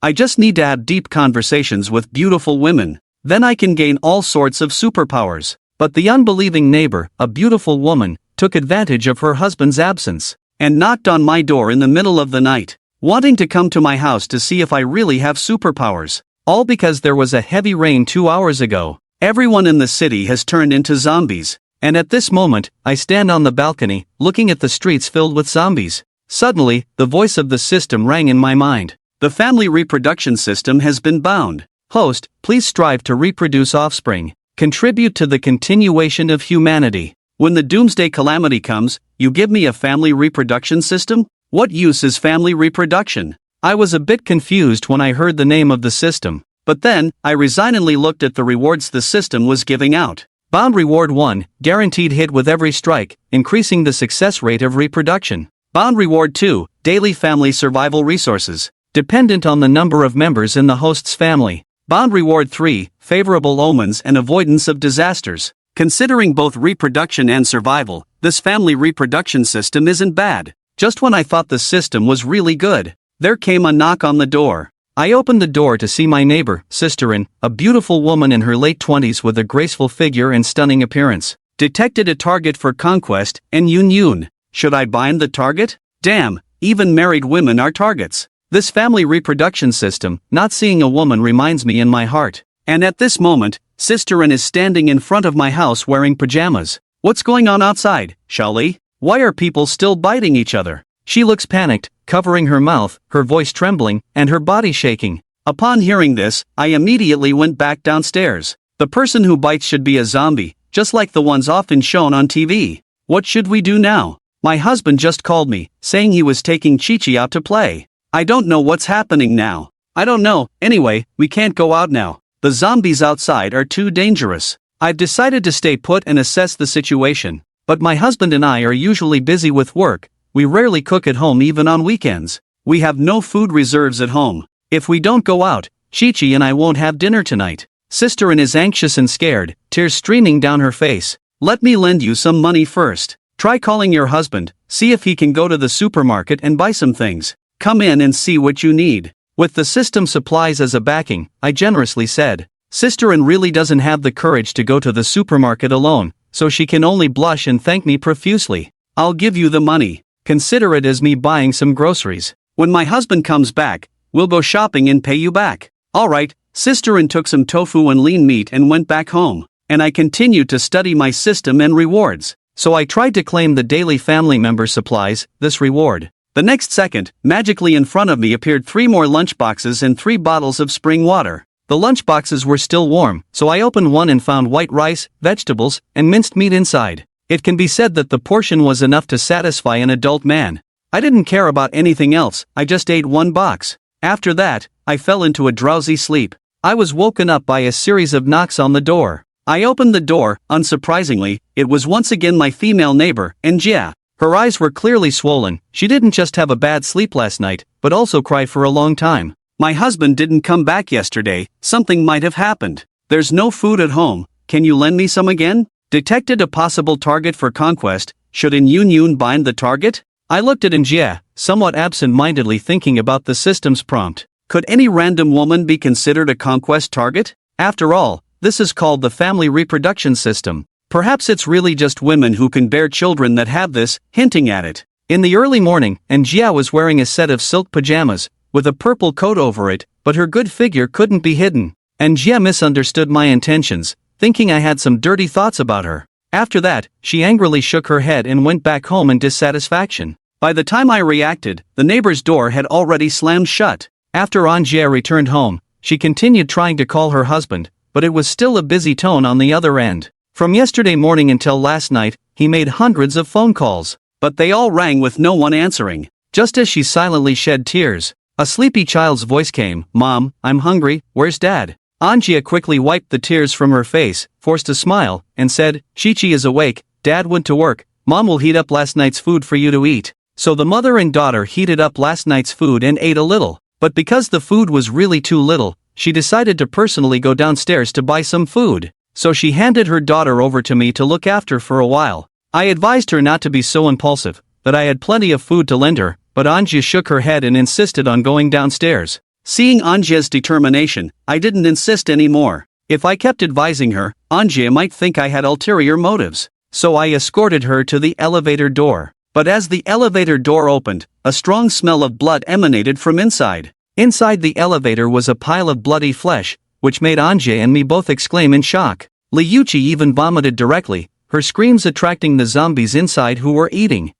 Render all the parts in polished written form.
I just need to have deep conversations with beautiful women. Then I can gain all sorts of superpowers. But the unbelieving neighbor, a beautiful woman, took advantage of her husband's absence and knocked on my door in the middle of the night, wanting to come to my house to see if I really have superpowers. All because there was a heavy rain 2 hours ago. Everyone in the city has turned into zombies. And at this moment, I stand on the balcony, looking at the streets filled with zombies. Suddenly, the voice of the system rang in my mind. The family reproduction system has been bound. Host, please strive to reproduce offspring. Contribute to the continuation of humanity. When the doomsday calamity comes, you give me a family reproduction system? What use is family reproduction? I was a bit confused when I heard the name of the system, but then, I resignedly looked at the rewards the system was giving out. Bound Reward 1, guaranteed hit with every strike, increasing the success rate of reproduction. Bound Reward 2, daily family survival resources, dependent on the number of members in the host's family. Bound Reward 3, favorable omens and avoidance of disasters. Considering both reproduction and survival, this family reproduction system isn't bad. Just when I thought the system was really good, there came a knock on the door. I opened the door to see my neighbor, Sisterin, a beautiful woman in her late 20s with a graceful figure and stunning appearance. Detected a target for conquest, and Yun. Should I bind the target? Damn, even married women are targets. This family reproduction system, not seeing a woman reminds me in my heart. And at this moment, Sisterin is standing in front of my house wearing pajamas. What's going on outside, Shali? Why are people still biting each other? She looks panicked, covering her mouth, her voice trembling, and her body shaking. Upon hearing this, I immediately went back downstairs. The person who bites should be a zombie, just like the ones often shown on TV. What should we do now? My husband just called me, saying he was taking Chi-Chi out to play. I don't know what's happening now. I don't know, anyway, we can't go out now. The zombies outside are too dangerous. I've decided to stay put and assess the situation. But my husband and I are usually busy with work. We rarely cook at home even on weekends. We have no food reserves at home. If we don't go out, Chi-Chi and I won't have dinner tonight. Sisterin is anxious and scared, tears streaming down her face. Let me lend you some money first. Try calling your husband, see if he can go to the supermarket and buy some things. Come in and see what you need. With the system supplies as a backing, I generously said. Sisterin really doesn't have the courage to go to the supermarket alone, so she can only blush and thank me profusely. I'll give you the money. Consider it as me buying some groceries. When my husband comes back, we'll go shopping and pay you back. Alright, Sisterin took some tofu and lean meat and went back home, and I continued to study my system and rewards. So I tried to claim the daily family member supplies, this reward. The next second, magically in front of me appeared 3 more lunchboxes and 3 bottles of spring water. The lunchboxes were still warm, so I opened one and found white rice, vegetables, and minced meat inside. It can be said that the portion was enough to satisfy an adult man. I didn't care about anything else, I just ate 1 box. After that, I fell into a drowsy sleep. I was woken up by a series of knocks on the door. I opened the door, unsurprisingly, it was once again my female neighbor, Njia. Her eyes were clearly swollen. She didn't just have a bad sleep last night, but also cried for a long time. My husband didn't come back yesterday, something might have happened. There's no food at home, can you lend me some again? Detected a possible target for conquest, should Yun bind the target? I looked at Njia, somewhat absent-mindedly thinking about the system's prompt. Could any random woman be considered a conquest target? After all, this is called the family reproduction system. Perhaps it's really just women who can bear children that have this, hinting at it. In the early morning, Njia was wearing a set of silk pajamas, with a purple coat over it, but her good figure couldn't be hidden. Njia misunderstood my intentions, thinking I had some dirty thoughts about her. After that, she angrily shook her head and went back home in dissatisfaction. By the time I reacted, the neighbor's door had already slammed shut. After Njia returned home, she continued trying to call her husband, but it was still a busy tone on the other end. From yesterday morning until last night, he made hundreds of phone calls, but they all rang with no one answering. Just as she silently shed tears, a sleepy child's voice came, "Mom, I'm hungry, where's Dad?" Njia quickly wiped the tears from her face, forced a smile, and said, "Chi-Chi is awake, Dad went to work, Mom will heat up last night's food for you to eat." So the mother and daughter heated up last night's food and ate a little, but because the food was really too little, she decided to personally go downstairs to buy some food. So she handed her daughter over to me to look after for a while. I advised her not to be so impulsive, that I had plenty of food to lend her, but Njia shook her head and insisted on going downstairs. Seeing Anjie's determination, I didn't insist anymore. If I kept advising her, Anjie might think I had ulterior motives. So I escorted her to the elevator door. But as the elevator door opened, a strong smell of blood emanated from inside. Inside the elevator was a pile of bloody flesh, which made Anjie and me both exclaim in shock. Liuchi even vomited directly, her screams attracting the zombies inside who were eating.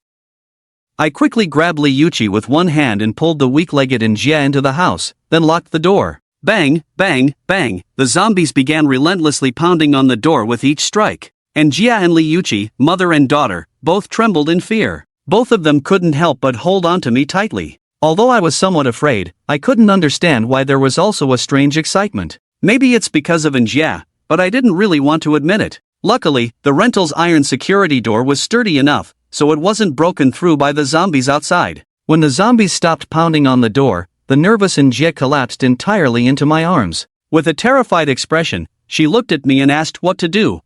I quickly grabbed Liuchi with one hand and pulled the weak-legged Anjie into the house, then locked the door. Bang, bang, bang, the zombies began relentlessly pounding on the door with each strike. Anjie and Liuchi, mother and daughter, both trembled in fear. Both of them couldn't help but hold onto me tightly. Although I was somewhat afraid, I couldn't understand why there was also a strange excitement. Maybe it's because of Anjie, but I didn't really want to admit it. Luckily, the rental's iron security door was sturdy enough, so it wasn't broken through by the zombies outside. When the zombies stopped pounding on the door, the nervous Anjie collapsed entirely into my arms. With a terrified expression, she looked at me and asked what to do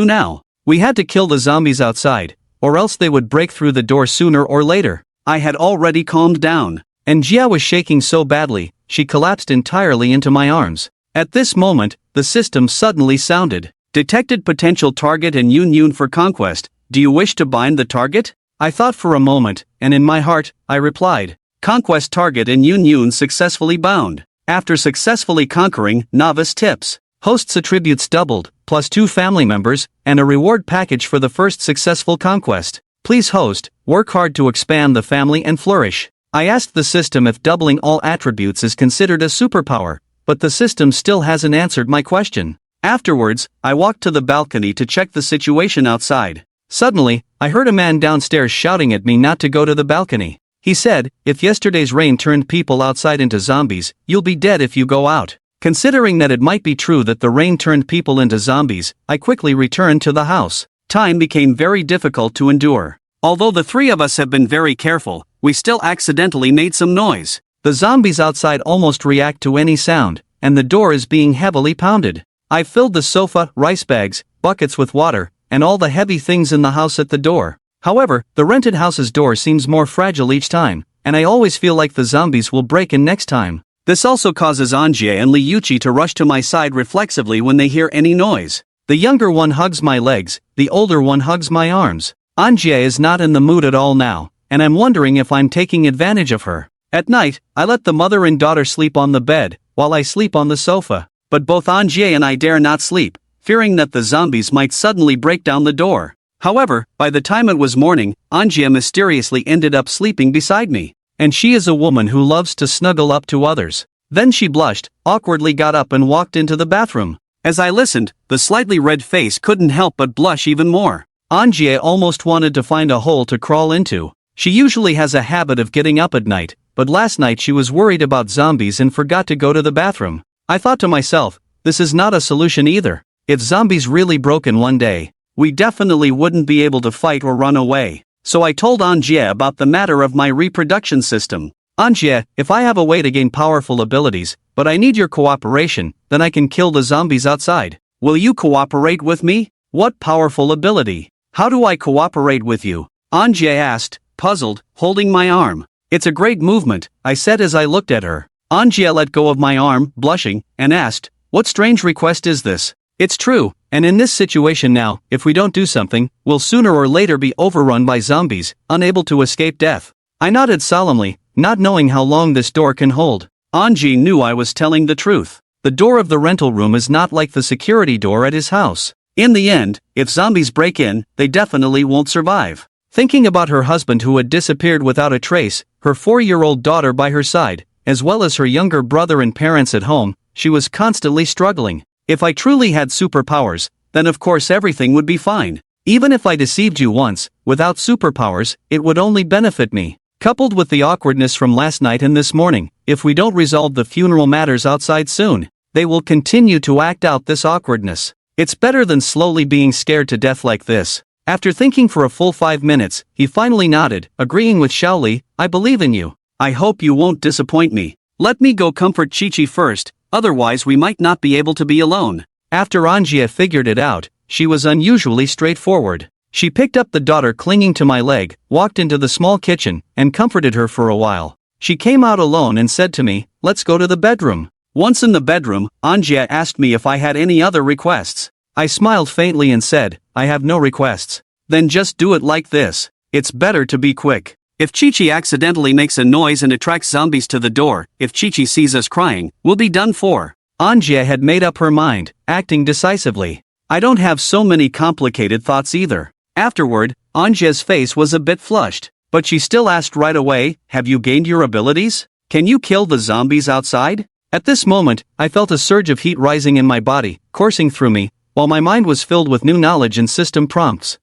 now. We had to kill the zombies outside, or else they would break through the door sooner or later. I had already calmed down. Anjie was shaking so badly, she collapsed entirely into my arms. At this moment, the system suddenly sounded. Detected potential target and Yun for conquest. Do you wish to bind the target? I thought for a moment, and in my heart, I replied. Conquest target and Yun successfully bound. After successfully conquering, novice tips. Host's attributes doubled, plus 2 family members, and a reward package for the first successful conquest. Please host, work hard to expand the family and flourish. I asked the system if doubling all attributes is considered a superpower, but the system still hasn't answered my question. Afterwards, I walked to the balcony to check the situation outside. Suddenly, I heard a man downstairs shouting at me not to go to the balcony. He said, if yesterday's rain turned people outside into zombies, you'll be dead if you go out. Considering that it might be true that the rain turned people into zombies, I quickly returned to the house. Time became very difficult to endure. Although the 3 of us have been very careful, we still accidentally made some noise. The zombies outside almost react to any sound, and the door is being heavily pounded. I filled the sofa, rice bags, buckets with water, and all the heavy things in the house at the door. However, the rented house's door seems more fragile each time, and I always feel like the zombies will break in next time. This also causes Anjie and Liuchi to rush to my side reflexively when they hear any noise. The younger one hugs my legs, the older one hugs my arms. Anjie is not in the mood at all now, and I'm wondering if I'm taking advantage of her. At night, I let the mother and daughter sleep on the bed, while I sleep on the sofa. But both Anjie and I dare not sleep, fearing that the zombies might suddenly break down the door. However, by the time it was morning, Anjie mysteriously ended up sleeping beside me. And she is a woman who loves to snuggle up to others. Then she blushed, awkwardly got up and walked into the bathroom. As I listened, the slightly red face couldn't help but blush even more. Anjie almost wanted to find a hole to crawl into. She usually has a habit of getting up at night, but last night she was worried about zombies and forgot to go to the bathroom. I thought to myself, this is not a solution either. If zombies really broke in one day, we definitely wouldn't be able to fight or run away. So I told Anjie about the matter of my reproduction system. Anjie, if I have a way to gain powerful abilities, but I need your cooperation, then I can kill the zombies outside. Will you cooperate with me? What powerful ability? How do I cooperate with you? Anjie asked, puzzled, holding my arm. It's a great movement, I said as I looked at her. Anjie let go of my arm, blushing, and asked, what strange request is this? It's true, and in this situation now, if we don't do something, we'll sooner or later be overrun by zombies, unable to escape death. I nodded solemnly, not knowing how long this door can hold. Anjie knew I was telling the truth. The door of the rental room is not like the security door at his house. In the end, if zombies break in, they definitely won't survive. Thinking about her husband who had disappeared without a trace, her 4-year-old daughter by her side, as well as her younger brother and parents at home, she was constantly struggling. If I truly had superpowers, then of course everything would be fine. Even if I deceived you once, without superpowers, it would only benefit me. Coupled with the awkwardness from last night and this morning, if we don't resolve the funeral matters outside soon, they will continue to act out this awkwardness. It's better than slowly being scared to death like this. After thinking for a full 5 minutes, he finally nodded, agreeing with Xiaoli, I believe in you. I hope you won't disappoint me. Let me go comfort Chi-Chi first, otherwise we might not be able to be alone. After Anjie figured it out, she was unusually straightforward. She picked up the daughter clinging to my leg, walked into the small kitchen, and comforted her for a while. She came out alone and said to me, "Let's go to the bedroom." Once in the bedroom, Anjia asked me if I had any other requests. I smiled faintly and said, "I have no requests." "Then just do it like this. It's better to be quick. If Chi-Chi accidentally makes a noise and attracts zombies to the door, if Chi-Chi sees us crying, we'll be done for." Anjia had made up her mind, acting decisively. I don't have so many complicated thoughts either. Afterward, Anjia's face was a bit flushed, but she still asked right away, "Have you gained your abilities? Can you kill the zombies outside?" At this moment, I felt a surge of heat rising in my body, coursing through me, while my mind was filled with new knowledge and system prompts.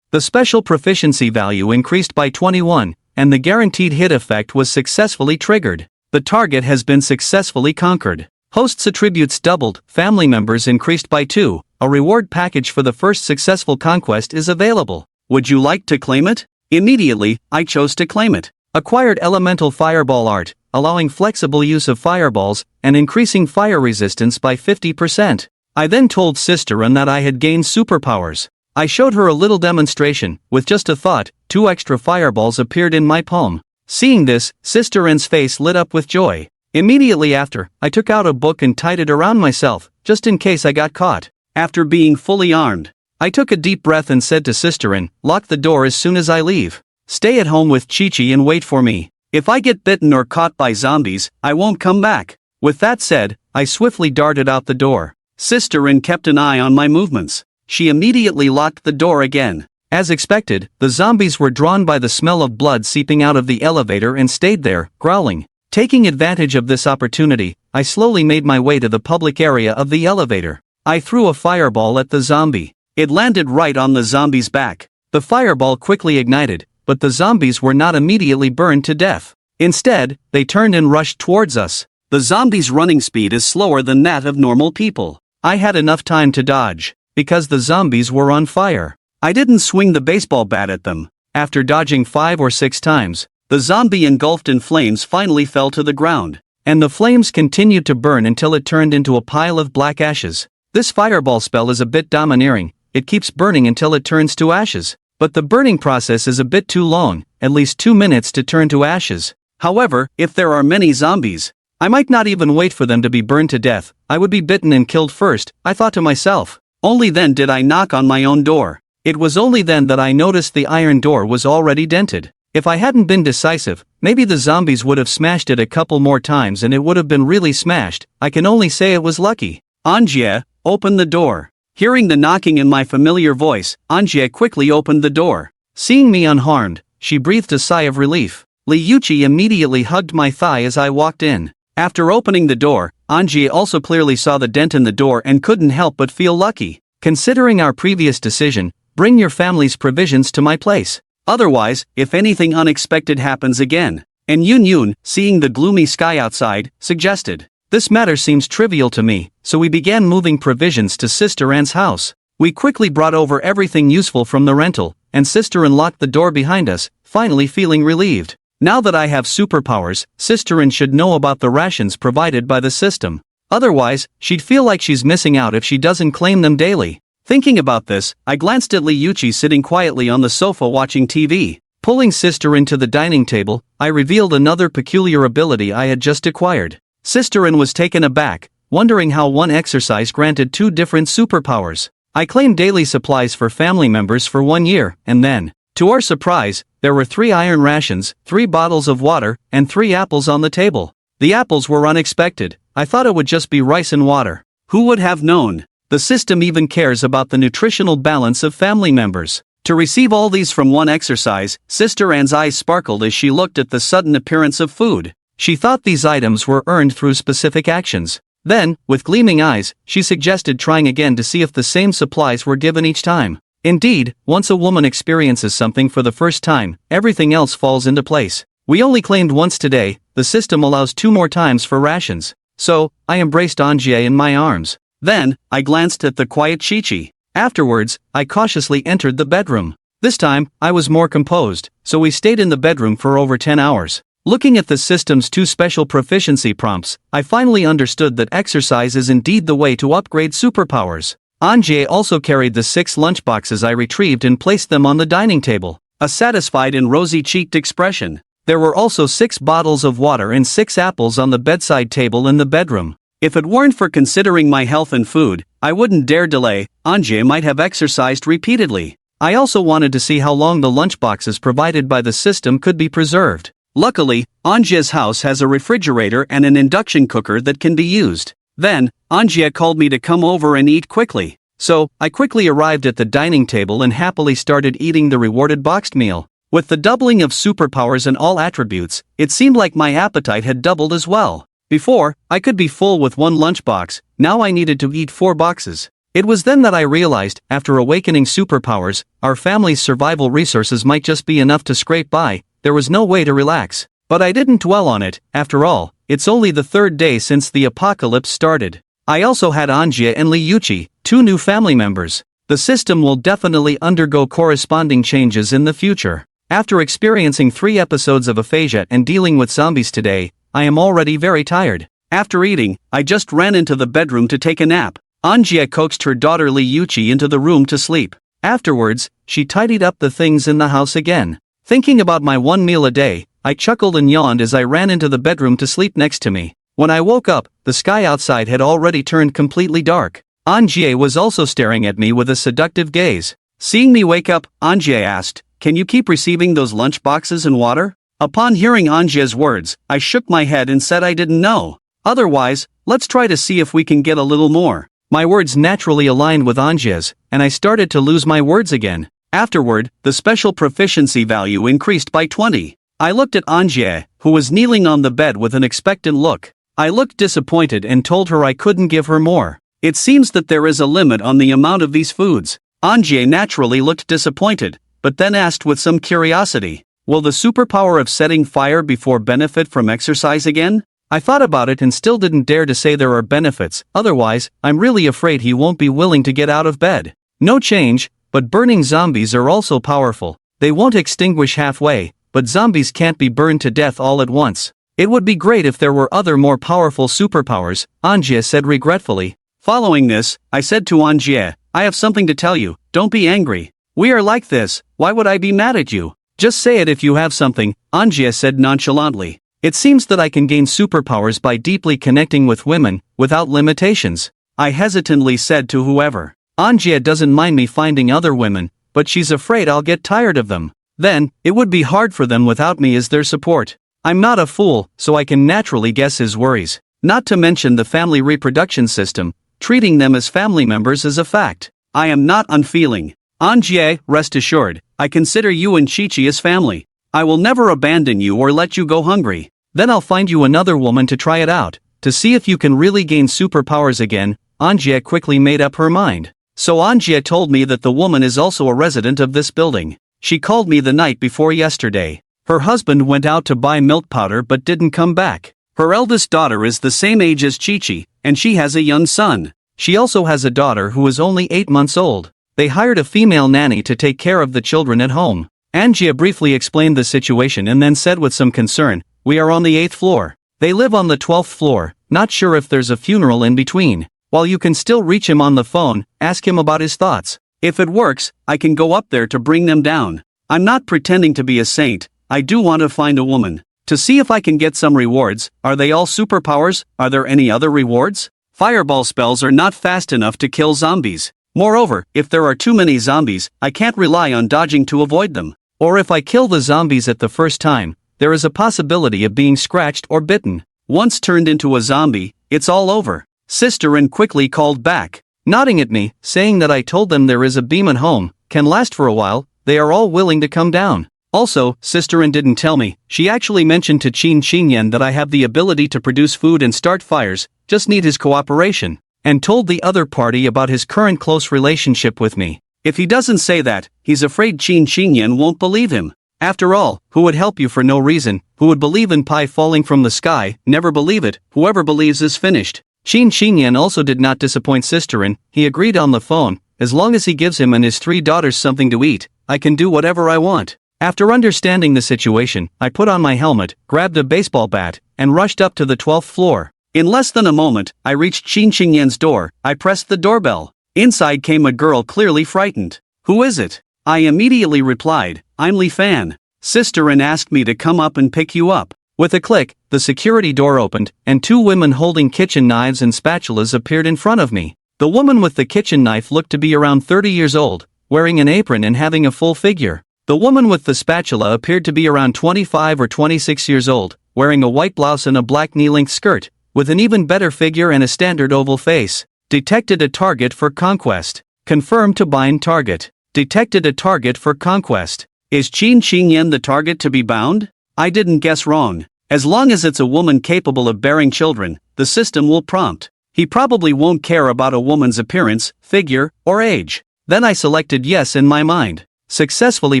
The special proficiency value increased by 21, and the guaranteed hit effect was successfully triggered. The target has been successfully conquered. Host's attributes doubled, family members increased by 2, a reward package for the first successful conquest is available. Would you like to claim it? Immediately, I chose to claim it. Acquired elemental fireball art, allowing flexible use of fireballs, and increasing fire resistance by 50%. I then told Sister Ann that I had gained superpowers. I showed her a little demonstration. With just a thought, 2 extra fireballs appeared in my palm. Seeing this, Sister Ann's face lit up with joy. Immediately after, I took out a book and tied it around myself, just in case I got caught. After being fully armed, I took a deep breath and said to Sister Ann, "Lock the door as soon as I leave. Stay at home with Chi-Chi and wait for me. If I get bitten or caught by zombies, I won't come back." With that said, I swiftly darted out the door. Sister Ann kept an eye on my movements. She immediately locked the door again. As expected, the zombies were drawn by the smell of blood seeping out of the elevator and stayed there, growling. Taking advantage of this opportunity, I slowly made my way to the public area of the elevator. I threw a fireball at the zombie. It landed right on the zombie's back. The fireball quickly ignited, but the zombies were not immediately burned to death. Instead, they turned and rushed towards us. The zombies' running speed is slower than that of normal people. I had enough time to dodge, because the zombies were on fire. I didn't swing the baseball bat at them. After dodging 5 or 6 times, the zombie engulfed in flames finally fell to the ground, and the flames continued to burn until it turned into a pile of black ashes. This fireball spell is a bit domineering. It keeps burning until it turns to ashes, but the burning process is a bit too long, at least 2 minutes to turn to ashes. However, if there are many zombies, I might not even wait for them to be burned to death. I would be bitten and killed first, I thought to myself. Only then did I knock on my own door. It was only then that I noticed the iron door was already dented. If I hadn't been decisive, maybe the zombies would have smashed it a couple more times and it would have been really smashed. I can only say it was lucky. "Anjia, open the door." Hearing the knocking in my familiar voice, Anjia quickly opened the door. Seeing me unharmed, she breathed a sigh of relief. Liuchi immediately hugged my thigh as I walked in. After opening the door, Anjia also clearly saw the dent in the door and couldn't help but feel lucky. Considering our previous decision, bring your family's provisions to my place. Otherwise, if anything unexpected happens again. And Yun, seeing the gloomy sky outside, suggested. This matter seems trivial to me, so we began moving provisions to Sister Ann's house. We quickly brought over everything useful from the rental, and Sister Ann locked the door behind us, finally feeling relieved. Now that I have superpowers, Sister Ann should know about the rations provided by the system. Otherwise, she'd feel like she's missing out if she doesn't claim them daily. Thinking about this, I glanced at Liuchi sitting quietly on the sofa watching TV. Pulling Sister Ann to the dining table, I revealed another peculiar ability I had just acquired. Sister Ann was taken aback, wondering how one exercise granted 2 different superpowers. I claimed daily supplies for family members for 1 year, and then, to our surprise, there were 3 iron rations, 3 bottles of water, and 3 apples on the table. The apples were unexpected. I thought it would just be rice and water. Who would have known? The system even cares about the nutritional balance of family members. To receive all these from one exercise, Sister Ann's eyes sparkled as she looked at the sudden appearance of food. She thought these items were earned through specific actions. Then, with gleaming eyes, she suggested trying again to see if the same supplies were given each time. Indeed, once a woman experiences something for the first time, everything else falls into place. We only claimed once today, the system allows 2 more times for rations. So, I embraced Anjie in my arms. Then, I glanced at the quiet Chi-Chi. Afterwards, I cautiously entered the bedroom. This time, I was more composed, so we stayed in the bedroom for over 10 hours. Looking at the system's 2 special proficiency prompts, I finally understood that exercise is indeed the way to upgrade superpowers. Anjie also carried the 6 lunchboxes I retrieved and placed them on the dining table. A satisfied and rosy-cheeked expression. There were also 6 bottles of water and 6 apples on the bedside table in the bedroom. If it weren't for considering my health and food, I wouldn't dare delay. Anje might have exercised repeatedly. I also wanted to see how long the lunchboxes provided by the system could be preserved. Luckily, Anje's house has a refrigerator and an induction cooker that can be used. Then, Anje called me to come over and eat quickly. So, I quickly arrived at the dining table and happily started eating the rewarded boxed meal. With the doubling of superpowers and all attributes, it seemed like my appetite had doubled as well. Before, I could be full with 1 lunchbox, now I needed to eat 4 boxes. It was then that I realized, after awakening superpowers, our family's survival resources might just be enough to scrape by. There was no way to relax. But I didn't dwell on it. After all, it's only the 3rd day since the apocalypse started. I also had Anja and Liuchi, 2 new family members. The system will definitely undergo corresponding changes in the future. After experiencing 3 episodes of aphasia and dealing with zombies today, I am already very tired. After eating, I just ran into the bedroom to take a nap. Anja coaxed her daughter Liuchi into the room to sleep. Afterwards, she tidied up the things in the house again. Thinking about my 1 meal a day, I chuckled and yawned as I ran into the bedroom to sleep next to me. When I woke up, the sky outside had already turned completely dark. Anja was also staring at me with a seductive gaze. Seeing me wake up, Anja asked, "Can you keep receiving those lunch boxes and water?" Upon hearing Anja's words, I shook my head and said I didn't know. Otherwise, let's try to see if we can get a little more. My words naturally aligned with Anja's, and I started to lose my words again. Afterward, the special proficiency value increased by 20. I looked at Anja, who was kneeling on the bed with an expectant look. I looked disappointed and told her I couldn't give her more. It seems that there is a limit on the amount of these foods. Anja naturally looked disappointed, but then asked with some curiosity, "Will the superpower of setting fire before benefit from exercise again?" I thought about it and still didn't dare to say there are benefits, otherwise, I'm really afraid he won't be willing to get out of bed. No change, but burning zombies are also powerful. They won't extinguish halfway, but zombies can't be burned to death all at once. It would be great if there were other more powerful superpowers, Anja said regretfully. Following this, I said to Anja, "I have something to tell you, don't be angry. We are like this, why would I be mad at you? Just say it if you have something," Anja said nonchalantly. It seems that I can gain superpowers by deeply connecting with women, without limitations. I hesitantly said to whoever. Anja doesn't mind me finding other women, but she's afraid I'll get tired of them. Then, it would be hard for them without me as their support. I'm not a fool, so I can naturally guess his worries. Not to mention the family reproduction system, treating them as family members is a fact. I am not unfeeling. Anja, rest assured, I consider you and Chi-Chi as family. I will never abandon you or let you go hungry. Then I'll find you another woman to try it out, to see if you can really gain superpowers again. Anja quickly made up her mind. So Anja told me that the woman is also a resident of this building. She called me the night before yesterday. Her husband went out to buy milk powder but didn't come back. Her eldest daughter is the same age as Chi-Chi, and she has a young son. She also has a daughter who is only 8 months old. They hired a female nanny to take care of the children at home. Anja briefly explained the situation and then said with some concern, "We are on the 8th floor. They live on the 12th floor, not sure if there's a funeral in between. While you can still reach him on the phone, ask him about his thoughts. If it works, I can go up there to bring them down. I'm not pretending to be a saint, I do want to find a woman. To see if I can get some rewards. Are they all superpowers? Are there any other rewards? Fireball spells are not fast enough to kill zombies. Moreover, if there are too many zombies, I can't rely on dodging to avoid them. Or if I kill the zombies at the first time, there is a possibility of being scratched or bitten. Once turned into a zombie, it's all over." Sisterin quickly called back, nodding at me, saying that I told them there is a beam at home, can last for a while, they are all willing to come down. Also, Sisterin didn't tell me, she actually mentioned to Qin Qingyan that I have the ability to produce food and start fires, just need his cooperation, and told the other party about his current close relationship with me. If he doesn't say that, he's afraid Qin Qingyan won't believe him. After all, who would help you for no reason, who would believe in pie falling from the sky, never believe it, whoever believes is finished. Qin Qingyan also did not disappoint Sisterin, he agreed on the phone, as long as he gives him and his 3 daughters something to eat, I can do whatever I want. After understanding the situation, I put on my helmet, grabbed a baseball bat, and rushed up to the 12th floor. In less than a moment, I reached Qin Qingyan's door, I pressed the doorbell. Inside came a girl clearly frightened. "Who is it?" I immediately replied, "I'm Li Fan." sister, and asked me to come up and pick you up. With a click, the security door opened, and two women holding kitchen knives and spatulas appeared in front of me. The woman with the kitchen knife looked to be around 30 years old, wearing an apron and having a full figure. The woman with the spatula appeared to be around 25 or 26 years old, wearing a white blouse and a black knee-length skirt, with an even better figure and a standard oval face. Detected a target for conquest. Confirmed to bind target. Detected a target for conquest. Is Qin Xingyan the target to be bound? I didn't guess wrong. As long as it's a woman capable of bearing children, the system will prompt. He probably won't care about a woman's appearance, figure, or age. Then I selected yes in my mind. Successfully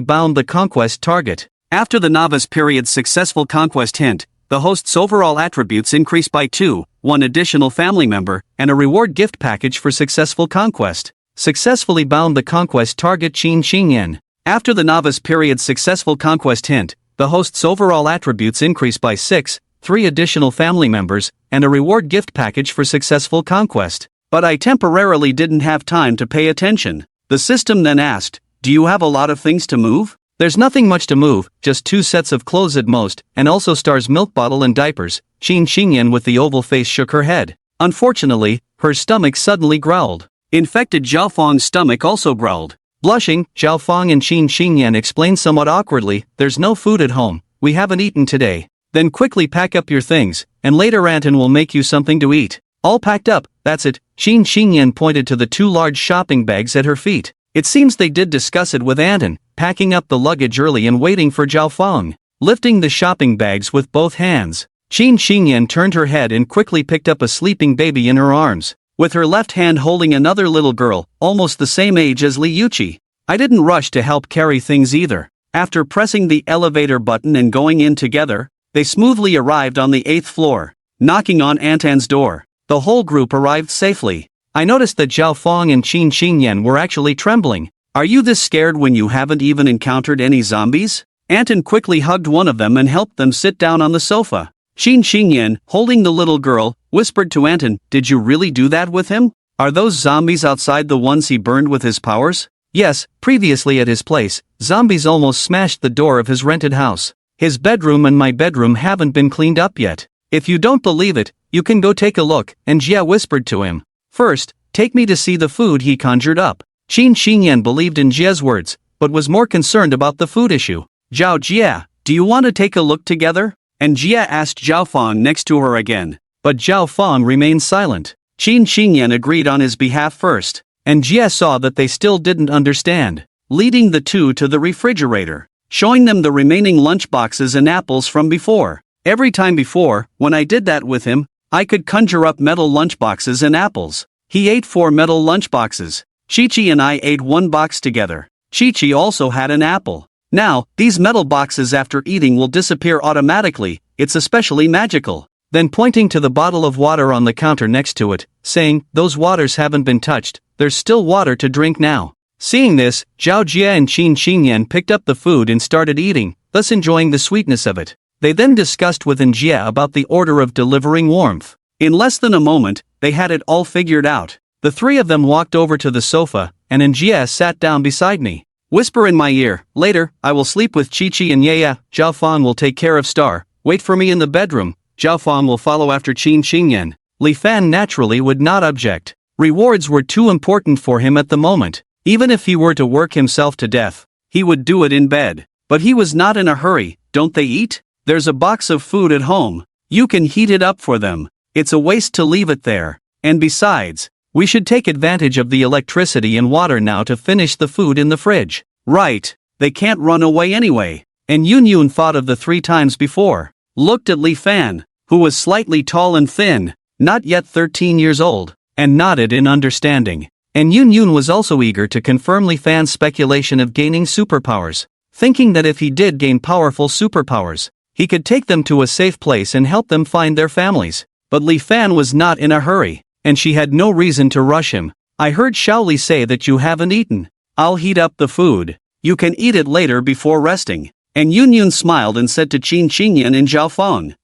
bound the conquest target. After the novice period's successful conquest hint, the host's overall attributes increase by 2, 1 additional family member, and a reward gift package for successful conquest. Successfully bound the conquest target Qin Xingyan. After the novice period's successful conquest hint, the host's overall attributes increase by 6, 3 additional family members, and a reward gift package for successful conquest. But I temporarily didn't have time to pay attention. The system then asked, "Do you have a lot of things to move?" There's nothing much to move, just 2 sets of clothes at most, and also stars milk bottle and diapers. Qin Xingyan with the oval face shook her head. Unfortunately, her stomach suddenly growled. Infected Zhao Fang's stomach also growled. Blushing, Zhao Fang and Qin Xingyan explained somewhat awkwardly, "There's no food at home, we haven't eaten today." Then quickly pack up your things, and later Anton will make you something to eat. All packed up, that's it. Qin Xingyan pointed to the 2 large shopping bags at her feet. It seems they did discuss it with Anton, packing up the luggage early and waiting for Zhao Fang. Lifting the shopping bags with both hands, Qin Xingyan turned her head and quickly picked up a sleeping baby in her arms, with her left hand holding another little girl, almost the same age as Li Yuqi. I didn't rush to help carry things either. After pressing the elevator button and going in together, they smoothly arrived on the 8th floor, knocking on Anton's door. The whole group arrived safely. I noticed that Zhao Fang and Qin Xingyan were actually trembling. Are you this scared when you haven't even encountered any zombies? Anton quickly hugged one of them and helped them sit down on the sofa. Qin Xingyan, holding the little girl, whispered to Anton, "Did you really do that with him? Are those zombies outside the ones he burned with his powers?" Yes, previously at his place, zombies almost smashed the door of his rented house. His bedroom and my bedroom haven't been cleaned up yet. If you don't believe it, you can go take a look, and Jia whispered to him. First, take me to see the food he conjured up. Qin Xingyan believed in Jia's words, but was more concerned about the food issue. Zhao Jia, do you want to take a look together? And Jia asked Zhao Fang next to her again. But Zhao Fang remained silent. Qin Xingyan agreed on his behalf first, and Jia saw that they still didn't understand, leading the two to the refrigerator, showing them the remaining lunchboxes and apples from before. Every time before, when I did that with him, I could conjure up metal lunchboxes and apples. He ate 4 metal lunchboxes. Chi-Chi and I ate 1 box together. Chi-Chi also had an apple. Now, these metal boxes after eating will disappear automatically, it's especially magical. Then pointing to the bottle of water on the counter next to it, saying, "Those waters haven't been touched, there's still water to drink now." Seeing this, Zhao Jia and Qin Xingyan picked up the food and started eating, thus enjoying the sweetness of it. They then discussed with Jia about the order of delivering warmth. In less than a moment, they had it all figured out. The 3 of them walked over to the sofa, and Jia sat down beside me. Whisper in my ear, "Later, I will sleep with Chi-Chi and Yaya, Zhao Fang will take care of Star, wait for me in the bedroom, Zhao Fang will follow after Qin Xingyan." Li Fan naturally would not object. Rewards were too important for him at the moment. Even if he were to work himself to death, he would do it in bed. But he was not in a hurry. Don't they eat? There's a box of food at home. You can heat it up for them. It's a waste to leave it there. And besides, we should take advantage of the electricity and water now to finish the food in the fridge. Right, they can't run away anyway. And Yun Yun thought of the 3 times before. Looked at Li Fan, who was slightly tall and thin, not yet 13 years old, and nodded in understanding. And Yun Yun was also eager to confirm Li Fan's speculation of gaining superpowers, thinking that if he did gain powerful superpowers, he could take them to a safe place and help them find their families. But Li Fan was not in a hurry, and she had no reason to rush him. "I heard Shaoli say that you haven't eaten. I'll heat up the food. You can eat it later before resting." And Yun Yun smiled and said to Qin Xingyan and Zhao Fang.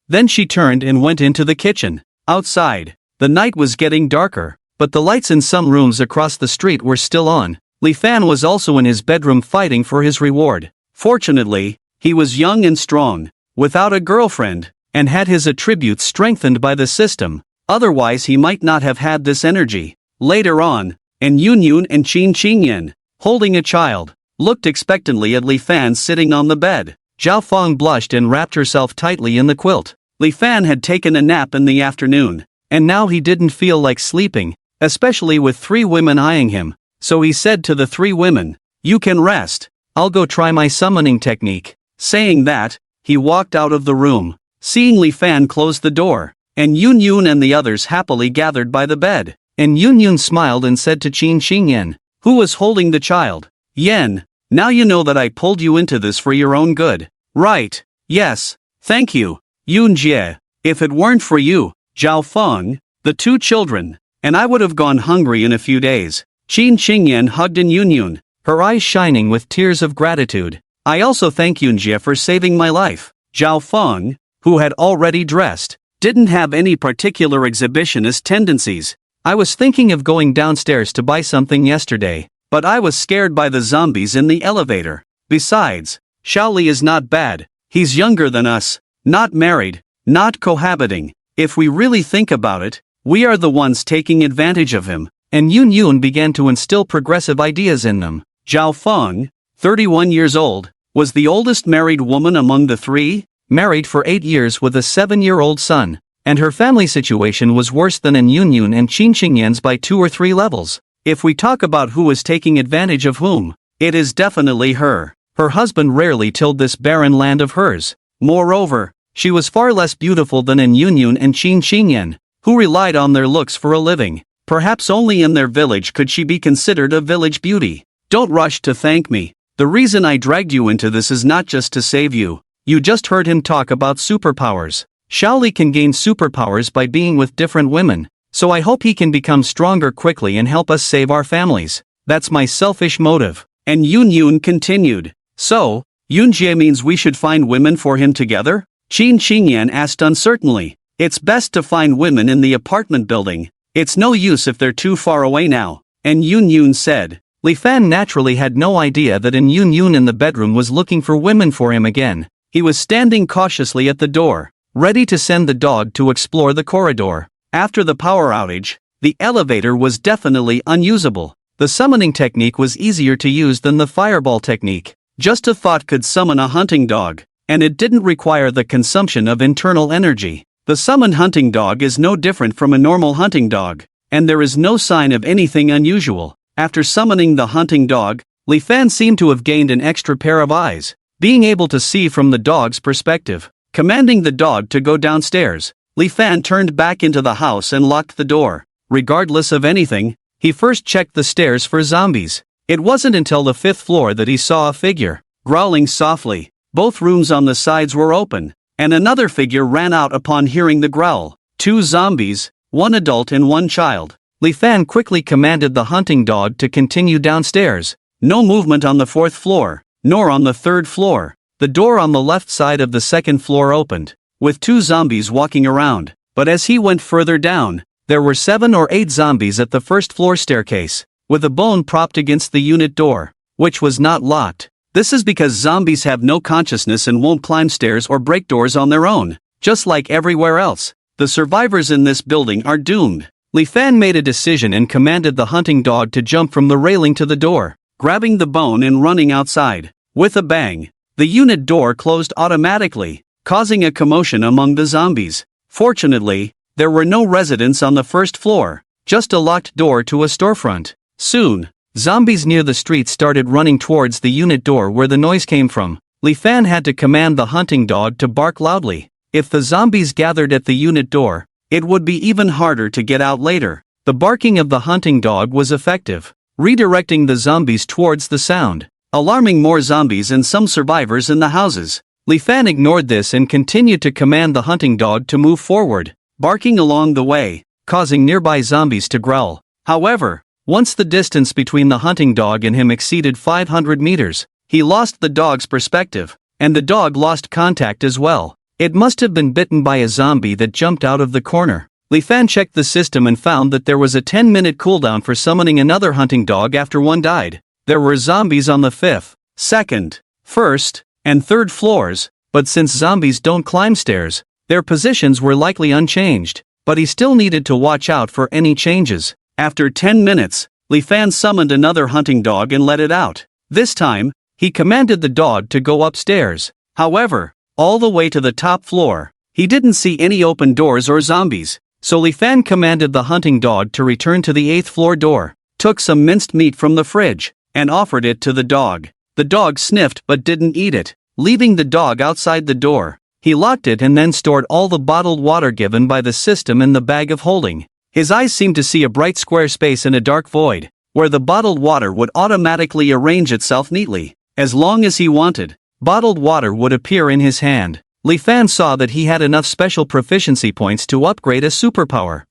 Then she turned and went into the kitchen. Outside, the night was getting darker, but the lights in some rooms across the street were still on. Li Fan was also in his bedroom fighting for his reward. Fortunately, he was young and strong, without a girlfriend, and had his attributes strengthened by the system, otherwise he might not have had this energy. Later on, and Yunyun and Qin Qingyan, holding a child, looked expectantly at Li Fan sitting on the bed. Zhao Feng blushed and wrapped herself tightly in the quilt. Li Fan had taken a nap in the afternoon, and now he didn't feel like sleeping, especially with 3 women eyeing him, so he said to the 3 women, "You can rest, I'll go try my summoning technique." Saying that, he walked out of the room. Seeing Li Fan close the door, and Yunyun and the others happily gathered by the bed, and Yunyun smiled and said to Qin Qingyan, who was holding the child, "Yen, now you know that I pulled you into this for your own good, right?" "Yes, thank you, Yunjie. If it weren't for you, Zhao Feng, the 2 children, and I would have gone hungry in a few days." Qin Qingyan hugged in Yunyun, her eyes shining with tears of gratitude. "I also thank Yunjie for saving my life." Zhao Feng, who had already dressed, didn't have any particular exhibitionist tendencies. "I was thinking of going downstairs to buy something yesterday, but I was scared by the zombies in the elevator. Besides, Shaoli is not bad, he's younger than us, not married, not cohabiting. If we really think about it, we are the ones taking advantage of him." And Yunyun began to instill progressive ideas in them. Zhao Feng, 31 years old, was the oldest married woman among the 3, married for 8 years with a 7-year-old son, and her family situation was worse than in Yunyun and Qin Qingyan's by 2 or 3 levels. If we talk about who was taking advantage of whom, it is definitely her. Her husband rarely tilled this barren land of hers. Moreover, she was far less beautiful than in Yunyun and Qin Qingyan, who relied on their looks for a living. Perhaps only in their village could she be considered a village beauty. "Don't rush to thank me. The reason I dragged you into this is not just to save you. You just heard him talk about superpowers. Shaoli can gain superpowers by being with different women, so I hope he can become stronger quickly and help us save our families. That's my selfish motive." And Yunyun continued, "So, Yunjie means we should find women for him together?" Qin Qingyan asked uncertainly. "It's best to find women in the apartment building. It's no use if they're too far away now." And Yunyun said. Li Fan naturally had no idea that in Yunyun in the bedroom was looking for women for him again. He was standing cautiously at the door, ready to send the dog to explore the corridor. After the power outage, the elevator was definitely unusable. The summoning technique was easier to use than the fireball technique. Just a thought could summon a hunting dog, and it didn't require the consumption of internal energy. The summoned hunting dog is no different from a normal hunting dog, and there is no sign of anything unusual. After summoning the hunting dog, Li Fan seemed to have gained an extra pair of eyes, being able to see from the dog's perspective. Commanding the dog to go downstairs, Li Fan turned back into the house and locked the door. Regardless of anything, he first checked the stairs for zombies. It wasn't until the 5th floor that he saw a figure, growling softly. Both rooms on the sides were open, and another figure ran out upon hearing the growl. 2 zombies, 1 adult and 1 child. Li Fan quickly commanded the hunting dog to continue downstairs. No movement on the 4th floor, nor on the 3rd floor. The door on the left side of the 2nd floor opened, with 2 zombies walking around, but as he went further down, there were 7 or 8 zombies at the 1st floor staircase, with a bone propped against the unit door, which was not locked. This is because zombies have no consciousness and won't climb stairs or break doors on their own. Just like everywhere else, the survivors in this building are doomed. Li Fan made a decision and commanded the hunting dog to jump from the railing to the door, grabbing the bone and running outside. With a bang, the unit door closed automatically, causing a commotion among the zombies. Fortunately, there were no residents on the 1st floor, just a locked door to a storefront. Soon, zombies near the street started running towards the unit door where the noise came from. Li Fan had to command the hunting dog to bark loudly. If the zombies gathered at the unit door, it would be even harder to get out later. The barking of the hunting dog was effective, redirecting the zombies towards the sound, alarming more zombies and some survivors in the houses. Li Fan ignored this and continued to command the hunting dog to move forward, barking along the way, causing nearby zombies to growl. However, once the distance between the hunting dog and him exceeded 500 meters, he lost the dog's perspective, and the dog lost contact as well. It must have been bitten by a zombie that jumped out of the corner. Li Fan checked the system and found that there was a 10-minute cooldown for summoning another hunting dog after one died. There were zombies on the 5th, 2nd, first, and third floors, but since zombies don't climb stairs, their positions were likely unchanged, but he still needed to watch out for any changes. After 10 minutes, Li Fan summoned another hunting dog and let it out. This time, he commanded the dog to go upstairs. However, all the way to the top floor, he didn't see any open doors or zombies, so Li Fan commanded the hunting dog to return to the 8th floor door, took some minced meat from the fridge, and offered it to the dog. The dog sniffed but didn't eat it, leaving the dog outside the door. He locked it and then stored all the bottled water given by the system in the bag of holding. His eyes seemed to see a bright square space in a dark void, where the bottled water would automatically arrange itself neatly. As long as he wanted, bottled water would appear in his hand. Li Fan saw that he had enough special proficiency points to upgrade a superpower.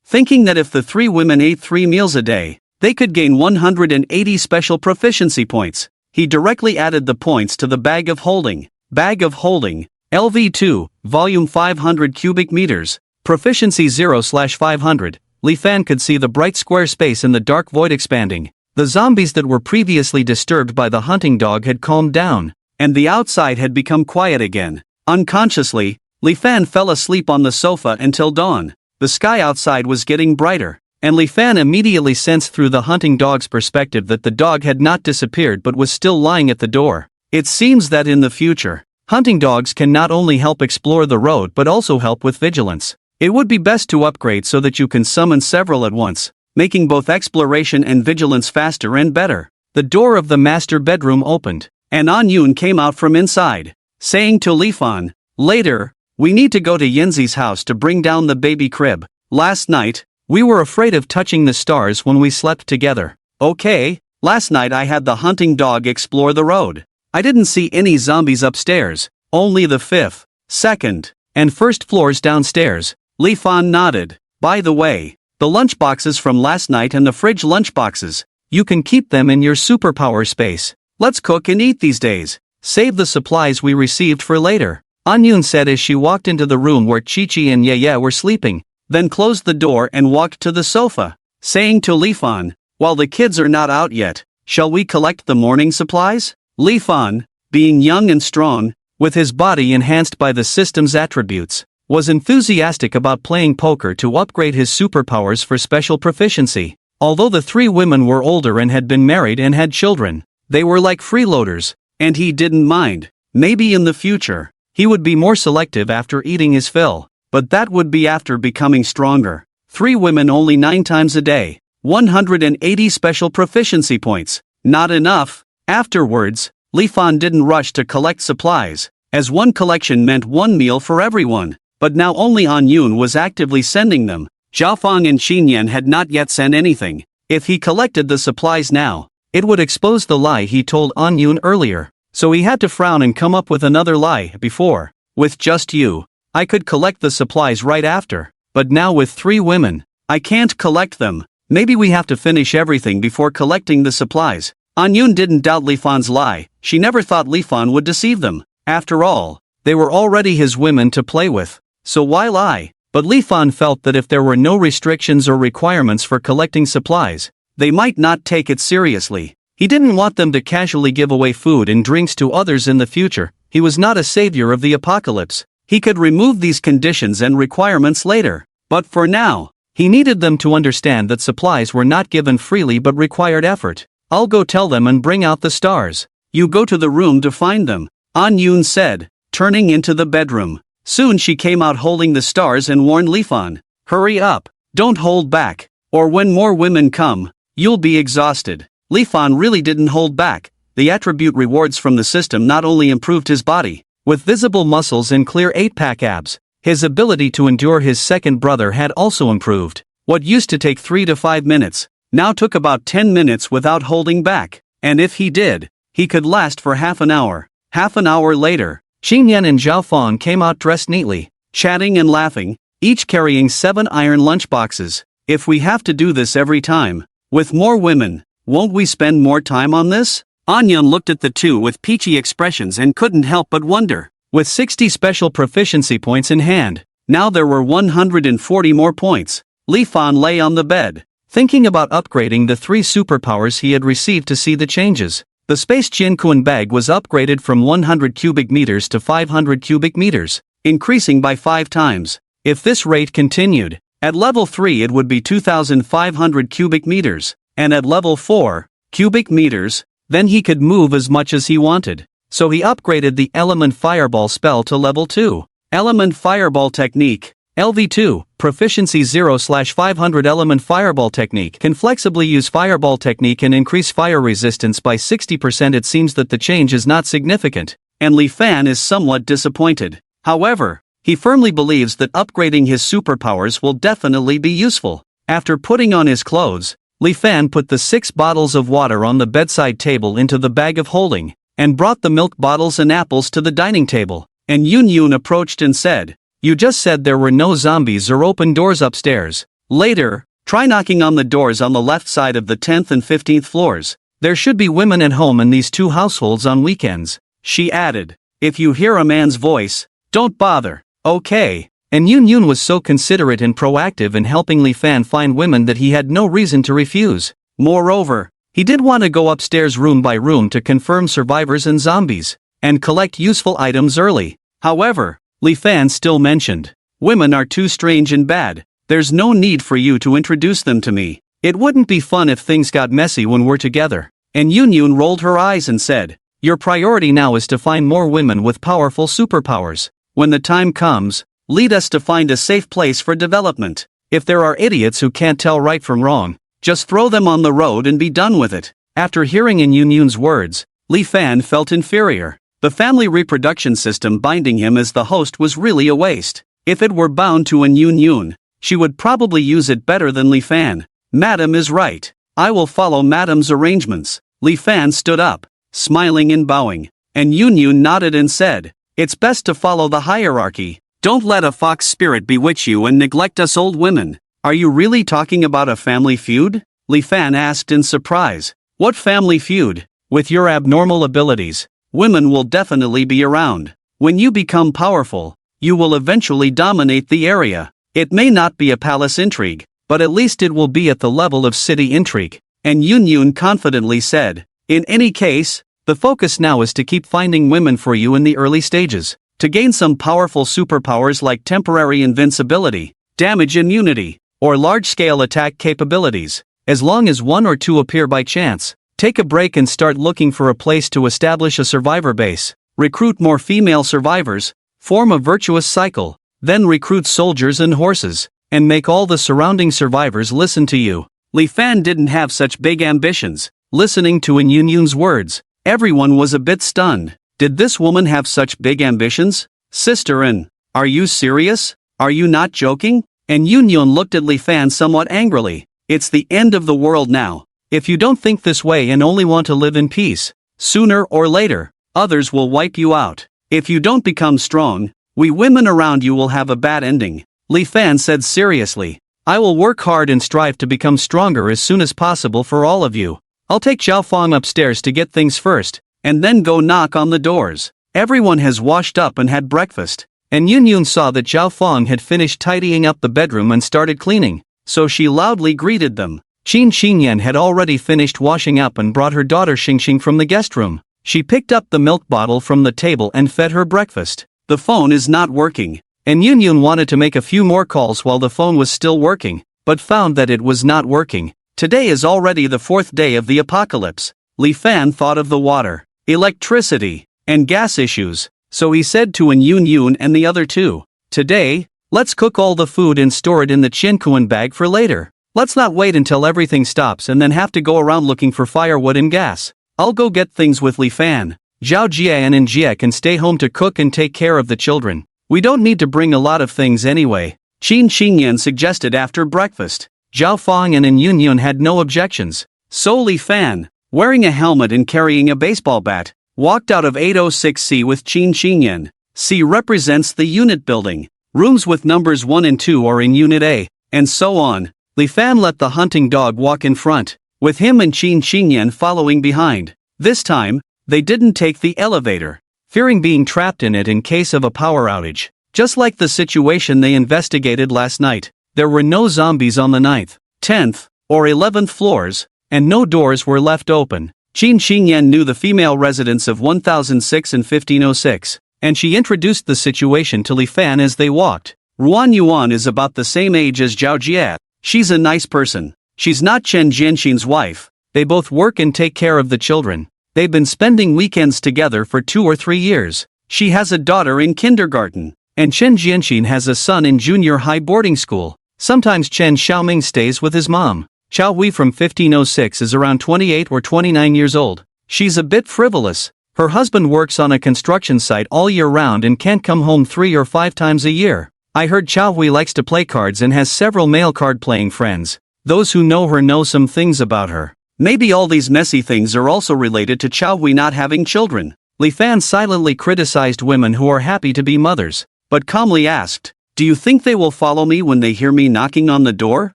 Thinking that if the three women ate 3 meals a day, they could gain 180 special proficiency points, he directly added the points to the bag of holding. Bag of holding, LV2, volume 500 cubic meters, proficiency 0/500. Li Fan could see the bright square space in the dark void expanding. The zombies that were previously disturbed by the hunting dog had calmed down, and the outside had become quiet again. Unconsciously, Li Fan fell asleep on the sofa until dawn. The sky outside was getting brighter, and Li Fan immediately sensed through the hunting dog's perspective that the dog had not disappeared but was still lying at the door. It seems that in the future, hunting dogs can not only help explore the road but also help with vigilance. It would be best to upgrade so that you can summon several at once, making both exploration and vigilance faster and better. The door of the master bedroom opened, and An Yun came out from inside, saying to Li Fan, "Later, we need to go to Yanzi's house to bring down the baby crib. Last night, we were afraid of touching the stars when we slept together." "Okay, last night I had the hunting dog explore the road. I didn't see any zombies upstairs, only the 5th, 2nd, and 1st floors downstairs." Li Fan nodded. "By the way, the lunchboxes from last night and the fridge lunchboxes, you can keep them in your superpower space. Let's cook and eat these days. Save the supplies we received for later," An Yun said as she walked into the room where Chi-Chi and Ye were sleeping, then closed the door and walked to the sofa, saying to Li Fan, "While the kids are not out yet, shall we collect the morning supplies?" Li Fan, being young and strong, with his body enhanced by the system's attributes, was enthusiastic about playing poker to upgrade his superpowers for special proficiency. Although the 3 women were older and had been married and had children, they were like freeloaders, and he didn't mind. Maybe in the future, he would be more selective after eating his fill, but that would be after becoming stronger. 3 women only 9 times a day, 180 special proficiency points. Not enough. Afterwards, Li Fan didn't rush to collect supplies, as one collection meant 1 meal for everyone. But now only An Yun was actively sending them. Zhao Feng and Xinyan had not yet sent anything. If he collected the supplies now, it would expose the lie he told An Yun earlier, so he had to frown and come up with another lie. "Before, with just you, I could collect the supplies right after, but now with 3 women, I can't collect them. Maybe we have to finish everything before collecting the supplies." An Yun didn't doubt Li Fan's lie. She never thought Li Fan would deceive them. After all, they were already his women to play with, so why lie? But Li Fan felt that if there were no restrictions or requirements for collecting supplies, they might not take it seriously. He didn't want them to casually give away food and drinks to others in the future. He was not a savior of the apocalypse. He could remove these conditions and requirements later. But for now, he needed them to understand that supplies were not given freely but required effort. "I'll go tell them and bring out the stars. You go to the room to find them," An Yun said, turning into the bedroom. Soon she came out holding the stars and warned Li Fan, "Hurry up, don't hold back, or when more women come, you'll be exhausted." Li Fan really didn't hold back. The attribute rewards from the system not only improved his body, with visible muscles and clear 8-pack abs, his ability to endure his second brother had also improved. What used to take 3 to 5 minutes, now took about 10 minutes without holding back, and if he did, he could last for half an hour. Half an hour later, Xinyan and Zhao Feng came out dressed neatly, chatting and laughing, each carrying 7 iron lunchboxes. "If we have to do this every time, with more women, won't we spend more time on this?" An Yun looked at the two with peachy expressions and couldn't help but wonder. With 60 special proficiency points in hand, now there were 140 more points. Li Fan lay on the bed, thinking about upgrading the 3 superpowers he had received to see the changes. The space Jianquan bag was upgraded from 100 cubic meters to 500 cubic meters, increasing by 5 times. If this rate continued, at level 3 it would be 2,500 cubic meters, and at level 4, cubic meters, then he could move as much as he wanted. So he upgraded the Element Fireball spell to level 2. Element Fireball Technique, LV2, Proficiency 0/500. Element Fireball Technique can flexibly use Fireball Technique and increase fire resistance by 60%. It seems that the change is not significant, and Li Fan is somewhat disappointed. However, he firmly believes that upgrading his superpowers will definitely be useful. After putting on his clothes, Li Fan put the 6 bottles of water on the bedside table into the bag of holding, and brought the milk bottles and apples to the dining table. And Yun Yun approached and said, "You just said there were no zombies or open doors upstairs. Later, try knocking on the doors on the left side of the 10th and 15th floors. There should be women at home in these 2 households on weekends." She added, "If you hear a man's voice, don't bother, okay?" And Yun Yun was so considerate and proactive in helping Li Fan find women that he had no reason to refuse. Moreover, he did want to go upstairs room by room to confirm survivors and zombies, and collect useful items early. However, Li Fan still mentioned, "Women are too strange and bad. There's no need for you to introduce them to me. It wouldn't be fun if things got messy when we're together." And Yun Yun rolled her eyes and said, "Your priority now is to find more women with powerful superpowers. When the time comes, lead us to find a safe place for development. If there are idiots who can't tell right from wrong, just throw them on the road and be done with it." After hearing in Yun Yun's words, Li Fan felt inferior. The family reproduction system binding him as the host was really a waste. If it were bound to an Yun Yun, she would probably use it better than Li Fan. "Madam is right. I will follow Madam's arrangements." Li Fan stood up, smiling and bowing, and Yun Yun nodded and said, "It's best to follow the hierarchy. Don't let a fox spirit bewitch you and neglect us old women." "Are you really talking about a family feud?" Li Fan asked in surprise. "What family feud? With your abnormal abilities, women will definitely be around. When you become powerful, you will eventually dominate the area. It may not be a palace intrigue, but at least it will be at the level of city intrigue." And Yun Yun confidently said, "In any case, the focus now is to keep finding women for you in the early stages, to gain some powerful superpowers like temporary invincibility, damage immunity, or large-scale attack capabilities. As long as 1 or 2 appear by chance, take a break and start looking for a place to establish a survivor base. Recruit more female survivors, form a virtuous cycle, then recruit soldiers and horses, and make all the surrounding survivors listen to you." Li Fan didn't have such big ambitions. Listening to Yun Yun's words, everyone was a bit stunned. Did this woman have such big ambitions? "Sister An, are you serious? Are you not joking?" And Yun Yun looked at Li Fan somewhat angrily. "It's the end of the world now. If you don't think this way and only want to live in peace, sooner or later, others will wipe you out. If you don't become strong, we women around you will have a bad ending." Li Fan said seriously, "I will work hard and strive to become stronger as soon as possible for all of you. I'll take Xiao Fang upstairs to get things first, and then go knock on the doors." Everyone has washed up and had breakfast, and Yun Yun saw that Xiao Fang had finished tidying up the bedroom and started cleaning, so she loudly greeted them. Qin Xingyan had already finished washing up and brought her daughter Xingxing from the guest room. She picked up the milk bottle from the table and fed her breakfast. The phone is not working, and Yun Yun wanted to make a few more calls while the phone was still working, but found that it was not working. Today is already the 4th day of the apocalypse. Li Fan thought of the water, electricity, and gas issues, so he said to Yun Yun and the other 2, "Today, let's cook all the food and store it in the Chinkuan bag for later. Let's not wait until everything stops and then have to go around looking for firewood and gas. I'll go get things with Li Fan. Zhao Jian and Jie can stay home to cook and take care of the children. We don't need to bring a lot of things anyway," Qin Xingyan suggested after breakfast. Zhao Fang and Yun Yun had no objections. So Li Fan, wearing a helmet and carrying a baseball bat, walked out of 806C with Qin Xingyan. C represents the unit building. Rooms with numbers 1 and 2 are in Unit A, and so on. Li Fan let the hunting dog walk in front, with him and Qin Xingyan following behind. This time, they didn't take the elevator, fearing being trapped in it in case of a power outage. Just like the situation they investigated last night, there were no zombies on the 9th, 10th, or 11th floors, and no doors were left open. Qin Xingyan knew the female residents of 1006 and 1506, and she introduced the situation to Li Fan as they walked. Ruan Yuan is about the same age as Zhao Jie. She's a nice person. She's not Chen Jianxin's wife. They both work and take care of the children. They've been spending weekends together for 2 or 3 years. She has a daughter in kindergarten, and Chen Jianxin has a son in junior high boarding school. Sometimes Chen Xiaoming stays with his mom. Xiao Hui from 1506 is around 28 or 29 years old. She's a bit frivolous. Her husband works on a construction site all year round and can't come home 3 or 5 times a year. I heard Xiao Hui likes to play cards and has several male card-playing friends. Those who know her know some things about her. Maybe all these messy things are also related to Xiao Hui not having children. Li Fan silently criticized women who are happy to be mothers, but calmly asked, "Do you think they will follow me when they hear me knocking on the door?"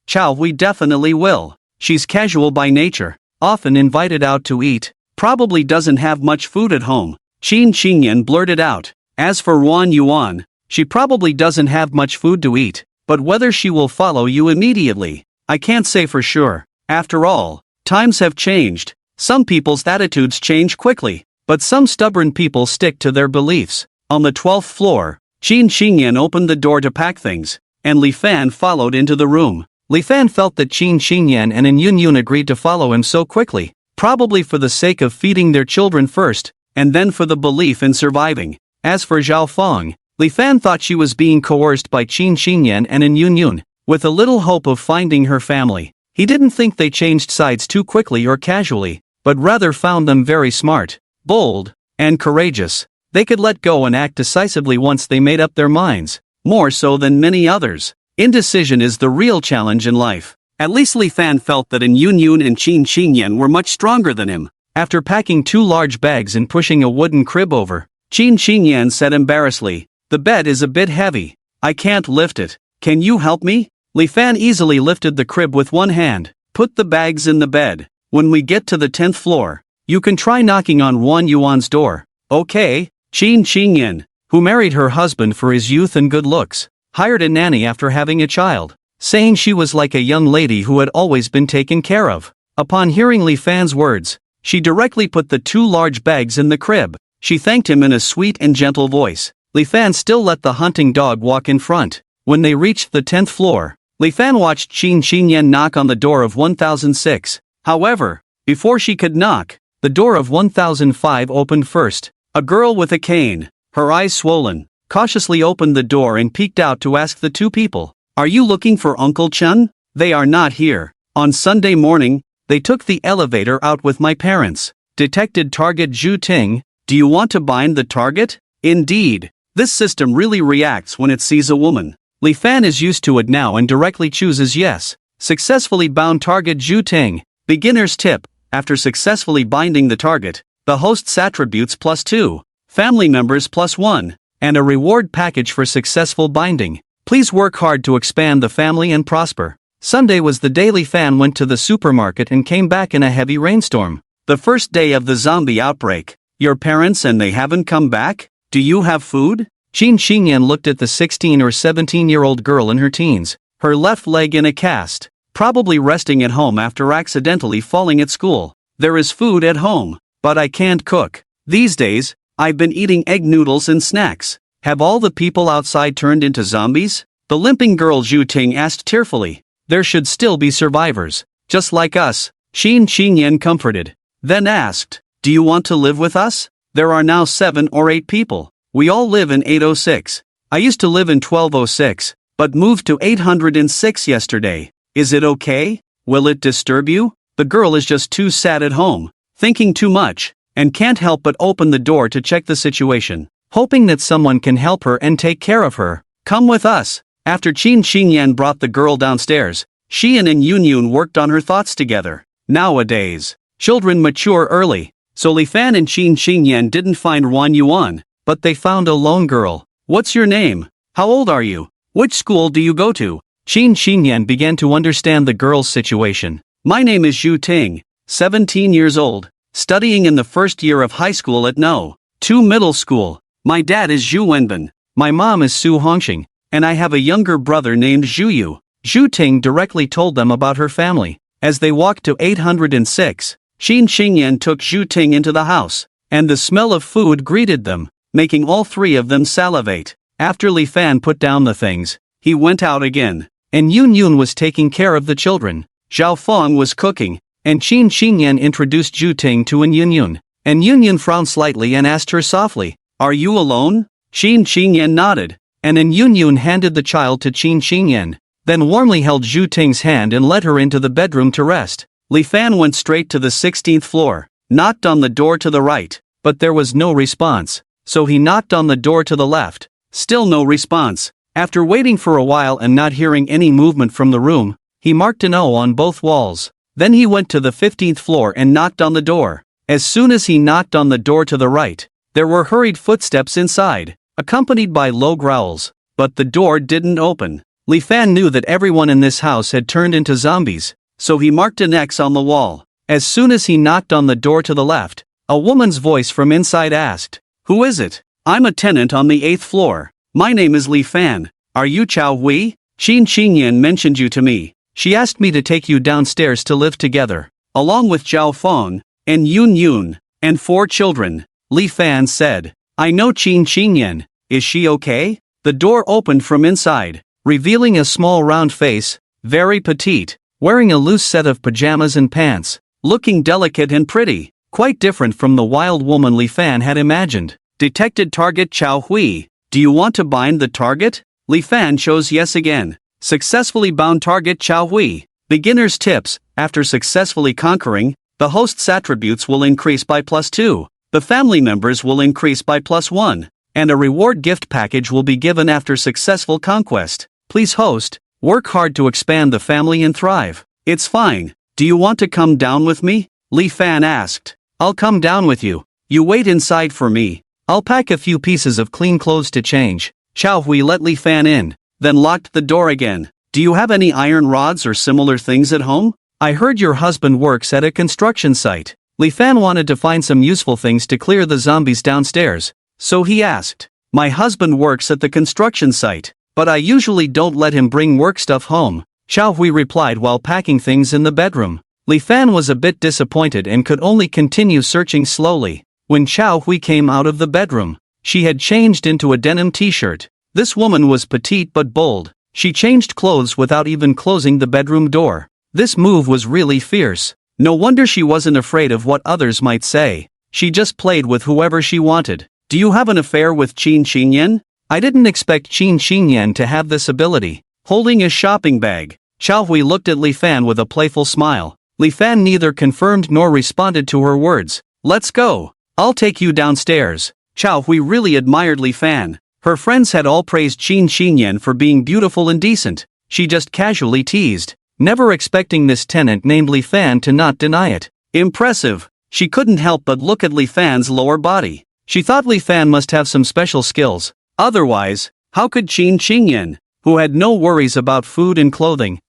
Xiao Hui definitely will. She's casual by nature, often invited out to eat, probably doesn't have much food at home. Qin Xingyan blurted out. As for Ruan Yuan, she probably doesn't have much food to eat, but whether she will follow you immediately, I can't say for sure. After all, times have changed. Some people's attitudes change quickly, but some stubborn people stick to their beliefs. On the 12th floor, Qin Xingyan opened the door to pack things, and Li Fan followed into the room. Li Fan felt that Qin Xingyan and An Yunyun agreed to follow him so quickly, probably for the sake of feeding their children first, and then for the belief in surviving. As for Zhao Feng, Li Fan thought she was being coerced by Qin Xingyan and An Yunyun, with a little hope of finding her family. He didn't think they changed sides too quickly or casually, but rather found them very smart, bold, and courageous. They could let go and act decisively once they made up their minds, more so than many others. Indecision is the real challenge in life. At least Li Fan felt that An Yunyun and Qin Xingyan were much stronger than him. After packing 2 large bags and pushing a wooden crib over, Qin Xingyan said embarrassedly, "The bed is a bit heavy. I can't lift it. Can you help me?" Li Fan easily lifted the crib with one hand. "Put the bags in the bed. When we get to the 10th floor, you can try knocking on Ruan Yuan's door." "Okay." Qin Xingyan, who married her husband for his youth and good looks, hired a nanny after having a child, saying she was like a young lady who had always been taken care of. Upon hearing Li Fan's words, she directly put the 2 large bags in the crib. She thanked him in a sweet and gentle voice. Li Fan still let the hunting dog walk in front. When they reached the 10th floor, Li Fan watched Qin Xingyan knock on the door of 1006. However, before she could knock, the door of 1005 opened first. A girl with a cane, her eyes swollen, cautiously opened the door and peeked out to ask the 2 people, "Are you looking for Uncle Chen?" "They are not here. On Sunday morning, they took the elevator out with my parents." Detected target Zhu Ting. "Do you want to bind the target?" Indeed, this system really reacts when it sees a woman. Li Fan is used to it now and directly chooses yes. Successfully bound target Zhu Ting. Beginner's tip: after successfully binding the target, the host's attributes +2, family members +1, and a reward package for successful binding. Please work hard to expand the family and prosper. Sunday was the day Li Fan went to the supermarket and came back in a heavy rainstorm. The first day of the zombie outbreak. "Your parents and they haven't come back? Do you have food?" Qin Xingyan looked at the 16 or 17-year-old girl in her teens, her left leg in a cast, probably resting at home after accidentally falling at school. "There is food at home, but I can't cook. These days, I've been eating egg noodles and snacks." "Have all the people outside turned into zombies?" the limping girl Zhu Ting asked tearfully. "There should still be survivors, just like us," Qin Xingyan comforted. Then asked, "Do you want to live with us? There are now 7 or 8 people. We all live in 806. I used to live in 1206, but moved to 806 yesterday. Is it okay? Will it disturb you?" The girl is just too sad at home, thinking too much, and can't help but open the door to check the situation, hoping that someone can help her and take care of her. "Come with us." After Qin Xingyan brought the girl downstairs, she and An Yunyun worked on her thoughts together. Nowadays, children mature early, so Li Fan and Qin Xingyan didn't find Ruan Yuan, but they found a lone girl. "What's your name? How old are you? Which school do you go to?" Qin Xingyan began to understand the girl's situation. "My name is Zhu Ting, 17 years old, studying in the first year of high school at No. 2 Middle School. My dad is Zhu Wenbin. My mom is Su Hongxing, and I have a younger brother named Zhu Yu." Zhu Ting directly told them about her family. As they walked to 806, Qin Xingyan took Zhu Ting into the house, and the smell of food greeted them, making all three of them salivate. After Li Fan put down the things, he went out again, and Yun Yun was taking care of the children. Zhao Feng was cooking, and Qin Xingyan introduced Zhu Ting to Yun Yun, and Yun Yun frowned slightly and asked her softly, "Are you alone?" Qin Xingyan nodded, and Yun Yun handed the child to Qin Xingyan, then warmly held Zhu Ting's hand and led her into the bedroom to rest. Li Fan went straight to the 16th floor, knocked on the door to the right, but there was no response, so he knocked on the door to the left. Still no response. After waiting for a while and not hearing any movement from the room, he marked an O on both walls. Then he went to the 15th floor and knocked on the door. As soon as he knocked on the door to the right, there were hurried footsteps inside, accompanied by low growls, but the door didn't open. Li Fan knew that everyone in this house had turned into zombies, so he marked an X on the wall. As soon as he knocked on the door to the left, a woman's voice from inside asked, "Who is it?" "I'm a tenant on the 8th floor. My name is Li Fan. Are you Chao Hui? Qin Xingyan mentioned you to me. She asked me to take you downstairs to live together, along with Zhao Feng, and Yun Yun, and 4 children. Li Fan said, "I know Qin Xingyan. Is she okay?" The door opened from inside, revealing a small round face, very petite, wearing a loose set of pajamas and pants, looking delicate and pretty, quite different from the wild woman Li Fan had imagined. Detected target Chao Hui. Do you want to bind the target? Li Fan chose yes again. Successfully bound target Chao Hui. Beginner's tips: after successfully conquering, the host's attributes will increase by +2, the family members will increase by +1, and a reward gift package will be given after successful conquest. Please host, work hard to expand the family and thrive. It's fine. Do you want to come down with me? Li Fan asked. I'll come down with you. You wait inside for me. I'll pack a few pieces of clean clothes to change. Chao Hui let Li Fan in, then locked the door again. Do you have any iron rods or similar things at home? I heard your husband works at a construction site. Li Fan wanted to find some useful things to clear the zombies downstairs, so he asked. My husband works at the construction site, but I usually don't let him bring work stuff home, Chao Hui replied while packing things in the bedroom. Li Fan was a bit disappointed and could only continue searching slowly. When Chao Hui came out of the bedroom, she had changed into a denim t-shirt. This woman was petite but bold. She changed clothes without even closing the bedroom door. This move was really fierce. No wonder she wasn't afraid of what others might say. She just played with whoever she wanted. Do you have an affair with Qin Xingyan? I didn't expect Qin Xingyan to have this ability. Holding a shopping bag, Chao Hui looked at Li Fan with a playful smile. Li Fan neither confirmed nor responded to her words. Let's go. I'll take you downstairs. Chao Hui really admired Li Fan. Her friends had all praised Qin Xingyan for being beautiful and decent. She just casually teased, never expecting this tenant named Li Fan to not deny it. Impressive. She couldn't help but look at Li Fan's lower body. She thought Li Fan must have some special skills. Otherwise, how could Qin Xingyan, who had no worries about food and clothing,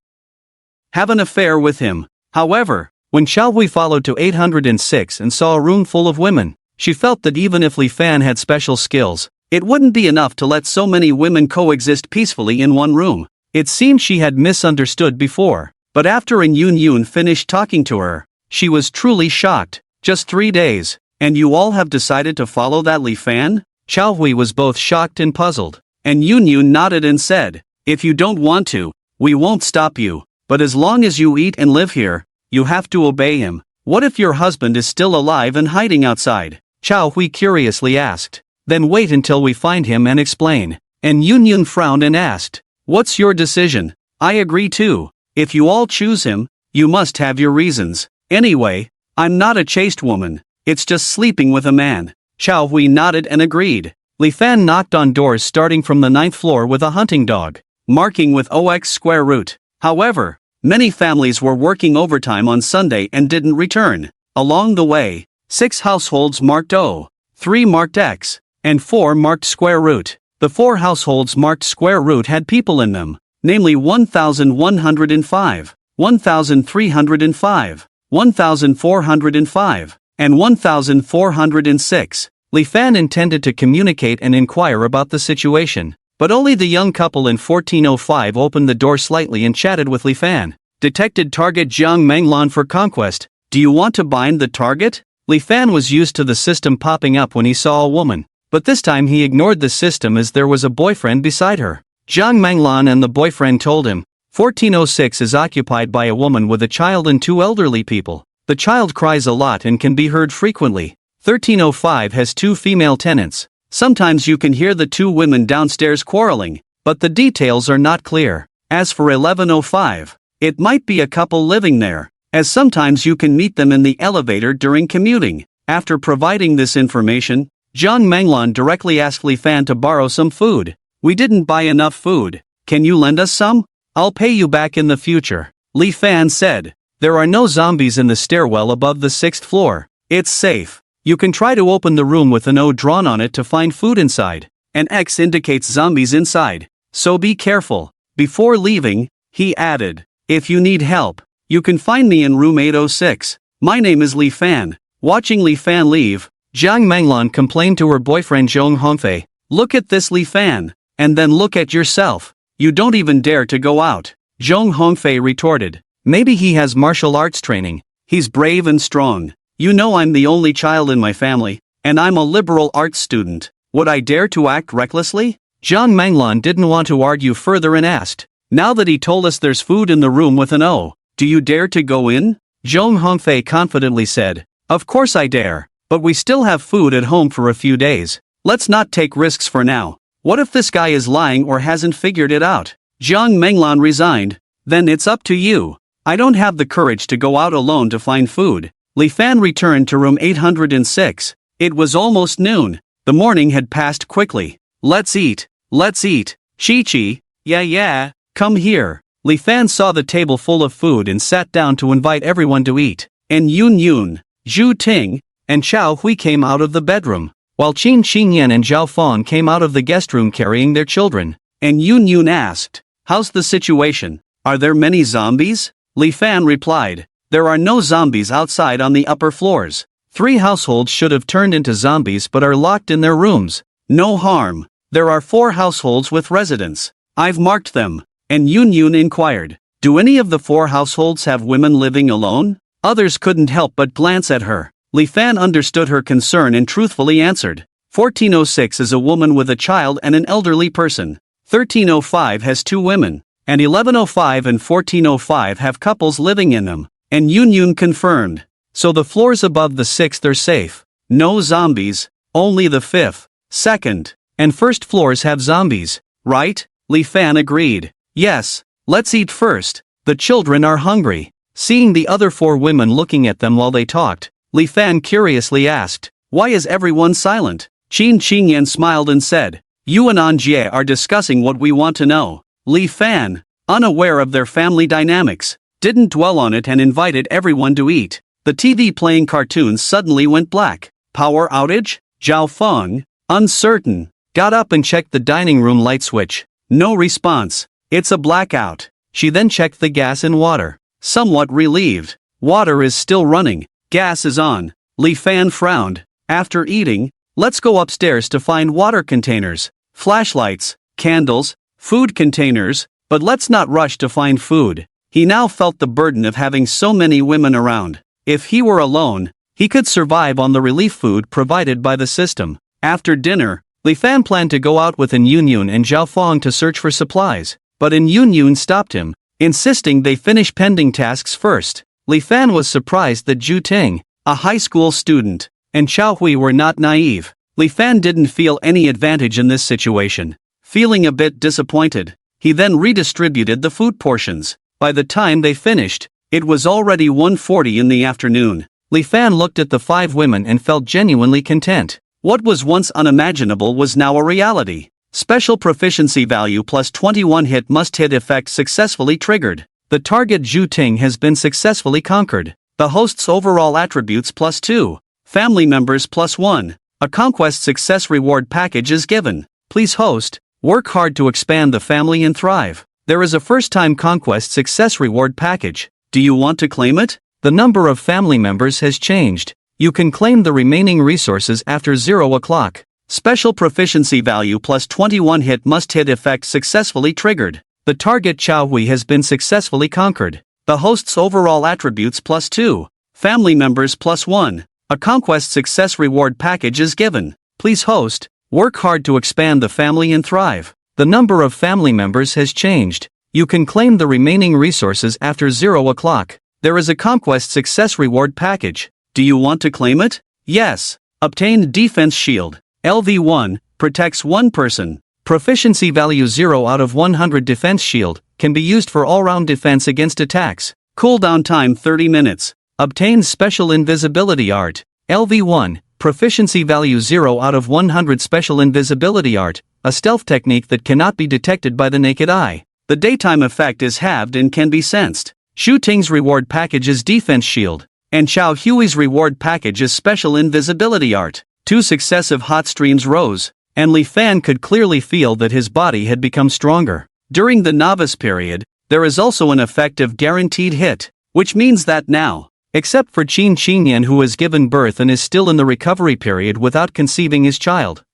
have an affair with him? However, when Chao Hui followed to 806 and saw a room full of women, she felt that even if Li Fan had special skills, it wouldn't be enough to let so many women coexist peacefully in one room. It seemed she had misunderstood before, but after Yun Yun finished talking to her, she was truly shocked. Just 3 days, and you all have decided to follow that Li Fan? Chao Hui was both shocked and puzzled, and Yun Yun nodded and said, if you don't want to, we won't stop you, but as long as you eat and live here, you have to obey him. What if your husband is still alive and hiding outside? Chao Hui curiously asked. Then wait until we find him and explain. And Yun Yun frowned and asked, what's your decision? I agree too. If you all choose him, you must have your reasons. Anyway, I'm not a chaste woman. It's just sleeping with a man. Chao Hui nodded and agreed. Li Fan knocked on doors starting from the 9th floor with a hunting dog, marking with OX square root. However, many families were working overtime on Sunday and didn't return. Along the way, 6 households marked O, 3 marked X, and 4 marked square root. The 4 households marked square root had people in them, namely 1,105, 1,305, 1,405, and 1,406. Li Fan intended to communicate and inquire about the situation, but only the young couple in 1405 opened the door slightly and chatted with Li Fan. Detected target Jiang Menglan for conquest. Do you want to bind the target? Li Fan was used to the system popping up when he saw a woman, but this time he ignored the system as there was a boyfriend beside her. Zhang Manglan and the boyfriend told him, 1406 is occupied by a woman with a child and 2 elderly people. The child cries a lot and can be heard frequently. 1305 has 2 female tenants. Sometimes you can hear the 2 women downstairs quarreling, but the details are not clear. As for 1105, it might be a couple living there, as sometimes you can meet them in the elevator during commuting. After providing this information, Zhang Manglan directly asked Li Fan to borrow some food. We didn't buy enough food. Can you lend us some? I'll pay you back in the future. Li Fan said. There are no zombies in the stairwell above the 6th floor. It's safe. You can try to open the room with an O drawn on it to find food inside. An X indicates zombies inside. So be careful. Before leaving, he added, if you need help, you can find me in room 806. My name is Li Fan. Watching Li Fan leave, Zhang Manglan complained to her boyfriend Zhong Hongfei, look at this Li Fan, and then look at yourself. You don't even dare to go out. Zhong Hongfei retorted, maybe he has martial arts training. He's brave and strong. You know I'm the only child in my family, and I'm a liberal arts student. Would I dare to act recklessly? Zhang Manglan didn't want to argue further and asked, now that he told us there's food in the room with an O, do you dare to go in? Zhong Hongfei confidently said, of course I dare, but we still have food at home for a few days. Let's not take risks for now. What if this guy is lying or hasn't figured it out? Zhang Manglan resigned. Then it's up to you. I don't have the courage to go out alone to find food. Li Fan returned to room 806. It was almost noon. The morning had passed quickly. Let's eat. Let's eat. Chi-Chi. Yeah. Come here. Li Fan saw the table full of food and sat down to invite everyone to eat. And Yun, Zhu Ting, and Chao Hui came out of the bedroom, while Qin Xingyan and Zhao Fong came out of the guest room carrying their children. And Yun asked, how's the situation? Are there many zombies? Li Fan replied, there are no zombies outside on the upper floors. 3 households should have turned into zombies but are locked in their rooms. No harm. There are 4 households with residents. I've marked them. And Yun inquired, do any of the 4 households have women living alone? Others couldn't help but glance at her. Li Fan understood her concern and truthfully answered, 1406 is a woman with a child and an elderly person. 1305 has 2 women, and 1105 and 1405 have couples living in them. And Yun confirmed, so the floors above the 6th are safe. No zombies, only the 5th, 2nd, and 1st floors have zombies, right? Li Fan agreed. Yes, let's eat first. The children are hungry. Seeing the other 4 women looking at them while they talked, Li Fan curiously asked, why is everyone silent? Qin Xingyan smiled and said, you and Anjie are discussing what we want to know. Li Fan, unaware of their family dynamics, didn't dwell on it and invited everyone to eat. The TV playing cartoons suddenly went black. Power outage? Zhao Feng, uncertain, got up and checked the dining room light switch. No response. It's a blackout. She then checked the gas and water. Somewhat relieved. Water is still running. Gas is on. Li Fan frowned. After eating, let's go upstairs to find water containers, flashlights, candles, food containers, but let's not rush to find food. He now felt the burden of having so many women around. If he were alone, he could survive on the relief food provided by the system. After dinner, Li Fan planned to go out with Yun and Zhao Fong to search for supplies, but Yun stopped him, insisting they finish pending tasks first. Li Fan was surprised that Zhu Ting, a high school student, and Chao Hui were not naive. Li Fan didn't feel any advantage in this situation. Feeling a bit disappointed, he then redistributed the food portions. By the time they finished, it was already 1:40 in the afternoon. Li Fan looked at the 5 women and felt genuinely content. What was once unimaginable was now a reality. Special proficiency value plus 21 hit must hit effect successfully triggered. The target Zhu Ting has been successfully conquered. The host's overall attributes plus 2. Family members plus 1. A conquest success reward package is given. Please host, work hard to expand the family and thrive. There is a first-time conquest success reward package. Do you want to claim it? The number of family members has changed. You can claim the remaining resources after 0 o'clock. Special proficiency value plus 21 hit must hit effect successfully triggered. The target Chao Hui has been successfully conquered. The host's overall attributes plus 2. Family members +1. A conquest success reward package is given. Please host. Work hard to expand the family and thrive. The number of family members has changed. You can claim the remaining resources after 0 o'clock. There is a conquest success reward package. Do you want to claim it? Yes. Obtain defense shield. LV1 protects one person. Proficiency value 0 out of 100 defense shield can be used for all-round defense against attacks. Cooldown time 30 minutes. Obtain special invisibility art. LV1 proficiency value 0 out of 100 special invisibility art, a stealth technique that cannot be detected by the naked eye. The daytime effect is halved and can be sensed. Shu Ting's reward package is defense shield, and Xiao Hui's reward package is special invisibility art. 2 successive hot streams rose, and Li Fan could clearly feel that his body had become stronger. During the novice period, there is also an effect of guaranteed hit, which means that now, except for Qin Qinyan who has given birth and is still in the recovery period without conceiving his child,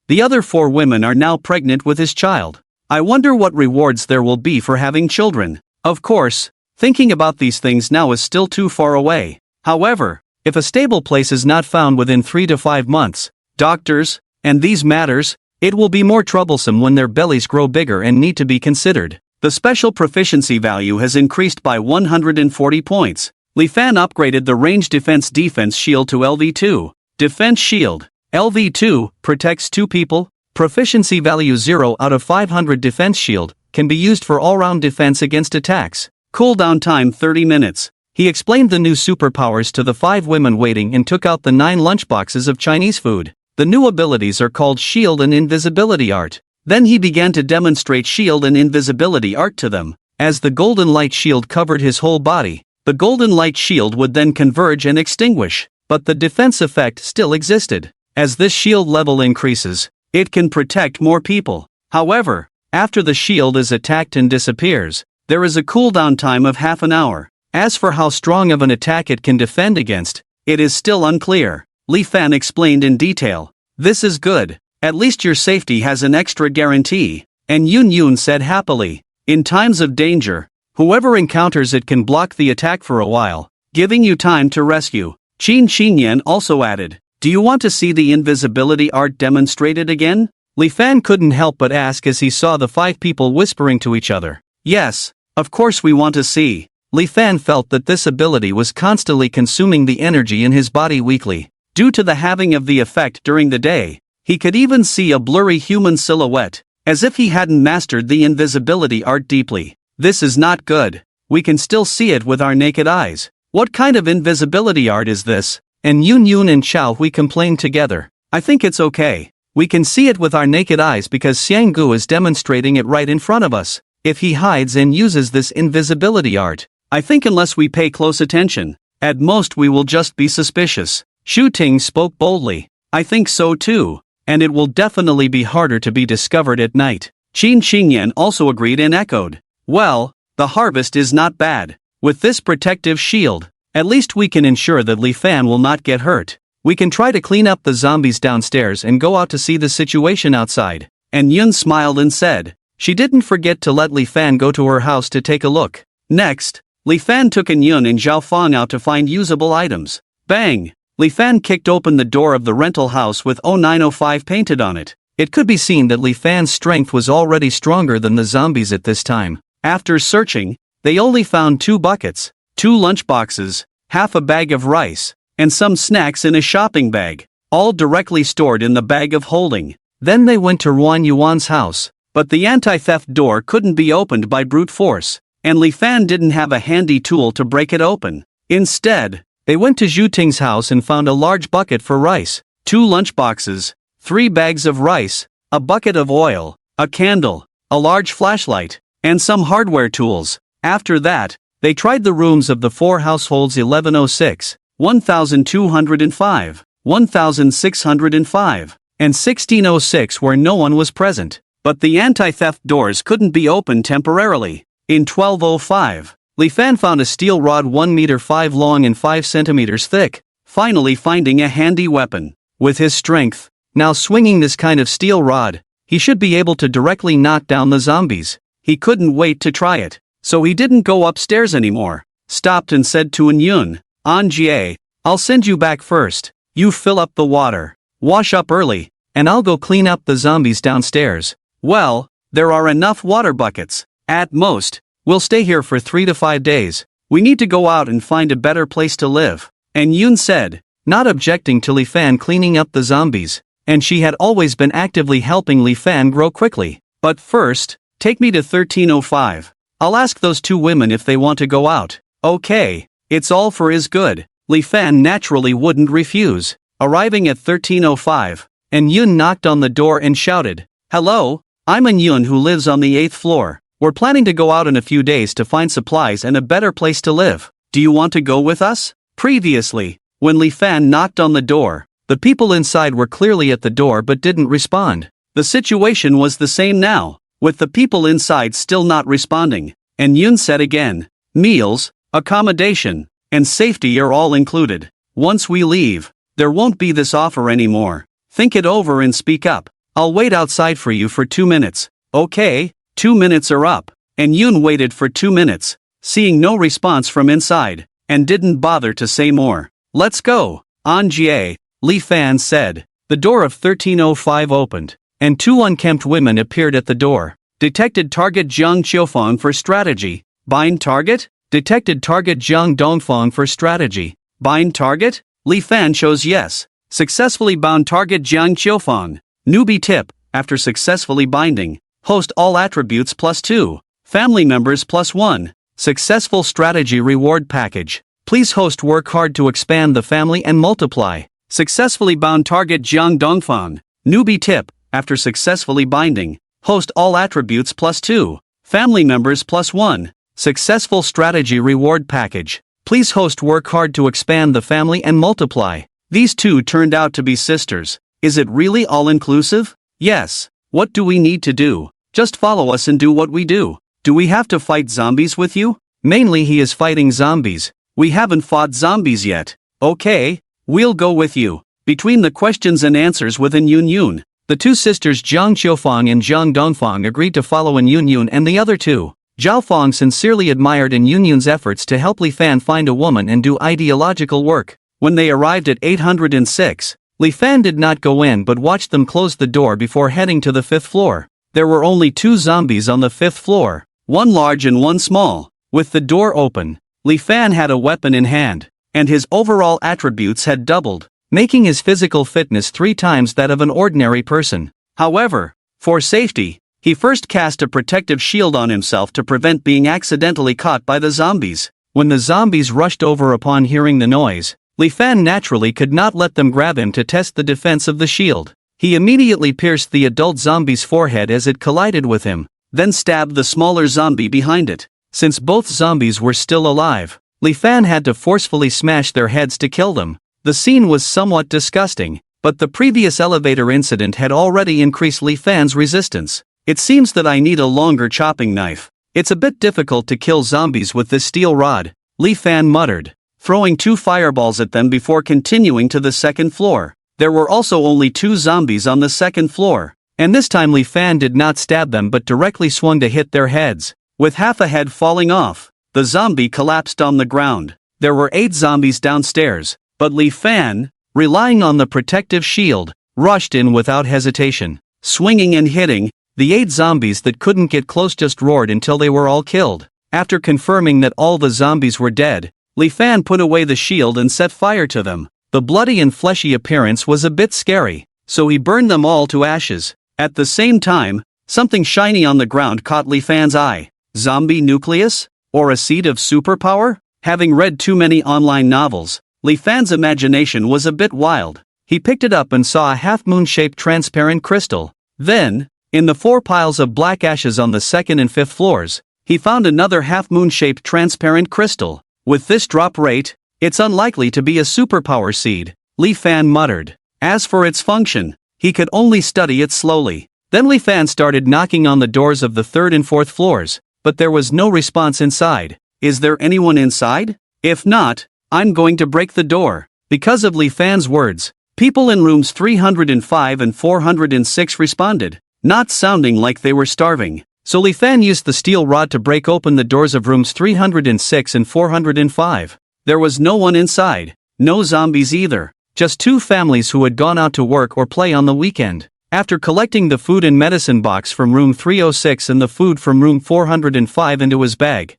the other 4 women are now pregnant with his child. I wonder what rewards there will be for having children. Of course, thinking about these things now is still too far away. However, if a stable place is not found within 3 to 5 months, doctors, and these matters, it will be more troublesome when their bellies grow bigger and need to be considered. The special proficiency value has increased by 140 points. Li Fan upgraded the range defense shield to LV2. Defense shield. LV2 protects 2 people. Proficiency value 0 out of 500 defense shield can be used for all-round defense against attacks. Cooldown time 30 minutes. He explained the new superpowers to the 5 women waiting and took out the 9 lunchboxes of Chinese food. The new abilities are called shield and invisibility art. Then he began to demonstrate shield and invisibility art to them. As the golden light shield covered his whole body, the golden light shield would then converge and extinguish, but the defense effect still existed. As this shield level increases, it can protect more people. However, after the shield is attacked and disappears, there is a cooldown time of half an hour. As for how strong of an attack it can defend against, it is still unclear. Li Fan explained in detail. This is good. At least your safety has an extra guarantee. And Yun Yun said happily. In times of danger, whoever encounters it can block the attack for a while, giving you time to rescue. Qin Qinyan also added. Do you want to see the invisibility art demonstrated again? Li Fan couldn't help but ask as he saw the 5 people whispering to each other. Yes, of course we want to see. Li Fan felt that this ability was constantly consuming the energy in his body weekly. Due to the having of the effect during the day, he could even see a blurry human silhouette, as if he hadn't mastered the invisibility art deeply. This is not good. We can still see it with our naked eyes. What kind of invisibility art is this? And Yun Yun and Xiao Hui complained together. I think it's okay. We can see it with our naked eyes because Xiang Gu is demonstrating it right in front of us. If he hides and uses this invisibility art, I think unless we pay close attention, at most we will just be suspicious. Shu Ting spoke boldly. I think so too, and it will definitely be harder to be discovered at night. Qin Qinyan also agreed and echoed. Well, the harvest is not bad. With this protective shield, at least we can ensure that Li Fan will not get hurt. We can try to clean up the zombies downstairs and go out to see the situation outside. And Yun smiled and said. She didn't forget to let Li Fan go to her house to take a look. Next, Li Fan took An Yun and Zhao Fang out to find usable items. Bang! Li Fan kicked open the door of the rental house with 0905 painted on it. It could be seen that Li Fan's strength was already stronger than the zombies at this time. After searching, they only found 2 buckets, 2 lunchboxes, half a bag of rice, and some snacks in a shopping bag, all directly stored in the bag of holding. Then they went to Ruan Yuan's house, but the anti-theft door couldn't be opened by brute force, and Li Fan didn't have a handy tool to break it open. Instead, they went to Zhu Ting's house and found a large bucket for rice, 2 lunchboxes, 3 bags of rice, a bucket of oil, a candle, a large flashlight, and some hardware tools. After that, they tried the rooms of the 4 households 1106, 1205, 1605, and 1606 where no one was present. But the anti-theft doors couldn't be opened temporarily. In 1205, Li Fan found a steel rod 1 meter 5 long and 5 centimeters thick, finally finding a handy weapon. With his strength, now swinging this kind of steel rod, he should be able to directly knock down the zombies. He couldn't wait to try it, so he didn't go upstairs anymore, stopped and said to An Yun, Anjie, I'll send you back first. You fill up the water. Wash up early, and I'll go clean up the zombies downstairs. Well, there are enough water buckets. At most, we'll stay here for 3 to 5 days. We need to go out and find a better place to live. And Yoon said, not objecting to Li Fan cleaning up the zombies, and she had always been actively helping Li Fan grow quickly. But first, take me to 1305. I'll ask those 2 women if they want to go out. Okay, it's all for his good. Li Fan naturally wouldn't refuse. Arriving at 1305, and Yoon knocked on the door and shouted, "Hello, I'm An Yoon who lives on the 8th floor. We're planning to go out in a few days to find supplies and a better place to live. Do you want to go with us?" Previously, when Li Fan knocked on the door, the people inside were clearly at the door but didn't respond. The situation was the same now, with the people inside still not responding, and Yoon said again, "Meals, accommodation, and safety are all included. Once we leave, there won't be this offer anymore. Think it over and speak up. I'll wait outside for you for 2 minutes. Okay, 2 minutes are up." And Yoon waited for 2 minutes, seeing no response from inside, and didn't bother to say more. "Let's go, Anjie," Li Fan said. The door of 1305 opened, and 2 unkempt women appeared at the door. Detected target Jiang Qiufeng for strategy. Bind target? Detected target Jiang Dongfeng for strategy. Bind target? Li Fan chose yes. Successfully bound target Jiang Qiufeng. Newbie tip, after successfully binding, host all attributes +2. Family members +1. Successful strategy reward package. Please host work hard to expand the family and multiply. Successfully bound target Jiang Dongfeng. Newbie tip, after successfully binding, host all attributes +2. Family members +1. Successful strategy reward package. Please host work hard to expand the family and multiply. These 2 turned out to be sisters. Is it really all-inclusive? Yes. What do we need to do? Just follow us and do what we do. Do we have to fight zombies with you? Mainly he is fighting zombies. We haven't fought zombies yet. Okay, we'll go with you. Between the questions and answers with An Yoon, the 2 sisters Jiang Qiufeng and Jiang Dongfeng agreed to follow An Yoon and the other 2. Zhao Feng sincerely admired An Yoon's efforts to help Li Fan find a woman and do ideological work. When they arrived at 806, Li Fan did not go in but watched them close the door before heading to the 5th floor. There were only 2 zombies on the 5th floor, one large and one small. With the door open, Li Fan had a weapon in hand, and his overall attributes had doubled, making his physical fitness 3 times that of an ordinary person. However, for safety, he first cast a protective shield on himself to prevent being accidentally caught by the zombies. When the zombies rushed over upon hearing the noise, Li Fan naturally could not let them grab him to test the defense of the shield. He immediately pierced the adult zombie's forehead as it collided with him, then stabbed the smaller zombie behind it. Since both zombies were still alive, Li Fan had to forcefully smash their heads to kill them. The scene was somewhat disgusting, but the previous elevator incident had already increased Li Fan's resistance. It seems that I need a longer chopping knife. It's a bit difficult to kill zombies with this steel rod, Li Fan muttered, throwing 2 fireballs at them before continuing to the 2nd floor. There were also only 2 zombies on the 2nd floor, and this time Li Fan did not stab them but directly swung to hit their heads. With half a head falling off, the zombie collapsed on the ground. There were 8 zombies downstairs, but Li Fan, relying on the protective shield, rushed in without hesitation. Swinging and hitting, the 8 zombies that couldn't get close just roared until they were all killed. After confirming that all the zombies were dead, Li Fan put away the shield and set fire to them. The bloody and fleshy appearance was a bit scary, so he burned them all to ashes. At the same time, something shiny on the ground caught Li Fan's eye. Zombie nucleus? Or a seed of superpower? Having read too many online novels, Li Fan's imagination was a bit wild. He picked it up and saw a half-moon-shaped transparent crystal. Then, in the 4 piles of black ashes on the 2nd and 5th floors, he found another half-moon-shaped transparent crystal. With this drop rate, it's unlikely to be a superpower seed, Li Fan muttered. As for its function, he could only study it slowly. Then Li Fan started knocking on the doors of the 3rd and 4th floors, but there was no response inside. Is there anyone inside? If not, I'm going to break the door. Because of Li Fan's words, people in rooms 305 and 406 responded, not sounding like they were starving. So Li Fan used the steel rod to break open the doors of rooms 306 and 405. There was no one inside, no zombies either, just two families who had gone out to work or play on the weekend. After collecting the food and medicine box from room 306 and the food from room 405 into his bag,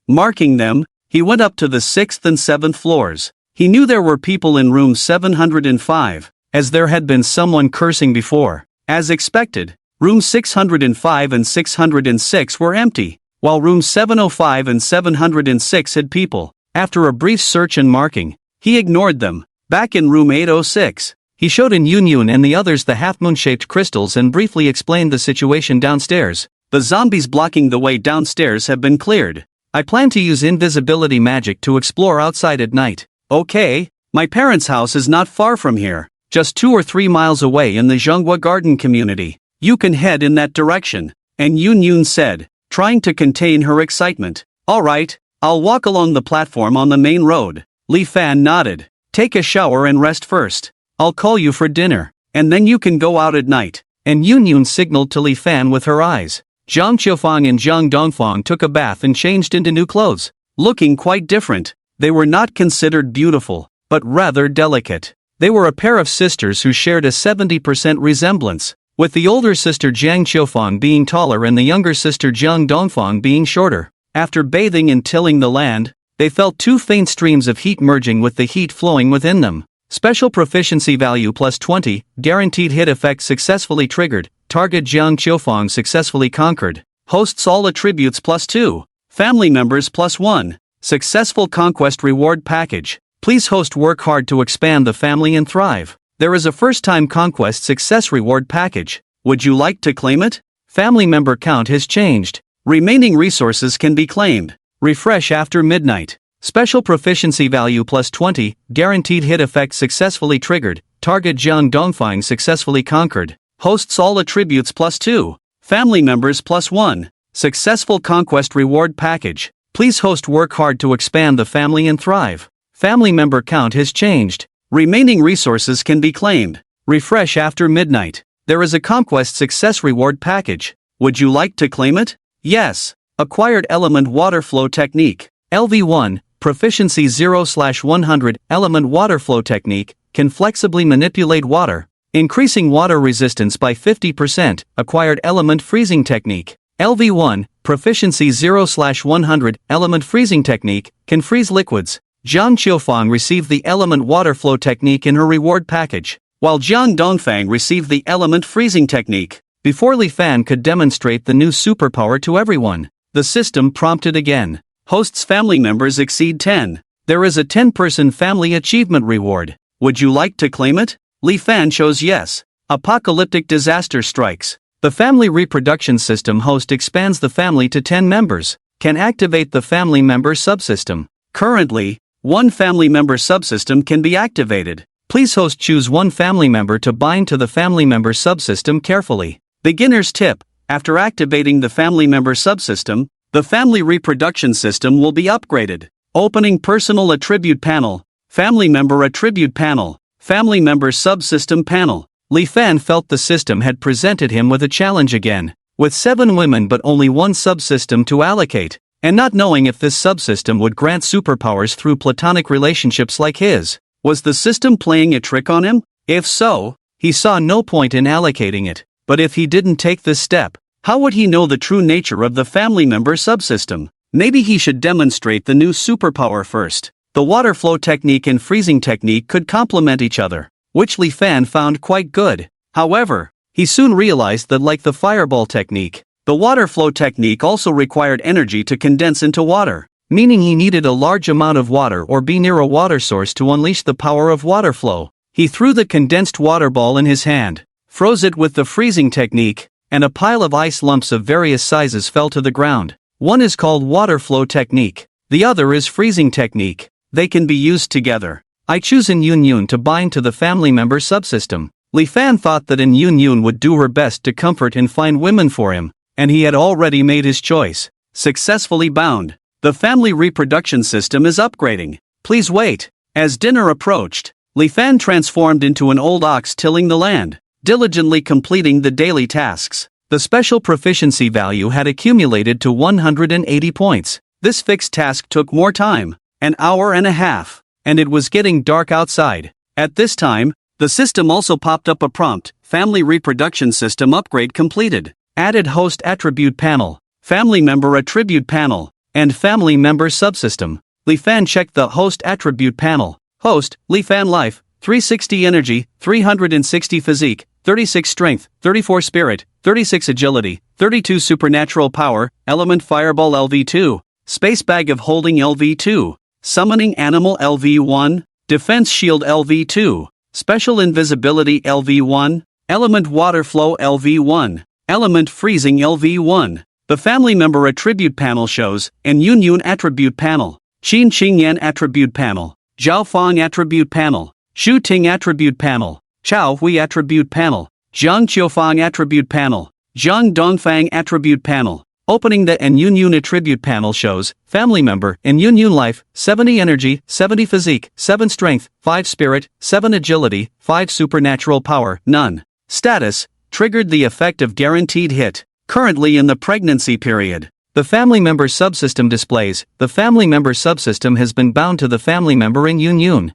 marking them, he went up to the 6th and 7th floors. He knew there were people in room 705, as there had been someone cursing before. As expected, rooms 605 and 606 were empty, while rooms 705 and 706 had people. After a brief search and marking, he ignored them. Back in room 806, he showed in Yun and the others the half-moon-shaped crystals and briefly explained the situation downstairs. The zombies blocking the way downstairs have been cleared. I plan to use invisibility magic to explore outside at night. Okay, my parents' house is not far from here, just 2 or 3 miles away in the Zhonghua Garden community. You can head in that direction, and Yun said, trying to contain her excitement. Alright, I'll walk along the platform on the main road. Li Fan nodded. Take a shower and rest first. I'll call you for dinner, and then you can go out at night. And Yun signaled to Li Fan with her eyes. Zhang Qiufang and Zhang Dongfang took a bath and changed into new clothes, looking quite different. They were not considered beautiful, but rather delicate. They were a pair of sisters who shared a 70% resemblance, with the older sister Zhang Qiufang being taller and the younger sister Zhang Dongfang being shorter. After bathing and tilling the land, they felt 2 faint streams of heat merging with the heat flowing within them. Special proficiency value plus 20, guaranteed hit effect successfully triggered, target Zhang Qiufang successfully conquered. Hosts all attributes plus 2, family members plus 1. Successful conquest reward package. Please host work hard to expand the family and thrive. There is a first-time conquest success reward package. Would you like to claim it? Family member count has changed. Remaining resources can be claimed. Refresh after midnight. Special proficiency value plus 20, guaranteed hit effect successfully triggered, target Zhang Dongfang successfully conquered. Hosts all attributes plus 2, family members plus 1. Successful conquest reward package. Please host work hard to expand the family and thrive. Family member count has changed. Remaining resources can be claimed. Refresh after midnight. There is a conquest success reward package. Would you like to claim it? Yes. Acquired element water flow technique. LV1, proficiency 0/100, element water flow technique, can flexibly manipulate water, increasing water resistance by 50%. Acquired element freezing technique. LV1, proficiency 0/100, element freezing technique, can freeze liquids. Zhang Qiufang received the element water flow technique in her reward package, while Zhang Dongfang received the element freezing technique. Before Li Fan could demonstrate the new superpower to everyone, the system prompted again. Host's family members exceed 10. There is a 10-person family achievement reward. Would you like to claim it? Li Fan chose yes. Apocalyptic disaster strikes. The family reproduction system host expands the family to 10 members, can activate the family member subsystem. Currently, 1 family member subsystem can be activated. Please host choose 1 family member to bind to the family member subsystem carefully. Beginner's tip: after activating the family member subsystem, the family reproduction system will be upgraded. Opening personal attribute panel, family member attribute panel, family member subsystem panel. Li Fan felt the system had presented him with a challenge again. With 7 women but only 1 subsystem to allocate, and not knowing if this subsystem would grant superpowers through platonic relationships like his. Was the system playing a trick on him? If so, he saw no point in allocating it. But if he didn't take this step, how would he know the true nature of the family member subsystem? Maybe he should demonstrate the new superpower first. The water flow technique and freezing technique could complement each other, which Li Fan found quite good. However, he soon realized that like the fireball technique, the water flow technique also required energy to condense into water, meaning he needed a large amount of water or be near a water source to unleash the power of water flow. He threw the condensed water ball in his hand, froze it with the freezing technique, and a pile of ice lumps of various sizes fell to the ground. One is called water flow technique, the other is freezing technique. They can be used together. I choose in Yun to bind to the family member subsystem. Li Fan thought that in Yun would do her best to comfort and find women for him, and he had already made his choice. Successfully bound. The family reproduction system is upgrading. Please wait. As dinner approached, Li Fan transformed into an old ox tilling the land, diligently completing the daily tasks. The special proficiency value had accumulated to 180 points. This fixed task took more time, an hour and a half, and it was getting dark outside. At this time, the system also popped up a prompt, Family Reproduction System Upgrade Completed. Added Host Attribute Panel, Family Member Attribute Panel, and Family Member Subsystem. Li Fan checked the Host Attribute Panel. Host, Li Fan Life, 360 Energy, 360 Physique, 36 Strength, 34 Spirit, 36 Agility, 32 Supernatural Power, Element Fireball LV2, Space Bag of Holding LV2, Summoning Animal LV1, Defense Shield LV2, Special Invisibility LV1, Element Water Flow LV1, Element Freezing LV1. The Family Member Attribute Panel shows, and Yun Yun Attribute Panel, Qin Qing Yan Attribute Panel, Zhao Fang Attribute Panel, Shu Ting Attribute Panel, Chao Hui Attribute Panel, Zhang Qiufang Attribute Panel, Zhang Dongfang Attribute Panel. Opening the and Yun Yun Attribute Panel shows, Family Member, and Yun Yun Life, 70 Energy, 70 Physique, 7 Strength, 5 Spirit, 7 Agility, 5 Supernatural Power, none. Status, triggered the effect of guaranteed hit. Currently in the pregnancy period. The Family Member Subsystem displays, the Family Member Subsystem has been bound to the Family Member in Yun Yun.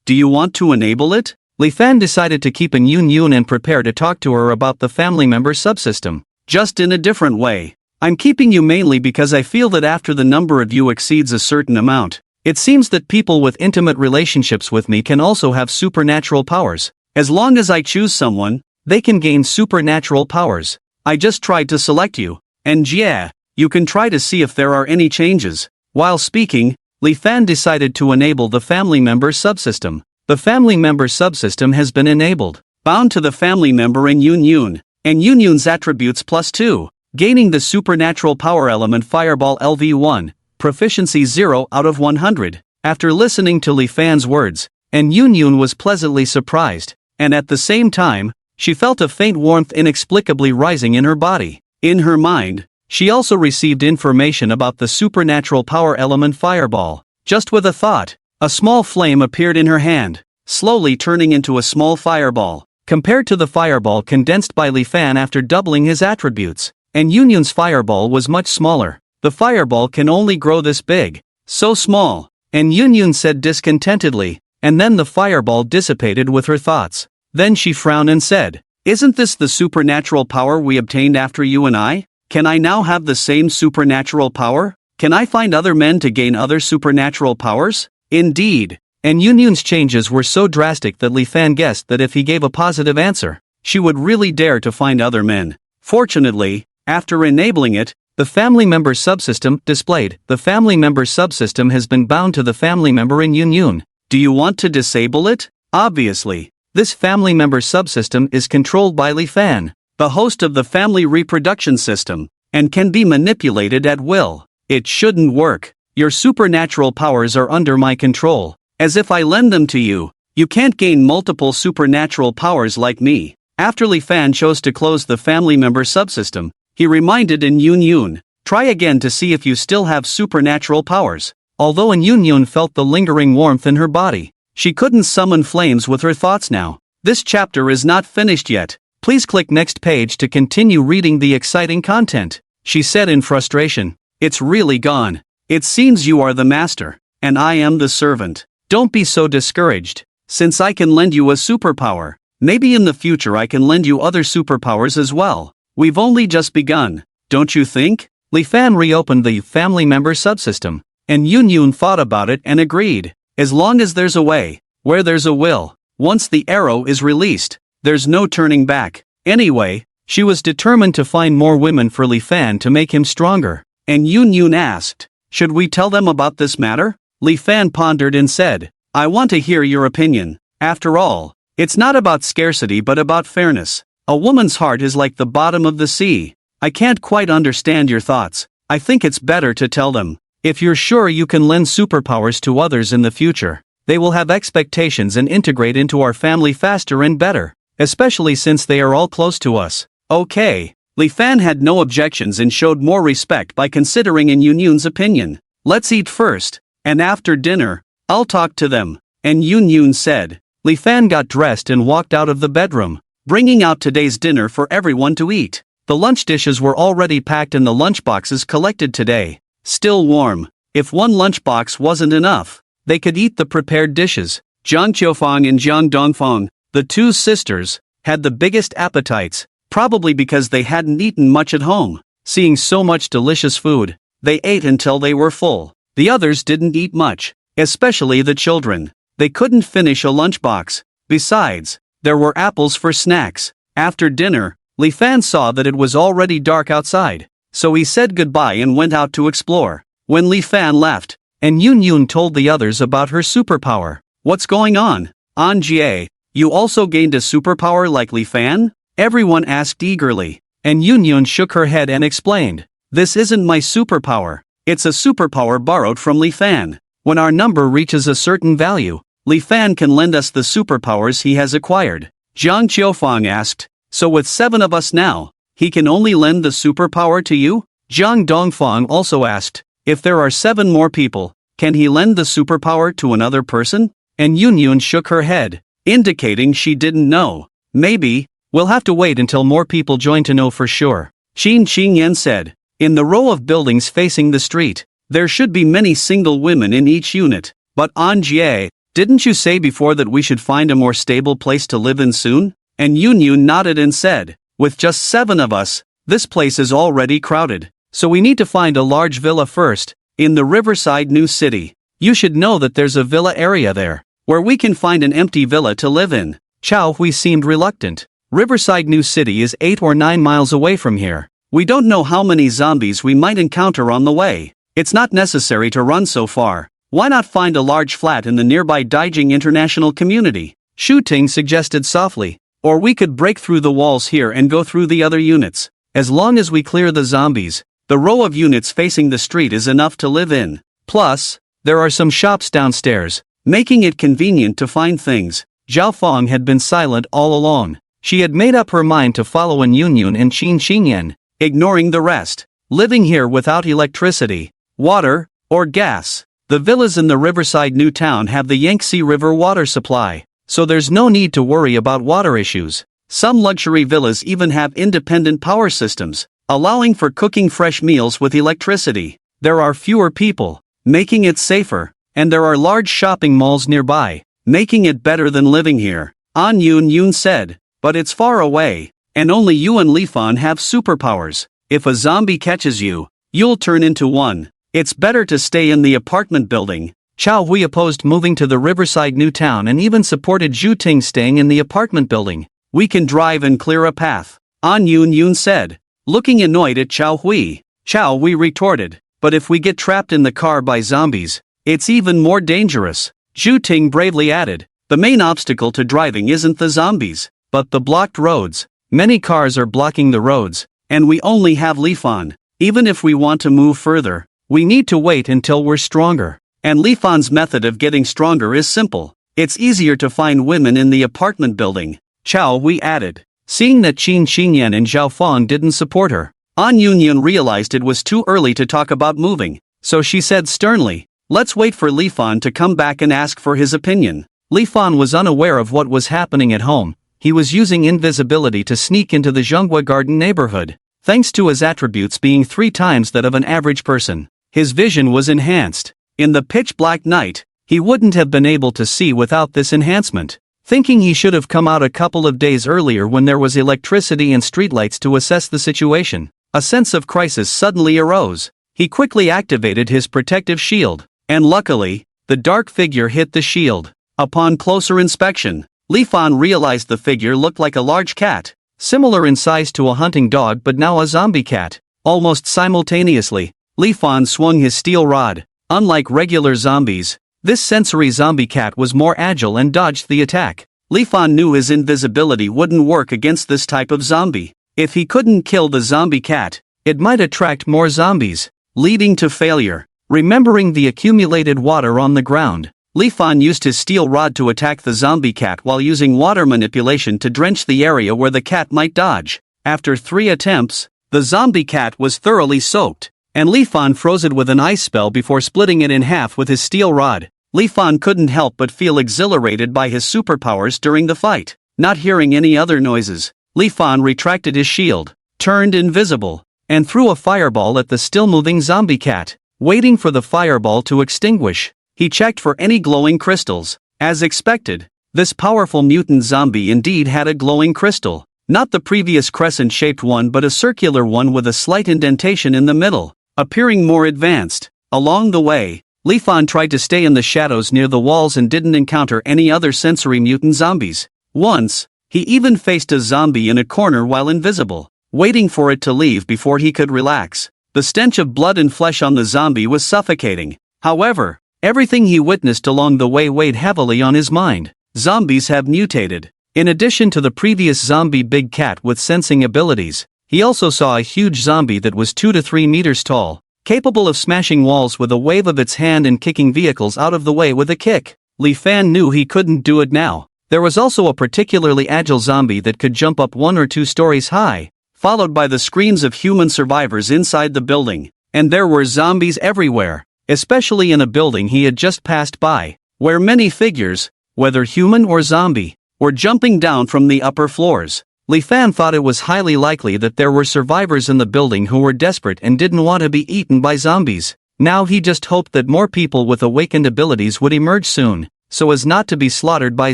Do you want to enable it? Li Fan decided to keep in Yun Yun and prepare to talk to her about the Family Member Subsystem. Just in a different way. I'm keeping you mainly because I feel that after the number of you exceeds a certain amount, it seems that people with intimate relationships with me can also have supernatural powers. As long as I choose someone, they can gain supernatural powers. I just tried to select you, and yeah, you can try to see if there are any changes. While speaking, Li Fan decided to enable the Family Member Subsystem. The Family Member Subsystem has been enabled. Bound to the Family Member in Yun Yun, and Yun Yun's attributes +2, gaining the Supernatural Power Element Fireball LV1, Proficiency 0 out of 100. After listening to Li Fan's words, and Yun Yun was pleasantly surprised, and at the same time, she felt a faint warmth inexplicably rising in her body. In her mind, she also received information about the Supernatural Power Element Fireball. Just with a thought, a small flame appeared in her hand, slowly turning into a small fireball. Compared to the fireball condensed by Li Fan after doubling his attributes, and Yun Yun's fireball was much smaller. The fireball can only grow this big. So small. And Yun Yun said discontentedly, and then the fireball dissipated with her thoughts. Then she frowned and said, "Isn't this the supernatural power we obtained after you and I? Can I now have the same supernatural power? Can I find other men to gain other supernatural powers?" Indeed. And Yun Yun's changes were so drastic that Li Fan guessed that if he gave a positive answer, she would really dare to find other men. Fortunately, after enabling it, the Family Member Subsystem displayed. The Family Member Subsystem has been bound to the Family Member in Yun Yun. Do you want to disable it? Obviously. This Family Member Subsystem is controlled by Li Fan, the host of the Family Reproduction System, and can be manipulated at will. It shouldn't work. Your supernatural powers are under my control. As if I lend them to you, you can't gain multiple supernatural powers like me. After Li Fan chose to close the Family Member Subsystem, he reminded in Yun Yun, try again to see if you still have supernatural powers. Although in Yun Yun felt the lingering warmth in her body, she couldn't summon flames with her thoughts now. This chapter is not finished yet. Please click next page to continue reading the exciting content. She said in frustration, it's really gone. It seems you are the master, and I am the servant. Don't be so discouraged. Since I can lend you a superpower, maybe in the future I can lend you other superpowers as well. We've only just begun, don't you think? Li Fan reopened the Family Member Subsystem, and Yun Yun thought about it and agreed. As long as there's a way, where there's a will, once the arrow is released, there's no turning back. Anyway, she was determined to find more women for Li Fan to make him stronger. And Yun Yun asked, should we tell them about this matter? Li Fan pondered and said, I want to hear your opinion. After all, it's not about scarcity but about fairness. A woman's heart is like the bottom of the sea. I can't quite understand your thoughts. I think it's better to tell them. If you're sure you can lend superpowers to others in the future, they will have expectations and integrate into our family faster and better, especially since they are all close to us. Okay. Li Fan had no objections and showed more respect by considering in Yun Yun's opinion. Let's eat first. And after dinner, I'll talk to them. And Yun Yun said. Li Fan got dressed and walked out of the bedroom, bringing out today's dinner for everyone to eat. The lunch dishes were already packed and the lunchboxes collected today. Still warm. If one lunchbox wasn't enough, they could eat the prepared dishes. Jiang Qiufang and Jiang Dongfang, the two sisters, had the biggest appetites, probably because they hadn't eaten much at home. Seeing so much delicious food, they ate until they were full. The others didn't eat much, especially the children. They couldn't finish a lunchbox. Besides, there were apples for snacks. After dinner, Li Fan saw that it was already dark outside, so he said goodbye and went out to explore. When Li Fan left, and Yun Yun told the others about her superpower. What's going on? An Jie, you also gained a superpower like Li Fan? Everyone asked eagerly, and Yun Yun shook her head and explained, this isn't my superpower. It's a superpower borrowed from Li Fan. When our number reaches a certain value, Li Fan can lend us the superpowers he has acquired. Jiang Qiufang asked, so with 7 of us now, he can only lend the superpower to you? Jiang Dongfang also asked, if there are 7 more people, can he lend the superpower to another person? And Yun Yun shook her head, indicating she didn't know. Maybe, we'll have to wait until more people join to know for sure. Qin Qingyan said, in the row of buildings facing the street, there should be many single women in each unit. But An Jie, didn't you say before that we should find a more stable place to live in soon? And Yun Yun nodded and said, with just 7 of us, this place is already crowded. So we need to find a large villa first, in the Riverside New City. You should know that there's a villa area there, where we can find an empty villa to live in. Chao Hui seemed reluctant. Riverside New City is 8 or 9 miles away from here. We don't know how many zombies we might encounter on the way. It's not necessary to run so far. Why not find a large flat in the nearby Daijing International Community? Shu Ting suggested softly. Or we could break through the walls here and go through the other units. As long as we clear the zombies, the row of units facing the street is enough to live in. Plus, there are some shops downstairs, making it convenient to find things. Zhao Fong had been silent all along. She had made up her mind to follow An Yun Yun and Qin Qingyan, ignoring the rest. Living here without electricity, water, or gas. The villas in the Riverside New Town have the Yangtze River water supply, so there's no need to worry about water issues. Some luxury villas even have independent power systems, allowing for cooking fresh meals with electricity. There are fewer people, making it safer, and there are large shopping malls nearby, making it better than living here. An Yun Yun said, but it's far away, and only you and Li Fan have superpowers. If a zombie catches you, you'll turn into one. It's better to stay in the apartment building. Chao Hui opposed moving to the Riverside New Town and even supported Zhu Ting staying in the apartment building. We can drive and clear a path, An Yun Yun said, looking annoyed at Chao Hui. Chao Hui retorted, but if we get trapped in the car by zombies, it's even more dangerous. Zhu Ting bravely added, the main obstacle to driving isn't the zombies, but the blocked roads. Many cars are blocking the roads, and we only have Li Fan. Even if we want to move further, we need to wait until we're stronger. And Li Fan's method of getting stronger is simple. It's easier to find women in the apartment building, Chao Hui added. Seeing that Qin Qingyan and Zhao Fong didn't support her, An Yun Yun realized it was too early to talk about moving, so she said sternly, let's wait for Li Fan to come back and ask for his opinion. Li Fan was unaware of what was happening at home. He was using invisibility to sneak into the Zhonghua Garden neighborhood. Thanks to his attributes being 3 times that of an average person, his vision was enhanced. In the pitch-black night, he wouldn't have been able to see without this enhancement. Thinking he should have come out a couple of days earlier when there was electricity and streetlights to assess the situation, a sense of crisis suddenly arose. He quickly activated his protective shield, and luckily, the dark figure hit the shield. Upon closer inspection, Li Fan realized the figure looked like a large cat, similar in size to a hunting dog but now a zombie cat. Almost simultaneously, Li Fan swung his steel rod. Unlike regular zombies, this sensory zombie cat was more agile and dodged the attack. Li Fan knew his invisibility wouldn't work against this type of zombie. If he couldn't kill the zombie cat, it might attract more zombies, leading to failure. Remembering the accumulated water on the ground, Li Fan used his steel rod to attack the zombie cat while using water manipulation to drench the area where the cat might dodge. After 3 attempts, the zombie cat was thoroughly soaked, and Li Fan froze it with an ice spell before splitting it in half with his steel rod. Li Fan couldn't help but feel exhilarated by his superpowers during the fight. Not hearing any other noises, Li Fan retracted his shield, turned invisible, and threw a fireball at the still-moving zombie cat. waiting for the fireball to extinguish. He checked for any glowing crystals. As expected, this powerful mutant zombie indeed had a glowing crystal. Not the previous crescent-shaped one but a circular one with a slight indentation in the middle, appearing more advanced. Along the way, Li Fan tried to stay in the shadows near the walls and didn't encounter any other sensory mutant zombies. Once, he even faced a zombie in a corner while invisible, waiting for it to leave before he could relax. The stench of blood and flesh on the zombie was suffocating. However, everything he witnessed along the way weighed heavily on his mind. Zombies have mutated. In addition to the previous zombie big cat with sensing abilities, he also saw a huge zombie that was 2 to 3 meters tall, capable of smashing walls with a wave of its hand and kicking vehicles out of the way with a kick. Li Fan knew he couldn't do it now. There was also a particularly agile zombie that could jump up 1 or 2 stories high, followed by the screams of human survivors inside the building. And there were zombies everywhere, especially in a building he had just passed by, where many figures, whether human or zombie, were jumping down from the upper floors. Li Fan thought it was highly likely that there were survivors in the building who were desperate and didn't want to be eaten by zombies. Now he just hoped that more people with awakened abilities would emerge soon, so as not to be slaughtered by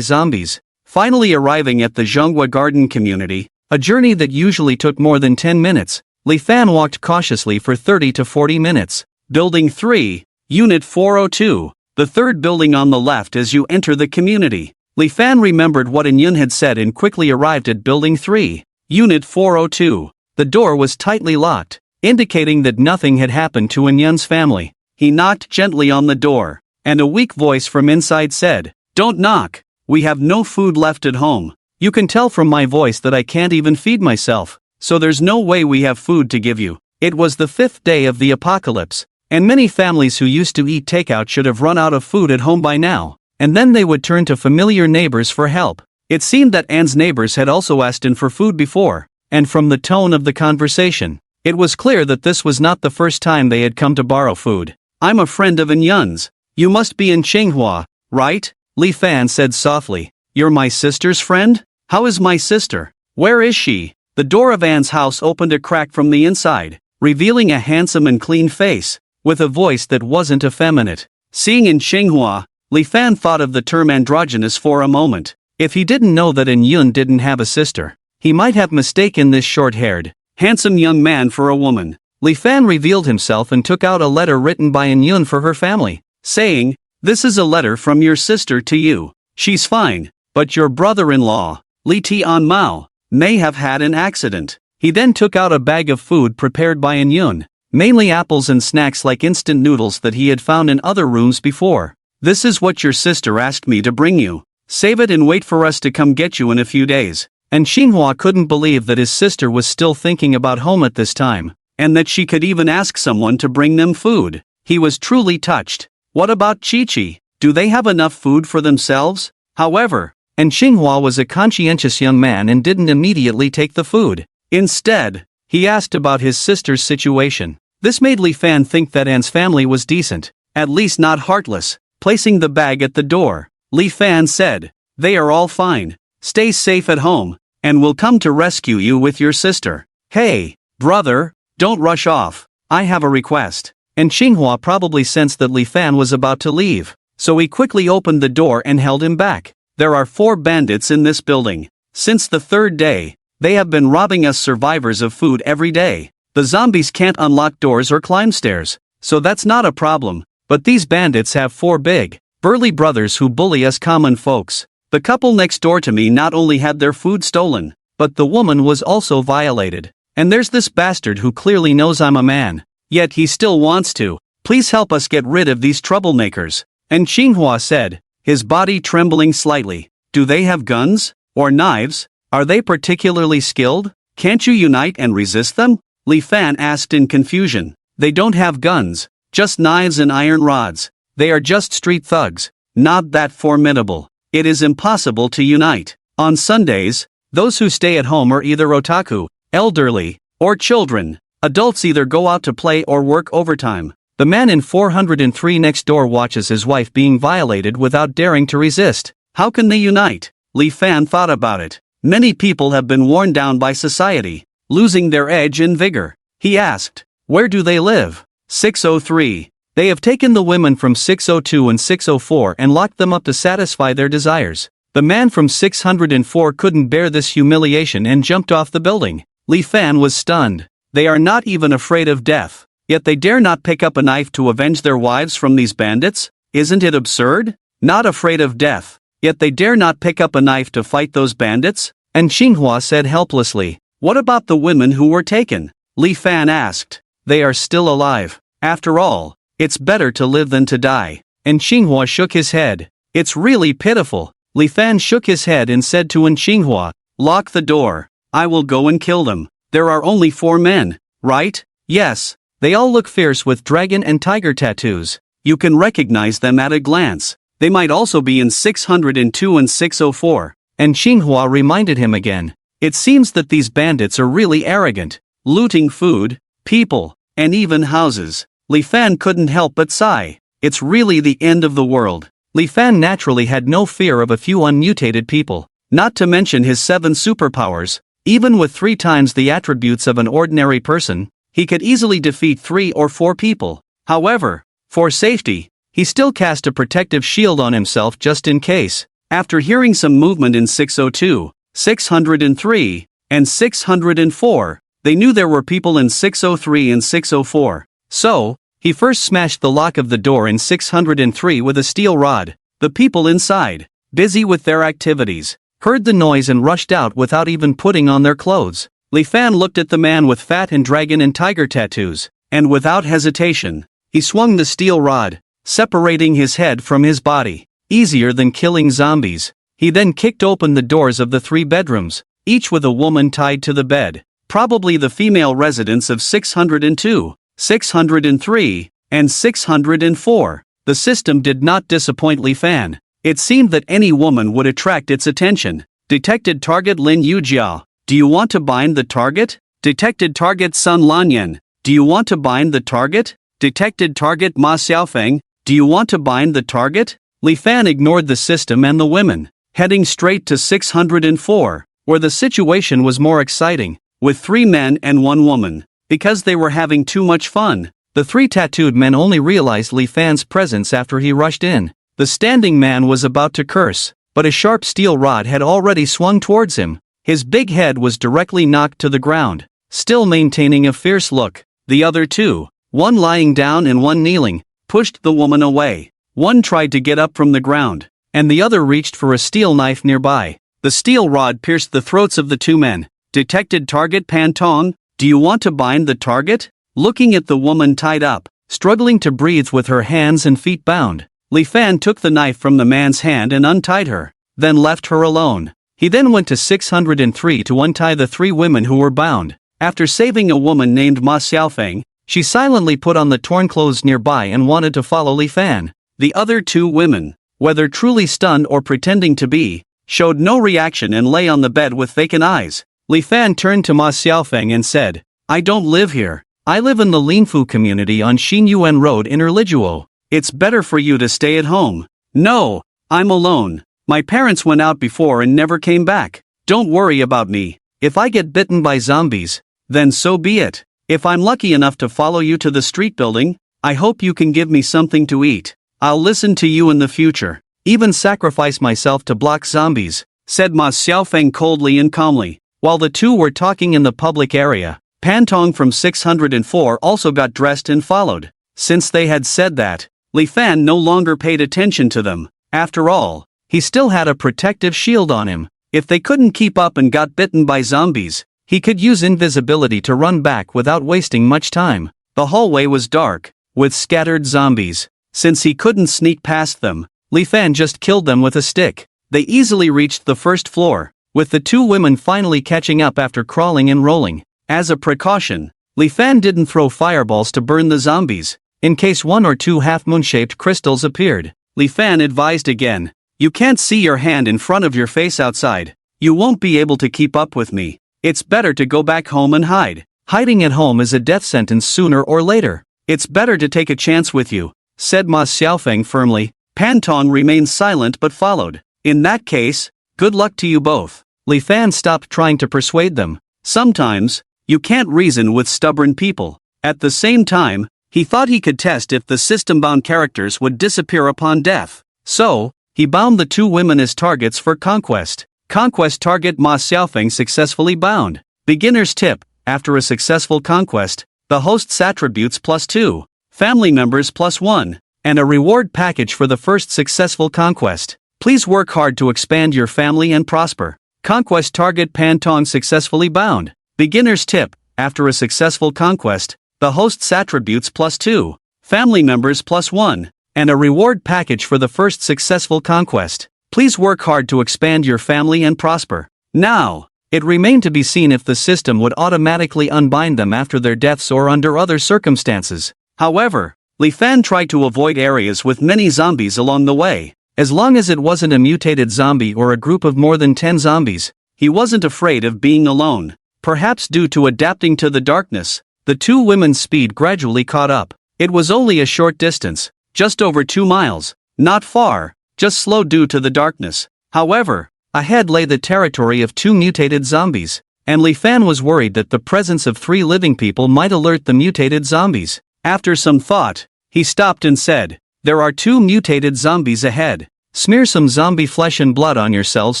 zombies. Finally arriving at the Zhonghua Garden community, a journey that usually took more than 10 minutes, Li Fan walked cautiously for 30 to 40 minutes. Building 3, Unit 402, the third building on the left as you enter the community. Li Fan remembered what Yun had said and quickly arrived at Building 3, Unit 402. The door was tightly locked, indicating that nothing had happened to Yun's family. He knocked gently on the door, and a weak voice from inside said, "Don't knock. We have no food left at home. You can tell from my voice that I can't even feed myself, so there's no way we have food to give you." It was the 5th day of the apocalypse, and many families who used to eat takeout should have run out of food at home by now, and then they would turn to familiar neighbors for help. It seemed that Anne's neighbors had also asked Anne for food before, and from the tone of the conversation, it was clear that this was not the first time they had come to borrow food. "I'm a friend of Yun's. You must be in Chenghua, right?" Li Fan said softly. "You're my sister's friend? How is my sister? Where is she?" The door of Anne's house opened a crack from the inside, revealing a handsome and clean face, with a voice that wasn't effeminate. Seeing in Chenghua, Li Fan thought of the term androgynous for a moment. If he didn't know that Yun didn't have a sister, he might have mistaken this short-haired, handsome young man for a woman. Li Fan revealed himself and took out a letter written by Yun for her family, saying, "This is a letter from your sister to you. She's fine, but your brother-in-law, Li Tian Mao, may have had an accident." He then took out a bag of food prepared by Yun, mainly apples and snacks like instant noodles that he had found in other rooms before. "This is what your sister asked me to bring you. Save it and wait for us to come get you in a few days." And Xinhua couldn't believe that his sister was still thinking about home at this time, and that she could even ask someone to bring them food. He was truly touched. What about Chi-Chi? Do they have enough food for themselves? However, and Xinhua was a conscientious young man and didn't immediately take the food. Instead, he asked about his sister's situation. This made Li Fan think that Anne's family was decent, at least not heartless. Placing the bag at the door, Li Fan said, "They are all fine. Stay safe at home, and we'll come to rescue you with your sister. Hey, brother, don't rush off. I have a request." And Xinhua probably sensed that Li Fan was about to leave, so he quickly opened the door and held him back. "There are 4 bandits in this building. Since the 3rd day, they have been robbing us survivors of food every day. The zombies can't unlock doors or climb stairs, so that's not a problem. But these bandits have 4 big, burly brothers who bully us common folks. The couple next door to me not only had their food stolen, but the woman was also violated. And there's this bastard who clearly knows I'm a man, yet he still wants to. Please help us get rid of these troublemakers." And Xinhua said, his body trembling slightly, "Do they have guns? Or knives? Are they particularly skilled? Can't you unite and resist them?" Li Fan asked in confusion. "They don't have guns, just knives and iron rods. They are just street thugs, not that formidable. It is impossible to unite. On Sundays, those who stay at home are either otaku, elderly, or children. Adults either go out to play or work overtime. The man in 403 next door watches his wife being violated without daring to resist. How can they unite?" Li Fan thought about it. Many people have been worn down by society, losing their edge and vigor. He asked, "Where do they live?" 603. They have taken the women from 602 and 604 and locked them up to satisfy their desires. The man from 604 couldn't bear this humiliation and jumped off the building. Li Fan was stunned. They are not even afraid of death, yet they dare not pick up a knife to avenge their wives from these bandits? Isn't it absurd? Not afraid of death, yet they dare not pick up a knife to fight those bandits? And Xinhua said helplessly, "What about the women who were taken?" Li Fan asked. "They are still alive. After all, it's better to live than to die." And Xinhua shook his head. "It's really pitiful." Li Fan shook his head and said to Xinhua, "Lock the door. I will go and kill them. There are only 4 men, right?" "Yes. They all look fierce with dragon and tiger tattoos. You can recognize them at a glance. They might also be in 602 and 604. And Xinhua reminded him again. "It seems that these bandits are really arrogant, looting food, people, and even houses." Li Fan couldn't help but sigh. It's really the end of the world. Li Fan naturally had no fear of a few unmutated people, not to mention his 7 superpowers. Even with 3 times the attributes of an ordinary person, he could easily defeat 3 or 4 people. However, for safety, he still cast a protective shield on himself just in case. After hearing some movement in 602, 603, and 604, they knew there were people in 603 and 604. So, he first smashed the lock of the door in 603 with a steel rod. The people inside, busy with their activities, heard the noise and rushed out without even putting on their clothes. Li Fan looked at the man with fat and dragon and tiger tattoos, and without hesitation, he swung the steel rod, separating his head from his body. Easier than killing zombies. He then kicked open the doors of the 3 bedrooms, each with a woman tied to the bed. Probably the female residents of 602, 603, and 604. The system did not disappoint Li Fan. It seemed that any woman would attract its attention. Detected target Lin Yujiao. Do you want to bind the target? Detected target Sun Lanyan. Do you want to bind the target? Detected target Ma Xiaofeng. Do you want to bind the target? Li Fan ignored the system and the women, heading straight to 604, where the situation was more exciting, with 3 men and 1 woman. Because they were having too much fun, the 3 tattooed men only realized Li Fan's presence after he rushed in. The standing man was about to curse, but a sharp steel rod had already swung towards him. His big head was directly knocked to the ground, still maintaining a fierce look. The other 2, one lying down and one kneeling, pushed the woman away. One tried to get up from the ground, and the other reached for a steel knife nearby. The steel rod pierced the throats of the 2 men. Detected target Pan Tong. Do you want to bind the target? Looking at the woman tied up, struggling to breathe with her hands and feet bound, Li Fan took the knife from the man's hand and untied her, then left her alone. He then went to 603 to untie the 3 women who were bound. After saving a woman named Ma Xiaofeng, she silently put on the torn clothes nearby and wanted to follow Li Fan. The other 2 women, whether truly stunned or pretending to be, showed no reaction and lay on the bed with vacant eyes. Li Fan turned to Ma Xiaofeng and said, "I don't live here. I live in the Linfu community on Xinyuan Road in Erlijuo. It's better for you to stay at home." "No, I'm alone. My parents went out before and never came back. Don't worry about me. If I get bitten by zombies, then so be it. If I'm lucky enough to follow you to the street building, I hope you can give me something to eat. I'll listen to you in the future. Even sacrifice myself to block zombies," said Ma Xiaofeng coldly and calmly. While the 2 were talking in the public area, Pantong from 604 also got dressed and followed. Since they had said that, Li Fan no longer paid attention to them. After all, he still had a protective shield on him. If they couldn't keep up and got bitten by zombies, he could use invisibility to run back without wasting much time. The hallway was dark, with scattered zombies. Since he couldn't sneak past them, Li Fan just killed them with a stick. They easily reached the first floor, with the 2 women finally catching up after crawling and rolling. As a precaution, Li Fan didn't throw fireballs to burn the zombies, in case 1 or 2 half-moon-shaped crystals appeared. Li Fan advised again, "You can't see your hand in front of your face outside. You won't be able to keep up with me. It's better to go back home and hide. Hiding at home is a death sentence sooner or later. It's better to take a chance with you," said Ma Xiaofeng firmly. Pantong remained silent but followed. "In that case, good luck to you both." Li Fan stopped trying to persuade them. Sometimes, you can't reason with stubborn people. At the same time, He thought he could test if the system-bound characters would disappear upon death. So, he bound the two women as targets for conquest. Conquest target Ma Xiaofeng successfully bound. Beginner's tip: after a successful conquest, the host's attributes +2, family members +1, and a reward package for the first successful conquest. Please work hard to expand your family and prosper. Conquest target Pan Tong successfully bound. Beginner's tip: after a successful conquest, the host's attributes +2, family members +1, and a reward package for the first successful conquest. Please work hard to expand your family and prosper. Now, it remained to be seen if the system would automatically unbind them after their deaths or under other circumstances. However, Li Fan tried to avoid areas with many zombies along the way. As long as it wasn't a mutated zombie or a group of more than 10 zombies, he wasn't afraid of being alone. Perhaps due to adapting to the darkness, the two women's speed gradually caught up. It was only a short distance, just over 2 miles, not far, just slow due to the darkness. However, ahead lay the territory of 2 mutated zombies, and Li Fan was worried that the presence of 3 living people might alert the mutated zombies. After some thought, he stopped and said, "There are 2 mutated zombies ahead. Smear some zombie flesh and blood on yourselves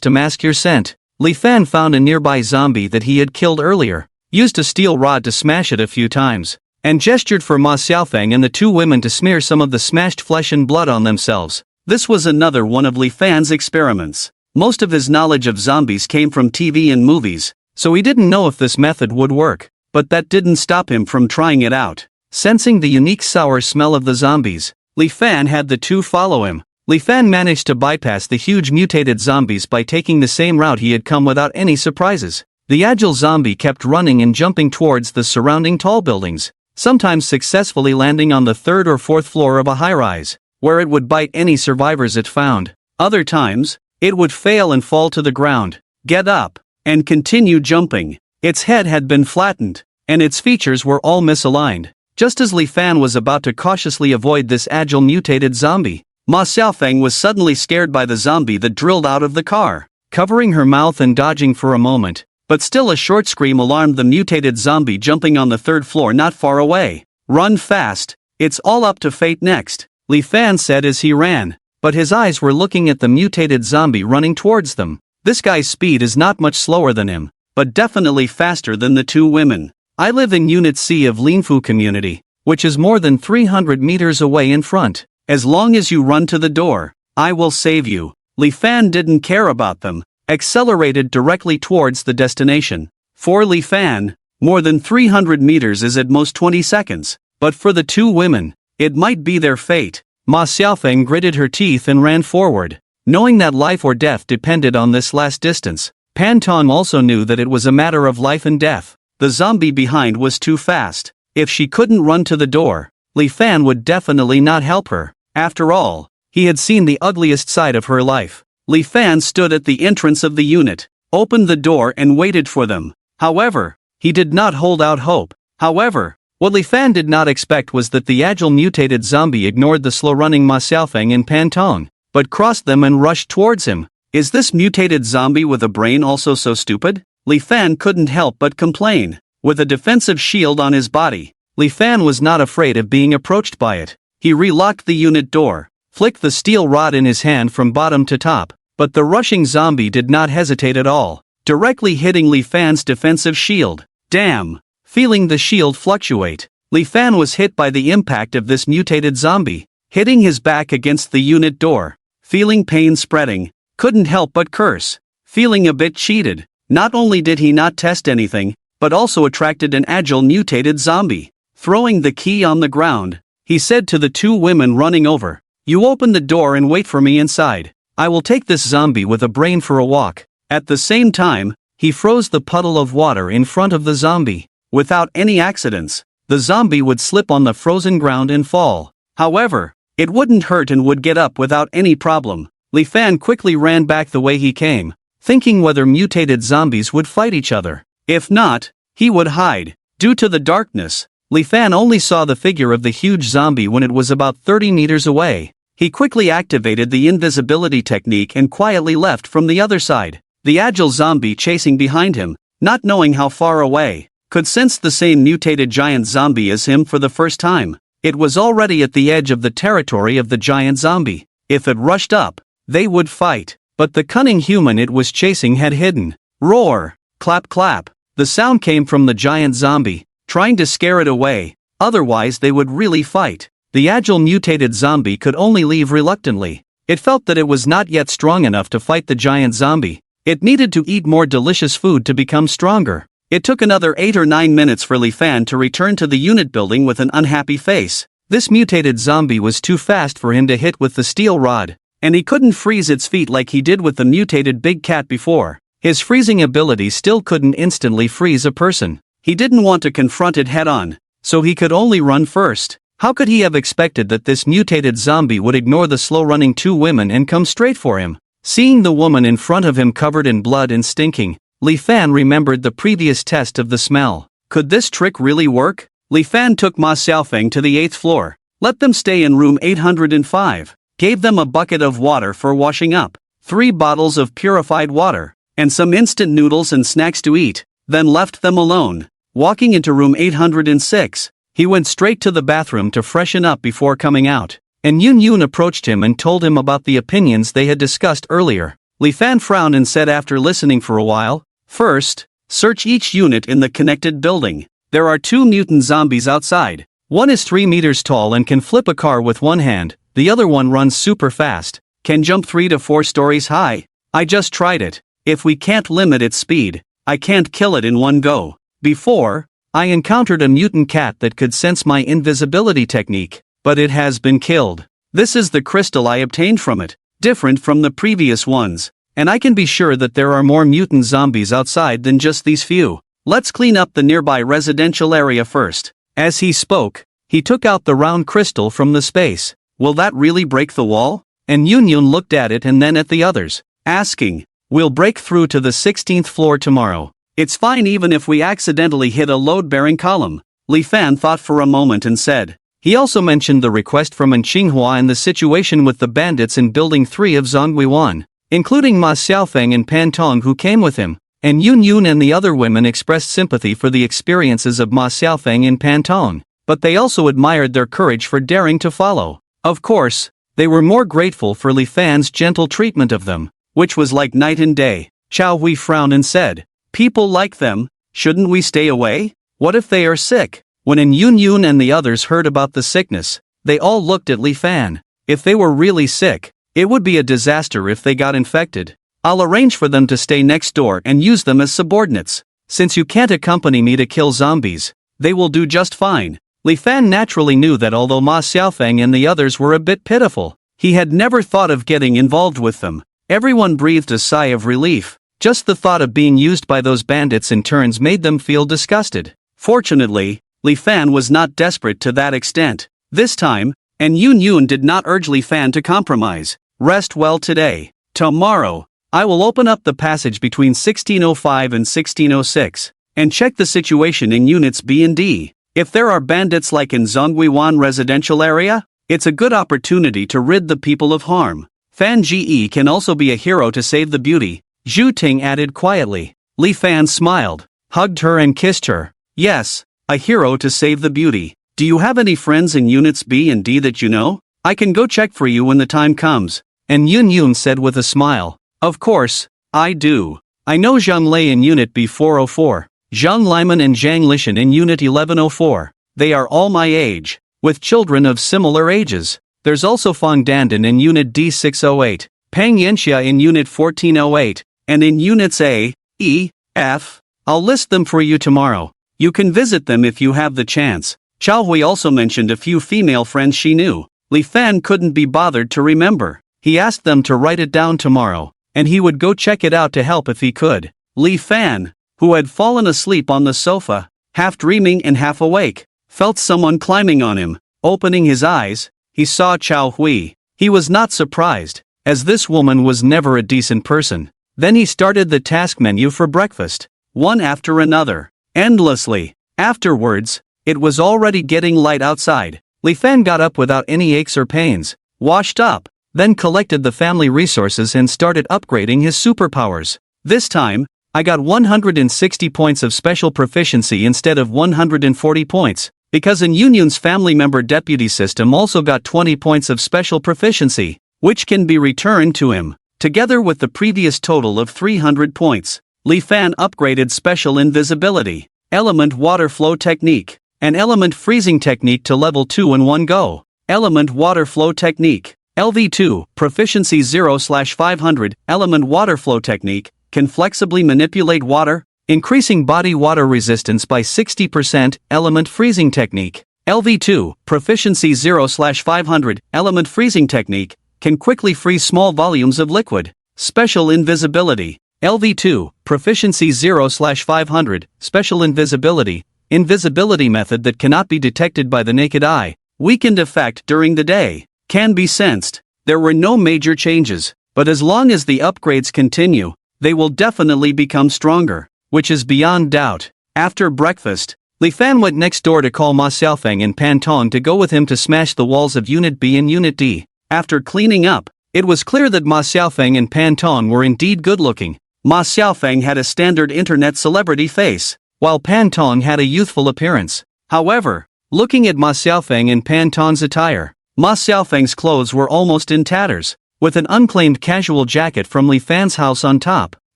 to mask your scent." Li Fan found a nearby zombie that he had killed earlier, used a steel rod to smash it a few times, and gestured for Ma Xiaofeng and the 2 women to smear some of the smashed flesh and blood on themselves. This was another one of Li Fan's experiments. Most of his knowledge of zombies came from TV and movies, so he didn't know if this method would work, but that didn't stop him from trying it out. Sensing the unique sour smell of the zombies, Li Fan had the 2 follow him. Li Fan managed to bypass the huge mutated zombies by taking the same route he had come without any surprises. The agile zombie kept running and jumping towards the surrounding tall buildings, sometimes successfully landing on the 3rd or 4th floor of a high-rise, where it would bite any survivors it found. Other times, it would fail and fall to the ground, get up, and continue jumping. Its head had been flattened, and its features were all misaligned. Just as Li Fan was about to cautiously avoid this agile mutated zombie, Ma Xiaofeng was suddenly scared by the zombie that drilled out of the car, covering her mouth and dodging for a moment, but still a short scream alarmed the mutated zombie jumping on the 3rd floor not far away. "Run fast, it's all up to fate next," Li Fan said as he ran, but his eyes were looking at the mutated zombie running towards them. This guy's speed is not much slower than him, but definitely faster than the 2 women. I live in Unit C of Linfu Community, which is more than 300 meters away in front. As long as you run to the door, I will save you. Li Fan didn't care about them, accelerated directly towards the destination. For Li Fan, more than 300 meters is at most 20 seconds, but for the 2 women, it might be their fate. Ma Xiaofeng gritted her teeth and ran forward, knowing that life or death depended on this last distance. Pan Tong also knew that it was a matter of life and death. The zombie behind was too fast. If she couldn't run to the door, Li Fan would definitely not help her. After all, he had seen the ugliest side of her life. Li Fan stood at the entrance of the unit, opened the door and waited for them. However, he did not hold out hope. However, what Li Fan did not expect was that the agile mutated zombie ignored the slow-running Ma Xiaofeng and Pan Tong, but crossed them and rushed towards him. Is this mutated zombie with a brain also so stupid? Li Fan couldn't help but complain. With a defensive shield on his body, Li Fan was not afraid of being approached by it. He relocked the unit door, flicked the steel rod in his hand from bottom to top, but the rushing zombie did not hesitate at all, directly hitting Li Fan's defensive shield. Damn! Feeling the shield fluctuate, Li Fan was hit by the impact of this mutated zombie, hitting his back against the unit door. Feeling pain spreading, couldn't help but curse. Feeling a bit cheated, not only did he not test anything, but also attracted an agile mutated zombie. Throwing the key on the ground, he said to the 2 women running over, "You open the door and wait for me inside. I will take this zombie with a brain for a walk." At the same time, he froze the puddle of water in front of the zombie. Without any accidents, the zombie would slip on the frozen ground and fall. However, it wouldn't hurt and would get up without any problem. Li Fan quickly ran back the way he came, thinking whether mutated zombies would fight each other. If not, he would hide. Due to the darkness, Li Fan only saw the figure of the huge zombie when it was about 30 meters away. He quickly activated the invisibility technique and quietly left from the other side. The agile zombie chasing behind him, not knowing how far away, could sense the same mutated giant zombie as him for the first time. It was already at the edge of the territory of the giant zombie. If it rushed up, they would fight. But the cunning human it was chasing had hidden. Roar! Clap clap! The sound came from the giant zombie, trying to scare it away, otherwise they would really fight. The agile mutated zombie could only leave reluctantly. It felt that it was not yet strong enough to fight the giant zombie. It needed to eat more delicious food to become stronger. It took another 8 or 9 minutes for Li Fan to return to the unit building with an unhappy face. This mutated zombie was too fast for him to hit with the steel rod, and he couldn't freeze its feet like he did with the mutated big cat before. His freezing ability still couldn't instantly freeze a person. He didn't want to confront it head-on, so he could only run first. How could he have expected that this mutated zombie would ignore the slow-running 2 women and come straight for him? Seeing the woman in front of him covered in blood and stinking, Li Fan remembered the previous test of the smell. Could this trick really work? Li Fan took Ma Xiaofeng to the 8th floor, let them stay in room 805, gave them a bucket of water for washing up, 3 bottles of purified water, and some instant noodles and snacks to eat, then left them alone. Walking into room 806, he went straight to the bathroom to freshen up before coming out, and Yun Yun approached him and told him about the opinions they had discussed earlier. Li Fan frowned and said after listening for a while, "First, search each unit in the connected building. There are 2 mutant zombies outside. One is 3 meters tall and can flip a car with one hand, the other one runs super fast, can jump 3 to 4 stories high. I just tried it. If we can't limit its speed, I can't kill it in one go. Before, I encountered a mutant cat that could sense my invisibility technique, but it has been killed. This is the crystal I obtained from it, different from the previous ones, and I can be sure that there are more mutant zombies outside than just these few. Let's clean up the nearby residential area first." As he spoke, he took out the round crystal from the space. Will that really break the wall? And Yun Yun looked at it and then at the others, asking, "We'll break through to the 16th floor tomorrow. It's fine even if we accidentally hit a load-bearing column." Li Fan thought for a moment and said. He also mentioned the request from Tsinghua and the situation with the bandits in Building 3 of Zhongguiwan, including Ma Xiaofeng and Pan Tong who came with him, and Yun Yun and the other women expressed sympathy for the experiences of Ma Xiaofeng and Pan Tong, but they also admired their courage for daring to follow. Of course, they were more grateful for Li Fan's gentle treatment of them, which was like night and day. Xiao Hui frowned and said, "People like them, shouldn't we stay away? What if they are sick?" When Yun Yun and the others heard about the sickness, they all looked at Li Fan. If they were really sick, it would be a disaster if they got infected. I'll arrange for them to stay next door and use them as subordinates. Since you can't accompany me to kill zombies, they will do just fine. Li Fan naturally knew that although Ma Xiaofeng and the others were a bit pitiful, he had never thought of getting involved with them. Everyone breathed a sigh of relief. Just the thought of being used by those bandits in turns made them feel disgusted. Fortunately, Li Fan was not desperate to that extent. This time, and Yun Yun did not urge Li Fan to compromise. Rest well today. Tomorrow, I will open up the passage between 1605 and 1606, and check the situation in units B and D. If there are bandits like in Zhongguiwan residential area, it's a good opportunity to rid the people of harm. Fan Ge can also be a hero to save the beauty, Zhu Ting added quietly. Li Fan smiled, hugged her and kissed her. Yes, a hero to save the beauty. Do you have any friends in units B and D that you know? I can go check for you when the time comes. And Yun Yun said with a smile. Of course, I do. I know Zhang Lei in Unit B404, Zhang Liman and Zhang Lishan in Unit 1104. They are all my age, with children of similar ages. There's also Fang Dandan in Unit D608, Pang Yanxia in Unit 1408, and in Units A, E, F. I'll list them for you tomorrow. You can visit them if you have the chance. Xiao Hui also mentioned a few female friends she knew. Li Fan couldn't be bothered to remember. He asked them to write it down tomorrow, and he would go check it out to help if he could. Li Fan, who had fallen asleep on the sofa, half dreaming and half awake, felt someone climbing on him. Opening his eyes, he saw Xiao Hui. He was not surprised, as this woman was never a decent person. Then he started the task menu for breakfast, one after another, endlessly. Afterwards, it was already getting light outside. Li Fan got up without any aches or pains, washed up, then collected the family resources and started upgrading his superpowers. This time, I got 160 points of special proficiency instead of 140 points. because in Yunyun's family member deputy system also got 20 points of special proficiency, which can be returned to him, together with the previous total of 300 points. Li Fan upgraded special invisibility, element water flow technique, and element freezing technique to level 2 in one go. Element water flow technique, LV2, proficiency 0/500, element water flow technique, can flexibly manipulate water, increasing body water resistance by 60%, element freezing technique. LV2, proficiency 0/500, element freezing technique, can quickly freeze small volumes of liquid. Special invisibility, LV2, proficiency 0/500, special invisibility, invisibility method that cannot be detected by the naked eye, weakened effect during the day, can be sensed. There were no major changes, but as long as the upgrades continue, they will definitely become stronger, which is beyond doubt. After breakfast, Li Fan went next door to call Ma Xiaofeng and Pan Tong to go with him to smash the walls of Unit B and Unit D. After cleaning up, it was clear that Ma Xiaofeng and Pan Tong were indeed good-looking. Ma Xiaofeng had a standard internet celebrity face, while Pan Tong had a youthful appearance. However, looking at Ma Xiaofeng and Pan Tong's attire, Ma Xiaofeng's clothes were almost in tatters, with an unclaimed casual jacket from Li Fan's house on top,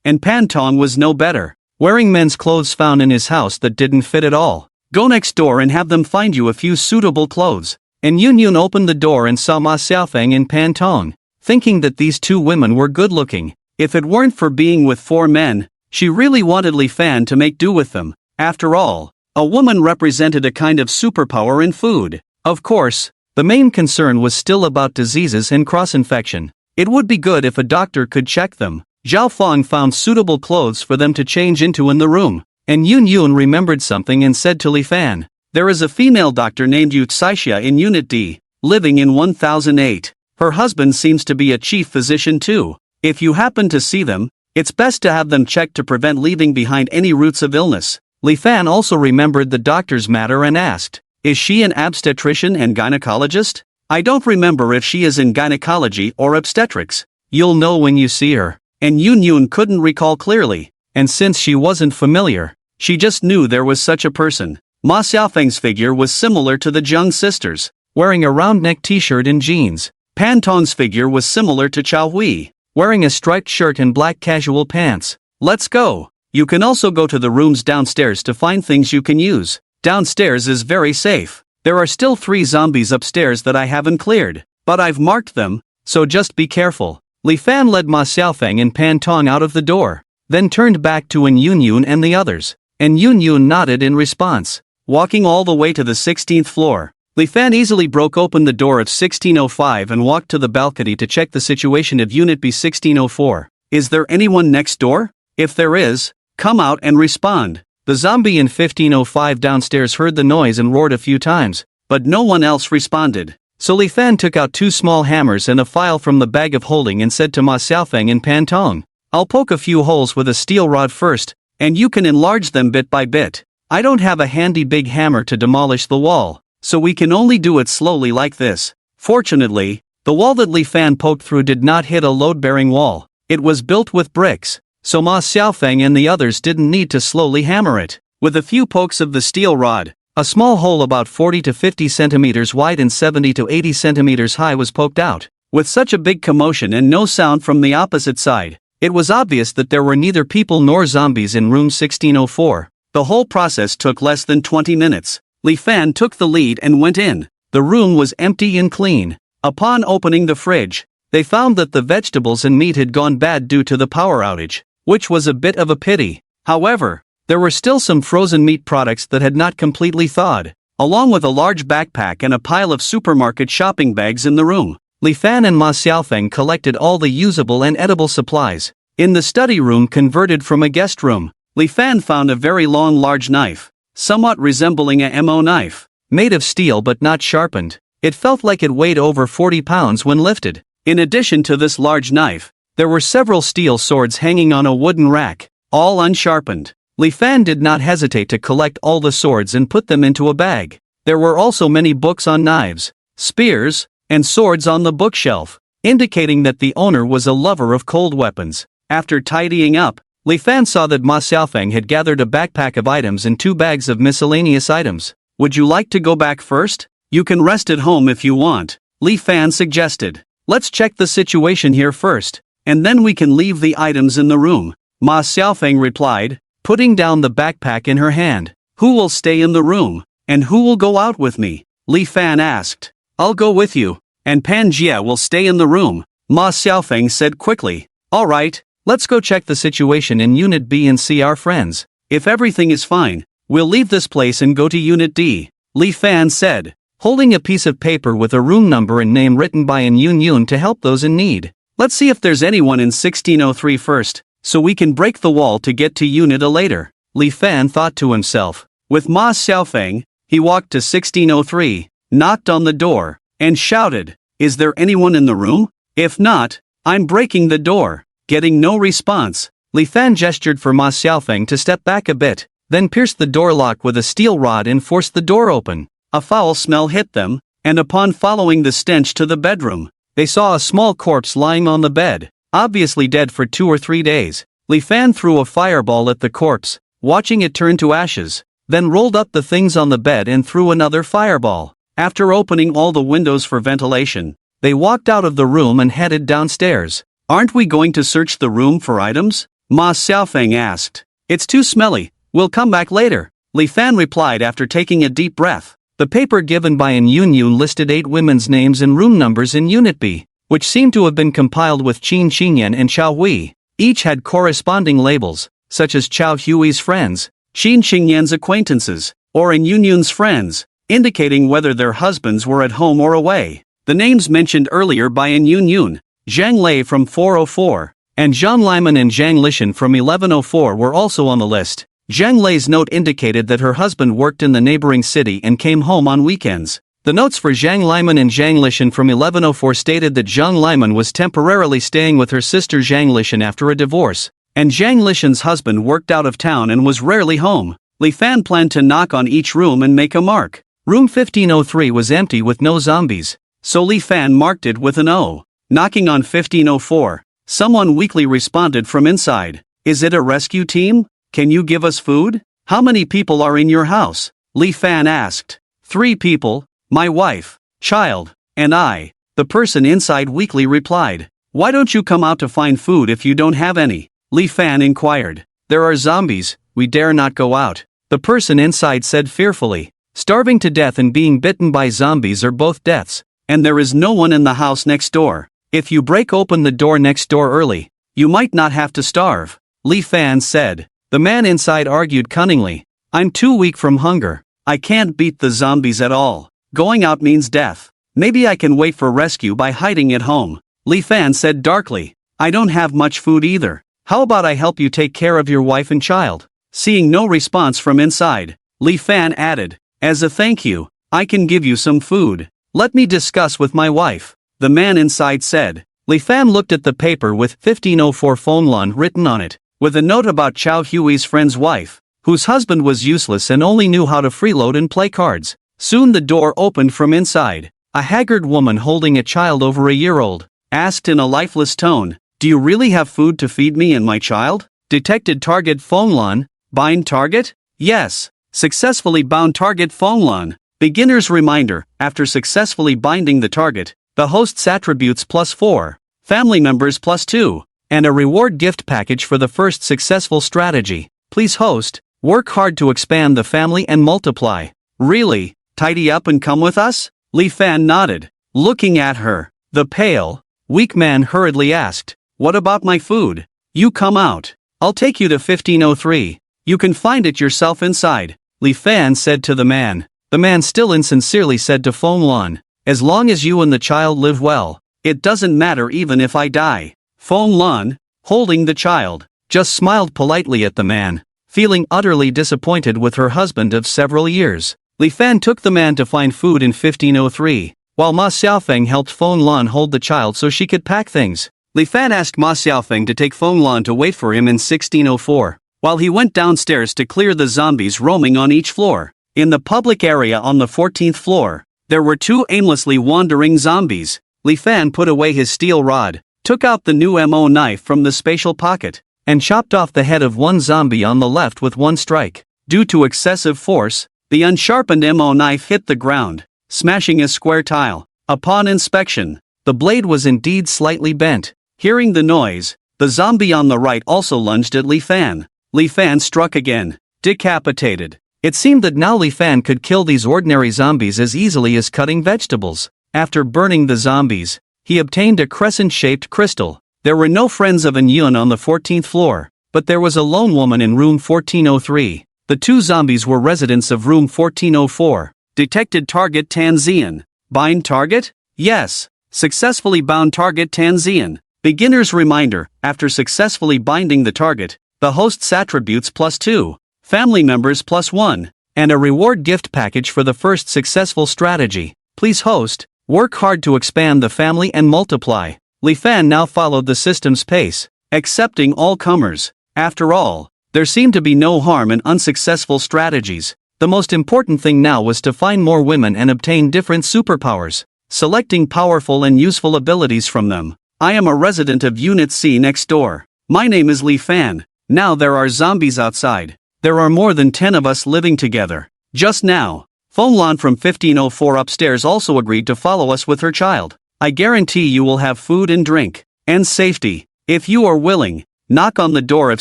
and Pan Tong was no better, wearing men's clothes found in his house that didn't fit at all. Go next door and have them find you a few suitable clothes. And Yunyun opened the door and saw Ma Xiaofeng and Pan Tong, thinking that these two women were good-looking. If it weren't for being with 4 men, she really wanted Li Fan to make do with them. After all, a woman represented a kind of superpower in food. Of course, the main concern was still about diseases and cross-infection. It would be good if a doctor could check them. Zhao Feng found suitable clothes for them to change into in the room, and Yunyun remembered something and said to Li Fan, "There is a female doctor named Yu Caixia in Unit D, living in 1008. Her husband seems to be a chief physician too. If you happen to see them, it's best to have them checked to prevent leaving behind any roots of illness." Li Fan also remembered the doctor's matter and asked, "Is she an obstetrician and gynecologist? I don't remember if she is in gynecology or obstetrics." "You'll know when you see her." And Yunyun couldn't recall clearly, and since she wasn't familiar, she just knew there was such a person. Ma Xiaofeng's figure was similar to the Zheng sisters, wearing a round-neck t-shirt and jeans. Pan Tong's figure was similar to Chao Hui, wearing a striped shirt and black casual pants. "Let's go." You can also go to the rooms downstairs to find things you can use. Downstairs is very safe. There are still 3 zombies upstairs that I haven't cleared, but I've marked them, so just be careful. Li Fan led Ma Xiaofeng and Pan Tong out of the door, then turned back to Yunyun and the others, and Yunyun nodded in response. Walking all the way to the 16th floor, Li Fan easily broke open the door of 1605 and walked to the balcony to check the situation of Unit B 1604. Is there anyone next door? If there is, come out and respond. The zombie in 1505 downstairs heard the noise and roared a few times, but no one else responded. So Li Fan took out 2 small hammers and a file from the bag of holding and said to Ma Xiaofeng and Pan Tong, "I'll poke a few holes with a steel rod first, and you can enlarge them bit by bit. I don't have a handy big hammer to demolish the wall, so we can only do it slowly like this." Fortunately, the wall that Li Fan poked through did not hit a load-bearing wall. It was built with bricks, so Ma Xiaofeng and the others didn't need to slowly hammer it. With a few pokes of the steel rod, a small hole about 40 to 50 centimeters wide and 70 to 80 centimeters high was poked out. With such a big commotion and no sound from the opposite side, it was obvious that there were neither people nor zombies in room 1604. The whole process took less than 20 minutes. Li Fan took the lead and went in. The room was empty and clean. Upon opening the fridge, they found that the vegetables and meat had gone bad due to the power outage, which was a bit of a pity. However, there were still some frozen meat products that had not completely thawed, along with a large backpack and a pile of supermarket shopping bags in the room. Li Fan and Ma Xiaofeng collected all the usable and edible supplies. In the study room converted from a guest room, Li Fan found a very long large knife, somewhat resembling a mo knife, made of steel but not sharpened. It felt like it weighed over 40 pounds when lifted. In addition to this large knife, there were several steel swords hanging on a wooden rack, all unsharpened. Li Fan did not hesitate to collect all the swords and put them into a bag. There were also many books on knives, spears, and swords on the bookshelf, indicating that the owner was a lover of cold weapons. After tidying up, Li Fan saw that Ma Xiaofeng had gathered a backpack of items and 2 bags of miscellaneous items. would you like to go back first? You can rest at home if you want, Li Fan suggested. Let's check the situation here first, and then we can leave the items in the room, Ma Xiaofeng replied, putting down the backpack in her hand. Who will stay in the room, and who will go out with me? Li Fan asked. I'll go with you, and Pan Jie will stay in the room, Ma Xiaofeng said quickly. Alright, let's go check the situation in Unit B and see our friends. If everything is fine, we'll leave this place and go to Unit D, Li Fan said, holding a piece of paper with a room number and name written by An Yun to help those in need. Let's see if there's anyone in 1603 first, so we can break the wall to get to Unit A later, Li Fan thought to himself. With Ma Xiaofeng, he walked to 1603, knocked on the door, and shouted, Is there anyone in the room? If not, I'm breaking the door. Getting no response, Li Fan gestured for Ma Xiaofeng to step back a bit, then pierced the door lock with a steel rod and forced the door open. A foul smell hit them, and upon following the stench to the bedroom, they saw a small corpse lying on the bed, obviously dead for 2 or 3 days. Li Fan threw a fireball at the corpse, watching it turn to ashes, then rolled up the things on the bed and threw another fireball. After opening all the windows for ventilation, they walked out of the room and headed downstairs. Aren't we going to search the room for items? Ma Xiaofeng asked. It's too smelly, we'll come back later, Li Fan replied after taking a deep breath. The paper given by An Yun listed 8 women's names and room numbers in Unit B, which seemed to have been compiled with Qin Qingyan and Chao Hui. Each had corresponding labels, such as Chao Hui's friends, Qin Qingyan's acquaintances, or An Yun's friends, indicating whether their husbands were at home or away. The names mentioned earlier by An Yun, Zhang Lei from 404, and Zhang Liman and Zhang Lishan from 1104 were also on the list. Zhang Lei's note indicated that her husband worked in the neighboring city and came home on weekends. The notes for Zhang Liman and Zhang Lishan from 1104 stated that Zhang Liman was temporarily staying with her sister Zhang Lishan after a divorce, and Zhang Lishan's husband worked out of town and was rarely home. Li Fan planned to knock on each room and make a mark. Room 1503 was empty with no zombies, so Li Fan marked it with an O. Knocking on 1504, someone weakly responded from inside. Is it a rescue team? Can you give us food? How many people are in your house? Li Fan asked. 3 people. My wife, child, and I, the person inside weakly replied. Why don't you come out to find food if you don't have any? Li Fan inquired. There are zombies, we dare not go out, the person inside said fearfully. Starving to death and being bitten by zombies are both deaths, and there is no one in the house next door. If you break open the door next door early, you might not have to starve, Li Fan said. The man inside argued cunningly. I'm too weak from hunger, I can't beat the zombies at all. Going out means death. Maybe I can wait for rescue by hiding at home, Li Fan said darkly. I don't have much food either. How about I help you take care of your wife and child? Seeing no response from inside, Li Fan added, as a thank you, I can give you some food. Let me discuss with my wife, the man inside said. Li Fan looked at the paper with 1504 Fenglan written on it, with a note about Chao Hui's friend's wife, whose husband was useless and only knew how to freeload and play cards. Soon the door opened from inside. A haggard woman holding a child over a year old, asked in a lifeless tone, Do you really have food to feed me and my child? Detected target Fenglan. Bind target? Yes. Successfully bound target Fenglan. Beginner's reminder, after successfully binding the target, the host's attributes +4, family members +2, and a reward gift package for the first successful strategy. Please host, work hard to expand the family and multiply. Really? Tidy up and come with us? Li Fan nodded, looking at her. The pale, weak man hurriedly asked, What about my food? You come out. I'll take you to 1503. You can find it yourself inside, Li Fan said to the man. The man still insincerely said to Fenglan, As long as you and the child live well, it doesn't matter even if I die. Fenglan, holding the child, just smiled politely at the man, feeling utterly disappointed with her husband of several years. Li Fan took the man to find food in 1503, while Ma Xiaofeng helped Fenglan hold the child so she could pack things. Li Fan asked Ma Xiaofeng to take Fenglan to wait for him in 1604, while he went downstairs to clear the zombies roaming on each floor. In the public area on the 14th floor, there were 2 aimlessly wandering zombies. Li Fan put away his steel rod, took out the new MO knife from the spatial pocket, and chopped off the head of one zombie on the left with one strike. Due to excessive force, The unsharpened mo knife hit the ground, smashing a square tile. Upon inspection, the blade was indeed slightly bent. Hearing the noise, the zombie on the right also lunged at Li Fan. Li Fan struck again, decapitated. It seemed that now Li Fan could kill these ordinary zombies as easily as cutting vegetables. After burning the zombies, he obtained a crescent-shaped crystal. There were no friends of An Yun on the 14th floor, but there was a lone woman in room 1403. The two zombies were residents of room 1404. Detected target Tanzian. Bind target? Yes. Successfully bound target Tanzian. Beginner's reminder, after successfully binding the target, the host's attributes +2, family members +1, and a reward gift package for the first successful strategy. Please host, work hard to expand the family and multiply. Li Fan now followed the system's pace, accepting all comers. After all, there seemed to be no harm in unsuccessful strategies. The most important thing now was to find more women and obtain different superpowers, selecting powerful and useful abilities from them. I am a resident of Unit C next door. My name is Li Fan. Now there are zombies outside. There are more than 10 of us living together. Just now, Fonglan from 1504 upstairs also agreed to follow us with her child. I guarantee you will have food and drink, and safety. If you are willing, knock on the door of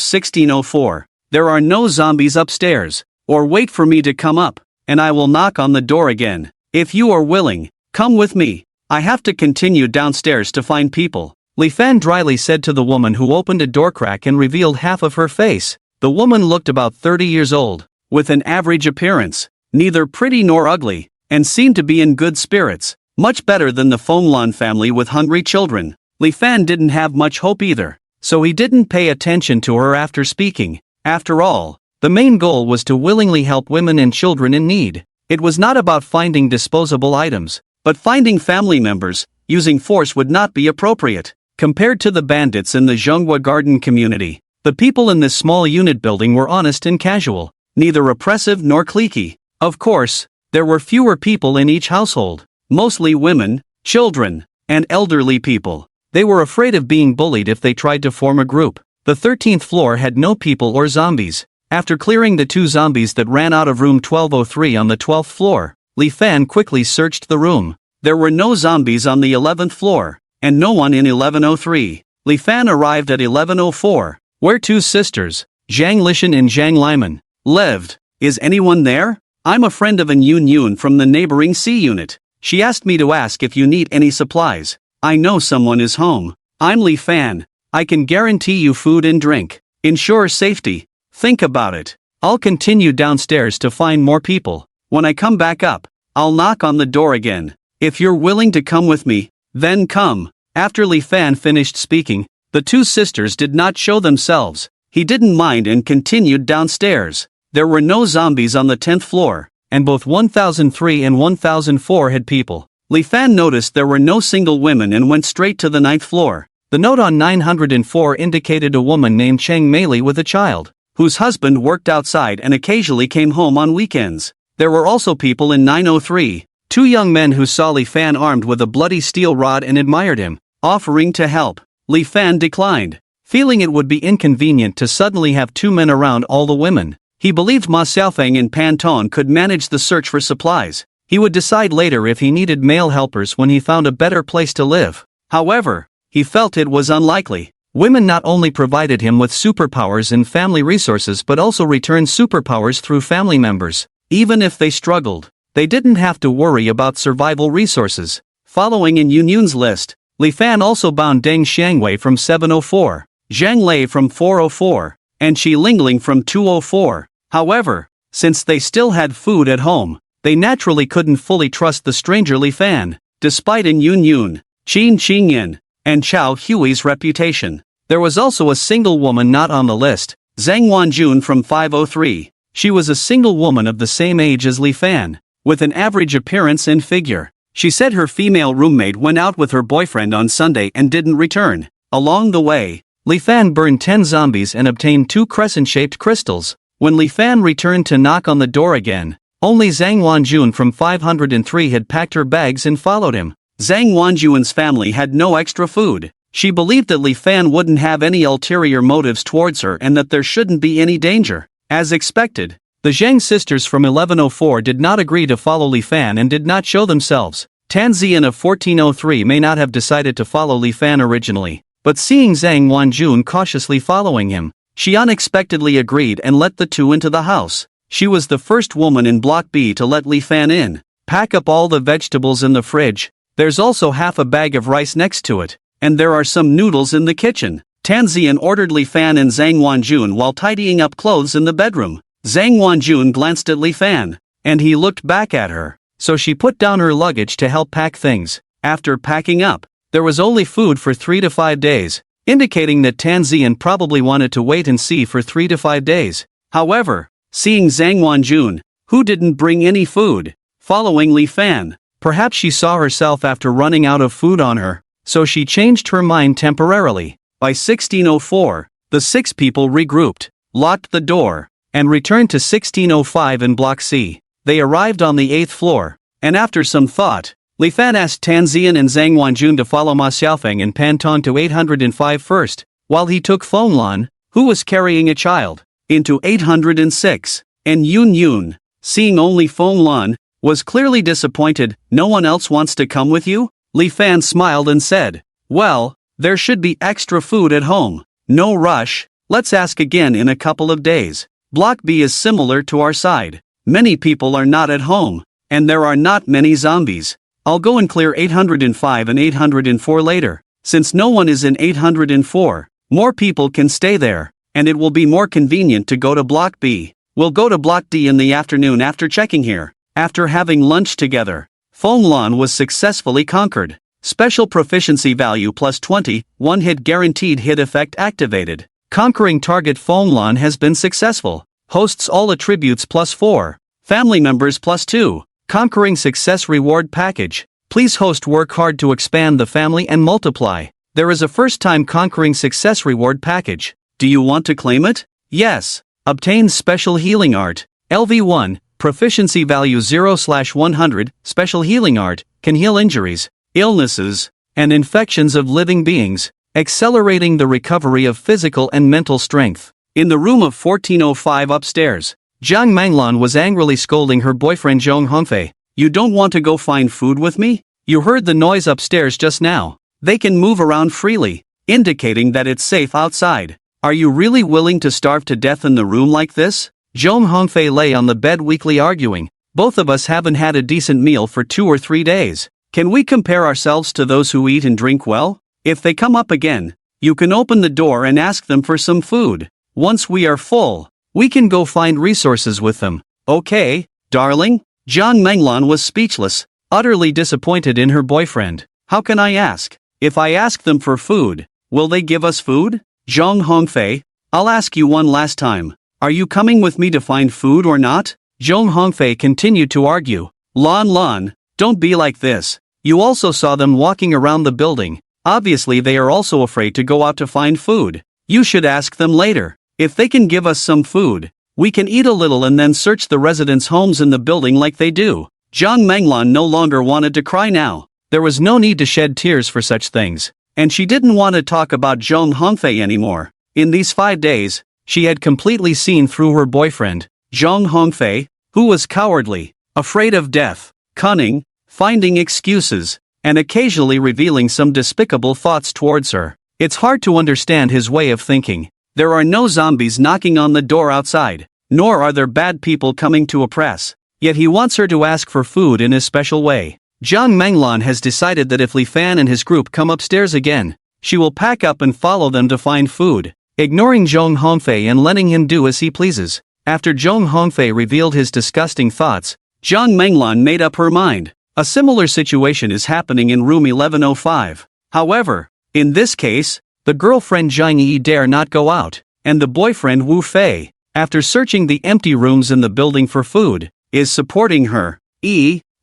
1604. There are no zombies upstairs. Or wait for me to come up, and I will knock on the door again. If you are willing, come with me. I have to continue downstairs to find people. Li Fan dryly said to the woman who opened a door crack and revealed half of her face. The woman looked about 30 years old, with an average appearance, neither pretty nor ugly, and seemed to be in good spirits, much better than the Fonglan family with hungry children. Li Fan didn't have much hope either, so he didn't pay attention to her after speaking. After all, the main goal was to willingly help women and children in need. It was not about finding disposable items, but finding family members. Using force would not be appropriate. Compared to the bandits in the Zhonghua Garden community, the people in this small unit building were honest and casual, neither oppressive nor cliquey. Of course, there were fewer people in each household, mostly women, children, and elderly people. They were afraid of being bullied if they tried to form a group. The 13th floor had no people or zombies. After clearing the two zombies that ran out of room 1203 on the 12th floor, Li Fan quickly searched the room. There were no zombies on the 11th floor, and no one in 1103. Li Fan arrived at 1104, where two sisters, Zhang Lishan and Zhang Liman, lived. Is anyone there? I'm a friend of An Yun from the neighboring C unit. She asked me to ask if you need any supplies. I know someone is home. I'm Li Fan. I can guarantee you food and drink. Ensure safety. Think about it. I'll continue downstairs to find more people. When I come back up, I'll knock on the door again. If you're willing to come with me, then come. After Li Fan finished speaking, the two sisters did not show themselves. He didn't mind and continued downstairs. There were no zombies on the 10th floor, and both 1003 and 1004 had people. Li Fan noticed there were no single women and went straight to the 9th floor. The note on 904 indicated a woman named Cheng Meili with a child, whose husband worked outside and occasionally came home on weekends. There were also people in 903, two young men who saw Li Fan armed with a bloody steel rod and admired him, offering to help. Li Fan declined, feeling it would be inconvenient to suddenly have two men around all the women. He believed Ma Xiaofeng and Pan Tong could manage the search for supplies. He would decide later if he needed male helpers when he found a better place to live. However, he felt it was unlikely. Women not only provided him with superpowers and family resources but also returned superpowers through family members. Even if they struggled, they didn't have to worry about survival resources. Following in Yun's list, Li Fan also bound Deng Xiangwei from 704, Zhang Lei from 404, and Qi Lingling from 204. However, since they still had food at home, they naturally couldn't fully trust the stranger Li Fan, despite in Yun, Qin Qingyan, and Chao Hui's reputation. There was also a single woman not on the list, Zhang Wanjun from 503. She was a single woman of the same age as Li Fan, with an average appearance and figure. She said her female roommate went out with her boyfriend on Sunday and didn't return. Along the way, Li Fan burned 10 zombies and obtained 2 crescent-shaped crystals. When Li Fan returned to knock on the door again, only Zhang Wanjun from 503 had packed her bags and followed him. Zhang Wanjun's family had no extra food. She believed that Li Fan wouldn't have any ulterior motives towards her and that there shouldn't be any danger. As expected, The Zhang sisters from 1104 did not agree to follow Li Fan and did not show themselves. Tan Zian of 1403 may not have decided to follow Li Fan originally, but seeing Zhang Wanjun cautiously following him, she unexpectedly agreed and let the two into the house. She was the first woman in Block B to let Li Fan in. Pack up all the vegetables in the fridge. There's also half a bag of rice next to it, and there are some noodles in the kitchen. Tan Zian ordered Li Fan and Zhang Wanjun while tidying up clothes in the bedroom. Zhang Wanjun glanced at Li Fan, and he looked back at her, so she put down her luggage to help pack things. After packing up, there was only food for 3 to 5 days, indicating that Tan Zian probably wanted to wait and see for 3 to 5 days. However, seeing Zhang Wanjun, who didn't bring any food, following Li Fan, perhaps she saw herself after running out of food on her, so she changed her mind temporarily. By 1604, the 6 people regrouped, locked the door, and returned to 1605 in Block C. They arrived on the 8th floor, and after some thought, Li Fan asked Tan Zian and Zhang Wanjun to follow Ma Xiaofeng and Pan Tong to 805 first, while he took Feng Lan, who was carrying a child, into 806, and Yun Yun, seeing only Feng Lan, was clearly disappointed. No one else wants to come with you? Li Fan smiled and said, well, there should be extra food at home. No rush, let's ask again in a couple of days. Block B is similar to our side. Many people are not at home, and there are not many zombies. I'll go and clear 805 and 804 later. Since no one is in 804, more people can stay there, and it will be more convenient to go to Block B. We'll go to Block D in the afternoon after checking here. After having lunch together, Feng Lan was successfully conquered. Special proficiency value plus 20, one hit guaranteed hit effect activated. Conquering target Feng Lan has been successful. Hosts all attributes plus 4. Family members plus 2. Conquering success reward package. Please host work hard to expand the family and multiply. There is a first time conquering success reward package. Do you want to claim it? Yes. Obtains special healing art. LV1, proficiency value 0/100, special healing art, can heal injuries, illnesses, and infections of living beings, accelerating the recovery of physical and mental strength. In the room of 1405 upstairs, Zhang Manglan was angrily scolding her boyfriend Zhong Hongfei. You don't want to go find food with me? You heard the noise upstairs just now. They can move around freely, indicating that it's safe outside. Are you really willing to starve to death in the room like this? Zhong Hongfei lay on the bed weakly arguing. Both of us haven't had a decent meal for 2 or 3 days. Can we compare ourselves to those who eat and drink well? If they come up again, you can open the door and ask them for some food. Once we are full, we can go find resources with them. Okay, darling? Zhang Menglan was speechless, utterly disappointed in her boyfriend. How can I ask? If I ask them for food, will they give us food? Zhong Hongfei, I'll ask you one last time. Are you coming with me to find food or not? Zhong Hongfei continued to argue. Lan, don't be like this. You also saw them walking around the building. Obviously they are also afraid to go out to find food. You should ask them later. If they can give us some food, we can eat a little and then search the residents' homes in the building like they do. Zhang Menglan no longer wanted to cry now. There was no need to shed tears for such things, and she didn't want to talk about Zhong Hongfei anymore. In these 5 days, she had completely seen through her boyfriend, Zhong Hongfei, who was cowardly, afraid of death, cunning, finding excuses, and occasionally revealing some despicable thoughts towards her. It's hard to understand his way of thinking. There are no zombies knocking on the door outside, nor are there bad people coming to oppress. Yet he wants her to ask for food in his special way. Zhang Menglan has decided that if Li Fan and his group come upstairs again, she will pack up and follow them to find food, ignoring Zhong Hongfei and letting him do as he pleases. After Zhong Hongfei revealed his disgusting thoughts, Zhang Menglan made up her mind. A similar situation is happening in room 1105. However, in this case, the girlfriend Zhang Yi dare not go out, and the boyfriend Wu Fei, after searching the empty rooms in the building for food, is supporting her.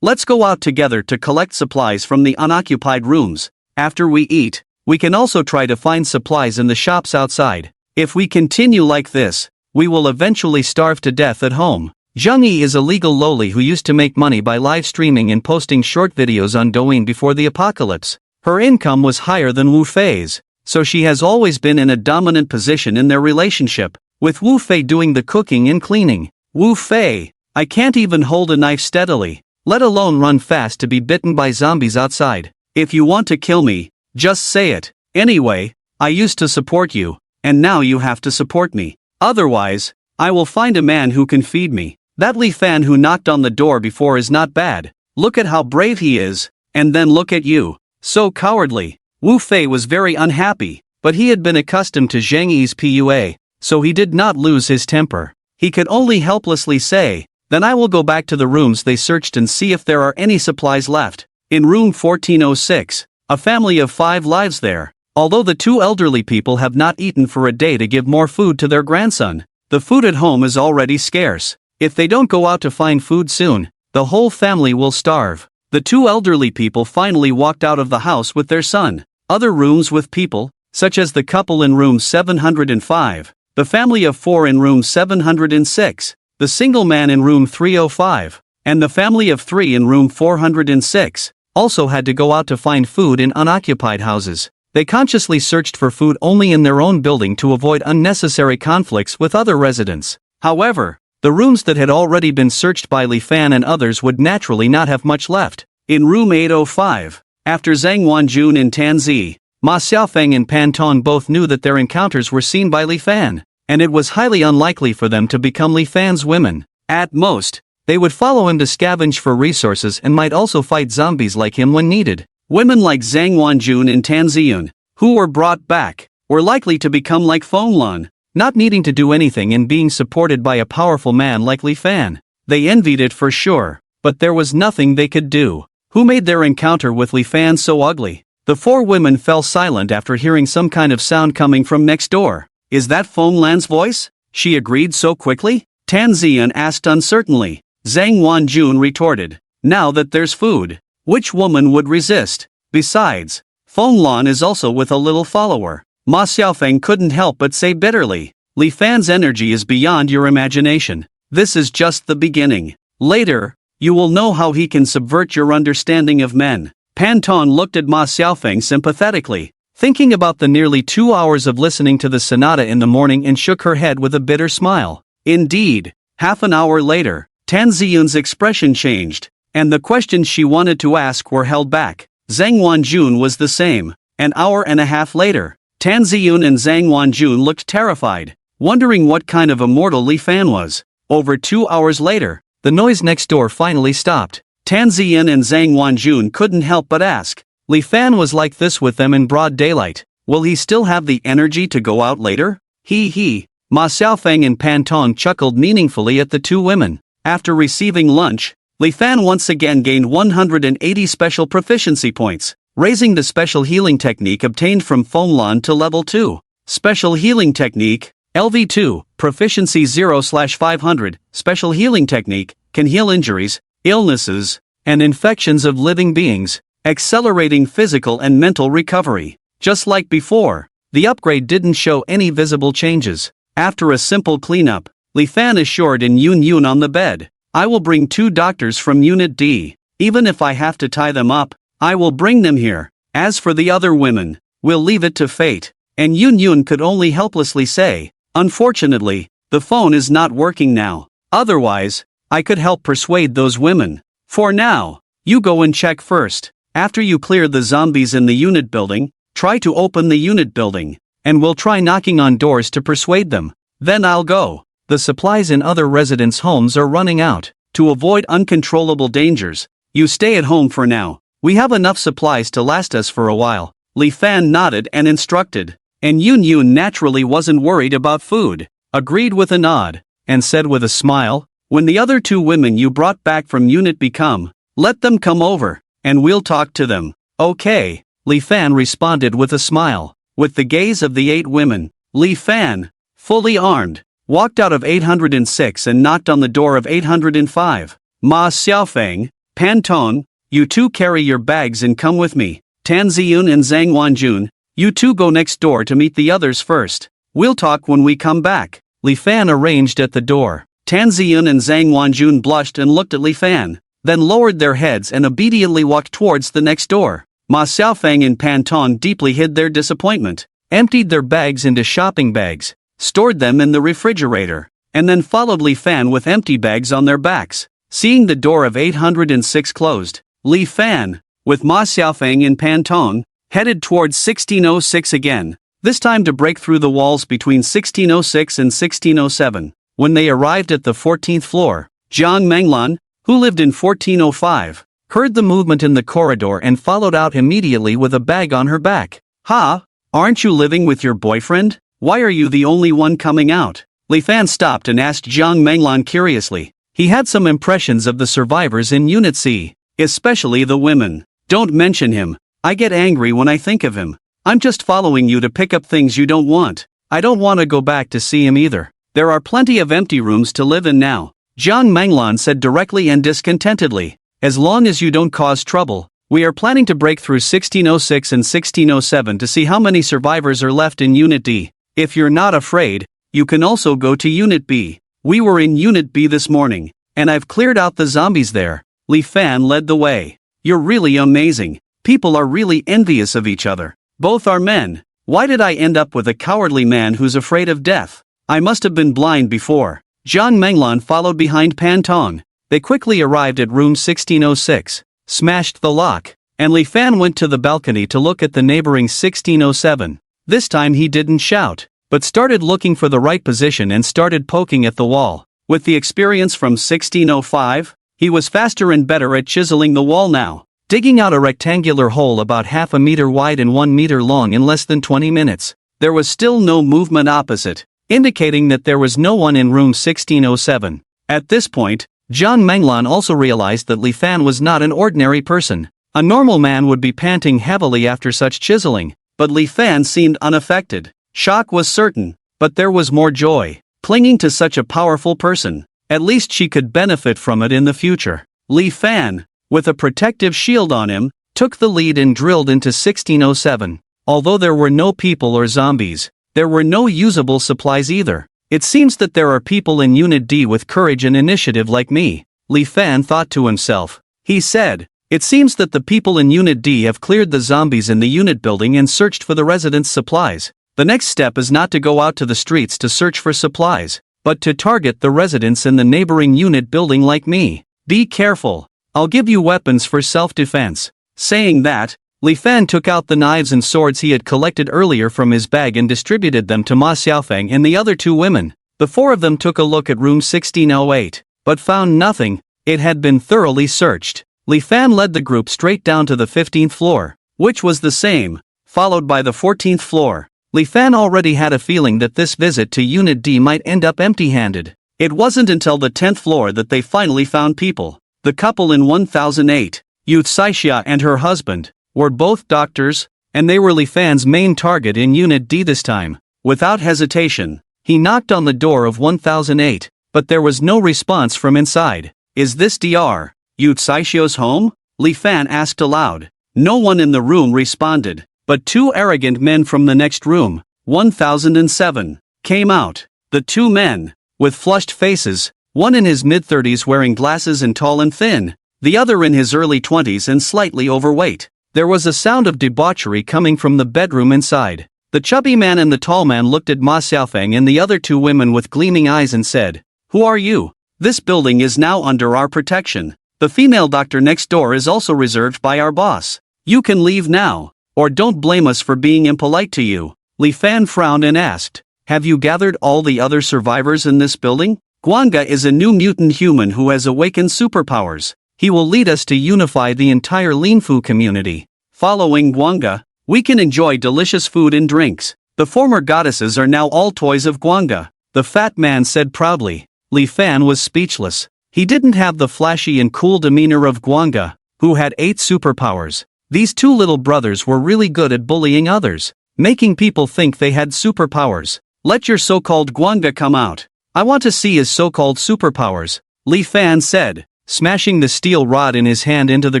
Let's go out together to collect supplies from the unoccupied rooms. After we eat, we can also try to find supplies in the shops outside. If we continue like this, we will eventually starve to death at home. Zhang Yi is a legal loli who used to make money by live streaming and posting short videos on Douyin before the apocalypse. Her income was higher than Wu Fei's, so she has always been in a dominant position in their relationship, with Wu Fei doing the cooking and cleaning. Wu Fei, I can't even hold a knife steadily, let alone run fast to be bitten by zombies outside. If you want to kill me, just say it. Anyway, I used to support you, and now you have to support me. Otherwise, I will find a man who can feed me. That Li Fan who knocked on the door before is not bad. Look at how brave he is, and then look at you. So cowardly. Wu Fei was very unhappy, but he had been accustomed to Zhang Yi's PUA, so he did not lose his temper. He could only helplessly say, then I will go back to the rooms they searched and see if there are any supplies left. In room 1406, a family of 5 lives there. Although the 2 elderly people have not eaten for a day to give more food to their grandson, the food at home is already scarce. If they don't go out to find food soon, the whole family will starve. The 2 elderly people finally walked out of the house with their son. Other rooms with people, such as the couple in room 705, the family of 4 in room 706, the single man in room 305, and the family of 3 in room 406, also had to go out to find food in unoccupied houses. They consciously searched for food only in their own building to avoid unnecessary conflicts with other residents. However, the rooms that had already been searched by Li Fan and others would naturally not have much left. In room 805, after Zhang Wanjun and Tan Zi, Ma Xiaofeng and Pan Tong both knew that their encounters were seen by Li Fan, and it was highly unlikely for them to become Li Fan's women. At most, they would follow him to scavenge for resources and might also fight zombies like him when needed. Women like Zhang Wanjun and Tan Ziyun, who were brought back, were likely to become like Feng Lan, not needing to do anything and being supported by a powerful man like Li Fan. They envied it for sure, but there was nothing they could do. Who made their encounter with Li Fan so ugly? The 4 women fell silent after hearing some kind of sound coming from next door. Is that Feng Lan's voice? She agreed so quickly? Tan Ziyun asked uncertainly. Zhang Wanjun retorted. Now that there's food, which woman would resist? Besides, Feng Lan is also with a little follower. Ma Xiaofeng couldn't help but say bitterly. Li Fan's energy is beyond your imagination. This is just the beginning. Later, you will know how he can subvert your understanding of men. Pan Tong looked at Ma Xiaofeng sympathetically, thinking about the nearly 2 hours of listening to the sonata in the morning, and shook her head with a bitter smile. Indeed, half an hour later, Tan Ziyun's expression changed, and the questions she wanted to ask were held back. Zhang Wanjun was the same. An hour and a half later, Tan Ziyun and Zhang Wanjun looked terrified, wondering what kind of immortal Li Fan was. Over 2 hours later, the noise next door finally stopped. Tan Ziyun and Zhang Wanjun couldn't help but ask. Li Fan was like this with them in broad daylight. Will he still have the energy to go out later? He. Ma Xiaofeng and Pan Tong chuckled meaningfully at the 2 women. After receiving lunch, Li Fan once again gained 180 special proficiency points, raising the special healing technique obtained from Feng Lan to level 2. Special healing technique, LV2, proficiency 0/500, special healing technique, can heal injuries, illnesses, and infections of living beings, accelerating physical and mental recovery. Just like before, the upgrade didn't show any visible changes. After a simple cleanup, Li Fan assured in Yun on the bed, I will bring 2 doctors from Unit D. Even if I have to tie them up, I will bring them here. As for the other women, we'll leave it to fate. And Yun could only helplessly say, unfortunately, the phone is not working now. Otherwise, I could help persuade those women. For now, you go and check first. After you clear the zombies in the unit building, try to open the unit building, and we'll try knocking on doors to persuade them. Then I'll go. The supplies in other residents' homes are running out. To avoid uncontrollable dangers, you stay at home for now. We have enough supplies to last us for a while. Li Fan nodded and instructed. And Yun naturally wasn't worried about food, agreed with a nod, and said with a smile, when the other 2 women you brought back from unit become, let them come over, and we'll talk to them. Okay, Li Fan responded with a smile. With the gaze of the 8 women, Li Fan, fully armed, walked out of 806 and knocked on the door of 805. Ma Xiaofeng, Pan Tong, you 2 carry your bags and come with me. Tan Ziyun and Zhang Wanjun, you 2 go next door to meet the others first. We'll talk when we come back. Li Fan arranged at the door. Tan Ziyun and Zhang Wanjun blushed and looked at Li Fan, then lowered their heads and obediently walked towards the next door. Ma Xiaofeng and Pan Tong deeply hid their disappointment, emptied their bags into shopping bags, stored them in the refrigerator, and then followed Li Fan with empty bags on their backs. Seeing the door of 806 closed, Li Fan, with Ma Xiaofeng in Pantong, headed towards 1606 again, this time to break through the walls between 1606 and 1607. When they arrived at the 14th floor, Jiang Menglan, who lived in 1405, heard the movement in the corridor and followed out immediately with a bag on her back. "Ha! Aren't you living with your boyfriend? Why are you the only one coming out?" Li Fan stopped and asked Jiang Menglan curiously. He had some impressions of the survivors in Unit C, especially the women. "Don't mention him. I get angry when I think of him. I'm just following you to pick up things you don't want. I don't want to go back to see him either. There are plenty of empty rooms to live in now," Jiang Menglan said directly and discontentedly. "As long as you don't cause trouble, we are planning to break through 1606 and 1607 to see how many survivors are left in Unit D. If you're not afraid, you can also go to Unit B. We were in Unit B this morning, and I've cleared out the zombies there." Li Fan led the way. "You're really amazing. People are really envious of each other. Both are men. Why did I end up with a cowardly man who's afraid of death? I must have been blind before." Jiang Menglan followed behind Pantong. They quickly arrived at room 1606, smashed the lock, and Li Fan went to the balcony to look at the neighboring 1607. This time he didn't shout, but started looking for the right position and started poking at the wall. With the experience from 1605, he was faster and better at chiseling the wall now, digging out a rectangular hole about half a meter wide and 1 meter long in less than 20 minutes. There was still no movement opposite, indicating that there was no one in room 1607. At this point, Jiang Menglan also realized that Li Fan was not an ordinary person. A normal man would be panting heavily after such chiseling, but Li Fan seemed unaffected. Shock was certain, but there was more joy. Clinging to such a powerful person, at least she could benefit from it in the future. Li Fan, with a protective shield on him, took the lead and drilled into 1607. Although there were no people or zombies, there were no usable supplies either. It seems that there are people in Unit D with courage and initiative like me, Li Fan thought to himself. He said, "It seems that the people in Unit D have cleared the zombies in the unit building and searched for the residents' supplies. The next step is not to go out to the streets to search for supplies, but to target the residents in the neighboring unit building like me. Be careful. I'll give you weapons for self-defense." Saying that, Li Fan took out the knives and swords he had collected earlier from his bag and distributed them to Ma Xiaofeng and the other two women. The four of them took a look at room 1608, but found nothing. It had been thoroughly searched. Li Fan led the group straight down to the 15th floor, which was the same, followed by the 14th floor. Li Fan already had a feeling that this visit to Unit D might end up empty-handed. It wasn't until the 10th floor that they finally found people. The couple in 1008, Yu Saixia and her husband, were both doctors, and they were Li Fan's main target in Unit D this time. Without hesitation, he knocked on the door of 1008, but there was no response from inside. "Is this Dr. Yu Saixia's home?" Li Fan asked aloud. No one in the room responded, but two arrogant men from the next room, 1007, came out. The two men, with flushed faces, one in his mid-30s wearing glasses and tall and thin, the other in his early 20s and slightly overweight. There was a sound of debauchery coming from the bedroom inside. The chubby man and the tall man looked at Ma Xiaofeng and the other two women with gleaming eyes and said, "Who are you? This building is now under our protection. The female doctor next door is also reserved by our boss. You can leave now, or don't blame us for being impolite to you." Li Fan frowned and asked, "Have you gathered all the other survivors in this building? Guanga is a new mutant human who has awakened superpowers. He will lead us to unify the entire Linfu community. Following Guanga, we can enjoy delicious food and drinks. The former goddesses are now all toys of Guanga," the fat man said proudly. Li Fan was speechless. He didn't have the flashy and cool demeanor of Guanga, who had 8 superpowers. These two little brothers were really good at bullying others, making people think they had superpowers. "Let your so-called Guanga come out. I want to see his so-called superpowers," Li Fan said, smashing the steel rod in his hand into the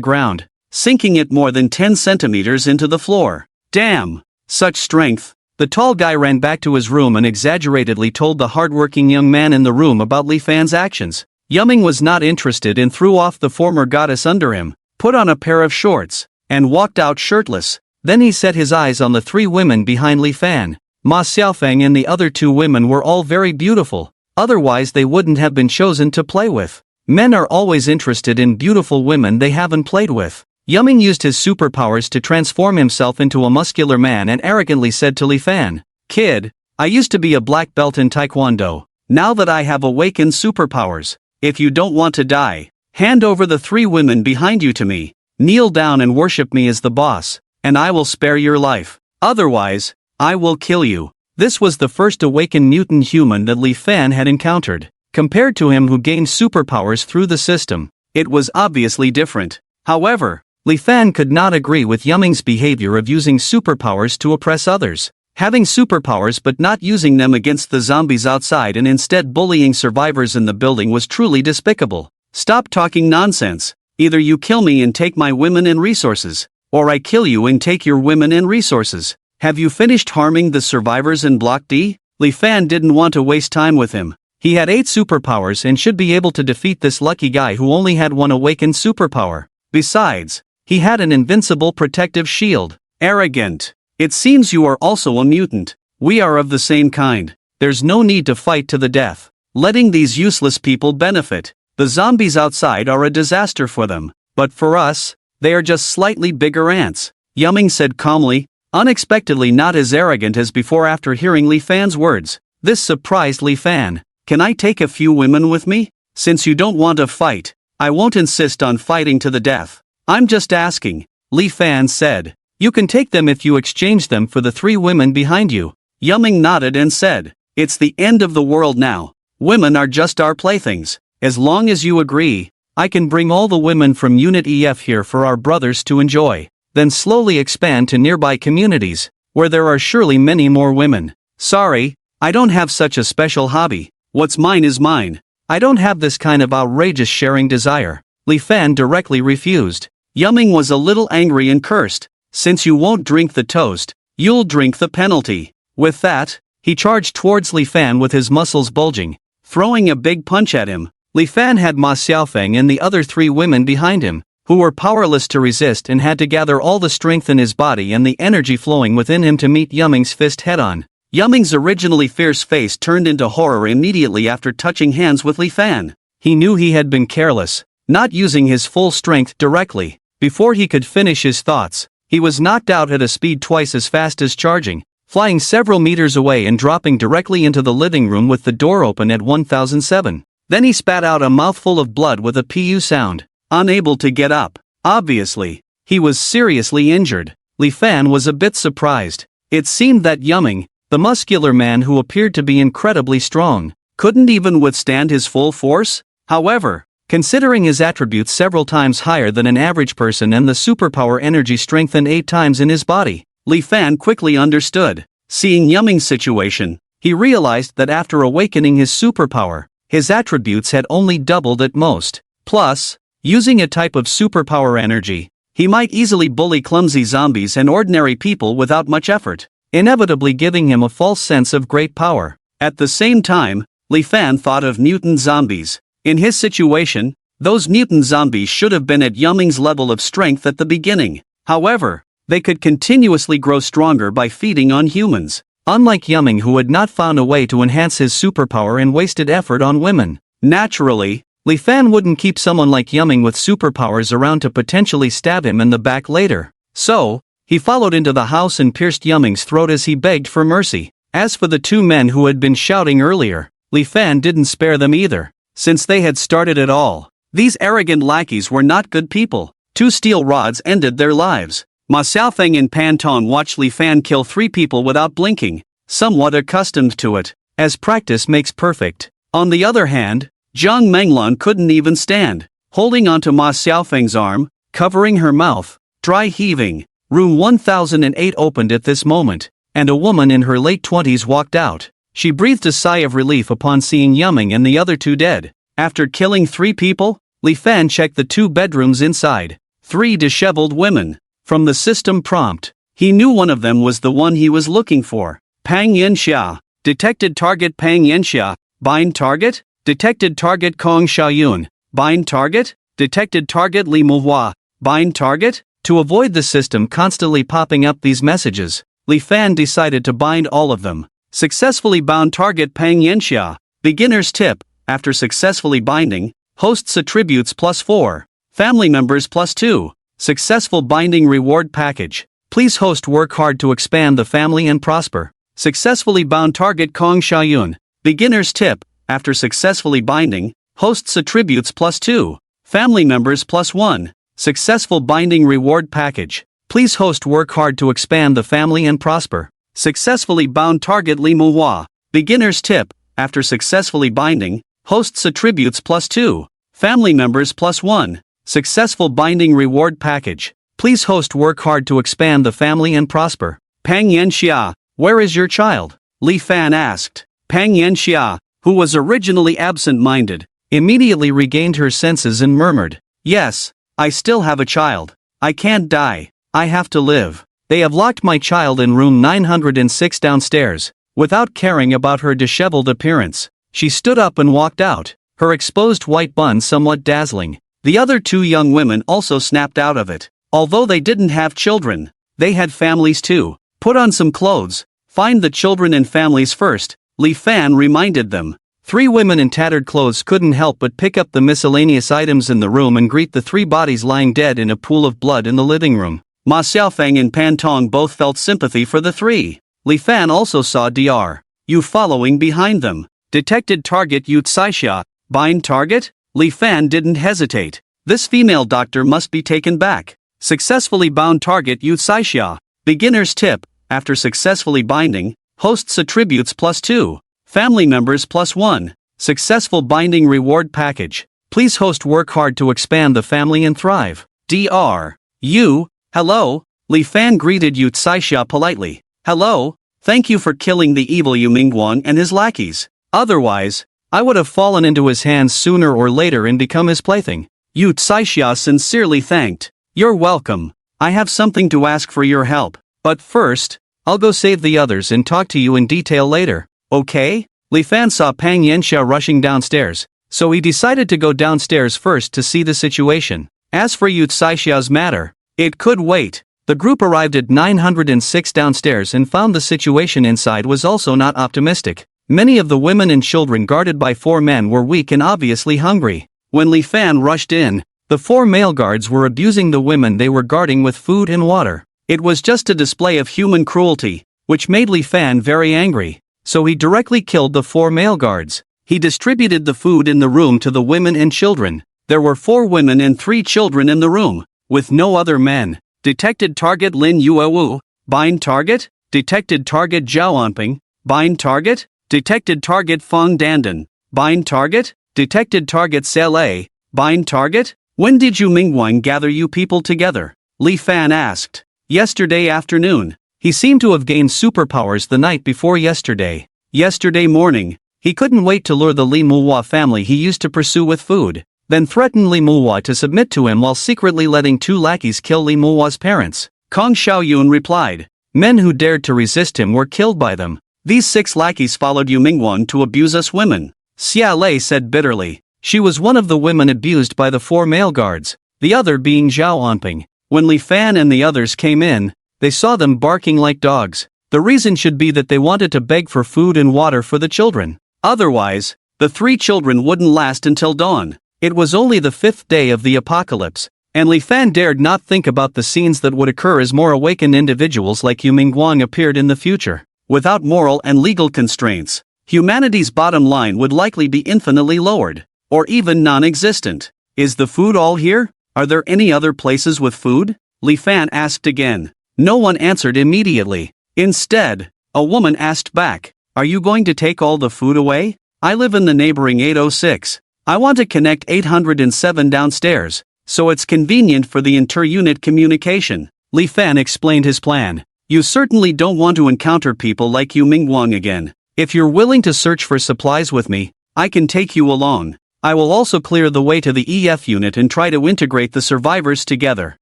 ground, sinking it more than 10 centimeters into the floor. "Damn! Such strength!" The tall guy ran back to his room and exaggeratedly told the hardworking young man in the room about Li Fan's actions. Yumming was not interested and threw off the former goddess under him, put on a pair of shorts, and walked out shirtless. Then he set his eyes on the 3 women behind Li Fan. Ma Xiaofeng and the other 2 women were all very beautiful. Otherwise they wouldn't have been chosen to play with. Men are always interested in beautiful women they haven't played with. Yuming used his superpowers to transform himself into a muscular man and arrogantly said to Li Fan, "Kid, I used to be a black belt in Taekwondo. Now that I have awakened superpowers, if you don't want to die, hand over the 3 women behind you to me, kneel down and worship me as the boss, and I will spare your life. Otherwise, I will kill you." This was the first awakened mutant human that Li Fan had encountered. Compared to him who gained superpowers through the system, it was obviously different. However, Li Fan could not agree with Yuming's behavior of using superpowers to oppress others. Having superpowers but not using them against the zombies outside and instead bullying survivors in the building was truly despicable. "Stop talking nonsense. Either you kill me and take my women and resources, or I kill you and take your women and resources. Have you finished harming the survivors in Block D?" Li Fan didn't want to waste time with him. He had 8 superpowers and should be able to defeat this lucky guy who only had 1 awakened superpower. Besides, he had an invincible protective shield. "Arrogant. It seems you are also a mutant. We are of the same kind. There's no need to fight to the death. Letting these useless people benefit. The zombies outside are a disaster for them, but for us, they are just slightly bigger ants," Yuming said calmly, unexpectedly not as arrogant as before after hearing Li Fan's words. This surprised Li Fan. "Can I take a few women with me? Since you don't want to fight, I won't insist on fighting to the death. I'm just asking," Li Fan said. "You can take them if you exchange them for the 3 women behind you." Yuming nodded and said, "It's the end of the world now. Women are just our playthings. As long as you agree, I can bring all the women from Unit EF here for our brothers to enjoy, then slowly expand to nearby communities, where there are surely many more women. Sorry, I don't have such a special hobby. What's mine is mine. I don't have this kind of outrageous sharing desire." Li Fan directly refused. Yuming was a little angry and cursed. "Since you won't drink the toast, you'll drink the penalty." With that, he charged towards Li Fan with his muscles bulging, throwing a big punch at him. Li Fan had Ma Xiaofeng and the other 3 women behind him, who were powerless to resist and had to gather all the strength in his body and the energy flowing within him to meet Yuming's fist head-on. Yuming's originally fierce face turned into horror immediately after touching hands with Li Fan. He knew he had been careless, not using his full strength directly. Before he could finish his thoughts, he was knocked out at a speed twice as fast as charging, flying several meters away and dropping directly into the living room with the door open at 1007. Then he spat out a mouthful of blood with a pu sound, unable to get up. Obviously, he was seriously injured. Li Fan was a bit surprised. It seemed that Yuming, the muscular man who appeared to be incredibly strong, couldn't even withstand his full force. However, considering his attributes several times higher than an average person and the superpower energy strengthened 8 times in his body, Li Fan quickly understood. Seeing Yuming's situation, he realized that after awakening his superpower, his attributes had only doubled at most. Plus, using a type of superpower energy, he might easily bully clumsy zombies and ordinary people without much effort, inevitably giving him a false sense of great power. At the same time, Li Fan thought of mutant zombies. In his situation, those mutant zombies should have been at Yuming's level of strength at the beginning. However, they could continuously grow stronger by feeding on humans. Unlike Yuming, who had not found a way to enhance his superpower and wasted effort on women. Naturally, Li Fan wouldn't keep someone like Yuming with superpowers around to potentially stab him in the back later. So, he followed into the house and pierced Yuming's throat as he begged for mercy. As for the 2 men who had been shouting earlier, Li Fan didn't spare them either, since they had started it all. These arrogant lackeys were not good people. 2 steel rods ended their lives. Ma Xiaofeng and Pan Tong watched Li Fan kill 3 people without blinking, somewhat accustomed to it, as practice makes perfect. On the other hand, Zhang Menglan couldn't even stand, holding onto Ma Xiaofeng's arm, covering her mouth, dry heaving. Room 1008 opened at this moment, and a woman in her late 20s walked out. She breathed a sigh of relief upon seeing Yuming and the other 2 dead. After killing 3 people, Li Fan checked the 2 bedrooms inside. 3 disheveled women. From the system prompt, he knew one of them was the one he was looking for. Pang Yanxia. Detected target Pang Yanxia. Bind target? Detected target Kong Xiaoyun. Bind target? Detected target Li Muhua. Bind target? To avoid the system constantly popping up these messages, Li Fan decided to bind all of them. Successfully bound target Pang Yanxia. Beginner's tip: after successfully binding, hosts attributes +4, family members +2. Successful binding reward package. Please host work hard to expand the family and prosper. Successfully bound target Kong Xiaoyun. Beginner's tip: after successfully binding, hosts attributes +2, family members +1. Successful binding reward package. Please host work hard to expand the family and prosper. Successfully bound target Li Manhwa. Beginner's tip: after successfully binding, hosts attributes +2, family members +1. Successful binding reward package. Please host work hard to expand the family and prosper. Pang Yanxia, where is your child? Li Fan asked. Pang Yanxia, who was originally absent-minded, immediately regained her senses and murmured, "Yes, I still have a child. I can't die. I have to live. They have locked my child in room 906 downstairs." Without caring about her disheveled appearance, she stood up and walked out, her exposed white bun somewhat dazzling. The other two young women also snapped out of it. Although they didn't have children, they had families too. Put on some clothes, find the children and families first, Li Fan reminded them. Three women in tattered clothes couldn't help but pick up the miscellaneous items in the room and greet the three bodies lying dead in a pool of blood in the living room. Ma Xiaofeng and Pan Tong both felt sympathy for the three. Li Fan also saw Dr. Yu following behind them. Detected target Yu Tsaixia. Bind target? Li Fan didn't hesitate. This female doctor must be taken back. Successfully bound target Yu Tsaixia. Beginner's tip: after successfully binding, hosts attributes +2, family members +1. Successful binding reward package. Please host work hard to expand the family and thrive. Dr. Yu, hello. Li Fan greeted Yu Tsaixia politely. Hello, thank you for killing the evil Yu Mingguang and his lackeys. Otherwise, I would have fallen into his hands sooner or later and become his plaything. Yu Tsaixia sincerely thanked. You're welcome. I have something to ask for your help. But first, I'll go save the others and talk to you in detail later. Okay? Li Fan saw Pang Yanxia rushing downstairs, so he decided to go downstairs first to see the situation. As for Yu Tsaixia matter, it could wait. The group arrived at 906 downstairs and found the situation inside was also not optimistic. Many of the women and children guarded by four men were weak and obviously hungry. When Li Fan rushed in, the four male guards were abusing the women they were guarding with food and water. It was just a display of human cruelty, which made Li Fan very angry, so he directly killed the four male guards. He distributed the food in the room to the women and children. There were 4 women and 3 children in the room, with no other men. Detected target Lin Yuewu. Bind target? Detected target Zhao Anping. Bind target? Detected target Feng Dandan. Bind target? Detected target Sele. Bind target? When did Yu Mingguang gather you people together? Li Fan asked. Yesterday afternoon. He seemed to have gained superpowers the night before yesterday. Yesterday morning, he couldn't wait to lure the Li Muhua family he used to pursue with food, then threatened Li Muhua to submit to him while secretly letting 2 lackeys kill Li Muhua's parents. Kong Xiaoyun replied. Men who dared to resist him were killed by them. These 6 lackeys followed Yu Mingguang to abuse us women. Xia Lei said bitterly. She was one of the women abused by the 4 male guards, the other being Zhao Anping. When Li Fan and the others came in, they saw them barking like dogs. The reason should be that they wanted to beg for food and water for the children. Otherwise, the 3 children wouldn't last until dawn. It was only the 5th day of the apocalypse, and Li Fan dared not think about the scenes that would occur as more awakened individuals like Yu Mingguang appeared in the future. Without moral and legal constraints, humanity's bottom line would likely be infinitely lowered, or even non-existent. Is the food all here? Are there any other places with food? Li Fan asked again. No one answered immediately. Instead, a woman asked back, are you going to take all the food away? I live in the neighboring 806. I want to connect 807 downstairs, so it's convenient for the inter-unit communication. Li Fan explained his plan. You certainly don't want to encounter people like Yu Mingguang again. If you're willing to search for supplies with me, I can take you along. I will also clear the way to the EF unit and try to integrate the survivors together.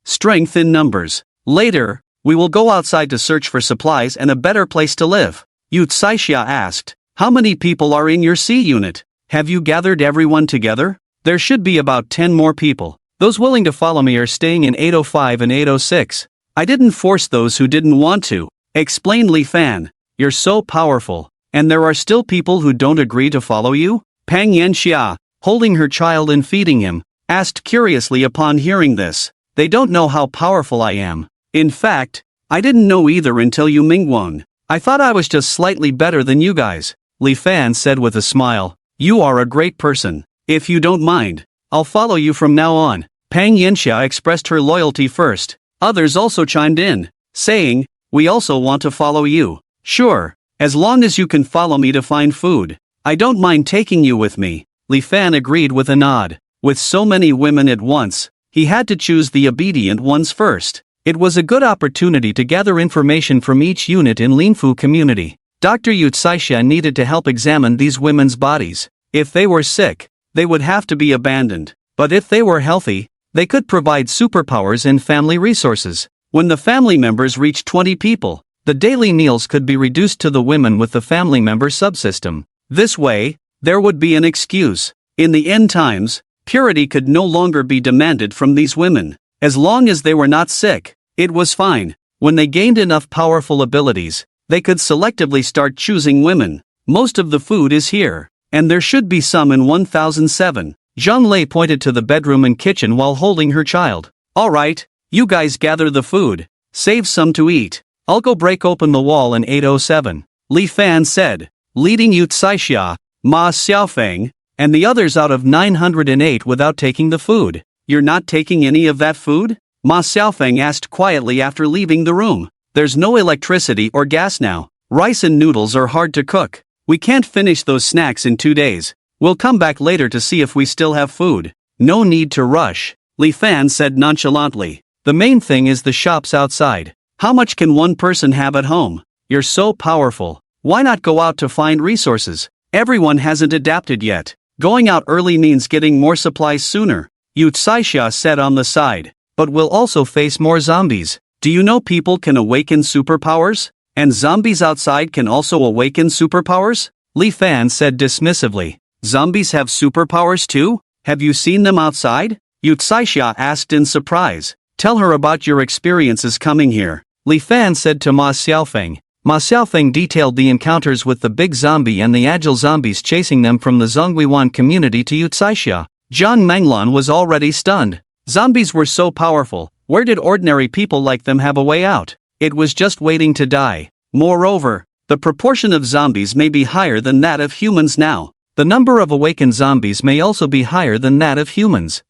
Strength in numbers. Later, we will go outside to search for supplies and a better place to live. Yu Tsaixia asked, how many people are in your C unit? Have you gathered everyone together? There should be about 10 more people. Those willing to follow me are staying in 805 and 806. I didn't force those who didn't want to, explained Li Fan. You're so powerful. And there are still people who don't agree to follow you? Pang Yanxia, holding her child and feeding him, asked curiously upon hearing this. They don't know how powerful I am. In fact, I didn't know either until you Mingwon. I thought I was just slightly better than you guys. Li Fan said with a smile. You are a great person. If you don't mind, I'll follow you from now on. Pang Yanxia expressed her loyalty first. Others also chimed in, saying, we also want to follow you. Sure, as long as you can follow me to find food. I don't mind taking you with me. Li Fan agreed with a nod. With so many women at once, he had to choose the obedient ones first. It was a good opportunity to gather information from each unit in Linfu community. Dr. Yu Tsaixia needed to help examine these women's bodies. If they were sick, they would have to be abandoned. But if they were healthy, they could provide superpowers and family resources. When the family members reached 20 people, the daily meals could be reduced to the women with the family member subsystem. This way, there would be an excuse. In the end times, purity could no longer be demanded from these women. As long as they were not sick, it was fine. When they gained enough powerful abilities, they could selectively start choosing women. Most of the food is here, and there should be some in 1007. Zhang Lei pointed to the bedroom and kitchen while holding her child. Alright, you guys gather the food. Save some to eat. I'll go break open the wall in 807. Li Fan said, leading Yu Tsaixia, Ma Xiaofeng, and the others out of 908 without taking the food. You're not taking any of that food? Ma Xiaofeng asked quietly after leaving the room. There's no electricity or gas now. Rice and noodles are hard to cook. We can't finish those snacks in 2 days. We'll come back later to see if we still have food. No need to rush, Li Fan said nonchalantly. The main thing is the shops outside. How much can one person have at home? You're so powerful. Why not go out to find resources? Everyone hasn't adapted yet. Going out early means getting more supplies sooner, Yu Tsaixia said on the side. But we'll also face more zombies. Do you know people can awaken superpowers? And zombies outside can also awaken superpowers? Li Fan said dismissively. Zombies have superpowers too? Have you seen them outside? Yu Tsaixia asked in surprise. Tell her about your experiences coming here, Li Fan said to Ma Xiaofeng. Ma Xiaofeng detailed the encounters with the big zombie and the agile zombies chasing them from the Zhongguiwan community to Yu Tsaixia. Zhang Menglan was already stunned. Zombies were so powerful, where did ordinary people like them have a way out? It was just waiting to die. Moreover, the proportion of zombies may be higher than that of humans now. The number of awakened zombies may also be higher than that of humans.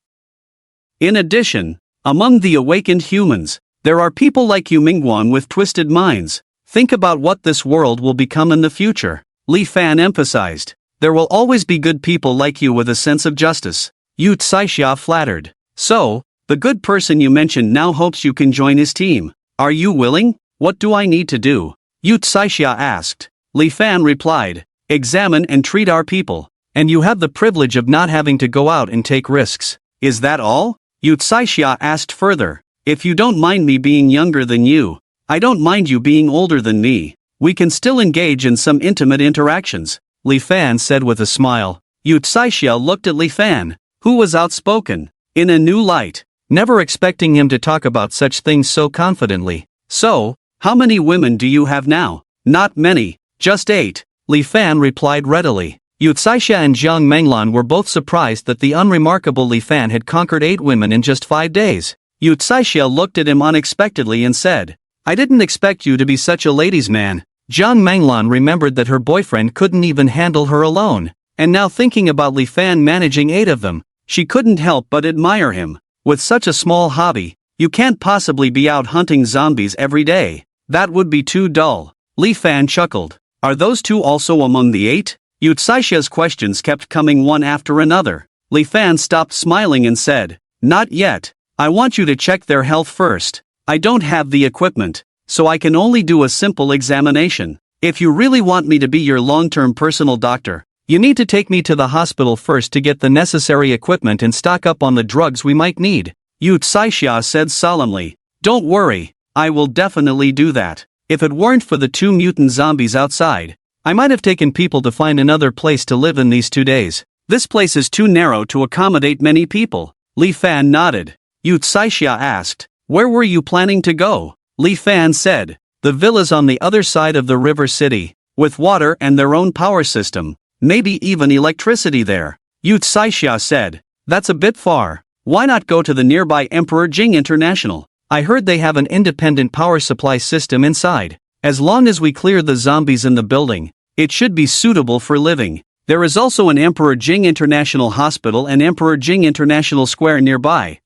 In addition, among the awakened humans, there are people like you Mingguan with twisted minds. Think about what this world will become in the future. Li Fan emphasized. There will always be good people like you with a sense of justice. Yu Tsaixia flattered. So, the good person you mentioned now hopes you can join his team. Are you willing? What do I need to do? Yu Tsaixia asked. Li Fan replied. Examine and treat our people. And you have the privilege of not having to go out and take risks. Is that all? Yu Tsaixia asked further. If you don't mind me being younger than you, I don't mind you being older than me. We can still engage in some intimate interactions, Li Fan said with a smile. Yu Tsaixia looked at Li Fan, who was outspoken, in a new light, never expecting him to talk about such things so confidently. So, how many women do you have now? Not many, just 8. Li Fan replied readily. Yu Tsaixia and Zhang Menglan were both surprised that the unremarkable Li Fan had conquered 8 women in just 5 days. Yu Tsaixia looked at him unexpectedly and said, I didn't expect you to be such a ladies' man. Zhang Menglan remembered that her boyfriend couldn't even handle her alone, and now thinking about Li Fan managing 8 of them, she couldn't help but admire him. With such a small hobby, you can't possibly be out hunting zombies every day. That would be too dull. Li Fan chuckled. Are those 2 also among the 8? Yu Tsaixia's questions kept coming one after another. Li Fan stopped smiling and said, Not yet. I want you to check their health first. I don't have the equipment, so I can only do a simple examination. If you really want me to be your long-term personal doctor, you need to take me to the hospital first to get the necessary equipment and stock up on the drugs we might need, Yu Tsaixia said solemnly. Don't worry, I will definitely do that. If it weren't for the 2 mutant zombies outside, I might have taken people to find another place to live in these 2 days. This place is too narrow to accommodate many people. Li Fan nodded. Yu Tsaixia asked, Where were you planning to go? Li Fan said, The villas on the other side of the river city. with water and their own power system, maybe even electricity there. Yu Tsaixia said, "That's a bit far. Why not go to the nearby Emperor Jing International? I heard they have an independent power supply system inside. As long as we clear the zombies in the building, it should be suitable for living. There is also an Emperor Jing International Hospital and Emperor Jing International Square nearby,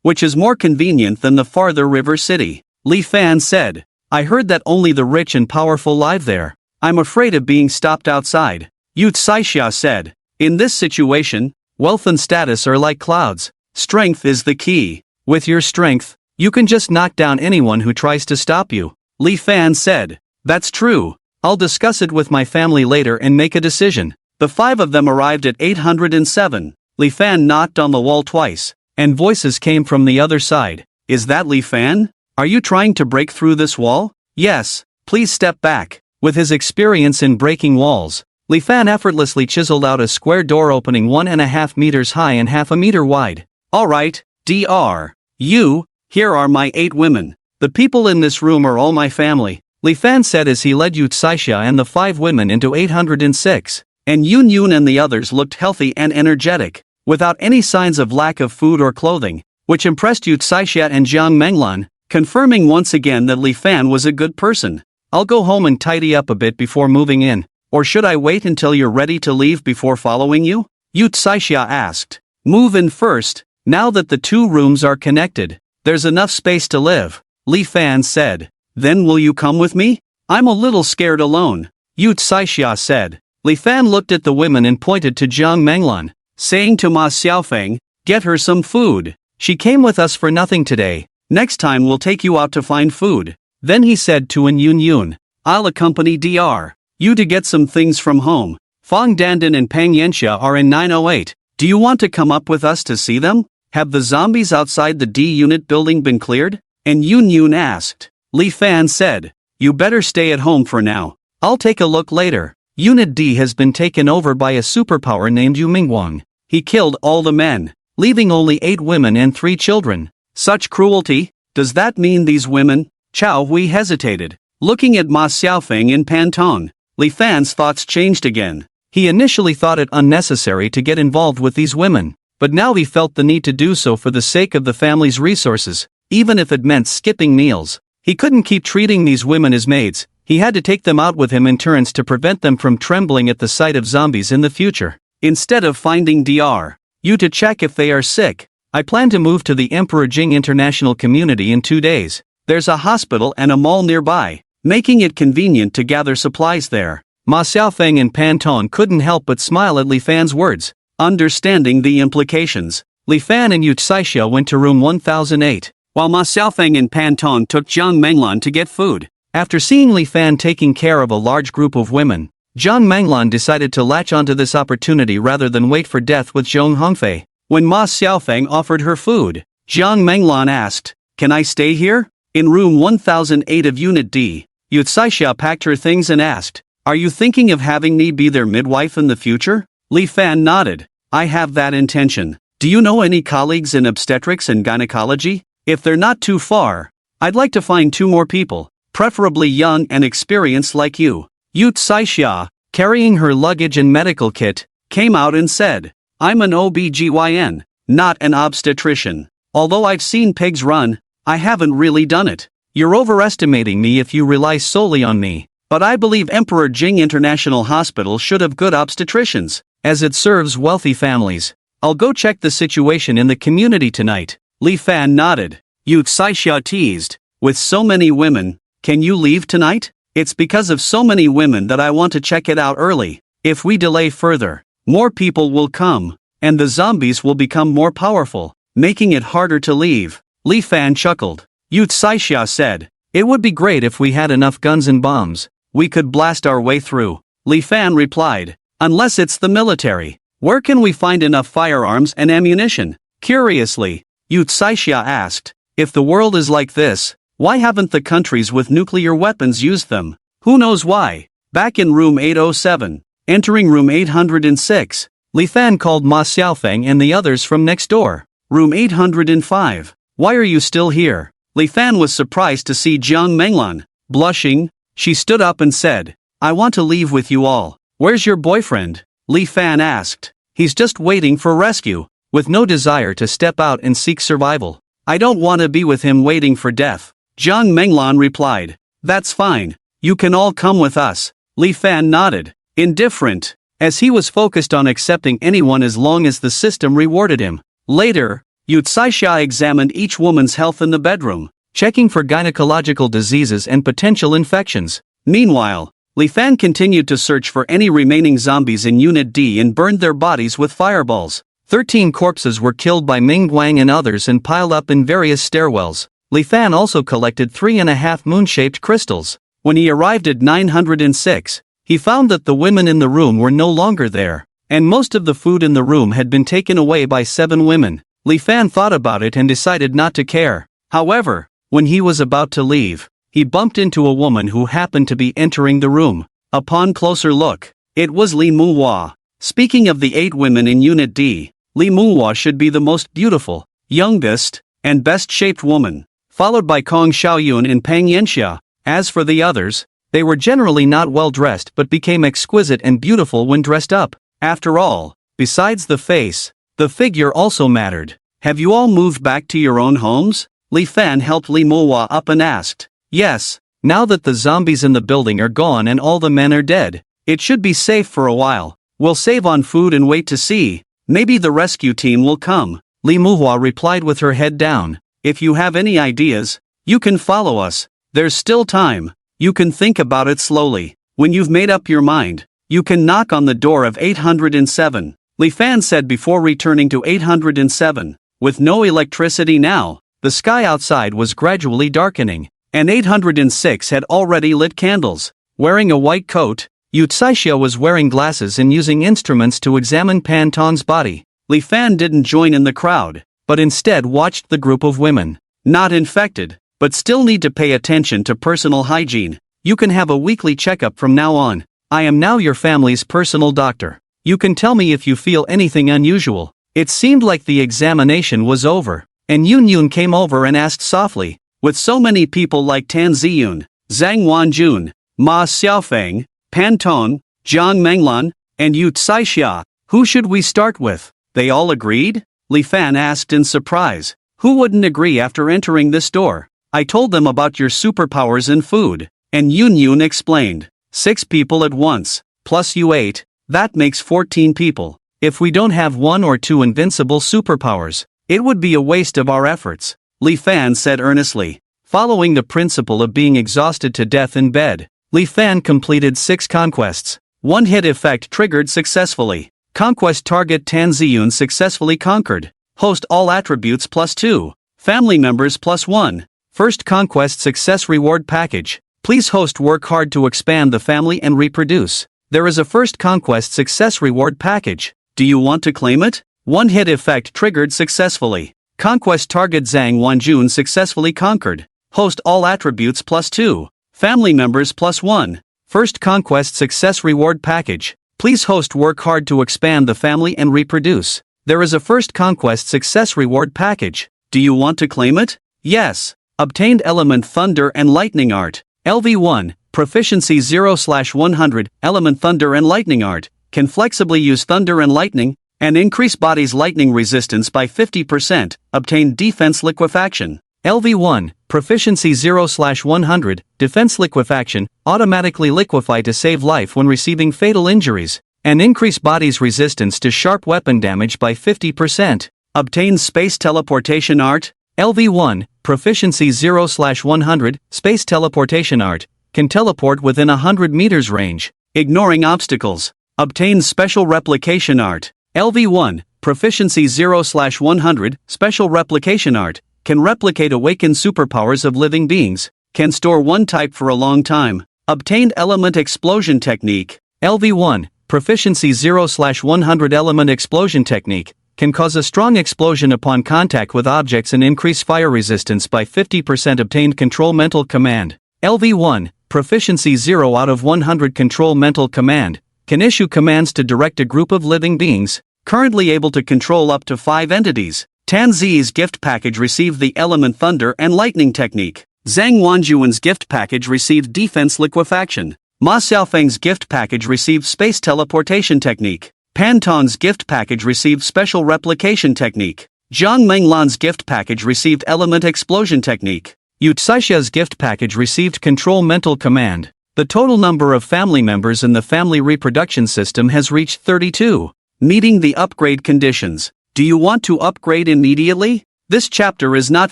which is more convenient than the farther river city." Li Fan said, "I heard that only the rich and powerful live there. I'm afraid of being stopped outside." Yu Tsaixia said, "In this situation, wealth and status are like clouds. Strength is the key. With your strength, you can just knock down anyone who tries to stop you." Li Fan said, "That's true. I'll discuss it with my family later and make a decision." The five of them arrived at 807. Li Fan knocked on the wall twice, and voices came from the other side. "Is that Li Fan? Are you trying to break through this wall?" "Yes, please step back." With his experience in breaking walls, Li Fan effortlessly chiseled out a square door opening 1.5 meters high and half a meter wide. "Alright, Dr. You, here are my 8 women. The people in this room are all my family," Li Fan said as he led Yu Tsaixia and the 5 women into 806. And Yun Yun and the others looked healthy and energetic, without any signs of lack of food or clothing, which impressed Yu Tsaixia and Jiang Menglan, confirming once again that Li Fan was a good person. "I'll go home and tidy up a bit before moving in. Or should I wait until you're ready to leave before following you?" Yu Tsaixia asked. "Move in first, now that the 2 rooms are connected. There's enough space to live," Li Fan said. "Then will you come with me? I'm a little scared alone," Yu Tsaixia said. Li Fan looked at the women and pointed to Jiang Menglan, saying to Ma Xiaofeng, "Get her some food. She came with us for nothing today. Next time we'll take you out to find food." Then he said to An Yun Yun, "I'll accompany Dr. You to get some things from home. Fang Dandan and Pang Yanxia are in 908. Do you want to come up with us to see them? Have the zombies outside the D-Unit building been cleared?" And Yun Yun asked. Li Fan said, "You better stay at home for now. I'll take a look later." Unit D has been taken over by a superpower named Yu Mingwang. He killed all the men, leaving only 8 women and 3 children. Such cruelty? Does that mean these women? Chao Hui hesitated, looking at Ma Xiaofeng and Pan Tong. Li Fan's thoughts changed again. He initially thought it unnecessary to get involved with these women, but now he felt the need to do so for the sake of the family's resources, even if it meant skipping meals. He couldn't keep treating these women as maids. He had to take them out with him in turns to prevent them from trembling at the sight of zombies in the future. Instead of finding Dr. You to check if they are sick, I plan to move to the Emperor Jing International Community in 2 days. There's a hospital and a mall nearby, making it convenient to gather supplies there. Ma Xiaofeng and Pan Tong couldn't help but smile at Li Fan's words. Understanding the implications, Li Fan and Yu Tsaixia went to room 1008, while Ma Xiaofeng and Pan Tong took Jiang Menglan to get food. After seeing Li Fan taking care of a large group of women, Jiang Menglan decided to latch onto this opportunity rather than wait for death with Zhong Hongfei. When Ma Xiaofeng offered her food, Jiang Menglan asked, "Can I stay here?" In room 1008 of Unit D, Yu Tsaixia packed her things and asked, "Are you thinking of having me be their midwife in the future?" Li Fan nodded. "I have that intention. Do you know any colleagues in obstetrics and gynecology? If they're not too far, I'd like to find 2 more people, preferably young and experienced like you." Yu Tsaixia, carrying her luggage and medical kit, came out and said, "I'm an OBGYN, not an obstetrician. Although I've seen pigs run, I haven't really done it. You're overestimating me if you rely solely on me. But I believe Emperor Jing International Hospital should have good obstetricians, as it serves wealthy families. I'll go check the situation in the community tonight." Li Fan nodded. Yu Tsaixia teased, "With so many women, can you leave tonight? It's because of so many women that I want to check it out early. If we delay further, more people will come, and the zombies will become more powerful, making it harder to leave." Li Fan chuckled. Yu Tsaixia said, "It would be great if we had enough guns and bombs. We could blast our way through." Li Fan replied, "Unless it's the military. Where can we find enough firearms and ammunition?" Curiously, Yu Tsaixia asked, "If the world is like this, why haven't the countries with nuclear weapons used them? Who knows why?" Back in room 807, entering room 806, Li Fan called Ma Xiaofeng and the others from next door. "Room 805. Why are you still here?" Li Fan was surprised to see Jiang Menglan. Blushing, she stood up and said, I want to leave with you all. Where's your boyfriend? Li Fan asked. He's just waiting for rescue, with no desire to step out and seek survival. I don't want to be with him waiting for death. Jiang Menglan replied. That's fine. You can all come with us. Li Fan nodded, indifferent, as he was focused on accepting anyone as long as the system rewarded him. Later, Yu Caixia examined each woman's health in the bedroom, checking for gynecological diseases and potential infections. Meanwhile, Li Fan continued to search for any remaining zombies in Unit D and burned their bodies with fireballs. 13 corpses were killed by Ming Guang and others and piled up in various stairwells. Li Fan also collected 3.5 moon-shaped crystals. When he arrived at 906, he found that the women in the room were no longer there, and most of the food in the room had been taken away by 7 women. Li Fan thought about it and decided not to care. However, when he was about to leave, he bumped into a woman who happened to be entering the room. Upon closer look, it was Li Muhua. Speaking of the 8 women in Unit D, Li Muhua should be the most beautiful, youngest, and best-shaped woman, followed by Kong Xiaoyun and Pang Yanxia. As for the others, they were generally not well-dressed but became exquisite and beautiful when dressed up. After all, besides the face, the figure also mattered. Have you all moved back to your own homes? Li Fan helped Li Muhua up and asked. Yes, now that the zombies in the building are gone and all the men are dead, it should be safe for a while. We'll save on food and wait to see. Maybe the rescue team will come. Li Muhua replied with her head down. If you have any ideas, you can follow us. There's still time. You can think about it slowly. When you've made up your mind, you can knock on the door of 807. Li Fan said before returning to 807. With no electricity now, the sky outside was gradually darkening, and 806 had already lit candles. Wearing a white coat, Yu Caixia was wearing glasses and using instruments to examine Pan Tong's body. Li Fan didn't join in the crowd, but instead watched the group of women. Not infected, but still need to pay attention to personal hygiene. You can have a weekly checkup from now on. I am now your family's personal doctor. You can tell me if you feel anything unusual. It seemed like the examination was over, and Yun Yun came over and asked softly, with so many people like Tan Ziyun, Zhang Wanjun, Ma Xiaofeng, Pan Tong, Jiang Menglan, and Yu Caixia, who should we start with? They all agreed? Li Fan asked in surprise. Who wouldn't agree after entering this door? I told them about your superpowers in food, and Yun Yun explained. 6 people at once, plus you 8, that makes 14 people. If we don't have 1 or 2 invincible superpowers, it would be a waste of our efforts, Li Fan said earnestly. Following the principle of being exhausted to death in bed, Li Fan completed 6 conquests. 1 hit effect triggered successfully. Conquest target Tan Ziyun successfully conquered. Host all attributes +2. Family members +1. First conquest success reward package. Please host work hard to expand the family and reproduce. There is a first conquest success reward package. Do you want to claim it? 1 hit effect triggered successfully. Conquest target Zhang Wanjun successfully conquered. Host all attributes +2. Family members +1. First conquest success reward package. Please host work hard to expand the family and reproduce. There is a first conquest success reward package. Do you want to claim it? Yes. Obtained element thunder and lightning art. LV1, proficiency 0/100, element thunder and lightning art, can flexibly use thunder and lightning, and increase body's lightning resistance by 50%, obtain defense liquefaction. LV1, proficiency 0/100, defense liquefaction, automatically liquefy to save life when receiving fatal injuries, and increase body's resistance to sharp weapon damage by 50%. Obtain space teleportation art. LV1, proficiency 0/100, space teleportation art, can teleport within 100 meters range, ignoring obstacles. Obtain special replication art. LV1, proficiency 0/100, special replication art, can replicate awakened superpowers of living beings, can store one type for a long time. Obtained element explosion technique. LV1, proficiency 0/100, element explosion technique, can cause a strong explosion upon contact with objects and increase fire resistance by 50%. Obtained control mental command. LV1, proficiency 0/100, control mental command, can issue commands to direct a group of living beings, currently able to control up to 5 entities. Tan Zi's gift package received the element thunder and lightning technique. Zhang Wanjuan's gift package received defense liquefaction. Ma Xiaofeng's gift package received space teleportation technique. Pan Tong's gift package received special replication technique. Zhang Menglan's gift package received element explosion technique. Yu Caixa's gift package received control mental command. The total number of family members in the family reproduction system has reached 32. Meeting the upgrade conditions. Do you want to upgrade immediately? This chapter is not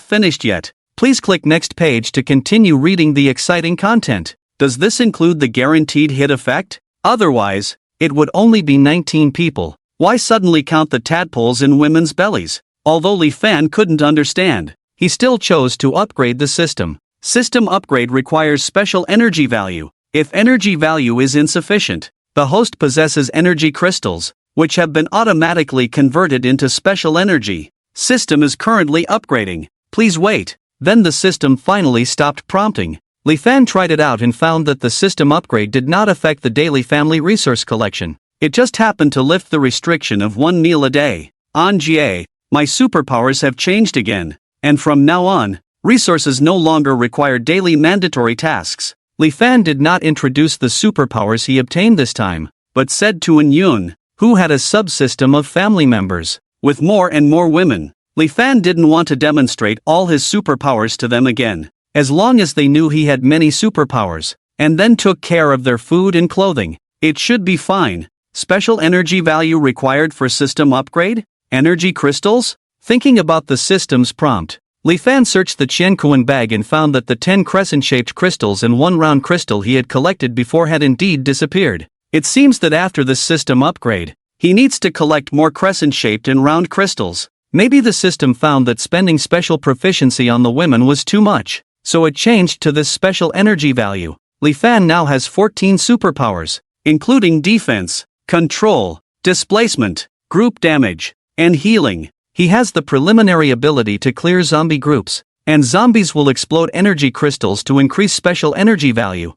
finished yet. Please click next page to continue reading the exciting content. Does this include the guaranteed hit effect? Otherwise, it would only be 19 people. Why suddenly count the tadpoles in women's bellies? Although Li Fan couldn't understand, he still chose to upgrade the system. System upgrade requires special energy value. If energy value is insufficient, the host possesses energy crystals, which have been automatically converted into special energy. System is currently upgrading. Please wait. Then the system finally stopped prompting. Li Fan tried it out and found that the system upgrade did not affect the daily family resource collection. It just happened to lift the restriction of 1 meal a day. Anjie, my superpowers have changed again, and from now on, resources no longer require daily mandatory tasks. Li Fan did not introduce the superpowers he obtained this time, but said to An Yun, who had a subsystem of family members, with more and more women. Li Fan didn't want to demonstrate all his superpowers to them again, as long as they knew he had many superpowers, and then took care of their food and clothing. It should be fine. Special energy value required for system upgrade? Energy crystals? Thinking about the system's prompt, Li Fan searched the Qiankuan bag and found that the 10 crescent-shaped crystals and 1 round crystal he had collected before had indeed disappeared. It seems that after this system upgrade, he needs to collect more crescent-shaped and round crystals. Maybe the system found that spending special proficiency on the women was too much, so it changed to this special energy value. Li Fan now has 14 superpowers, including defense, control, displacement, group damage, and healing. He has the preliminary ability to clear zombie groups, and zombies will explode energy crystals to increase special energy value.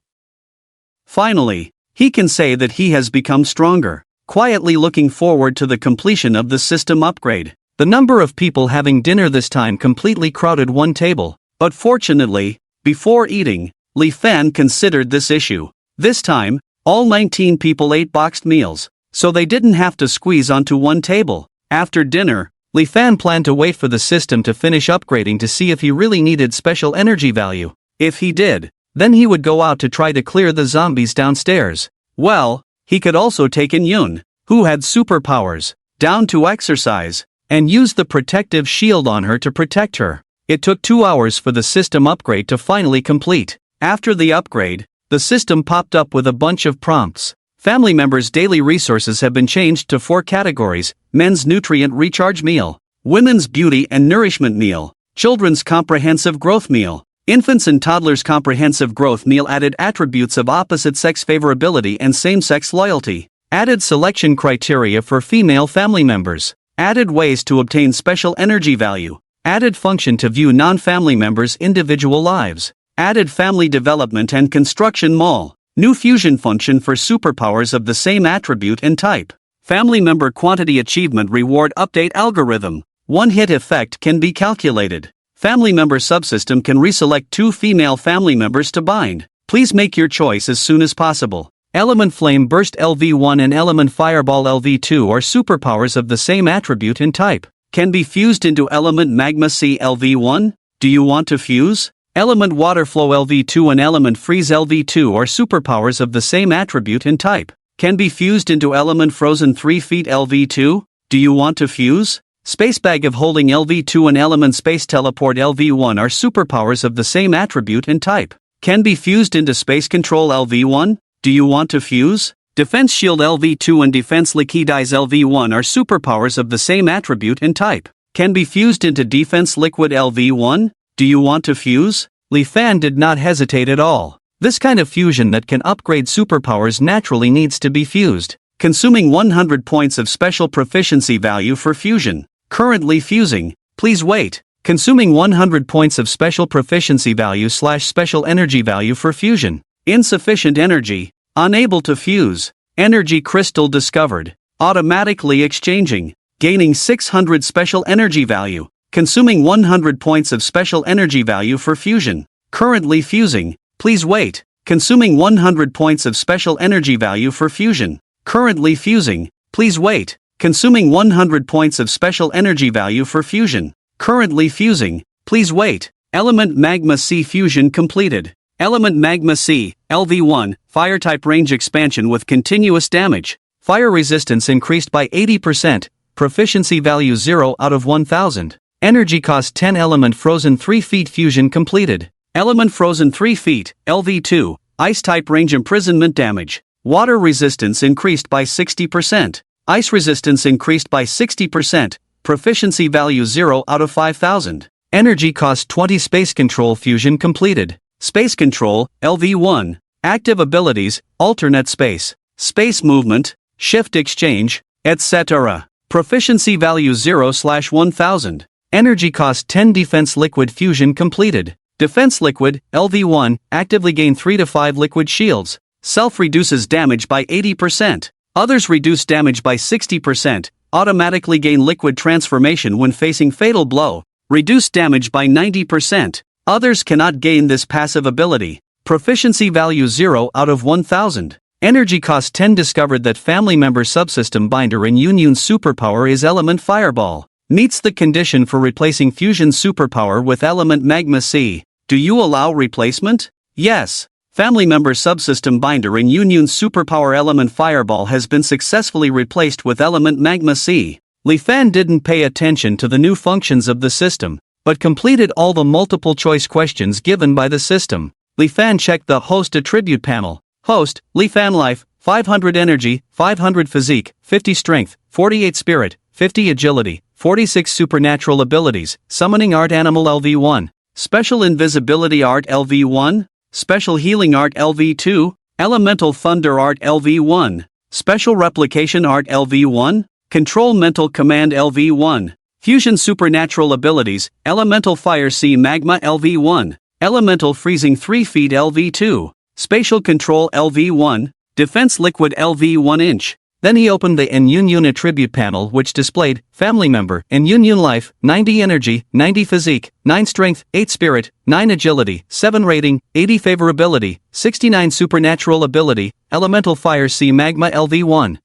Finally, he can say that he has become stronger, quietly looking forward to the completion of the system upgrade. The number of people having dinner this time completely crowded one table, but fortunately, before eating, Li Fan considered this issue. This time, all 19 people ate boxed meals, so they didn't have to squeeze onto one table. After dinner, Li Fan planned to wait for the system to finish upgrading to see if he really needed special energy value. If he did, then he would go out to try to clear the zombies downstairs. Well, he could also take An Yun, who had superpowers, down to exercise, and use the protective shield on her to protect her. It took 2 hours for the system upgrade to finally complete. After the upgrade, the system popped up with a bunch of prompts. Family members' daily resources have been changed to 4 categories: men's nutrient recharge meal, women's beauty and nourishment meal, children's comprehensive growth meal. Infants and toddlers' comprehensive growth meal added attributes of opposite sex favorability and same-sex loyalty. Added selection criteria for female family members. Added ways to obtain special energy value. Added function to view non-family members' individual lives. Added family development and construction mall. New fusion function for superpowers of the same attribute and type. Family member quantity achievement reward update algorithm. One-hit effect can be calculated. Family member subsystem can reselect 2 female family members to bind. Please make your choice as soon as possible. Element Flame Burst LV1 and Element Fireball LV2 are superpowers of the same attribute and type. Can be fused into Element Magma C LV1? Do you want to fuse? Element Water Flow LV2 and Element Freeze LV2 are superpowers of the same attribute and type. Can be fused into Element Frozen 3 Feet LV2? Do you want to fuse? Space Bag of Holding LV2 and Element Space Teleport LV1 are superpowers of the same attribute and type. Can be fused into Space Control LV1? Do you want to fuse? Defense Shield LV2 and Defense Liquidize LV1 are superpowers of the same attribute and type. Can be fused into Defense Liquid LV1? Do you want to fuse? Li Fan did not hesitate at all. This kind of fusion that can upgrade superpowers naturally needs to be fused, consuming 100 points of special proficiency value for fusion. Currently fusing. Please wait. Consuming 100 points of special proficiency value / special energy value for fusion. Insufficient energy. Unable to fuse. Energy crystal discovered. Automatically exchanging. Gaining 600 special energy value. Consuming 100 points of special energy value for fusion. Currently fusing. Please wait. consuming 100 points of special energy value for fusion. Currently fusing. Please wait. Consuming 100 points of special energy value for fusion. Currently fusing. Please wait. Element Magma C fusion completed. Element Magma C, LV1, fire type range expansion with continuous damage. Fire resistance increased by 80%. Proficiency value 0 out of 1000. Energy cost 10. Element Frozen 3 feet fusion completed. Element Frozen 3 feet, LV2, ice type range imprisonment damage. Water resistance increased by 60%. Ice resistance increased by 60%. Proficiency value 0 out of 5000. Energy cost 20. Space control fusion completed. Space control, LV1. Active abilities, alternate space, space movement, shift exchange, etc. Proficiency value 0/1000. Energy cost 10. Defense liquid fusion completed. Defense liquid, LV1, actively gain 3 to 5 liquid shields. Self reduces damage by 80%. Others reduce damage by 60%. Automatically gain liquid transformation when facing fatal blow. Reduce damage by 90%. Others cannot gain this passive ability. Proficiency value 0 out of 1000. Energy cost 10. Discovered that family member subsystem binder in Yunyun's superpower is element Fireball. Meets the condition for replacing fusion superpower with element Magma C. Do you allow replacement? Yes. Family member subsystem binder in Yunyun's superpower element Fireball has been successfully replaced with element Magma C. Li Fan didn't pay attention to the new functions of the system, but completed all the multiple choice questions given by the system. Li Fan checked the host attribute panel. Host, Li Fan life, 500 energy, 500 physique, 50 strength, 48 spirit, 50 agility, 46 supernatural abilities, summoning art animal LV1, special invisibility art LV1, special healing art LV2, elemental thunder art LV1, special replication art LV1, control mental command LV1, fusion supernatural abilities, elemental fire C magma LV1, elemental freezing 3 feet LV2, spatial control LV1, defense liquid LV1 inch. Then he opened the Yunyun attribute panel, which displayed family member Yunyun life, 90 energy, 90 physique, 9 strength, 8 spirit, 9 agility, 7 rating, 80 favorability, 69 supernatural ability, elemental fire C magma LV1.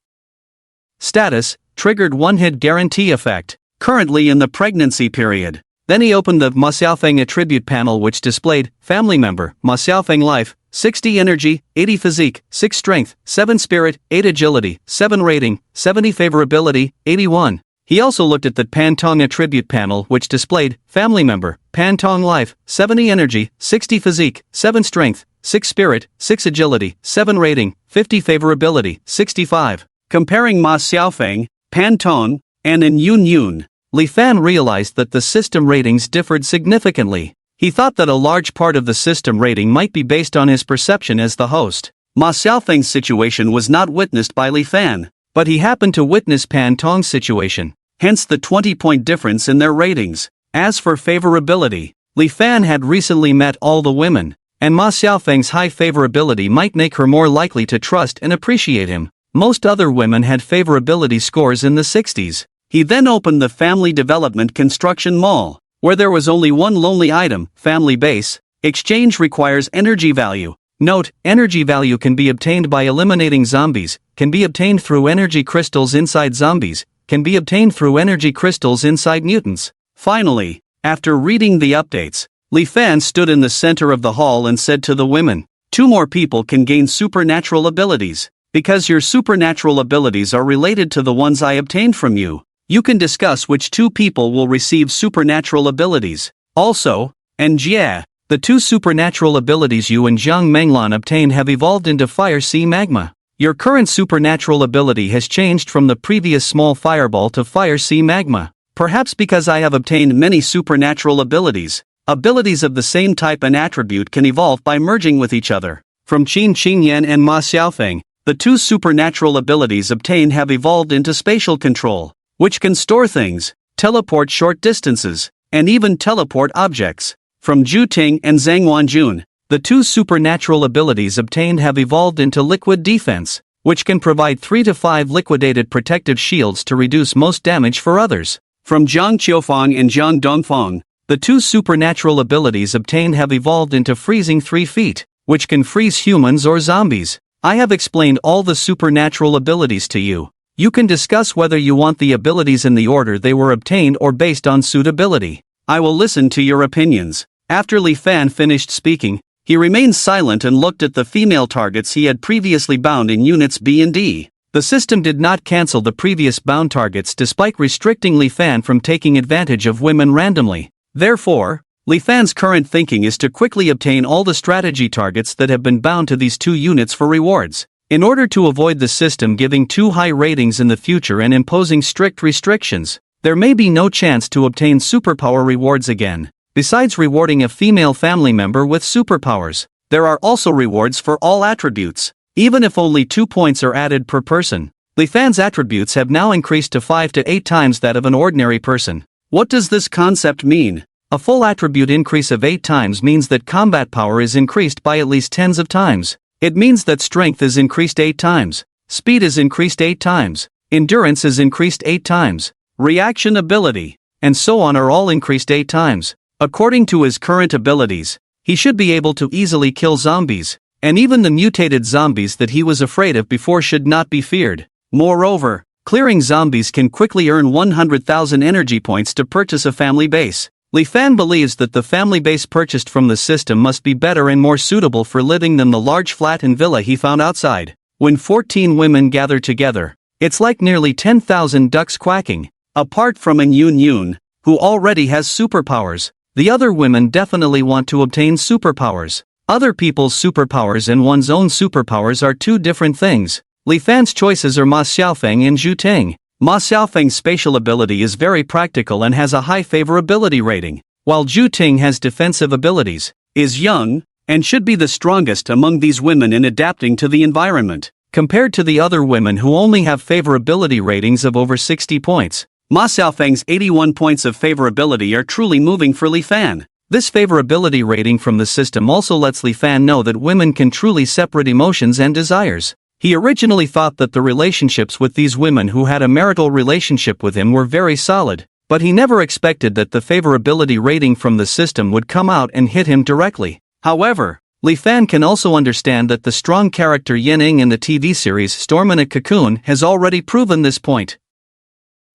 Status, triggered one-hit guarantee effect, currently in the pregnancy period. Then he opened the Ma Xiaofeng attribute panel, which displayed family member Ma Xiaofeng life, 60 energy, 80 physique, 6 strength, 7 spirit, 8 agility, 7 rating, 70 favorability, 81. He also looked at the Pan Tong attribute panel, which displayed family member Pan Tong life, 70 energy, 60 physique, 7 strength, 6 spirit, 6 agility, 7 rating, 50 favorability, 65. Comparing Ma Xiaofeng, Pan Tong, and Yunyun, Li Fan realized that the system ratings differed significantly. He thought that a large part of the system rating might be based on his perception as the host. Ma Xiaofeng's situation was not witnessed by Li Fan, but he happened to witness Pan Tong's situation, hence the 20-point difference in their ratings. As for favorability, Li Fan had recently met all the women, and Ma Xiaofeng's high favorability might make her more likely to trust and appreciate him. Most other women had favorability scores in the 60s. He then opened the Family Development Construction Mall, where there was only one lonely item, family base. Exchange requires energy value. Note, energy value can be obtained by eliminating zombies, can be obtained through energy crystals inside zombies, can be obtained through energy crystals inside mutants. Finally, after reading the updates, Li Fan stood in the center of the hall and said to the women, 2 more people can gain supernatural abilities. Because your supernatural abilities are related to the ones I obtained from you, you can discuss which 2 people will receive supernatural abilities. Also, and yeah, the 2 supernatural abilities you and Zhang Menglan obtained have evolved into Fire Sea Magma. Your current supernatural ability has changed from the previous small fireball to Fire Sea Magma. Perhaps because I have obtained many supernatural abilities. Abilities of the same type and attribute can evolve by merging with each other. From Qin Qingyan and Ma Xiaofeng, the 2 supernatural abilities obtained have evolved into spatial control, which can store things, teleport short distances, and even teleport objects. From Zhu Ting and Zhang Wanjun, the 2 supernatural abilities obtained have evolved into liquid defense, which can provide 3 to 5 liquidated protective shields to reduce most damage for others. From Zhang Qiufang and Zhang Dongfang, the 2 supernatural abilities obtained have evolved into freezing 3 feet, which can freeze humans or zombies. I have explained all the supernatural abilities to you. You can discuss whether you want the abilities in the order they were obtained or based on suitability. I will listen to your opinions. After Li Fan finished speaking, he remained silent and looked at the female targets he had previously bound in units B and D. The system did not cancel the previous bound targets despite restricting Li Fan from taking advantage of women randomly. Therefore, Li Fan's current thinking is to quickly obtain all the strategy targets that have been bound to these two units for rewards. In order to avoid the system giving too high ratings in the future and imposing strict restrictions, there may be no chance to obtain superpower rewards again. Besides rewarding a female family member with superpowers, there are also rewards for all attributes. Even if only 2 points are added per person, Li Fan's attributes have now increased to 5 to 8 times that of an ordinary person. What does this concept mean? A full attribute increase of 8 times means that combat power is increased by at least tens of times. It means that strength is increased 8 times, speed is increased 8 times, endurance is increased 8 times, reaction ability, and so on are all increased 8 times. According to his current abilities, he should be able to easily kill zombies, and even the mutated zombies that he was afraid of before should not be feared. Moreover, clearing zombies can quickly earn 100,000 energy points to purchase a family base. Li Fan believes that the family base purchased from the system must be better and more suitable for living than the large flat and villa he found outside. When 14 women gather together, it's like nearly 10,000 ducks quacking. Apart from An Yoon Yoon, who already has superpowers, the other women definitely want to obtain superpowers. Other people's superpowers and one's own superpowers are two different things. Li Fan's choices are Ma Xiaofeng and Zhu Ting. Ma Xiaofeng's spatial ability is very practical and has a high favorability rating, while Zhu Ting has defensive abilities, is young, and should be the strongest among these women in adapting to the environment. Compared to the other women who only have favorability ratings of over 60 points, Ma Xiaofeng's 81 points of favorability are truly moving for Li Fan. This favorability rating from the system also lets Li Fan know that women can truly separate emotions and desires. He originally thought that the relationships with these women who had a marital relationship with him were very solid, but he never expected that the favorability rating from the system would come out and hit him directly. However, Li Fan can also understand that the strong character Yin-ing in the TV series Storm in a Cocoon has already proven this point.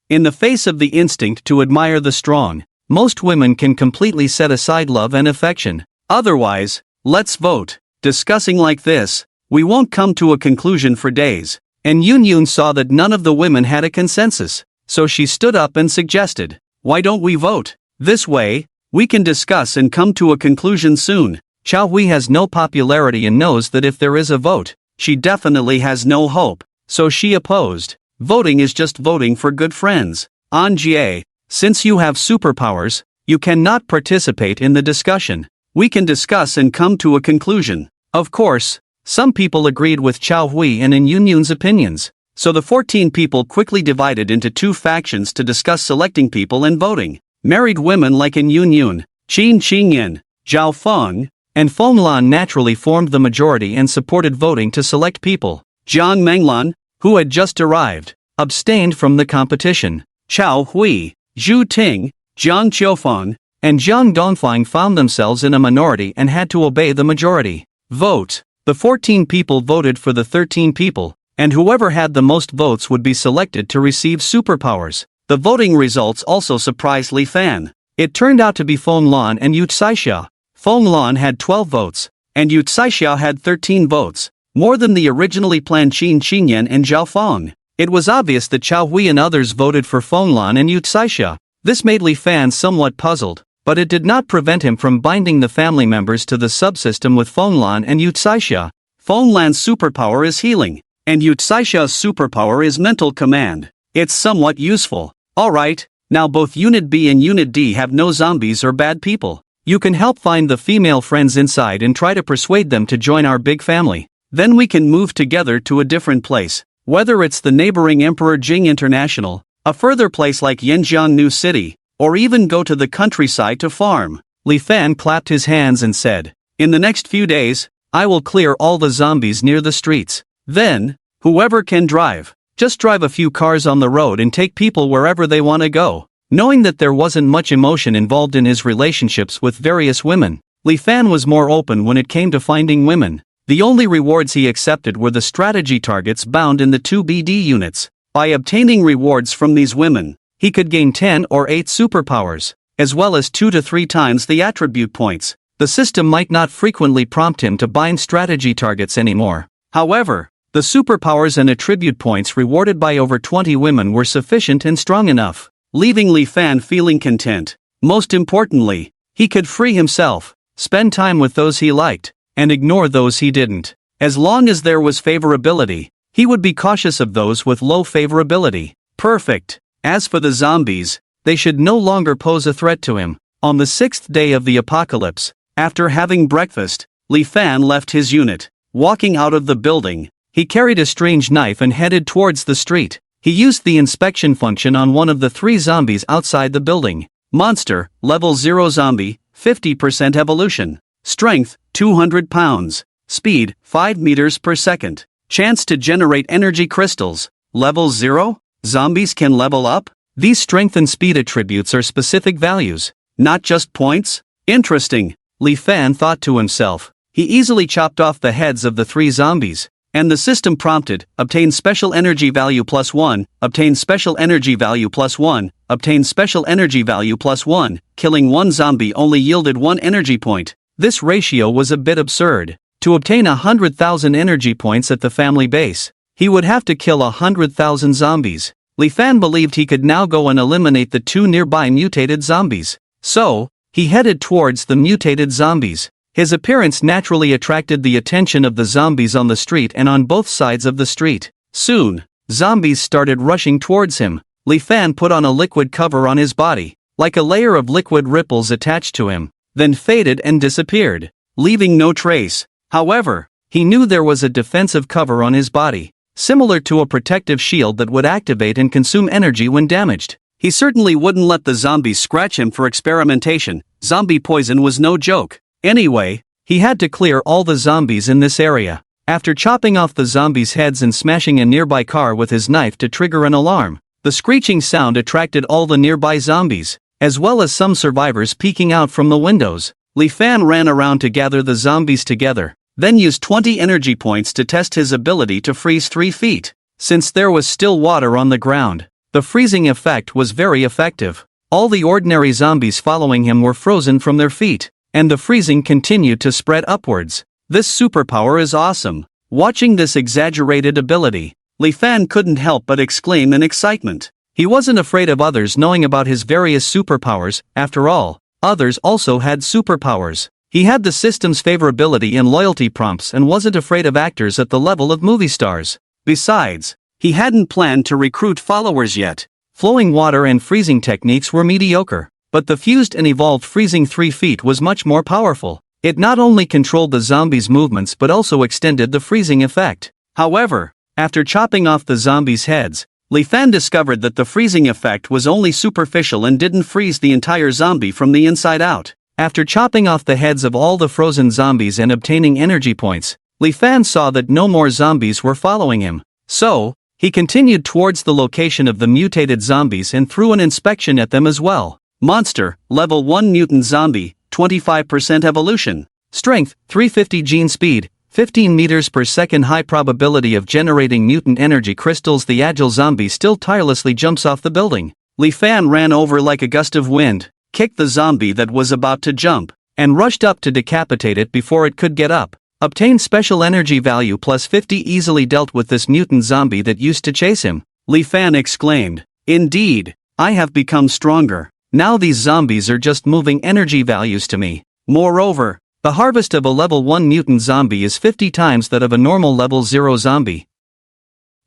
In the face of the instinct to admire the strong, most women can completely set aside love and affection. Otherwise, let's vote. Discussing like this, we won't come to a conclusion for days. And Yoon Yoon saw that none of the women had a consensus, so she stood up and suggested, "Why don't we vote? This way, we can discuss and come to a conclusion soon." Chao Hui has no popularity and knows that if there is a vote, she definitely has no hope, so she opposed. Voting is just voting for good friends. An Jie, since you have superpowers, you cannot participate in the discussion. We can discuss and come to a conclusion. Of course, some people agreed with Chao Hui and in Yoon Yoon's opinions, so the 14 people quickly divided into two factions to discuss selecting people and voting. Married women like in Yoon Yoon, Qin Qingyan, Zhao Feng, and Feng Lan naturally formed the majority and supported voting to select people. Jiang Menglan, who had just arrived, abstained from the competition. Chao Hui, Zhu Ting, Jiang Qiufeng, and Jiang Dongfang found themselves in a minority and had to obey the majority. Vote. The 14 people voted for the 13 people, and whoever had the most votes would be selected to receive superpowers. The voting results also surprised Li Fan. It turned out to be Feng Lan and Yu Caixia. Feng Lan had 12 votes, and Yu Caixia had 13 votes, more than the originally planned Qin Qingyan and Zhao Feng. It was obvious that Chao Hui and others voted for Feng Lan and Yu Caixia. This made Li Fan somewhat puzzled, but it did not prevent him from binding the family members to the subsystem with Feng Lan and Yu Caixia. Feng Lan's superpower is healing, and Yu Caixia's superpower is mental command. It's somewhat useful. Alright, now both Unit B and Unit D have no zombies or bad people. You can help find the female friends inside and try to persuade them to join our big family. Then we can move together to a different place, whether it's the neighboring Emperor Jing International, a further place like Yanjiang New City, or even go to the countryside to farm. Li Fan clapped his hands and said, "In the next few days, I will clear all the zombies near the streets. Then, whoever can drive, just drive a few cars on the road and take people wherever they want to go." Knowing that there wasn't much emotion involved in his relationships with various women, Li Fan was more open when it came to finding women. The only rewards he accepted were the strategy targets bound in the 2 BD units. By obtaining rewards from these women, he could gain 10 or 8 superpowers, as well as 2 to 3 times the attribute points. The system might not frequently prompt him to bind strategy targets anymore. However, the superpowers and attribute points rewarded by over 20 women were sufficient and strong enough, leaving Li Fan feeling content. Most importantly, he could free himself, spend time with those he liked, and ignore those he didn't. As long as there was favorability, he would be cautious of those with low favorability. Perfect. As for the zombies, they should no longer pose a threat to him. On the 6th day of the apocalypse, after having breakfast, Li Fan left his unit. Walking out of the building, he carried a strange knife and headed towards the street. He used the inspection function on one of the 3 zombies outside the building. Monster, level 0 zombie, 50% evolution. Strength, 200 pounds. Speed, 5 meters per second. Chance to generate energy crystals. Level 0? Zombies can level up? These strength and speed attributes are specific values, not just points? Interesting, Li Fan thought to himself. He easily chopped off the heads of the 3 zombies, and the system prompted, obtain special energy value +1, obtain special energy value +1, obtain special energy value +1, killing 1 zombie only yielded 1 energy point. This ratio was a bit absurd. To obtain 100,000 energy points at the family base, he would have to kill 100,000 zombies. Li Fan believed he could now go and eliminate the 2 nearby mutated zombies. So, he headed towards the mutated zombies. His appearance naturally attracted the attention of the zombies on the street and on both sides of the street. Soon, zombies started rushing towards him. Li Fan put on a liquid cover on his body, like a layer of liquid ripples attached to him, then faded and disappeared, leaving no trace. However, he knew there was a defensive cover on his body, similar to a protective shield that would activate and consume energy when damaged. He certainly wouldn't let the zombies scratch him for experimentation. Zombie poison was no joke. Anyway, he had to clear all the zombies in this area. After chopping off the zombies' heads and smashing a nearby car with his knife to trigger an alarm, the screeching sound attracted all the nearby zombies, as well as some survivors peeking out from the windows. Li Fan ran around to gather the zombies together, then used 20 energy points to test his ability to freeze 3 feet. Since there was still water on the ground, the freezing effect was very effective. All the ordinary zombies following him were frozen from their feet, and the freezing continued to spread upwards. This superpower is awesome. Watching this exaggerated ability, Li Fan couldn't help but exclaim in excitement. He wasn't afraid of others knowing about his various superpowers. After all, others also had superpowers. He had the system's favorability and loyalty prompts and wasn't afraid of actors at the level of movie stars. Besides, he hadn't planned to recruit followers yet. Flowing water and freezing techniques were mediocre, but the fused and evolved freezing 3 feet was much more powerful. It not only controlled the zombies' movements but also extended the freezing effect. However, after chopping off the zombies' heads, Li Fan discovered that the freezing effect was only superficial and didn't freeze the entire zombie from the inside out. After chopping off the heads of all the frozen zombies and obtaining energy points, Li Fan saw that no more zombies were following him. So, he continued towards the location of the mutated zombies and threw an inspection at them as well. Monster, level 1 mutant zombie, 25% evolution. Strength, 350 gene speed, 15 meters per second high probability of generating mutant energy crystals. The agile zombie still tirelessly jumps off the building. Li Fan ran over like a gust of wind, kicked the zombie that was about to jump, and rushed up to decapitate it before it could get up. Obtained special energy value +50. Easily dealt with this mutant zombie that used to chase him. Li Fan exclaimed, "Indeed, I have become stronger. Now these zombies are just moving energy values to me." Moreover, the harvest of a level 1 mutant zombie is 50 times that of a normal level 0 zombie.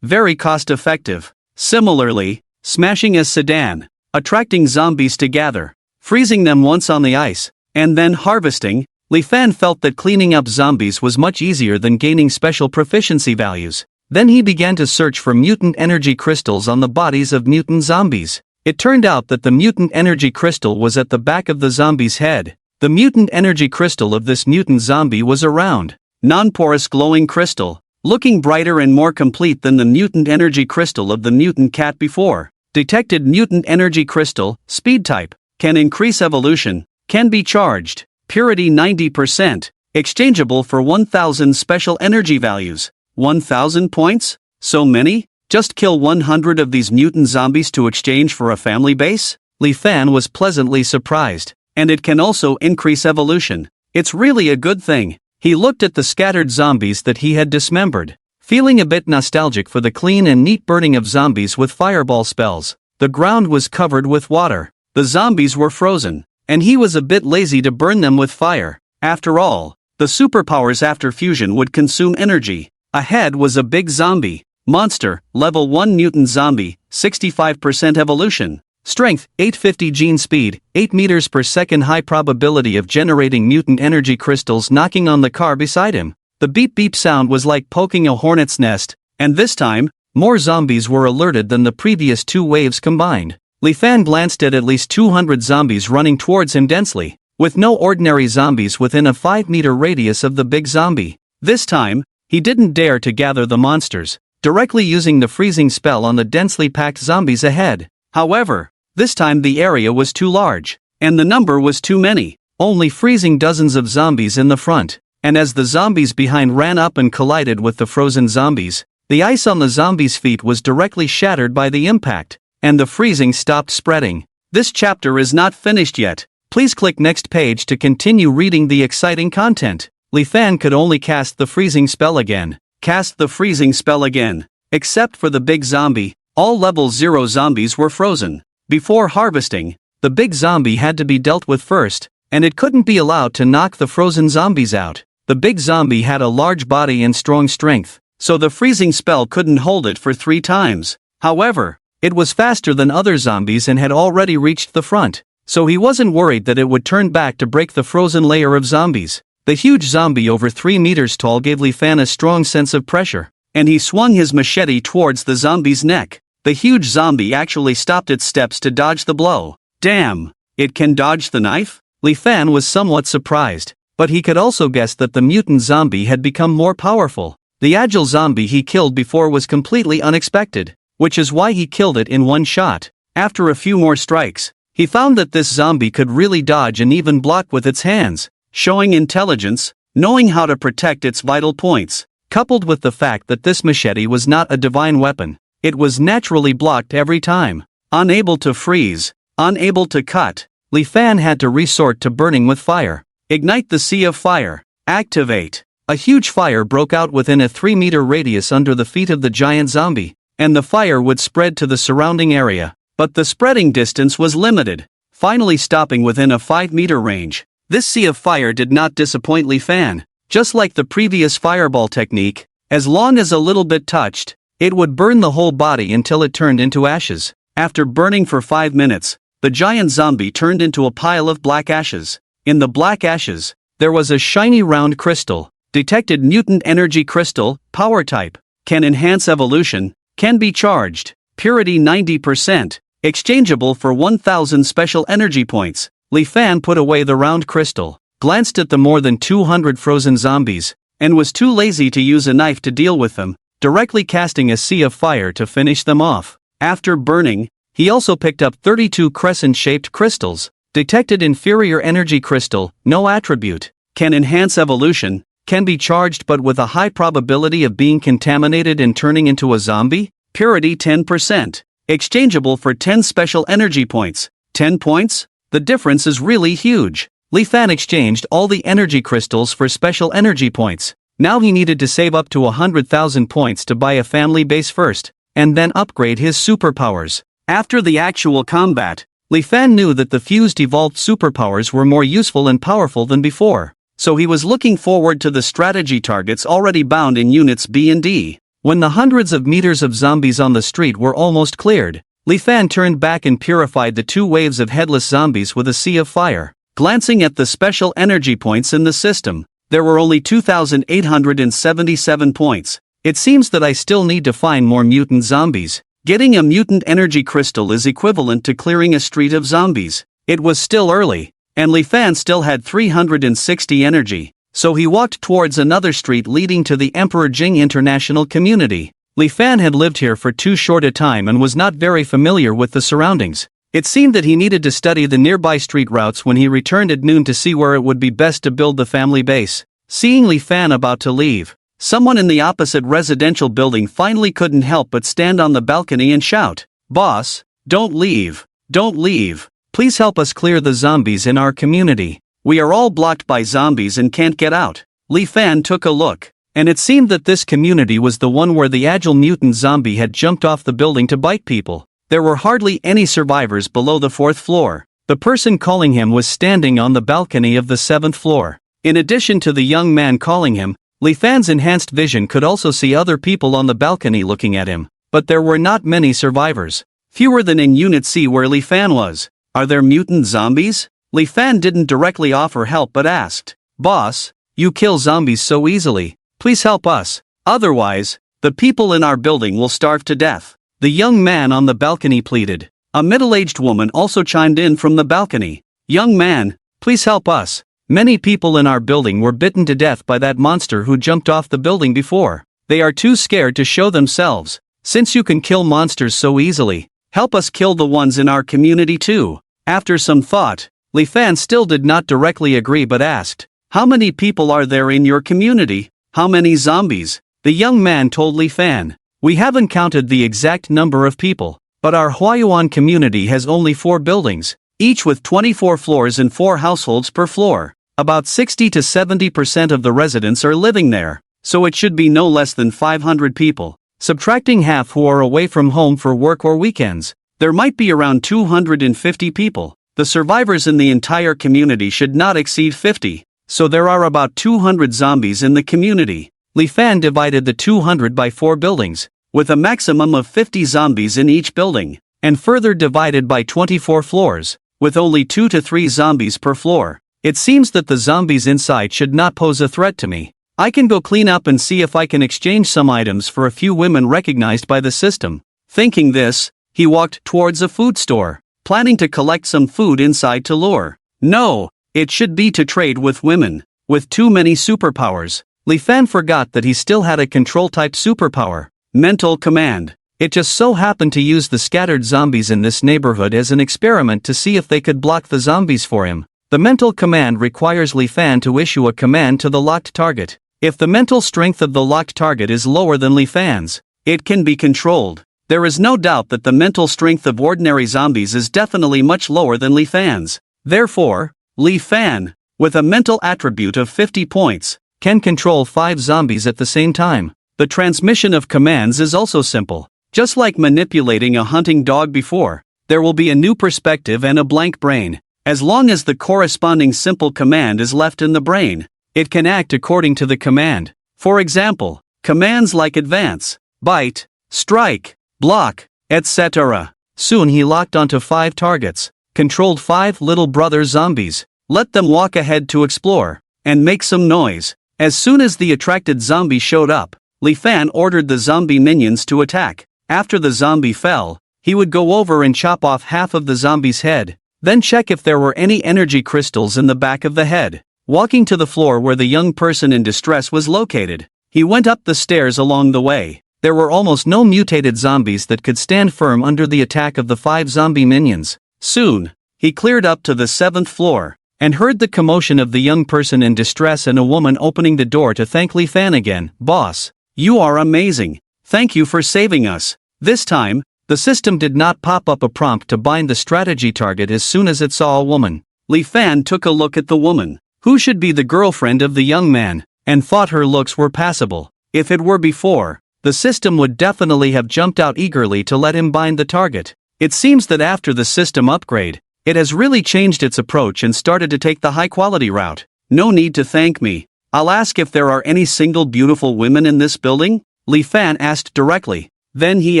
Very cost effective. Similarly, smashing a sedan, attracting zombies to gather, freezing them once on the ice, and then harvesting, Li Fan felt that cleaning up zombies was much easier than gaining special proficiency values. Then he began to search for mutant energy crystals on the bodies of mutant zombies. It turned out that the mutant energy crystal was at the back of the zombie's head. The mutant energy crystal of this mutant zombie was a round, non-porous glowing crystal, looking brighter and more complete than the mutant energy crystal of the mutant cat before. Detected mutant energy crystal, speed type, can increase evolution, can be charged. purity 90%, exchangeable for 1000 special energy values. 1000 points? So many? Just kill 100 of these mutant zombies to exchange for a family base? Li Fan was pleasantly surprised. And it can also increase evolution. It's really a good thing. He looked at the scattered zombies that he had dismembered, feeling a bit nostalgic for the clean and neat burning of zombies with fireball spells. The ground was covered with water. The zombies were frozen, and he was a bit lazy to burn them with fire. After all, the superpowers after fusion would consume energy. Ahead was a big zombie. Monster, level 1 mutant zombie, 65% evolution. Strength, 850 gene speed, 8 meters per second, high probability of generating mutant energy crystals knocking on the car beside him. The beep beep sound was like poking a hornet's nest, and this time, more zombies were alerted than the previous 2 waves combined. Li Fan glanced at least 200 zombies running towards him densely, with no ordinary zombies within a 5-meter radius of the big zombie. This time, he didn't dare to gather the monsters, directly using the freezing spell on the densely packed zombies ahead. However, this time the area was too large, and the number was too many, only freezing dozens of zombies in the front. And as the zombies behind ran up and collided with the frozen zombies, the ice on the zombies' feet was directly shattered by the impact, and the freezing stopped spreading. This chapter is not finished yet. Please click next page to continue reading the exciting content. Li Fan could only cast the freezing spell again. Cast the freezing spell again. Except for the big zombie, all level 0 zombies were frozen. Before harvesting, the big zombie had to be dealt with first, and it couldn't be allowed to knock the frozen zombies out. The big zombie had a large body and strong strength, so the freezing spell couldn't hold it for 3 times. However, it was faster than other zombies and had already reached the front, so he wasn't worried that it would turn back to break the frozen layer of zombies. The huge zombie over 3 meters tall gave Li Fan a strong sense of pressure, and he swung his machete towards the zombie's neck. The huge zombie actually stopped its steps to dodge the blow. Damn! It can dodge the knife? Li Fan was somewhat surprised, but he could also guess that the mutant zombie had become more powerful. The agile zombie he killed before was completely unexpected, which is why he killed it in one shot. After a few more strikes, he found that this zombie could really dodge and even block with its hands, showing intelligence, knowing how to protect its vital points. Coupled with the fact that this machete was not a divine weapon, it was naturally blocked every time. Unable to freeze, unable to cut, Li Fan had to resort to burning with fire. Ignite the Sea of Fire. Activate. A huge fire broke out within a 3-meter radius under the feet of the giant zombie, and the fire would spread to the surrounding area. But the spreading distance was limited, finally stopping within a 5-meter range. This Sea of Fire did not disappoint Li Fan. Just like the previous fireball technique, as long as a little bit touched, it would burn the whole body until it turned into ashes. After burning for 5 minutes, the giant zombie turned into a pile of black ashes. In the black ashes, there was a shiny round crystal. Detected mutant energy crystal, power type. Can enhance evolution, can be charged. Purity 90%, exchangeable for 1000 special energy points. Li Fan put away the round crystal, glanced at the more than 200 frozen zombies, and was too lazy to use a knife to deal with them, directly casting a Sea of Fire to finish them off. After burning, he also picked up 32 crescent-shaped crystals. Detected inferior energy crystal, no attribute. Can enhance evolution, can be charged but with a high probability of being contaminated and turning into a zombie. Purity 10%. Exchangeable for 10 special energy points. 10 points? The difference is really huge. Li Fan exchanged all the energy crystals for special energy points. Now he needed to save up to 100,000 points to buy a family base first, and then upgrade his superpowers. After the actual combat, Li Fan knew that the fused evolved superpowers were more useful and powerful than before, so he was looking forward to the strategy targets already bound in units B and D. When the hundreds of meters of zombies on the street were almost cleared, Li Fan turned back and purified the 2 waves of headless zombies with a Sea of Fire. Glancing at the special energy points in the system, there were only 2,877 points. It seems that I still need to find more mutant zombies. Getting a mutant energy crystal is equivalent to clearing a street of zombies. It was still early, and Li Fan still had 360 energy, so he walked towards another street leading to the Emperor Jing International Community. Li Fan had lived here for too short a time and was not very familiar with the surroundings. It seemed that he needed to study the nearby street routes when he returned at noon to see where it would be best to build the family base. Seeing Li Fan about to leave, someone in the opposite residential building finally couldn't help but stand on the balcony and shout, "Boss, don't leave, don't leave. Please help us clear the zombies in our community. We are all blocked by zombies and can't get out." Li Fan took a look, and it seemed that this community was the one where the agile mutant zombie had jumped off the building to bite people. There were hardly any survivors below the 4th floor. The person calling him was standing on the balcony of the 7th floor. In addition to the young man calling him, Li Fan's enhanced vision could also see other people on the balcony looking at him, but there were not many survivors. Fewer than in Unit C where Li Fan was. Are there mutant zombies? Li Fan didn't directly offer help but asked, "Boss, you kill zombies so easily. Please help us. Otherwise, the people in our building will starve to death." The young man on the balcony pleaded. A middle-aged woman also chimed in from the balcony. "Young man, please help us. Many people in our building were bitten to death by that monster who jumped off the building before. They are too scared to show themselves. Since you can kill monsters so easily, help us kill the ones in our community too." After some thought, Li Fan still did not directly agree but asked, "How many people are there in your community? How many zombies?" The young man told Li Fan, "We haven't counted the exact number of people, but our Huayuan community has only 4 buildings, each with 24 floors and 4 households per floor. About 60 to 70% of the residents are living there, so it should be no less than 500 people. Subtracting half who are away from home for work or weekends, there might be around 250 people. The survivors in the entire community should not exceed 50, so there are about 200 zombies in the community." Li Fan divided the 200 by 4 buildings, with a maximum of 50 zombies in each building, and further divided by 24 floors, with only 2 to 3 zombies per floor. "It seems that the zombies inside should not pose a threat to me. I can go clean up and see if I can exchange some items for a few women recognized by the system." Thinking this, he walked towards a food store, planning to collect some food inside to lure. No, it should be to trade with women. With too many superpowers, Li Fan forgot that he still had a control-type superpower, mental command. It just so happened to use the scattered zombies in this neighborhood as an experiment to see if they could block the zombies for him. The mental command requires Li Fan to issue a command to the locked target. If the mental strength of the locked target is lower than Li Fan's, it can be controlled. There is no doubt that the mental strength of ordinary zombies is definitely much lower than Li Fan's. Therefore, Li Fan, with a mental attribute of 50 points, can control 5 zombies at the same time. The transmission of commands is also simple. Just like manipulating a hunting dog before, there will be a new perspective and a blank brain. As long as the corresponding simple command is left in the brain, it can act according to the command. For example, commands like advance, bite, strike, block, etc. Soon he locked onto 5 targets, controlled 5 little brother zombies, let them walk ahead to explore, and make some noise. As soon as the attracted zombie showed up, Li Fan ordered the zombie minions to attack. After the zombie fell, he would go over and chop off half of the zombie's head, then check if there were any energy crystals in the back of the head. Walking to the floor where the young person in distress was located, he went up the stairs along the way. There were almost no mutated zombies that could stand firm under the attack of the 5 zombie minions. Soon, he cleared up to the 7th floor, and heard the commotion of the young person in distress and a woman opening the door to thank Li Fan again. "Boss, you are amazing. Thank you for saving us." This time, the system did not pop up a prompt to bind the strategy target as soon as it saw a woman. Li Fan took a look at the woman, who should be the girlfriend of the young man, and thought her looks were passable. If it were before, the system would definitely have jumped out eagerly to let him bind the target. It seems that after the system upgrade, it has really changed its approach and started to take the high-quality route. "No need to thank me. I'll ask if there are any single beautiful women in this building?" Li Fan asked directly. Then he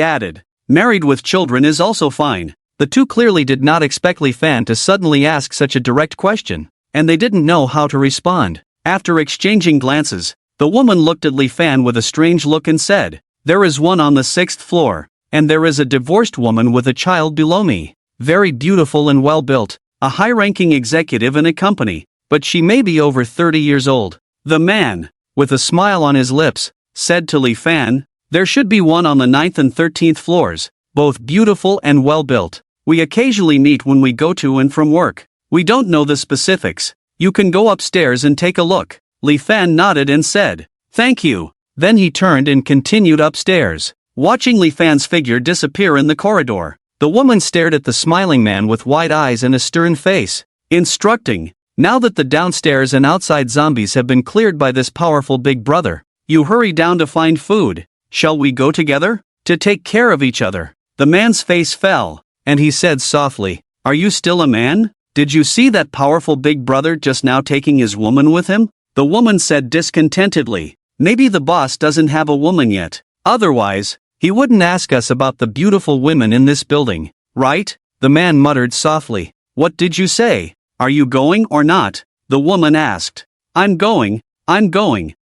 added, "Married with children is also fine." The two clearly did not expect Li Fan to suddenly ask such a direct question, and they didn't know how to respond. After exchanging glances, the woman looked at Li Fan with a strange look and said, "There is one on the 6th floor, and there is a divorced woman with a child below me. Very beautiful and well-built, a high-ranking executive in a company, but she may be over 30 years old." The man, with a smile on his lips, said to Li Fan, "There should be one on the 9th and 13th floors, both beautiful and well-built." We occasionally meet when we go to and from work. We don't know the specifics. You can go upstairs and take a look." Li Fan nodded and said, "Thank you." Then he turned and continued upstairs. Watching Li Fan's figure disappear in the corridor, the woman stared at the smiling man with wide eyes and a stern face, instructing, "Now that the downstairs and outside zombies have been cleared by this powerful big brother, you hurry down to find food. Shall we go together? To take care of each other." The man's face fell, and he said softly, "Are you still a man? Did you see that powerful big brother just now taking his woman with him?" The woman said discontentedly, "Maybe the boss doesn't have a woman yet. Otherwise, he wouldn't ask us about the beautiful women in this building, right?" The man muttered softly. "What did you say? Are you going or not?" The woman asked. I'm going.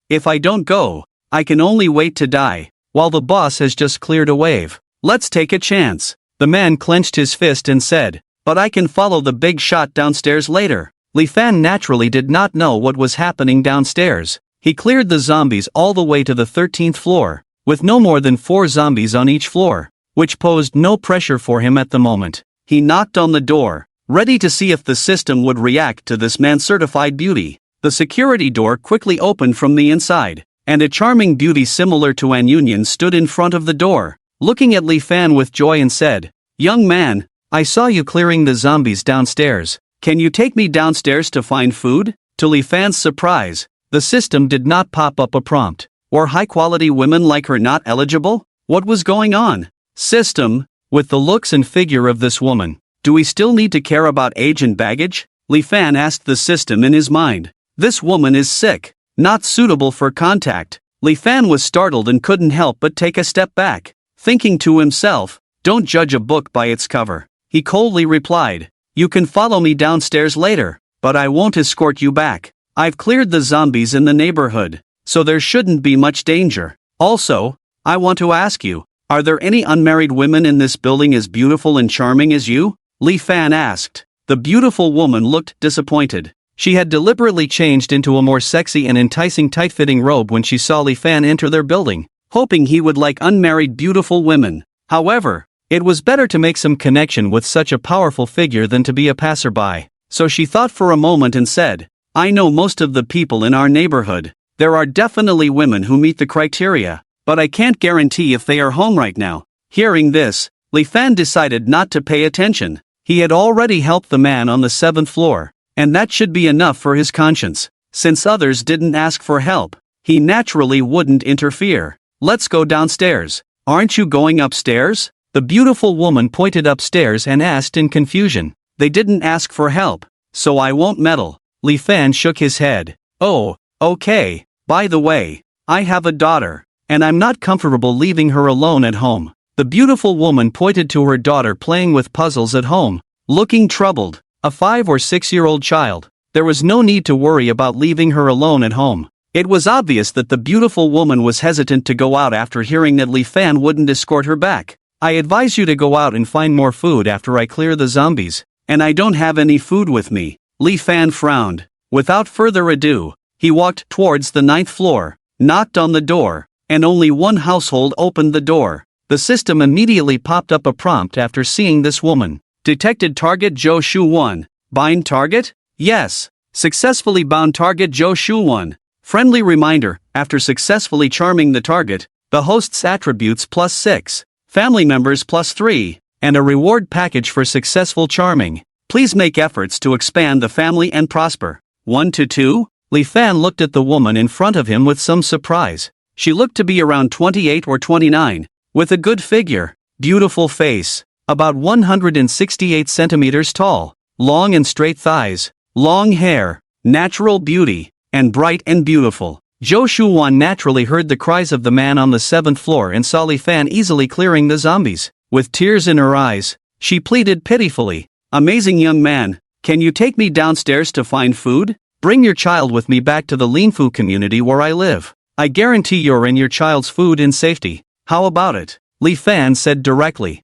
If I don't go, I can only wait to die, while the boss has just cleared a wave. Let's take a chance." The man clenched his fist and said, "But I can follow the big shot downstairs later." Li Fan naturally did not know what was happening downstairs. He cleared the zombies all the way to the 13th floor, with no more than 4 zombies on each floor, which posed no pressure for him at the moment. He knocked on the door, ready to see if the system would react to this man's certified beauty. The security door quickly opened from the inside, and a charming beauty similar to An Union stood in front of the door, looking at Li Fan with joy and said, "Young man, I saw you clearing the zombies downstairs. Can you take me downstairs to find food?" To Li Fan's surprise, the system did not pop up a prompt. Were high-quality women like her not eligible? What was going on? System, with the looks and figure of this woman, do we still need to care about age and baggage? Li Fan asked the system in his mind. This woman is sick, not suitable for contact. Li Fan was startled and couldn't help but take a step back, thinking to himself, "Don't judge a book by its cover." He coldly replied, "You can follow me downstairs later, but I won't escort you back. I've cleared the zombies in the neighborhood, so there shouldn't be much danger. Also, I want to ask you, are there any unmarried women in this building as beautiful and charming as you?" Li Fan asked. The beautiful woman looked disappointed. She had deliberately changed into a more sexy and enticing tight-fitting robe when she saw Li Fan enter their building, hoping he would like unmarried beautiful women. However, it was better to make some connection with such a powerful figure than to be a passerby. So she thought for a moment and said, "I know most of the people in our neighborhood. There are definitely women who meet the criteria, but I can't guarantee if they are home right now." Hearing this, Li Fan decided not to pay attention. He had already helped the man on the 7th floor, and that should be enough for his conscience. Since others didn't ask for help, he naturally wouldn't interfere. "Let's go downstairs." "Aren't you going upstairs?" The beautiful woman pointed upstairs and asked in confusion. "They didn't ask for help, so I won't meddle." Li Fan shook his head. "Oh, okay. By the way, I have a daughter, and I'm not comfortable leaving her alone at home." The beautiful woman pointed to her daughter playing with puzzles at home, looking troubled. A 5 or 6-year-old child. There was no need to worry about leaving her alone at home. It was obvious that the beautiful woman was hesitant to go out after hearing that Li Fan wouldn't escort her back. "I advise you to go out and find more food after I clear the zombies, and I don't have any food with me." Li Fan frowned. Without further ado, he walked towards the 9th floor, knocked on the door, and only one household opened the door. The system immediately popped up a prompt after seeing this woman. Detected target Zhou Shu 1. Bind target? Yes. Successfully bound target Zhou Shu 1. Friendly reminder, after successfully charming the target, the host's attributes +6, family members +3, and a reward package for successful charming. Please make efforts to expand the family and prosper. 1 to 2? Li Fan looked at the woman in front of him with some surprise. She looked to be around 28 or 29, with a good figure, beautiful face, about 168 centimeters tall, long and straight thighs, long hair, natural beauty, and bright and beautiful. Zhou Shuwan naturally heard the cries of the man on the 7th floor and saw Li Fan easily clearing the zombies. With tears in her eyes, she pleaded pitifully, "Amazing young man, can you take me downstairs to find food? Bring your child with me back to the Linfu community where I live. I guarantee your and your child's food in safety. How about it?" Li Fan said directly.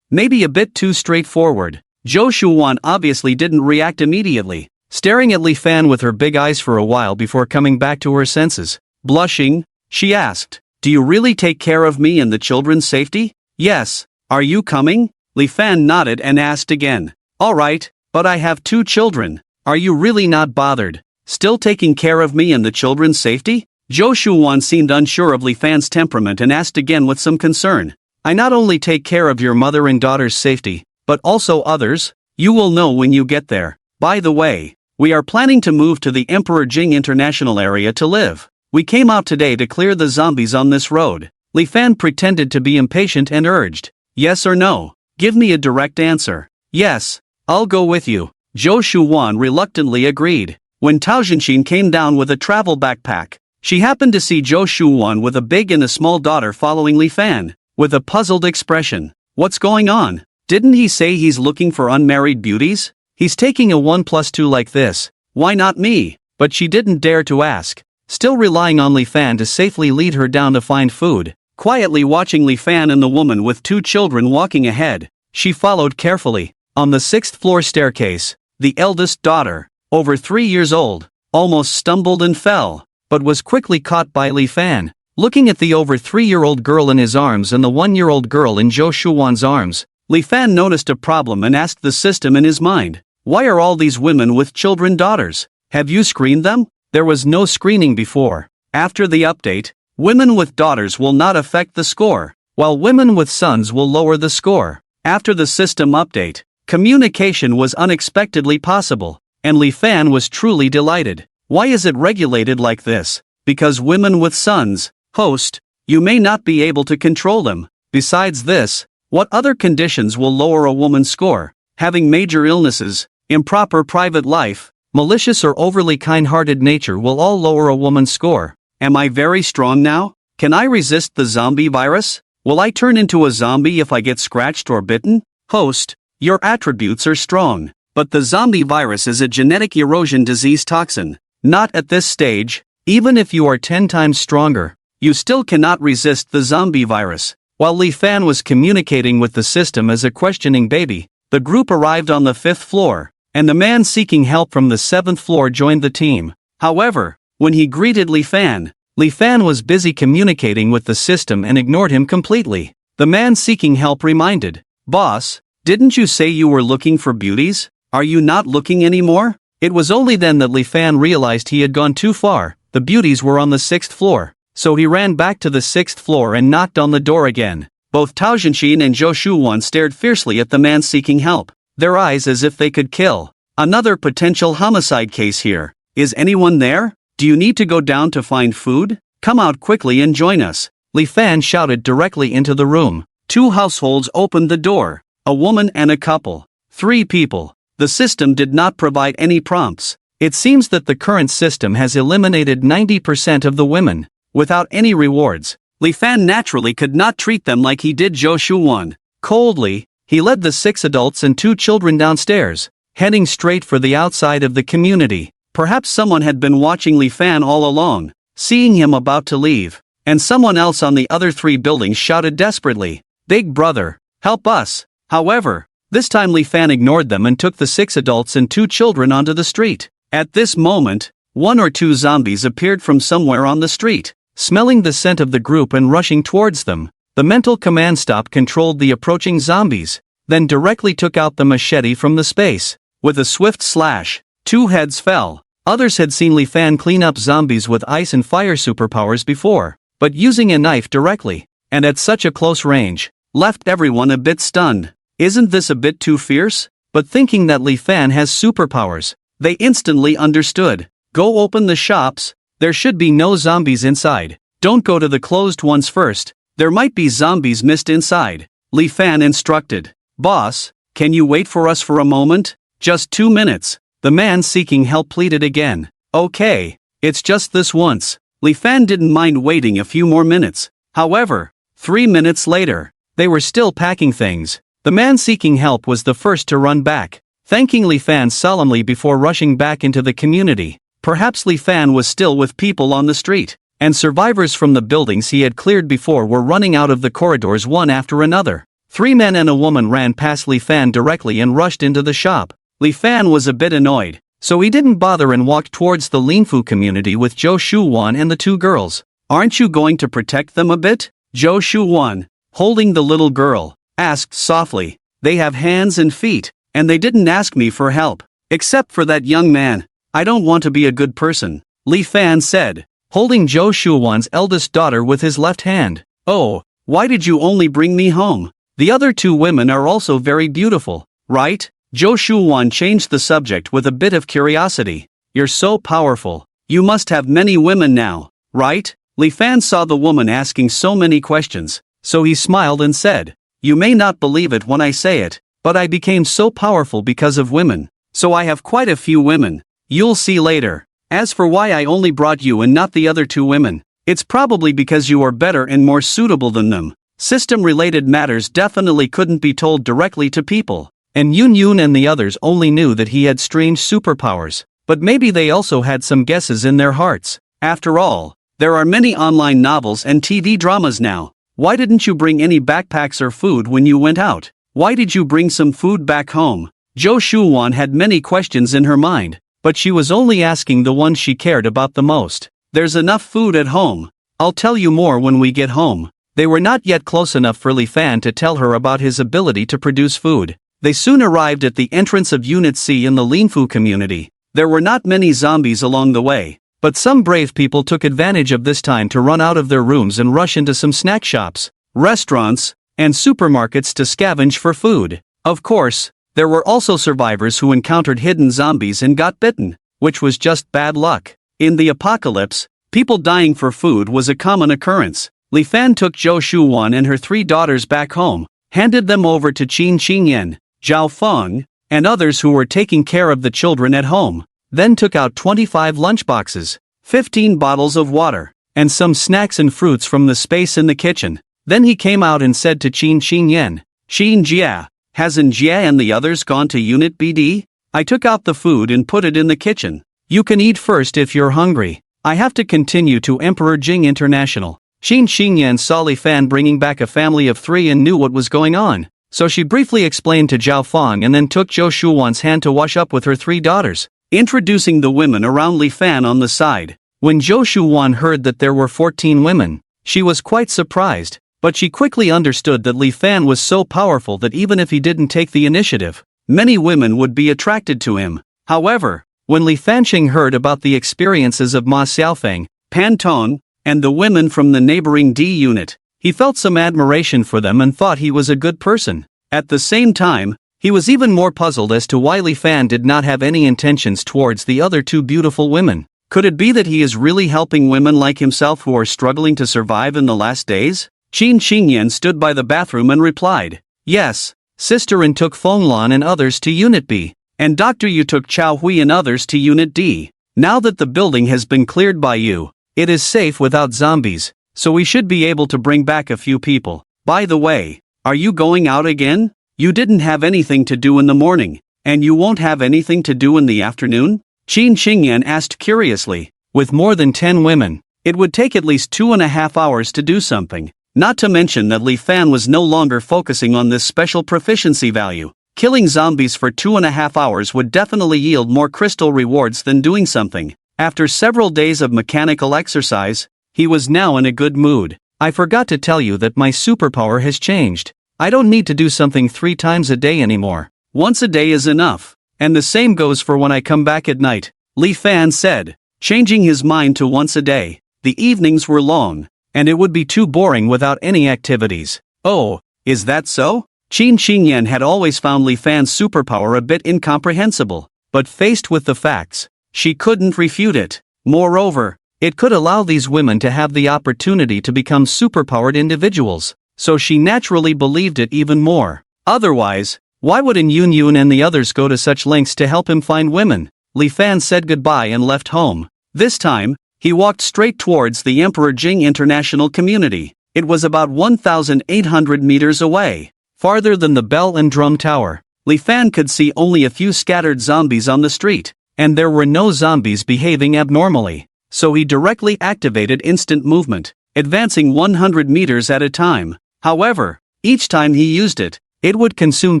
Maybe a bit too straightforward. Zhou Shuwan obviously didn't react immediately, staring at Li Fan with her big eyes for a while before coming back to her senses. Blushing, she asked, "Do you really take care of me and the children's safety?" "Yes. Are you coming?" Li Fan nodded and asked again. Alright, but I have 2 children. Are you really not bothered? Still taking care of me and the children's safety? Zhou Shuwan seemed unsure of Li Fan's temperament and asked again with some concern. I not only take care of your mother and daughter's safety, but also others? You will know when you get there. By the way, we are planning to move to the Emperor Jing International Area to live. We came out today to clear the zombies on this road. Li Fan pretended to be impatient and urged. Yes or no? Give me a direct answer. Yes, I'll go with you. Zhou Shuwan reluctantly agreed. When Tao Zhenxin came down with a travel backpack, she happened to see Zhou Shuwan with a big and a small daughter following Li Fan, with a puzzled expression. What's going on? Didn't he say he's looking for unmarried beauties? He's taking a 1+2 like this. Why not me? But she didn't dare to ask, still relying on Li Fan to safely lead her down to find food. Quietly watching Li Fan and the woman with 2 children walking ahead, she followed carefully. On the 6th floor staircase, the eldest daughter, over 3 years old, almost stumbled and fell, but was quickly caught by Li Fan. Looking at the over 3-year-old girl in his arms and the 1-year-old girl in Zhou Shuwan's arms, Li Fan noticed a problem and asked the system in his mind. Why are all these women with children daughters? Have you screened them? There was no screening before. After the update, women with daughters will not affect the score, while women with sons will lower the score. After the system update, communication was unexpectedly possible, and Li Fan was truly delighted. Why is it regulated like this? Because women with sons, host, you may not be able to control them. Besides this, what other conditions will lower a woman's score? Having major illnesses, improper private life, malicious or overly kind-hearted nature will all lower a woman's score. Am I very strong now? Can I resist the zombie virus? Will I turn into a zombie if I get scratched or bitten? Host, your attributes are strong, but the zombie virus is a genetic erosion disease toxin. Not at this stage. Even if you are 10 times stronger, you still cannot resist the zombie virus. While Li Fan was communicating with the system as a questioning baby, the group arrived on the 5th floor, and the man seeking help from the 7th floor joined the team. However, when he greeted Li Fan was busy communicating with the system and ignored him completely. The man seeking help reminded, Boss, didn't you say you were looking for beauties? Are you not looking anymore? It was only then that Li Fan realized he had gone too far. The beauties were on the 6th floor, so he ran back to the 6th floor and knocked on the door again. Both Tao Zhenxin and Zhou Shuwan stared fiercely at the man seeking help, their eyes as if they could kill. Another potential homicide case here. Is anyone there? Do you need to go down to find food? Come out quickly and join us. Li Fan shouted directly into the room. 2 households opened the door, a woman and a couple. 3 people. The system did not provide any prompts. It seems that the current system has eliminated 90% of the women, without any rewards. Li Fan naturally could not treat them like he did Zhou Shuwan. Coldly, he led the 6 adults and 2 children downstairs, heading straight for the outside of the community. Perhaps someone had been watching Li Fan all along, seeing him about to leave, and someone else on the other 3 buildings shouted desperately, Big brother, help us. However, this time Li Fan ignored them and took the 6 adults and 2 children onto the street. At this moment, 1 or 2 zombies appeared from somewhere on the street. Smelling the scent of the group and rushing towards them, the mental command stop controlled the approaching zombies, then directly took out the machete from the space. With a swift slash, 2 heads fell. Others had seen Li Fan clean up zombies with ice and fire superpowers before, but using a knife directly, and at such a close range, left everyone a bit stunned. Isn't this a bit too fierce? But thinking that Li Fan has superpowers, they instantly understood. Go open the shops, there should be no zombies inside. Don't go to the closed ones first, there might be zombies missed inside. Li Fan instructed. Boss, can you wait for us for a moment? Just 2 minutes. The man seeking help pleaded again. Okay, it's just this once. Li Fan didn't mind waiting a few more minutes. However, 3 minutes later, they were still packing things. The man seeking help was the first to run back, thanking Li Fan solemnly before rushing back into the community. Perhaps Li Fan was still with people on the street, and survivors from the buildings he had cleared before were running out of the corridors one after another. 3 men and a woman ran past Li Fan directly and rushed into the shop. Li Fan was a bit annoyed, so he didn't bother and walked towards the Lingfu community with Zhou Shuwan and the 2 girls. Aren't you going to protect them a bit? Zhou Shuwan, holding the little girl, asked softly. They have hands and feet, and they didn't ask me for help. Except for that young man. I don't want to be a good person, Li Fan said, holding Zhou Shuwan's eldest daughter with his left hand. Oh, why did you only bring me home? The other two women are also very beautiful, right? Zhou Shuwan changed the subject with a bit of curiosity. You're so powerful. You must have many women now, right? Li Fan saw the woman asking so many questions, so he smiled and said, you may not believe it when I say it, but I became so powerful because of women. So I have quite a few women. You'll see later. As for why I only brought you and not the other two women, it's probably because you are better and more suitable than them. System-related matters definitely couldn't be told directly to people, and Yun and the others only knew that he had strange superpowers, but maybe they also had some guesses in their hearts. After all, there are many online novels and TV dramas now. Why didn't you bring any backpacks or food when you went out? Why did you bring some food back home? Zhou Shuwan had many questions in her mind, but she was only asking the ones she cared about the most. There's enough food at home. I'll tell you more when we get home. They were not yet close enough for Li Fan to tell her about his ability to produce food. They soon arrived at the entrance of Unit C in the Linfu community. There were not many zombies along the way, but some brave people took advantage of this time to run out of their rooms and rush into some snack shops, restaurants, and supermarkets to scavenge for food. Of course, there were also survivors who encountered hidden zombies and got bitten, which was just bad luck. In the apocalypse, people dying for food was a common occurrence. Li Fan took Zhou Shuwan and her three daughters back home, handed them over to Qin Qingyan, Zhao Feng, and others who were taking care of the children at home, then took out 25 lunchboxes, 15 bottles of water, and some snacks and fruits from the space in the kitchen. Then he came out and said to Qin Qingyan, Qin Jia, hasn't Jia and the others gone to Unit BD? I took out the food and put it in the kitchen. You can eat first if you're hungry. I have to continue to Emperor Jing International. Qin Qingyan saw Li Fan bringing back a family of 3 and knew what was going on, so she briefly explained to Zhao Feng and then took Zhou Shuwan's hand to wash up with her 3 daughters, introducing the women around Li Fan on the side. When Zhou Shuwan heard that there were 14 women, she was quite surprised, but she quickly understood that Li Fan was so powerful that even if he didn't take the initiative, many women would be attracted to him. However, when Li Fanqing heard about the experiences of Ma Xiaofeng, Pan Tong, and the women from the neighboring D unit, he felt some admiration for them and thought he was a good person. At the same time, he was even more puzzled as to why Li Fan did not have any intentions towards the other 2 beautiful women. Could it be that he is really helping women like himself who are struggling to survive in the last days? Qin Qingyan stood by the bathroom and replied, yes, Sister Ren took Fenglan and others to Unit B, and Dr. Yu took Chao Hui and others to Unit D. Now that the building has been cleared by you, it is safe without zombies, so we should be able to bring back a few people. By the way, are you going out again? You didn't have anything to do in the morning, and you won't have anything to do in the afternoon? Qin Qingyan asked curiously. With more than 10 women, it would take at least 2.5 hours to do something, not to mention that Li Fan was no longer focusing on this special proficiency value. Killing zombies for 2.5 hours would definitely yield more crystal rewards than doing something. After several days of mechanical exercise, he was now in a good mood. I forgot to tell you that my superpower has changed. I don't need to do something 3 times a day anymore. Once a day is enough. And the same goes for when I come back at night, Li Fan said, changing his mind to once a day. The evenings were long, and it would be too boring without any activities. Oh, is that so? Qin Qingyan had always found Li Fan's superpower a bit incomprehensible, but faced with the facts, she couldn't refute it. Moreover, it could allow these women to have the opportunity to become superpowered individuals, so she naturally believed it even more. Otherwise, why would Yun and the others go to such lengths to help him find women? Li Fan said goodbye and left home. This time, he walked straight towards the Emperor Jing International Community. It was about 1,800 meters away. Farther than the Bell and Drum Tower, Li Fan could see only a few scattered zombies on the street, and there were no zombies behaving abnormally. So he directly activated instant movement, advancing 100 meters at a time. However, each time he used it, it would consume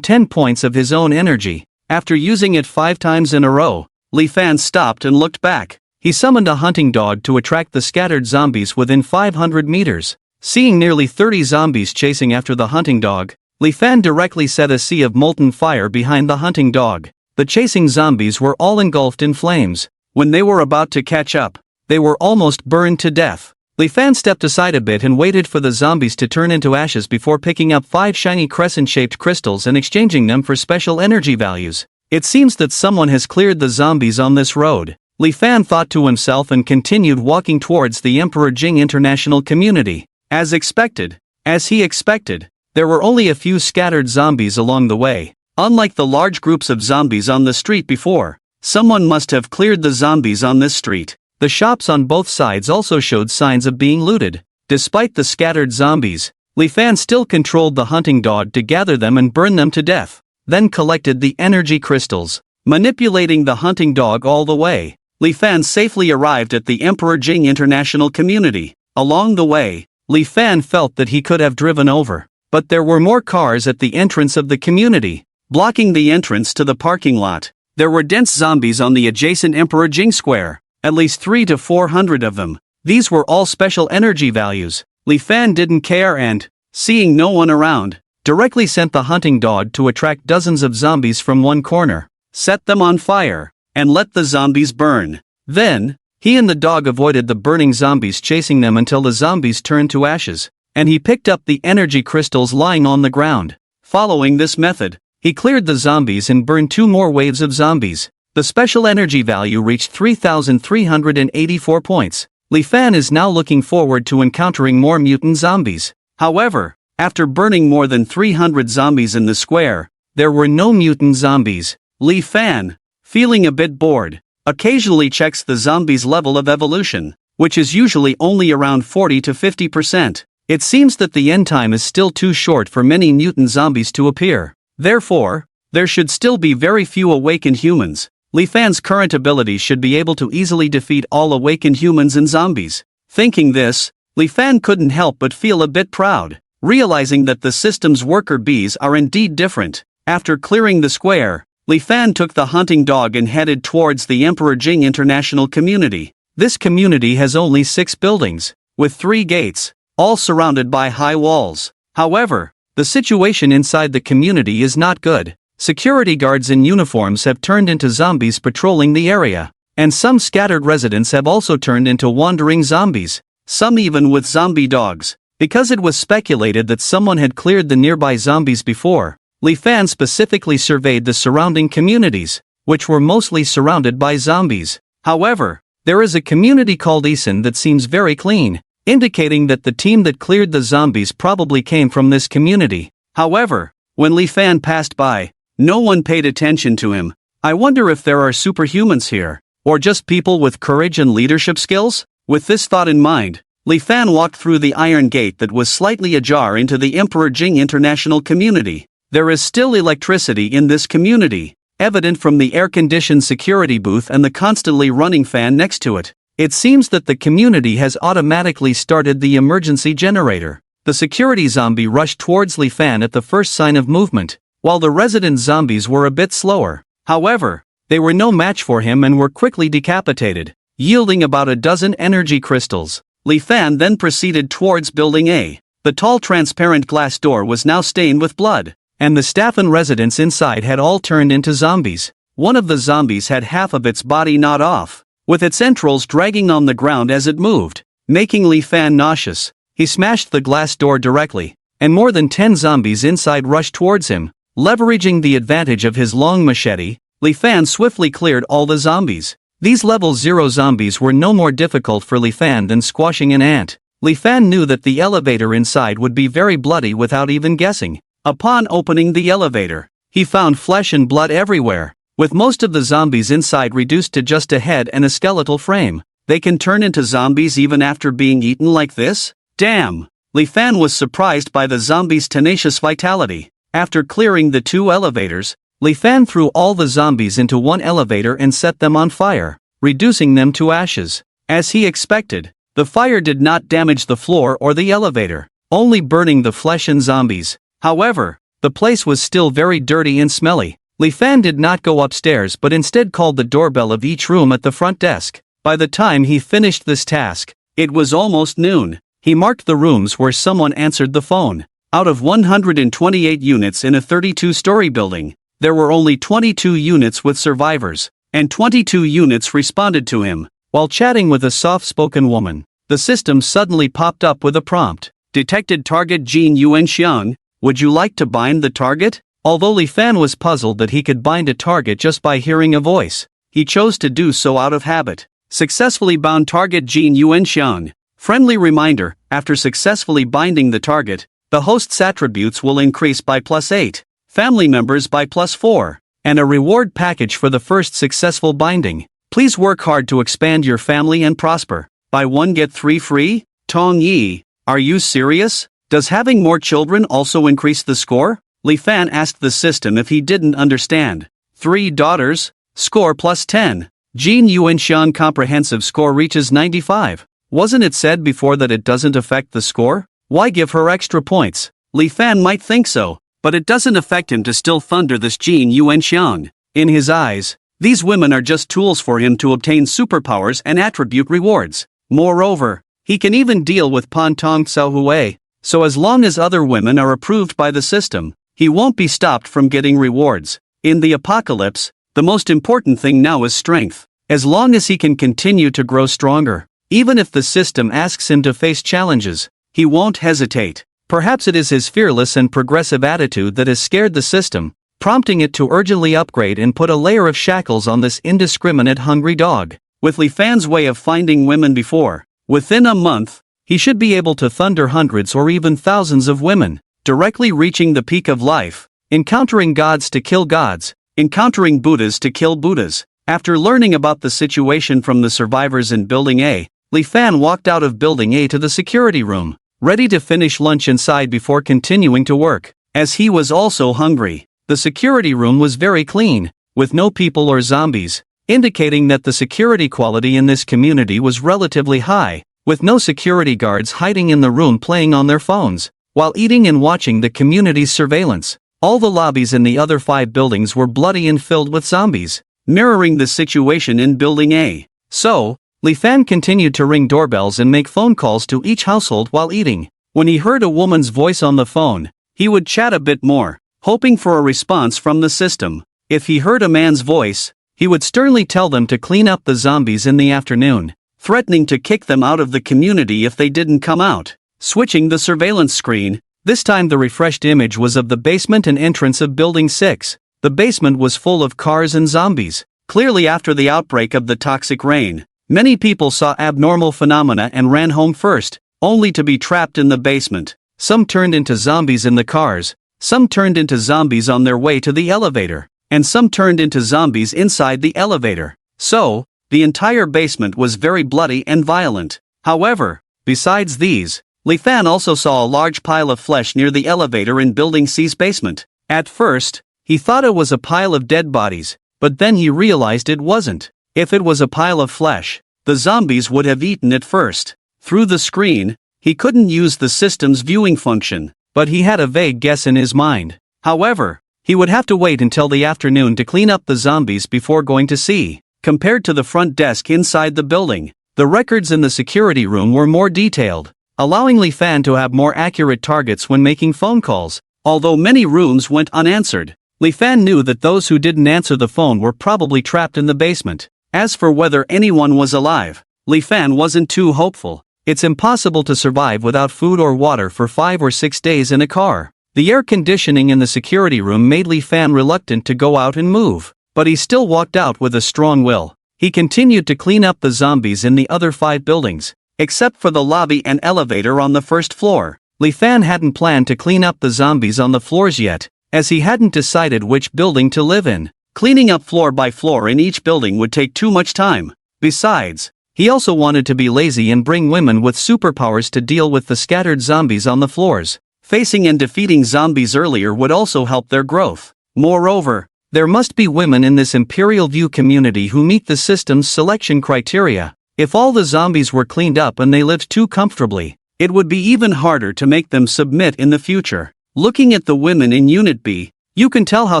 10 points of his own energy. After using it 5 times in a row, Li Fan stopped and looked back. He summoned a hunting dog to attract the scattered zombies within 500 meters. Seeing nearly 30 zombies chasing after the hunting dog, Li Fan directly set a sea of molten fire behind the hunting dog. The chasing zombies were all engulfed in flames. When they were about to catch up, they were almost burned to death. Li Fan stepped aside a bit and waited for the zombies to turn into ashes before picking up 5 shiny crescent-shaped crystals and exchanging them for special energy values. It seems that someone has cleared the zombies on this road, Li Fan thought to himself and continued walking towards the Emperor Jing International Community. As he expected, there were only a few scattered zombies along the way. Unlike the large groups of zombies on the street before, someone must have cleared the zombies on this street. The shops on both sides also showed signs of being looted. Despite the scattered zombies, Li Fan still controlled the hunting dog to gather them and burn them to death, then collected the energy crystals. Manipulating the hunting dog all the way, Li Fan safely arrived at the Emperor Jing International Community. Along the way, Li Fan felt that he could have driven over, but there were more cars at the entrance of the community, blocking the entrance to the parking lot. There were dense zombies on the adjacent Emperor Jing Square, at least 300 to 400 of them. These were all special energy values. Li Fan didn't care and, seeing no one around, directly sent the hunting dog to attract dozens of zombies from one corner, set them on fire, and let the zombies burn. Then, he and the dog avoided the burning zombies chasing them until the zombies turned to ashes, and he picked up the energy crystals lying on the ground. Following this method, he cleared the zombies and burned 2 more waves of zombies. The special energy value reached 3,384 points. Li Fan is now looking forward to encountering more mutant zombies. However, after burning more than 300 zombies in the square, there were no mutant zombies. Li Fan, feeling a bit bored, occasionally checks the zombies' level of evolution, which is usually only around 40 to 50%. It seems that the end time is still too short for many mutant zombies to appear. Therefore, there should still be very few awakened humans. Li Fan's current abilities should be able to easily defeat all awakened humans and zombies. Thinking this, Li Fan couldn't help but feel a bit proud, realizing that the system's worker bees are indeed different. After clearing the square, Li Fan took the hunting dog and headed towards the Emperor Jing International Community. This community has only 6 buildings, with 3 gates, all surrounded by high walls. However, the situation inside the community is not good. Security guards in uniforms have turned into zombies patrolling the area, and some scattered residents have also turned into wandering zombies, some even with zombie dogs. Because it was speculated that someone had cleared the nearby zombies before, Li Fan specifically surveyed the surrounding communities, which were mostly surrounded by zombies. However, there is a community called Isan that seems very clean, indicating that the team that cleared the zombies probably came from this community. However, when Li Fan passed by, no one paid attention to him. I wonder if there are superhumans here, or just people with courage and leadership skills? With this thought in mind, Li Fan walked through the iron gate that was slightly ajar into the Emperor Jing International Community. There is still electricity in this community, evident from the air-conditioned security booth and the constantly running fan next to it. It seems that the community has automatically started the emergency generator. The security zombie rushed towards Li Fan at the first sign of movement, while the resident zombies were a bit slower. However, they were no match for him and were quickly decapitated, yielding about a dozen energy crystals. Li Fan then proceeded towards Building A. The tall transparent glass door was now stained with blood, and the staff and residents inside had all turned into zombies. One of the zombies had half of its body gnawed off, with its entrails dragging on the ground as it moved, making Li Fan nauseous. He smashed the glass door directly, and more than 10 zombies inside rushed towards him. Leveraging the advantage of his long machete, Li Fan swiftly cleared all the zombies. These level 0 zombies were no more difficult for Li Fan than squashing an ant. Li Fan knew that the elevator inside would be very bloody without even guessing. Upon opening the elevator, he found flesh and blood everywhere. With most of the zombies inside reduced to just a head and a skeletal frame, they can turn into zombies even after being eaten like this? Damn! Li Fan was surprised by the zombies' tenacious vitality. After clearing the 2 elevators, Li Fan threw all the zombies into one elevator and set them on fire, reducing them to ashes. As he expected, the fire did not damage the floor or the elevator, only burning the flesh and zombies. However, the place was still very dirty and smelly. Li Fan did not go upstairs but instead called the doorbell of each room at the front desk. By the time he finished this task, it was almost noon. He marked the rooms where someone answered the phone. Out of 128 units in a 32-story building, there were only 22 units with survivors, and 22 units responded to him. While chatting with a soft-spoken woman, the system suddenly popped up with a prompt. Detected target Jin Yuanxiang, would you like to bind the target? Although Li Fan was puzzled that he could bind a target just by hearing a voice, he chose to do so out of habit. Successfully bound target Jin Yuanxiang. Friendly reminder, after successfully binding the target, the host's attributes will increase by +8, family members by +4, and a reward package for the first successful binding. Please work hard to expand your family and prosper. Buy 1 get 3 free? Tong Yi, are you serious? Does having more children also increase the score? Li Fan asked the system if he didn't understand. 3 daughters? Score +10. Jin Yuanxiang comprehensive score reaches 95. Wasn't it said before that it doesn't affect the score? Why give her extra points? Li Fan might think so, but it doesn't affect him to still thunder this Jin Yuanxiang. In his eyes, these women are just tools for him to obtain superpowers and attribute rewards. Moreover, he can even deal with Pan Tong Xiaohui, so as long as other women are approved by the system, he won't be stopped from getting rewards. In the apocalypse, the most important thing now is strength. As long as he can continue to grow stronger, even if the system asks him to face challenges, he won't hesitate. Perhaps it is his fearless and progressive attitude that has scared the system, prompting it to urgently upgrade and put a layer of shackles on this indiscriminate hungry dog. With Li Fan's way of finding women before, within a month, he should be able to thunder hundreds or even thousands of women, directly reaching the peak of life, encountering gods to kill gods, encountering Buddhas to kill Buddhas. After learning about the situation from the survivors in Building A, Li Fan walked out of Building A to the security room, ready to finish lunch inside before continuing to work. As he was also hungry, the security room was very clean, with no people or zombies, indicating that the security quality in this community was relatively high, with no security guards hiding in the room playing on their phones, while eating and watching the community's surveillance. All the lobbies in the other 5 buildings were bloody and filled with zombies, mirroring the situation in Building A. So, Li Fan continued to ring doorbells and make phone calls to each household while eating. When he heard a woman's voice on the phone, he would chat a bit more, hoping for a response from the system. If he heard a man's voice, he would sternly tell them to clean up the zombies in the afternoon, threatening to kick them out of the community if they didn't come out. Switching the surveillance screen, this time the refreshed image was of the basement and entrance of Building 6. The basement was full of cars and zombies. Clearly after the outbreak of the toxic rain, many people saw abnormal phenomena and ran home first, only to be trapped in the basement. Some turned into zombies in the cars, some turned into zombies on their way to the elevator, and some turned into zombies inside the elevator. So, the entire basement was very bloody and violent. However, besides these, Li Fan also saw a large pile of flesh near the elevator in Building C's basement. At first, he thought it was a pile of dead bodies, but then he realized it wasn't. If it was a pile of flesh, the zombies would have eaten it first. Through the screen, he couldn't use the system's viewing function, but he had a vague guess in his mind. However, he would have to wait until the afternoon to clean up the zombies before going to see. Compared to the front desk inside the building, the records in the security room were more detailed, allowing Li Fan to have more accurate targets when making phone calls. Although many rooms went unanswered, Li Fan knew that those who didn't answer the phone were probably trapped in the basement. As for whether anyone was alive, Li Fan wasn't too hopeful. It's impossible to survive without food or water for 5 or 6 days in a car. The air conditioning in the security room made Li Fan reluctant to go out and move, but he still walked out with a strong will. He continued to clean up the zombies in the other 5 buildings, except for the lobby and elevator on the first floor. Li Fan hadn't planned to clean up the zombies on the floors yet, as he hadn't decided which building to live in. Cleaning up floor by floor in each building would take too much time. Besides, he also wanted to be lazy and bring women with superpowers to deal with the scattered zombies on the floors. Facing and defeating zombies earlier would also help their growth. Moreover, there must be women in this Imperial View community who meet the system's selection criteria. If all the zombies were cleaned up and they lived too comfortably, it would be even harder to make them submit in the future. Looking at the women in Unit B, you can tell how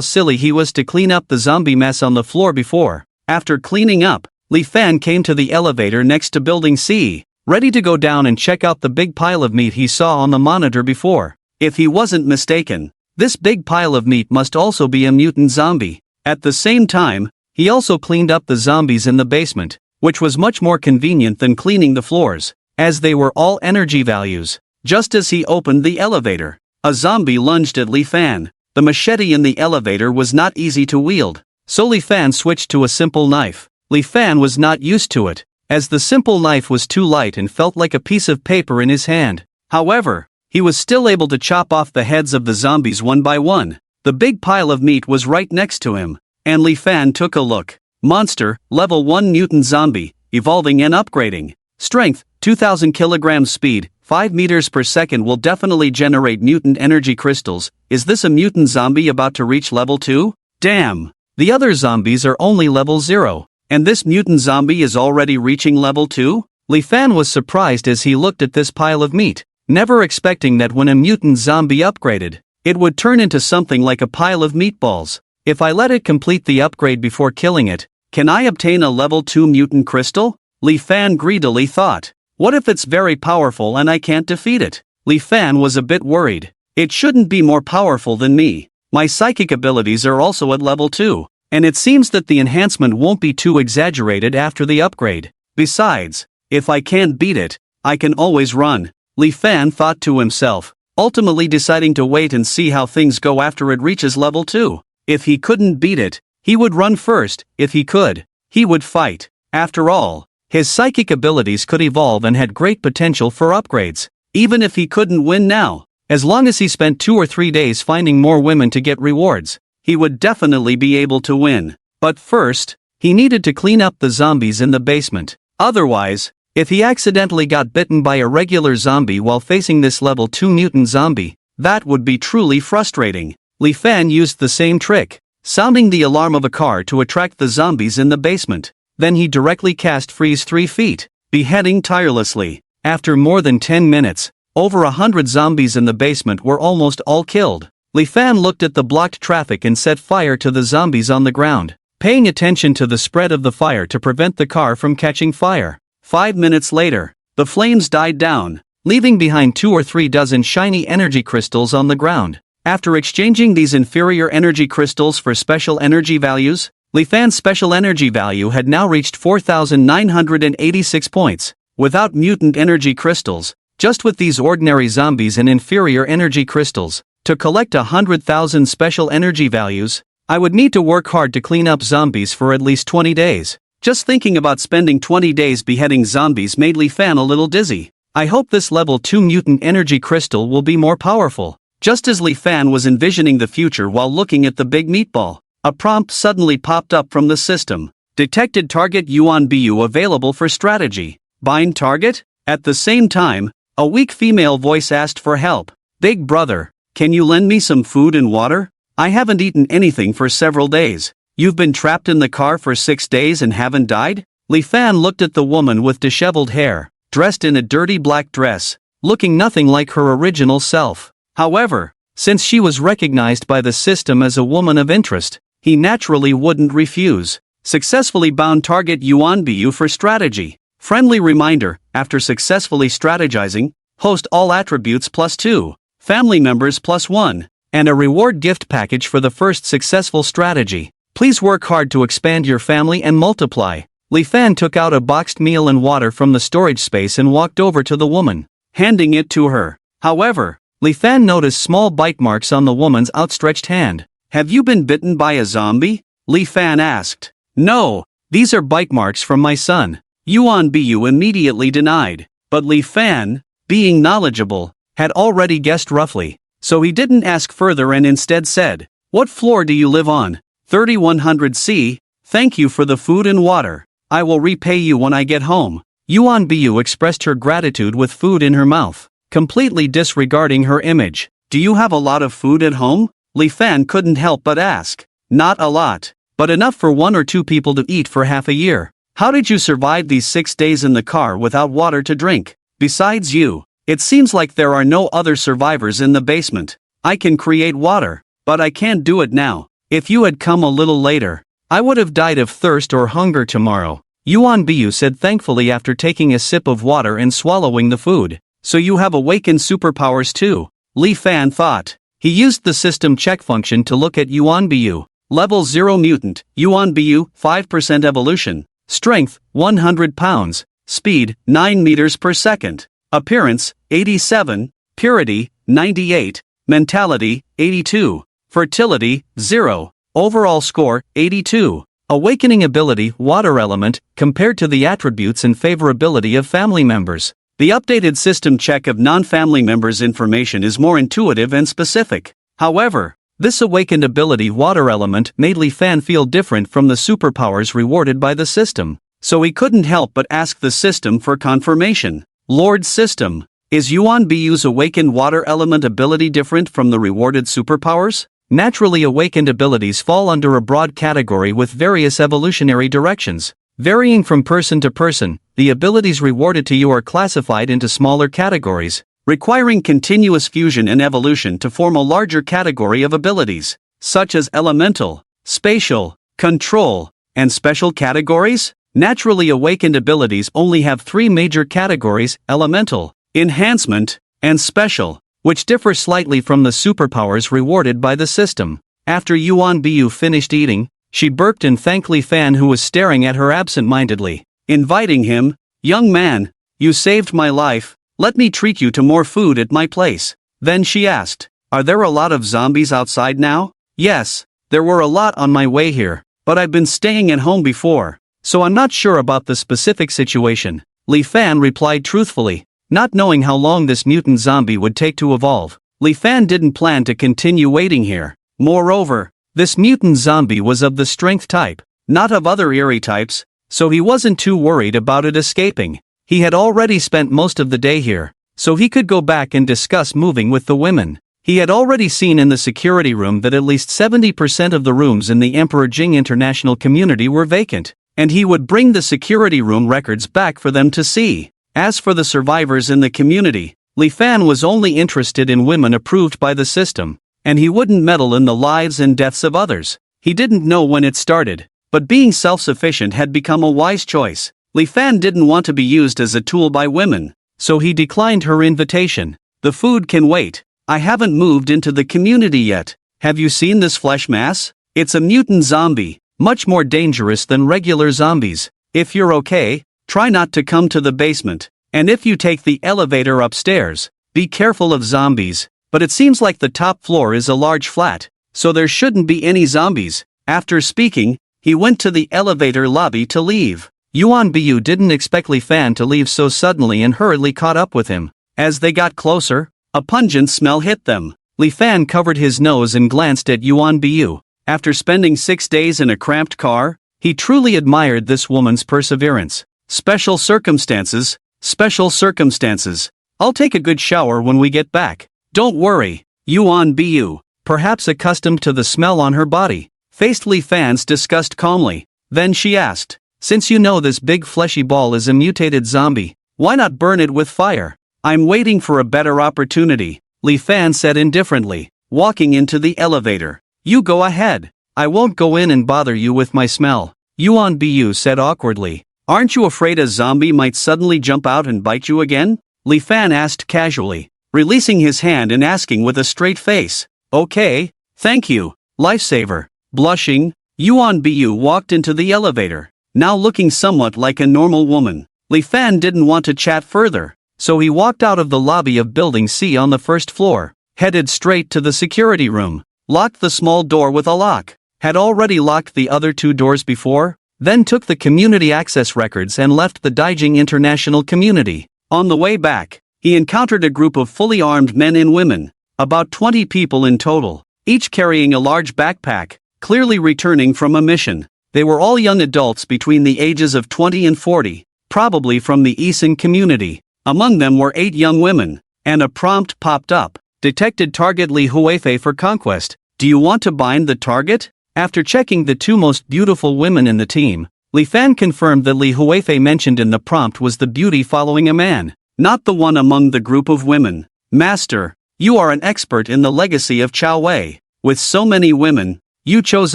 silly he was to clean up the zombie mess on the floor before. After cleaning up, Li Fan came to the elevator next to Building C, ready to go down and check out the big pile of meat he saw on the monitor before. If he wasn't mistaken, this big pile of meat must also be a mutant zombie. At the same time, he also cleaned up the zombies in the basement, which was much more convenient than cleaning the floors, as they were all energy values. Just as he opened the elevator, a zombie lunged at Li Fan. The machete in the elevator was not easy to wield, so Li Fan switched to a simple knife. Li Fan was not used to it, as the simple knife was too light and felt like a piece of paper in his hand. However, he was still able to chop off the heads of the zombies one by one. The big pile of meat was right next to him, and Li Fan took a look. Monster, level 1 mutant zombie, evolving and upgrading. Strength, 2000 kilograms. Speed, 5 meters per second. Will definitely generate mutant energy crystals. Is this a mutant zombie about to reach level 2? Damn! The other zombies are only level 0, and this mutant zombie is already reaching level 2? Li Fan was surprised as he looked at this pile of meat, never expecting that when a mutant zombie upgraded, it would turn into something like a pile of meatballs. If I let it complete the upgrade before killing it, can I obtain a level 2 mutant crystal? Li Fan greedily thought. What if it's very powerful and I can't defeat it? Li Fan was a bit worried. It shouldn't be more powerful than me. My psychic abilities are also at level 2, and it seems that the enhancement won't be too exaggerated after the upgrade. Besides, if I can't beat it, I can always run. Li Fan thought to himself, ultimately deciding to wait and see how things go after it reaches level 2. If he couldn't beat it, he would run first. If he could, he would fight. After all, his psychic abilities could evolve and had great potential for upgrades. Even if he couldn't win now, as long as he spent 2 or 3 days finding more women to get rewards, he would definitely be able to win. But first, he needed to clean up the zombies in the basement. Otherwise, if he accidentally got bitten by a regular zombie while facing this level 2 mutant zombie, that would be truly frustrating. Li Fan used the same trick, sounding the alarm of a car to attract the zombies in the basement. Then he directly cast Freeze 3 feet, beheading tirelessly. After more than 10 minutes, over 100 zombies in the basement were almost all killed. Li Fan looked at the blocked traffic and set fire to the zombies on the ground, paying attention to the spread of the fire to prevent the car from catching fire. 5 minutes later, the flames died down, leaving behind 2 or 3 dozen shiny energy crystals on the ground. After exchanging these inferior energy crystals for special energy values, Li Fan's special energy value had now reached 4,986 points. Without mutant energy crystals, just with these ordinary zombies and inferior energy crystals, to collect 100,000 special energy values, I would need to work hard to clean up zombies for at least 20 days. Just thinking about spending 20 days beheading zombies made Li Fan a little dizzy. I hope this level 2 mutant energy crystal will be more powerful. Just as Li Fan was envisioning the future while looking at the big meatball, a prompt suddenly popped up from the system. Detected target Yuan Bu available for strategy. Bind target? At the same time, a weak female voice asked for help. Big brother, can you lend me some food and water? I haven't eaten anything for several days. You've been trapped in the car for 6 days and haven't died? Li Fan looked at the woman with disheveled hair, dressed in a dirty black dress, looking nothing like her original self. However, since she was recognized by the system as a woman of interest, he naturally wouldn't refuse. Successfully bound target Yuan Bu for strategy. Friendly reminder, after successfully strategizing, host all attributes +2, family members +1, and a reward gift package for the first successful strategy. Please work hard to expand your family and multiply. Li Fan took out a boxed meal and water from the storage space and walked over to the woman, handing it to her. However, Li Fan noticed small bite marks on the woman's outstretched hand. Have you been bitten by a zombie? Li Fan asked. No, these are bite marks from my son. Yuan Bu immediately denied. But Li Fan, being knowledgeable, had already guessed roughly, so he didn't ask further and instead said, "What floor do you live on?" 3100C, thank you for the food and water. I will repay you when I get home. Yuan Bu expressed her gratitude with food in her mouth, completely disregarding her image. Do you have a lot of food at home? Li Fan couldn't help but ask. Not a lot, but enough for 1 or 2 people to eat for half a year. How did you survive these 6 days in the car without water to drink? Besides you, it seems like there are no other survivors in the basement. I can create water, but I can't do it now. If you had come a little later, I would have died of thirst or hunger tomorrow. Yuan Bu said thankfully after taking a sip of water and swallowing the food. So you have awakened superpowers too. Li Fan thought. He used the system check function to look at Yuan Bu. Level 0 mutant, Yuan Bu, 5% evolution. Strength, 100 pounds. Speed, 9 meters per second. Appearance, 87. Purity, 98. Mentality, 82. Fertility, 0. Overall score, 82. Awakening ability, water element, compared to the attributes and favorability of family members. The updated system check of non-family members' information is more intuitive and specific. However, this awakened ability water element made Li Fan feel different from the superpowers rewarded by the system, so he couldn't help but ask the system for confirmation. Lord System, is Yuan Bu's awakened water element ability different from the rewarded superpowers? Naturally awakened abilities fall under a broad category with various evolutionary directions. Varying from person to person, the abilities rewarded to you are classified into smaller categories, requiring continuous fusion and evolution to form a larger category of abilities, such as elemental, spatial, control, and special categories. Naturally awakened abilities only have three major categories: elemental, enhancement, and special, which differ slightly from the superpowers rewarded by the system. After Yuan Bu finished eating, she burped and thanked Li Fan, who was staring at her absent-mindedly, inviting him. "Young man, you saved my life, let me treat you to more food at my place." Then she asked, "Are there a lot of zombies outside now?" "Yes, there were a lot on my way here, but I've been staying at home before, so I'm not sure about the specific situation," Li Fan replied truthfully. Not knowing how long this mutant zombie would take to evolve, Li Fan didn't plan to continue waiting here. Moreover, this mutant zombie was of the strength type, not of other eerie types, so he wasn't too worried about it escaping. He had already spent most of the day here, so he could go back and discuss moving with the women. He had already seen in the security room that at least 70% of the rooms in the Emperor Jing International Community were vacant, and he would bring the security room records back for them to see. As for the survivors in the community, Li Fan was only interested in women approved by the system, and he wouldn't meddle in the lives and deaths of others. He didn't know when it started, but being self-sufficient had become a wise choice. Li Fan didn't want to be used as a tool by women, so he declined her invitation. "The food can wait. I haven't moved into the community yet. Have you seen this flesh mass? It's a mutant zombie, much more dangerous than regular zombies. If you're okay, try not to come to the basement, and if you take the elevator upstairs, be careful of zombies, but it seems like the top floor is a large flat, so there shouldn't be any zombies." After speaking, he went to the elevator lobby to leave. Yuan Bu didn't expect Li Fan to leave so suddenly and hurriedly caught up with him. As they got closer, a pungent smell hit them. Li Fan covered his nose and glanced at Yuan Bu. After spending 6 days in a cramped car, he truly admired this woman's perseverance. Special circumstances, special circumstances. I'll take a good shower when we get back. Don't worry, Yuan Bu, perhaps accustomed to the smell on her body, faced Li Fan's disgust calmly. Then she asked, "Since you know this big fleshy ball is a mutated zombie, why not burn it with fire?" "I'm waiting for a better opportunity," Li Fan said indifferently, walking into the elevator. "You go ahead. I won't go in and bother you with my smell," Yuan Bu said awkwardly. "Aren't you afraid a zombie might suddenly jump out and bite you again?" Li Fan asked casually, releasing his hand and asking with a straight face. "Okay, thank you, lifesaver." Blushing, Yuan Bu walked into the elevator, now looking somewhat like a normal woman. Li Fan didn't want to chat further, so he walked out of the lobby of Building C on the first floor, headed straight to the security room, locked the small door with a lock, had already locked the other 2 doors before, then took the community access records and left the Daijing International Community. On the way back, he encountered a group of fully armed men and women, about 20 people in total, each carrying a large backpack, clearly returning from a mission. They were all young adults between the ages of 20 and 40, probably from the Eason community. Among them were 8 young women, and a prompt popped up. Detected target Li Huifei for conquest. Do you want to bind the target? After checking the 2 most beautiful women in the team, Li Fan confirmed that Li Huifei mentioned in the prompt was the beauty following a man, not the one among the group of women. "Master, you are an expert in the legacy of Chao Wei. With so many women, you chose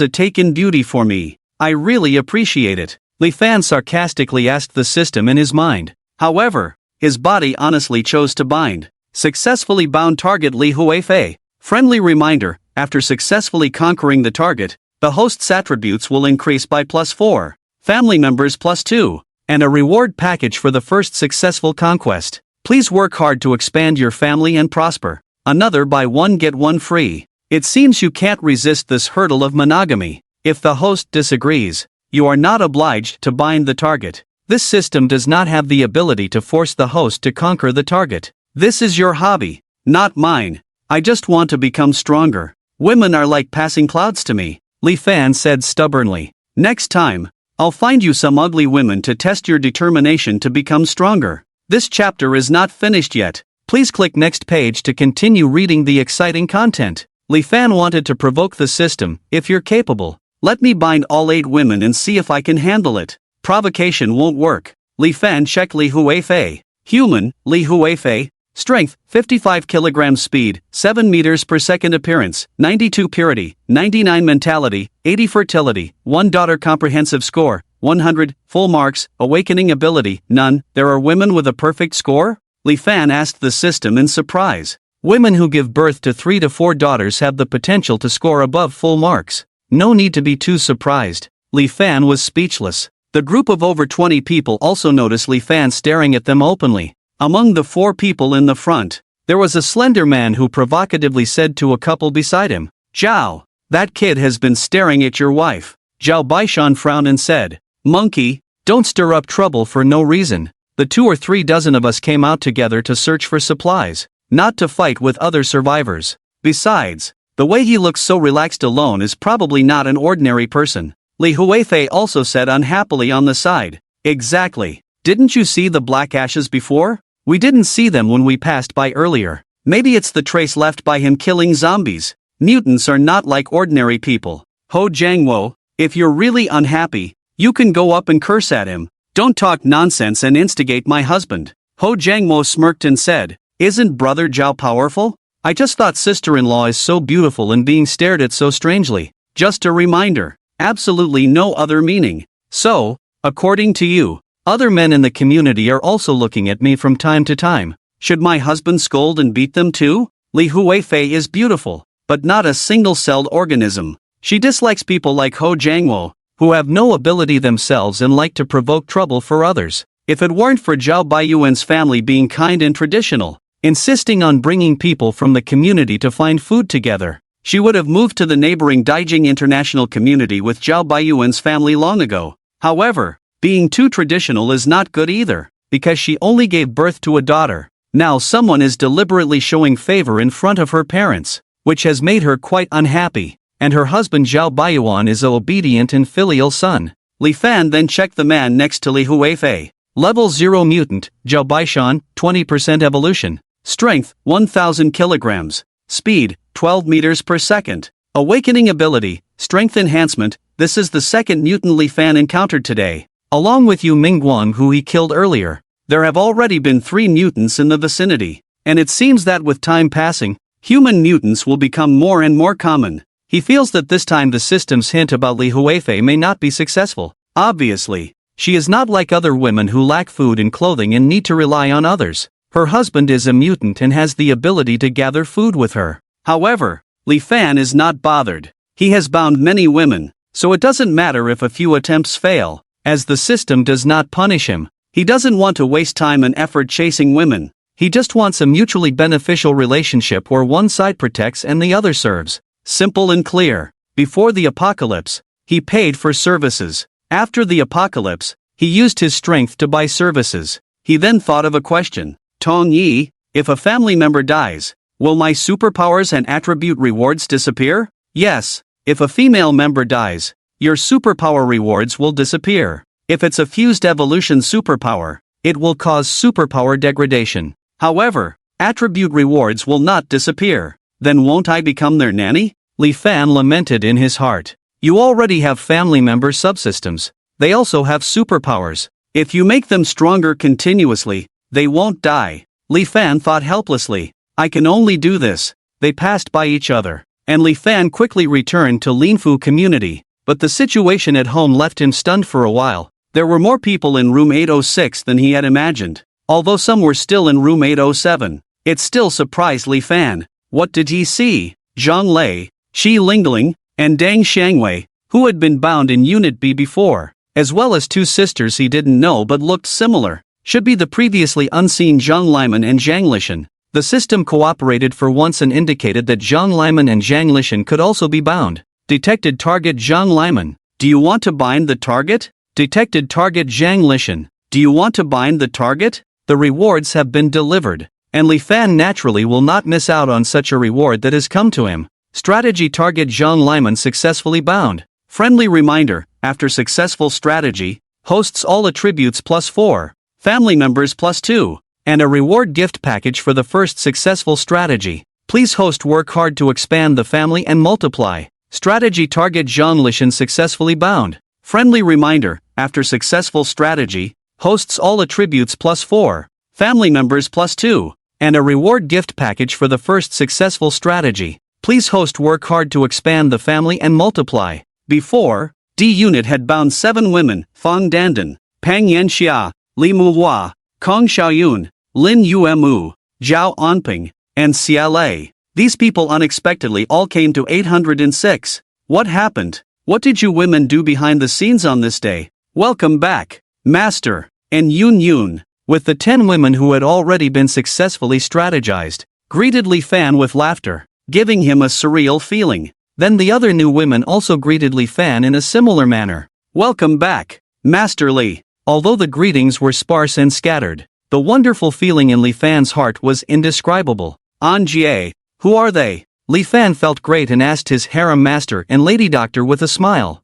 a taken beauty for me. I really appreciate it," Li Fan sarcastically asked the system in his mind. However, his body honestly chose to bind. Successfully bound target Li Huifei. Friendly reminder, after successfully conquering the target, the host's attributes will increase by +4, family members +2, and a reward package for the first successful conquest. Please work hard to expand your family and prosper. Another buy one get one free. It seems you can't resist this hurdle of monogamy. If the host disagrees, you are not obliged to bind the target. This system does not have the ability to force the host to conquer the target. This is your hobby, not mine. I just want to become stronger. Women are like passing clouds to me, Li Fan said stubbornly. Next time, I'll find you some ugly women to test your determination to become stronger. This chapter is not finished yet. Please click next page to continue reading the exciting content. Li Fan wanted to provoke the system. If you're capable, let me bind all 8 women and see if I can handle it. Provocation won't work. Li Fan check Li Huifei. Human, Li Huifei. Strength, 55 kg. Speed, 7 meters per second. Appearance, 92 purity, 99 mentality, 80 fertility, 1 daughter. Comprehensive score, 100, full marks. Awakening ability, none. There are women with a perfect score? Li Fan asked the system in surprise. Women who give birth to 3 to 4 daughters have the potential to score above full marks. No need to be too surprised. Li Fan was speechless. The group of over 20 people also noticed Li Fan staring at them openly. Among the 4 people in the front, there was a slender man who provocatively said to a couple beside him, "Zhao, that kid has been staring at your wife." Zhao Baishan frowned and said, "Monkey, don't stir up trouble for no reason. The 2 or 3 dozen of us came out together to search for supplies, not to fight with other survivors. Besides, the way he looks so relaxed alone is probably not an ordinary person." Li Huifei also said unhappily on the side, "Exactly. Didn't you see the black ashes before? We didn't see them when we passed by earlier. Maybe it's the trace left by him killing zombies. Mutants are not like ordinary people. Ho Jiangwo, if you're really unhappy, you can go up and curse at him. Don't talk nonsense and instigate my husband." Ho Jiangwo smirked and said, "Isn't brother Zhao powerful? I just thought sister-in-law is so beautiful and being stared at so strangely. Just a reminder. Absolutely no other meaning. So, according to you, other men in the community are also looking at me from time to time. Should my husband scold and beat them too? Li Huifei is beautiful, but not a single-celled organism. She dislikes people like Ho Jiangwo, who have no ability themselves and like to provoke trouble for others. If it weren't for Zhao Baiyuan's family being kind and traditional, insisting on bringing people from the community to find food together, she would have moved to the neighboring Daijing International Community with Zhao Baiyuan's family long ago. However, being too traditional is not good either, because she only gave birth to a daughter. Now someone is deliberately showing favor in front of her parents, which has made her quite unhappy, and her husband Zhao Baiyuan is an obedient and filial son. Li Fan then checked the man next to Li Huifei. Level 0 mutant, Zhao Baishan, 20% evolution. Strength, 1000 kilograms. Speed, 12 meters per second. Awakening ability, strength enhancement. This is the second mutant Li Fan encountered today. Along with Yu Mingguang who he killed earlier, there have already been 3 mutants in the vicinity. And it seems that with time passing, human mutants will become more and more common. He feels that this time the system's hint about Li Huifei may not be successful. Obviously, she is not like other women who lack food and clothing and need to rely on others. Her husband is a mutant and has the ability to gather food with her. However, Li Fan is not bothered. He has bound many women, so it doesn't matter if a few attempts fail, as the system does not punish him. He doesn't want to waste time and effort chasing women. He just wants a mutually beneficial relationship where one side protects and the other serves. Simple and clear. Before the apocalypse, he paid for services. After the apocalypse, he used his strength to buy services. He then thought of a question. Tong Yi, if a family member dies, will my superpowers and attribute rewards disappear? Yes. If a female member dies, your superpower rewards will disappear. If it's a fused evolution superpower, it will cause superpower degradation. However, attribute rewards will not disappear. Then won't I become their nanny? Li Fan lamented in his heart. You already have family member subsystems. They also have superpowers. If you make them stronger continuously, they won't die. Li Fan thought helplessly. I can only do this. They passed by each other, and Li Fan quickly returned to Linfu community. But the situation at home left him stunned for a while. There were more people in room 806 than he had imagined, although some were still in room 807. It still surprised Li Fan. What did he see? Zhang Lei, Qi Lingling, and Dang Xiangwei, who had been bound in Unit B before, as well as two sisters he didn't know but looked similar, should be the previously unseen Zhang Liman and Zhang Lishan. The system cooperated for once and indicated that Zhang Liman and Zhang Lishan could also be bound. Detected target Zhang Liman. Do you want to bind the target? Detected target Zhang Lishan. Do you want to bind the target? The rewards have been delivered, and Li Fan naturally will not miss out on such a reward that has come to him. Strategy target Zhang Liman successfully bound. Friendly reminder, after successful strategy, hosts all attributes +4, family members +2, and a reward gift package for the first successful strategy. Please host work hard to expand the family and multiply. Strategy target Zhang Lishan successfully bound. Friendly reminder, after successful strategy, hosts all attributes +4, family members +2, and a reward gift package for the first successful strategy. Please host work hard to expand the family and multiply. Before, D Unit had bound 7 women: Fang Dandan, Pang Yanxia, Li Muhua, Kong Xiaoyun, Lin Yuemu, Zhao Anping, and Xia Lei. These people unexpectedly all came to 806. What happened? What did you women do behind the scenes on this day? Welcome back, Master, and Yun Yun, with the 10 women who had already been successfully strategized, greeted Li Fan with laughter, giving him a surreal feeling. Then the other new women also greeted Li Fan in a similar manner. Welcome back, Master Li. Although the greetings were sparse and scattered, the wonderful feeling in Li Fan's heart was indescribable. An Jie, who are they? Li Fan felt great and asked his harem master and lady doctor with a smile.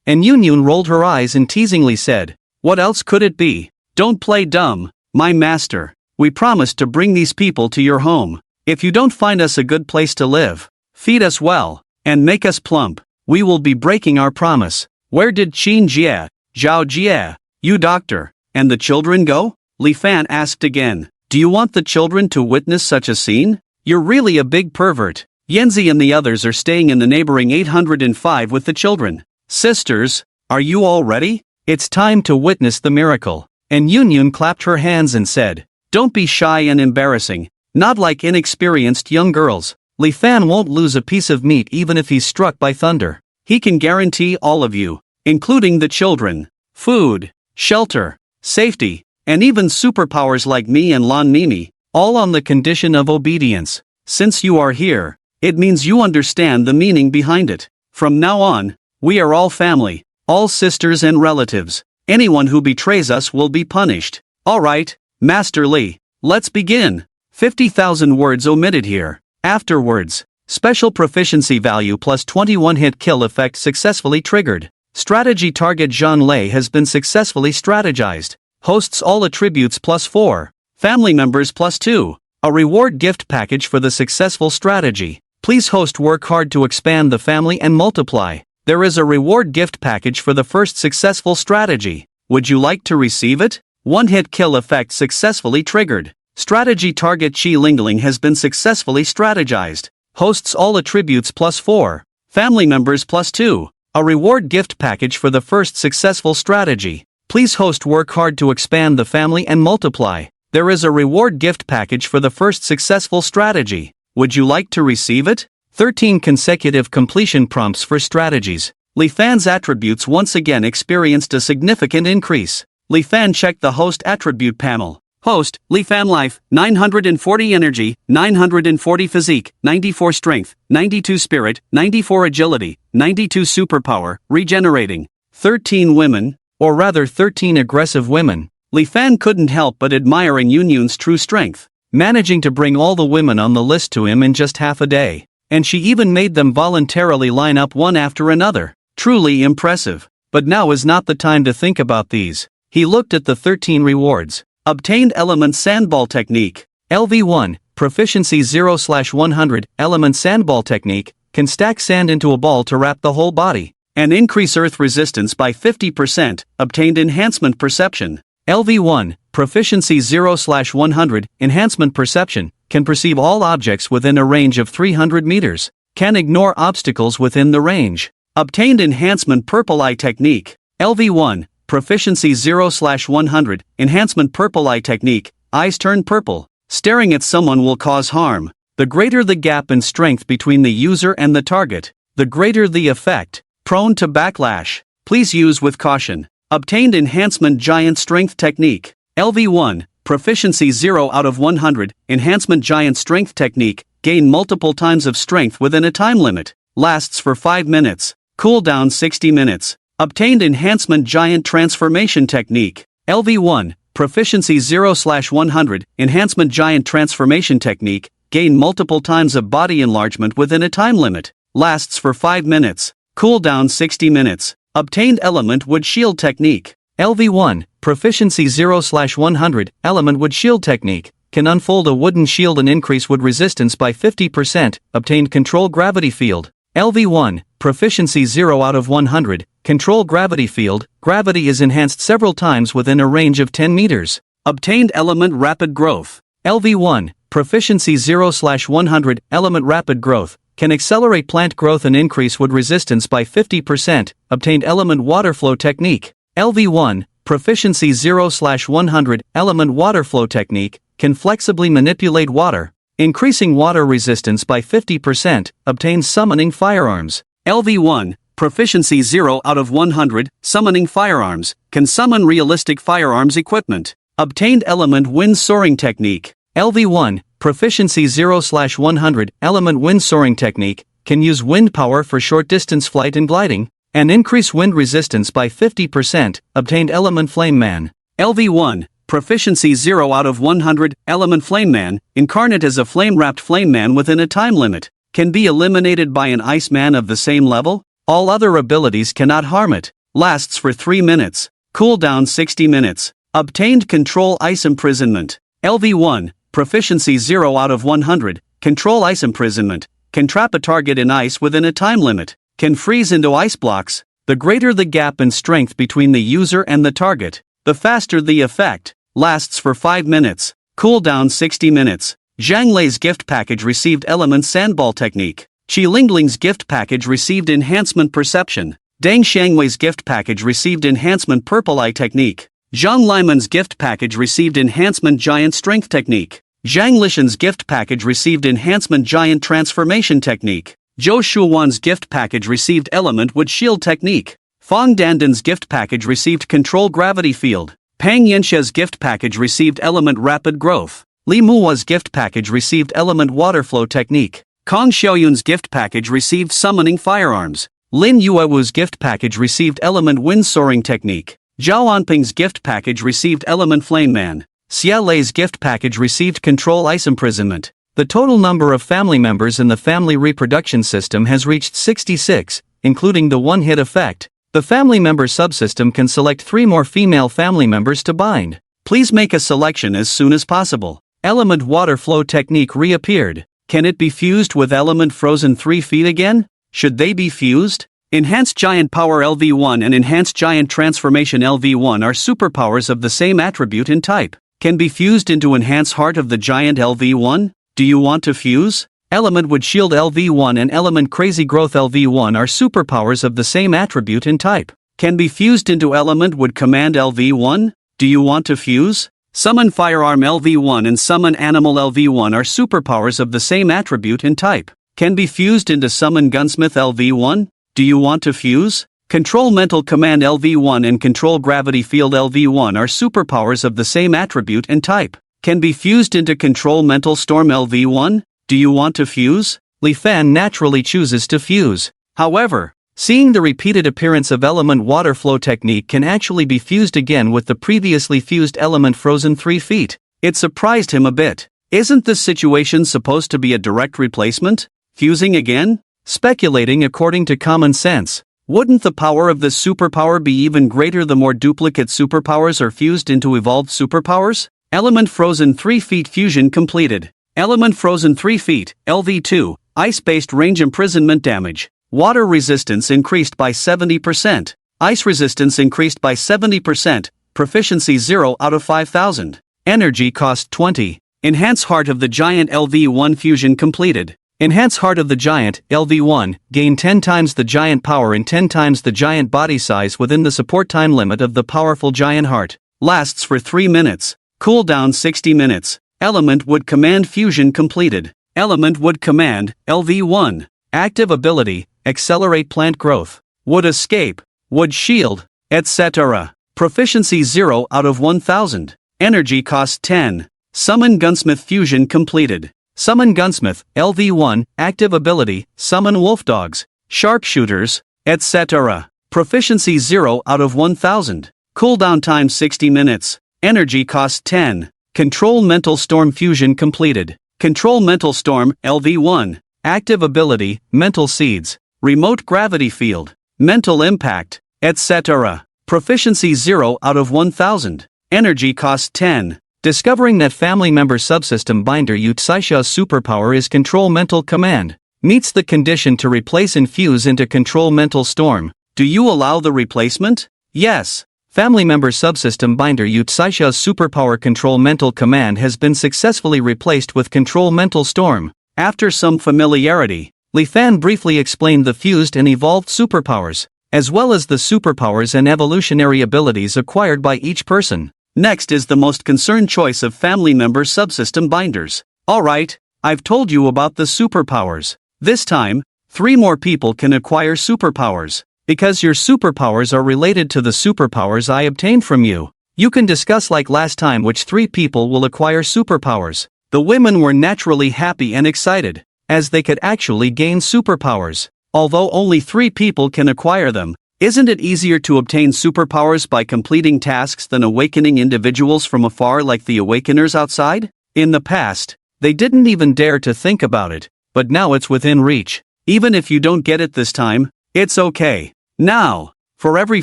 And Yun Yun rolled her eyes and teasingly said, what else could it be? Don't play dumb, my master. We promised to bring these people to your home. If you don't find us a good place to live, feed us well, and make us plump, we will be breaking our promise. Where did Qin Jie, Zhao Jie, you doctor, and the children go? Li Fan asked again. Do you want the children to witness such a scene? You're really a big pervert. Yanzi and the others are staying in the neighboring 805 with the children. Sisters, are you all ready? It's time to witness the miracle. And Yun Yun clapped her hands and said, don't be shy and embarrassing, not like inexperienced young girls. Li Fan won't lose a piece of meat even if he's struck by thunder. He can guarantee all of you, including the children, food, shelter, safety, and even superpowers like me and Lan Mimi, all on the condition of obedience. Since you are here, it means you understand the meaning behind it. From now on, we are all family, all sisters and relatives. Anyone who betrays us will be punished. Alright, Master Li, let's begin. 50,000 words omitted here. Afterwards, special proficiency value +21 hit kill effect successfully triggered. Strategy target Zhang Lei has been successfully strategized. Hosts all attributes +4, family members +2. A reward gift package for the successful strategy. Please host work hard to expand the family and multiply. There is a reward gift package for the first successful strategy. Would you like to receive it? 1 hit kill effect successfully triggered. Strategy target Qi Lingling has been successfully strategized. Hosts all attributes +4, family members +2. A reward gift package for the first successful strategy. Please host work hard to expand the family and multiply. There is a reward gift package for the first successful strategy. Would you like to receive it? 13 consecutive completion prompts for strategies. Li Fan's attributes once again experienced a significant increase. Li Fan checked the host attribute panel. Host, Li Fan Life, 940 Energy, 940 Physique, 94 Strength, 92 Spirit, 94 Agility, 92 Superpower, Regenerating. 13 women, or rather 13 aggressive women. Li Fan couldn't help but admiring Yun Yun's true strength, managing to bring all the women on the list to him in just half a day. And she even made them voluntarily line up one after another. Truly impressive. But now is not the time to think about these. He looked at the 13 rewards. Obtained Element Sandball Technique. LV1, Proficiency 0/100, Element Sandball Technique, can stack sand into a ball to wrap the whole body, and increase earth resistance by 50%, obtained Enhancement Perception. LV1, Proficiency 0/100, Enhancement Perception, can perceive all objects within a range of 300 meters, can ignore obstacles within the range. Obtained Enhancement Purple Eye Technique. LV1, Proficiency 0/100, Enhancement Purple Eye Technique, eyes turn purple, Staring at someone will cause harm. The greater the gap in strength between the user and the target, the greater the effect. Prone to backlash. Please use with caution. Obtained Enhancement Giant Strength Technique. LV1, Proficiency 0 out of 100, Enhancement Giant Strength Technique, gain multiple times of strength within a time limit. Lasts for 5 minutes. Cooldown 60 minutes. Obtained Enhancement Giant Transformation Technique. LV1, Proficiency 0/100, Enhancement Giant Transformation Technique, gain multiple times of body enlargement within a time limit. Lasts for 5 minutes. Cooldown 60 minutes. Obtained Element Wood Shield Technique. LV1, Proficiency 0/100, Element Wood Shield Technique, can unfold a wooden shield and increase wood resistance by 50%, obtained Control Gravity Field. LV1, Proficiency 0 out of 100, Control Gravity Field, gravity is enhanced several times within a range of 10 meters. Obtained Element Rapid Growth. LV1, Proficiency 0/100, Element Rapid Growth, can accelerate plant growth and increase wood resistance by 50%, obtained Element Water Flow Technique. LV1, Proficiency 0/100, Element Water Flow Technique, can flexibly manipulate water, increasing water resistance by 50%, obtains Summoning Firearms. LV1, Proficiency 0 out of 100, Summoning Firearms, can summon realistic firearms equipment. Obtained Element Wind Soaring Technique. LV1, Proficiency 0/100, Element Wind Soaring Technique, can use wind power for short distance flight and gliding, and increase wind resistance by 50%, obtained Element Flame Man. LV1, Proficiency 0 out of 100, Element Flame Man, incarnate as a flame-wrapped flame man within a time limit, can be eliminated by an ice man of the same level. All other abilities cannot harm it. Lasts for 3 minutes. Cooldown 60 minutes. Obtained Control Ice Imprisonment. LV1, Proficiency 0 out of 100, Control Ice Imprisonment, can trap a target in ice within a time limit, can freeze into ice blocks. The greater the gap in strength between the user and the target, the faster the effect. Lasts for 5 minutes. Cooldown 60 minutes. Zhang Lei's gift package received Element Sandball Technique. Qi Lingling's gift package received Enhancement Perception. Deng Xiangwei's gift package received Enhancement Purple Eye Technique. Zhang Liman's gift package received Enhancement Giant Strength Technique. Zhang Lishan's gift package received Enhancement Giant Transformation Technique. Zhou Shuwan's gift package received Element Wood Shield Technique. Fang Dandan's gift package received Control Gravity Field. Pang Yenshe's gift package received Element Rapid Growth. Li Mua's gift package received Element Water Flow Technique. Kong Xiaoyun's gift package received Summoning Firearms. Lin Yuewu's gift package received Element Wind Soaring Technique. Zhao Anping's gift package received Element Flame Man. Xia Lei's gift package received Control Ice Imprisonment. The total number of family members in the family reproduction system has reached 66, including the one-hit effect. The family member subsystem can select 3 more female family members to bind. Please make a selection as soon as possible. Element Water Flow Technique reappeared. Can it be fused with Element Frozen 3 feet again? Should they be fused? Enhanced Giant Power LV1 and Enhanced Giant Transformation LV1 are superpowers of the same attribute and type. Can be fused into Enhanced Heart of the Giant LV1? Do you want to fuse? Element Wood Shield LV1 and Element Crazy Growth LV1 are superpowers of the same attribute and type. Can be fused into Element Wood Command LV1? Do you want to fuse? Summon Firearm LV1 and Summon Animal LV1 are superpowers of the same attribute and type. Can be fused into Summon Gunsmith LV1? Do you want to fuse? Control Mental Command LV1 and Control Gravity Field LV1 are superpowers of the same attribute and type. Can be fused into Control Mental Storm LV1? Do you want to fuse? Li Fan naturally chooses to fuse. However, seeing the repeated appearance of Element Water Flow Technique can actually be fused again with the previously fused Element Frozen 3 feet, it surprised him a bit. Isn't this situation supposed to be a direct replacement? Fusing again? Speculating according to common sense. Wouldn't the power of this superpower be even greater the more duplicate superpowers are fused into evolved superpowers? Element Frozen 3 feet fusion completed. Element Frozen 3 feet, LV2, ice-based range imprisonment damage. Water resistance increased by 70%. Ice resistance increased by 70%. Proficiency 0 out of 5000. Energy cost 20. Enhance Heart of the Giant LV1 fusion completed. Enhance Heart of the Giant, LV1, gain 10 times the giant power and 10 times the giant body size within the support time limit of the powerful giant heart. Lasts for 3 minutes. Cooldown 60 minutes. Element would command fusion completed. Element would command, LV1. Active ability, accelerate plant growth. Would escape, would shield, etc. Proficiency 0 out of 1000. Energy cost 10. Summon Gunsmith fusion completed. Summon Gunsmith, LV1, active ability, summon wolf dogs, sharpshooters, etc. Proficiency 0 out of 1000. Cooldown time 60 minutes. Energy cost 10. Control Mental Storm fusion completed. Control Mental Storm, LV1. Active ability, Mental Seeds, Remote Gravity Field, Mental Impact, etc. Proficiency 0 out of 1000. Energy cost 10. Discovering that family member subsystem binder Utsaisha's superpower is Control Mental Command. Meets the condition to replace infuse into Control Mental Storm. Do you allow the replacement? Yes. Family member subsystem binder Utsaisha's superpower Control Mental Command has been successfully replaced with Control Mental Storm. After some familiarity, Li Fan briefly explained the fused and evolved superpowers, as well as the superpowers and evolutionary abilities acquired by each person. Next is the most concerned choice of family member subsystem binders. Alright, I've told you about the superpowers. This time, 3 more people can acquire superpowers. Because your superpowers are related to the superpowers I obtained from you, you can discuss like last time which 3 people will acquire superpowers. The women were naturally happy and excited, as they could actually gain superpowers. Although only 3 people can acquire them, isn't it easier to obtain superpowers by completing tasks than awakening individuals from afar like the awakeners outside? In the past, they didn't even dare to think about it, but now it's within reach. Even if you don't get it this time, it's okay. Now, for every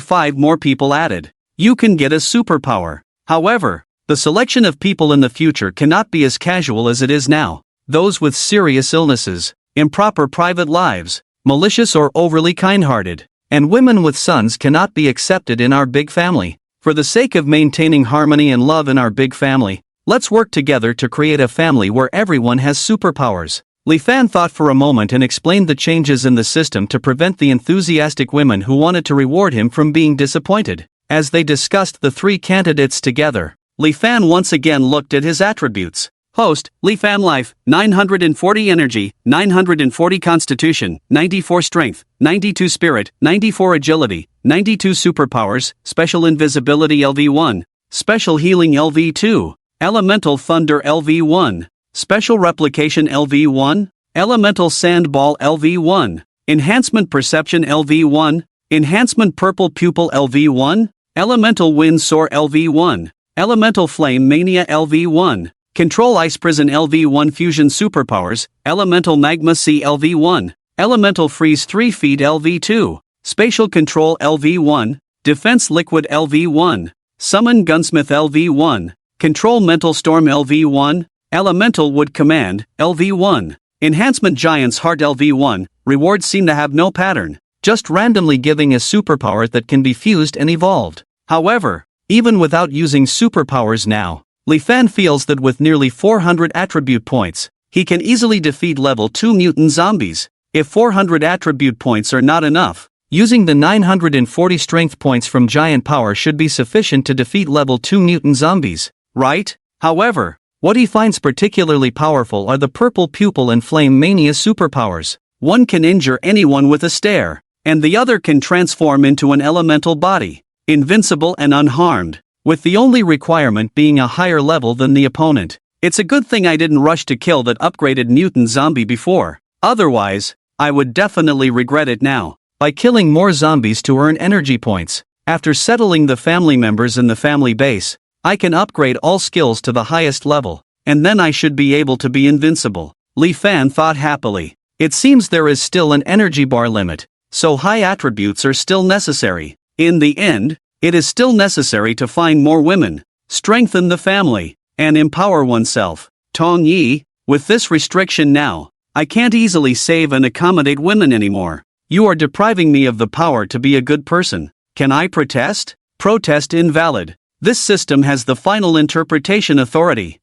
5 more people added, you can get a superpower. However, the selection of people in the future cannot be as casual as it is now. Those with serious illnesses, improper private lives, malicious or overly kind-hearted, and women with sons cannot be accepted in our big family. For the sake of maintaining harmony and love in our big family, let's work together to create a family where everyone has superpowers. Li Fan thought for a moment and explained the changes in the system to prevent the enthusiastic women who wanted to reward him from being disappointed. As they discussed the 3 candidates together, Li Fan once again looked at his attributes. Host, Li Fan Life, 940 Energy, 940 Constitution, 94 Strength, 92 Spirit, 94 Agility, 92 Superpowers, Special Invisibility LV1, Special Healing LV2, Elemental Thunder LV1, Special Replication LV1, Elemental Sandball LV1, Enhancement Perception LV1, Enhancement Purple Pupil LV1, Elemental Wind Soar LV1, Elemental Flame Mania LV1, Control Ice Prison LV1 Fusion Superpowers, Elemental Magma Sea LV1, Elemental Freeze 3 Feet LV2, Spatial Control LV1, Defense Liquid LV1, Summon Gunsmith LV1, Control Mental Storm LV1, Elemental Wood Command LV1, Enhancement Giant's Heart LV1. Rewards seem to have no pattern, just randomly giving a superpower that can be fused and evolved. However, even without using superpowers now, Li Fan feels that with nearly 400 attribute points, he can easily defeat level 2 mutant zombies. If 400 attribute points are not enough, using the 940 strength points from Giant Power should be sufficient to defeat level 2 mutant zombies, right? However, what he finds particularly powerful are the Purple Pupil and Flame Mania superpowers. One can injure anyone with a stare, and the other can transform into an elemental body, invincible and unharmed, with the only requirement being a higher level than the opponent. It's a good thing I didn't rush to kill that upgraded mutant zombie before, otherwise, I would definitely regret it now. By killing more zombies to earn energy points, after settling the family members in the family base, I can upgrade all skills to the highest level, and then I should be able to be invincible. Li Fan thought happily. It seems there is still an energy bar limit, so high attributes are still necessary. In the end, it is still necessary to find more women, strengthen the family, and empower oneself. Tong Yi, with this restriction now, I can't easily save and accommodate women anymore. You are depriving me of the power to be a good person. Can I protest? Protest invalid. This system has the final interpretation authority.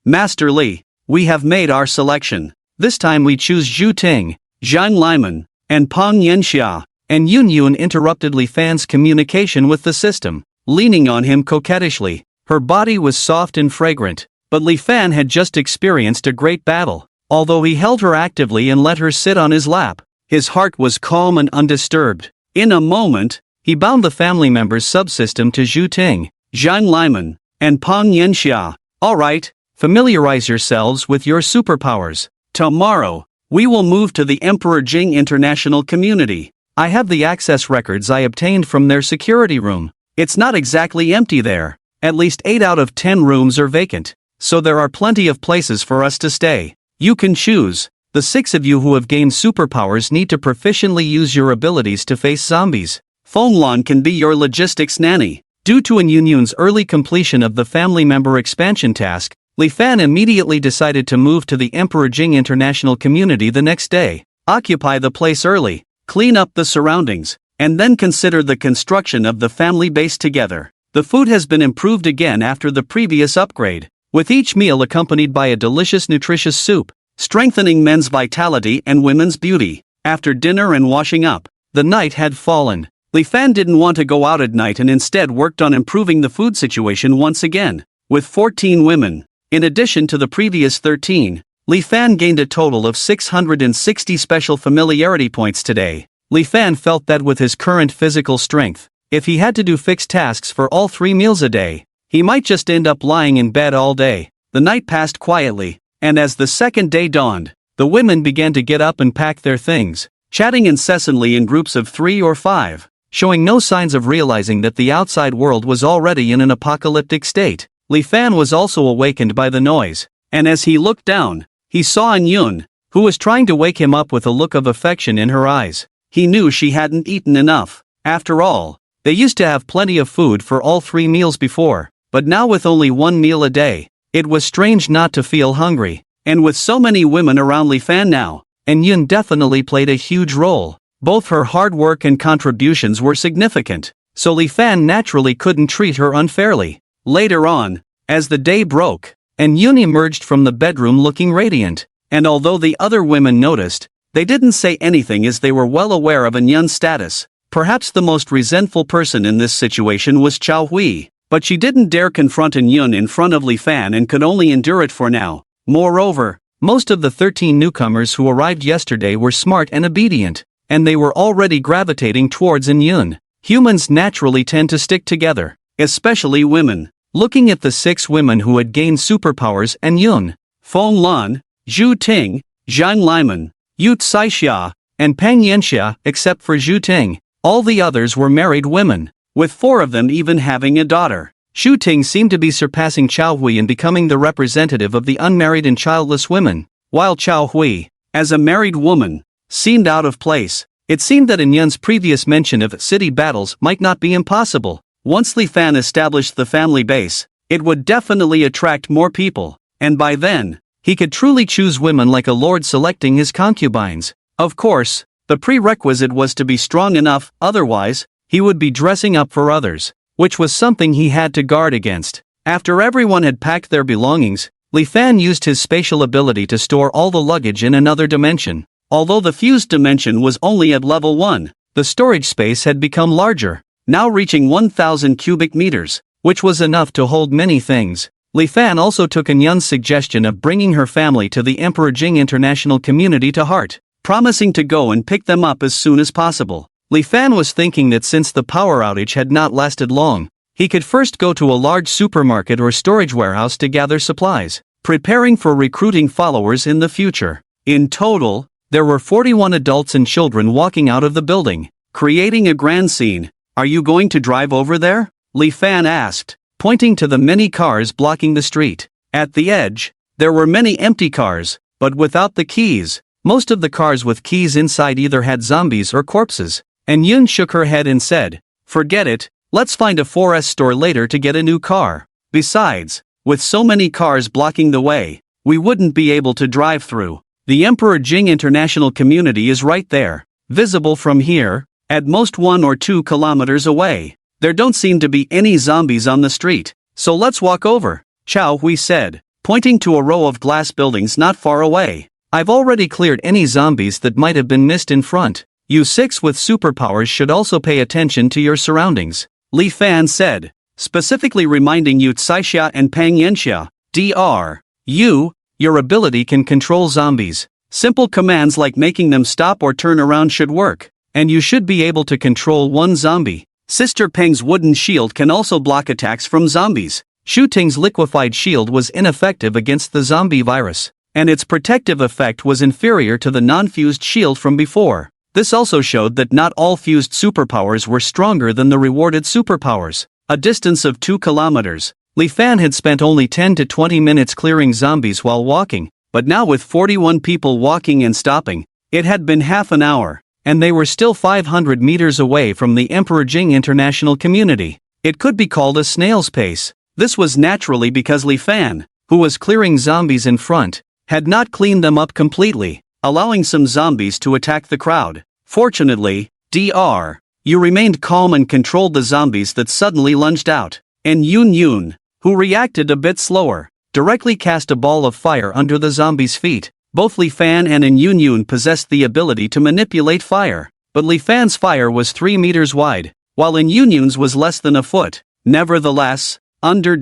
Master Li, we have made our selection. This time we choose Zhu Ting, Zhang Liman, and Pang Yanxia. And Yun Yun interrupted Li Fan's communication with the system, leaning on him coquettishly. Her body was soft and fragrant, But Li Fan had just experienced a great battle. Although he held her actively and let her sit on his lap, his heart was calm and undisturbed. In a moment, he bound the family members' subsystem to Zhu Ting, Zhang Liman, and Pang Yanxia. Alright, familiarize yourselves with your superpowers. Tomorrow, we will move to the Emperor Jing International Community. I have the access records I obtained from their security room. It's not exactly empty there. At least 8 out of 10 rooms are vacant, so there are plenty of places for us to stay. You can choose. The 6 of you who have gained superpowers need to proficiently use your abilities to face zombies. Fenglan can be your logistics nanny. Due to Yun's early completion of the family member expansion task, Li Fan immediately decided to move to the Emperor Jing International Community the next day. Occupy the place early, clean up the surroundings, and then consider the construction of the family base together. The food has been improved again after the previous upgrade, with each meal accompanied by a delicious nutritious soup, strengthening men's vitality and women's beauty. After dinner and washing up, the night had fallen. Li Fan didn't want to go out at night and instead worked on improving the food situation once again. With 14 women, in addition to the previous 13, Li Fan gained a total of 660 special familiarity points today. Li Fan felt that with his current physical strength, if he had to do fixed tasks for all 3 meals a day, he might just end up lying in bed all day. The night passed quietly, and as the second day dawned, the women began to get up and pack their things, chatting incessantly in groups of 3 or 5, showing no signs of realizing that the outside world was already in an apocalyptic state. Li Fan was also awakened by the noise, and as he looked down, he saw Yun, who was trying to wake him up with a look of affection in her eyes. He knew she hadn't eaten enough. After all, they used to have plenty of food for all 3 meals before. But now with only 1 meal a day, it was strange not to feel hungry. And with so many women around Li Fan now, Yun definitely played a huge role. Both her hard work and contributions were significant, so Li Fan naturally couldn't treat her unfairly. Later on, as the day broke, Yun emerged from the bedroom looking radiant. And although the other women noticed, they didn't say anything as they were well aware of Yun's status. Perhaps the most resentful person in this situation was Chao Hui. But she didn't dare confront Yun in front of Li Fan and could only endure it for now. Moreover, most of the 13 newcomers who arrived yesterday were smart and obedient, and they were already gravitating towards Yun. Humans naturally tend to stick together, especially women. Looking at the 6 women who had gained superpowers Yun, Fenglan, Zhu Ting, Zhang Liman, Yu Caixia, and Pang Yanxia, except for Zhu Ting, all the others were married women, with 4 of them even having a daughter. Zhu Ting seemed to be surpassing Chao Hui in becoming the representative of the unmarried and childless women, while Chao Hui, as a married woman, seemed out of place. It seemed that Yun's previous mention of city battles might not be impossible. Once Li Fan established the family base, it would definitely attract more people, and by then, he could truly choose women like a lord selecting his concubines. Of course, the prerequisite was to be strong enough, otherwise, he would be dressing up for others, which was something he had to guard against. After everyone had packed their belongings, Li Fan used his spatial ability to store all the luggage in another dimension. Although the fused dimension was only at level 1, the storage space had become larger, now reaching 1,000 cubic meters, which was enough to hold many things. Li Fan also took Yun's suggestion of bringing her family to the Emperor Jing International Community to heart, promising to go and pick them up as soon as possible. Li Fan was thinking that since the power outage had not lasted long, he could first go to a large supermarket or storage warehouse to gather supplies, preparing for recruiting followers in the future. In total, there were 41 adults and children walking out of the building, creating a grand scene. "Are you going to drive over there?" Li Fan asked, pointing to the many cars blocking the street. At the edge, there were many empty cars, but without the keys. Most of the cars with keys inside either had zombies or corpses. And Yun shook her head and said, "Forget it, let's find a 4S store later to get a new car. Besides, with so many cars blocking the way, we wouldn't be able to drive through. The Emperor Jing International Community is right there, visible from here, at most 1 or 2 kilometers away. There don't seem to be any zombies on the street, so let's walk over," Chao Hui said, pointing to a row of glass buildings not far away. "I've already cleared any zombies that might have been missed in front. You 6 with superpowers should also pay attention to your surroundings," Li Fan said, specifically reminding Yu Caixia and Pang Yanxia. Your ability can control zombies. Simple commands like making them stop or turn around should work. And you should be able to control one zombie. Sister Peng's wooden shield can also block attacks from zombies. Shu Ting's liquefied shield was ineffective against the zombie virus, and its protective effect was inferior to the non-fused shield from before. This also showed that not all fused superpowers were stronger than the rewarded superpowers. A distance of 2 kilometers. Li Fan had spent only 10 to 20 minutes clearing zombies while walking, but now with 41 people walking and stopping, it had been half an hour, and they were still 500 meters away from the Emperor Jing International Community. It could be called a snail's pace. This was naturally because Li Fan, who was clearing zombies in front, had not cleaned them up completely, allowing some zombies to attack the crowd. Fortunately, you remained calm and controlled the zombies that suddenly lunged out. And Yun, who reacted a bit slower, directly cast a ball of fire under the zombies' feet. Both Li Fan and Yun possessed the ability to manipulate fire, but Li Fan's fire was 3 meters wide, while Yun's was less than a foot. Nevertheless, under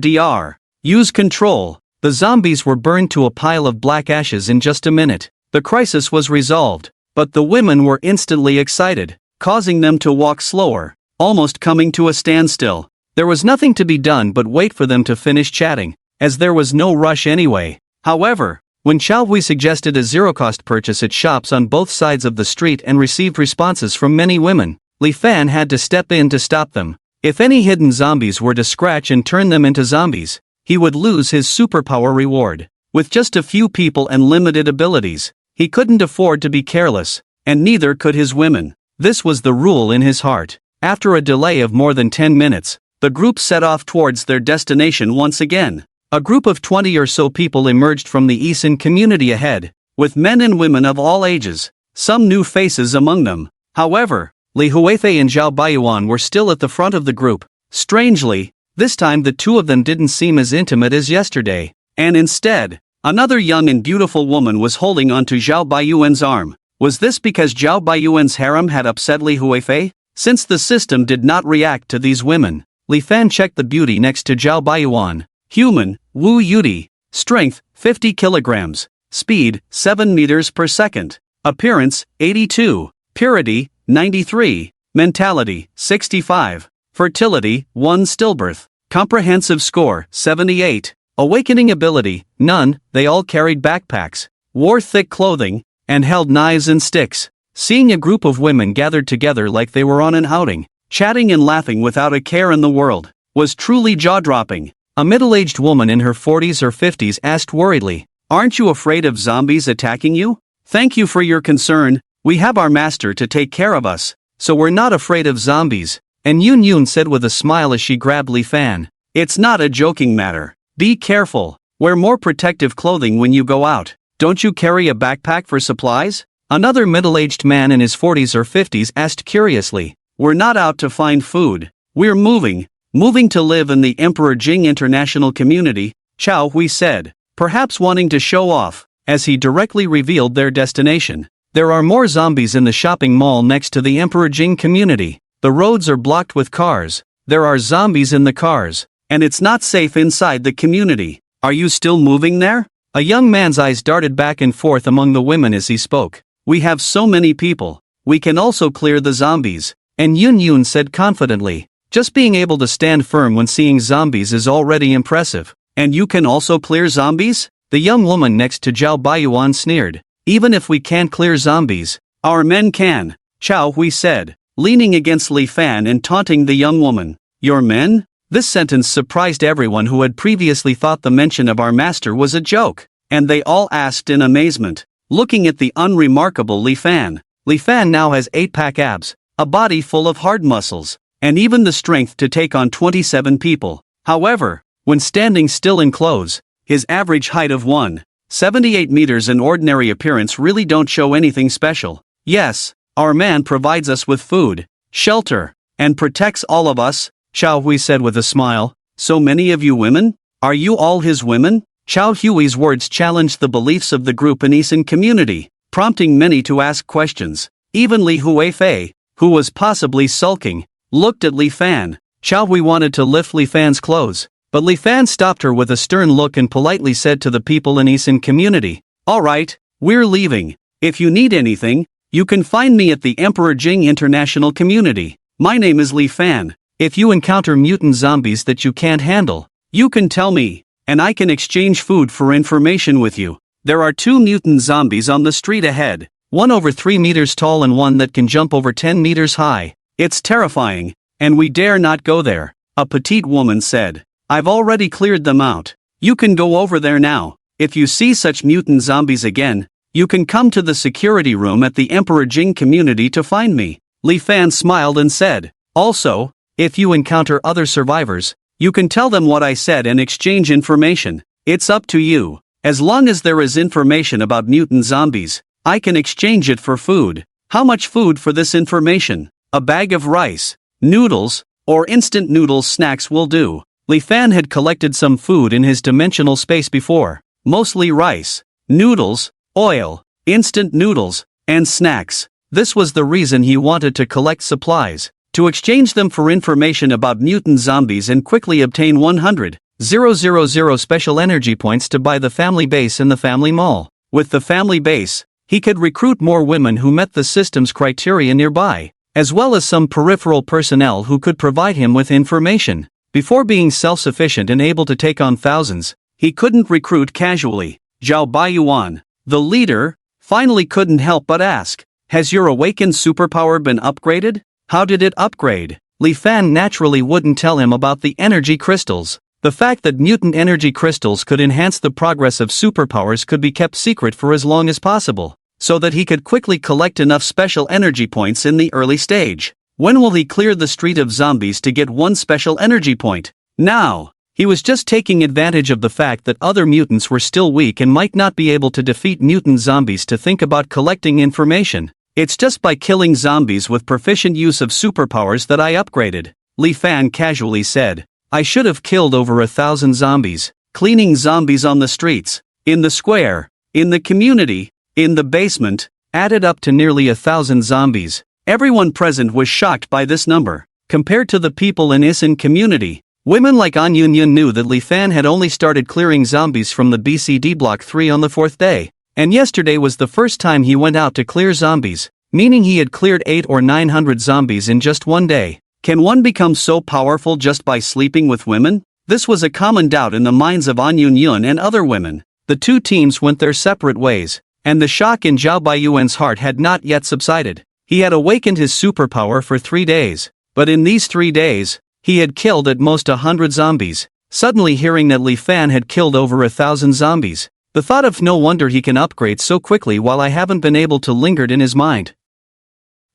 Use control, the zombies were burned to a pile of black ashes in just a minute. The crisis was resolved, but the women were instantly excited, causing them to walk slower, almost coming to a standstill. There was nothing to be done but wait for them to finish chatting, as there was no rush anyway. However, when Xiao Hui suggested a zero-cost purchase at shops on both sides of the street and received responses from many women, Li Fan had to step in to stop them. If any hidden zombies were to scratch and turn them into zombies, he would lose his superpower reward. With just a few people and limited abilities, he couldn't afford to be careless, and neither could his women. This was the rule in his heart. After a delay of more than 10 minutes, the group set off towards their destination once again. A group of 20 or so people emerged from the Eason community ahead, with men and women of all ages, some new faces among them. However, Li Huifei and Zhao Baiyuan were still at the front of the group. Strangely, this time the two of them didn't seem as intimate as yesterday, and instead, another young and beautiful woman was holding onto Zhao Baiyuan's arm. Was this because Zhao Baiyuan's harem had upset Li Huifei? Since the system did not react to these women, Li Fan checked the beauty next to Zhao Baiyuan. Human, Wu Yuti. Strength, 50 kilograms. Speed, 7 meters per second. Appearance, 82. Purity, 93. Mentality, 65. Fertility, 1 stillbirth. Comprehensive score, 78. Awakening ability, none. They all carried backpacks, wore thick clothing, and held knives and sticks. Seeing a group of women gathered together like they were on an outing, chatting and laughing without a care in the world, was truly jaw-dropping. A middle-aged woman in her 40s or 50s asked worriedly, "Aren't you afraid of zombies attacking you?" "Thank you for your concern. We have our master to take care of us, so we're not afraid of zombies," and Yun said with a smile as she grabbed Li Fan. "It's not a joking matter. Be careful. Wear more protective clothing when you go out. Don't you carry a backpack for supplies?" Another middle-aged man in his 40s or 50s asked curiously. "We're not out to find food. We're moving to live in the Emperor Jing International Community," Xiao Hui said, perhaps wanting to show off, as he directly revealed their destination. There are more zombies in the shopping mall next to the Emperor Jing Community. The roads are blocked with cars. There are zombies in the cars, and it's not safe inside the community. Are you still moving there? A young man's eyes darted back and forth among the women as he spoke. "We have so many people. We can also clear the zombies," and Yun said confidently. "Just being able to stand firm when seeing zombies is already impressive. And you can also clear zombies?" The young woman next to Zhao Baiyuan sneered. "Even if we can't clear zombies, our men can," Xiao Hui said, leaning against Li Fan and taunting the young woman. "Your men?" This sentence surprised everyone who had previously thought the mention of our master was a joke, and they all asked in amazement, looking at the unremarkable Li Fan. Li Fan now has 8-pack abs, a body full of hard muscles, and even the strength to take on 27 people. However, when standing still in clothes, his average height of 1.78 meters and ordinary appearance really don't show anything special. "Yes, our man provides us with food, shelter, and protects all of us," Xiao Hui said with a smile. "So many of you women? Are you all his women?" Xiao Hui's words challenged the beliefs of the group and Eason community, prompting many to ask questions. Even Li Huifei, who was possibly sulking, looked at Li Fan. Xiao Hui wanted to lift Li Fan's clothes, But Li Fan stopped her with a stern look and politely said to the people in Isin community, "Alright, we're leaving. If you need anything, you can find me at the Emperor Jing International Community. My name is Li Fan. If you encounter mutant zombies that you can't handle, you can tell me, and I can exchange food for information with you. There are 2 mutant zombies on the street ahead, one over 3 meters tall and one that can jump over 10 meters high. It's terrifying, and we dare not go there," a petite woman said. "I've already cleared them out. You can go over there now. If you see such mutant zombies again, you can come to the security room at the Emperor Jing community to find me." Li Fan smiled and said, "Also, if you encounter other survivors, you can tell them what I said and exchange information. It's up to you. As long as there is information about mutant zombies, I can exchange it for food." "How much food for this information?" "A bag of rice, noodles, or instant noodles snacks will do." Li Fan had collected some food in his dimensional space before, mostly rice, noodles, oil, instant noodles, and snacks. This was the reason he wanted to collect supplies, to exchange them for information about mutant zombies and quickly obtain 100,000 special energy points to buy the family base in the family mall. With the family base, he could recruit more women who met the system's criteria nearby, as well as some peripheral personnel who could provide him with information. Before being self-sufficient and able to take on thousands, he couldn't recruit casually. Zhao Baiyuan, the leader, finally couldn't help but ask, "Has your awakened superpower been upgraded? How did it upgrade?" Li Fan naturally wouldn't tell him about the energy crystals. The fact that mutant energy crystals could enhance the progress of superpowers could be kept secret for as long as possible, so that he could quickly collect enough special energy points in the early stage. When will he clear the street of zombies to get 1 special energy point? Now. He was just taking advantage of the fact that other mutants were still weak and might not be able to defeat mutant zombies to think about collecting information. "It's just by killing zombies with proficient use of superpowers that I upgraded," Li Fan casually said. "I should have killed over 1,000 zombies, cleaning zombies on the streets, in the square, in the community, in the basement, added up to nearly 1,000 zombies." Everyone present was shocked by this number. Compared to the people in Isin community, women like An Yunyun knew that Li Fan had only started clearing zombies from the BCD Block 3 on the 4th day, and yesterday was the first time he went out to clear zombies, meaning he had cleared 800 or 900 zombies in just one day. Can one become so powerful just by sleeping with women? This was a common doubt in the minds of An Yunyun and other women. The 2 teams went their separate ways, and the shock in Zhao Baiyuan's heart had not yet subsided. He had awakened his superpower for 3 days, but in these 3 days, he had killed at most 100 zombies. Suddenly hearing that Li Fan had killed over 1,000 zombies, the thought of "no wonder he can upgrade so quickly while I haven't been able to" lingered in his mind.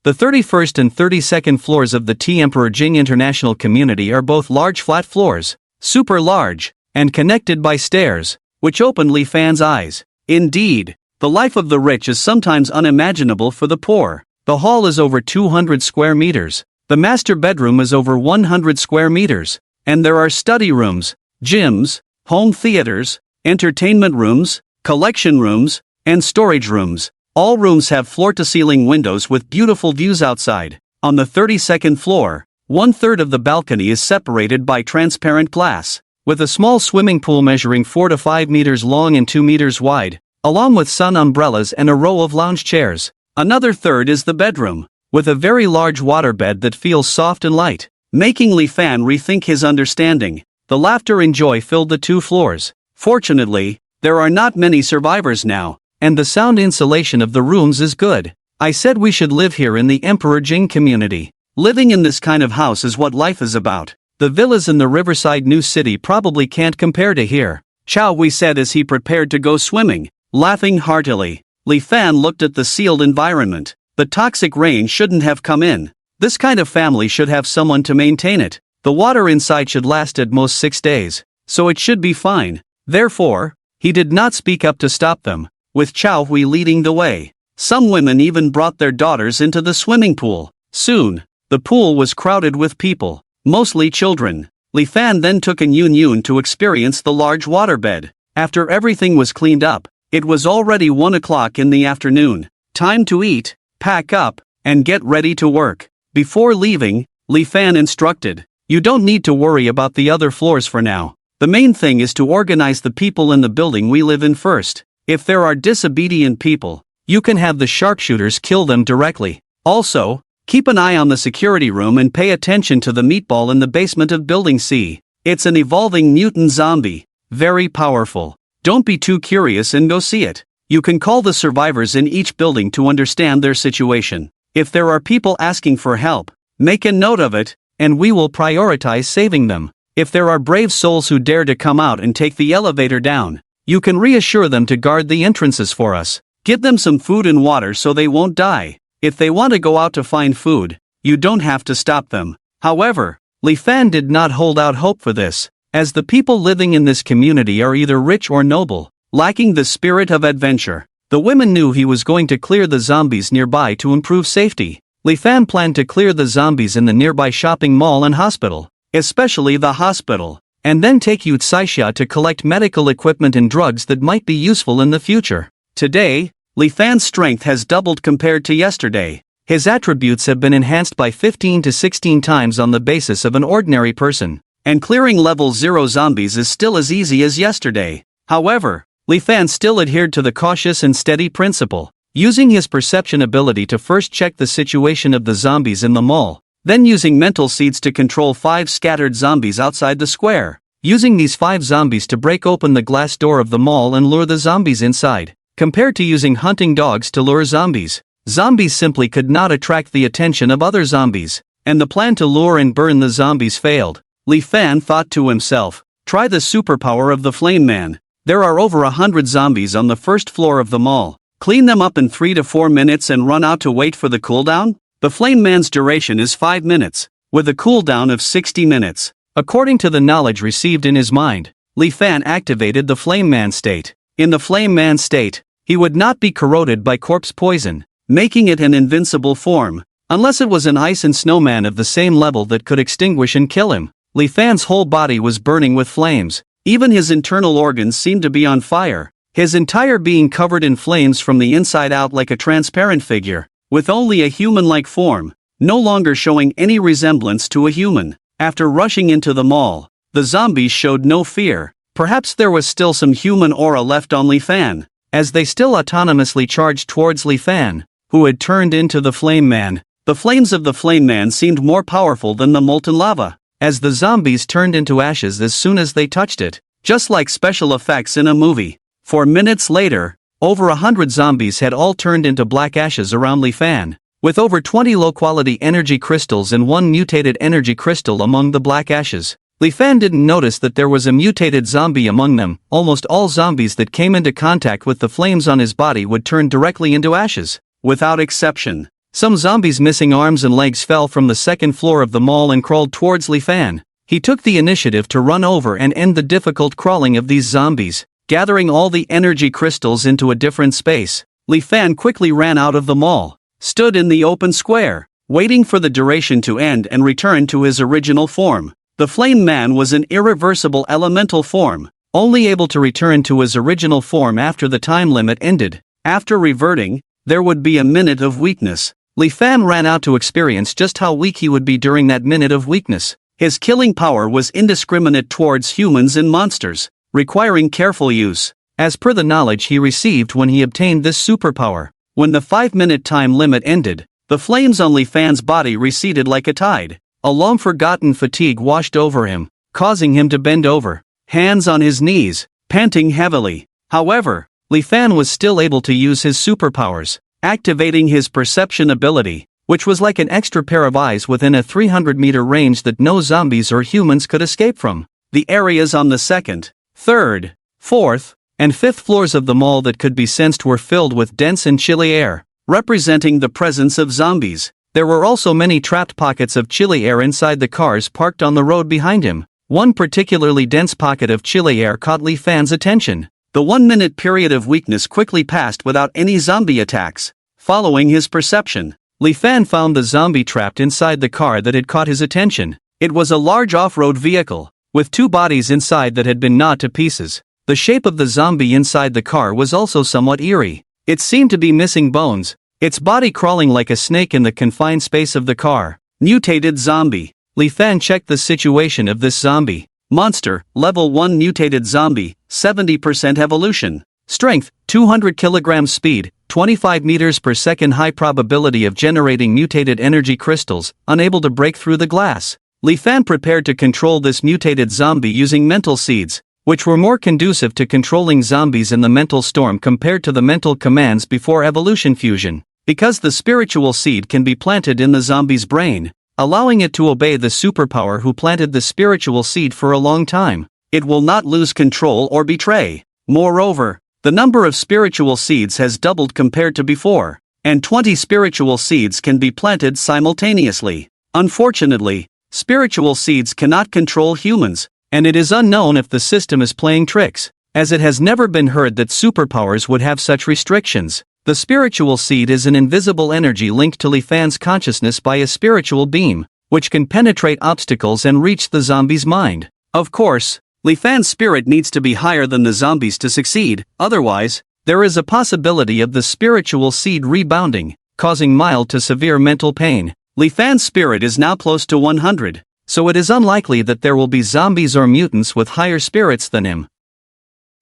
The 31st and 32nd floors of the T Emperor Jing International Community are both large flat floors, super large, and connected by stairs, which opened Li Fan's eyes. Indeed, the life of the rich is sometimes unimaginable for the poor. The hall is over 200 square meters. The master bedroom is over 100 square meters. And there are study rooms, gyms, home theaters, entertainment rooms, collection rooms, and storage rooms. All rooms have floor-to-ceiling windows with beautiful views outside. On the 32nd floor, 1/3 of the balcony is separated by transparent glass, with a small swimming pool measuring 4 to 5 meters long and 2 meters wide, along with sun umbrellas and a row of lounge chairs. Another third is the bedroom, with a very large waterbed that feels soft and light, making Li Fan rethink his understanding. The laughter and joy filled the 2 floors. Fortunately, there are not many survivors now, and the sound insulation of the rooms is good. I said we should live here in the Emperor Jing community. Living in this kind of house is what life is about. The villas in the riverside new city probably can't compare to here, Chao Wei said as he prepared to go swimming, laughing heartily. Li Fan looked at the sealed environment. The toxic rain shouldn't have come in. This kind of family should have someone to maintain it. The water inside should last at most 6 days, so it should be fine. Therefore, he did not speak up to stop them, with Chao Hui leading the way. Some women even brought their daughters into the swimming pool. Soon, the pool was crowded with people, mostly children. Li Fan then took An Yun to experience the large waterbed. After everything was cleaned up, it was already 1 o'clock in the afternoon. Time to eat, pack up, and get ready to work. Before leaving, Li Fan instructed, "You don't need to worry about the other floors for now. The main thing is to organize the people in the building we live in first. If there are disobedient people, you can have the sharpshooters kill them directly. Also, keep an eye on the security room and pay attention to the meatball in the basement of Building C. It's an evolving mutant zombie. Very powerful. Don't be too curious and go see it. You can call the survivors in each building to understand their situation. If there are people asking for help, make a note of it, and we will prioritize saving them. If there are brave souls who dare to come out and take the elevator down, you can reassure them to guard the entrances for us. Give them some food and water so they won't die. If they want to go out to find food, you don't have to stop them. However, Li Fan did not hold out hope for this, as the people living in this community are either rich or noble, lacking the spirit of adventure. The women knew he was going to clear the zombies nearby to improve safety. Li Fan planned to clear the zombies in the nearby shopping mall and hospital, especially the hospital, and then take Yu Tsaixia to collect medical equipment and drugs that might be useful in the future. Today, Li Fan's strength has doubled compared to yesterday. His attributes have been enhanced by 15 to 16 times on the basis of an ordinary person, and clearing level 0 zombies is still as easy as yesterday. However, Li Fan still adhered to the cautious and steady principle, using his perception ability to first check the situation of the zombies in the mall, then using mental seeds to control 5 scattered zombies outside the square, using these 5 zombies to break open the glass door of the mall and lure the zombies inside. Compared to using hunting dogs to lure zombies, zombies simply could not attract the attention of other zombies, and the plan to lure and burn the zombies failed. Li Fan thought to himself, try the superpower of the Flame Man. There are over 100 zombies on the first floor of the mall. Clean them up in 3 to 4 minutes and run out to wait for the cooldown? The Flame Man's duration is 5 minutes, with a cooldown of 60 minutes. According to the knowledge received in his mind, Li Fan activated the Flame Man state. In the Flame Man state, he would not be corroded by corpse poison, making it an invincible form, unless it was an ice and snowman of the same level that could extinguish and kill him. Li Fan's whole body was burning with flames. Even his internal organs seemed to be on fire, his entire being covered in flames from the inside out like a transparent figure, with only a human-like form, no longer showing any resemblance to a human. After rushing into the mall, the zombies showed no fear. Perhaps there was still some human aura left on Li Fan, as they still autonomously charged towards Li Fan, who had turned into the Flame Man. The flames of the Flame Man seemed more powerful than the molten lava, as the zombies turned into ashes as soon as they touched it, just like special effects in a movie. 4 minutes later, over 100 zombies had all turned into black ashes around Li Fan, with over 20 low-quality energy crystals and 1 mutated energy crystal among the black ashes. Li Fan didn't notice that there was a mutated zombie among them. Almost all zombies that came into contact with the flames on his body would turn directly into ashes, without exception. Some zombies missing arms and legs fell from the second floor of the mall and crawled towards Li Fan. He took the initiative to run over and end the difficult crawling of these zombies, gathering all the energy crystals into a different space. Li Fan quickly ran out of the mall, stood in the open square, waiting for the duration to end and return to his original form. The Flame Man was an irreversible elemental form, only able to return to his original form after the time limit ended. After reverting, there would be a minute of weakness. Li Fan ran out to experience just how weak he would be during that minute of weakness. His killing power was indiscriminate towards humans and monsters, requiring careful use, as per the knowledge he received when he obtained this superpower. When the 5-minute time limit ended, the flames on Li Fan's body receded like a tide. A long-forgotten fatigue washed over him, causing him to bend over, hands on his knees, panting heavily. However, Li Fan was still able to use his superpowers, activating his perception ability, which was like an extra pair of eyes within a 300-meter range that no zombies or humans could escape from. The areas on the 2nd, 3rd, 4th, and 5th floors of the mall that could be sensed were filled with dense and chilly air, representing the presence of zombies. There were also many trapped pockets of chilly air inside the cars parked on the road behind him. One particularly dense pocket of chilly air caught Li Fan's attention. The 1-minute period of weakness quickly passed without any zombie attacks. Following his perception, Li Fan found the zombie trapped inside the car that had caught his attention. It was a large off-road vehicle, with 2 bodies inside that had been gnawed to pieces. The shape of the zombie inside the car was also somewhat eerie. It seemed to be missing bones, its body crawling like a snake in the confined space of the car. Mutated zombie. Li Fan checked the situation of this zombie. Monster, Level 1 Mutated Zombie, 70% Evolution. Strength, 200 kg. Speed, 25 meters per second. High probability of generating mutated energy crystals, unable to break through the glass. Li Fan prepared to control this mutated zombie using mental seeds, which were more conducive to controlling zombies in the mental storm compared to the mental commands before evolution fusion, because the spiritual seed can be planted in the zombie's brain, allowing it to obey the superpower who planted the spiritual seed for a long time. It will not lose control or betray. Moreover, the number of spiritual seeds has doubled compared to before, and 20 spiritual seeds can be planted simultaneously. Unfortunately, spiritual seeds cannot control humans, and it is unknown if the system is playing tricks, as it has never been heard that superpowers would have such restrictions. The spiritual seed is an invisible energy linked to Li Fan's consciousness by a spiritual beam, which can penetrate obstacles and reach the zombie's mind. Of course, Li Fan's spirit needs to be higher than the zombies to succeed, otherwise, there is a possibility of the spiritual seed rebounding, causing mild to severe mental pain. Li Fan's spirit is now close to 100, so it is unlikely that there will be zombies or mutants with higher spirits than him.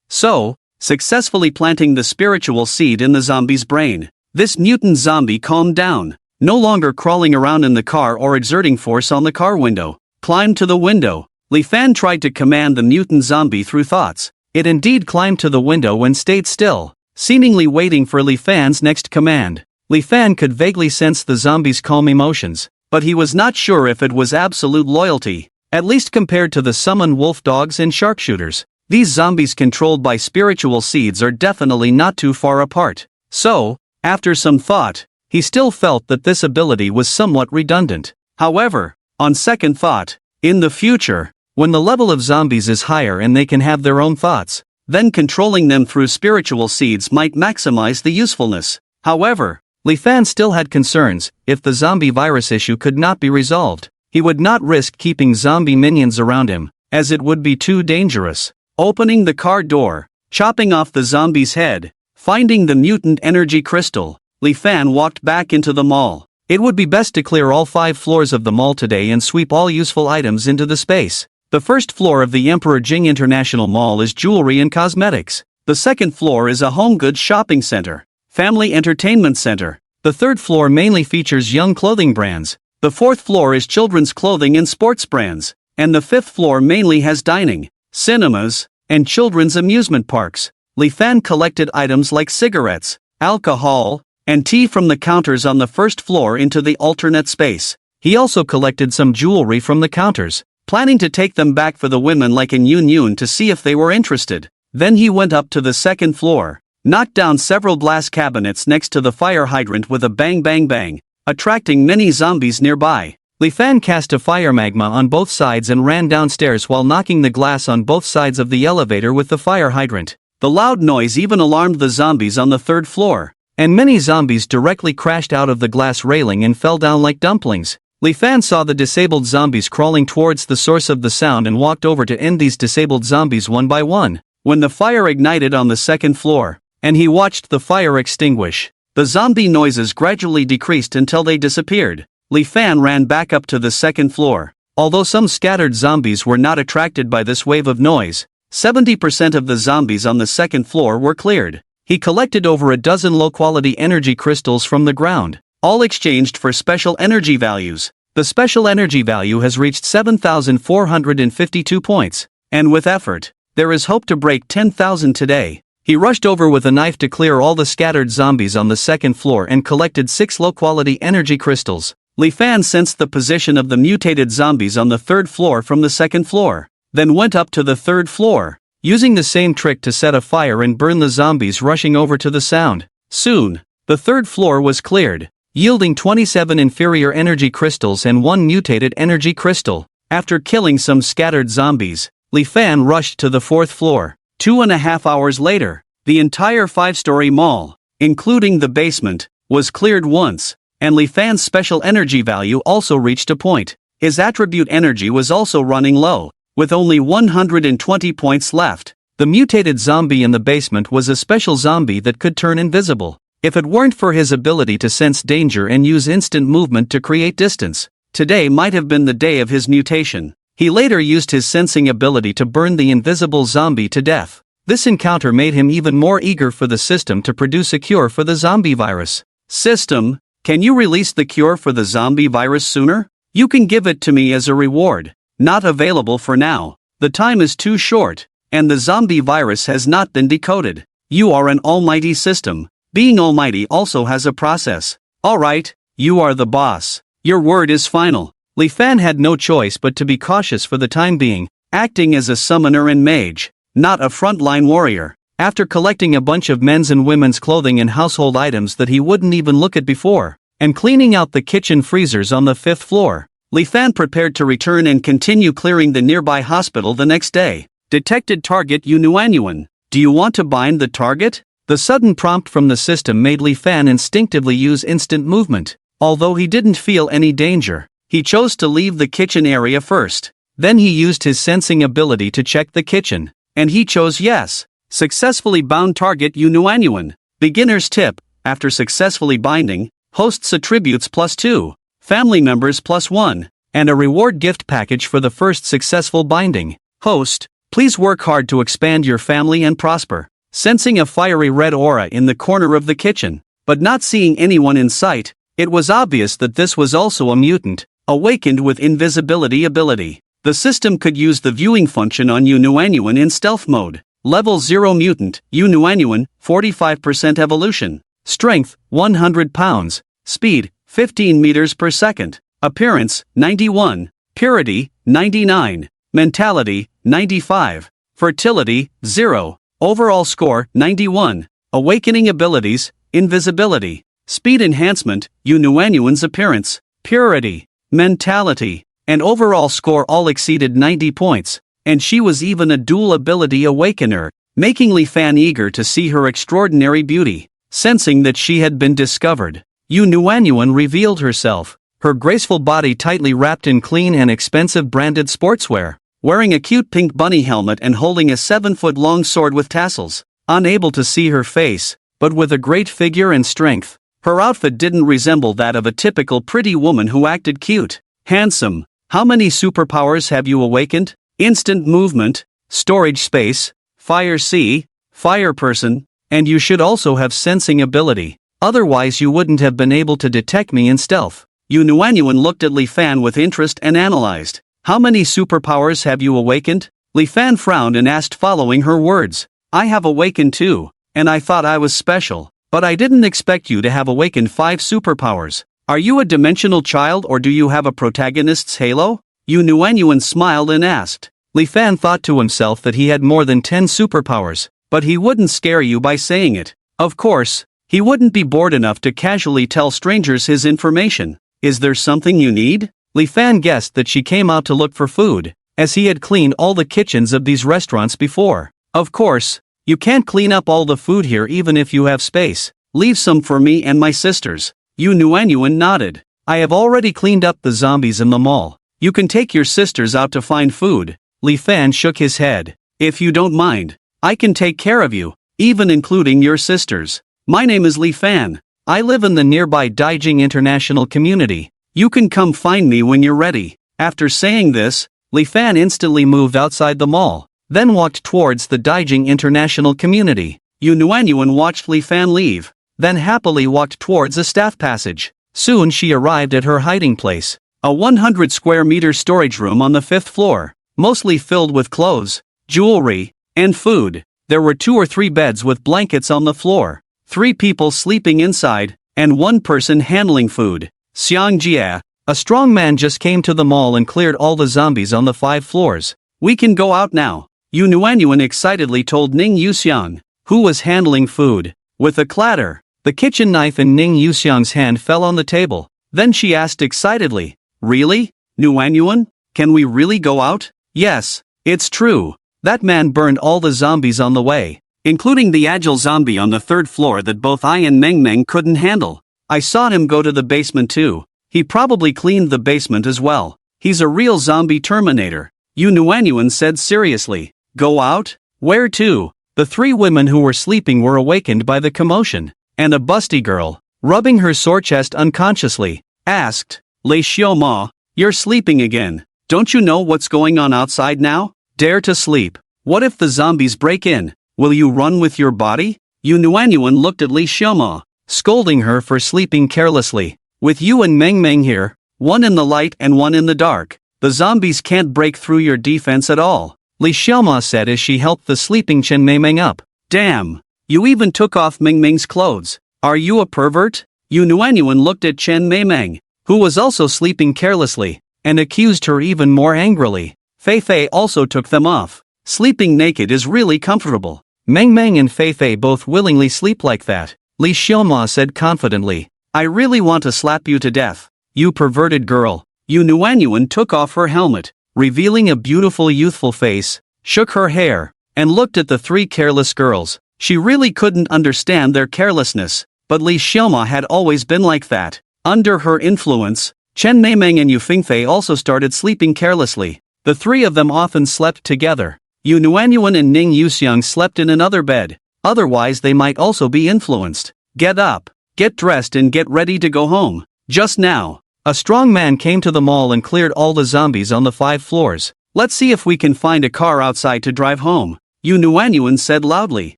So, successfully planting the spiritual seed in the zombie's brain, this mutant zombie calmed down, no longer crawling around in the car or exerting force on the car window. Climbed to the window. Li Fan tried to command the mutant zombie through thoughts. It indeed climbed to the window and stayed still, seemingly waiting for Li Fan's next command. Li Fan could vaguely sense the zombie's calm emotions, but he was not sure if it was absolute loyalty, at least compared to the summoned wolf dogs and sharpshooters. These zombies controlled by spiritual seeds are definitely not too far apart. So, after some thought, he still felt that this ability was somewhat redundant. However, on second thought, in the future, when the level of zombies is higher and they can have their own thoughts, then controlling them through spiritual seeds might maximize the usefulness. However, Li Fan still had concerns. If the zombie virus issue could not be resolved, he would not risk keeping zombie minions around him, as it would be too dangerous. Opening the car door, chopping off the zombie's head, finding the mutant energy crystal, Li Fan walked back into the mall. It would be best to clear all 5 floors of the mall today and sweep all useful items into the space. The first floor of the Emperor Jing International Mall is jewelry and cosmetics. The second floor is a home goods shopping center, family entertainment center. The third floor mainly features young clothing brands. The fourth floor is children's clothing and sports brands. And the fifth floor mainly has dining, cinemas, and children's amusement parks. Li Fan collected items like cigarettes, alcohol, and tea from the counters on the first floor into the alternate space. He also collected some jewelry from the counters, planning to take them back for the women like in Yun Yun to see if they were interested. Then he went up to the second floor, knocked down several glass cabinets next to the fire hydrant with a bang bang bang, attracting many zombies nearby. Li Fan cast a fire magma on both sides and ran downstairs while knocking the glass on both sides of the elevator with the fire hydrant. The loud noise even alarmed the zombies on the third floor, and many zombies directly crashed out of the glass railing and fell down like dumplings. Li Fan saw the disabled zombies crawling towards the source of the sound and walked over to end these disabled zombies one by one. When the fire ignited on the second floor, and he watched the fire extinguish, the zombie noises gradually decreased until they disappeared. Li Fan ran back up to the second floor. Although some scattered zombies were not attracted by this wave of noise, 70% of the zombies on the second floor were cleared. He collected over a dozen low-quality energy crystals from the ground, all exchanged for special energy values. The special energy value has reached 7,452 points, and with effort, there is hope to break 10,000 today. He rushed over with a knife to clear all the scattered zombies on the second floor and collected 6 low-quality energy crystals. Li Fan sensed the position of the mutated zombies on the third floor from the second floor, then went up to the third floor, using the same trick to set a fire and burn the zombies rushing over to the sound. Soon, the third floor was cleared, yielding 27 inferior energy crystals and 1 mutated energy crystal. After killing some scattered zombies, Li Fan rushed to the fourth floor. 2.5 hours later, the entire 5-story mall, including the basement, was cleared once, and Li Fan's special energy value also reached a point. His attribute energy was also running low, with only 120 points left. The mutated zombie in the basement was a special zombie that could turn invisible. If it weren't for his ability to sense danger and use instant movement to create distance, today might have been the day of his mutation. He later used his sensing ability to burn the invisible zombie to death. This encounter made him even more eager for the system to produce a cure for the zombie virus. System, can you release the cure for the zombie virus sooner? You can give it to me as a reward. Not available for now. The time is too short, and the zombie virus has not been decoded. You are an almighty system. Being almighty also has a process. Alright, you are the boss. Your word is final. Li Fan had no choice but to be cautious for the time being, acting as a summoner and mage, not a frontline warrior. After collecting a bunch of men's and women's clothing and household items that he wouldn't even look at before, and cleaning out the kitchen freezers on the 5th floor, Li Fan prepared to return and continue clearing the nearby hospital the next day. Detected target Yunuanyuan. Do you want to bind the target? The sudden prompt from the system made Li Fan instinctively use instant movement. Although he didn't feel any danger, he chose to leave the kitchen area first. Then he used his sensing ability to check the kitchen, and he chose yes. Successfully bound target Yunuanyuan. Beginner's tip: after successfully binding, hosts attributes +2, family members +1, and a reward gift package for the first successful binding. Host, please work hard to expand your family and prosper. Sensing a fiery red aura in the corner of the kitchen, but not seeing anyone in sight, it was obvious that this was also a mutant, awakened with invisibility ability. The system could use the viewing function on Yunuanyuan in stealth mode. Level 0 mutant, Yunuanyuan, 45% evolution. Strength, 100 pounds. Speed, 15 meters per second. Appearance, 91. Purity, 99. Mentality, 95. Fertility, 0. Overall score, 91. Awakening abilities, invisibility. Speed enhancement, Yunuanyuan's appearance, purity, mentality, and overall score all exceeded 90 points, and she was even a dual ability awakener, making Li Fan eager to see her extraordinary beauty. Sensing that she had been discovered, Yunuanyuan revealed herself, her graceful body tightly wrapped in clean and expensive branded sportswear, wearing a cute pink bunny helmet and holding a 7-foot-long sword with tassels. Unable to see her face, but with a great figure and strength, her outfit didn't resemble that of a typical pretty woman who acted cute. Handsome. How many superpowers have you awakened? Instant movement, storage space, fire sea, fire person, and you should also have sensing ability. Otherwise you wouldn't have been able to detect me in stealth. Yunuanyuan looked at Li Fan with interest and analyzed. How many superpowers have you awakened? Li Fan frowned and asked, following her words. I have awakened 2, and I thought I was special, but I didn't expect you to have awakened 5 superpowers. Are you a dimensional child or do you have a protagonist's halo? Yunuanyuan smiled and asked. Li Fan thought to himself that he had more than 10 superpowers, but he wouldn't scare you by saying it. Of course, he wouldn't be bored enough to casually tell strangers his information. Is there something you need? Li Fan guessed that she came out to look for food, as he had cleaned all the kitchens of these restaurants before. Of course, you can't clean up all the food here even if you have space. Leave some for me and my sisters. Yunuanyuan nodded. I have already cleaned up the zombies in the mall. You can take your sisters out to find food. Li Fan shook his head. If you don't mind, I can take care of you, even including your sisters. My name is Li Fan. I live in the nearby Daijing International Community. You can come find me when you're ready. After saying this, Li Fan instantly moved outside the mall, then walked towards the Daijing International Community. Yunuanyuan watched Li Fan leave, then happily walked towards a staff passage. Soon she arrived at her hiding place, a 100 square meter storage room on the 5th floor, mostly filled with clothes, jewelry, and food. There were 2 or 3 beds with blankets on the floor, 3 people sleeping inside, and 1 person handling food. Xiang Jia, a strong man, just came to the mall and cleared all the zombies on the 5 floors. We can go out now, Yunuanyuan excitedly told Ning Yuxiang, who was handling food. With a clatter, the kitchen knife in Ning Yuxiang's hand fell on the table. Then she asked excitedly, Really, Nuanyuan? Can we really go out? Yes, it's true. That man burned all the zombies on the way, including the agile zombie on the 3rd floor that both I and Meng Meng couldn't handle. I saw him go to the basement too. He probably cleaned the basement as well. He's a real zombie terminator. Yunuanyuan said seriously. Go out? Where to? The 3 women who were sleeping were awakened by the commotion, and a busty girl, rubbing her sore chest unconsciously, asked, Lei Xiaoma, you're sleeping again. Don't you know what's going on outside now? Dare to sleep. What if the zombies break in? Will you run with your body? Yu Nuanyuan looked at Li Xiaoma, scolding her for sleeping carelessly. With you and Meng Meng here, one in the light and one in the dark, the zombies can't break through your defense at all, Li Xiaoma said as she helped the sleeping Chen Mei Meng up. Damn! You even took off Meng Meng's clothes. Are you a pervert? Yu Nuanyuan looked at Chen Mei Meng, who was also sleeping carelessly, and accused her even more angrily. Fei Fei also took them off. Sleeping naked is really comfortable. Meng Meng and Fei Fei both willingly sleep like that, Li Xiaoma said confidently. I really want to slap you to death. You perverted girl. Yu Nuanyuan took off her helmet, revealing a beautiful youthful face, shook her hair, and looked at the three careless girls. She really couldn't understand their carelessness, but Li Xiaoma had always been like that. Under her influence, Chen Meimeng and Yu Fingfei also started sleeping carelessly. The three of them often slept together. Yu Nuanyuan and Ning Yuxiang slept in another bed, otherwise they might also be influenced. Get up, get dressed and get ready to go home. Just now, a strong man came to the mall and cleared all the zombies on the 5 floors. Let's see if we can find a car outside to drive home, Yu Nuanyuan said loudly.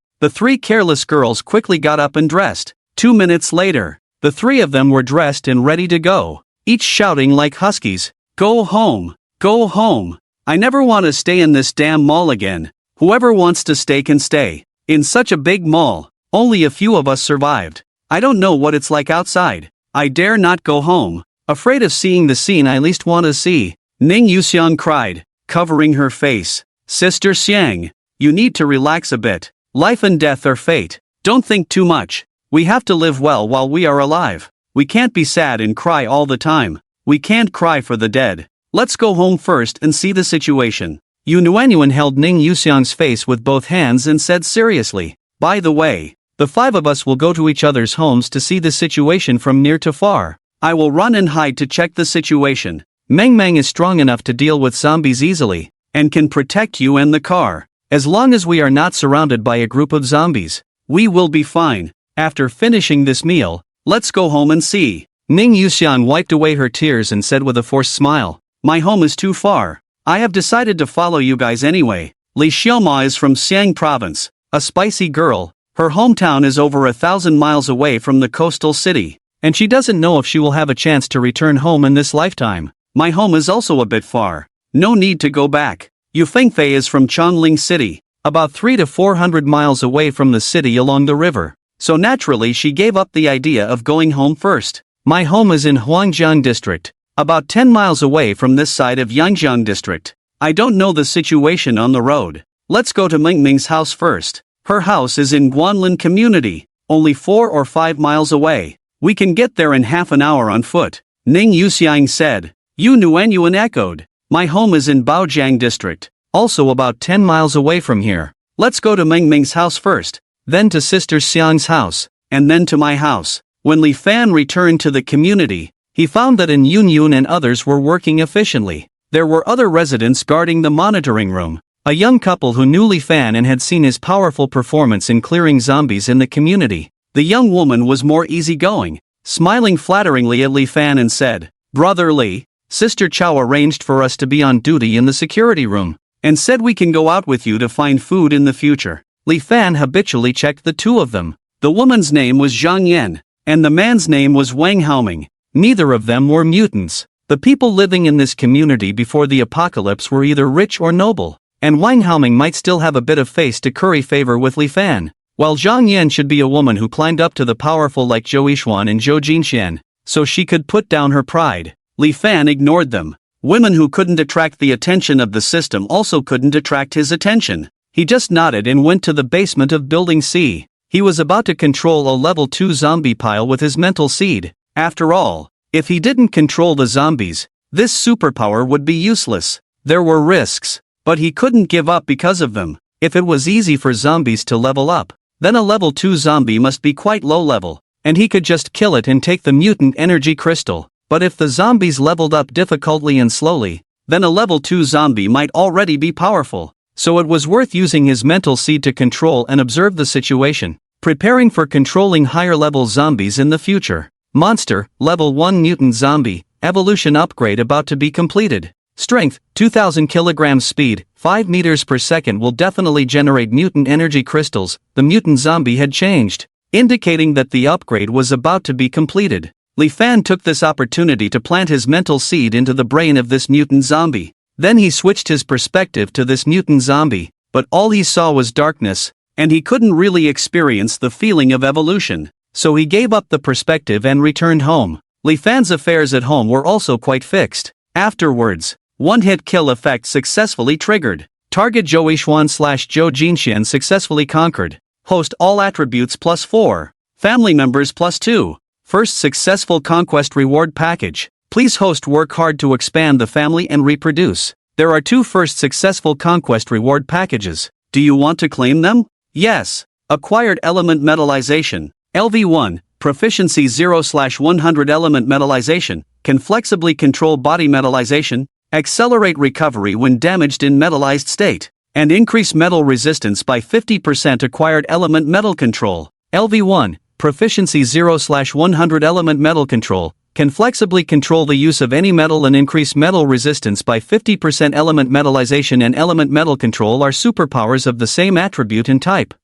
The 3 careless girls quickly got up and dressed. 2 minutes later, the 3 of them were dressed and ready to go, each shouting like huskies, "Go home! Go home! I never want to stay in this damn mall again. Whoever wants to stay can stay." In such a big mall, only a few of us survived. I don't know what it's like outside. I dare not go home. Afraid of seeing the scene I least want to see, Ning Yuxiang cried, covering her face. Sister Xiang, you need to relax a bit. Life and death are fate. Don't think too much. We have to live well while we are alive. We can't be sad and cry all the time. We can't cry for the dead. Let's go home first and see the situation. Yu Nuanyuan held Ning Yuxiang's face with both hands and said seriously, by the way, the 5 of us will go to each other's homes to see the situation from near to far. I will run and hide to check the situation. Meng Meng is strong enough to deal with zombies easily, and can protect you and the car. As long as we are not surrounded by a group of zombies, we will be fine. After finishing this meal, let's go home and see. Ning Yuxiang wiped away her tears and said with a forced smile, my home is too far. I have decided to follow you guys anyway. Li Xiaoma is from Xiang province, a spicy girl. Her hometown is over 1,000 miles away from the coastal city, and she doesn't know if she will have a chance to return home in this lifetime. My home is also a bit far. No need to go back. Yu Fengfei is from Chongling City, about 300 to 400 miles away from the city along the river, so naturally she gave up the idea of going home first. My home is in Huangjiang district, about 10 miles away from this side of Yangjiang district. I don't know the situation on the road. Let's go to Meng Ming's house first. Her house is in Guanlin community, only 4 or 5 miles away. We can get there in half an hour on foot, Ning Yuxiang said. Yu Nuanyuan echoed. My home is in Baojiang district, also about 10 miles away from here. Let's go to Meng Ming's house first, then to Sister Xiang's house, and then to my house. When Li Fan returned to the community, he found that An Yun and others were working efficiently. There were other residents guarding the monitoring room. A young couple who knew Li Fan and had seen his powerful performance in clearing zombies in the community. The young woman was more easygoing, smiling flatteringly at Li Fan and said, Brother Li, Sister Chow arranged for us to be on duty in the security room, and said we can go out with you to find food in the future. Li Fan habitually checked the 2 of them. The woman's name was Zhang Yan, and the man's name was Wang Haoming. Neither of them were mutants. The people living in this community before the apocalypse were either rich or noble, and Wang Haoming might still have a bit of face to curry favor with Li Fan, while Zhang Yan should be a woman who climbed up to the powerful like Zhou Yishuan and Zhou Jinxian, so she could put down her pride. Li Fan ignored them. Women who couldn't attract the attention of the system also couldn't attract his attention. He just nodded and went to the basement of Building C. He was about to control a level 2 zombie pile with his mental seed. After all, if he didn't control the zombies, this superpower would be useless. There were risks, but he couldn't give up because of them. If it was easy for zombies to level up, then a level 2 zombie must be quite low level, and he could just kill it and take the mutant energy crystal. But if the zombies leveled up difficultly and slowly, then a level 2 zombie might already be powerful. So it was worth using his mental seed to control and observe the situation, preparing for controlling higher level zombies in the future. Monster, level 1 mutant zombie, evolution upgrade about to be completed. Strength, 2000 kilograms. Speed, 5 meters per second will definitely generate mutant energy crystals. The mutant zombie had changed, indicating that the upgrade was about to be completed. Li Fan took this opportunity to plant his mental seed into the brain of this mutant zombie. Then he switched his perspective to this mutant zombie, but all he saw was darkness, and he couldn't really experience the feeling of evolution. So he gave up the perspective and returned home. Li Fan's affairs at home were also quite fixed. Afterwards, one-hit kill effect successfully triggered. Target Zhou Yixuan/Zhou Jinxian successfully conquered. Host all attributes +4. Family members +2. First successful conquest reward package. Please host work hard to expand the family and reproduce. There are 2 first successful conquest reward packages. Do you want to claim them? Yes. Acquired element metallization. LV1, proficiency 0/100 element metallization, can flexibly control body metallization, accelerate recovery when damaged in metallized state, and increase metal resistance by 50%. Acquired element metal control. LV1, proficiency 0/100 element metal control, can flexibly control the use of any metal and increase metal resistance by 50%. Element metallization and element metal control are superpowers of the same attribute and type.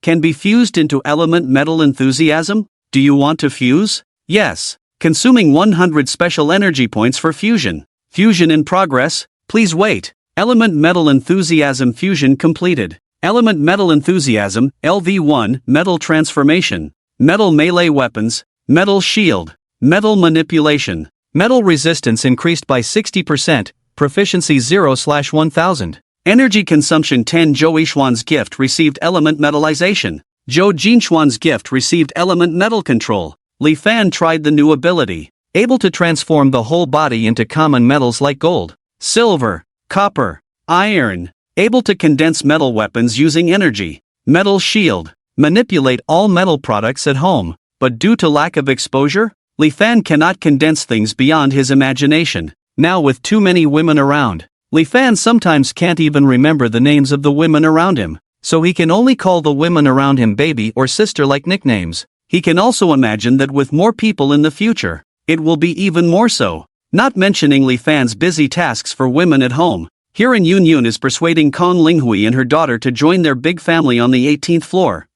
Can be fused into element metal enthusiasm? Do you want to fuse? Yes. Consuming 100 special energy points for fusion. Fusion in progress, please wait. Element metal enthusiasm fusion completed. Element metal enthusiasm, LV1, metal transformation. Metal melee weapons, metal shield, metal manipulation. Metal resistance increased by 60%, proficiency 0/1000. Energy consumption 10. Zhou Yixuan's gift received element metallization. Zhou Jinxuan's gift received element metal control. Li Fan tried the new ability, able to transform the whole body into common metals like gold, silver, copper, iron, able to condense metal weapons using energy, metal shield, manipulate all metal products at home, but due to lack of exposure, Li Fan cannot condense things beyond his imagination. Now with too many women around, Li Fan sometimes can't even remember the names of the women around him, so he can only call the women around him baby or sister like nicknames. He can also imagine that with more people in the future, it will be even more so. Not mentioning Li Fan's busy tasks for women at home. Here in Yun is persuading Kong Linghui and her daughter to join their big family on the 18th floor.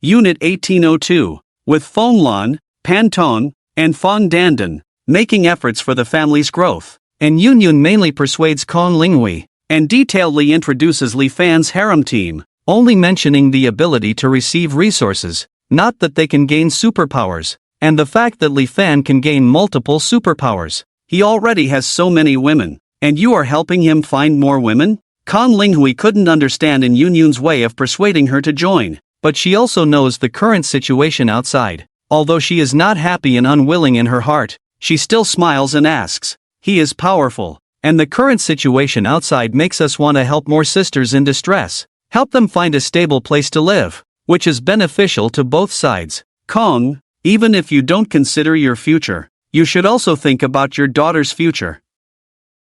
Unit 1802, with Feng Lan, Pan Tong, and Fong Dandan, making efforts for the family's growth. And Yun mainly persuades Kong Linghui, and detailedly introduces Li Fan's harem team, only mentioning the ability to receive resources, not that they can gain superpowers, and the fact that Li Fan can gain multiple superpowers. He already has so many women, and you are helping him find more women? Kong Linghui couldn't understand in Yun's way of persuading her to join, but she also knows the current situation outside. Although she is not happy and unwilling in her heart, she still smiles and asks. He is powerful, and the current situation outside makes us want to help more sisters in distress, help them find a stable place to live, which is beneficial to both sides. Kong, even if you don't consider your future, you should also think about your daughter's future.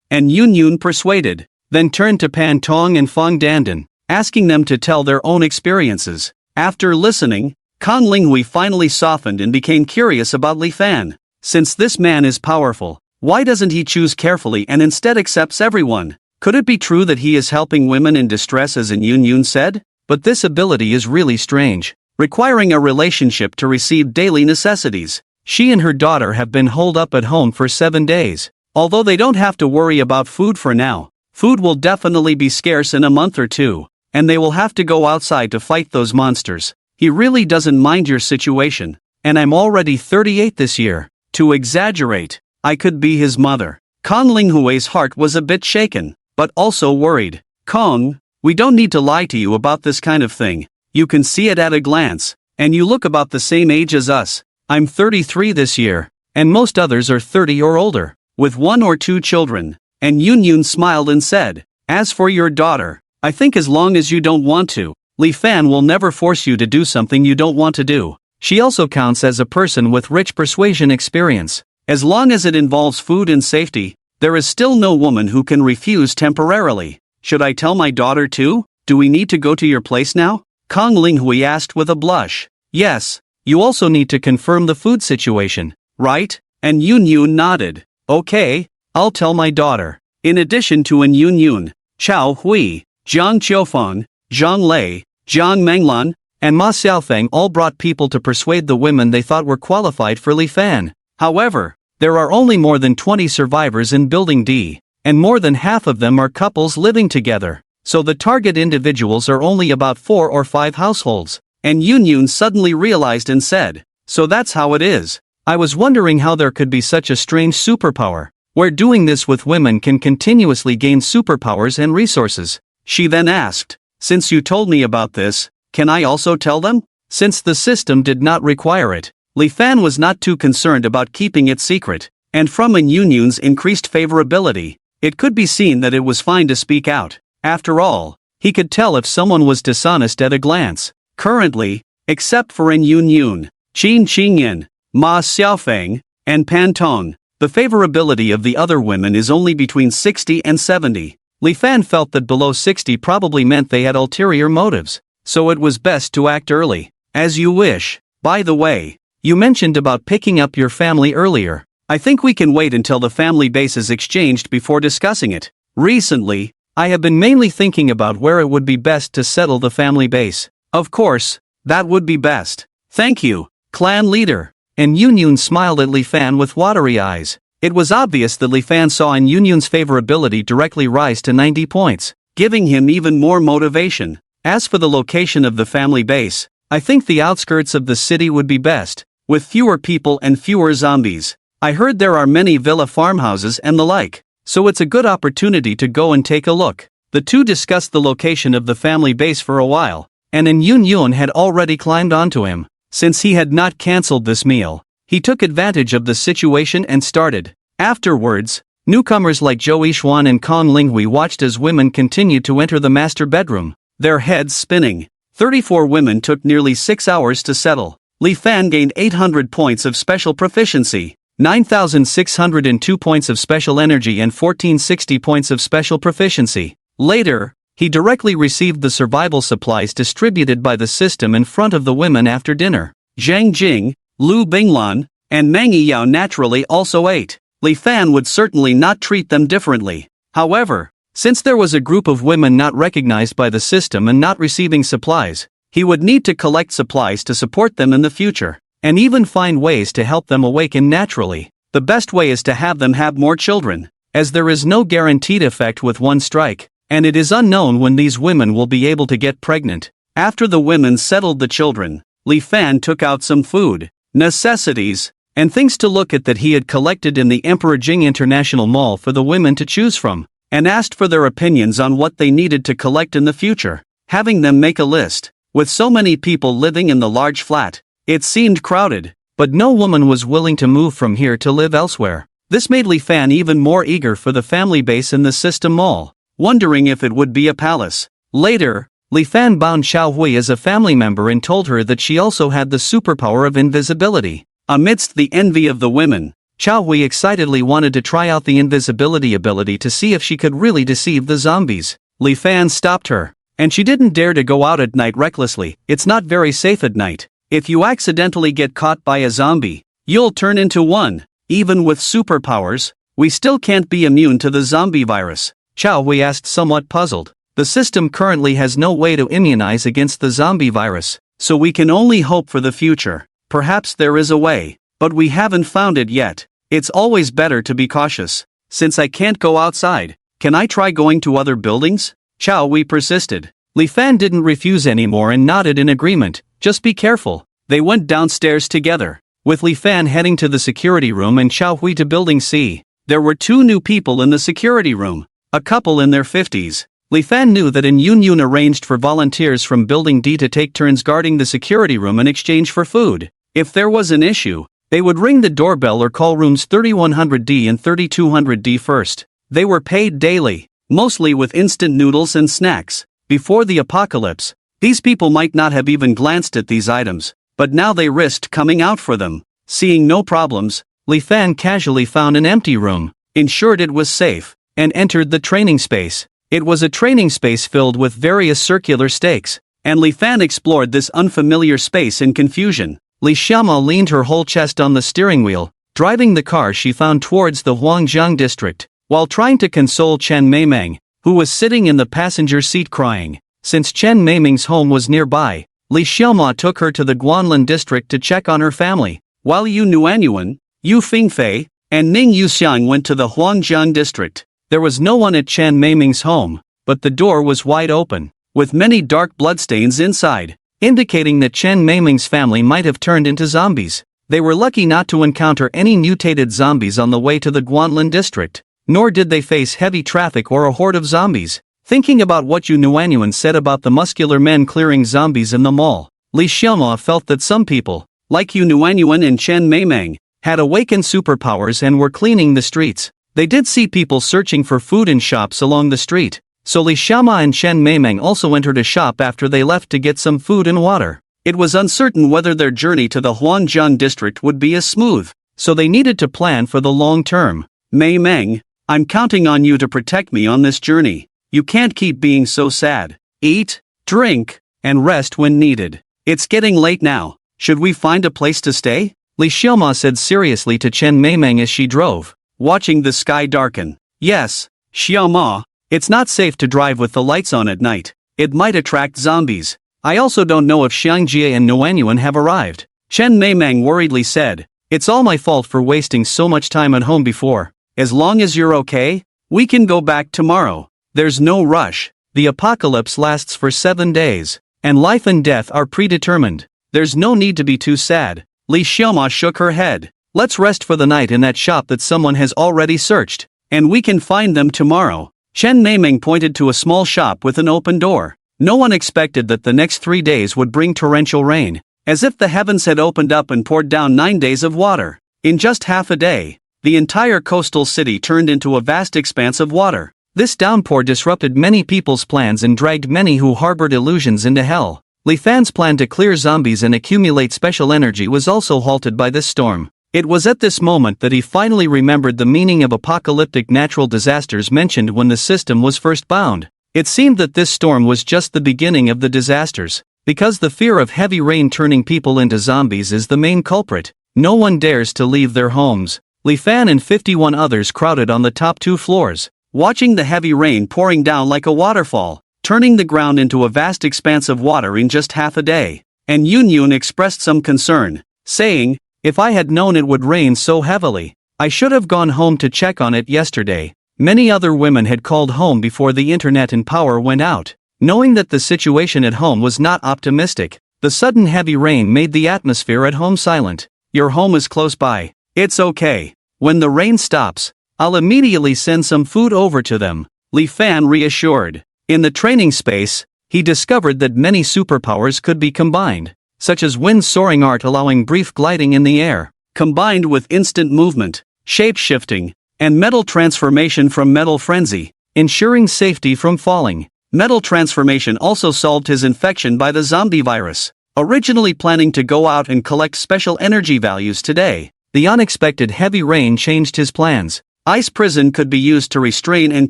And Yun persuaded, then turned to Pan Tong and Fong Dandan, asking them to tell their own experiences. After listening, Kong Linghui finally softened and became curious about Li Fan. Since this man is powerful, why doesn't he choose carefully and instead accepts everyone? Could it be true that he is helping women in distress as Yun said? But this ability is really strange, requiring a relationship to receive daily necessities. She and her daughter have been holed up at home for 7 days. Although they don't have to worry about food for now, food will definitely be scarce in a month or two, and they will have to go outside to fight those monsters. He really doesn't mind your situation, and I'm already 38 this year. To exaggerate, I could be his mother. Kong Linghui's heart was a bit shaken, but also worried. Kong, we don't need to lie to you about this kind of thing. You can see it at a glance, and you look about the same age as us. I'm 33 this year, and most others are 30 or older, with 1 or 2 children. And Yun smiled and said, as for your daughter, I think as long as you don't want to, Li Fan will never force you to do something you don't want to do. She also counts as a person with rich persuasion experience. As long as it involves food and safety, there is still no woman who can refuse temporarily. Should I tell my daughter too? Do we need to go to your place now? Kong Linghui asked with a blush. Yes, you also need to confirm the food situation, right? And Yun nodded. Okay, I'll tell my daughter. In addition to An Yun, Chao Hui, Jiang Qiufeng, Zhang Lei, Jiang Menglan, and Ma Xiaofeng all brought people to persuade the women they thought were qualified for Li Fan. However, there are only more than 20 survivors in Building D, and more than half of them are couples living together, so the target individuals are only about 4 or 5 households. And Yun suddenly realized and said, "So that's how it is. I was wondering how there could be such a strange superpower, where doing this with women can continuously gain superpowers and resources." She then asked, "Since you told me about this, can I also tell them?" Since the system did not require it, Li Fan was not too concerned about keeping it secret, and from An Yun's increased favorability, it could be seen that it was fine to speak out. After all, he could tell if someone was dishonest at a glance. Currently, except for An Yun, Qin Qingyan, Ma Xiaofeng, and Pan Tong, the favorability of the other women is only between 60 and 70. Li Fan felt that below 60 probably meant they had ulterior motives, so it was best to act early. As you wish. By the way, you mentioned about picking up your family earlier. I think we can wait until the family base is exchanged before discussing it. Recently, I have been mainly thinking about where it would be best to settle the family base. Of course, that would be best. Thank you, clan leader. And Yun smiled at Li Fan with watery eyes. It was obvious that Li Fan saw An Yun's favorability directly rise to 90 points, giving him even more motivation. As for the location of the family base, I think the outskirts of the city would be best, with fewer people and fewer zombies. I heard there are many villa farmhouses and the like, so it's a good opportunity to go and take a look. The two discussed the location of the family base for a while, and An Yun had already climbed onto him. Since he had not cancelled this meal, he took advantage of the situation and started. Afterwards, newcomers like Zhou Yixuan and Kong Linghui watched as women continued to enter the master bedroom, their heads spinning. 34 women took nearly 6 hours to settle. Li Fan gained 800 points of special proficiency, 9,602 points of special energy and 1,460 points of special proficiency. Later, he directly received the survival supplies distributed by the system in front of the women after dinner. Zhang Jing, Lu Binglan, and Meng Yiyao naturally also ate. Li Fan would certainly not treat them differently. However, since there was a group of women not recognized by the system and not receiving supplies, he would need to collect supplies to support them in the future, and even find ways to help them awaken naturally. The best way is to have them have more children, as there is no guaranteed effect with one strike, and it is unknown when these women will be able to get pregnant. After the women settled the children, Li Fan took out some food, necessities, and things to look at that he had collected in the Emperor Jing International Mall for the women to choose from, and asked for their opinions on what they needed to collect in the future, having them make a list. With so many people living in the large flat, it seemed crowded, but no woman was willing to move from here to live elsewhere. This made Li Fan even more eager for the family base in the system mall, wondering if it would be a palace. Later, Li Fan bound Xiao Hui as a family member and told her that she also had the superpower of invisibility. Amidst the envy of the women, Xiao Hui excitedly wanted to try out the invisibility ability to see if she could really deceive the zombies. Li Fan stopped her, and she didn't dare to go out at night recklessly. It's not very safe at night. If you accidentally get caught by a zombie, you'll turn into one. Even with superpowers, we still can't be immune to the zombie virus. Xiao Hui asked, somewhat puzzled. The system currently has no way to immunize against the zombie virus, so we can only hope for the future. Perhaps there is a way, but we haven't found it yet. It's always better to be cautious. Since I can't go outside, can I try going to other buildings? Xiao Hui persisted. Li Fan didn't refuse anymore and nodded in agreement. Just be careful. They went downstairs together, with Li Fan heading to the security room and Xiao Hui to Building C. There were 2 new people in the security room, a couple in their 50s. Li Fan knew that An Yun arranged for volunteers from Building D to take turns guarding the security room in exchange for food. If there was an issue, they would ring the doorbell or call rooms 3100D and 3200D first. They were paid daily, mostly with instant noodles and snacks. Before the apocalypse, these people might not have even glanced at these items, but now they risked coming out for them. Seeing no problems, Li Fan casually found an empty room, ensured it was safe, and entered the training space. It was a training space filled with various circular stakes, and Li Fan explored this unfamiliar space in confusion. Li Xiama leaned her whole chest on the steering wheel, Driving the car she found towards the Huangjiang district, while trying to console Chen Meimeng, who was sitting in the passenger seat crying. Since Chen Meimeng's home was nearby, Li Xiaoma took her to the Guanlin district to check on her family, while Yu Nuanyuan, Yu Fingfei, and Ning Yuxiang went to the Huangjiang district. There was no one at Chen Meimeng's home, but the door was wide open, with many dark bloodstains inside, indicating that Chen Meimeng's family might have turned into zombies. They were lucky not to encounter any mutated zombies on the way to the Guanlin district, nor did they face heavy traffic or a horde of zombies. Thinking about what Yu Nuanyuan said about the muscular men clearing zombies in the mall, Li Xiaoma felt that some people, like Yu Nuanyuan and Chen Meimeng, had awakened superpowers and were cleaning the streets. They did see people searching for food in shops along the street, so Li Xiaoma and Chen Meimeng also entered a shop after they left to get some food and water. It was uncertain whether their journey to the Huangjiang district would be as smooth, so they needed to plan for the long term. Meimeng, I'm counting on you to protect me on this journey. You can't keep being so sad. Eat, drink, and rest when needed. It's getting late now. Should we find a place to stay? Li Xiaoma said seriously to Chen Meimeng as she drove, watching the sky darken. Yes, Xiaoma, it's not safe to drive with the lights on at night. It might attract zombies. I also don't know if Xiangjie and Nuanyuan have arrived. Chen Meimeng worriedly said, It's all my fault for wasting so much time at home before. As long as you're okay, we can go back tomorrow. There's no rush. The apocalypse lasts for 7 days, and life and death are predetermined. There's no need to be too sad. Li Xiaoma shook her head. Let's rest for the night in that shop that someone has already searched, and we can find them tomorrow. Chen Meimeng pointed to a small shop with an open door. No one expected that the next 3 days would bring torrential rain, as if the heavens had opened up and poured down 9 days of water. In just half a day, the entire coastal city turned into a vast expanse of water. This downpour disrupted many people's plans and dragged many who harbored illusions into hell. Li Fan's plan to clear zombies and accumulate special energy was also halted by this storm. It was at this moment that he finally remembered the meaning of apocalyptic natural disasters mentioned when the system was first bound. It seemed that this storm was just the beginning of the disasters. Because the fear of heavy rain turning people into zombies is the main culprit, no one dares to leave their homes. Li Fan and 51 others crowded on the top 2 floors, watching the heavy rain pouring down like a waterfall, turning the ground into a vast expanse of water in just half a day. And Yun expressed some concern, saying, If I had known it would rain so heavily, I should have gone home to check on it yesterday. Many other women had called home before the internet and power went out. Knowing that the situation at home was not optimistic, the sudden heavy rain made the atmosphere at home silent. Your home is close by. It's okay. When the rain stops, I'll immediately send some food over to them, Li Fan reassured. In the training space, he discovered that many superpowers could be combined, such as wind soaring art allowing brief gliding in the air, combined with instant movement, shape-shifting, and metal transformation from metal frenzy, ensuring safety from falling. Metal transformation also solved his infection by the zombie virus. Originally planning to go out and collect special energy values today, the unexpected heavy rain changed his plans. Ice prison could be used to restrain and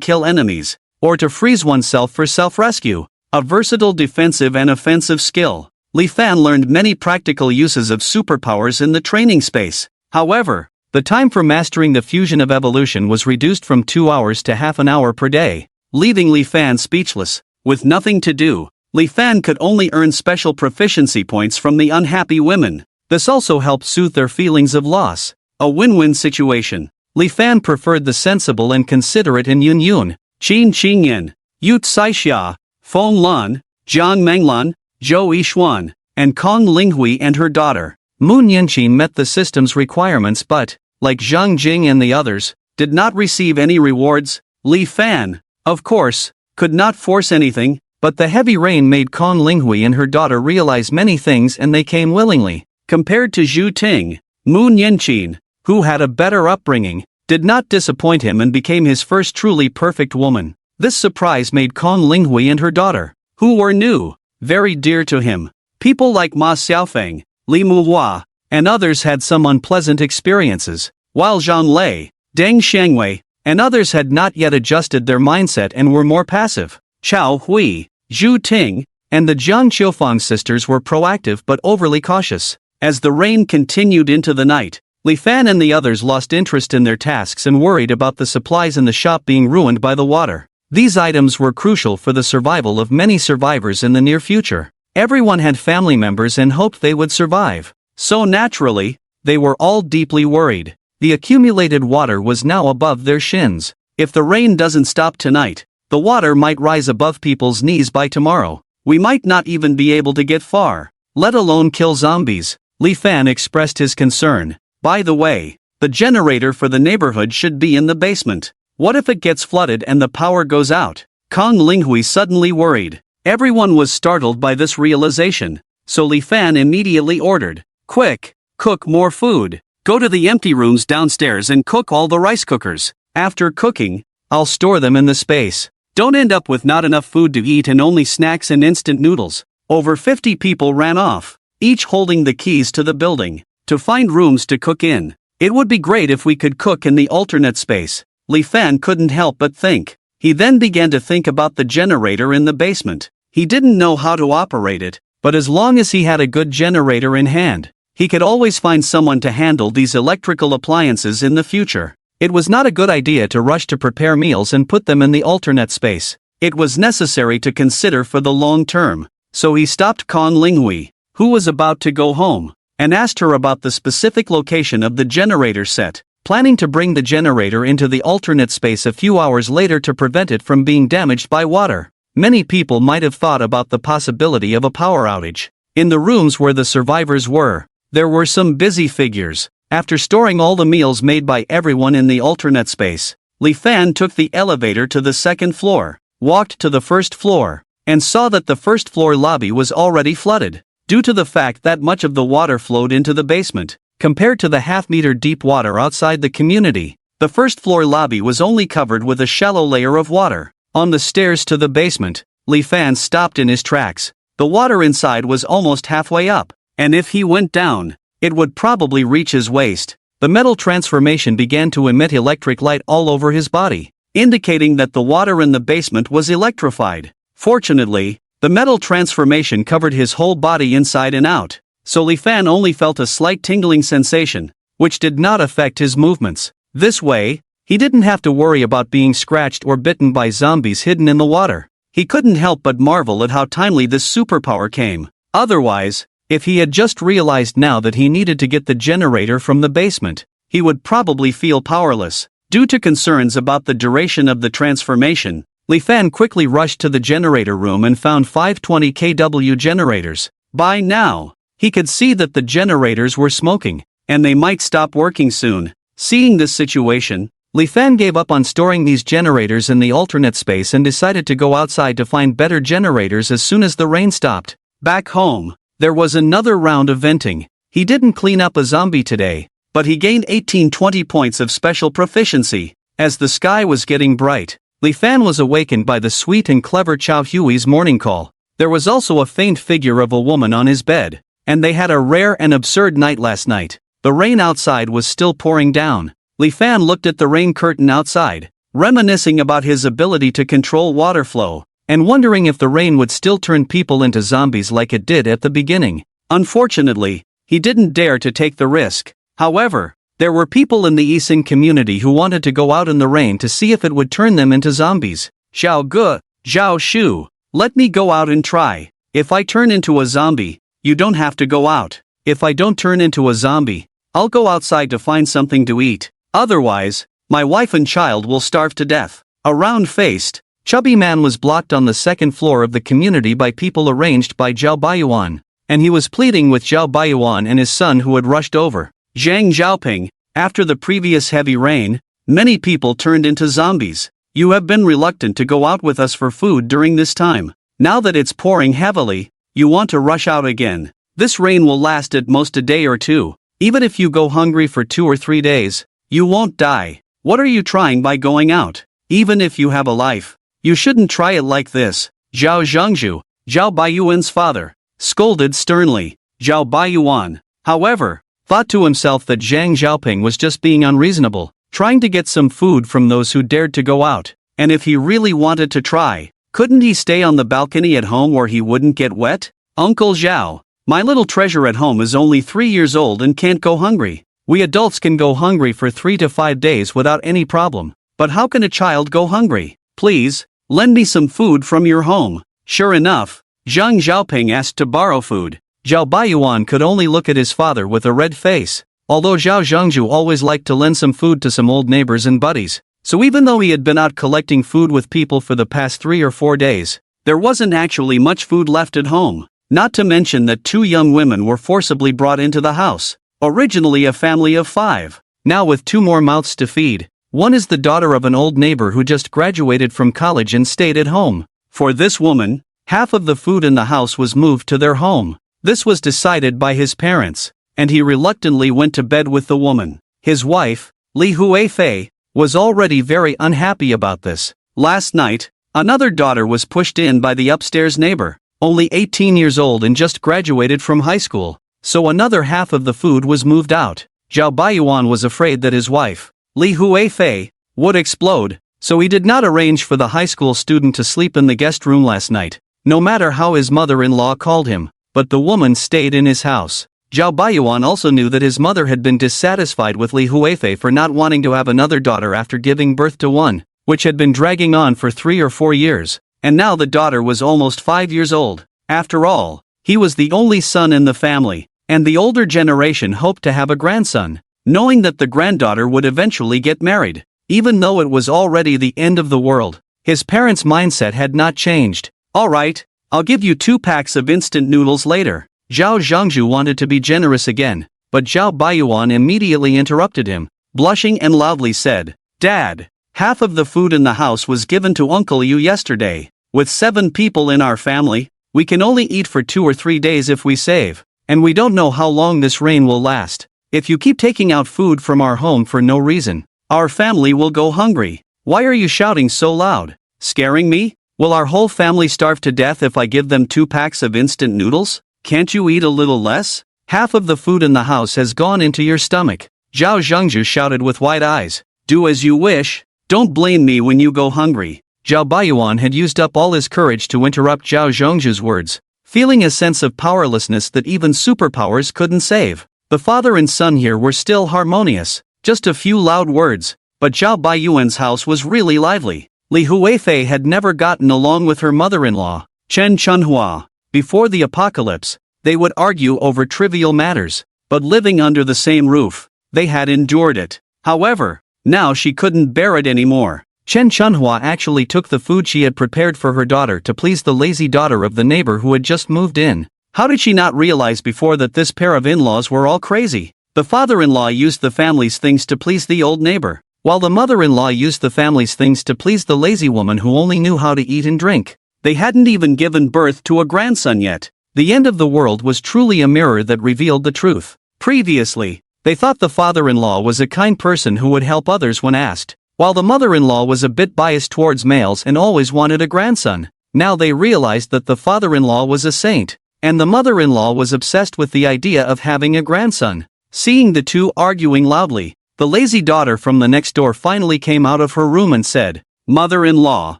kill enemies, or to freeze oneself for self-rescue, a versatile defensive and offensive skill. Li Fan learned many practical uses of superpowers in the training space. However, the time for mastering the fusion of evolution was reduced from 2 hours to half an hour per day, leaving Li Fan speechless. With nothing to do, Li Fan could only earn special proficiency points from the unhappy women. This also helped soothe their feelings of loss. A win-win situation. Li Fan preferred the sensible and considerate in Yun, Qin Qingyan, Yu Caixia, Feng Lan, Jiang Menglan, Zhou Yixuan, and Kong Linghui and her daughter. Moon Yanqin met the system's requirements but, like Zhang Jing and the others, did not receive any rewards. Li Fan, of course, could not force anything, but the heavy rain made Kong Linghui and her daughter realize many things and they came willingly. Compared to Zhu Ting, Moon Yanqin, who had a better upbringing, did not disappoint him and became his first truly perfect woman. This surprise made Kong Linghui and her daughter, who were new, very dear to him. People like Ma Xiaofeng, Li Muhua, and others had some unpleasant experiences, while Zhang Lei, Deng Shengwei, and others had not yet adjusted their mindset and were more passive. Chao Hui, Zhu Ting, and the Jiang Qiufang sisters were proactive but overly cautious. As the rain continued into the night, Li Fan and the others lost interest in their tasks and worried about the supplies in the shop being ruined by the water. These items were crucial for the survival of many survivors in the near future. Everyone had family members and hoped they would survive. So naturally, they were all deeply worried. The accumulated water was now above their shins. If the rain doesn't stop tonight, the water might rise above people's knees by tomorrow. We might not even be able to get far, let alone kill zombies. Li Fan expressed his concern. By the way, the generator for the neighborhood should be in the basement. What if it gets flooded and the power goes out? Kong Linghui suddenly worried. Everyone was startled by this realization, so Li Fan immediately ordered, "Quick, cook more food. Go to the empty rooms downstairs and cook all the rice cookers. After cooking, I'll store them in the space. Don't end up with not enough food to eat and only snacks and instant noodles." Over 50 people ran off, each holding the keys to the building, to find rooms to cook in. It would be great if we could cook in the alternate space. Li Fan couldn't help but think. He then began to think about the generator in the basement. He didn't know how to operate it, but as long as he had a good generator in hand, he could always find someone to handle these electrical appliances in the future. It was not a good idea to rush to prepare meals and put them in the alternate space. It was necessary to consider for the long term. So he stopped Kong Linghui, who was about to go home, and asked her about the specific location of the generator set, planning to bring the generator into the alternate space a few hours later to prevent it from being damaged by water. Many people might have thought about the possibility of a power outage. In the rooms where the survivors were, there were some busy figures. After storing all the meals made by everyone in the alternate space, Li Fan took the elevator to the second floor, walked to the first floor, and saw that the first floor lobby was already flooded. Due to the fact that much of the water flowed into the basement, compared to the half-meter deep water outside the community, the first floor lobby was only covered with a shallow layer of water. On the stairs to the basement, Li Fan stopped in his tracks. The water inside was almost halfway up, and if he went down, it would probably reach his waist. The metal transformation began to emit electric light all over his body, indicating that the water in the basement was electrified. Fortunately, the metal transformation covered his whole body inside and out, so Li Fan only felt a slight tingling sensation, which did not affect his movements. This way, he didn't have to worry about being scratched or bitten by zombies hidden in the water. He couldn't help but marvel at how timely this superpower came. Otherwise, if he had just realized now that he needed to get the generator from the basement, he would probably feel powerless. Due to concerns about the duration of the transformation, Li Fan quickly rushed to the generator room and found 520 kW generators. By now, he could see that the generators were smoking, and they might stop working soon. Seeing this situation, Li Fan gave up on storing these generators in the alternate space and decided to go outside to find better generators as soon as the rain stopped. Back home, there was another round of venting. He didn't clean up a zombie today, but he gained 18-20 points of special proficiency. As the sky was getting bright, Li Fan was awakened by the sweet and clever Chow Hui's morning call. There was also a faint figure of a woman on his bed, and they had a rare and absurd night last night. The rain outside was still pouring down. Li Fan looked at the rain curtain outside, reminiscing about his ability to control water flow, and wondering if the rain would still turn people into zombies like it did at the beginning. Unfortunately, he didn't dare to take the risk. However, there were people in the Yisin community who wanted to go out in the rain to see if it would turn them into zombies. Xiao Ge, Zhao Shu, let me go out and try. If I turn into a zombie, you don't have to go out. If I don't turn into a zombie, I'll go outside to find something to eat. Otherwise, my wife and child will starve to death. A round-faced, chubby man was blocked on the second floor of the community by people arranged by Zhao Baiyuan, and he was pleading with Zhao Baiyuan and his son who had rushed over. Zhang Xiaoping, after the previous heavy rain, many people turned into zombies. You have been reluctant to go out with us for food during this time. Now that it's pouring heavily, you want to rush out again. This rain will last at most a day or two. Even if you go hungry for 2 or 3 days, you won't die. What are you trying by going out? Even if you have a life, you shouldn't try it like this. Zhao Zhengzhu, Zhao Baiyuan's father, scolded sternly. Zhao Baiyuan, however, thought to himself that Zhang Xiaoping was just being unreasonable, trying to get some food from those who dared to go out, and if he really wanted to try, couldn't he stay on the balcony at home where he wouldn't get wet? Uncle Zhao, my little treasure at home is only 3 years old and can't go hungry. We adults can go hungry for 3 to 5 days without any problem, but how can a child go hungry? Please, lend me some food from your home. Sure enough, Zhang Xiaoping asked to borrow food. Zhao Baiyuan could only look at his father with a red face. Although Zhao Zhengzhu always liked to lend some food to some old neighbors and buddies, so even though he had been out collecting food with people for the past 3 or 4 days, there wasn't actually much food left at home. Not to mention that 2 young women were forcibly brought into the house. Originally a family of 5, now with 2 more mouths to feed. One is the daughter of an old neighbor who just graduated from college and stayed at home. For this woman, half of the food in the house was moved to their home. This was decided by his parents, and he reluctantly went to bed with the woman. His wife, Li Huifei, was already very unhappy about this. Last night, another daughter was pushed in by the upstairs neighbor, only 18 years old and just graduated from high school, so another half of the food was moved out. Zhao Baiyuan was afraid that his wife, Li Huifei, would explode, so he did not arrange for the high school student to sleep in the guest room last night, no matter how his mother-in-law called him, but the woman stayed in his house. Zhao Baiyuan also knew that his mother had been dissatisfied with Li Huifei for not wanting to have another daughter after giving birth to one, which had been dragging on for 3 or 4 years, and now the daughter was almost 5 years old. After all, he was the only son in the family, and the older generation hoped to have a grandson, knowing that the granddaughter would eventually get married. Even though it was already the end of the world, his parents' mindset had not changed. Alright, I'll give you 2 packs of instant noodles later. Zhao Zhengzhu wanted to be generous again, but Zhao Baiyuan immediately interrupted him, blushing and loudly said, "Dad, half of the food in the house was given to Uncle Yu yesterday. With 7 people in our family, we can only eat for 2 or 3 days if we save, and we don't know how long this rain will last. If you keep taking out food from our home for no reason, our family will go hungry." "Why are you shouting so loud? Scaring me? Will our whole family starve to death if I give them 2 packs of instant noodles? Can't you eat a little less? Half of the food in the house has gone into your stomach." Zhao Zhengzhu shouted with wide eyes. "Do as you wish. Don't blame me when you go hungry." Zhao Baiyuan had used up all his courage to interrupt Zhao Zhengzhu's words, feeling a sense of powerlessness that even superpowers couldn't save. The father and son here were still harmonious, just a few loud words, but Zhao Baiyuan's house was really lively. Li Huifei had never gotten along with her mother-in-law, Chen Chunhua. Before the apocalypse, they would argue over trivial matters, but living under the same roof, they had endured it. However, now she couldn't bear it anymore. Chen Chunhua actually took the food she had prepared for her daughter to please the lazy daughter of the neighbor who had just moved in. How did she not realize before that this pair of in-laws were all crazy? The father-in-law used the family's things to please the old neighbor, while the mother-in-law used the family's things to please the lazy woman who only knew how to eat and drink. They hadn't even given birth to a grandson yet. The end of the world was truly a mirror that revealed the truth. Previously, they thought the father-in-law was a kind person who would help others when asked, while the mother-in-law was a bit biased towards males and always wanted a grandson. Now they realized that the father-in-law was a saint, and the mother-in-law was obsessed with the idea of having a grandson. Seeing the two arguing loudly, the lazy daughter from the next door finally came out of her room and said, "Mother-in-law,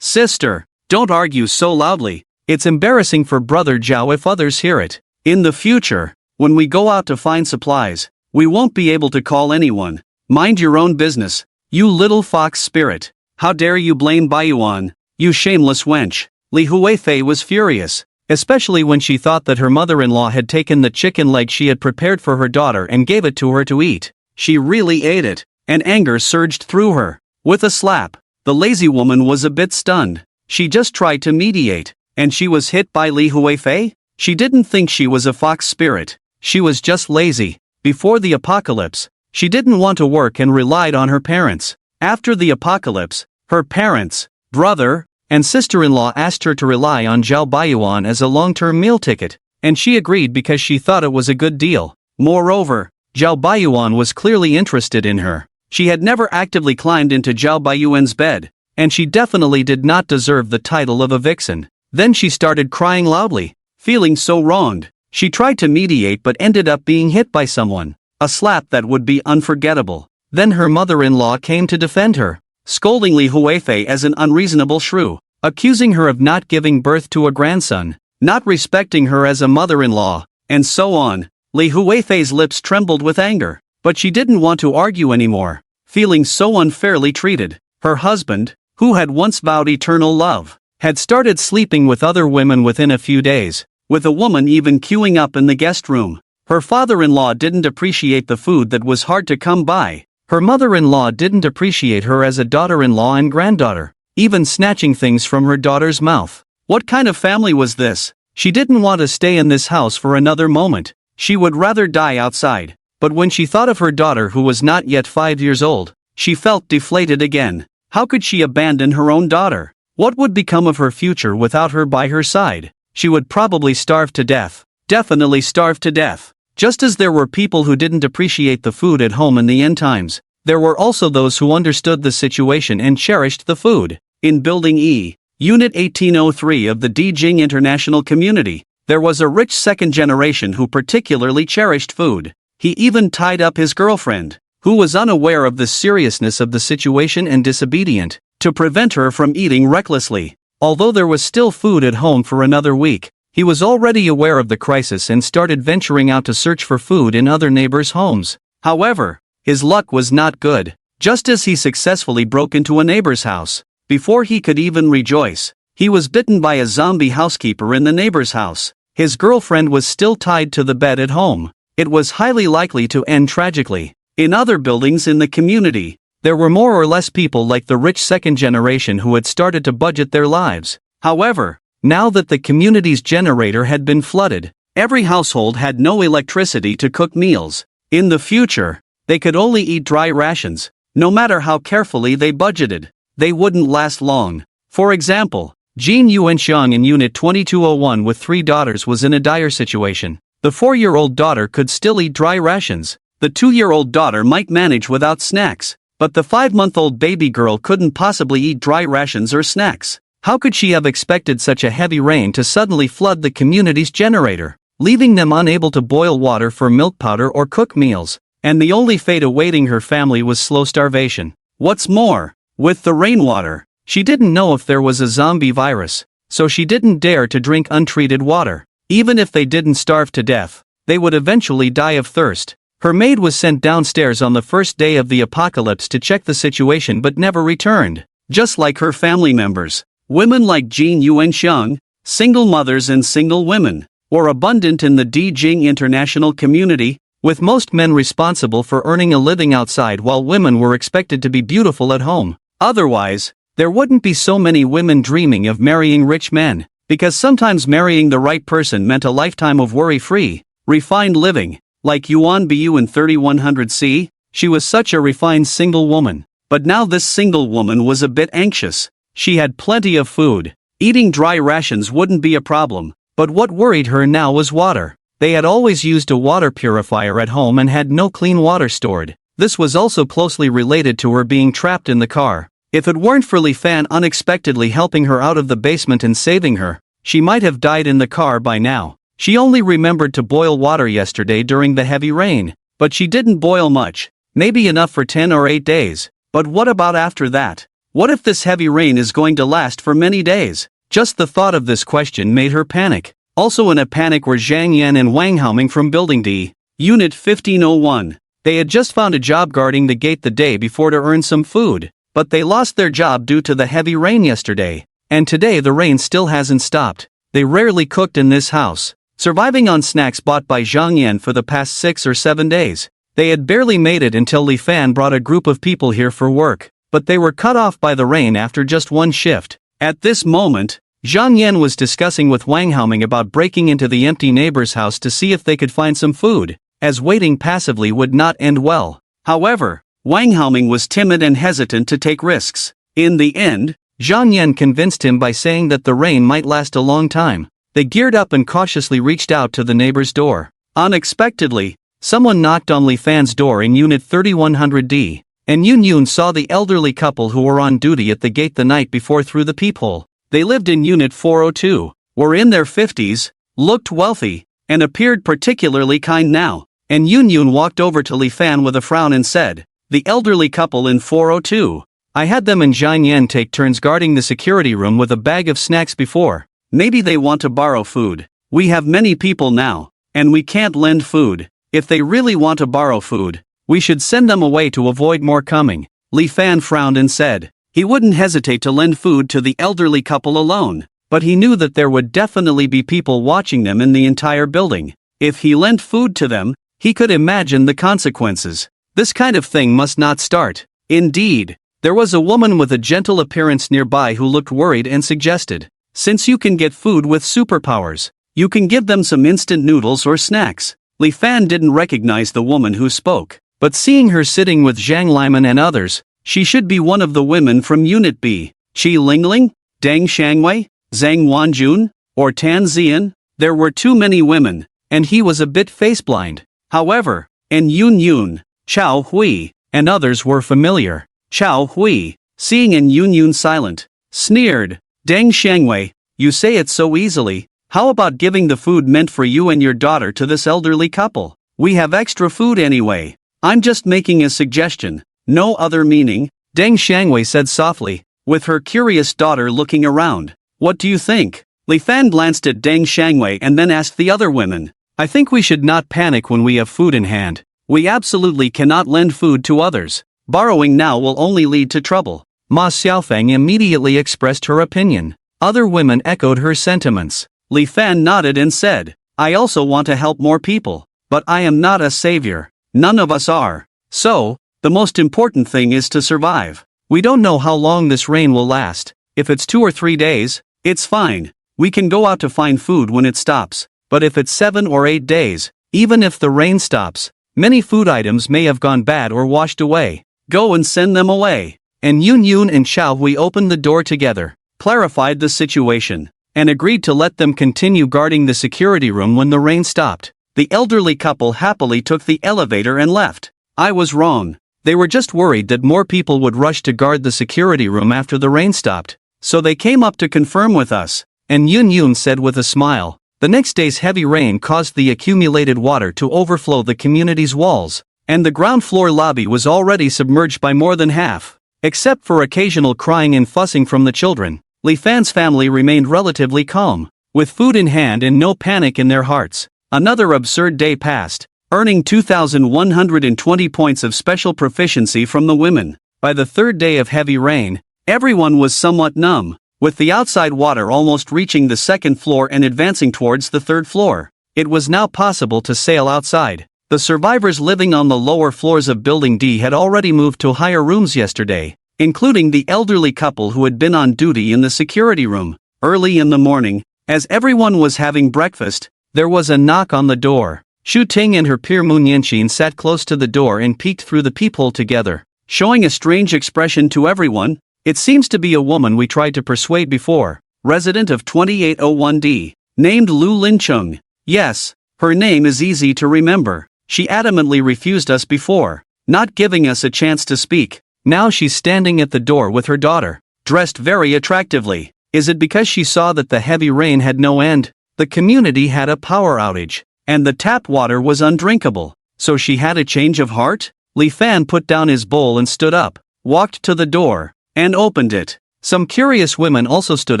sister, don't argue so loudly. It's embarrassing for Brother Zhao if others hear it. In the future, when we go out to find supplies, we won't be able to call anyone. Mind your own business, you little fox spirit. How dare you blame Baiyuan, you shameless wench." Li Huifei was furious, especially when she thought that her mother-in-law had taken the chicken leg she had prepared for her daughter and gave it to her to eat. She really ate it, and anger surged through her. With a slap, the lazy woman was a bit stunned. She just tried to mediate, and she was hit by Li Huifei? She didn't think she was a fox spirit, she was just lazy. Before the apocalypse, she didn't want to work and relied on her parents. After the apocalypse, her parents, brother, and sister-in-law asked her to rely on Zhao Baiyuan as a long-term meal ticket, and she agreed because she thought it was a good deal. Moreover, Zhao Baiyuan was clearly interested in her. She had never actively climbed into Zhao Baiyuan's bed, and she definitely did not deserve the title of a vixen. Then she started crying loudly, feeling so wronged. She tried to mediate but ended up being hit by someone, a slap that would be unforgettable. Then her mother-in-law came to defend her, scolding Li Huifei as an unreasonable shrew, accusing her of not giving birth to a grandson, not respecting her as a mother-in-law, and so on. Li Huifei's lips trembled with anger. But she didn't want to argue anymore, feeling so unfairly treated. Her husband, who had once vowed eternal love, had started sleeping with other women within a few days, with a woman even queuing up in the guest room. Her father-in-law didn't appreciate the food that was hard to come by. Her mother-in-law didn't appreciate her as a daughter-in-law and granddaughter, even snatching things from her daughter's mouth. What kind of family was this? She didn't want to stay in this house for another moment. She would rather die outside. But when she thought of her daughter who was not yet 5 years old, she felt deflated again. How could she abandon her own daughter? What would become of her future without her by her side? She would probably starve to death. Definitely starve to death. Just as there were people who didn't appreciate the food at home in the end times, there were also those who understood the situation and cherished the food. In Building E, Unit 1803 of the Dijing International Community, there was a rich second generation who particularly cherished food. He even tied up his girlfriend, who was unaware of the seriousness of the situation and disobedient, to prevent her from eating recklessly. Although there was still food at home for another week, he was already aware of the crisis and started venturing out to search for food in other neighbors' homes. However, his luck was not good. Just as he successfully broke into a neighbor's house, before he could even rejoice, he was bitten by a zombie housekeeper in the neighbor's house. His girlfriend was still tied to the bed at home. It was highly likely to end tragically. In other buildings in the community, there were more or less people like the rich second generation who had started to budget their lives. However, now that the community's generator had been flooded, every household had no electricity to cook meals. In the future, they could only eat dry rations. No matter how carefully they budgeted, they wouldn't last long. For example, Jean Yuanxiang in Unit 2201 with 3 daughters was in a dire situation. The 4-year-old daughter could still eat dry rations. The 2-year-old daughter might manage without snacks, but the 5-month-old baby girl couldn't possibly eat dry rations or snacks. How could she have expected such a heavy rain to suddenly flood the community's generator, leaving them unable to boil water for milk powder or cook meals? And the only fate awaiting her family was slow starvation. What's more, with the rainwater, she didn't know if there was a zombie virus, so she didn't dare to drink untreated water. Even if they didn't starve to death, they would eventually die of thirst. Her maid was sent downstairs on the first day of the apocalypse to check the situation but never returned. Just like her family members, women like Jean Yuanxiang, single mothers and single women, were abundant in the Dijing International Community, with most men responsible for earning a living outside while women were expected to be beautiful at home. Otherwise, there wouldn't be so many women dreaming of marrying rich men, because sometimes marrying the right person meant a lifetime of worry-free, refined living. Like Yuan Bu in 3100C, she was such a refined single woman. But now this single woman was a bit anxious. She had plenty of food. Eating dry rations wouldn't be a problem. But what worried her now was water. They had always used a water purifier at home and had no clean water stored. This was also closely related to her being trapped in the car. If it weren't for Li Fan unexpectedly helping her out of the basement and saving her, she might have died in the car by now. She only remembered to boil water yesterday during the heavy rain, but she didn't boil much, maybe enough for 10 or 8 days. But what about after that? What if this heavy rain is going to last for many days? Just the thought of this question made her panic. Also in a panic were Zhang Yan and Wang Haoming from Building D, Unit 1501. They had just found a job guarding the gate the day before to earn some food, but they lost their job due to the heavy rain yesterday, and today the rain still hasn't stopped. They rarely cooked in this house, surviving on snacks bought by Zhang Yan for the past 6 or 7 days. They had barely made it until Li Fan brought a group of people here for work, but they were cut off by the rain after just one shift. At this moment, Zhang Yan was discussing with Wang Haoming about breaking into the empty neighbor's house to see if they could find some food, as waiting passively would not end well. However, Wang Haoming was timid and hesitant to take risks. In the end, Zhang Yan convinced him by saying that the rain might last a long time. They geared up and cautiously reached out to the neighbor's door. Unexpectedly, someone knocked on Li Fan's door in Unit 3100D, and Yun saw the elderly couple who were on duty at the gate the night before through the peephole. They lived in Unit 402, were in their 50s, looked wealthy, and appeared particularly kind now. And Yun walked over to Li Fan with a frown and said, "The elderly couple in 402. I had them and Zhang Yan take turns guarding the security room with a bag of snacks before. Maybe they want to borrow food. We have many people now, and we can't lend food. If they really want to borrow food, We should send them away to avoid more coming. Li Fan frowned and said. He wouldn't hesitate to lend food to the elderly couple alone, but he knew that there would definitely be people watching them in the entire building. If he lent food to them, he could imagine the consequences. This kind of thing must not start. Indeed, there was a woman with a gentle appearance nearby who looked worried and suggested, since you can get food with superpowers, you can give them some instant noodles or snacks. Li Fan didn't recognize the woman who spoke, but seeing her sitting with Zhang Liman and others, she should be one of the women from Unit B. Qi Lingling, Deng Shangwei, Zhang Wanjun, or Tan Zian. There were too many women, and he was a bit faceblind. However, and Yun Yun, Chao Hui, and others were familiar. Chao Hui, seeing and Yun Yun silent, sneered, Deng Shangwei, you say it so easily, how about giving the food meant for you and your daughter to this elderly couple? We have extra food anyway. I'm just making a suggestion. No other meaning, Deng Shangwei said softly, with her curious daughter looking around. What do you think? Li Fan glanced at Deng Shangwei and then asked the other women. I think we should not panic when we have food in hand. We absolutely cannot lend food to others. Borrowing now will only lead to trouble. Ma Xiaofeng immediately expressed her opinion. Other women echoed her sentiments. Li Fan nodded and said, I also want to help more people, but I am not a savior. None of us are. So, the most important thing is to survive. We don't know how long this rain will last. If it's 2 or 3 days, it's fine. We can go out to find food when it stops. But if it's 7 or 8 days, even if the rain stops, many food items may have gone bad or washed away. Go and send them away. And Yun Yun and Xiao Hui opened the door together, clarified the situation, and agreed to let them continue guarding the security room when the rain stopped. The elderly couple happily took the elevator and left. I was wrong. They were just worried that more people would rush to guard the security room after the rain stopped, so they came up to confirm with us, and Yun Yun said with a smile. The next day's heavy rain caused the accumulated water to overflow the community's walls, and the ground floor lobby was already submerged by more than half. Except for occasional crying and fussing from the children, Li Fan's family remained relatively calm, with food in hand and no panic in their hearts. Another absurd day passed, earning 2,120 points of special proficiency from the women. By the third day of heavy rain, everyone was somewhat numb, with the outside water almost reaching the second floor and advancing towards the third floor. It was now possible to sail outside. The survivors living on the lower floors of Building D had already moved to higher rooms yesterday, including the elderly couple who had been on duty in the security room. Early in the morning, as everyone was having breakfast, there was a knock on the door. Xu Ting and her peer Moon Yanqin sat close to the door and peeked through the peephole together, showing a strange expression to everyone. It seems to be a woman we tried to persuade before, resident of 2801D, named Lu Lincheng. Yes, her name is easy to remember. She adamantly refused us before, not giving us a chance to speak. Now she's standing at the door with her daughter, dressed very attractively. Is it because she saw that the heavy rain had no end? The community had a power outage, and the tap water was undrinkable, so she had a change of heart? Li Fan put down his bowl and stood up, walked to the door, and opened it. Some curious women also stood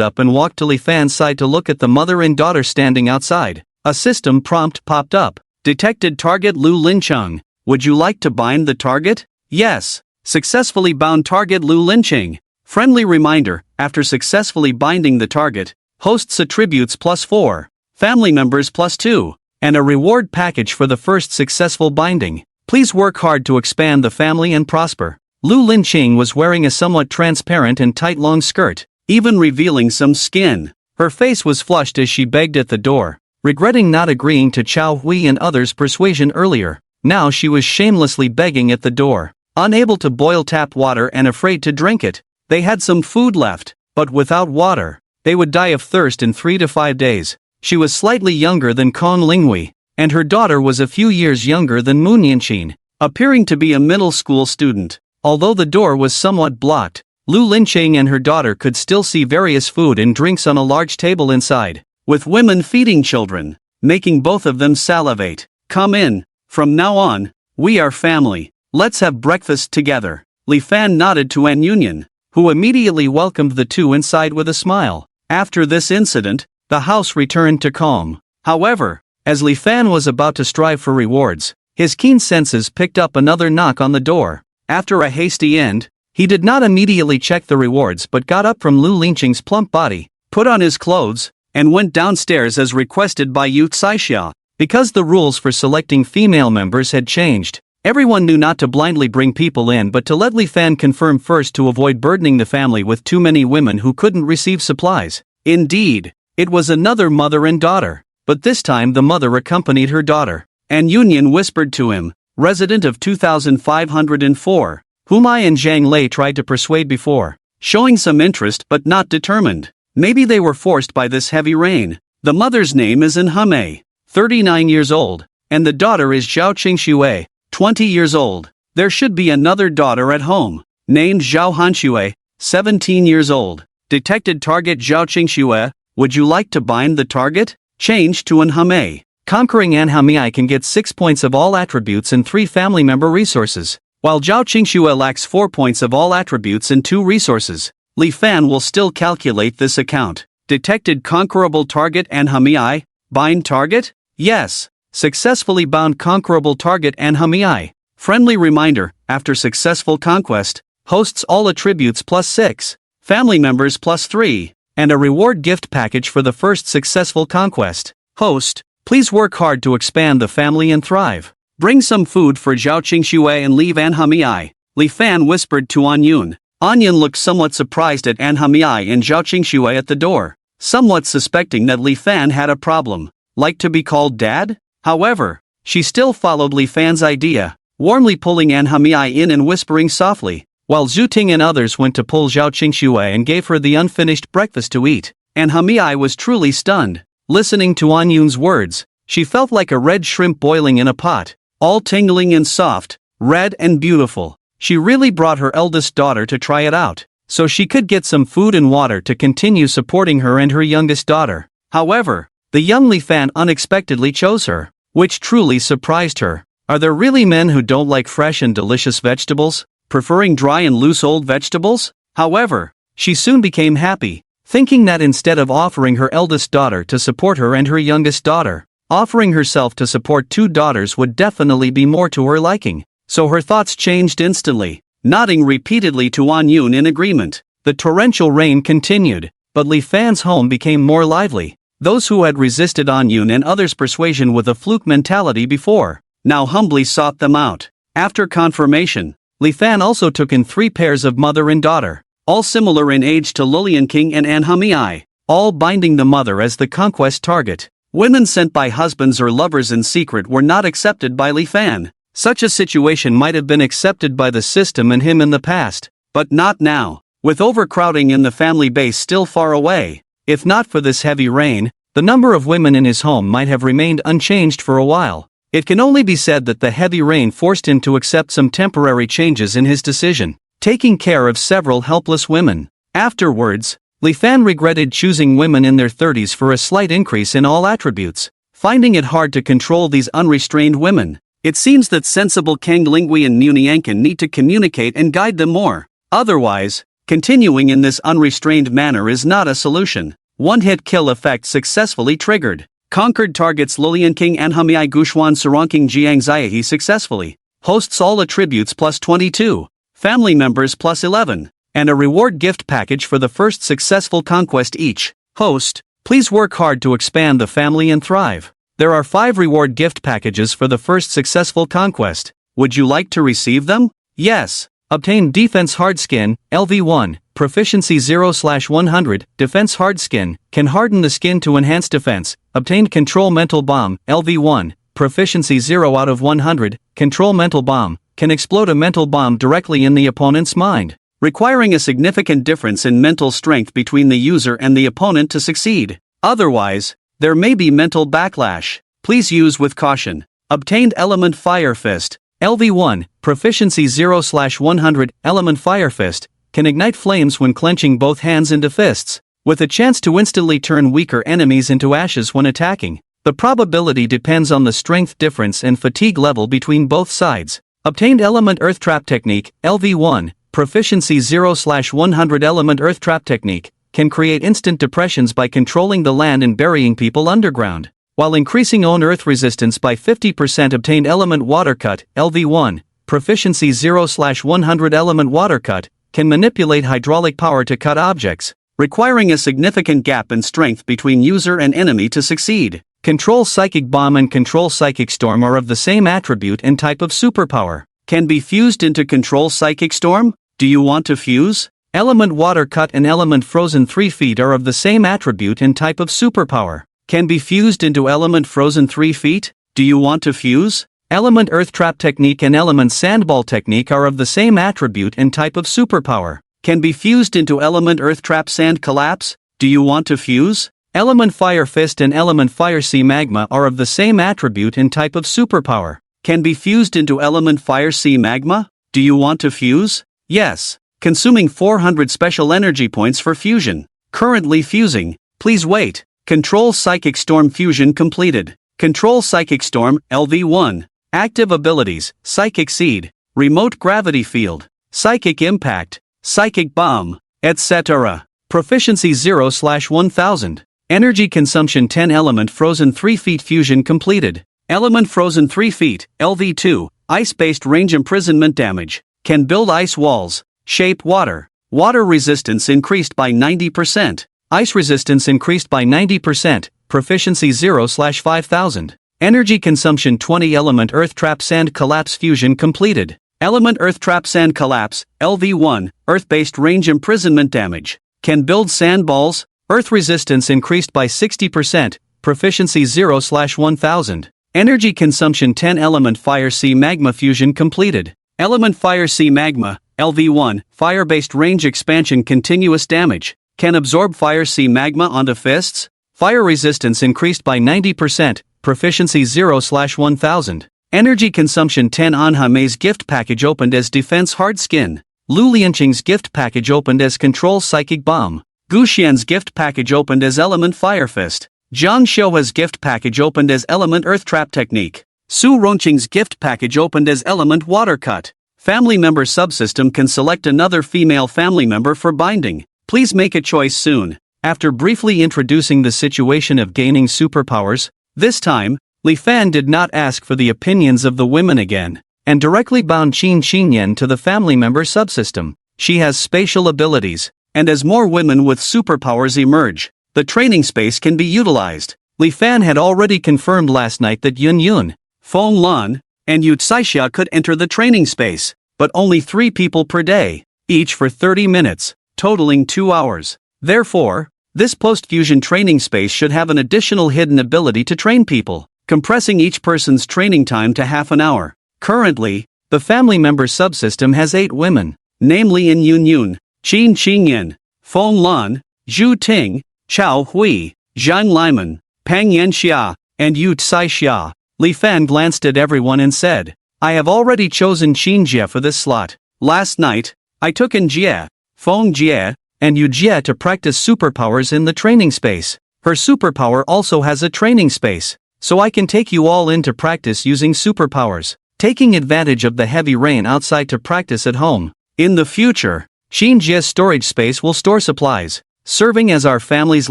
up and walked to Li Fan's side to look at the mother and daughter standing outside. A system prompt popped up. Detected target Lu Lincheng. Would you like to bind the target? Yes. Successfully bound target Lu Lincheng. Friendly reminder, after successfully binding the target, hosts attributes +4, family members +2, and a reward package for the first successful binding. Please work hard to expand the family and prosper. Lu Lincheng was wearing a somewhat transparent and tight long skirt, even revealing some skin. Her face was flushed as she begged at the door, regretting not agreeing to Chao Hui and others' persuasion earlier. Now she was shamelessly begging at the door. Unable to boil tap water and afraid to drink it, they had some food left, but without water, they would die of thirst in 3 to 5 days. She was slightly younger than Kong Linghui, and her daughter was a few years younger than Moon Yanqin, appearing to be a middle school student. Although the door was somewhat blocked, Lu Lincheng and her daughter could still see various food and drinks on a large table inside, with women feeding children, making both of them salivate. Come in. From now on, we are family. Let's have breakfast together. Li Fan nodded to An Union, who immediately welcomed the two inside with a smile. After this incident, the house returned to calm. However, as Li Fan was about to strive for rewards, His keen senses picked up another knock on the door. After a hasty end, he did not immediately check the rewards but got up from Lu Linqing's plump body, put on his clothes, and went downstairs as requested by Yu Caixia. Because the rules for selecting female members had changed, everyone knew not to blindly bring people in but to let Li Fan confirm first to avoid burdening the family with too many women who couldn't receive supplies. Indeed, it was another mother and daughter, but this time the mother accompanied her daughter. And Yunyan whispered to him, resident of 2504, whom I and Zhang Lei tried to persuade before, showing some interest but not determined. Maybe they were forced by this heavy rain. The mother's name is Manhwa, 39 years old, and the daughter is Zhao Qingxue, 20 years old. There should be another daughter at home, named Zhao Hanxue, 17 years old. Detected target Zhao Qingxue, would you like to bind the target? Change to Manhwa. Conquering Manhwa can get 6 points of all attributes and 3 family member resources, while Zhao Qingxue lacks 4 points of all attributes and 2 resources. Li Fan will still calculate this account. Detected conquerable target Manhwa. Bind target? Yes. Successfully bound conquerable target Manhwa. Friendly reminder, after successful conquest, hosts all attributes +6, family members +3, and a reward gift package for the first successful conquest. Host, please work hard to expand the family and thrive. Bring some food for Zhao Qingxue and leave Manhwa. Li Fan whispered to An Yun. An Yun looked somewhat surprised at Manhwa and Zhao Qingxue at the door, somewhat suspecting that Li Fan had a problem. Like to be called dad? However, she still followed Li Fan's idea, warmly pulling Manhwa in and whispering softly, while Zhu Ting and others went to pull Zhao Qingxue and gave her the unfinished breakfast to eat. Manhwa was truly stunned. Listening to An Yun's words, she felt like a red shrimp boiling in a pot, all tingling and soft, red and beautiful. She really brought her eldest daughter to try it out, so she could get some food and water to continue supporting her and her youngest daughter. However, the young Li Fan unexpectedly chose her, which truly surprised her. Are there really men who don't like fresh and delicious vegetables, preferring dry and loose old vegetables? However, she soon became happy, thinking that instead of offering her eldest daughter to support her and her youngest daughter, offering herself to support 2 daughters would definitely be more to her liking. So her thoughts changed instantly, nodding repeatedly to An Yun in agreement. The torrential rain continued, but Li Fan's home became more lively. Those who had resisted An Yun and others' persuasion with a fluke mentality before, now humbly sought them out. After confirmation, Li Fan also took in 3 pairs of mother and daughter, all similar in age to Lilian King and Manhwa, all binding the mother as the conquest target. Women sent by husbands or lovers in secret were not accepted by Li Fan. Such a situation might have been accepted by the system and him in the past, but not now, with overcrowding in the family base still far away. If not for this heavy rain, the number of women in his home might have remained unchanged for a while. It can only be said that the heavy rain forced him to accept some temporary changes in his decision, taking care of several helpless women. Afterwards, Li Fan regretted choosing women in their 30s for a slight increase in all attributes, finding it hard to control these unrestrained women. It seems that sensible Kang Lingui and Muniankin need to communicate and guide them more. Otherwise, continuing in this unrestrained manner is not a solution. One-hit kill effect successfully triggered. Conquered targets Lilian King Manhwa Gushuan Sarongking Jiangziahe successfully. Hosts all attributes +22. Family members +11. And a reward gift package for the first successful conquest each. Host, please work hard to expand the family and thrive. There are 5 reward gift packages for the first successful conquest. Would you like to receive them? Yes. Obtain Defense Hard Skin, LV1, Proficiency 0/100, Defense Hard Skin, can harden the skin to enhance defense. Obtained Control Mental Bomb, LV1, Proficiency 0/100, Control Mental Bomb, can explode a mental bomb directly in the opponent's mind, requiring a significant difference in mental strength between the user and the opponent to succeed. Otherwise, there may be mental backlash. Please use with caution. Obtained Element Fire Fist, LV1, Proficiency 0/100, Element Fire Fist, can ignite flames when clenching both hands into fists, with a chance to instantly turn weaker enemies into ashes when attacking. The probability depends on the strength difference and fatigue level between both sides. Obtained Element Earth Trap Technique, LV1, Proficiency 0/100, Element Earth Trap Technique, can create instant depressions by controlling the land and burying people underground. while increasing own earth resistance by 50%. Obtained element water cut, LV1, proficiency 0/100 element water cut, can manipulate hydraulic power to cut objects, requiring a significant gap in strength between user and enemy to succeed. Control psychic bomb and control psychic storm are of the same attribute and type of superpower. Can be fused into control psychic storm? Do you want to fuse? Element water cut and element frozen 3 feet are of the same attribute and type of superpower. Can be fused into element frozen 3 feet? Do you want to fuse? Element earth trap technique and element sandball technique are of the same attribute and type of superpower. Can be fused into element earth trap sand collapse? Do you want to fuse? Element fire fist and element fire sea magma are of the same attribute and type of superpower. Can be fused into element fire sea magma? Do you want to fuse? Yes. Consuming 400 special energy points for fusion. Currently fusing. Please wait. Control psychic storm fusion completed. Control psychic storm, LV1. Active abilities, psychic seed, remote gravity field, psychic impact, psychic bomb, etc. Proficiency 0/1000. Energy consumption 10 element frozen 3 feet fusion completed. Element frozen 3 feet, LV2, ice-based range imprisonment damage, can build ice walls, shape water. Water resistance increased by 90%. Ice resistance increased by 90%, proficiency 0/5000. Energy consumption 20 element earth trap sand collapse fusion completed. Element earth trap sand collapse, LV1, earth-based range imprisonment damage, can build sand balls. Earth resistance increased by 60%, proficiency 0/1000. Energy consumption 10 element fire sea magma fusion completed. Element fire sea magma, LV1, fire-based range expansion continuous damage, can absorb fire sea magma onto fists. Fire resistance increased by 90%, proficiency 0/1000. Energy consumption 10 Anha Mei's gift package opened as defense hard skin. Lu Lianqing's gift package opened as control psychic bomb. Gu Xian's gift package opened as element fire fist. Zhang Xiu's gift package opened as element earth trap technique. Su Rongqing's gift package opened as element water cut. Family member subsystem can select another female family member for binding. Please make a choice soon. After briefly introducing the situation of gaining superpowers, this time, Li Fan did not ask for the opinions of the women again, and directly bound Qin Xinyan to the family member subsystem. She has spatial abilities, and as more women with superpowers emerge, the training space can be utilized. Li Fan had already confirmed last night that Yun Yun, Feng Lan, and Yu Caixia could enter the training space, but only 3 people per day, each for 30 minutes, totaling 2 hours. Therefore, this post-fusion training space should have an additional hidden ability to train people, compressing each person's training time to half an hour. Currently, the family member subsystem has 8 women, namely in Yun Yun, Qin Qingyan, Feng Lan, Zhu Ting, Chao Hui, Zhang Liman, Pang Yanxia, and Yu Caixia. Li Fan glanced at everyone and said, I have already chosen Qin Jie for this slot. Last night, I took in Jie, Feng Jie, and Yu Jie to practice superpowers in the training space. Her superpower also has a training space, so I can take you all in to practice using superpowers, taking advantage of the heavy rain outside to practice at home. In the future, Qin Jie's storage space will store supplies, serving as our family's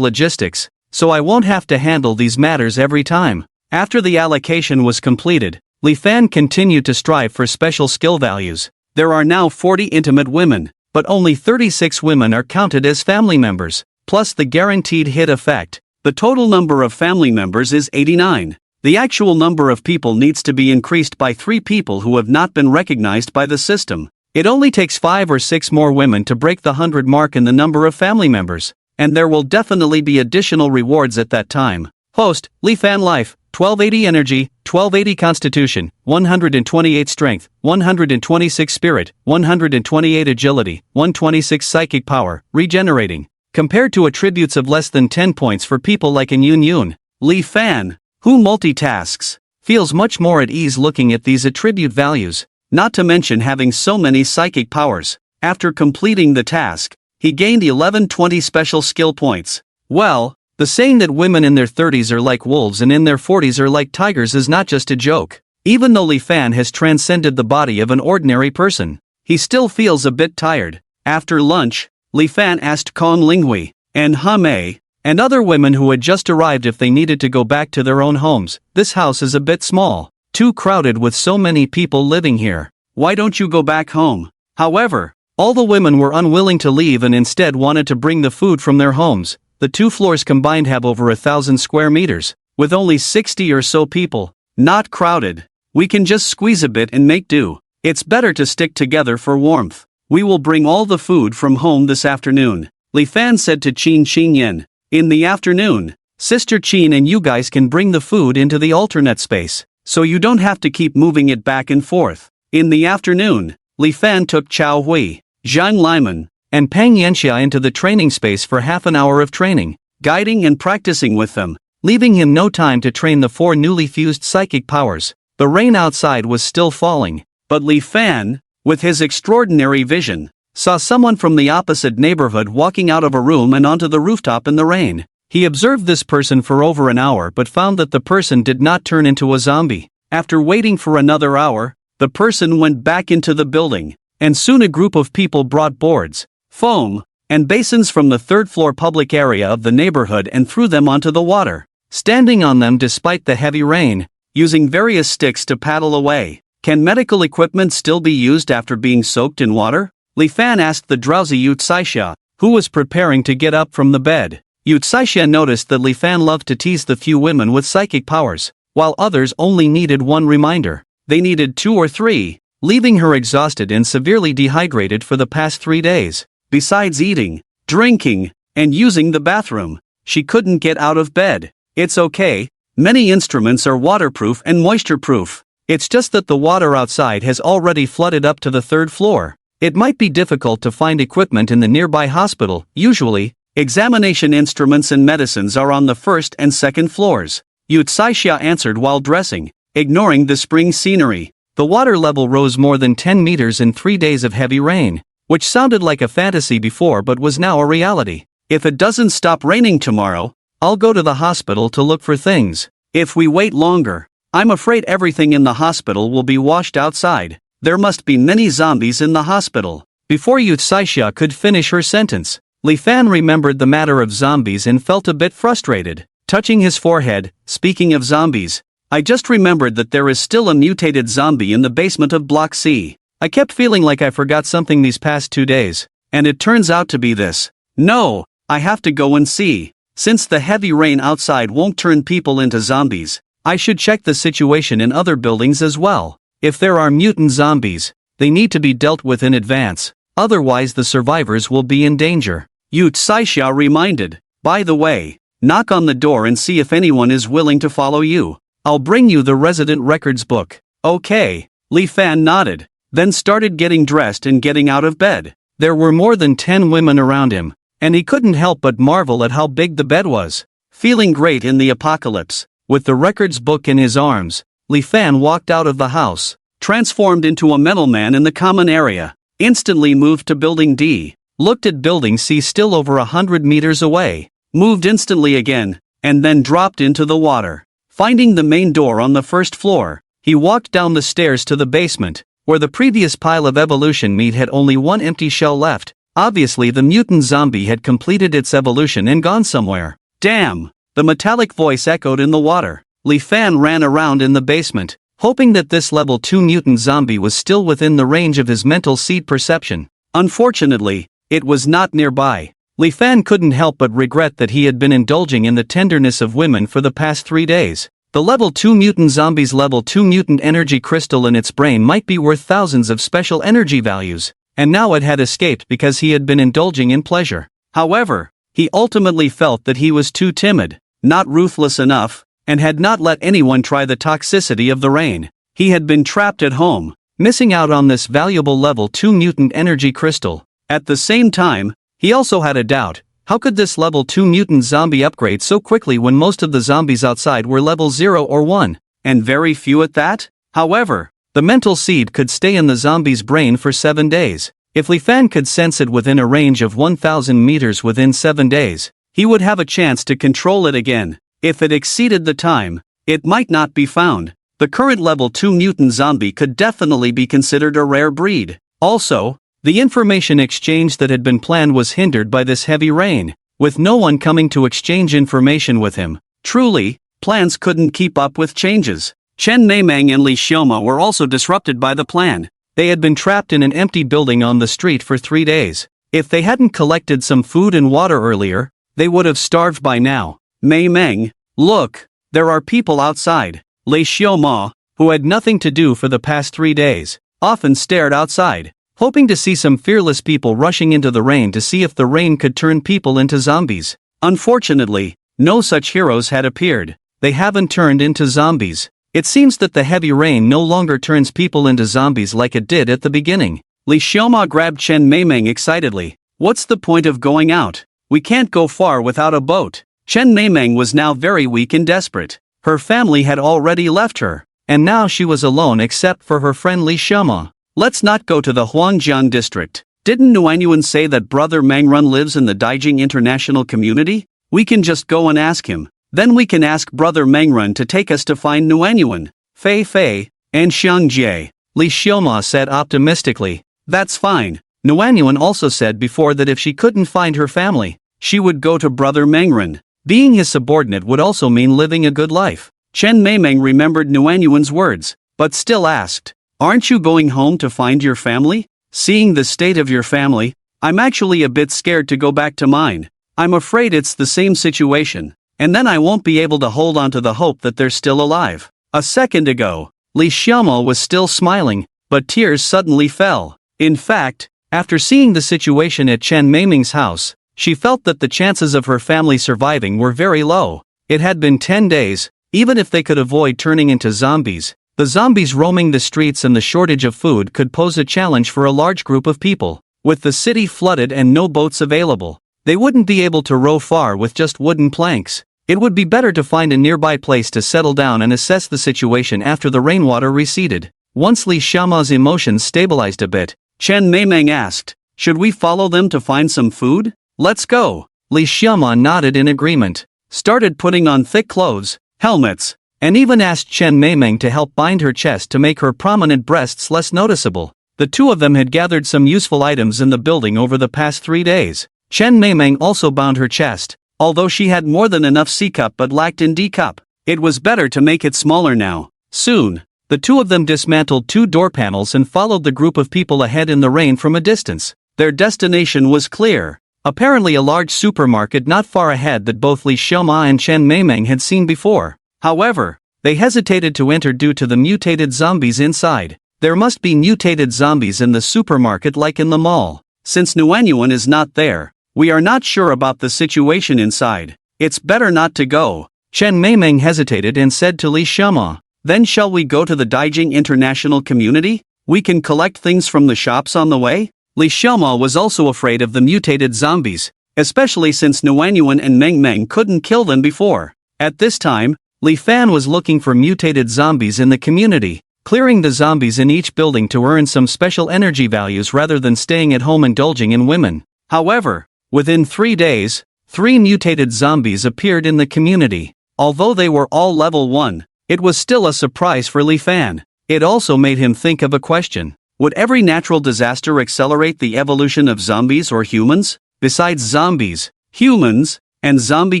logistics, so I won't have to handle these matters every time. After the allocation was completed, Li Fan continued to strive for special skill values. There are now 40 intimate women, but only 36 women are counted as family members, plus the guaranteed hit effect. The total number of family members is 89. The actual number of people needs to be increased by 3 people who have not been recognized by the system. It only takes 5 or 6 more women to break the 100 mark in the number of family members, and there will definitely be additional rewards at that time. Host, Li Fan Life, 1280 Energy, 1280 Constitution, 128 Strength, 126 Spirit, 128 Agility, 126 Psychic Power, Regenerating. Compared to attributes of less than 10 points for people like in Yun Yun, Li Fan, who multitasks, feels much more at ease looking at these attribute values, not to mention having so many psychic powers. After completing the task, he gained 1120 special skill points. Well, the saying that women in their 30s are like wolves and in their 40s are like tigers is not just a joke. Even though Li Fan has transcended the body of an ordinary person, he still feels a bit tired. After lunch, Li Fan asked Kong Linghui and He Mei, and other women who had just arrived if they needed to go back to their own homes. This house is a bit small, too crowded with so many people living here. Why don't you go back home? However, all the women were unwilling to leave and instead wanted to bring the food from their homes. The 2 floors combined have over 1,000 square meters, with only 60 or so people. Not crowded. We can just squeeze a bit and make do. It's better to stick together for warmth. We will bring all the food from home this afternoon, Li Fan said to Qin Qingyan. In the afternoon, Sister Qin and you guys can bring the food into the alternate space, so you don't have to keep moving it back and forth. In the afternoon, Li Fan took Chao Hui, Zhang Liman, and Peng Yanxia into the training space for half an hour of training, guiding and practicing with them, leaving him no time to train the 4 newly fused psychic powers. The rain outside was still falling, but Li Fan, with his extraordinary vision, saw someone from the opposite neighborhood walking out of a room and onto the rooftop in the rain. He observed this person for over an hour but found that the person did not turn into a zombie. After waiting for another hour, the person went back into the building, and soon a group of people brought boards, foam, and basins from the 3rd floor public area of the neighborhood and threw them onto the water, standing on them despite the heavy rain, using various sticks to paddle away. Can medical equipment still be used after being soaked in water? Li Fan asked the drowsy Yu Caixia, who was preparing to get up from the bed. Yu Caixia noticed that Li Fan loved to tease the few women with psychic powers, while others only needed one reminder. They needed 2 or 3, leaving her exhausted and severely dehydrated for the past 3 days. Besides eating, drinking, and using the bathroom, she couldn't get out of bed. It's okay, many instruments are waterproof and moisture-proof. It's just that the water outside has already flooded up to the 3rd floor. It might be difficult to find equipment in the nearby hospital. Usually, examination instruments and medicines are on the 1st and 2nd floors, Yu Caixia answered while dressing, ignoring the spring scenery. The water level rose more than 10 meters in 3 days of heavy rain, which sounded like a fantasy before but was now a reality. If it doesn't stop raining tomorrow, I'll go to the hospital to look for things. If we wait longer, I'm afraid everything in the hospital will be washed outside. There must be many zombies in the hospital. Before Yu Caixia could finish her sentence, Li Fan remembered the matter of zombies and felt a bit frustrated. Touching his forehead, speaking of zombies, I just remembered that there is still a mutated zombie in the basement of Block C. I kept feeling like I forgot something these past 2 days, and it turns out to be this. No, I have to go and see. Since the heavy rain outside won't turn people into zombies, I should check the situation in other buildings as well. If there are mutant zombies, they need to be dealt with in advance, otherwise the survivors will be in danger. Yu Caixia reminded. By the way, knock on the door and see if anyone is willing to follow you. I'll bring you the resident records book. Okay, Li Fan nodded, then started getting dressed and getting out of bed. There were more than 10 women around him, and he couldn't help but marvel at how big the bed was. Feeling great in the apocalypse, with the records book in his arms, Li Fan walked out of the house, transformed into a metal man in the common area, instantly moved to Building D, looked at Building C still over 100 meters away, moved instantly again, and then dropped into the water. Finding the main door on the 1st floor, he walked down the stairs to the basement, where the previous pile of evolution meat had only one empty shell left. Obviously the mutant zombie had completed its evolution and gone somewhere. Damn! The metallic voice echoed in the water. Li Fan ran around in the basement, hoping that this level 2 mutant zombie was still within the range of his mental seed perception. Unfortunately, it was not nearby. Li Fan couldn't help but regret that he had been indulging in the tenderness of women for the past 3 days. The level 2 mutant zombie's level 2 mutant energy crystal in its brain might be worth thousands of special energy values, and now it had escaped because he had been indulging in pleasure. However, he ultimately felt that he was too timid, not ruthless enough, and had not let anyone try the toxicity of the rain. He had been trapped at home, missing out on this valuable level 2 mutant energy crystal. At the same time, he also had a doubt. How could this level 2 mutant zombie upgrade so quickly when most of the zombies outside were level 0 or 1, and very few at that? However, the mental seed could stay in the zombie's brain for 7 days. If Li Fan could sense it within a range of 1,000 meters within 7 days, he would have a chance to control it again. If it exceeded the time, it might not be found. The current level 2 mutant zombie could definitely be considered a rare breed. Also, the information exchange that had been planned was hindered by this heavy rain. with no one coming to exchange information with him. Truly, plans couldn't keep up with changes. Chen Meimeng and Li Xiaoma were also disrupted by the plan. They had been trapped in an empty building on the street for 3 days. If they hadn't collected some food and water earlier, they would have starved by now. Meimeng, look, there are people outside. Li Xiaoma, who had nothing to do for the past 3 days, often stared outside, hoping to see some fearless people rushing into the rain to see if the rain could turn people into zombies. Unfortunately, no such heroes had appeared. They haven't turned into zombies. It seems that the heavy rain no longer turns people into zombies like it did at the beginning. Li Xiaoma grabbed Chen Meimeng excitedly. What's the point of going out? We can't go far without a boat. Chen Meimeng was now very weak and desperate. Her family had already left her, and now she was alone except for her friend Li Xiaoma. Let's not go to the Huangjiang district. Didn't Nuanyuan say that Brother Mangrun lives in the Daijing International Community? We can just go and ask him. Then we can ask Brother Mangrun to take us to find Nuanyuan, Fei Fei, and Xiangjie. Li Xiaoma said optimistically. That's fine. Nuanyuan also said before that if she couldn't find her family, she would go to Brother Mangrun. Being his subordinate would also mean living a good life. Chen Meimeng remembered Nuanyuan's words, but still asked, aren't you going home to find your family? Seeing the state of your family, I'm actually a bit scared to go back to mine. I'm afraid it's the same situation, and then I won't be able to hold on to the hope that they're still alive. A second ago, Li Xiaoma was still smiling, but tears suddenly fell. In fact, after seeing the situation at Chen Meimeng's house, she felt that the chances of her family surviving were very low. It had been 10 days, even if they could avoid turning into zombies. The zombies roaming the streets and the shortage of food could pose a challenge for a large group of people. With the city flooded and no boats available, they wouldn't be able to row far with just wooden planks. It would be better to find a nearby place to settle down and assess the situation after the rainwater receded. Once Li Xiaoma's emotions stabilized a bit, Chen Meimeng asked, should we follow them to find some food? Let's go. Li Xiaoma nodded in agreement, started putting on thick clothes, helmets, and even asked Chen Meimeng to help bind her chest to make her prominent breasts less noticeable. The two of them had gathered some useful items in the building over the past 3 days. Chen Meimeng also bound her chest, although she had more than enough C cup but lacked in D cup. It was better to make it smaller now. Soon, the two of them dismantled 2 door panels and followed the group of people ahead in the rain from a distance. Their destination was clear. Apparently a large supermarket not far ahead that both Li Xiaoma and Chen Meimeng had seen before. However, they hesitated to enter due to the mutated zombies inside. There must be mutated zombies in the supermarket like in the mall. Since Nuanyuan is not there, we are not sure about the situation inside. It's better not to go. Chen Meimeng hesitated and said to Li Xiaoma, then shall we go to the Daijing International Community? We can collect things from the shops on the way? Li Xiaoma was also afraid of the mutated zombies, especially since Nuanyuan and Meng Meng couldn't kill them before. At this time, Li Fan was looking for mutated zombies in the community, clearing the zombies in each building to earn some special energy values rather than staying at home indulging in women. However, within 3 days, 3 mutated zombies appeared in the community. Although they were all level 1, it was still a surprise for Li Fan. It also made him think of a question. Would every natural disaster accelerate the evolution of zombies or humans? Besides zombies, humans, and zombie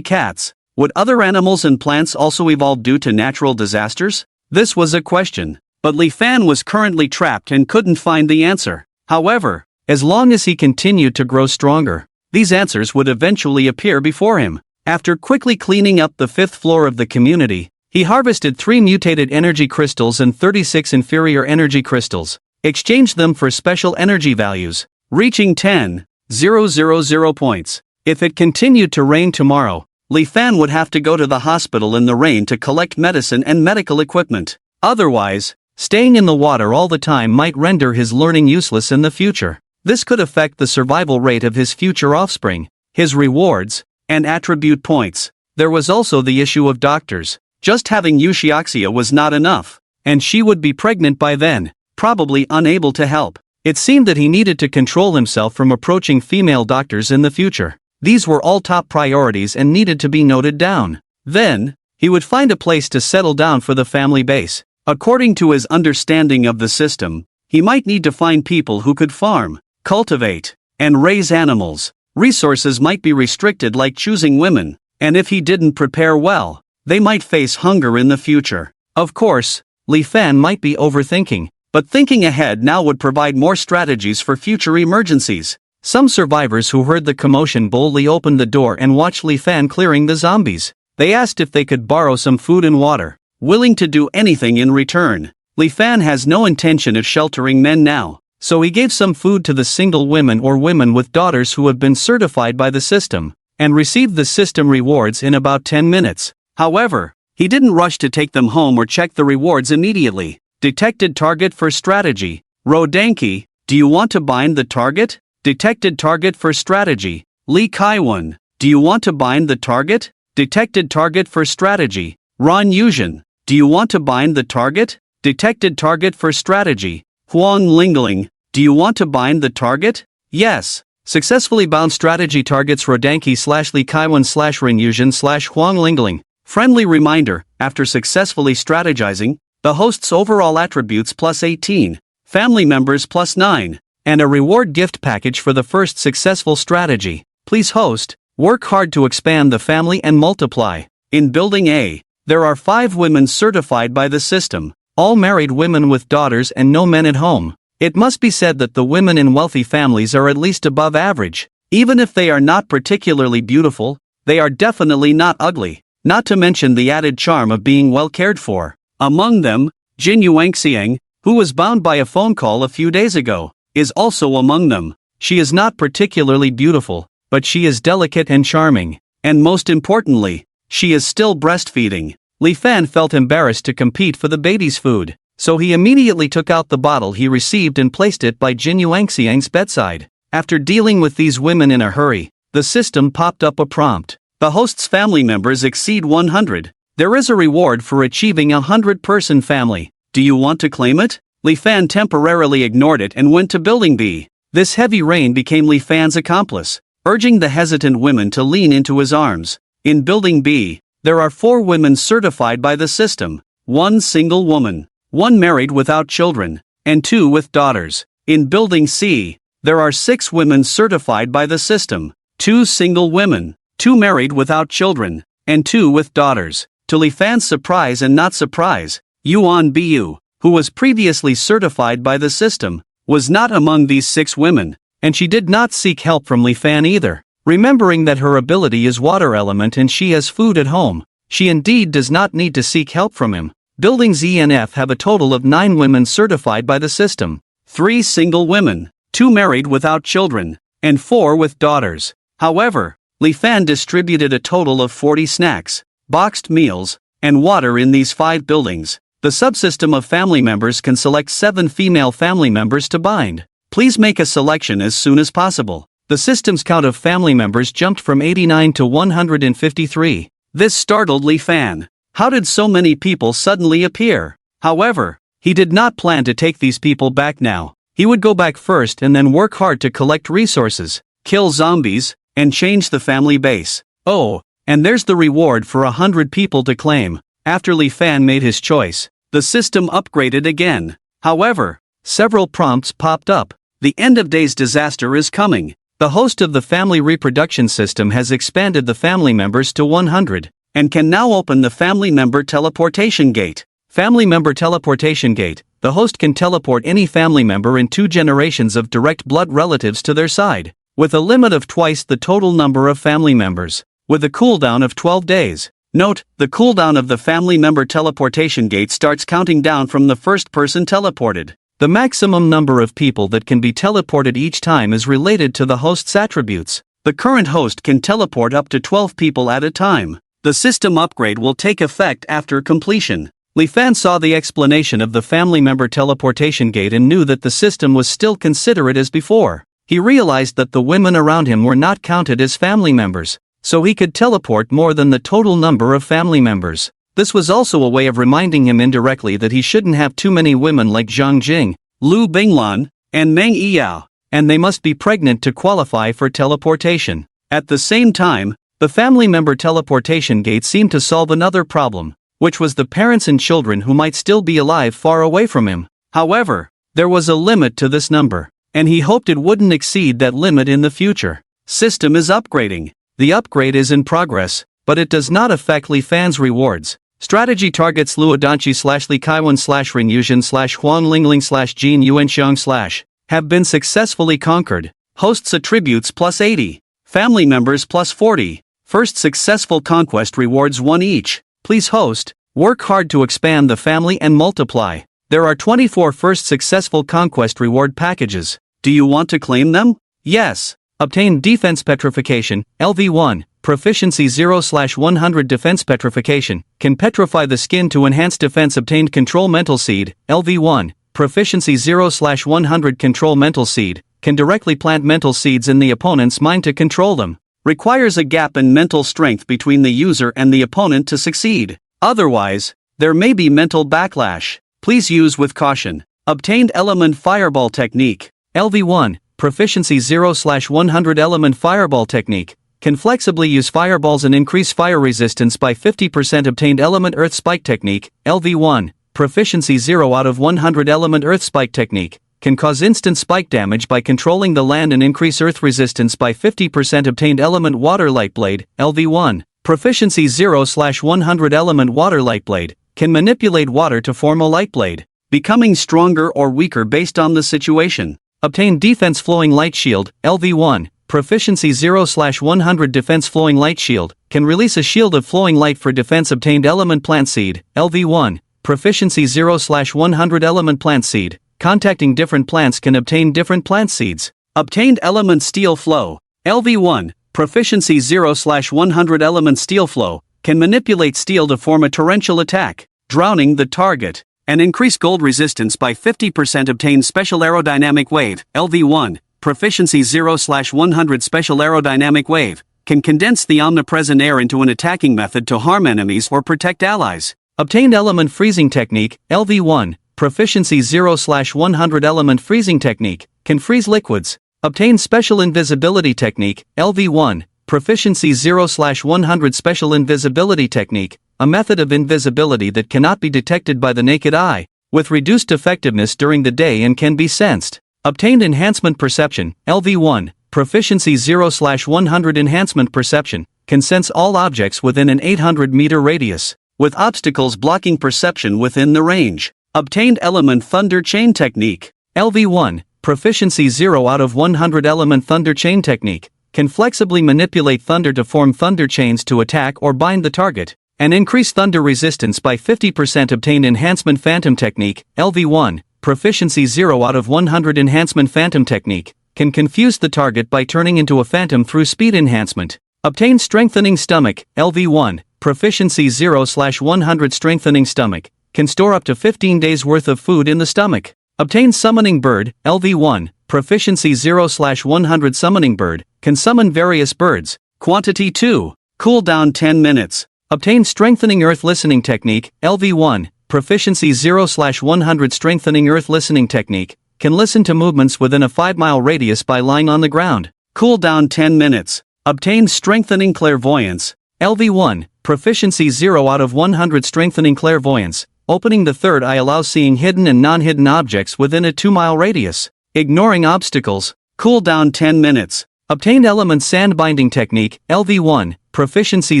cats, would other animals and plants also evolve due to natural disasters? This was a question, but Li Fan was currently trapped and couldn't find the answer. However, as long as he continued to grow stronger, these answers would eventually appear before him. After quickly cleaning up the 5th floor of the community, he harvested 3 mutated energy crystals and 36 inferior energy crystals, exchanged them for special energy values, reaching 10,000 points. If it continued to rain tomorrow, Li Fan would have to go to the hospital in the rain to collect medicine and medical equipment. Otherwise, staying in the water all the time might render his learning useless in the future. This could affect the survival rate of his future offspring, his rewards, and attribute points. There was also the issue of doctors. Just having Eushioxia was not enough, and she would be pregnant by then, probably unable to help. It seemed that he needed to control himself from approaching female doctors in the future. These were all top priorities and needed to be noted down. Then, he would find a place to settle down for the family base. According to his understanding of the system, he might need to find people who could farm, cultivate, and raise animals. Resources might be restricted, like choosing women, and if he didn't prepare well, they might face hunger in the future. Of course, Li Fan might be overthinking, but thinking ahead now would provide more strategies for future emergencies. Some survivors who heard the commotion boldly opened the door and watched Li Fan clearing the zombies. They asked if they could borrow some food and water, willing to do anything in return. Li Fan has no intention of sheltering men now, so he gave some food to the single women or women with daughters who have been certified by the system, and received the system rewards in about 10 minutes. However, he didn't rush to take them home or check the rewards immediately. Detected target for strategy. Rodanki, do you want to bind the target? Detected target for strategy. Lee Kaiwon, do you want to bind the target? Detected target for strategy. Ron Yuzhen, do you want to bind the target? Detected target for strategy. Huang Lingling, do you want to bind the target? Yes. Successfully bound strategy targets Rodanki/Lee Kaiwon/Ron Yuzhen/Huang Lingling. Friendly reminder, after successfully strategizing, the host's overall attributes plus 18, family members plus 9, and a reward gift package for the first successful strategy. Please host, work hard to expand the family and multiply. In Building A, there are 5 women certified by the system, all married women with daughters and no men at home. It must be said that the women in wealthy families are at least above average. Even if they are not particularly beautiful, they are definitely not ugly, not to mention the added charm of being well cared for. Among them, Jin Yuangxiang, who was bound by a phone call a few days ago, is also among them. She is not particularly beautiful, but she is delicate and charming. And most importantly, she is still breastfeeding. Li Fan felt embarrassed to compete for the baby's food, so he immediately took out the bottle he received and placed it by Jin Yuangxiang's bedside. After dealing with these women in a hurry, the system popped up a prompt. The host's family members exceed 100. There is a reward for achieving a 100-person family. Do you want to claim it? Li Fan temporarily ignored it and went to Building B. This heavy rain became Li Fan's accomplice, urging the hesitant women to lean into his arms. In Building B, there are 4 women certified by the system, 1 single woman, 1 married without children, and 2 with daughters. In Building C, there are 6 women certified by the system, 2 single women, 2 married without children, and 2 with daughters. To Li Fan's surprise and not surprise, Yuan Bu, who was previously certified by the system, was not among these 6 women, and she did not seek help from Li Fan either. Remembering that her ability is water element and she has food at home, she indeed does not need to seek help from him. Buildings E and F have a total of 9 women certified by the system, 3 single women, 2 married without children, and 4 with daughters. However, Li Fan distributed a total of 40 snacks, boxed meals, and water in these 5 buildings. The subsystem of family members can select 7 female family members to bind. Please make a selection as soon as possible. The system's count of family members jumped from 89 to 153. This startled Li Fan. How did so many people suddenly appear? However, he did not plan to take these people back now. He would go back first and then work hard to collect resources, kill zombies, and change the family base. Oh, and there's the reward for 100 people to claim. After Li Fan made his choice, the system upgraded again. However, several prompts popped up. The end of days disaster is coming. The host of the family reproduction system has expanded the family members to 100, and can now open the family member teleportation gate. Family member teleportation gate. The host can teleport any family member in 2 generations of direct blood relatives to their side, with a limit of twice the total number of family members, with a cooldown of 12 days. Note, the cooldown of the family member teleportation gate starts counting down from the first person teleported. The maximum number of people that can be teleported each time is related to the host's attributes. The current host can teleport up to 12 people at a time. The system upgrade will take effect after completion. Li Fan saw the explanation of the family member teleportation gate and knew that the system was still considerate as before. He realized that the women around him were not counted as family members, so he could teleport more than the total number of family members. This was also a way of reminding him indirectly that he shouldn't have too many women like Zhang Jing, Lu Binglan, and Meng Yiyao, and they must be pregnant to qualify for teleportation. At the same time, the family member teleportation gate seemed to solve another problem, which was the parents and children who might still be alive far away from him. However, there was a limit to this number, and he hoped it wouldn't exceed that limit in the future. System is upgrading. The upgrade is in progress, but it does not affect Li Fan's rewards. Strategy targets Luodanchi / Li Kaiwan / Ring Yuzhen / Huang Lingling / Jin Yuanxiang / have been successfully conquered. Hosts attributes +80. Family members +40. First successful conquest rewards 1 each. Please host. Work hard to expand the family and multiply. There are 24 first successful conquest reward packages. Do you want to claim them? Yes. Obtain Defense Petrification, LV1, Proficiency 0/100 Defense Petrification, can petrify the skin to enhance defense. Obtained Control Mental Seed, LV1, Proficiency 0/100 Control Mental Seed, can directly plant mental seeds in the opponent's mind to control them. Requires a gap in mental strength between the user and the opponent to succeed. Otherwise, there may be mental backlash. Please use with caution. Obtained Element Fireball Technique, LV1, Proficiency 0/100 Element Fireball Technique, can flexibly use fireballs and increase fire resistance by 50%. Obtained Element Earth Spike Technique, LV1, Proficiency 0/100 Element Earth Spike Technique, can cause instant spike damage by controlling the land and increase earth resistance by 50%. Obtained Element Water Light Blade, LV1, Proficiency 0/100 Element Water Light Blade, can manipulate water to form a light blade, becoming stronger or weaker based on the situation. Obtain Defense Flowing Light Shield, LV1, Proficiency 0/100 Defense Flowing Light Shield, can release a shield of flowing light for defense. Obtained Element Plant Seed, LV1, Proficiency 0/100 Element Plant Seed, contacting different plants can obtain different plant seeds. Obtained Element Steel Flow, LV1, Proficiency 0/100 Element Steel Flow, can manipulate steel to form a torrential attack, drowning the target, and increase gold resistance by 50%. Obtain Special Aerodynamic Wave, LV1, Proficiency 0/100 Special Aerodynamic Wave, can condense the omnipresent air into an attacking method to harm enemies or protect allies. Obtained Element Freezing Technique, LV1, Proficiency 0/100 Element Freezing Technique, can freeze liquids. Obtain Special Invisibility Technique, LV1, Proficiency 0/100 Special Invisibility Technique, a method of invisibility that cannot be detected by the naked eye, with reduced effectiveness during the day and can be sensed. Obtained Enhancement Perception, LV1, Proficiency 0/100 Enhancement Perception, can sense all objects within an 800-meter radius, with obstacles blocking perception within the range. Obtained Element Thunder Chain Technique, LV1, Proficiency 0/100 Element Thunder Chain Technique, can flexibly manipulate thunder to form thunder chains to attack or bind the target, and increase thunder resistance by 50%. Obtained Enhancement Phantom Technique, LV1, Proficiency 0/100 Enhancement Phantom Technique, can confuse the target by turning into a phantom through speed enhancement. Obtained Strengthening Stomach, LV1, Proficiency 0/100 Strengthening Stomach, can store up to 15 days worth of food in the stomach. Obtain Summoning Bird, LV1, Proficiency 0/100 Summoning Bird, can summon various birds. Quantity 2. Cooldown 10 minutes. Obtain Strengthening Earth Listening Technique, LV1, Proficiency 0/100 Strengthening Earth Listening Technique, can listen to movements within a 5-mile radius by lying on the ground. Cooldown 10 minutes. Obtain Strengthening Clairvoyance, LV1, Proficiency 0/100 Strengthening Clairvoyance, opening the third eye allows seeing hidden and non-hidden objects within a 2-mile radius. Ignoring obstacles. Cooldown 10 minutes. Obtained Element Sand Binding Technique, LV1, Proficiency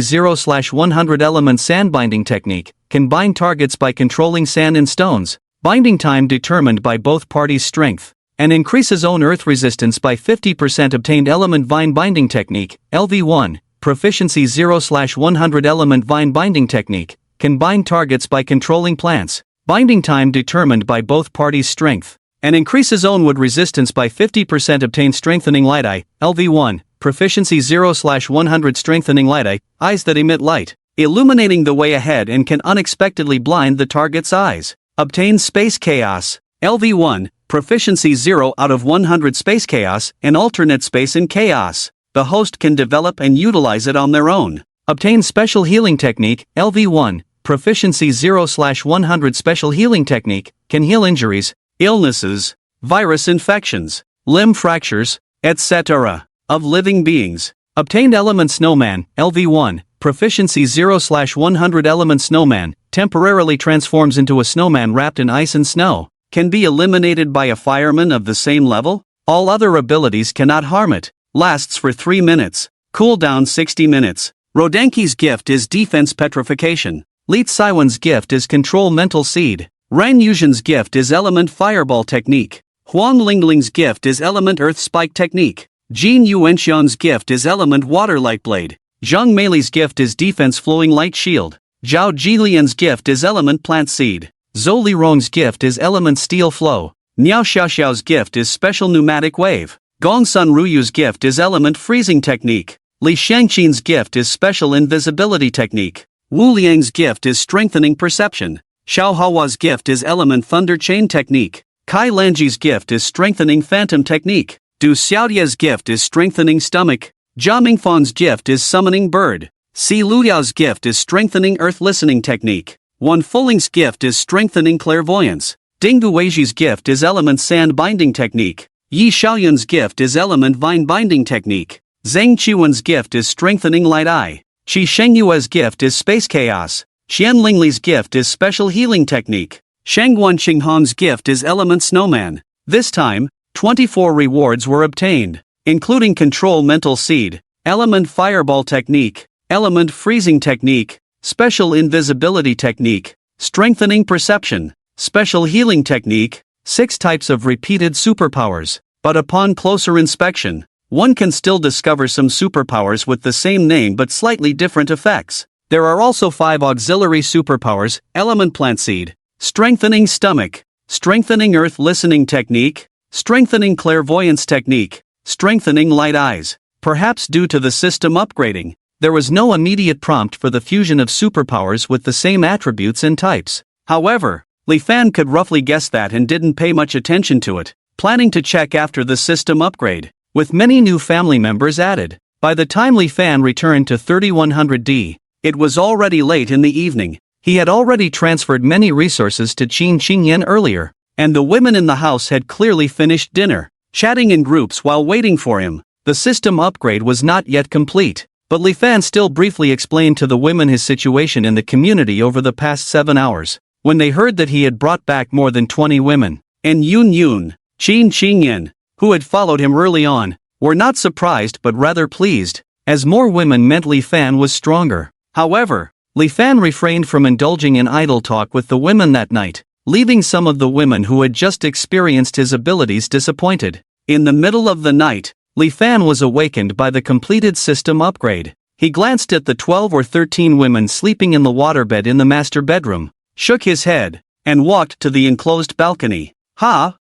0/100 Element Sand Binding Technique, can bind targets by controlling sand and stones. Binding time determined by both parties' strength, and increases own earth resistance by 50%. Obtained Element Vine Binding Technique, LV1, Proficiency 0/100 Element Vine Binding Technique, can bind targets by controlling plants. Binding time determined by both parties' strength, and increases own wood resistance by 50%. Obtain Strengthening Light Eye, LV1, Proficiency 0/100 Strengthening Light Eye, eyes that emit light, illuminating the way ahead and can unexpectedly blind the target's eyes. Obtain Space Chaos, LV1, Proficiency 0/100 Space Chaos, an alternate space in chaos. The host can develop and utilize it on their own. Obtain Special Healing Technique, LV1, Proficiency 0/100 Special Healing Technique, can heal injuries, illnesses, virus infections, limb fractures, etc. of living beings. Obtained Element Snowman, LV1, Proficiency 0/100 Element Snowman, temporarily transforms into a snowman wrapped in ice and snow, can be eliminated by a fireman of the same level. All other abilities cannot harm it. lasts for 3 minutes. Cooldown 60 minutes. Rodenki's gift is Defense Petrification. Li Saiwen's gift is Control Mental Seed. Ran Yuzhen's gift is Element Fireball Technique. Huang Lingling's gift is Element Earth Spike Technique. Jin Yuanxian's gift is Element Water Light Blade. Zhang Meili's gift is Defense Flowing Light Shield. Zhao Jilian's gift is Element Plant Seed. Zhou Lirong's gift is Element Steel Flow. Niao Xiaoxiao's gift is Special Pneumatic Wave. Gong Sun Ruyu's gift is Element Freezing Technique. Li Shangqin's gift is Special Invisibility Technique. Wu Liang's gift is Strengthening Perception. Xiao Hao's gift is Element Thunder Chain Technique. Kai Lanji's gift is Strengthening Phantom Technique. Du Xiaodia's gift is Strengthening Stomach. Jia Mingfan's gift is Summoning Bird. Si Luyao's gift is Strengthening Earth Listening Technique. Wan Fuling's gift is Strengthening Clairvoyance. Ding Guizhi's gift is Element Sand Binding Technique. Yi Xiaoyun's gift is Element Vine Binding Technique. Zhang Qiwen's gift is Strengthening Light Eye. Qi Shengyue's gift is Space Chaos. Xian Lingli's gift is Special Healing Technique. Shangguan Qinghan's gift is Element Snowman. This time, 24 rewards were obtained, including Control Mental Seed, Element Fireball Technique, Element Freezing Technique, Special Invisibility Technique, Strengthening Perception, Special Healing Technique, 6 types of repeated superpowers. But upon closer inspection, one can still discover some superpowers with the same name but slightly different effects. There are also 5 auxiliary superpowers: Element Plant Seed, Strengthening Stomach, Strengthening Earth Listening Technique, Strengthening Clairvoyance Technique, Strengthening Light Eyes. Perhaps due to the system upgrading, there was no immediate prompt for the fusion of superpowers with the same attributes and types. However, Li Fan could roughly guess that and didn't pay much attention to it, planning to check after the system upgrade. With many new family members added, by the time Li Fan returned to 3100D, it was already late in the evening. He had already transferred many resources to Qin Qingyan earlier, and the women in the house had clearly finished dinner, chatting in groups while waiting for him. The system upgrade was not yet complete, but Li Fan still briefly explained to the women his situation in the community over the past 7 hours. When they heard that he had brought back more than 20 women, and Yun, Qin Qingyan, who had followed him early on, were not surprised but rather pleased, as more women meant Li Fan was stronger. However, Li Fan refrained from indulging in idle talk with the women that night, leaving some of the women who had just experienced his abilities disappointed. In the middle of the night, Li Fan was awakened by the completed system upgrade. He glanced at the 12 or 13 women sleeping in the waterbed in the master bedroom, shook his head, and walked to the enclosed balcony.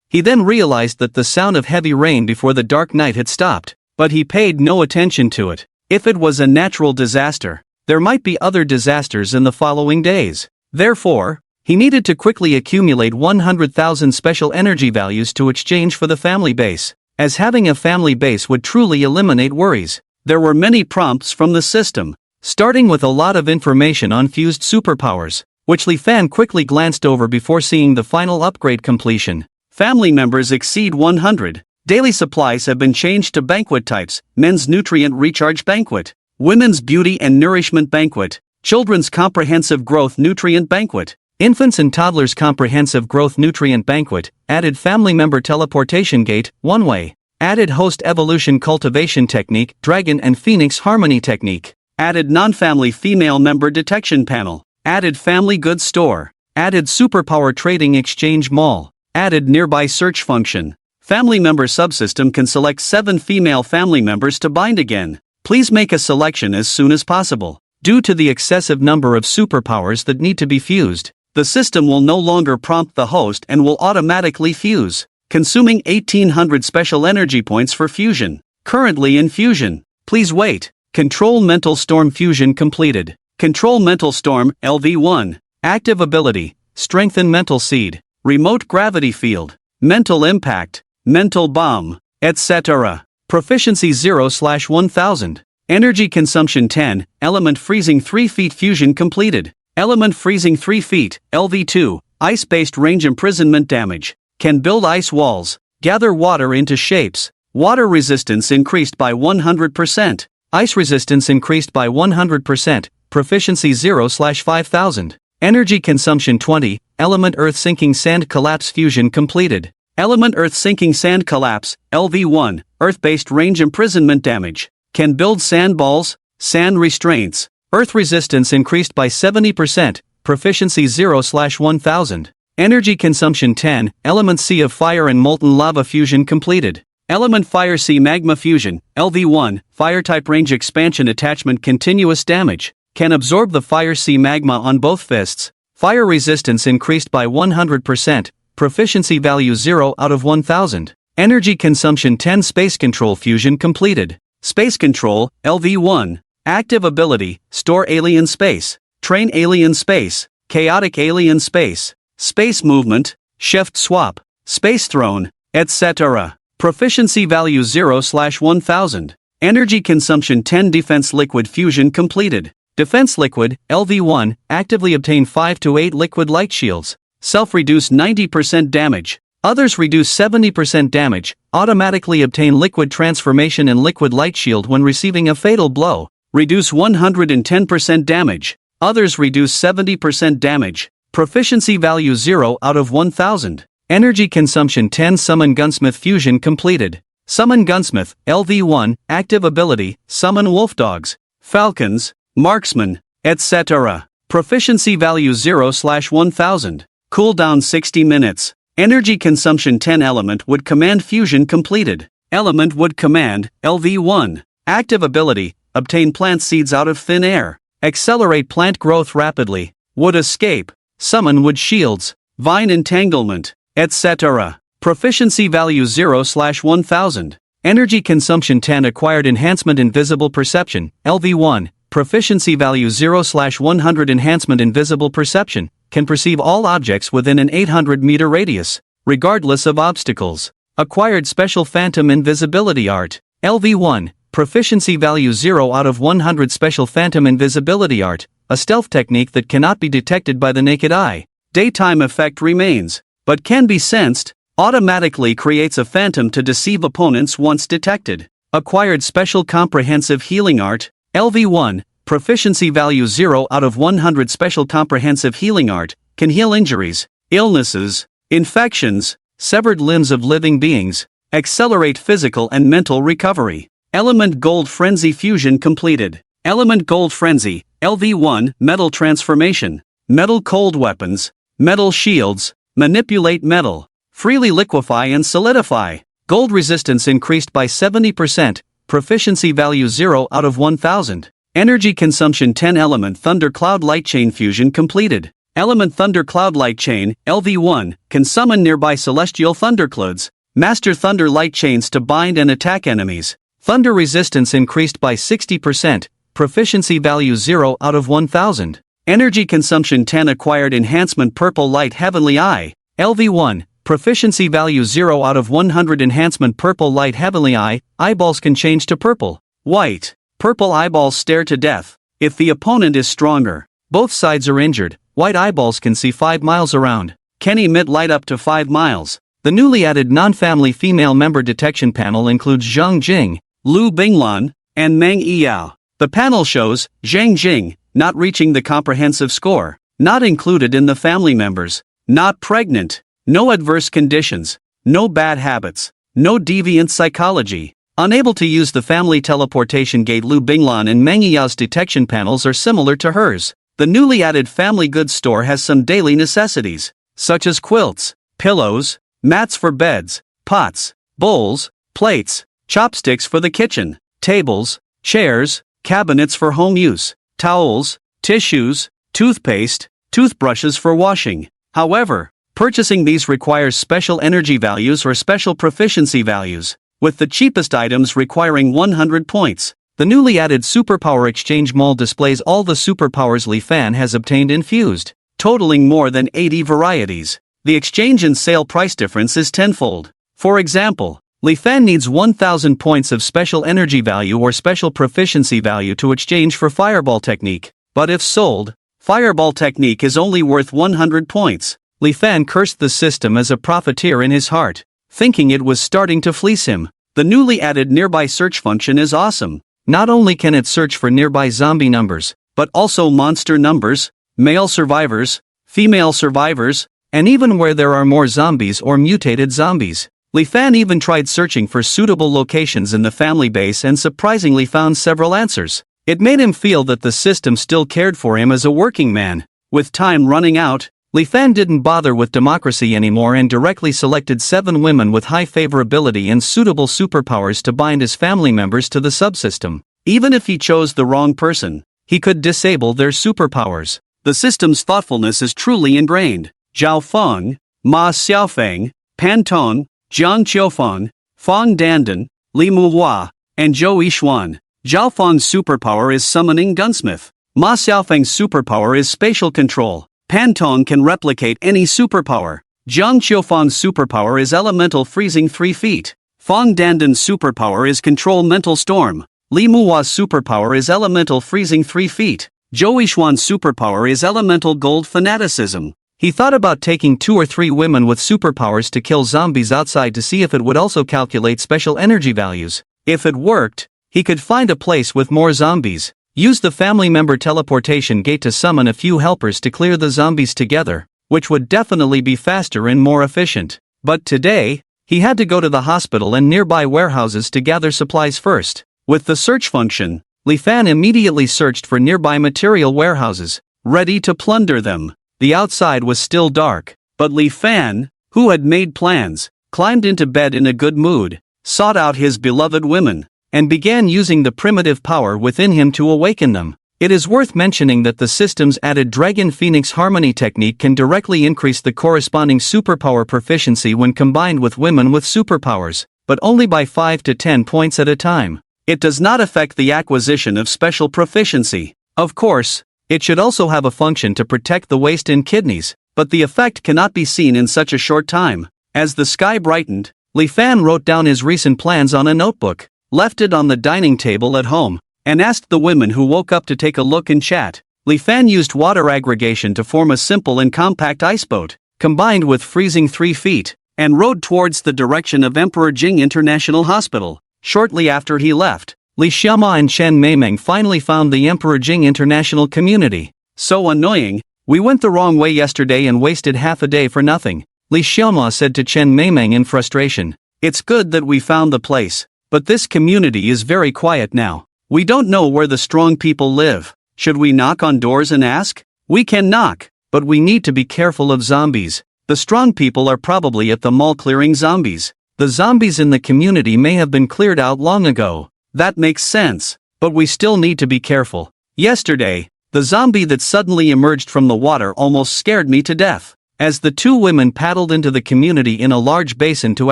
He then realized that the sound of heavy rain before the dark night had stopped, but he paid no attention to it. If it was a natural disaster, there might be other disasters in the following days. Therefore, he needed to quickly accumulate 100,000 special energy values to exchange for the family base, as having a family base would truly eliminate worries. There were many prompts from the system, starting with a lot of information on fused superpowers, which Li Fan quickly glanced over before seeing the final upgrade completion. Family members exceed 100. Daily supplies have been changed to banquet types: Men's Nutrient Recharge Banquet, Women's Beauty and Nourishment Banquet, Children's Comprehensive Growth Nutrient Banquet, Infants and Toddlers Comprehensive Growth Nutrient Banquet, added Family Member Teleportation Gate, One Way, added Host Evolution Cultivation Technique, Dragon and Phoenix Harmony Technique, added Non-Family Female Member Detection Panel, added Family Goods Store, added Superpower Trading Exchange Mall, added Nearby Search Function. Family Member Subsystem can select 7 female family members to bind again. Please make a selection as soon as possible. Due to the excessive number of superpowers that need to be fused, the system will no longer prompt the host and will automatically fuse, consuming 1800 special energy points for fusion. Currently in fusion. Please wait. Control Mental Storm Fusion completed. Control Mental Storm, LV1. Active ability: Strengthen Mental Seed, Remote Gravity Field, Mental Impact, Mental Bomb, etc. Proficiency 0/1000. Energy consumption 10, Element Freezing 3 feet fusion completed. Element Freezing 3 feet, LV2, Ice-based range imprisonment damage. Can build ice walls, gather water into shapes. Water resistance increased by 100%. Ice resistance increased by 100%. Proficiency 0/5000. Energy consumption 20, Element Earth Sinking Sand Collapse fusion completed. Element Earth Sinking Sand Collapse, LV1, Earth-based range imprisonment damage. Can build sandballs, sand restraints. Earth resistance increased by 70%, proficiency 0/1000. Energy consumption 10, element C of fire and molten lava fusion completed. Element fire C magma fusion, LV1, fire type range expansion attachment continuous damage. Can absorb the fire C magma on both fists. Fire resistance increased by 100%, proficiency value 0/1000. Energy consumption 10 space control fusion completed. Space control, LV1. Active ability, store alien space, train alien space, chaotic alien space, space movement, shift swap, space throne, etc. Proficiency value 0/1000. Energy consumption 10 defense liquid fusion completed. Defense liquid, LV1, actively obtain 5 to 8 liquid light shields. Self-reduce 90% damage. Others reduce 70% damage, automatically obtain liquid transformation and liquid light shield when receiving a fatal blow. Reduce 110% damage. Others reduce 70% damage. Proficiency value 0/1000. Energy consumption 10 Summon Gunsmith fusion completed. Summon Gunsmith, LV1, active ability, summon wolf dogs, falcons, marksmen, etc. Proficiency value 0/1000. Cooldown 60 minutes. Energy consumption 10 Element Wood Command fusion completed. Element Wood Command, LV1. Active ability, obtain plant seeds out of thin air. Accelerate plant growth rapidly. Wood escape. Summon wood shields. Vine entanglement, etc. Proficiency value 0/1000. Energy consumption 10 Acquired enhancement invisible perception, LV1. Proficiency value 0/100 Enhancement invisible perception. Can perceive all objects within an 800-meter radius, regardless of obstacles. Acquired special phantom invisibility art, LV1. Proficiency value 0/100 Special phantom invisibility art, a stealth technique that cannot be detected by the naked eye. Daytime effect remains, but can be sensed, automatically creates a phantom to deceive opponents once detected. Acquired special comprehensive healing art, LV1. Proficiency value 0/100 Special comprehensive healing art, can heal injuries, illnesses, infections, severed limbs of living beings, accelerate physical and mental recovery. Element Gold Frenzy fusion completed. Element Gold Frenzy, LV1. Metal transformation, metal cold weapons, metal shields, manipulate metal, freely liquefy and solidify. Gold resistance increased by 70%, proficiency value 0/1000. Energy consumption 10 Element Thunder Cloud Light Chain fusion completed. Element Thunder Cloud Light Chain, LV1, can summon nearby celestial thunderclouds, master thunder light chains to bind and attack enemies. Thunder resistance increased by 60%, proficiency value 0/1000. Energy consumption 10 Acquired enhancement Purple Light Heavenly Eye, LV1, proficiency value 0/100 Enhancement Purple Light Heavenly Eye, eyeballs can change to purple, white. Purple eyeballs stare to death. If the opponent is stronger, both sides are injured. White eyeballs can see 5 miles around. Can emit light up to 5 miles. The newly added non-family female member detection panel includes Zhang Jing, Lu Binglan, and Meng Yiyao. The panel shows Zhang Jing not reaching the comprehensive score, not included in the family members, not pregnant, no adverse conditions, no bad habits, no deviant psychology. Unable to use the family teleportation gate. Lu Binglan and Meng Yiyao's detection panels are similar to hers. The newly added family goods store has some daily necessities, such as quilts, pillows, mats for beds, pots, bowls, plates, chopsticks for the kitchen, tables, chairs, cabinets for home use, towels, tissues, toothpaste, toothbrushes for washing. However, purchasing these requires special energy values or special proficiency values, with the cheapest items requiring 100 points. The newly added Superpower Exchange Mall displays all the superpowers Li Fan has obtained infused, totaling more than 80 varieties. The exchange and sale price difference is tenfold. For example, Li Fan needs 1000 points of special energy value or special proficiency value to exchange for Fireball Technique, but if sold, Fireball Technique is only worth 100 points. Li Fan cursed the system as a profiteer in his heart, thinking it was starting to fleece him. The newly added nearby search function is awesome. Not only can it search for nearby zombie numbers, but also monster numbers, male survivors, female survivors, and even where there are more zombies or mutated zombies. Li Fan even tried searching for suitable locations in the family base and surprisingly found several answers. It made him feel that the system still cared for him as a working man. With time running out, Li Fan didn't bother with democracy anymore and directly selected 7 women with high favorability and suitable superpowers to bind his family members to the subsystem. Even if he chose the wrong person, he could disable their superpowers. The system's thoughtfulness is truly ingrained. Zhao Feng, Ma Xiaofeng, Pan Tong, Jiang Qiufeng, Feng Dandan, Li Muhua, and Zhou Yixuan. Zhao Feng's superpower is summoning gunsmith. Ma Xiaofeng's superpower is spatial control. Pan Tong can replicate any superpower. Jiang Qiufeng's superpower is elemental freezing 3 feet. Feng Dandan's superpower is control mental storm. Li Muhua's superpower is elemental freezing 3 feet. Zhou Yixuan's superpower is elemental gold fanaticism. He thought about taking 2 or 3 women with superpowers to kill zombies outside to see if it would also calculate special energy values. If it worked, he could find a place with more zombies. Use the family member teleportation gate to summon a few helpers to clear the zombies together, which would definitely be faster and more efficient. But today, he had to go to the hospital and nearby warehouses to gather supplies first. With the search function, Li Fan immediately searched for nearby material warehouses, ready to plunder them. The outside was still dark, but Li Fan, who had made plans, climbed into bed in a good mood, sought out his beloved women, and began using the primitive power within him to awaken them. It is worth mentioning that the system's added Dragon Phoenix Harmony technique can directly increase the corresponding superpower proficiency when combined with women with superpowers, but only by 5 to 10 points at a time. It does not affect the acquisition of special proficiency. Of course, it should also have a function to protect the waist and kidneys, but the effect cannot be seen in such a short time. As the sky brightened, Li Fan wrote down his recent plans on a notebook, left it on the dining table at home, and asked the women who woke up to take a look and chat. Li Fan used water aggregation to form a simple and compact ice boat, combined with freezing 3 feet, and rowed towards the direction of Emperor Jing International Hospital. Shortly after he left, Li Xiaoma and Chen Meimeng finally found the Emperor Jing International community. So annoying, we went the wrong way yesterday and wasted half a day for nothing, Li Xiaoma said to Chen Meimeng in frustration. It's good that we found the place, but this community is very quiet now. We don't know where the strong people live. Should we knock on doors and ask? We can knock, but we need to be careful of zombies. The strong people are probably at the mall clearing zombies. The zombies in the community may have been cleared out long ago. That makes sense, but we still need to be careful. Yesterday, the zombie that suddenly emerged from the water almost scared me to death. As the 2 women paddled into the community in a large basin to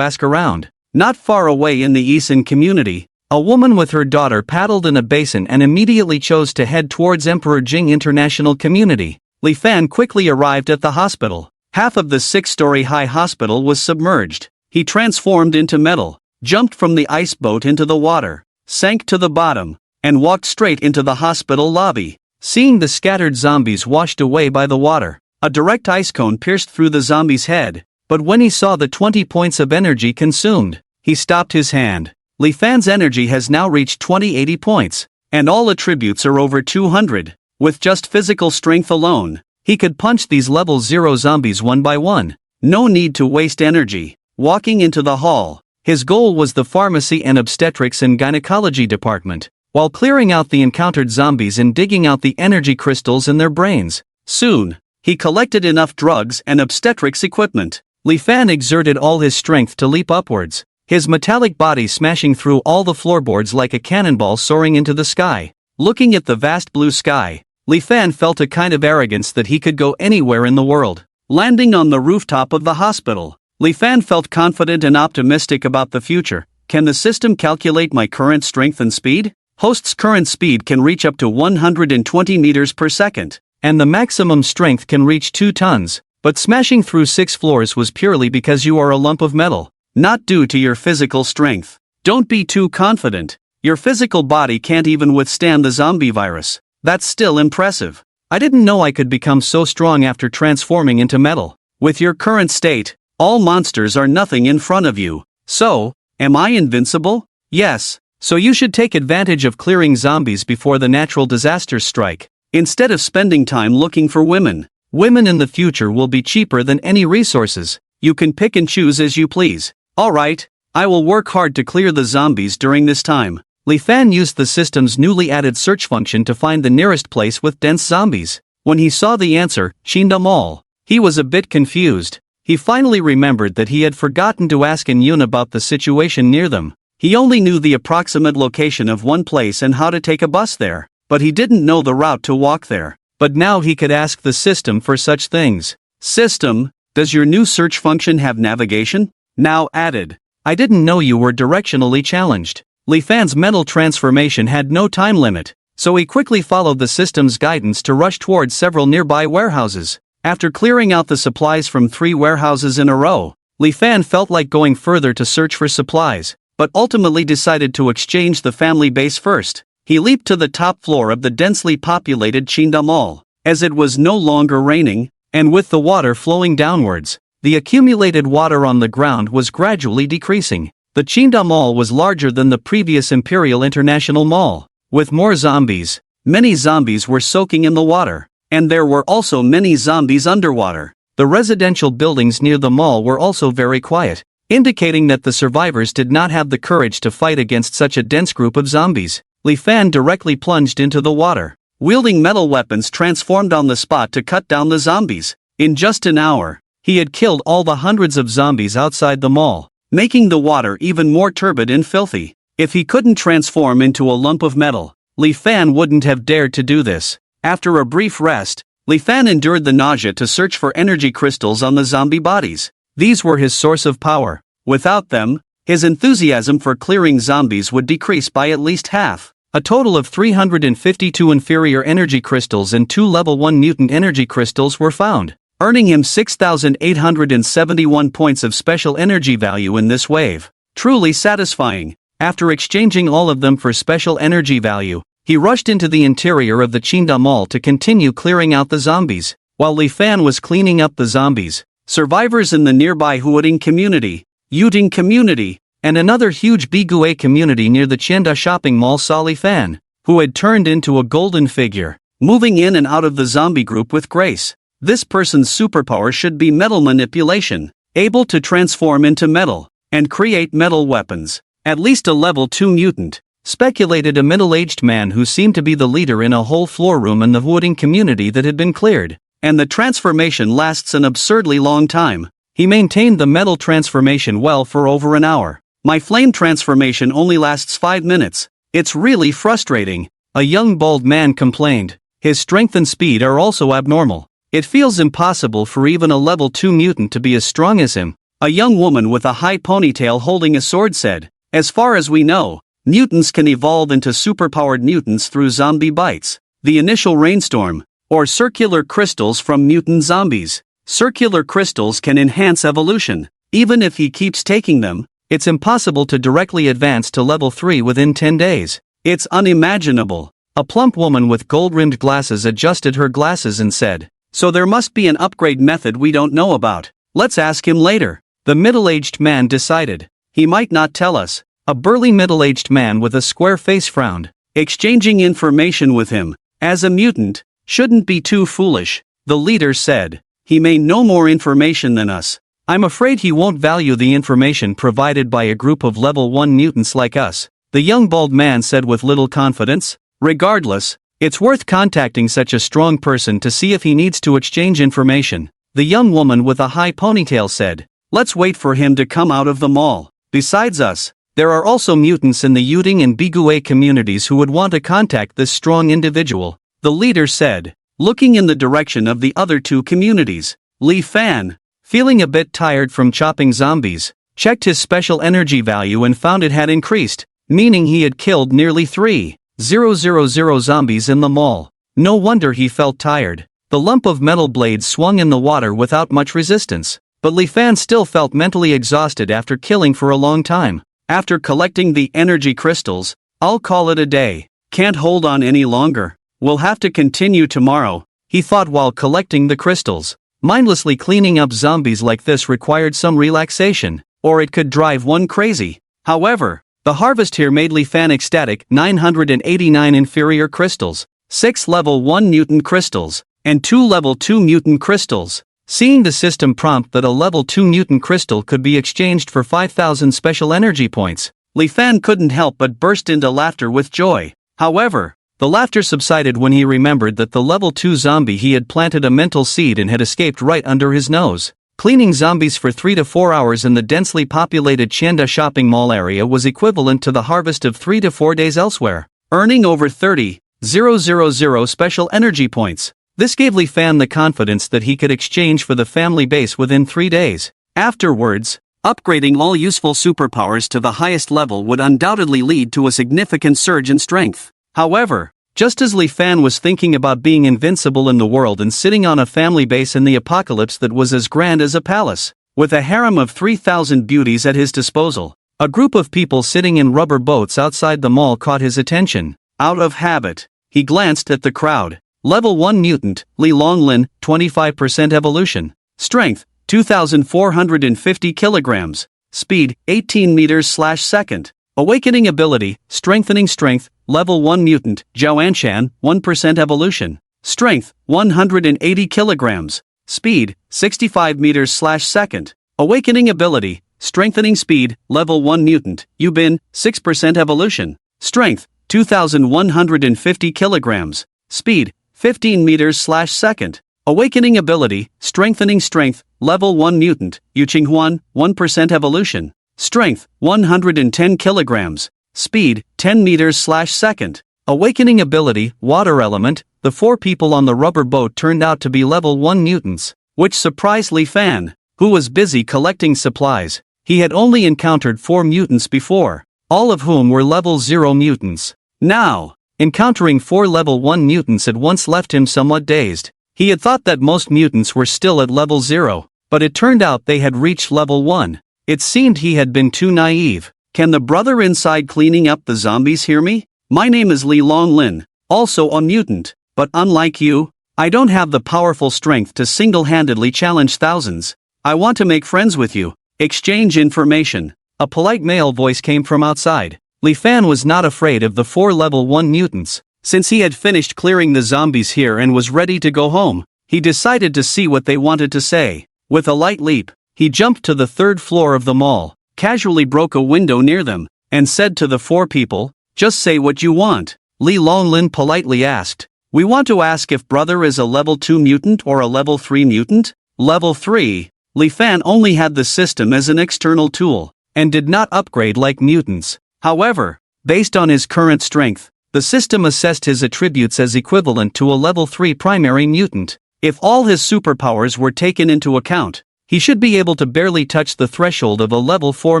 ask around. Not far away in the Eason community, a woman with her daughter paddled in a basin and immediately chose to head towards Emperor Jing International Community. Li Fan quickly arrived at the hospital. Half of the 6-story high hospital was submerged. He transformed into metal, jumped from the ice boat into the water, sank to the bottom, and walked straight into the hospital lobby. Seeing the scattered zombies washed away by the water, a direct ice cone pierced through the zombie's head. But when he saw the 20 points of energy consumed, he stopped his hand. Li Fan's energy has now reached 2080 points, and all attributes are over 200. With just physical strength alone, he could punch these level 0 zombies one by one. No need to waste energy. Walking into the hall, his goal was the pharmacy and obstetrics and gynecology department, while clearing out the encountered zombies and digging out the energy crystals in their brains. Soon, he collected enough drugs and obstetrics equipment. Li Fan exerted all his strength to leap upwards, his metallic body smashing through all the floorboards like a cannonball soaring into the sky. Looking at the vast blue sky, Li Fan felt a kind of arrogance that he could go anywhere in the world. Landing on the rooftop of the hospital, Li Fan felt confident and optimistic about the future. Can the system calculate my current strength and speed? Host's current speed can reach up to 120 meters per second, and the maximum strength can reach 2 tons. But smashing through 6 floors was purely because you are a lump of metal, not due to your physical strength. Don't be too confident. Your physical body can't even withstand the zombie virus. That's still impressive. I didn't know I could become so strong after transforming into metal. With your current state, all monsters are nothing in front of you. So, am I invincible? Yes. So you should take advantage of clearing zombies before the natural disasters strike, instead of spending time looking for women. Women in the future will be cheaper than any resources. You can pick and choose as you please. Alright, I will work hard to clear the zombies during this time. Li Fan used the system's newly added search function to find the nearest place with dense zombies. When he saw the answer, Chinda Mall, he was a bit confused. He finally remembered that he had forgotten to ask Yun about the situation near them. He only knew the approximate location of one place and how to take a bus there, but he didn't know the route to walk there. But now he could ask the system for such things. System, does your new search function have navigation? Now added. I didn't know you were directionally challenged. Li Fan's mental transformation had no time limit, so he quickly followed the system's guidance to rush towards several nearby warehouses. After clearing out the supplies from 3 warehouses in a row, Li Fan felt like going further to search for supplies, but ultimately decided to exchange the family base first. He leaped to the top floor of the densely populated Chinda Mall. As it was no longer raining, and with the water flowing downwards, the accumulated water on the ground was gradually decreasing. The Chinda Mall was larger than the previous Imperial International Mall, with more zombies. Many zombies were soaking in the water, and there were also many zombies underwater. The residential buildings near the mall were also very quiet, indicating that the survivors did not have the courage to fight against such a dense group of zombies. Li Fan directly plunged into the water, wielding metal weapons transformed on the spot to cut down the zombies. In just an hour, he had killed all the hundreds of zombies outside the mall, making the water even more turbid and filthy. If he couldn't transform into a lump of metal, Li Fan wouldn't have dared to do this. After a brief rest, Li Fan endured the nausea to search for energy crystals on the zombie bodies. These were his source of power. Without them, his enthusiasm for clearing zombies would decrease by at least half. A total of 352 inferior energy crystals and 2 level 1 mutant energy crystals were found, earning him 6,871 points of special energy value in this wave. Truly satisfying. After exchanging all of them for special energy value, he rushed into the interior of the Chinda Mall to continue clearing out the zombies. While Li Fan was cleaning up the zombies, survivors in the nearby Huading community, Yuting community, and another huge Bigue community near the Chinda shopping mall saw Li Fan, who had turned into a golden figure, moving in and out of the zombie group with grace. This person's superpower should be metal manipulation, able to transform into metal, and create metal weapons. At least a level 2 mutant, speculated a middle-aged man who seemed to be the leader in a whole floor room in the Huading community that had been cleared. And the transformation lasts an absurdly long time. He maintained the metal transformation well for over an hour. My flame transformation only lasts 5 minutes. It's really frustrating, a young bald man complained. His strength and speed are also abnormal. It feels impossible for even a level 2 mutant to be as strong as him. A young woman with a high ponytail holding a sword said, as far as we know, mutants can evolve into superpowered mutants through zombie bites. The initial rainstorm, or circular crystals from mutant zombies. Circular crystals can enhance evolution. Even if he keeps taking them, it's impossible to directly advance to level 3 within 10 days. It's unimaginable. A plump woman with gold-rimmed glasses adjusted her glasses and said, so there must be an upgrade method we don't know about. Let's ask him later. The middle-aged man decided. He might not tell us. A burly middle-aged man with a square face frowned. Exchanging information with him, as a mutant, shouldn't be too foolish, the leader said. He may know more information than us. I'm afraid he won't value the information provided by a group of level 1 mutants like us, the young bald man said with little confidence. Regardless, it's worth contacting such a strong person to see if he needs to exchange information, the young woman with a high ponytail said. Let's wait for him to come out of the mall. Besides us, there are also mutants in the Yuting and Bigue communities who would want to contact this strong individual, the leader said, looking in the direction of the other 2 communities. Li Fan, feeling a bit tired from chopping zombies, checked his special energy value and found it had increased, meaning he had killed nearly 3,000 zombies in the mall. No wonder he felt tired. The lump of metal blades swung in the water without much resistance, but Li Fan still felt mentally exhausted after killing for a long time. After collecting the energy crystals, I'll call it a day. Can't hold on any longer. We'll have to continue tomorrow, he thought while collecting the crystals. Mindlessly cleaning up zombies like this required some relaxation, or it could drive one crazy. However, the harvest here made Li Fan ecstatic. 989 inferior crystals, 6 level 1 mutant crystals, and 2 level 2 mutant crystals. Seeing the system prompt that a level 2 mutant crystal could be exchanged for 5,000 special energy points, Li Fan couldn't help but burst into laughter with joy. However, the laughter subsided when he remembered that the level 2 zombie he had planted a mental seed in had escaped right under his nose. Cleaning zombies for 3 to 4 hours in the densely populated Chienda shopping mall area was equivalent to the harvest of 3 to 4 days elsewhere, earning over 30,000 special energy points. This gave Li Fan the confidence that he could exchange for the family base within 3 days. Afterwards, upgrading all useful superpowers to the highest level would undoubtedly lead to a significant surge in strength. However, just as Li Fan was thinking about being invincible in the world and sitting on a family base in the apocalypse that was as grand as a palace, with a harem of 3,000 beauties at his disposal, a group of people sitting in rubber boats outside the mall caught his attention. Out of habit, he glanced at the crowd. Level 1 mutant, Li Longlin, 25% evolution. Strength, 2,450 kilograms. Speed, 18 meters/second. Awakening ability, strengthening strength, level 1 mutant, Zhao Anshan, 1% evolution. Strength, 180 kilograms. Speed, 65 meters/second. Awakening ability, strengthening speed, level 1 mutant, Yubin, 6% evolution. Strength, 2,150 kilograms. Speed, 15 meters/second. Awakening ability, strengthening strength, level 1 mutant, Yu Qinghuan, 1% evolution. Strength, 110 kilograms. Speed, 10 meters/second. Awakening ability, water element. The 4 people on the rubber boat turned out to be level 1 mutants, which surprised Li Fan, who was busy collecting supplies. He had only encountered 4 mutants before, all of whom were level 0 mutants. Now, encountering 4 level 1 mutants at once left him somewhat dazed. He had thought that most mutants were still at level 0, but it turned out they had reached level 1. It seemed he had been too naive. Can the brother inside cleaning up the zombies hear me? My name is Li Longlin, also a mutant, but unlike you, I don't have the powerful strength to single-handedly challenge thousands. I want to make friends with you. Exchange information. A polite male voice came from outside. Li Fan was not afraid of the 4 level 1 mutants. Since he had finished clearing the zombies here and was ready to go home, he decided to see what they wanted to say. With a light leap, he jumped to the 3rd floor of the mall, casually broke a window near them, and said to the 4 people, "Just say what you want." Li Longlin politely asked, "We want to ask if brother is a level 2 mutant or a level 3 mutant?" Level 3. Li Fan only had the system as an external tool, and did not upgrade like mutants. However, based on his current strength, the system assessed his attributes as equivalent to a level 3 primary mutant. If all his superpowers were taken into account, he should be able to barely touch the threshold of a level 4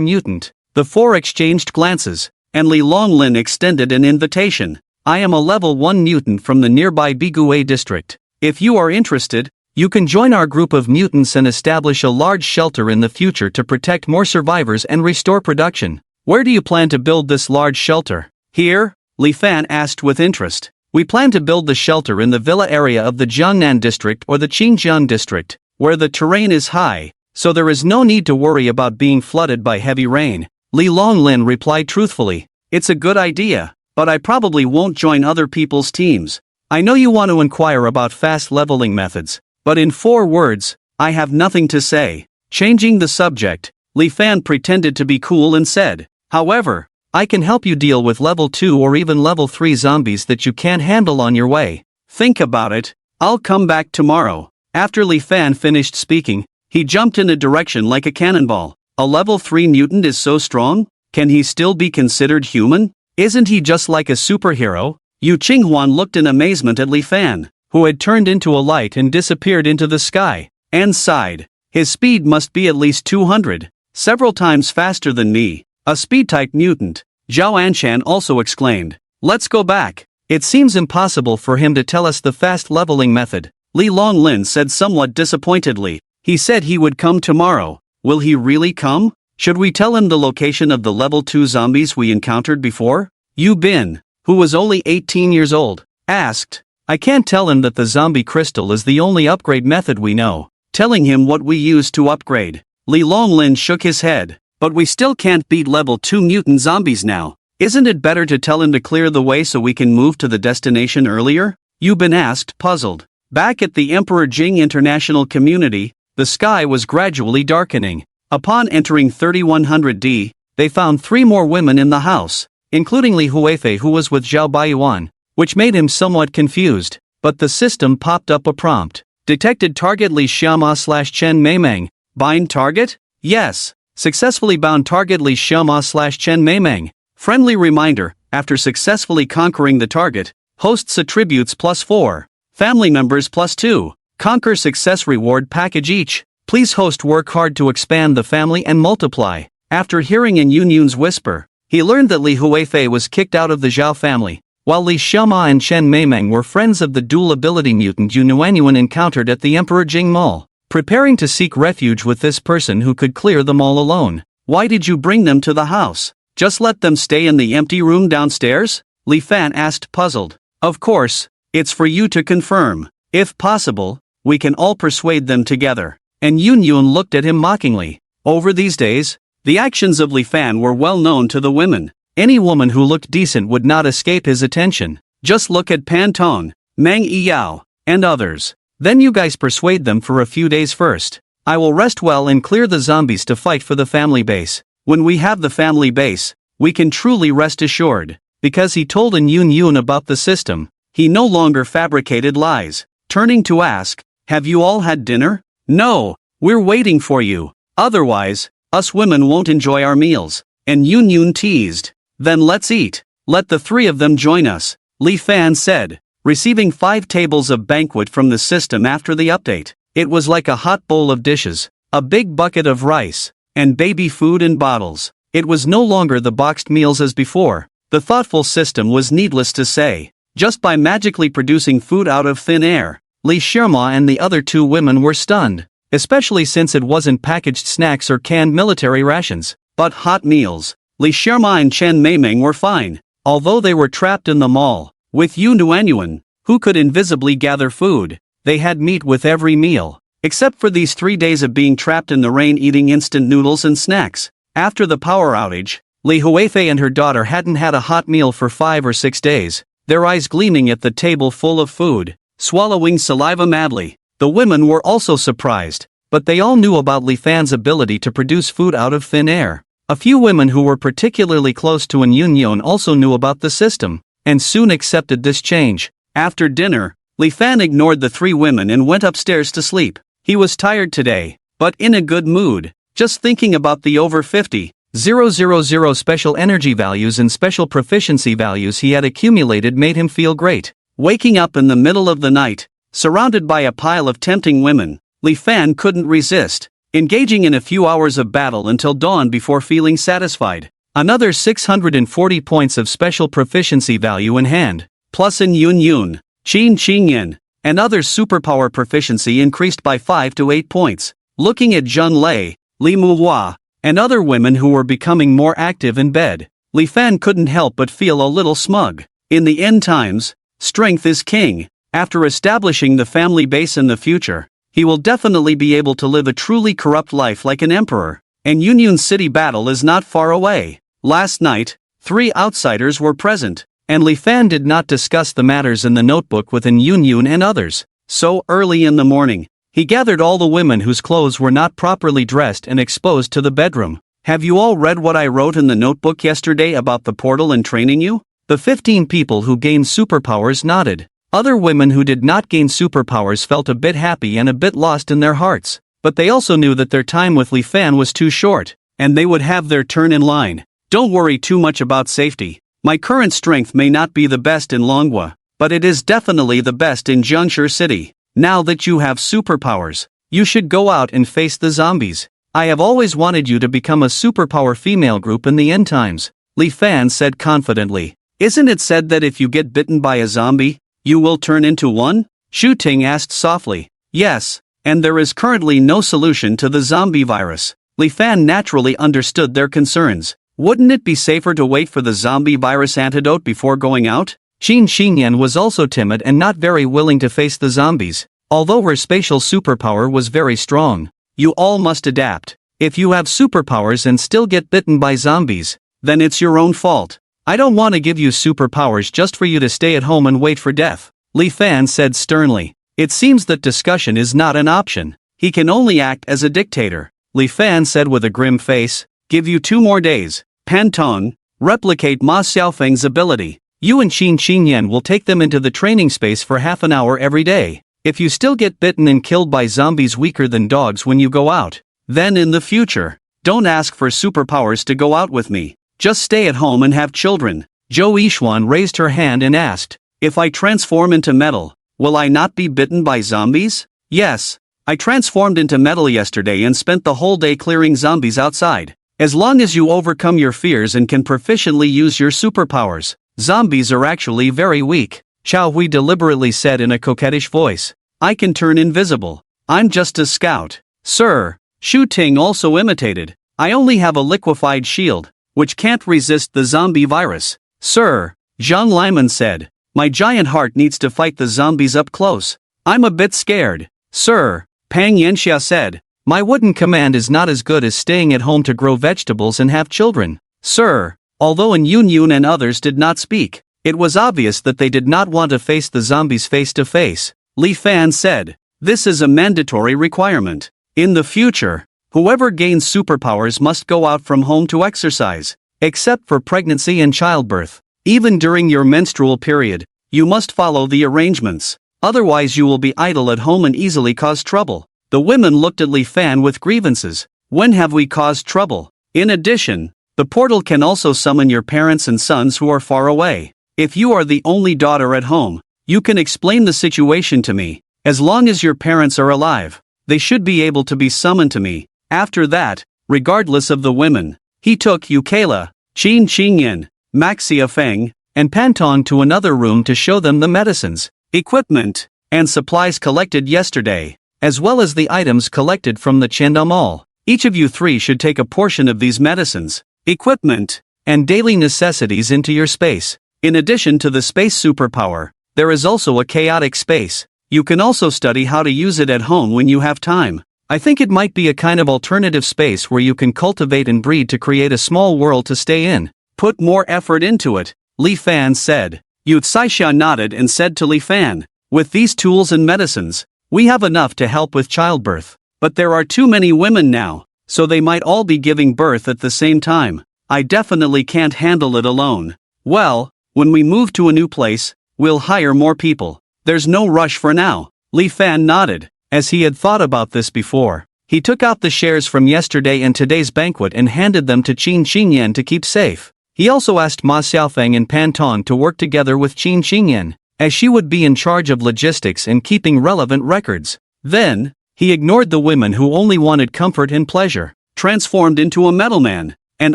mutant. The 4 exchanged glances, and Li Longlin extended an invitation. "I am a level 1 mutant from the nearby Bigue district. If you are interested, you can join our group of mutants and establish a large shelter in the future to protect more survivors and restore production. Where do you plan to build this large shelter?" "Here?" Li Fan asked with interest. "We plan to build the shelter in the villa area of the Jiangnan district or the Qingjiang district, where the terrain is high, so there is no need to worry about being flooded by heavy rain." Li Longlin replied truthfully, "It's a good idea, but I probably won't join other people's teams. I know you want to inquire about fast leveling methods, but in 4 words, I have nothing to say." Changing the subject, Li Fan pretended to be cool and said, "However, I can help you deal with level 2 or even level 3 zombies that you can't handle on your way. Think about it. I'll come back tomorrow." After Li Fan finished speaking, he jumped in a direction like a cannonball. A level 3 mutant is so strong? Can he still be considered human? Isn't he just like a superhero? Yu Qinghuan looked in amazement at Li Fan, who had turned into a light and disappeared into the sky, and sighed. His speed must be at least 200, several times faster than me. A speed-type mutant, Zhao Anshan also exclaimed. "Let's go back. It seems impossible for him to tell us the fast leveling method." Li Longlin said somewhat disappointedly. "He said he would come tomorrow. Will he really come? Should we tell him the location of the level 2 zombies we encountered before?" Yu Bin, who was only 18 years old, asked. "I can't tell him that the zombie crystal is the only upgrade method we know. Telling him what we use to upgrade." Li Longlin shook his head. "But we still can't beat level 2 mutant zombies now. Isn't it better to tell him to clear the way so we can move to the destination earlier?" Yu Bin asked, puzzled. Back at the Emperor Jing International Community, the sky was gradually darkening. Upon entering 3100D, they found 3 more women in the house, including Li Huifei, who was with Zhao Baiyuan, which made him somewhat confused. But the system popped up a prompt. Detected target Li Xiama/Chen Meimeng. Bind target? Yes. Successfully bound target Li Xiama/Chen Meimeng. Friendly reminder, after successfully conquering the target, hosts attributes +4. Family members +2. Conquer success reward package each. Please host work hard to expand the family and multiply. After hearing in Yunyun's whisper, he learned that Li Huifei was kicked out of the Zhao family, while Li Xiama and Chen Meimeng were friends of the dual ability mutant Yunyuan encountered at the Emperor Jing Mall, preparing to seek refuge with this person who could clear them all alone. Why did you bring them to the house? Just let them stay in the empty room downstairs? Li Fan asked, puzzled. Of course, it's for you to confirm. If possible, we can all persuade them together. And Yunyun looked at him mockingly. Over these days, the actions of Li Fan were well known to the women. Any woman who looked decent would not escape his attention. Just look at Pan Tong, Meng Yiyao, and others. Then you guys persuade them for a few days first. I will rest well and clear the zombies to fight for the family base. When we have the family base, we can truly rest assured. Because he told Yunyun about the system, he no longer fabricated lies. Turning to ask, have you all had dinner? No, we're waiting for you. Otherwise, us women won't enjoy our meals. And Yunyun teased. Then let's eat. Let the 3 of them join us, Li Fan said, receiving 5 tables of banquet from the system after the update. It was like a hot bowl of dishes, a big bucket of rice, and baby food in bottles. It was no longer the boxed meals as before. The thoughtful system was needless to say. Just by magically producing food out of thin air, Li Shirma and the other 2 women were stunned, especially since it wasn't packaged snacks or canned military rations, but hot meals. Li Shirma and Chen Meimeng were fine, although they were trapped in the mall, with Yunyuan, who could invisibly gather food. They had meat with every meal, except for these 3 days of being trapped in the rain eating instant noodles and snacks. After the power outage, Li Huifei and her daughter hadn't had a hot meal for 5 or 6 days, their eyes gleaming at the table full of food, swallowing saliva madly. The women were also surprised, but they all knew about Li Fan's ability to produce food out of thin air. A few women who were particularly close to Yunyun also knew about the system, and soon accepted this change. After dinner, Li Fan ignored the 3 women and went upstairs to sleep. He was tired today, but in a good mood. Just thinking about the over 50,000 special energy values and special proficiency values he had accumulated made him feel great. Waking up in the middle of the night, surrounded by a pile of tempting women, Li Fan couldn't resist, engaging in a few hours of battle until dawn before feeling satisfied. Another 640 points of special proficiency value in hand, plus in Yunyun, Qin Qingyan, and others' superpower proficiency increased by 5 to 8 points. Looking at Zhun Lei, Li Muhua, and other women who were becoming more active in bed, Li Fan couldn't help but feel a little smug. In the end times, strength is king. After establishing the family base in the future, he will definitely be able to live a truly corrupt life like an emperor. And Union City battle is not far away. Last night, 3 outsiders were present, and Li Fan did not discuss the matters in the notebook with Yunyun and others. So early in the morning, he gathered all the women whose clothes were not properly dressed and exposed to the bedroom. Have you all read what I wrote in the notebook yesterday about the portal and training you? The 15 people who gained superpowers nodded. Other women who did not gain superpowers felt a bit happy and a bit lost in their hearts. But they also knew that their time with Li Fan was too short, and they would have their turn in line. Don't worry too much about safety. My current strength may not be the best in Manhwa, but it is definitely the best in Jiangshi City. Now that you have superpowers, you should go out and face the zombies. I have always wanted you to become a superpower female group in the end times, Li Fan said confidently. Isn't it said that if you get bitten by a zombie, you will turn into one? Shu Ting asked softly. Yes. And there is currently no solution to the zombie virus. Li Fan naturally understood their concerns. Wouldn't it be safer to wait for the zombie virus antidote before going out? Qin Xingyan was also timid and not very willing to face the zombies, although her spatial superpower was very strong. You all must adapt. If you have superpowers and still get bitten by zombies, then it's your own fault. I don't want to give you superpowers just for you to stay at home and wait for death, Li Fan said sternly. It seems that discussion is not an option. he can only act as a dictator. Li Fan said with a grim face. Give you 2 more days. Pan Tong, replicate Ma Xiaofeng's ability. You and Qin Xingyan will take them into the training space for half an hour every day. If you still get bitten and killed by zombies weaker than dogs when you go out, then in the future, don't ask for superpowers to go out with me. Just stay at home and have children. Zhou Yixuan raised her hand and asked, if I transform into metal, will I not be bitten by zombies? Yes. I transformed into metal yesterday and spent the whole day clearing zombies outside. As long as you overcome your fears and can proficiently use your superpowers, zombies are actually very weak. Xiao Hui deliberately said in a coquettish voice. I can turn invisible. I'm just a scout. Sir, Shu Ting also imitated. I only have a liquefied shield, which can't resist the zombie virus. Sir, Zhang Liman said. My giant heart needs to fight the zombies up close. I'm a bit scared. Sir, Pang Yanxia said. My wooden command is not as good as staying at home to grow vegetables and have children. Sir, although Yun Yun and others did not speak, it was obvious that they did not want to face the zombies face to face. Li Fan said, this is a mandatory requirement. In the future, whoever gains superpowers must go out from home to exercise, except for pregnancy and childbirth. Even during your menstrual period, you must follow the arrangements. Otherwise you will be idle at home and easily cause trouble. The women looked at Li Fan with grievances. When have we caused trouble? In addition, the portal can also summon your parents and sons who are far away. If you are the only daughter at home, you can explain the situation to me. As long as your parents are alive, they should be able to be summoned to me. After that, regardless of the women, he took Yukela, Qin Qingyan, Maxia Feng, and Pantong to another room to show them the medicines, equipment, and supplies collected yesterday, as well as the items collected from the Chenda Mall. Each of you 3 should take a portion of these medicines, equipment, and daily necessities into your space. In addition to the space superpower, there is also a chaotic space. You can also study how to use it at home when you have time. I think it might be a kind of alternative space where you can cultivate and breed to create a small world to stay in. Put more effort into it, Li Fan said. Yu Caixia nodded and said to Li Fan, with these tools and medicines, we have enough to help with childbirth. But there are too many women now, so they might all be giving birth at the same time. I definitely can't handle it alone. Well, when we move to a new place, we'll hire more people. There's no rush for now. Li Fan nodded, as he had thought about this before. He took out the shares from yesterday and today's banquet and handed them to Qin Xingyan to keep safe. He also asked Ma Xiaofeng and Pan Tong to work together with Qin Xingyan, as she would be in charge of logistics and keeping relevant records. Then, he ignored the women who only wanted comfort and pleasure, transformed into a metal man, and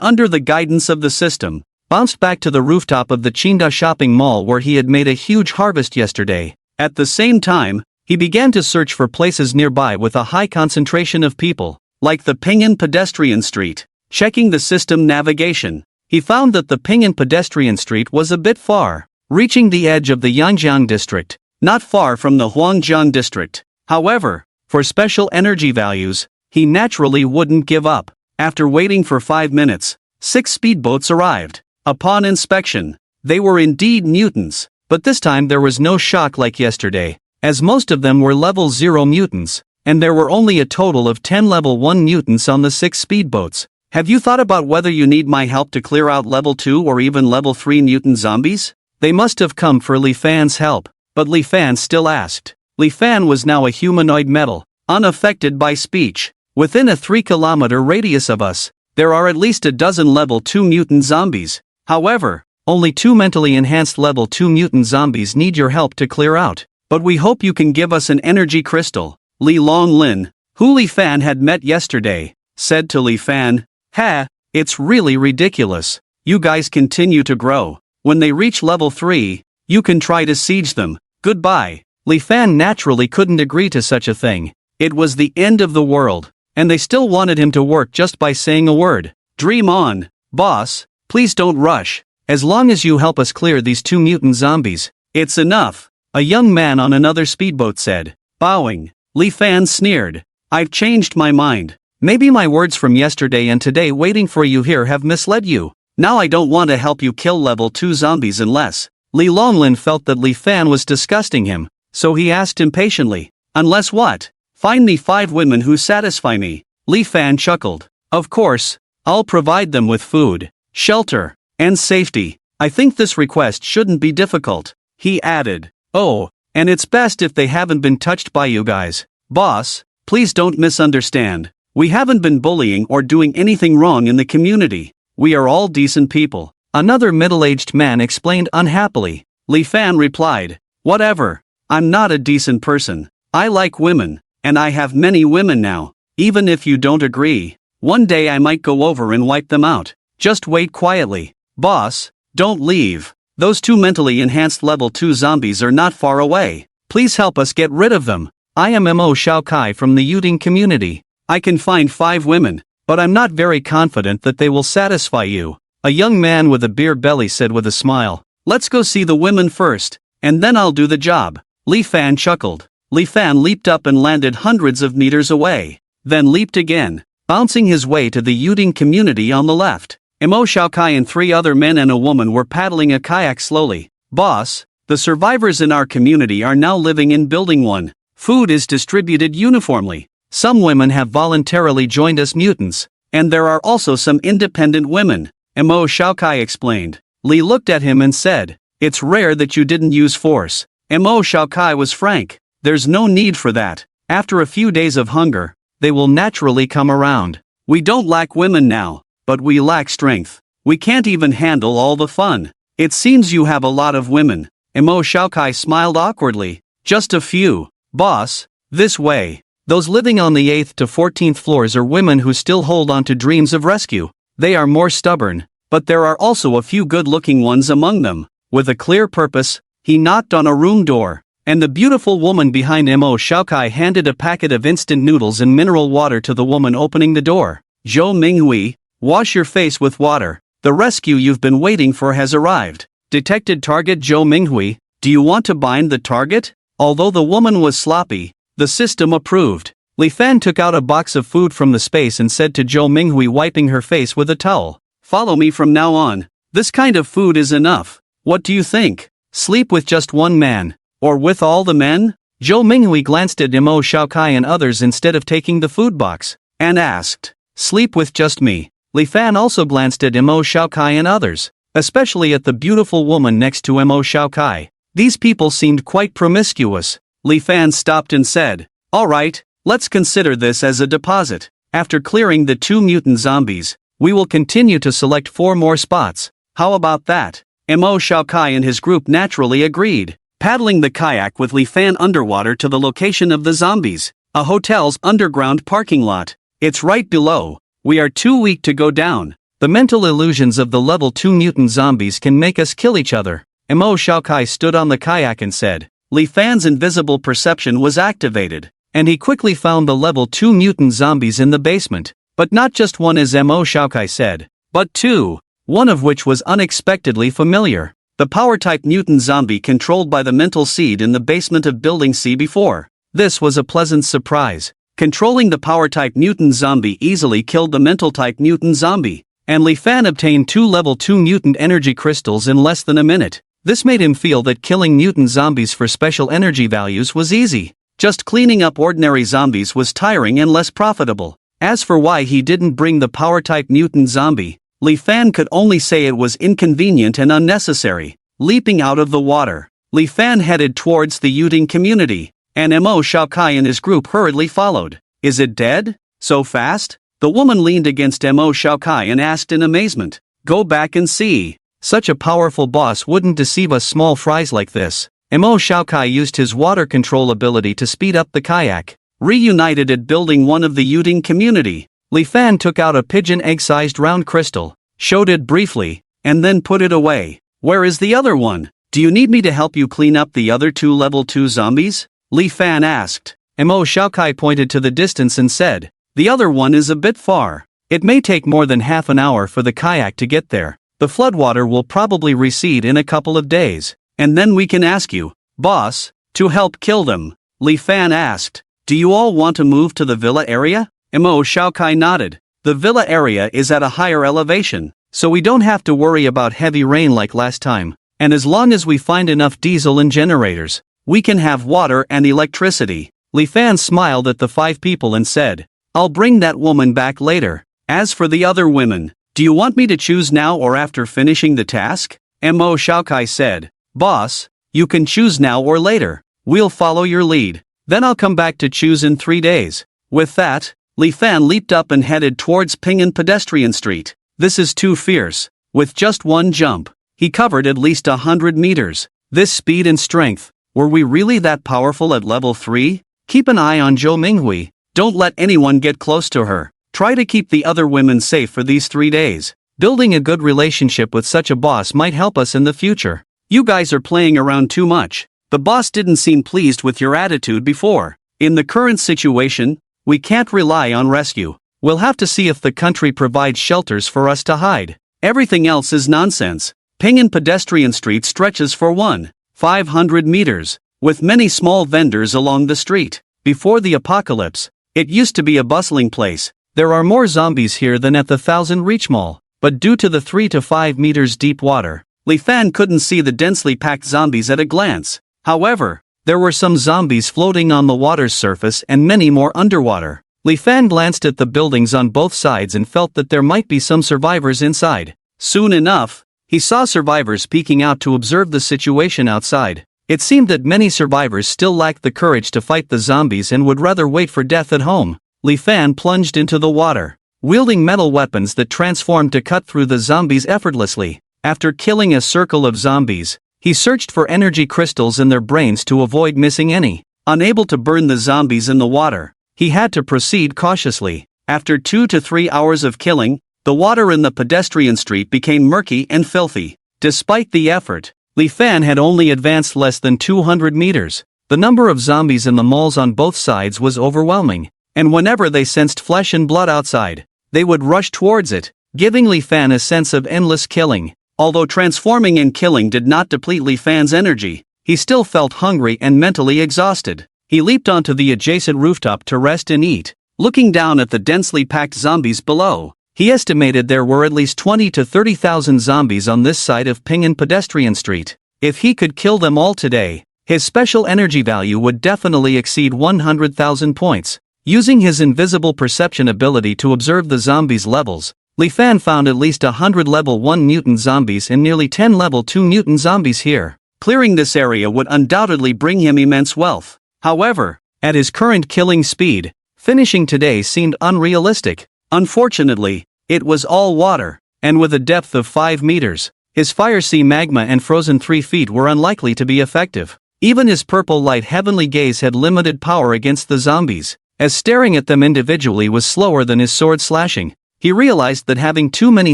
under the guidance of the system, bounced back to the rooftop of the Qingda shopping mall where he had made a huge harvest yesterday. At the same time, he began to search for places nearby with a high concentration of people, like the Pingyang pedestrian street. Checking the system navigation, he found that the Pingyang pedestrian street was a bit far, reaching the edge of the Yangjiang district, not far from the Huangjiang district. However, for special energy values, he naturally wouldn't give up. After waiting for 5 minutes, 6 speedboats arrived. Upon inspection, they were indeed mutants, but this time there was no shock like yesterday, as most of them were level 0 mutants, and there were only a total of 10 level 1 mutants on the 6 speedboats. Have you thought about whether you need my help to clear out level 2 or even level 3 mutant zombies? They must have come for Li Fan's help, but Li Fan still asked. Li Fan was now a humanoid metal, unaffected by speech. Within a 3-kilometer radius of us, there are at least a dozen level 2 mutant zombies. However, only 2 mentally enhanced level 2 mutant zombies need your help to clear out. But we hope you can give us an energy crystal. Li Longlin, who Li Fan had met yesterday, said to Li Fan, "Ha, it's really ridiculous. You guys continue to grow. When they reach level 3, you can try to siege them. Goodbye." Li Fan naturally couldn't agree to such a thing. It was the end of the world, and they still wanted him to work just by saying a word. Dream on, boss. Please don't rush. As long as you help us clear these 2 mutant zombies, it's enough, a young man on another speedboat said. Bowing, Li Fan sneered. I've changed my mind. Maybe my words from yesterday and today waiting for you here have misled you. Now I don't want to help you kill level 2 zombies unless. Li Longlin felt that Li Fan was disgusting him, so he asked impatiently. Unless what? Find me 5 women who satisfy me. Li Fan chuckled. Of course, I'll provide them with food, shelter, and safety. I think this request shouldn't be difficult. He added. Oh, and it's best if they haven't been touched by you guys. Boss, please don't misunderstand. We haven't been bullying or doing anything wrong in the community. We are all decent people. Another middle-aged man explained unhappily. Li Fan replied. Whatever. I'm not a decent person. I like women, and I have many women now. Even if you don't agree, one day I might go over and wipe them out. Just wait quietly. Boss, don't leave. Those 2 mentally enhanced level 2 zombies are not far away. Please help us get rid of them. I am Mo Shaokai from the Yuding community. I can find 5 women, but I'm not very confident that they will satisfy you. A young man with a beer belly said with a smile. Let's go see the women first, and then I'll do the job. Li Fan chuckled. Li Fan leaped up and landed hundreds of meters away, then leaped again, bouncing his way to the Yuding community on the left. Mo Shaokai and 3 other men and a woman were paddling a kayak slowly. Boss, the survivors in our community are now living in Building 1. Food is distributed uniformly. Some women have voluntarily joined us mutants, and there are also some independent women, Mo Shaokai explained. Li looked at him and said, it's rare that you didn't use force. Mo Shaokai was frank. There's no need for that. After a few days of hunger, they will naturally come around. We don't lack women now, but we lack strength. We can't even handle all the fun. It seems you have a lot of women. Mo Shaokai smiled awkwardly. Just a few. Boss, this way. Those living on the 8th to 14th floors are women who still hold on to dreams of rescue. They are more stubborn, but there are also a few good-looking ones among them. With a clear purpose, he knocked on a room door, and the beautiful woman behind Mo Shaokai handed a packet of instant noodles and mineral water to the woman opening the door. Zhou Minghui, wash your face with water. The rescue you've been waiting for has arrived. Detected target Zhou Minghui, do you want to bind the target? Although the woman was sloppy, the system approved. Li Fan took out a box of food from the space and said to Zhou Minghui, wiping her face with a towel. Follow me from now on. This kind of food is enough. What do you think? Sleep with just one man, or with all the men? Zhou Minghui glanced at Mo Shaokai and others instead of taking the food box, and asked, sleep with just me. Li Fan also glanced at Mo Shaokai and others, especially at the beautiful woman next to Mo Shaokai. These people seemed quite promiscuous. Li Fan stopped and said, all right, let's consider this as a deposit. After clearing the 2 mutant zombies, we will continue to select 4 more spots. How about that? Mo Shaokai and his group naturally agreed, paddling the kayak with Li Fan underwater to the location of the zombies, a hotel's underground parking lot. It's right below. We are too weak to go down. The mental illusions of the level 2 mutant zombies can make us kill each other. Mo Shaokai stood on the kayak and said. Li Fan's invisible perception was activated, and he quickly found the level 2 mutant zombies in the basement. But not just one, as Mo Shaokai said, but 2. One of which was unexpectedly familiar. The power-type mutant zombie controlled by the mental seed in the basement of Building C before. This was a pleasant surprise. Controlling the power-type mutant zombie easily killed the mental-type mutant zombie, and Li Fan obtained 2 level 2 mutant energy crystals in less than a minute. This made him feel that killing mutant zombies for special energy values was easy. Just cleaning up ordinary zombies was tiring and less profitable. As for why he didn't bring the power-type mutant zombie, Li Fan could only say it was inconvenient and unnecessary. Leaping out of the water, Li Fan headed towards the Yuding community, and Mo Shaokai and his group hurriedly followed. Is it dead? So fast? The woman leaned against Mo Shaokai and asked in amazement. Go back and see. Such a powerful boss wouldn't deceive us small fries like this. Mo Shaokai used his water control ability to speed up the kayak. Reunited at Building 1 of the Yuding community, Li Fan took out a pigeon egg-sized round crystal, showed it briefly, and then put it away. Where is the other one? Do you need me to help you clean up the other 2 level 2 zombies? Li Fan asked. Mo Shaokai pointed to the distance and said, the other one is a bit far. It may take more than half an hour for the kayak to get there. The floodwater will probably recede in a couple of days, and then we can ask you, boss, to help kill them. Li Fan asked, do you all want to move to the villa area? Mo Shaokai nodded. The villa area is at a higher elevation, so we don't have to worry about heavy rain like last time, and as long as we find enough diesel and generators, we can have water and electricity. Li Fan smiled at the 5 people and said, "I'll bring that woman back later. As for the other women, do you want me to choose now or after finishing the task?" Mo Shaokai said, "Boss, you can choose now or later. We'll follow your lead. Then I'll come back to choose in 3 days." With that, Li Fan leaped up and headed towards Ping'an Pedestrian Street. This is too fierce. With just one jump, he covered at least 100 meters. This speed and strength, were we really that powerful at level 3? Keep an eye on Zhou Minghui. Don't let anyone get close to her. Try to keep the other women safe for these 3 days. Building a good relationship with such a boss might help us in the future. You guys are playing around too much. The boss didn't seem pleased with your attitude before. In the current situation, we can't rely on rescue. We'll have to see if the country provides shelters for us to hide. Everything else is nonsense. Ping'an Pedestrian Street stretches for 1,500 meters, with many small vendors along the street. Before the apocalypse, it used to be a bustling place. There are more zombies here than at the Thousand Reach Mall, but due to the 3 to 5 meters deep water, Li Fan couldn't see the densely packed zombies at a glance. However, there were some zombies floating on the water's surface and many more underwater. Li Fan glanced at the buildings on both sides and felt that there might be some survivors inside. Soon enough, he saw survivors peeking out to observe the situation outside. It seemed that many survivors still lacked the courage to fight the zombies and would rather wait for death at home. Li Fan plunged into the water, wielding metal weapons that transformed to cut through the zombies effortlessly. After killing a circle of zombies, he searched for energy crystals in their brains to avoid missing any. Unable to burn the zombies in the water, he had to proceed cautiously. After 2 to 3 hours of killing, the water in the pedestrian street became murky and filthy. Despite the effort, Li Fan had only advanced less than 200 meters. The number of zombies in the malls on both sides was overwhelming, and whenever they sensed flesh and blood outside, they would rush towards it, giving Li Fan a sense of endless killing. Although transforming and killing did not deplete Li Fan's energy, he still felt hungry and mentally exhausted. He leaped onto the adjacent rooftop to rest and eat. Looking down at the densely packed zombies below, he estimated there were at least 20 to 30,000 zombies on this side of Ping'an Pedestrian Street. If he could kill them all today, his special energy value would definitely exceed 100,000 points. Using his invisible perception ability to observe the zombies' levels, Li Fan found at least 100 level 1 mutant zombies and nearly 10 level 2 mutant zombies here. Clearing this area would undoubtedly bring him immense wealth. However, at his current killing speed, finishing today seemed unrealistic. Unfortunately, it was all water, and with a depth of 5 meters, his fire sea magma and frozen 3 feet were unlikely to be effective. Even his purple light heavenly gaze had limited power against the zombies, as staring at them individually was slower than his sword slashing. He realized that having too many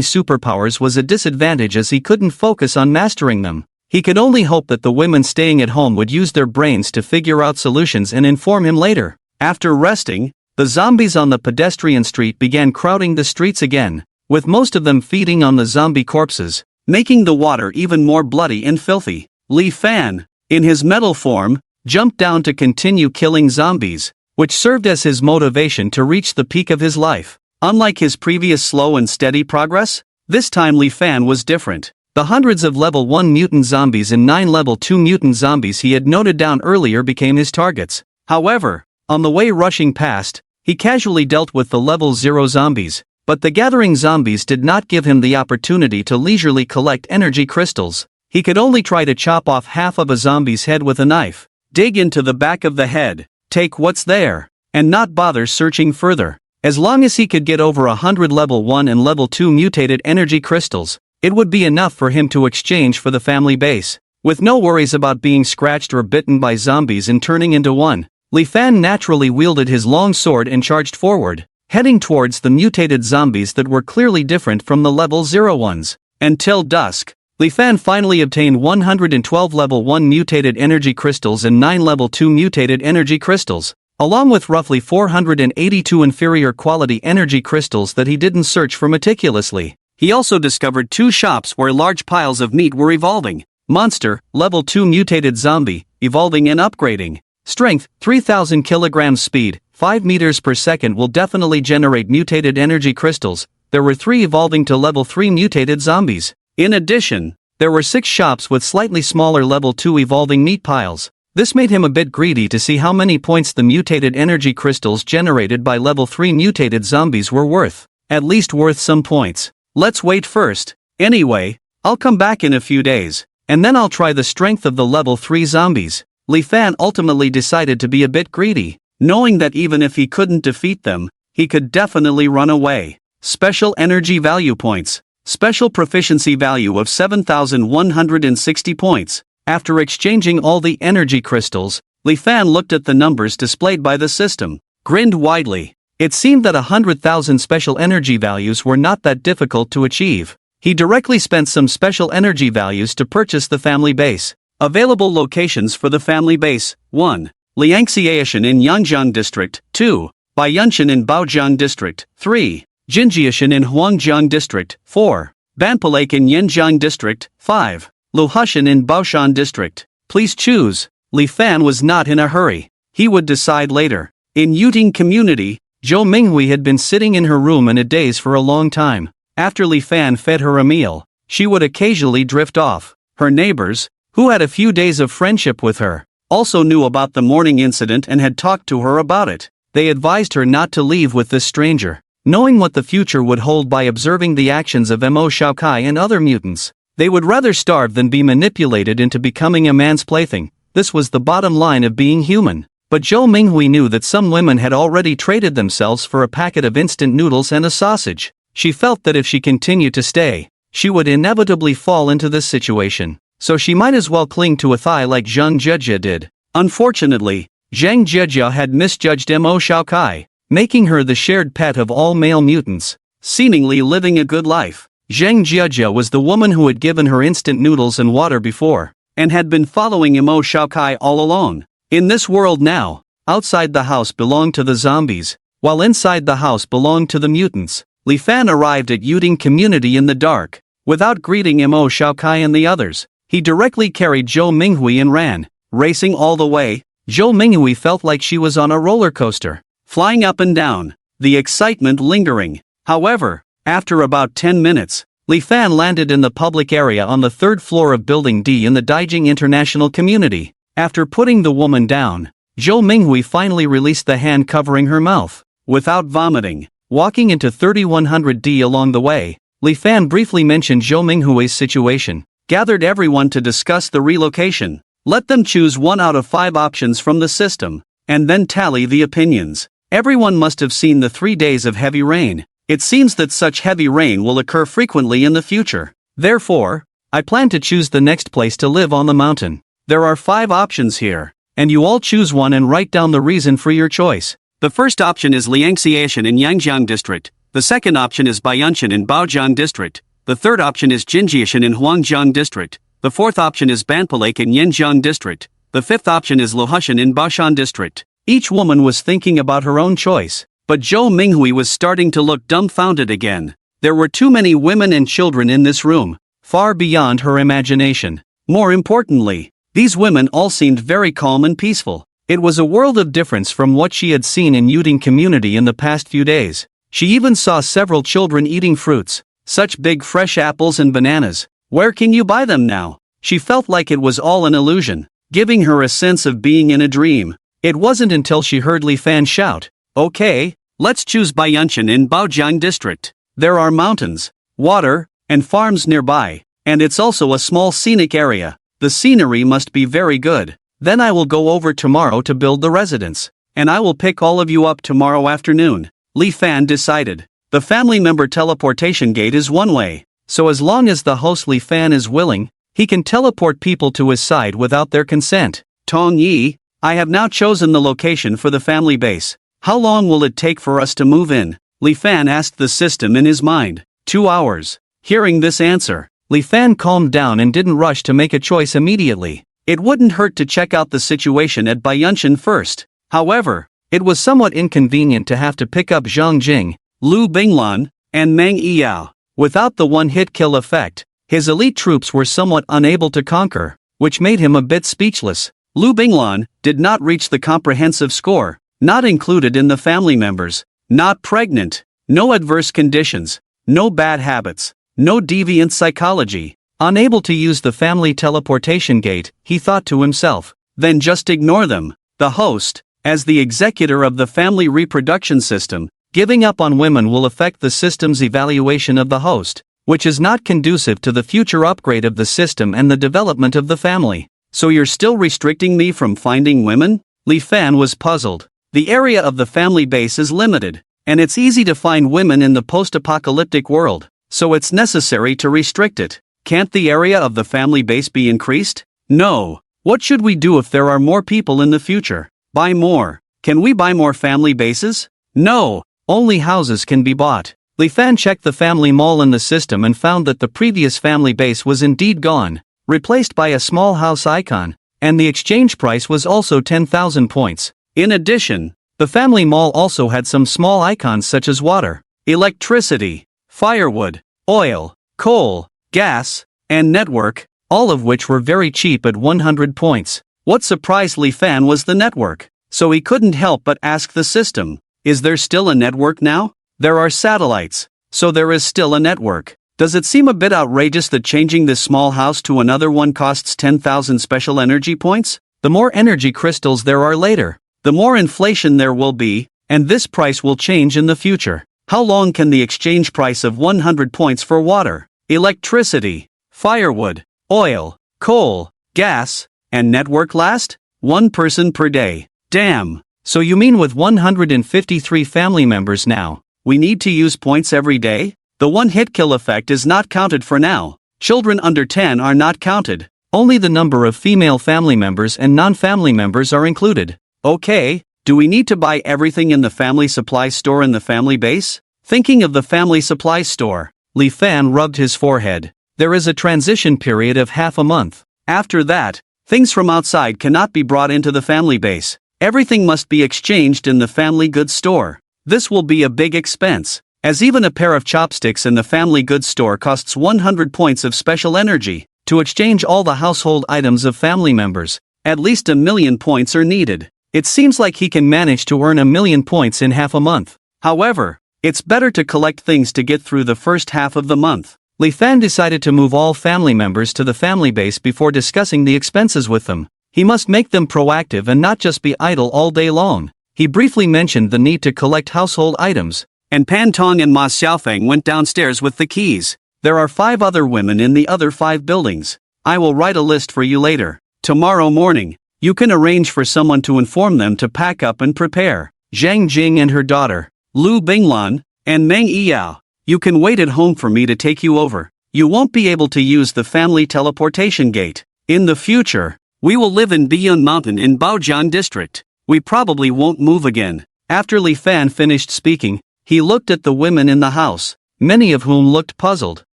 superpowers was a disadvantage as he couldn't focus on mastering them. He could only hope that the women staying at home would use their brains to figure out solutions and inform him later. After resting, the zombies on the pedestrian street began crowding the streets again, with most of them feeding on the zombie corpses, making the water even more bloody and filthy. Li Fan, in his metal form, jumped down to continue killing zombies, which served as his motivation to reach the peak of his life. Unlike his previous slow and steady progress, this time Li Fan was different. The hundreds of level 1 mutant zombies and 9 level 2 mutant zombies he had noted down earlier became his targets. However, on the way rushing past, he casually dealt with the level 0 zombies, but the gathering zombies did not give him the opportunity to leisurely collect energy crystals. He could only try to chop off half of a zombie's head with a knife, dig into the back of the head, take what's there, and not bother searching further. As long as he could get over 100 level 1 and level 2 mutated energy crystals, it would be enough for him to exchange for the family base. With no worries about being scratched or bitten by zombies and turning into one, Li Fan naturally wielded his long sword and charged forward, heading towards the mutated zombies that were clearly different from the level 0 ones. Until dusk, Li Fan finally obtained 112 level 1 mutated energy crystals and 9 level 2 mutated energy crystals, along with roughly 482 inferior quality energy crystals that he didn't search for meticulously. He also discovered 2 shops where large piles of meat were evolving. Monster, level 2 mutated zombie, evolving and upgrading. Strength, 3000 kilograms. Speed, 5 meters per second will definitely generate mutated energy crystals. There were 3 evolving to level 3 mutated zombies. In addition, there were 6 shops with slightly smaller level 2 evolving meat piles. This made him a bit greedy to see how many points the mutated energy crystals generated by level 3 mutated zombies were worth. At least worth some points. Let's wait first. Anyway, I'll come back in a few days, and then I'll try the strength of the level 3 zombies. Li Fan ultimately decided to be a bit greedy, knowing that even if he couldn't defeat them, he could definitely run away. Special energy value points. Special proficiency value of 7,160 points. After exchanging all the energy crystals, Li Fan looked at the numbers displayed by the system, grinned widely. It seemed that 100,000 special energy values were not that difficult to achieve. He directly spent some special energy values to purchase the family base. Available locations for the family base: 1. Liangxiaishan in Yangjiang District, 2. Baiyunshan in Baojiang District, 3. Jinjiashan in Huangjiang District, 4. Banpalake in Yanjiang District, 5. Luhushan in Baoshan District. Please choose. Li Fan was not in a hurry. He would decide later. In Yuting Community, Zhou Minghui had been sitting in her room in a daze for a long time. After Li Fan fed her a meal, she would occasionally drift off. Her neighbors, who had a few days of friendship with her, also knew about the morning incident and had talked to her about it. They advised her not to leave with this stranger, knowing what the future would hold by observing the actions of Mo Shaokai and other mutants. They would rather starve than be manipulated into becoming a man's plaything. This was the bottom line of being human. But Zhou Minghui knew that some women had already traded themselves for a packet of instant noodles and a sausage. She felt that if she continued to stay, she would inevitably fall into this situation. So she might as well cling to a thigh like Zhang Jejia did. Unfortunately, Zhang Jejia had misjudged Mo Shaokai, making her the shared pet of all male mutants, seemingly living a good life. Zhang Jejia was the woman who had given her instant noodles and water before, and had been following Mo Shaokai all along. In this world now, outside the house belonged to the zombies, while inside the house belonged to the mutants. Li Fan arrived at Yuting Community in the dark. Without greeting Mo Shaokai and the others, he directly carried Zhou Minghui and ran, racing all the way. Zhou Minghui felt like she was on a roller coaster, flying up and down, the excitement lingering. However, after about 10 minutes, Li Fan landed in the public area on the 3rd floor of Building D in the Daijing International Community. After putting the woman down, Zhou Minghui finally released the hand covering her mouth. Without vomiting, walking into 3100D along the way, Li Fan briefly mentioned Zhou Minghui's situation, gathered everyone to discuss the relocation, let them choose 1 out of 5 options from the system, and then tally the opinions. Everyone must have seen the 3 days of heavy rain. It seems that such heavy rain will occur frequently in the future. Therefore, I plan to choose the next place to live on the mountain. There are 5 options here, and you all choose one and write down the reason for your choice. The first option is Liangxiaishan in Yangjiang District. The second option is Baiyunshan in Baojiang District. The third option is Jinjiashan in Huangjiang District. The fourth option is Banpalake in Yanjiang District. The fifth option is Luhushan in Baoshan District. Each woman was thinking about her own choice, but Zhou Minghui was starting to look dumbfounded again. There were too many women and children in this room, far beyond her imagination. More importantly, these women all seemed very calm and peaceful. It was a world of difference from what she had seen in Yuting Community in the past few days. She even saw several children eating fruits, such big fresh apples and bananas. Where can you buy them now? She felt like it was all an illusion, giving her a sense of being in a dream. It wasn't until she heard Li Fan shout, "Okay, let's choose Baiyunshan in Baojiang District. There are mountains, water, and farms nearby, and it's also a small scenic area. The scenery must be very good. Then I will go over tomorrow to build the residence, and I will pick all of you up tomorrow afternoon." Li Fan decided. The family member teleportation gate is one way, so as long as the host Li Fan is willing, he can teleport people to his side without their consent. Tong Yi, I have now chosen the location for the family base. How long will it take for us to move in? Li Fan asked the system in his mind. 2 hours. Hearing this answer, Li Fan calmed down and didn't rush to make a choice immediately. It wouldn't hurt to check out the situation at Baiyunshan first. However, it was somewhat inconvenient to have to pick up Zhang Jing, Lu Binglan, and Meng Yiyao. Without the one-hit kill effect, his elite troops were somewhat unable to conquer, which made him a bit speechless. Lu Binglan did not reach the comprehensive score, not included in the family members, not pregnant, no adverse conditions, no bad habits, no deviant psychology. Unable to use the family teleportation gate, he thought to himself, then just ignore them. The host, as the executor of the family reproduction system, giving up on women will affect the system's evaluation of the host, which is not conducive to the future upgrade of the system and the development of the family. So you're still restricting me from finding women? Li Fan was puzzled. The area of the family base is limited, and it's easy to find women in the post-apocalyptic world, so it's necessary to restrict it. Can't the area of the family base be increased? No. What should we do if there are more people in the future? Buy more. Can we buy more family bases? No. Only houses can be bought. Li Fan checked the family mall in the system and found that the previous family base was indeed gone, replaced by a small house icon, and the exchange price was also 10,000 points. In addition, the family mall also had some small icons such as water, electricity, firewood, oil, coal, gas, and network, all of which were very cheap at 100 points. What surprised Li Fan was the network, so he couldn't help but ask the system, is there still a network now? There are satellites, so there is still a network. Does it seem a bit outrageous that changing this small house to another one costs 10,000 special energy points? The more energy crystals there are later, the more inflation there will be, and this price will change in the future. How long can the exchange price of 100 points for water, electricity, firewood, oil, coal, gas, and network last? 1 person per day. Damn. So you mean with 153 family members now, we need to use points every day? The one-hit kill effect is not counted for now. Children under 10 are not counted. Only the number of female family members and non-family members are included. Okay, do we need to buy everything in the family supply store in the family base? Thinking of the family supply store, Li Fan rubbed his forehead. There is a transition period of half a month. After that, things from outside cannot be brought into the family base. Everything must be exchanged in the family goods store. This will be a big expense, as even a pair of chopsticks in the family goods store costs 100 points of special energy. To exchange all the household items of family members, at least 1,000,000 points are needed. It seems like he can manage to earn 1,000,000 points in half a month. However, it's better to collect things to get through the first half of the month. Li Fan decided to move all family members to the family base before discussing the expenses with them. He must make them proactive and not just be idle all day long. He briefly mentioned the need to collect household items, and Pan Tong and Ma Xiaofeng went downstairs with the keys. There are 5 other women in the other 5 buildings. I will write a list for you later. Tomorrow morning, you can arrange for someone to inform them to pack up and prepare. Zhang Jing and her daughter, Lu Binglan, and Meng Yiyao. You can wait at home for me to take you over. You won't be able to use the family teleportation gate. In the future, we will live in Biyun Mountain in Baojian District. We probably won't move again. After Li Fan finished speaking, he looked at the women in the house, many of whom looked puzzled,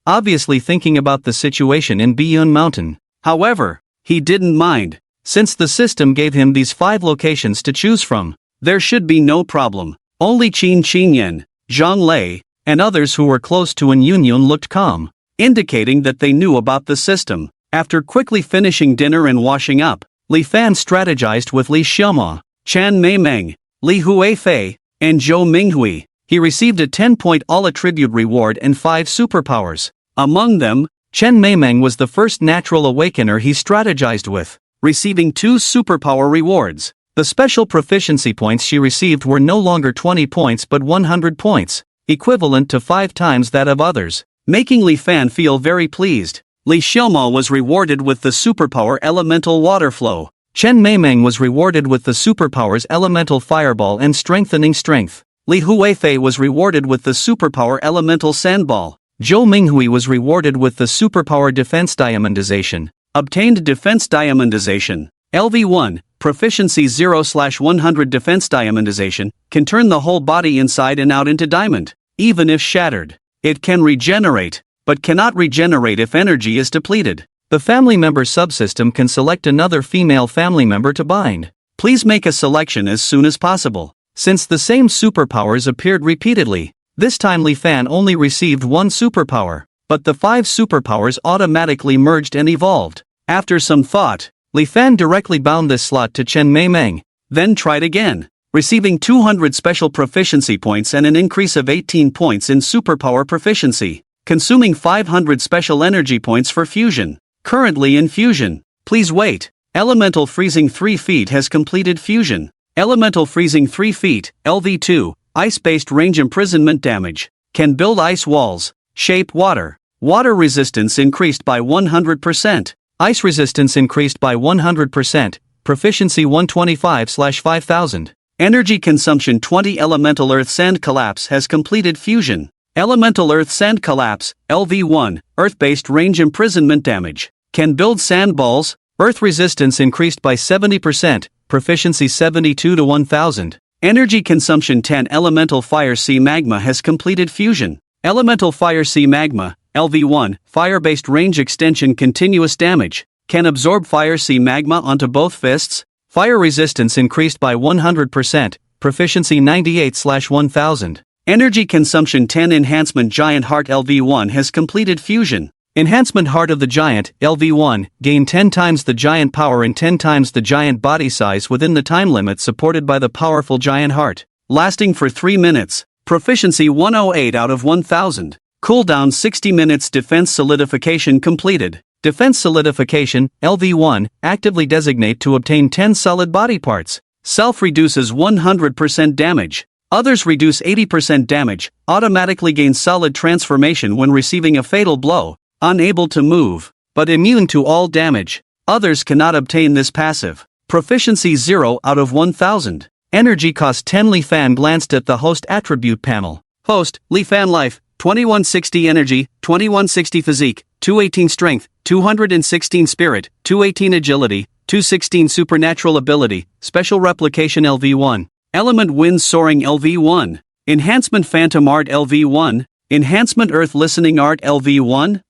obviously thinking about the situation in Biyun Mountain. However, he didn't mind, since the system gave him these 5 locations to choose from. There should be no problem. Only Qin Qinyan, Zhang Lei, and others who were close to An Yunyun looked calm, indicating that they knew about the system. After quickly finishing dinner and washing up, Li Fan strategized with Li Xiaoma, Chan Meimeng, Li Huifei, and Zhou Minghui. He received a 10-point all-attribute reward and 5 superpowers. Among them, Chen Meimeng was the first natural awakener he strategized with, receiving 2 superpower rewards. The special proficiency points she received were no longer 20 points but 100 points, equivalent to 5 times that of others, making Li Fan feel very pleased. Li Xiaoma was rewarded with the superpower Elemental Water Flow. Chen Meimeng was rewarded with the superpowers Elemental Fireball and Strengthening Strength. Li Huifei was rewarded with the superpower Elemental Sandball. Zhou Minghui was rewarded with the superpower Defense Diamondization. Obtained Defense Diamondization. LV1, Proficiency 0/100 Defense Diamondization, can turn the whole body inside and out into diamond, even if shattered. It can regenerate, but cannot regenerate if energy is depleted. The family member subsystem can select another female family member to bind. Please make a selection as soon as possible. Since the same superpowers appeared repeatedly, this time Li Fan only received 1 superpower, but the 5 superpowers automatically merged and evolved. After some thought, Li Fan directly bound this slot to Chen Meimeng, then tried again, receiving 200 special proficiency points and an increase of 18 points in superpower proficiency, consuming 500 special energy points for fusion. Currently in fusion. Please wait. Elemental Freezing 3 feet has completed fusion. Elemental Freezing 3 feet, LV2, ice-based range imprisonment damage. Can build ice walls. Shape water. Water resistance increased by 100%. Ice resistance increased by 100%. Proficiency 125/5000. Energy consumption 20. Elemental Earth Sand Collapse has completed fusion. Elemental Earth Sand Collapse, LV1, Earth-based range imprisonment damage. Can build sand balls. Earth resistance increased by 70%, proficiency 72/1000. Energy consumption 10. Elemental Fire Sea Magma has completed fusion. Elemental Fire Sea Magma, LV1, fire-based range extension continuous damage. Can absorb Fire Sea Magma onto both fists. Fire resistance increased by 100%, proficiency 98/1000. Energy consumption 10. Enhancement Giant Heart LV1 has completed fusion. Enhancement Heart of the Giant, LV1, gain 10 times the giant power and 10 times the giant body size within the time limit supported by the powerful giant heart. Lasting for 3 minutes. Proficiency 108/1000. Cooldown 60 minutes. Defense Solidification completed. Defense Solidification, LV1, actively designate to obtain 10 solid body parts. Self reduces 100% damage. Others reduce 80% damage, automatically gain solid transformation when receiving a fatal blow. Unable to move, but immune to all damage. Others cannot obtain this passive. Proficiency 0/1000. Energy cost 10. Li Fan glanced at the host attribute panel. Host, Li Fan Life, 2160 Energy, 2160 Physique, 218 Strength, 216 Spirit, 218 Agility, 216 Supernatural Ability, Special Replication LV1. Element Wind Soaring LV1. Enhancement Phantom Art LV1. Enhancement Earth Listening Art LV1.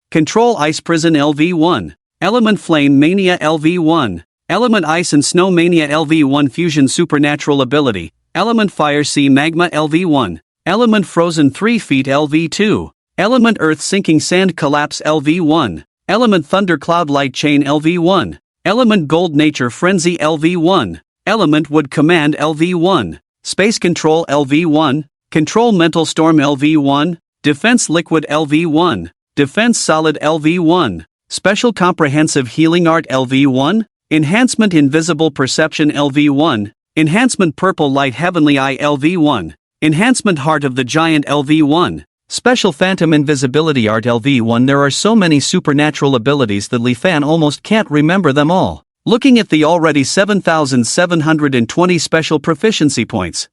Control Ice Prison LV1. Element Flame Mania LV1. Element Ice and Snow Mania LV1 Fusion Supernatural Ability. Element Fire Sea Magma LV1. Element Frozen 3 feet LV2. Element Earth Sinking Sand Collapse LV1. Element Thunder Cloud Light Chain LV1. Element Gold Nature Frenzy LV1. Element Wood Command LV1. Space Control LV1. Control Mental Storm LV1. Defense Liquid LV1. Defense Solid LV1. Special Comprehensive Healing Art LV1. Enhancement Invisible Perception LV1. Enhancement Purple Light Heavenly Eye LV1. Enhancement Heart of the Giant LV1. Special Phantom Invisibility Art LV1. There are so many supernatural abilities that Li Fan almost can't remember them all. Looking at the already 7,720 special proficiency points,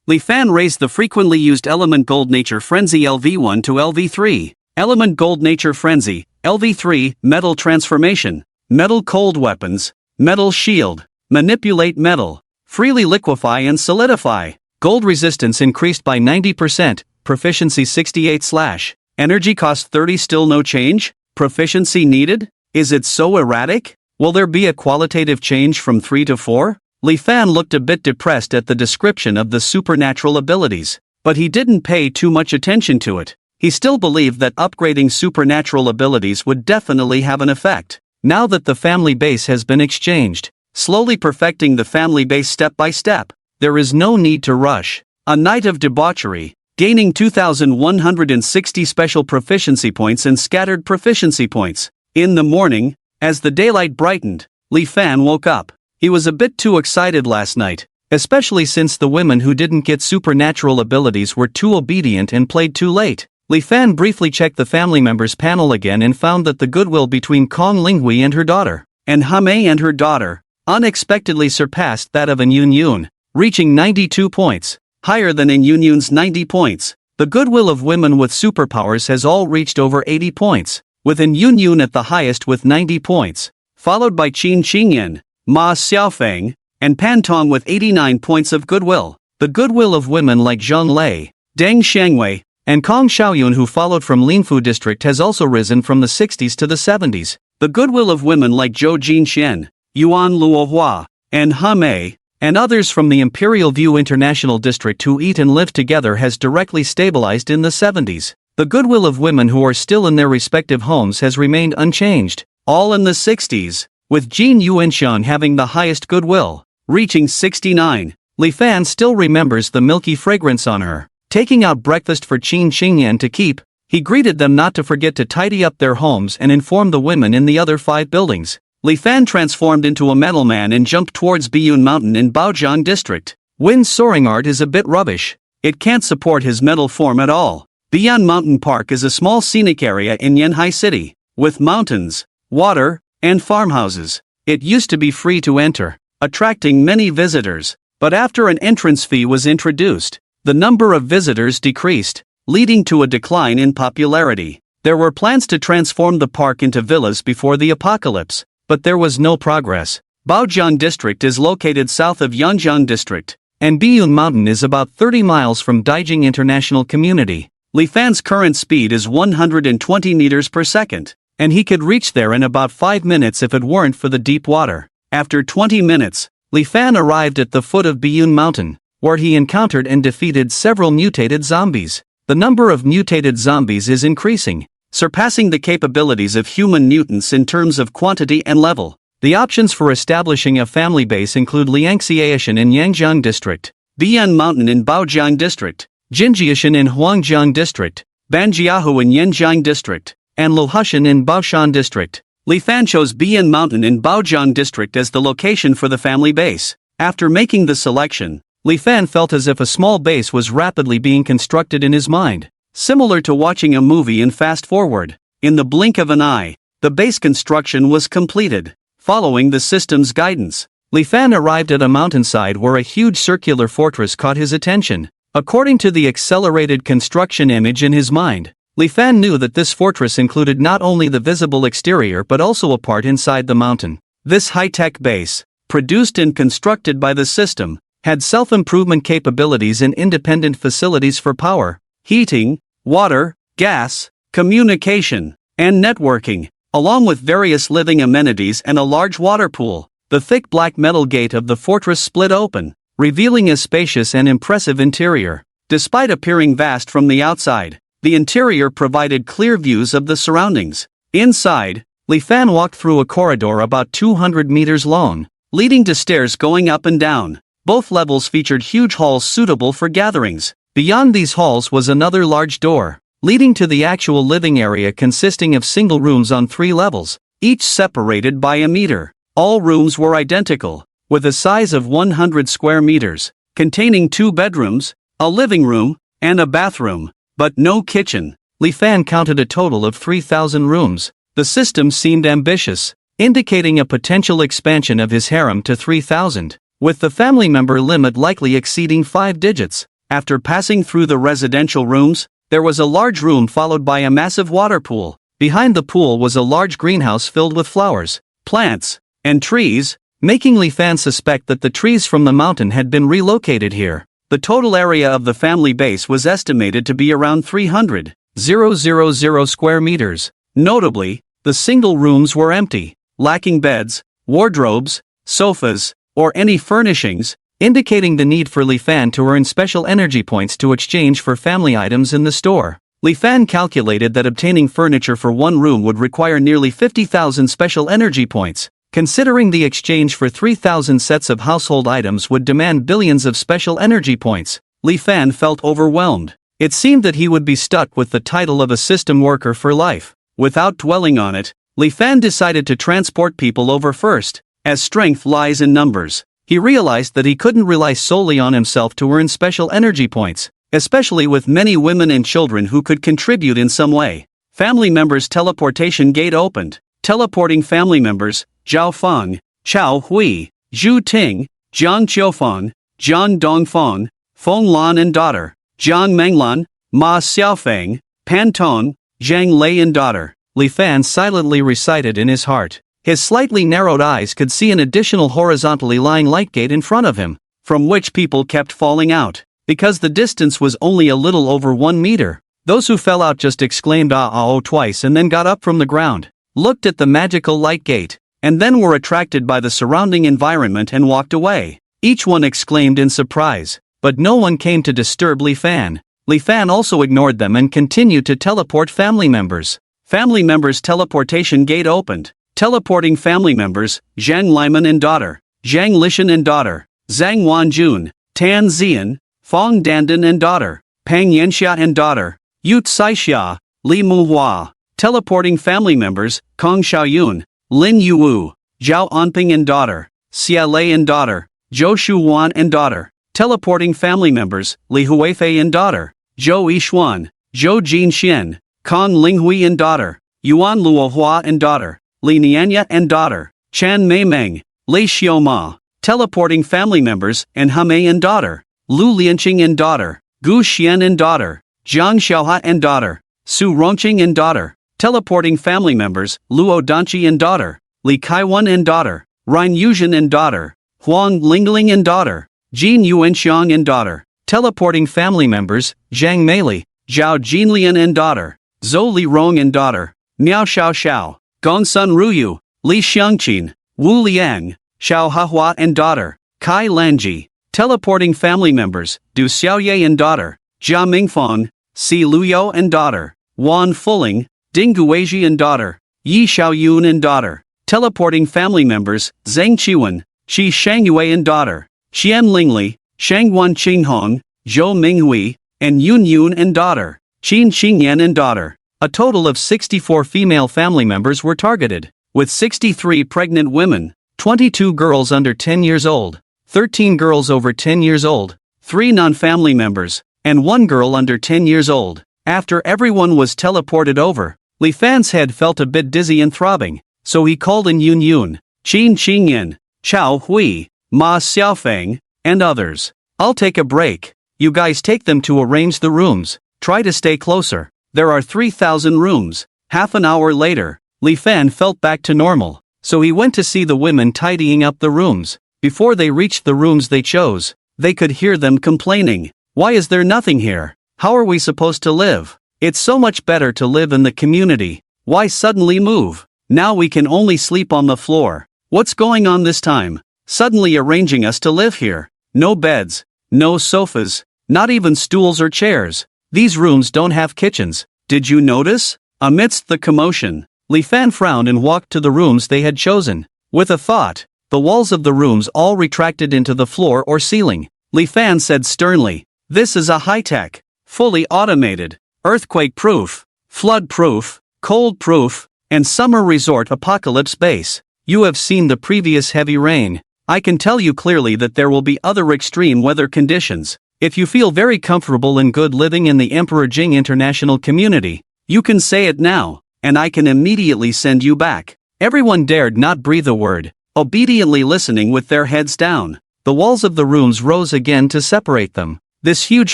Li Fan raised the frequently used Element Gold Nature Frenzy LV1 to LV3. Element Gold Nature Frenzy, LV3, Metal Transformation, Metal Cold Weapons, Metal Shield, Manipulate Metal, Freely Liquefy and Solidify. Gold resistance increased by 90%, proficiency 68/. Energy cost 30. Still no change? Proficiency needed? Is it so erratic? Will there be a qualitative change from 3 to 4? Li Fan looked a bit depressed at the description of the supernatural abilities, but he didn't pay too much attention to it. He still believed that upgrading supernatural abilities would definitely have an effect. Now that the family base has been exchanged, slowly perfecting the family base step by step, there is no need to rush. A night of debauchery, gaining 2,160 special proficiency points and scattered proficiency points. In the morning, as the daylight brightened, Li Fan woke up. He was a bit too excited last night, especially since the women who didn't get supernatural abilities were too obedient and played too late. Li Fan briefly checked the family members panel again and found that the goodwill between Kong Linghui and her daughter, and Hame and her daughter, unexpectedly surpassed that of In Yun Yun, reaching 92 points, higher than In Yun Yun's 90 points. The goodwill of women with superpowers has all reached over 80 points, with In Yun Yun at the highest with 90 points, followed by Qin Qingyan, Ma Xiaofeng, and Pan Tong with 89 points of goodwill. The goodwill of women like Zhang Lei, Deng Shangwei, and Kong Xiaoyun who followed from Linfu district has also risen from the 60s to the 70s. The goodwill of women like Zhou Jinxian, Yuan Luohua, and Hame, and others from the Imperial View International District who eat and live together has directly stabilized in the 70s. The goodwill of women who are still in their respective homes has remained unchanged, all in the 60s, with Jin Yuanshan having the highest goodwill, reaching 69. Li Fan still remembers the milky fragrance on her. Taking out breakfast for Qin Qingyan to keep, he greeted them not to forget to tidy up their homes and inform the women in the other 5 buildings. Li Fan transformed into a metal man and jumped towards Biyun Mountain in Baojiang District. Wind's soaring art is a bit rubbish. It can't support his metal form at all. Biyun Mountain Park is a small scenic area in Yanhai City, with mountains, water, and farmhouses. It used to be free to enter, attracting many visitors. But after an entrance fee was introduced, the number of visitors decreased, leading to a decline in popularity. There were plans to transform the park into villas before the apocalypse, but there was no progress. Baojiang District is located south of Yanjiang District, and Biyun Mountain is about 30 miles from Daijing International Community. Li Fan's current speed is 120 meters per second, and he could reach there in about 5 minutes if it weren't for the deep water. After 20 minutes, Li Fan arrived at the foot of Biyun Mountain, where he encountered and defeated several mutated zombies. The number of mutated zombies is increasing, surpassing the capabilities of human mutants in terms of quantity and level. The options for establishing a family base include Liangxiaishan in Yangjiang District, Biyun Mountain in Baojiang District, Jinjiashan in Huangjiang District, Banjiahu in Yanjiang District, and Lohushan in Baoshan District. Li Fan chose Biyun Mountain in Baojiang District as the location for the family base. After making the selection, Li Fan felt as if a small base was rapidly being constructed in his mind, similar to watching a movie in fast forward. In the blink of an eye, the base construction was completed. Following the system's guidance, Li Fan arrived at a mountainside where a huge circular fortress caught his attention. According to the accelerated construction image in his mind, Li Fan knew that this fortress included not only the visible exterior but also a part inside the mountain. This high-tech base, produced and constructed by the system, had self-improvement capabilities and independent facilities for power, heating, water, gas, communication, and networking, along with various living amenities and a large water pool. The thick black metal gate of the fortress split open, revealing a spacious and impressive interior. Despite appearing vast from the outside, the interior provided clear views of the surroundings. Inside, Li Fan walked through a corridor about 200 meters long, leading to stairs going up and down. Both levels featured huge halls suitable for gatherings. Beyond these halls was another large door, leading to the actual living area consisting of single rooms on 3 levels, each separated by a meter. All rooms were identical, with a size of 100 square meters, containing 2 bedrooms, a living room, and a bathroom, but no kitchen. Li Fan counted a total of 3,000 rooms. The system seemed ambitious, indicating a potential expansion of his harem to 3,000, with the family member limit likely exceeding 5 digits. After passing through the residential rooms, there was a large room followed by a massive water pool. Behind the pool was a large greenhouse filled with flowers, plants, and trees, making Li Fan suspect that the trees from the mountain had been relocated here. The total area of the family base was estimated to be around 300,000 square meters. Notably, the single rooms were empty, lacking beds, wardrobes, sofas, or any furnishings, indicating the need for Li Fan to earn special energy points to exchange for family items in the store. Li Fan calculated that obtaining furniture for one room would require nearly 50,000 special energy points. Considering the exchange for 3,000 sets of household items would demand billions of special energy points, Li Fan felt overwhelmed. It seemed that he would be stuck with the title of a system worker for life. Without dwelling on it, Li Fan decided to transport people over first, as strength lies in numbers. He realized that he couldn't rely solely on himself to earn special energy points, especially with many women and children who could contribute in some way. Family members' teleportation gate opened, teleporting family members, Zhao Feng, Chao Hui, Zhu Ting, Jiang Qiufeng, Jiang Dongfeng, Feng Lan and daughter, Jiang Menglan, Ma Xiaofeng, Pan Tong, Zhang Lei and daughter. Li Fan silently recited in his heart. His slightly narrowed eyes could see an additional horizontally lying light gate in front of him, from which people kept falling out. Because the distance was only a little over 1 meter, those who fell out just exclaimed ah oh twice and then got up from the ground, looked at the magical light gate, and then were attracted by the surrounding environment and walked away. Each one exclaimed in surprise, but no one came to disturb Li Fan. Li Fan also ignored them and continued to teleport family members. Family members' teleportation gate opened, teleporting family members, Zhang Liman and daughter, Zhang Lishan and daughter, Zhang Wanjun, Tan Zian, Fong Dandan and daughter, Pang Yanxia and daughter, Yut Saixia, Li Muhua. Teleporting family members, Kong Xiaoyun, Lin Yuwu, Zhao Anping and daughter, Xia Lei and daughter, Zhou Shuwan and daughter. Teleporting family members, Li Huifei and daughter, Zhou Yishuan, Zhou Jinxian, Kong Linghui and daughter, Yuan Luohua and daughter, Li Nianya and daughter, Chan Meimeng, Lei Xiaoma. Teleporting family members, and Hemei and daughter, Lu Lianqing and daughter, Gu Xian and daughter, Zhang Xiaoha and daughter, Su Rongqing and daughter. Teleporting family members, Luo Danqi and daughter, Li Kaiwan and daughter, Rein Yuzhen and daughter, Huang Lingling and daughter, Jin Yuanxiang and daughter. Teleporting family members, Zhang Meili, Zhao Jinlian and daughter, Zhou Li Rong and daughter, Miao Xiao Xiao, Gong Sun Ruyu, Li Xiangqin, Wu Liang, Xiao Hahua and daughter, Kai Lanji. Teleporting family members, Du Xiaoye and daughter, Jia Mingfang, Si Luyo and daughter, Wan Fuling, Ding Guizhi and daughter, Yi Xiaoyun and daughter. Teleporting family members, Zhang Qiwen, Qi Shangyue and daughter, Xian Lingli, Shangguan Qinghong, Zhou Minghui, and Yun Yun and daughter, Qin Xingyan and daughter. A total of 64 female family members were targeted, with 63 pregnant women, 22 girls under 10 years old, 13 girls over 10 years old, 3 non-family members, and 1 girl under 10 years old. After everyone was teleported over, Li Fan's head felt a bit dizzy and throbbing, so he called in Yun Yun, Qin Qingyan, Chao Hui, Ma Xiaofeng, and others. I'll take a break. You guys take them to arrange the rooms. Try to stay closer. There are 3,000 rooms. Half an hour later, Li Fan felt back to normal, so he went to see the women tidying up the rooms. Before they reached the rooms they chose, they could hear them complaining. Why is there nothing here? How are we supposed to live? It's so much better to live in the community. Why suddenly move? Now we can only sleep on the floor. What's going on this time? Suddenly arranging us to live here. No beds, no sofas, not even stools or chairs. These rooms don't have kitchens. Did you notice? Amidst the commotion, Li Fan frowned and walked to the rooms they had chosen. With a thought, the walls of the rooms all retracted into the floor or ceiling. Li Fan said sternly, "This is a high-tech, fully automated, earthquake-proof, flood-proof, cold-proof, and summer resort apocalypse base. You have seen the previous heavy rain. I can tell you clearly that there will be other extreme weather conditions. If you feel very comfortable and good living in the Emperor Jing International Community, you can say it now, and I can immediately send you back." Everyone dared not breathe a word, obediently listening with their heads down. The walls of the rooms rose again to separate them. This huge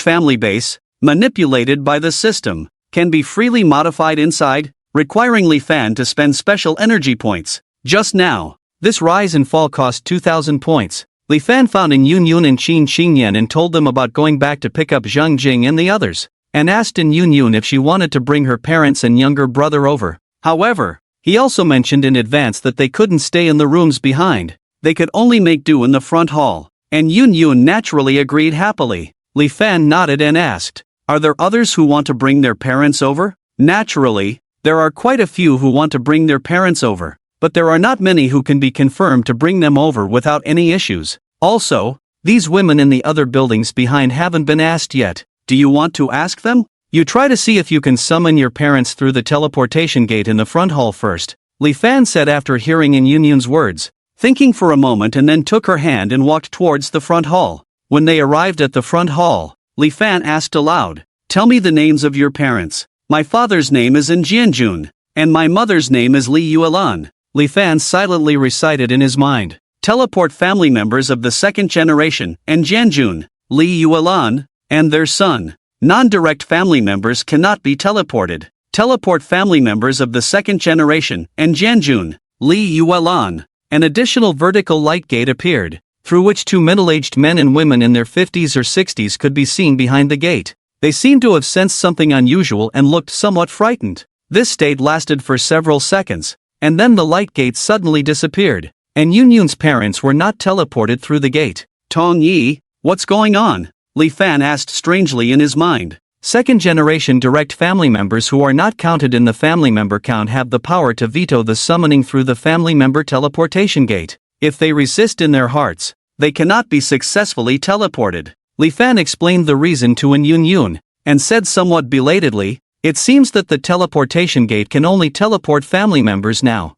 family base, manipulated by the system, can be freely modified inside, requiring Li Fan to spend special energy points. Just now, this rise and fall cost 2,000 points. Li Fan found in Yun Yun and Qin Xingyan and told them about going back to pick up Zhang Jing and the others, and asked in Yun Yun if she wanted to bring her parents and younger brother over. However, he also mentioned in advance that they couldn't stay in the rooms behind. They could only make do in the front hall, and Yun Yun naturally agreed happily. Li Fan nodded and asked, "Are there others who want to bring their parents over?" Naturally, there are quite a few who want to bring their parents over, but there are not many who can be confirmed to bring them over without any issues. Also, these women in the other buildings behind haven't been asked yet. Do you want to ask them? You try to see if you can summon your parents through the teleportation gate in the front hall first, Li Fan said after hearing in Yun Yun's words, thinking for a moment and then took her hand and walked towards the front hall. When they arrived at the front hall, Li Fan asked aloud, "Tell me the names of your parents." "My father's name is Jianjun, and my mother's name is Li Yuelan," Li Fan silently recited in his mind. Teleport family members of the second generation, and Jianjun, Li Yuelan, and their son. Non-direct family members cannot be teleported. Teleport family members of the second generation, and Jianjun, Li Yuelan. An additional vertical light gate appeared, through which 2 middle-aged men and women in their 50s or 60s could be seen behind the gate. They seemed to have sensed something unusual and looked somewhat frightened. This state lasted for several seconds, and then the light gate suddenly disappeared, and Yun Yun's parents were not teleported through the gate. Tong Yi, what's going on? Li Fan asked strangely in his mind. Second-generation direct family members who are not counted in the family member count have the power to veto the summoning through the family member teleportation gate. If they resist in their hearts, they cannot be successfully teleported. Li Fan explained the reason to Yun Yun, and said somewhat belatedly, "It seems that the teleportation gate can only teleport family members now."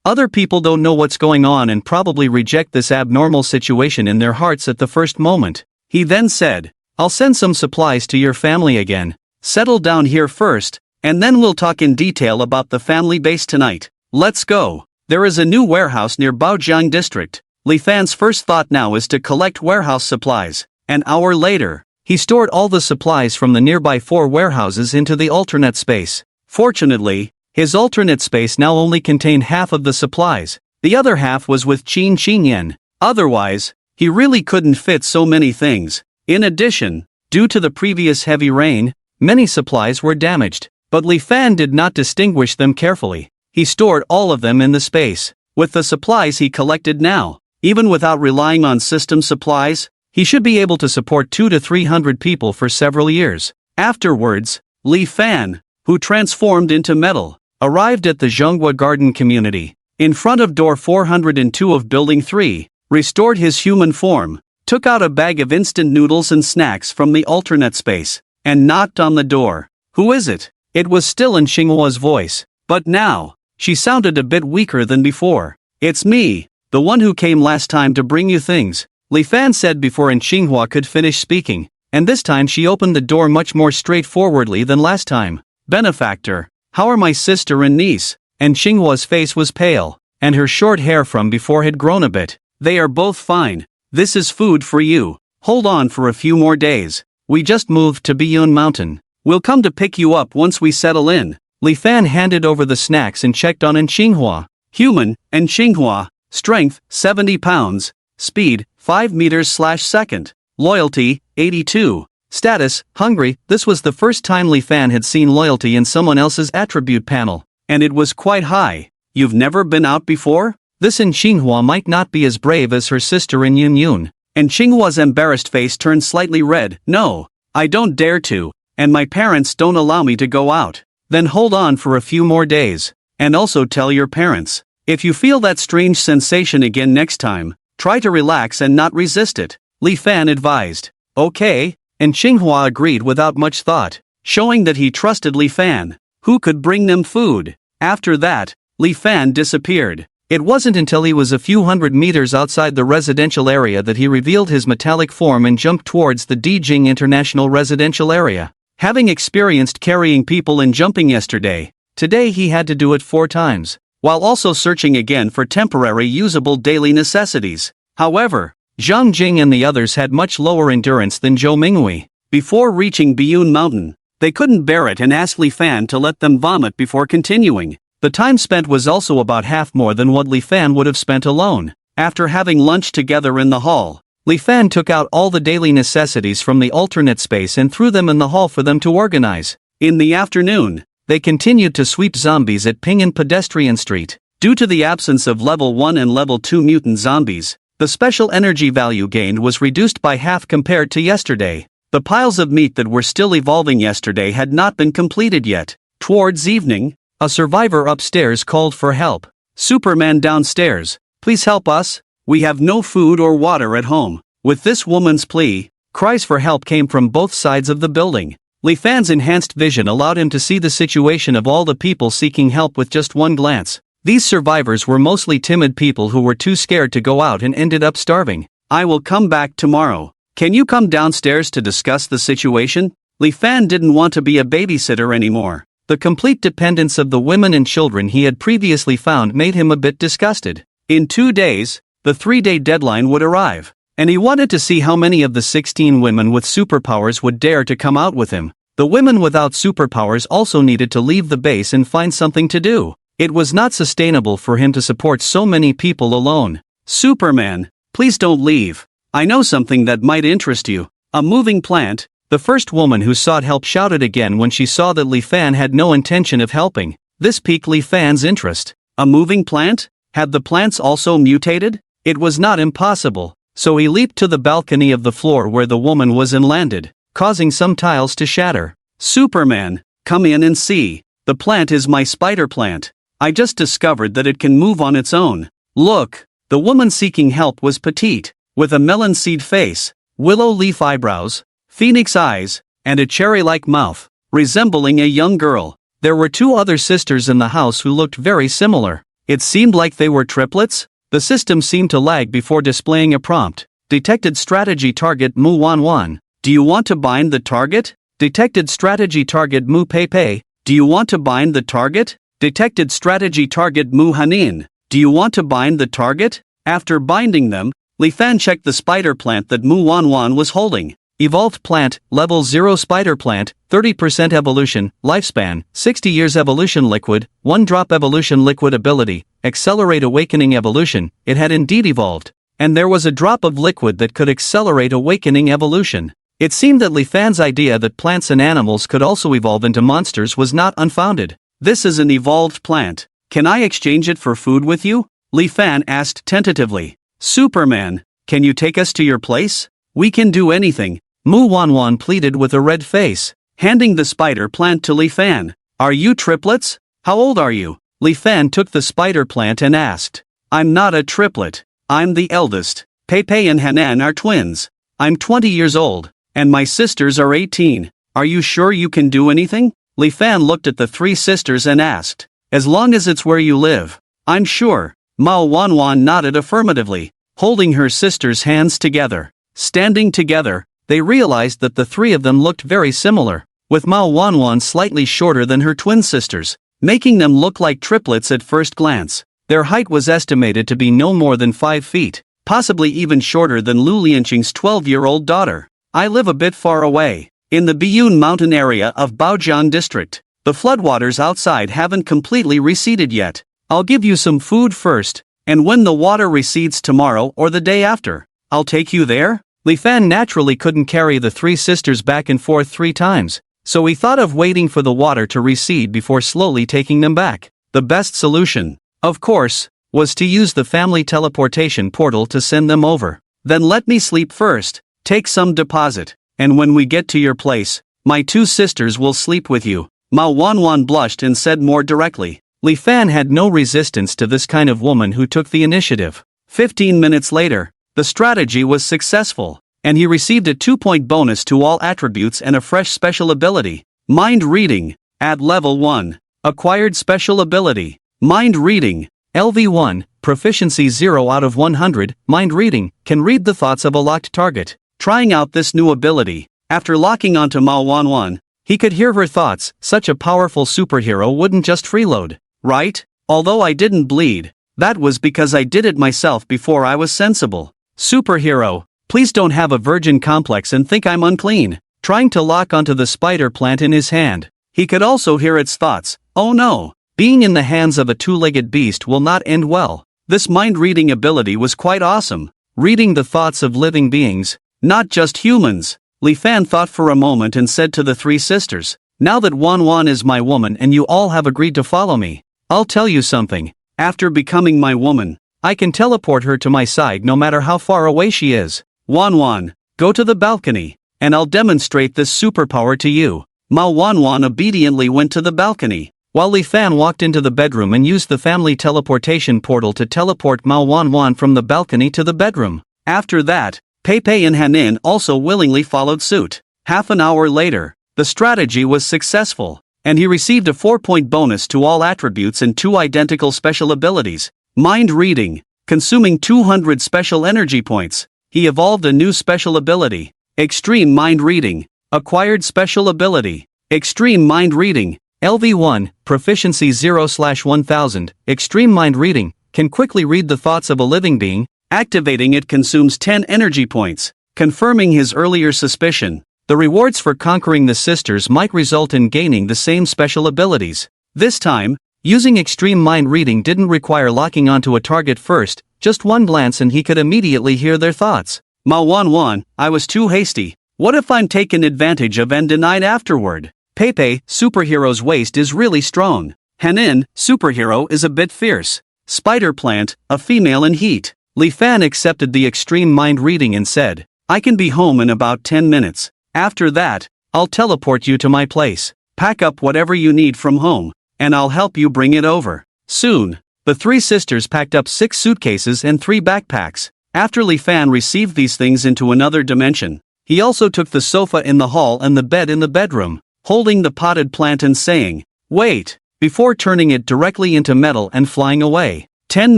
Other people don't know what's going on and probably reject this abnormal situation in their hearts at the first moment. He then said, I'll send some supplies to your family again. Settle down here first, and then we'll talk in detail about the family base tonight. Let's go. There is a new warehouse near Baojiang district. Li Fan's first thought now is to collect warehouse supplies. An hour later, he stored all the supplies from the nearby 4 warehouses into the alternate space. Fortunately, his alternate space now only contained half of the supplies. The other half was with Qin Qinyan. Otherwise, he really couldn't fit so many things. In addition, due to the previous heavy rain, many supplies were damaged. But Li Fan did not distinguish them carefully. He stored all of them in the space. With the supplies he collected now, even without relying on system supplies, he should be able to support 200 to 300 people for several years. Afterwards, Li Fan, who transformed into metal, arrived at the Zhonghua Garden community. In front of door 402 of Building 3, restored his human form, took out a bag of instant noodles and snacks from the alternate space, and knocked on the door. Who is it? It was still in Xinghua's voice, but now, she sounded a bit weaker than before. It's me, the one who came last time to bring you things, Li Fan said before Xinghua could finish speaking, and this time she opened the door much more straightforwardly than last time. Benefactor, how are my sister and niece? And Xinghua's face was pale, and her short hair from before had grown a bit. They are both fine. This is food for you. Hold on for a few more days. We just moved to Biyun Mountain. We'll come to pick you up once we settle in. Li Fan handed over the snacks and checked on Xinghua. Human, Xinghua, strength, 70 pounds, speed, 5 meters/second, loyalty, 82. Status, hungry. This was the first time Li Fan had seen loyalty in someone else's attribute panel, and it was quite high. You've never been out before? This Xinghua might not be as brave as her sister in Yun. And Xinghua's embarrassed face turned slightly red. No, I don't dare to, and my parents don't allow me to go out. Then hold on for a few more days, and also tell your parents. If you feel that strange sensation again next time, try to relax and not resist it, Li Fan advised. Okay, and Xinghua agreed without much thought, showing that he trusted Li Fan, who could bring them food. After that, Li Fan disappeared. It wasn't until he was a few hundred meters outside the residential area that he revealed his metallic form and jumped towards the Dijing International Residential Area. Having experienced carrying people and jumping yesterday, today he had to do it 4 times, while also searching again for temporary usable daily necessities. However, Zhang Jing and the others had much lower endurance than Zhou Minghui. Before reaching Biyun Mountain, they couldn't bear it and asked Li Fan to let them vomit before continuing. The time spent was also about half more than what Li Fan would have spent alone. After having lunch together in the hall, Li Fan took out all the daily necessities from the alternate space and threw them in the hall for them to organize. In the afternoon, they continued to sweep zombies at Ping'an Pedestrian Street. Due to the absence of level 1 and level 2 mutant zombies, the special energy value gained was reduced by half compared to yesterday. The piles of meat that were still evolving yesterday had not been completed yet. Towards evening, a survivor upstairs called for help. Superman downstairs, please help us. We have no food or water at home. With this woman's plea, cries for help came from both sides of the building. Li Fan's enhanced vision allowed him to see the situation of all the people seeking help with just one glance. These survivors were mostly timid people who were too scared to go out and ended up starving. I will come back tomorrow. Can you come downstairs to discuss the situation? Li Fan didn't want to be a babysitter anymore. The complete dependence of the women and children he had previously found made him a bit disgusted. In 2 days, the 3-day deadline would arrive, and he wanted to see how many of the 16 women with superpowers would dare to come out with him. The women without superpowers also needed to leave the base and find something to do. It was not sustainable for him to support so many people alone. Superman, please don't leave. I know something that might interest you. A moving plant. The first woman who sought help shouted again when she saw that Li Fan had no intention of helping. This piqued Li Fan's interest. A moving plant? Had the plants also mutated? It was not impossible, so he leaped to the balcony of the floor where the woman was and landed, causing some tiles to shatter. Superman, come in and see. The plant is my spider plant. I just discovered that it can move on its own. Look, the woman seeking help was petite, with a melon seed face, willow leaf eyebrows, phoenix eyes, and a cherry-like mouth, resembling a young girl. There were 2 other sisters in the house who looked very similar. It seemed like they were triplets? The system seemed to lag before displaying a prompt. Detected strategy target Mu Wanwan. Do you want to bind the target? Detected strategy target Mu Peipei. Do you want to bind the target? Detected strategy target Mu Hanin. Do you want to bind the target? After binding them, Li Fan checked the spider plant that Mu Wanwan was holding. Evolved plant, level 0 spider plant, 30% evolution, lifespan, 60 years evolution liquid, 1 drop evolution liquid ability, accelerate awakening evolution. It had indeed evolved. And there was a drop of liquid that could accelerate awakening evolution. It seemed that Li Fan's idea that plants and animals could also evolve into monsters was not unfounded. This is an evolved plant. Can I exchange it for food with you? Li Fan asked tentatively. Superman, can you take us to your place? We can do anything, Mu Wanwan pleaded with a red face, handing the spider plant to Li Fan. Are you triplets? How old are you? Li Fan took the spider plant and asked. I'm not a triplet. I'm the eldest. Peipei and Hanan are twins. I'm 20 years old, and my sisters are 18. Are you sure you can do anything? Li Fan looked at the 3 sisters and asked. As long as it's where you live. I'm sure. Mao Wanwan nodded affirmatively, holding her sisters' hands together. Standing together, they realized that the 3 of them looked very similar, with Mao Wanwan slightly shorter than her twin sisters, making them look like triplets at first glance. Their height was estimated to be no more than 5 feet, possibly even shorter than Lu Lianqing's 12-year-old daughter. I live a bit far away, in the Biyun mountain area of Baojian district. The floodwaters outside haven't completely receded yet. I'll give you some food first, and when the water recedes tomorrow or the day after, I'll take you there. Li Fan naturally couldn't carry the 3 sisters back and forth 3 times, so he thought of waiting for the water to recede before slowly taking them back. The best solution, of course, was to use the family teleportation portal to send them over. Then let me sleep first, take some deposit, and when we get to your place, my 2 sisters will sleep with you. Mao Wanwan blushed and said more directly. Li Fan had no resistance to this kind of woman who took the initiative. 15 minutes later, the strategy was successful, and he received a 2-point bonus to all attributes and a fresh special ability. Mind Reading, at level 1. Acquired special ability. Mind Reading, LV1, proficiency 0 out of 100, Mind Reading, can read the thoughts of a locked target. Trying out this new ability, after locking onto Mao Wanwan, he could hear her thoughts. Such a powerful superhero wouldn't just freeload, right? Although I didn't bleed, that was because I did it myself before I was sensible. Superhero, please don't have a virgin complex and think I'm unclean. Trying to lock onto the spider plant in his hand, he could also hear its thoughts. Oh no, being in the hands of a 2-legged beast will not end well. This mind-reading ability was quite awesome, reading the thoughts of living beings, not just humans. Li Fan thought for a moment and said to the 3 sisters, now that Wanwan is my woman and you all have agreed to follow me, I'll tell you something. After becoming my woman, I can teleport her to my side no matter how far away she is. Wanwan, go to the balcony, and I'll demonstrate this superpower to you. Mao Wanwan obediently went to the balcony, while Li Fan walked into the bedroom and used the family teleportation portal to teleport Mao Wanwan from the balcony to the bedroom. After that, Peipei and Hanin also willingly followed suit. Half an hour later, the strategy was successful, and he received a 4-point bonus to all attributes and 2 identical special abilities. Mind Reading, consuming 200 special energy points. He evolved a new special ability. Extreme Mind Reading, acquired special ability. Extreme Mind Reading, LV1, proficiency 0/1000. Extreme Mind Reading, can quickly read the thoughts of a living being. Activating it consumes 10 energy points, confirming his earlier suspicion. The rewards for conquering the sisters might result in gaining the same special abilities. This time, using Extreme Mind Reading didn't require locking onto a target first, just one glance and he could immediately hear their thoughts. Mao Wanwan, I was too hasty. What if I'm taken advantage of and denied afterward? Peipei, superhero's waist is really strong. Hanin, superhero is a bit fierce. Spider Plant, a female in heat. Li Fan accepted the Extreme Mind Reading and said, I can be home in about 10 minutes. After that, I'll teleport you to my place. Pack up whatever you need from home, and I'll help you bring it over. Soon, the 3 sisters packed up 6 suitcases and 3 backpacks. After Li Fan received these things into another dimension, he also took the sofa in the hall and the bed in the bedroom, holding the potted plant and saying, wait, before turning it directly into metal and flying away. 10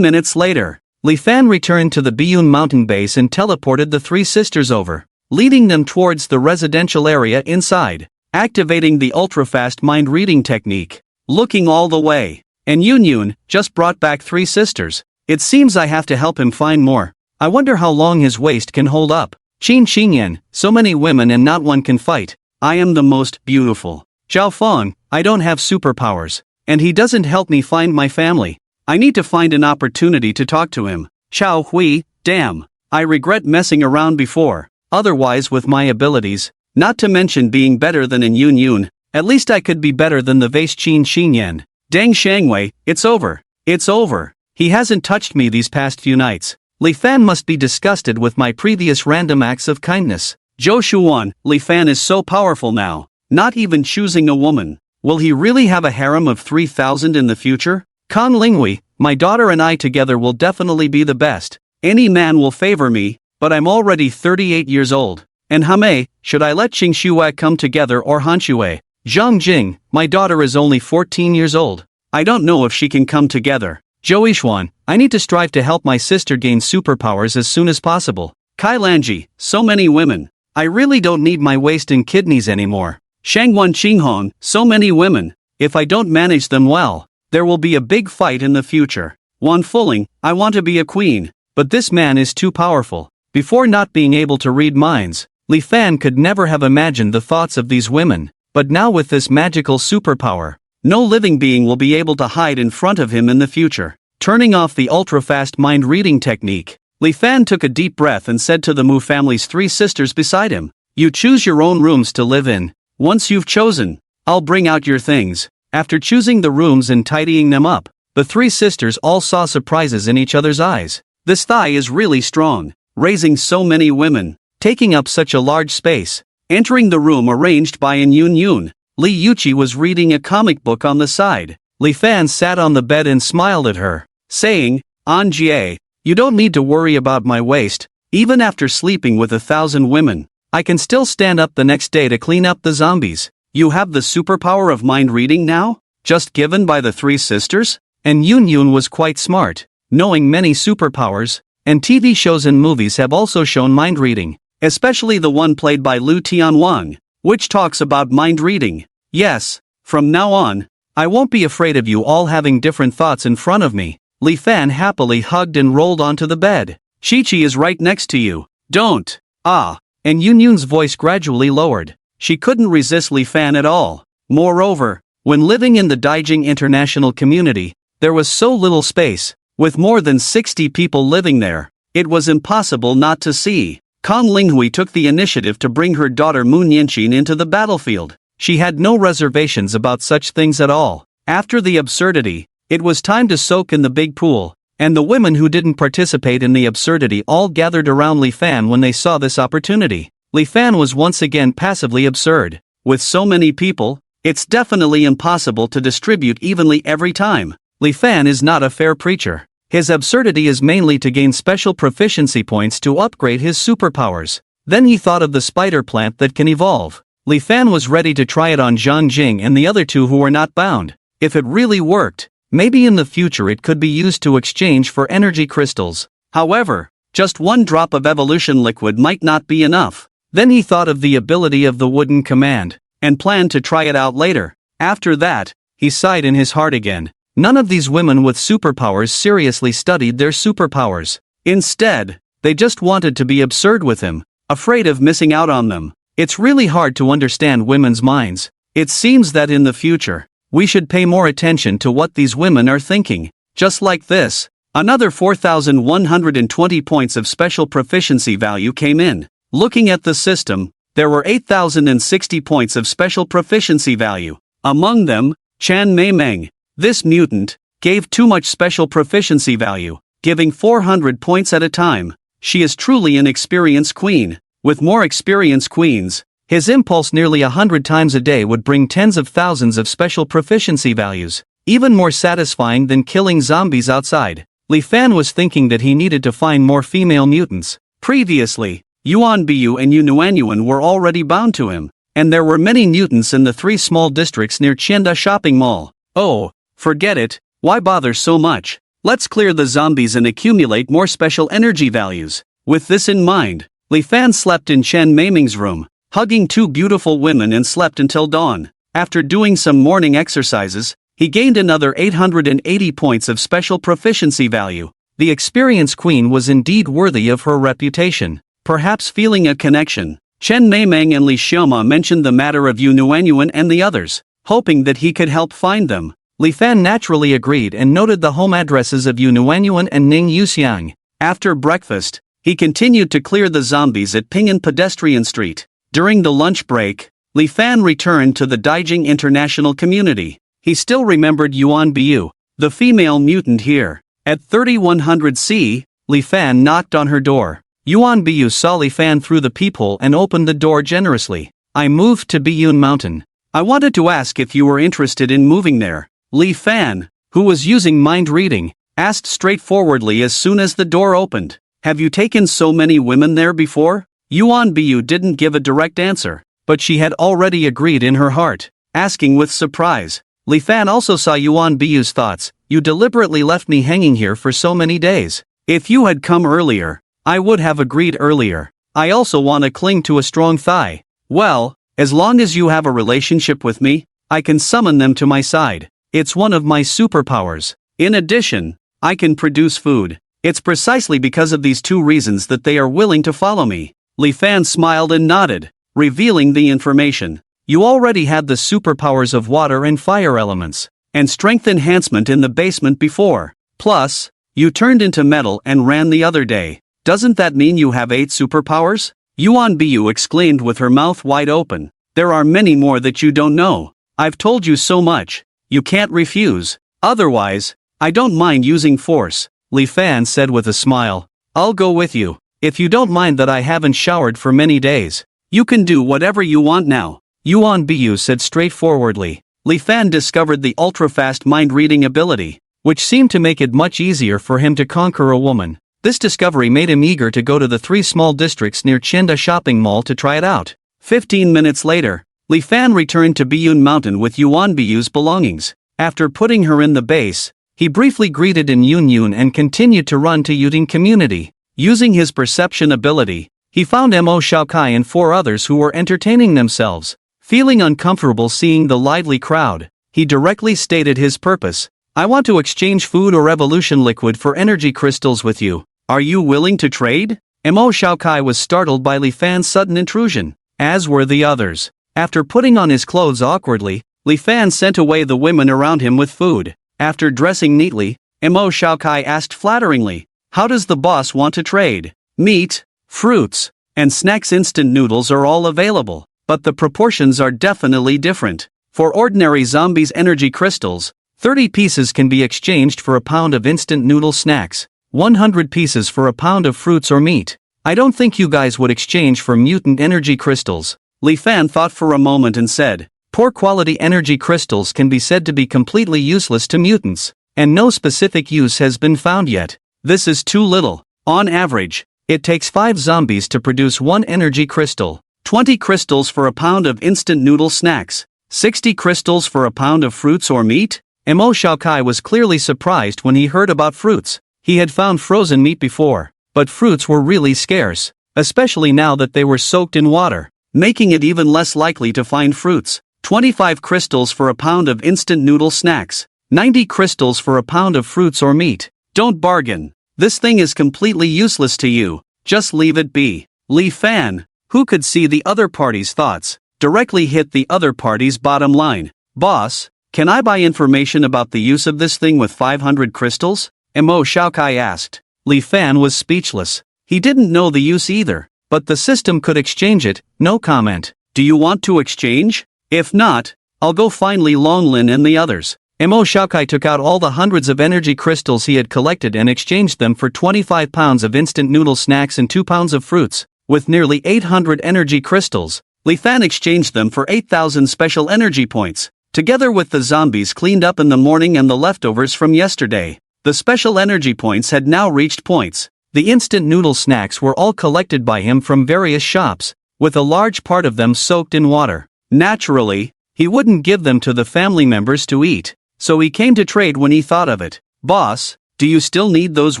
minutes later, Li Fan returned to the Biyun mountain base and teleported the three sisters over, leading them towards the residential area inside, activating the ultra-fast mind-reading technique. Looking all the way, and Yun just brought back three sisters. It seems I have to help him find more. I wonder how long his waist can hold up. Qin Xingyan, so many women and not one can fight. I am the most beautiful. Zhao Feng, I don't have superpowers, and he doesn't help me find my family. I need to find an opportunity to talk to him. Xiao Hui, damn. I regret messing around before. Otherwise with my abilities, not to mention being better than in Yun, at least I could be better than the vase Qin Xingyan. Deng Shangwei, it's over. It's over. He hasn't touched me these past few nights. Li Fan must be disgusted with my previous random acts of kindness. Zhou Shuan, Li Fan is so powerful now, not even choosing a woman. Will he really have a harem of 3,000 in the future? Kan Linghui, my daughter and I together will definitely be the best. Any man will favor me, but I'm already 38 years old. And Hame, should I let Qing Xue come together or Han Xue? Zhang Jing, my daughter is only 14 years old. I don't know if she can come together. Zhou Yishuan, I need to strive to help my sister gain superpowers as soon as possible. Kai Lanji, so many women. I really don't need my waist and kidneys anymore. Shangwan Qinghong, so many women. If I don't manage them well, there will be a big fight in the future. Wan Fuling, I want to be a queen, but this man is too powerful. Before not being able to read minds, Li Fan could never have imagined the thoughts of these women. But now with this magical superpower, no living being will be able to hide in front of him in the future. Turning off the ultra-fast mind-reading technique, Li Fan took a deep breath and said to the Mu family's three sisters beside him, "You choose your own rooms to live in. Once you've chosen, I'll bring out your things." After choosing the rooms and tidying them up, the three sisters all saw surprises in each other's eyes. This thigh is really strong, raising so many women, taking up such a large space. Entering the room arranged by An Yun, Li Yuqi was reading a comic book on the side. Li Fan sat on the bed and smiled at her, saying, "An Jie, you don't need to worry about my waist. Even after sleeping with 1,000 women, I can still stand up the next day to clean up the zombies. You have the superpower of mind reading now? Just given by the three sisters?" And Yun was quite smart, knowing many superpowers, and TV shows and movies have also shown mind reading. Especially the one played by Lu Tianwang, which talks about mind reading. Yes, from now on, I won't be afraid of you all having different thoughts in front of me. Li Fan happily hugged and rolled onto the bed. Chi-Chi is right next to you. Don't. Ah. And Yun's voice gradually lowered. She couldn't resist Li Fan at all. Moreover, when living in the Daijing international community, there was so little space, with more than 60 people living there, it was impossible not to see. Kan Linghui took the initiative to bring her daughter Mu Nianqin into the battlefield. She had no reservations about such things at all. After the absurdity, it was time to soak in the big pool, and the women who didn't participate in the absurdity all gathered around Li Fan when they saw this opportunity. Li Fan was once again passively absurd. With so many people, it's definitely impossible to distribute evenly every time. Li Fan is not a fair preacher. His absurdity is mainly to gain special proficiency points to upgrade his superpowers. Then he thought of the spider plant that can evolve. Li Fan was ready to try it on Zhang Jing and the other two who were not bound. If it really worked, maybe in the future it could be used to exchange for energy crystals. However, just one drop of evolution liquid might not be enough. Then he thought of the ability of the wooden command, and planned to try it out later. After that, he sighed in his heart again. None of these women with superpowers seriously studied their superpowers. Instead, they just wanted to be absurd with him, afraid of missing out on them. It's really hard to understand women's minds. It seems that in the future, we should pay more attention to what these women are thinking. Just like this, another 4,120 points of special proficiency value came in. Looking at the system, there were 8,060 points of special proficiency value. Among them, Chan Meimeng, this mutant, gave too much special proficiency value, giving 400 points at a time. She is truly an experienced queen. With more experienced queens, his impulse nearly 100 times a day would bring tens of thousands of special proficiency values, even more satisfying than killing zombies outside. Li Fan was thinking that he needed to find more female mutants. Previously, Yuan Biu and Yunuanyuan were already bound to him, and there were many mutants in the 3 small districts near Qianda Shopping Mall. Oh, forget it, why bother so much? Let's clear the zombies and accumulate more special energy values. With this in mind, Li Fan slept in Chen Meiming's room, hugging two beautiful women, and slept until dawn. After doing some morning exercises, he gained another 880 points of special proficiency value. The experienced queen was indeed worthy of her reputation. Perhaps feeling a connection, Chen Meiming and Li Xiaoma mentioned the matter of Yu Nuanyuan and the others, hoping that he could help find them. Li Fan naturally agreed and noted the home addresses of Yu Nuanyuan and Ning Yuxiang. After breakfast, he continued to clear the zombies at Ping'an Pedestrian Street. During the lunch break, Li Fan returned to the Daijing International Community. He still remembered Yuan Biu, the female mutant here. At 3100 C, Li Fan knocked on her door. Yuan Biu saw Li Fan through the peephole and opened the door generously. I moved to Biyun Mountain. I wanted to ask if you were interested in moving there. Li Fan, who was using mind reading, asked straightforwardly as soon as the door opened. Have you taken so many women there before? Yuan Biu didn't give a direct answer, but she had already agreed in her heart, asking with surprise. Li Fan also saw Yuan Biu's thoughts. You deliberately left me hanging here for so many days. If you had come earlier, I would have agreed earlier. I also want to cling to a strong thigh. Well, as long as you have a relationship with me, I can summon them to my side. It's one of my superpowers. In addition, I can produce food. It's precisely because of these two reasons that they are willing to follow me. Li Fan smiled and nodded, revealing the information. You already had the superpowers of water and fire elements, and strength enhancement in the basement before. Plus, you turned into metal and ran the other day. Doesn't that mean you have 8 superpowers? Yuan Biu exclaimed with her mouth wide open. There are many more that you don't know. I've told you so much. You can't refuse. Otherwise, I don't mind using force, Li Fan said with a smile. I'll go with you. If you don't mind that I haven't showered for many days. You can do whatever you want now, Yuan Biu said straightforwardly. Li Fan discovered the ultra-fast mind-reading ability, which seemed to make it much easier for him to conquer a woman. This discovery made him eager to go to the 3 small districts near Chenda shopping mall to try it out. 15 minutes later, Li Fan returned to Biyun Mountain with Yuan Biu's belongings. After putting her in the base, he briefly greeted in Yun and continued to run to Yuting Community. Using his perception ability, he found Mo Shaokai and 4 others who were entertaining themselves. Feeling uncomfortable seeing the lively crowd, he directly stated his purpose. I want to exchange food or evolution liquid for energy crystals with you. Are you willing to trade? Mo Shaokai was startled by Li Fan's sudden intrusion, as were the others. After putting on his clothes awkwardly, Li Fan sent away the women around him with food. After dressing neatly, Mo Shaokai asked flatteringly, how does the boss want to trade? Meat, fruits, and snacks. Instant noodles are all available, but the proportions are definitely different. For ordinary zombies energy crystals, 30 pieces can be exchanged for a pound of instant noodle snacks, 100 pieces for a pound of fruits or meat. I don't think you guys would exchange for mutant energy crystals. Li Fan thought for a moment and said, poor quality energy crystals can be said to be completely useless to mutants, and no specific use has been found yet. This is too little. On average, it takes 5 zombies to produce 1 energy crystal, 20 crystals for a pound of instant noodle snacks, 60 crystals for a pound of fruits or meat. Mo Shaokai was clearly surprised when he heard about fruits. He had found frozen meat before, but fruits were really scarce, especially now that they were soaked in water, making it even less likely to find fruits. 25 crystals for a pound of instant noodle snacks, 90 crystals for a pound of fruits or meat. Don't bargain. This thing is completely useless to you. Just leave it be. Li Fan, who could see the other party's thoughts, directly hit the other party's bottom line. Boss, can I buy information about the use of this thing with 500 crystals? Mo Shaokai asked. Li Fan was speechless. He didn't know the use either, but the system could exchange it. No comment. Do you want to exchange? If not, I'll go find Li Longlin and the others. Mo Shaokai took out all the hundreds of energy crystals he had collected and exchanged them for 25 pounds of instant noodle snacks and 2 pounds of fruits. With nearly 800 energy crystals, Li Fan exchanged them for 8,000 special energy points. Together with the zombies cleaned up in the morning and the leftovers from yesterday, the special energy points had now reached points. The instant noodle snacks were all collected by him from various shops, with a large part of them soaked in water. Naturally, he wouldn't give them to the family members to eat. so he came to trade when he thought of it. Boss, do you still need those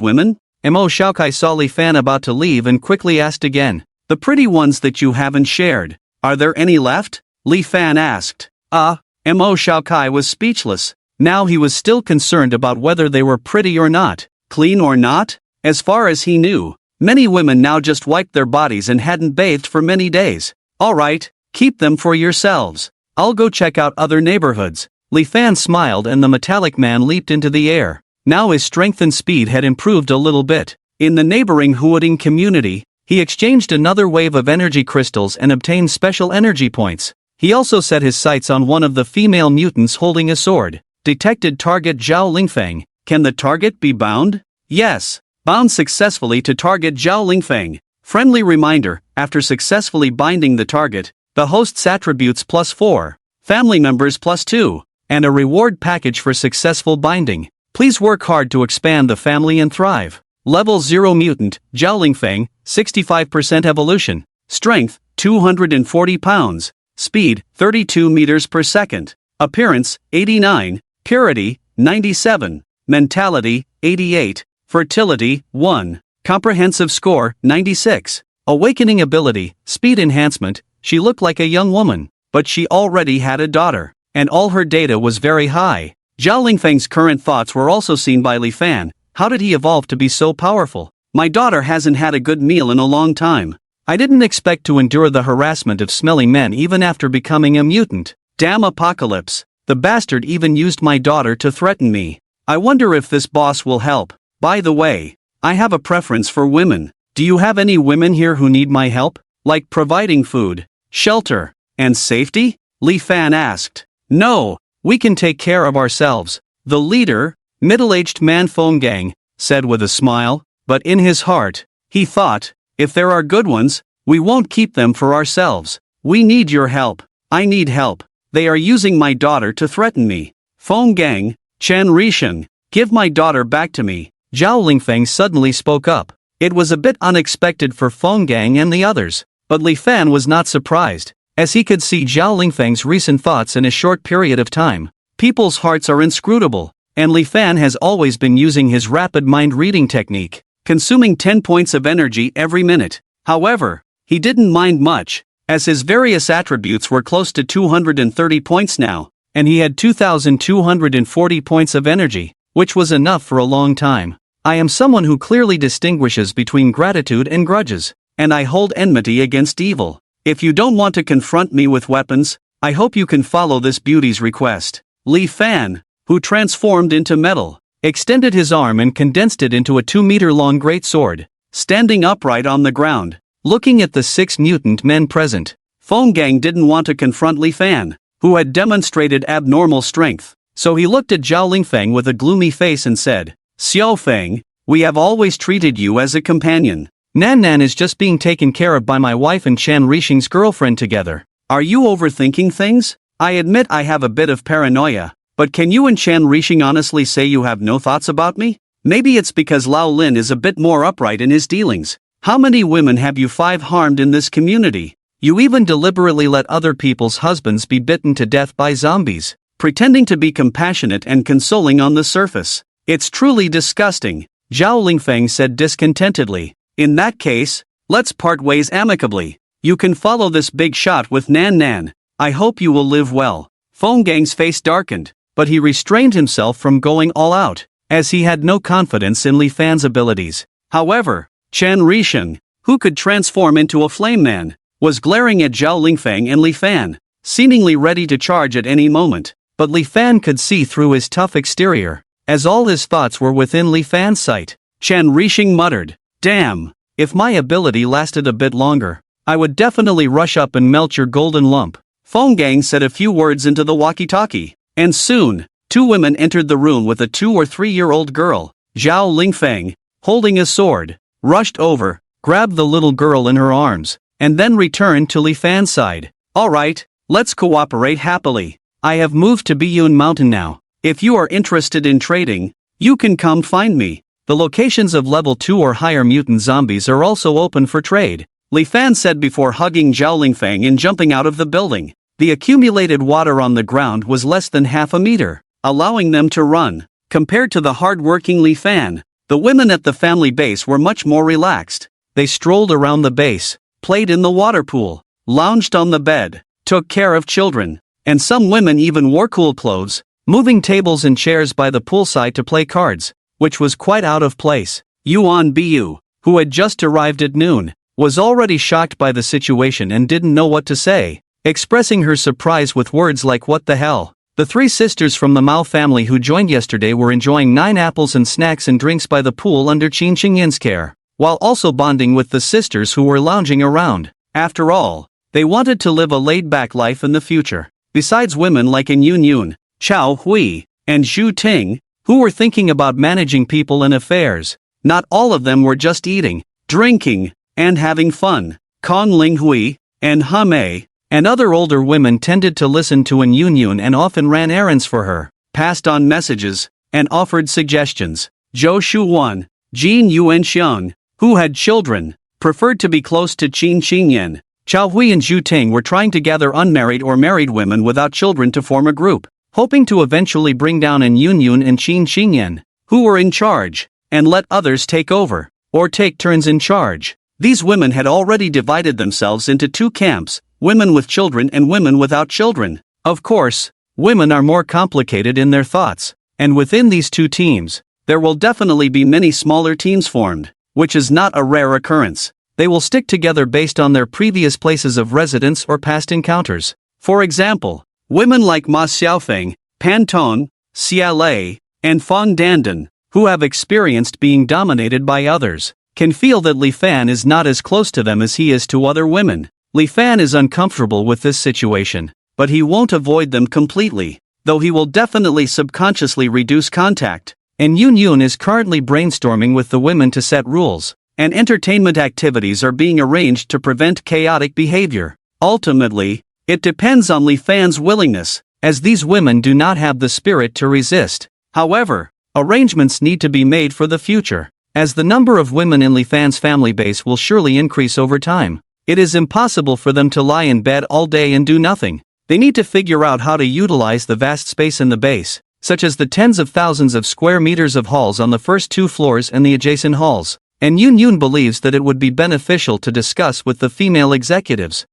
women? Mo Xiaokai saw Li Fan about to leave and quickly asked again. The pretty ones that you haven't shared. Are there any left? Li Fan asked. Mo Xiaokai was speechless. Now he was still concerned about whether they were pretty or not, clean or not. As far as he knew, many women now just wiped their bodies and hadn't bathed for many days. Alright, keep them for yourselves. I'll go check out other neighborhoods. Li Fan smiled and the metallic man leaped into the air. Now his strength and speed had improved a little bit. In the neighboring Huading community, he exchanged another wave of energy crystals and obtained special energy points. He also set his sights on one of the female mutants holding a sword. Detected target Zhao Lingfeng. Can the target be bound? Yes. Bound successfully to target Zhao Lingfeng. Friendly reminder, after successfully binding the target, the host's attributes +4, family members +2, and a reward package for successful binding. Please work hard to expand the family and thrive. Level 0 Mutant, Zhao Lingfeng, 65% evolution. Strength, 240 pounds. Speed, 32 meters per second. Appearance, 89. Purity, 97. Mentality, 88. Fertility, 1. Comprehensive score, 96. Awakening ability, speed enhancement. She looked like a young woman, but she already had a daughter, and all her data was very high. Zhao Lingfeng's current thoughts were also seen by Li Fan. How did he evolve to be so powerful? My daughter hasn't had a good meal in a long time. I didn't expect to endure the harassment of smelly men even after becoming a mutant. Damn apocalypse. The bastard even used my daughter to threaten me. I wonder if this boss will help. By the way, I have a preference for women. Do you have any women here who need my help? Like providing food, shelter, and safety? Li Fan asked. No, we can take care of ourselves. The leader, middle-aged man Feng Gang, said with a smile, but in his heart, he thought, if there are good ones, we won't keep them for ourselves. We need your help. I need help. They are using my daughter to threaten me. Feng Gang, Chen Risheng, give my daughter back to me. Zhao Lingfeng suddenly spoke up. It was a bit unexpected for Feng Gang and the others, but Li Fan was not surprised, as he could see Zhao Lingfeng's recent thoughts in a short period of time. People's hearts are inscrutable, and Li Fan has always been using his rapid mind reading technique, consuming 10 points of energy every minute. However, he didn't mind much, as his various attributes were close to 230 points now, and he had 2,240 points of energy, which was enough for a long time. I am someone who clearly distinguishes between gratitude and grudges, and I hold enmity against evil. If you don't want to confront me with weapons, I hope you can follow this beauty's request. Li Fan, who transformed into metal, extended his arm and condensed it into a 2-meter-long greatsword. Standing upright on the ground, looking at the 6 mutant men present, Feng Gang didn't want to confront Li Fan, who had demonstrated abnormal strength, so he looked at Zhao Lingfeng with a gloomy face and said, Xiao Feng, we have always treated you as a companion. Nan Nan is just being taken care of by my wife and Chen Risheng's girlfriend together. Are you overthinking things? I admit I have a bit of paranoia, but can you and Chen Risheng honestly say you have no thoughts about me? Maybe it's because Lao Lin is a bit more upright in his dealings. How many women have you 5 harmed in this community? You even deliberately let other people's husbands be bitten to death by zombies, pretending to be compassionate and consoling on the surface. It's truly disgusting, Zhao Lingfeng said discontentedly. In that case, let's part ways amicably. You can follow this big shot with Nan Nan. I hope you will live well. Feng Gang's face darkened, but he restrained himself from going all out, as he had no confidence in Li Fan's abilities. However, Chen Risheng, who could transform into a flame man, was glaring at Zhao Lingfeng and Li Fan, seemingly ready to charge at any moment. But Li Fan could see through his tough exterior, as all his thoughts were within Li Fan's sight. Chen Risheng muttered, Damn, if my ability lasted a bit longer, I would definitely rush up and melt your golden lump. Feng Gang said a few words into the walkie-talkie, and soon, 2 women entered the room with a 2 or 3-year-old girl. Zhao Lingfeng, holding a sword, rushed over, grabbed the little girl in her arms, and then returned to Li Fan's side. Alright, let's cooperate happily. I have moved to Biyun Mountain now. If you are interested in trading, you can come find me. The locations of level 2 or higher mutant zombies are also open for trade, Li Fan said before hugging Zhao Lingfeng and jumping out of the building. The accumulated water on the ground was less than half a meter. allowing them to run. Compared to the hard-working Li Fan, the women at the family base were much more relaxed. They strolled around the base, played in the water pool, lounged on the bed, took care of children, and some women even wore cool clothes, moving tables and chairs by the poolside to play cards, which was quite out of place. Yuan Bu, who had just arrived at noon, was already shocked by the situation and didn't know what to say, expressing her surprise with words like "what the hell." The three sisters from the Mao family who joined yesterday were enjoying 9 apples and snacks and drinks by the pool under Qin Qingyin's care, while also bonding with the sisters who were lounging around. After all, they wanted to live a laid-back life in the future. Besides women like An Yun Yun, Chao Hui, and Zhu Ting, who were thinking about managing people and affairs, not all of them were just eating, drinking, and having fun. Kong Linghui and He Mei and other older women tended to listen to An Yun Yun and often ran errands for her, passed on messages, and offered suggestions. Zhou Shuwan, Jin Yuanxiang, who had children, preferred to be close to Qin Qingyan. Chao Hui and Zhu Ting were trying to gather unmarried or married women without children to form a group, hoping to eventually bring down An Yun Yun and Qin Qingyan, who were in charge, and let others take over, or take turns in charge. These women had already divided themselves into 2 camps, women with children and women without children. Of course, women are more complicated in their thoughts, and within these 2 teams, there will definitely be many smaller teams formed, which is not a rare occurrence. They will stick together based on their previous places of residence or past encounters. For example, women like Ma Xiaofeng, Pan Tong, Xia Lei, and Fang Dandan, who have experienced being dominated by others, can feel that Li Fan is not as close to them as he is to other women. Li Fan is uncomfortable with this situation, but he won't avoid them completely, though he will definitely subconsciously reduce contact. And Yun Yun is currently brainstorming with the women to set rules, and entertainment activities are being arranged to prevent chaotic behavior. Ultimately, it depends on Li Fan's willingness, as these women do not have the spirit to resist. However, arrangements need to be made for the future, as the number of women in Li Fan's family base will surely increase over time. It is impossible for them to lie in bed all day and do nothing. They need to figure out how to utilize the vast space in the base, such as the tens of thousands of square meters of halls on the first 2 floors and the adjacent halls. And Yun Yun believes that it would be beneficial to discuss with the female executives,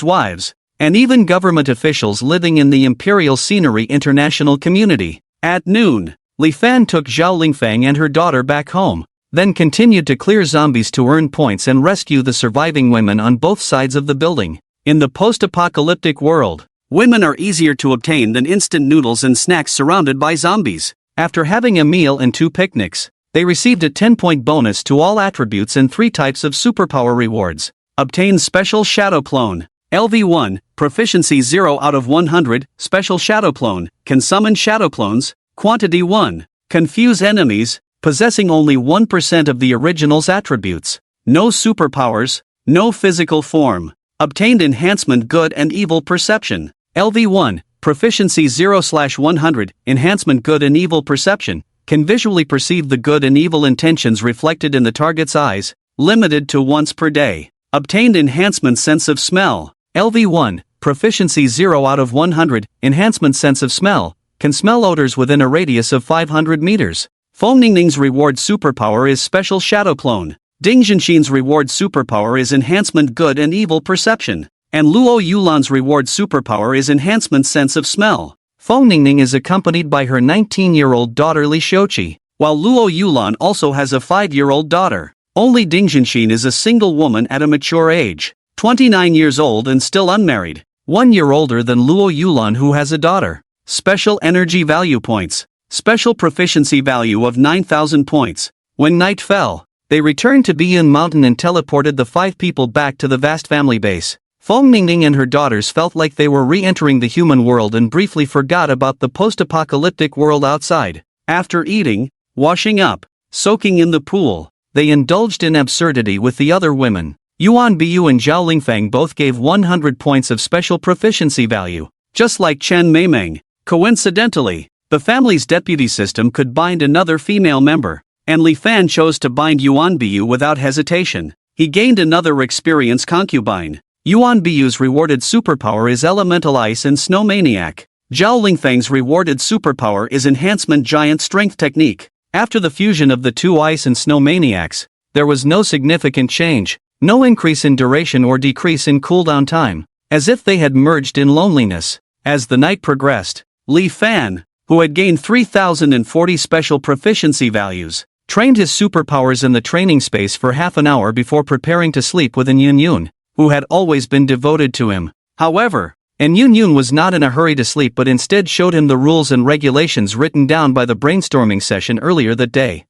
wives, and even government officials living in the Imperial Scenery International community. At noon, Li Fan took Zhao Lingfang and her daughter back home, then continued to clear zombies to earn points and rescue the surviving women on both sides of the building. In the post-apocalyptic world, women are easier to obtain than instant noodles and snacks surrounded by zombies. After having a meal and 2 picnics, they received a 10-point bonus to all attributes and 3 types of superpower rewards. Obtain Special Shadow Clone. LV1, Proficiency 0 out of 100, Special Shadow Clone, can summon shadow clones. Quantity 1. Confuse enemies, possessing only 1% of the original's attributes. No superpowers, no physical form. Obtained Enhancement Good and Evil Perception. LV1, Proficiency 0/100, Enhancement Good and Evil Perception, can visually perceive the good and evil intentions reflected in the target's eyes, limited to once per day. Obtained Enhancement Sense of Smell. LV1, Proficiency 0 out of 100, Enhancement Sense of Smell, can smell odors within a radius of 500 meters. Feng Ningning's reward superpower is Special Shadow Clone. Ding Zhenxin's reward superpower is Enhancement Good and Evil Perception. And Luo Yulan's reward superpower is Enhancement Sense of Smell. Feng Ningning is accompanied by her 19-year-old daughter Li Shouqi, while Luo Yulan also has a 5-year-old daughter. Only Ding Zhenxin is a single woman at a mature age, 29 years old and still unmarried, 1 year older than Luo Yulan who has a daughter. Special Energy Value Points. Special Proficiency Value of 9,000 points. When night fell, they returned to Biyun Mountain and teleported the 5 people back to the vast family base. Feng Ningning and her daughters felt like they were re-entering the human world and briefly forgot about the post-apocalyptic world outside. After eating, washing up, soaking in the pool, they indulged in absurdity with the other women. Yuan Biyu and Zhao Lingfang both gave 100 points of special proficiency value, just like Chen Meimeng. Coincidentally, the family's deputy system could bind another female member, and Li Fan chose to bind Yuan Biyu without hesitation. He gained another experienced concubine. Yuan Biyu's rewarded superpower is Elemental Ice and Snow Maniac. Zhao Lingfeng's rewarded superpower is Enhancement Giant Strength Technique. After the fusion of the two ice and snow maniacs, there was no significant change, no increase in duration or decrease in cooldown time, as if they had merged in loneliness. As the night progressed, Li Fan, who had gained 3,040 special proficiency values, trained his superpowers in the training space for half an hour before preparing to sleep with Yun Yun, who had always been devoted to him. However, Yun Yun was not in a hurry to sleep but instead showed him the rules and regulations written down by the brainstorming session earlier that day.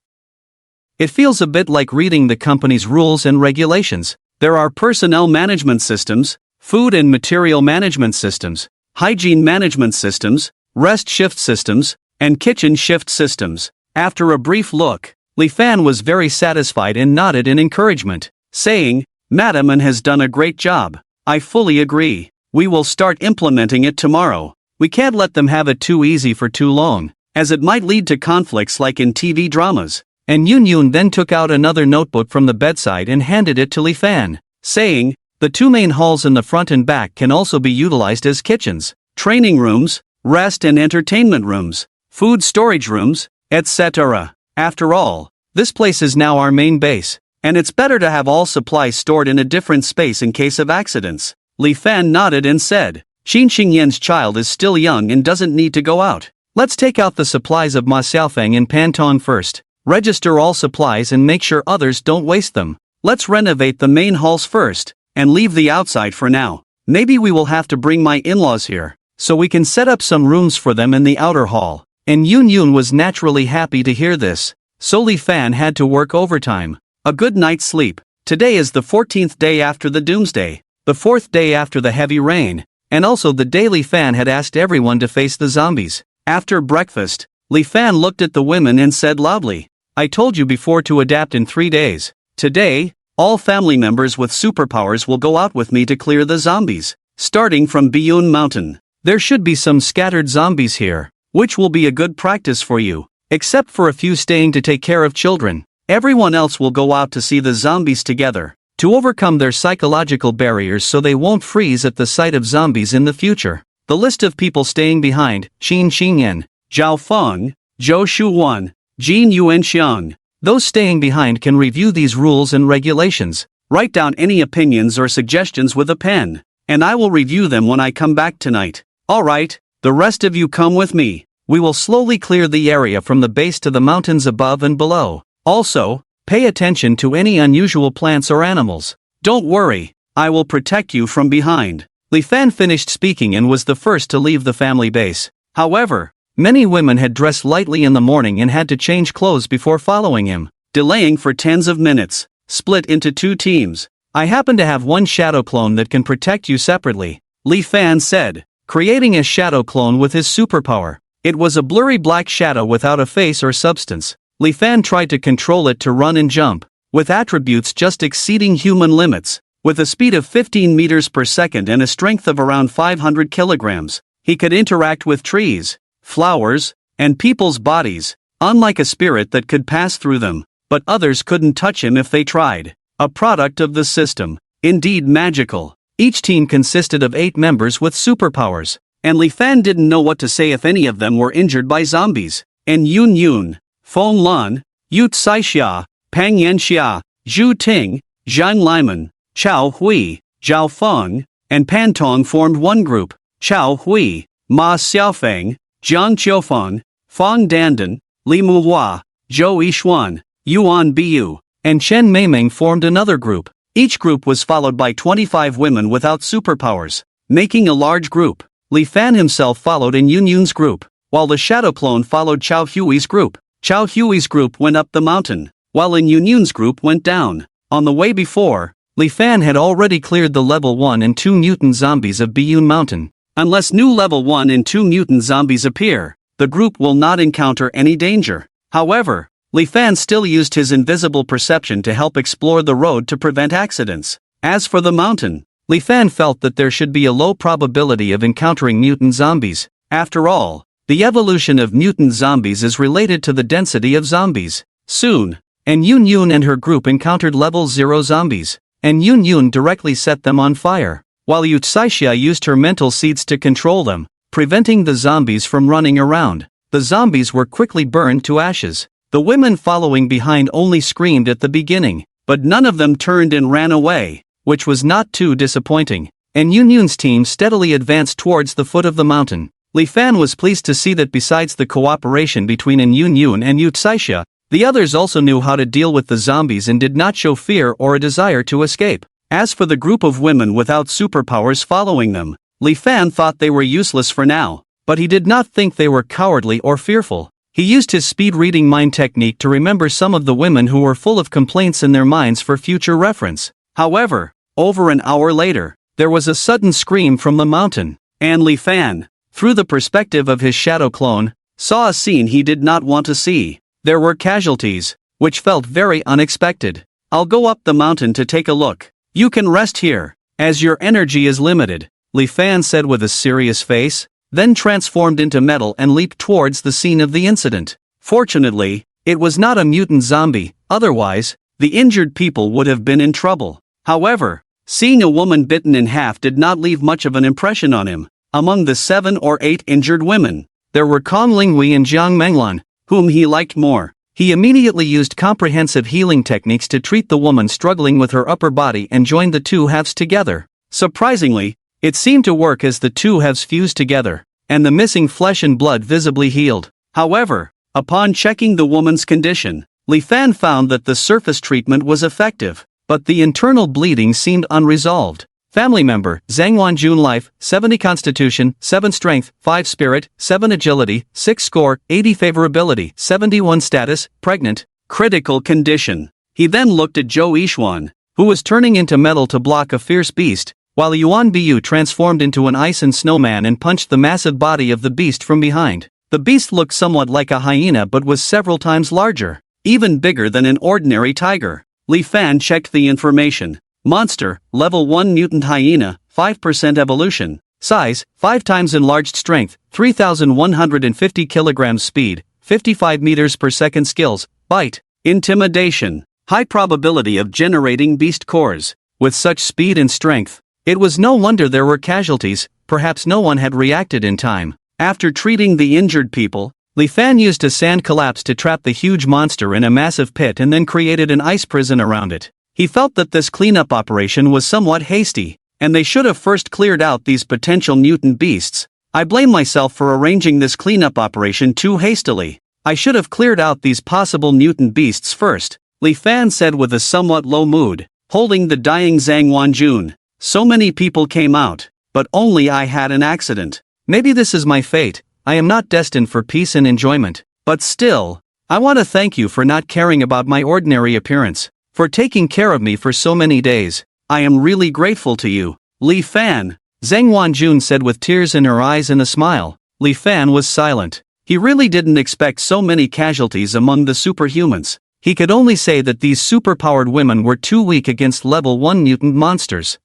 It feels a bit like reading the company's rules and regulations. There are personnel management systems, food and material management systems, hygiene management systems, rest shift systems, and kitchen shift systems. After a brief look, Li Fan was very satisfied and nodded in encouragement, saying, "Madam An has done a great job. I fully agree. We will start implementing it tomorrow. We can't let them have it too easy for too long, as it might lead to conflicts like in TV dramas." And Yun Yun then took out another notebook from the bedside and handed it to Li Fan, saying, "The two main halls in the front and back can also be utilized as kitchens, training rooms, rest and entertainment rooms, food storage rooms, etc. After all, this place is now our main base, and it's better to have all supplies stored in a different space in case of accidents." Li Fan nodded and said, "Qin Xingyan's child is still young and doesn't need to go out. Let's take out the supplies of Ma Xiaofeng and Pan Tong first, register all supplies and make sure others don't waste them. Let's renovate the main halls first, and leave the outside for now. Maybe we will have to bring my in-laws here, so we can set up some rooms for them in the outer hall." And Yun Yun was naturally happy to hear this, so Li Fan had to work overtime. A good night's sleep. Today is the 14th day after the doomsday, the 4th day after the heavy rain, and also the day Li Fan had asked everyone to face the zombies. After breakfast, Li Fan looked at the women and said loudly, "I told you before to adapt in 3 days. Today, all family members with superpowers will go out with me to clear the zombies, starting from Biyun Mountain. There should be some scattered zombies here, which will be a good practice for you, except for a few staying to take care of children. Everyone else will go out to see the zombies together, to overcome their psychological barriers so they won't freeze at the sight of zombies in the future." The list of people staying behind: Qin Xingyan, Zhao Feng, Zhou Shuwan, Jin Yuanxiang. Those staying behind can review these rules and regulations, write down any opinions or suggestions with a pen, and I will review them when I come back tonight. Alright, the rest of you come with me. We will slowly clear the area from the base to the mountains above and below. Also, pay attention to any unusual plants or animals. Don't worry, I will protect you from behind." Li Fan finished speaking and was the first to leave the family base. However, many women had dressed lightly in the morning and had to change clothes before following him, delaying for tens of minutes. Split into 2 teams. "I happen to have one shadow clone that can protect you separately," Li Fan said, creating a shadow clone with his superpower. It was a blurry black shadow without a face or substance. Li Fan tried to control it to run and jump, with attributes just exceeding human limits. With a speed of 15 meters per second and a strength of around 500 kilograms, he could interact with trees, flowers, and people's bodies, unlike a spirit that could pass through them, but others couldn't touch him if they tried. A product of the system, indeed magical. Each team consisted of 8 members with superpowers, and Li Fan didn't know what to say if any of them were injured by zombies. And Yun Yun, Feng Lan, Yu Caixia, Pang Yanxia, Zhu Ting, Zhang Liman, Chao Hui, Zhao Feng, and Pan Tong formed one group. Chao Hui, Ma Xiaofeng, Jiang Qiufeng, Fang Dandan, Li Muhua, Zhou Yishuan, Yuan Biu, and Chen Meimeng formed another group. Each group was followed by 25 women without superpowers, making a large group. Li Fan himself followed in Yun Yun's group, while the shadow clone followed Chao Hui's group. Chao Hui's group went up the mountain, while in Yun Yun's group went down. On the way before, Li Fan had already cleared the level 1 and 2 mutant zombies of Biyun Mountain. Unless new level 1 and 2 mutant zombies appear, the group will not encounter any danger. However, Li Fan still used his invisible perception to help explore the road to prevent accidents. As for the mountain, Li Fan felt that there should be a low probability of encountering mutant zombies. After all, the evolution of mutant zombies is related to the density of zombies. Soon, Yun Yun and her group encountered level 0 zombies, and Yun Yun directly set them on fire, while Yu Caixia used her mental seeds to control them, preventing the zombies from running around. The zombies were quickly burned to ashes. The women following behind only screamed at the beginning, but none of them turned and ran away, which was not too disappointing. And Yun Yun's team steadily advanced towards the foot of the mountain. Li Fan was pleased to see that besides the cooperation between Yun Yun and Yu Tsaixia, the others also knew how to deal with the zombies and did not show fear or a desire to escape. As for the group of women without superpowers following them, Li Fan thought they were useless for now, but he did not think they were cowardly or fearful. He used his speed-reading mind technique to remember some of the women who were full of complaints in their minds for future reference. However, over an hour later, there was a sudden scream from the mountain, and Li Fan, through the perspective of his shadow clone, saw a scene he did not want to see. There were casualties, which felt very unexpected. "I'll go up the mountain to take a look. You can rest here, as your energy is limited," Li Fan said with a serious face, then transformed into metal and leaped towards the scene of the incident. Fortunately, it was not a mutant zombie, otherwise, the injured people would have been in trouble. However, seeing a woman bitten in half did not leave much of an impression on him. Among the 7 or 8 injured women, there were Kong Linghui and Jiang Menglan, whom he liked more. He immediately used comprehensive healing techniques to treat the woman struggling with her upper body and joined the two halves together. Surprisingly, it seemed to work as the two halves fused together, and the missing flesh and blood visibly healed. However, upon checking the woman's condition, Li Fan found that the surface treatment was effective, but the internal bleeding seemed unresolved. Family member, Zhang Wanjun life, 70 constitution, 7 strength, 5 spirit, 7 agility, 6 score, 80 favorability, 71 status, pregnant, critical condition. He then looked at Zhou Yixuan, who was turning into metal to block a fierce beast, while Yuan Bu transformed into an ice and snowman and punched the massive body of the beast from behind. The beast looked somewhat like a hyena but was several times larger, even bigger than an ordinary tiger. Li Fan checked the information. Monster, level 1 mutant hyena, 5% evolution. Size, 5 times enlarged strength, 3,150 kilograms speed, 55 meters per second skills, bite, intimidation. High probability of generating beast cores. With such speed and strength, it was no wonder there were casualties, perhaps no one had reacted in time. After treating the injured people, Li Fan used a sand collapse to trap the huge monster in a massive pit and then created an ice prison around it. He felt that this cleanup operation was somewhat hasty, and they should have first cleared out these potential mutant beasts. "I blame myself for arranging this cleanup operation too hastily. I should have cleared out these possible mutant beasts first," Li Fan said with a somewhat low mood, holding the dying Zhang Wanjun. "So many people came out, but only I had an accident. Maybe this is my fate. I am not destined for peace and enjoyment. But still, I want to thank you for not caring about my ordinary appearance, for taking care of me for so many days. I am really grateful to you, Li Fan," Zhang Wanjun said with tears in her eyes and a smile. Li Fan was silent. He really didn't expect so many casualties among the superhumans. He could only say that these superpowered women were too weak against level 1 mutant monsters.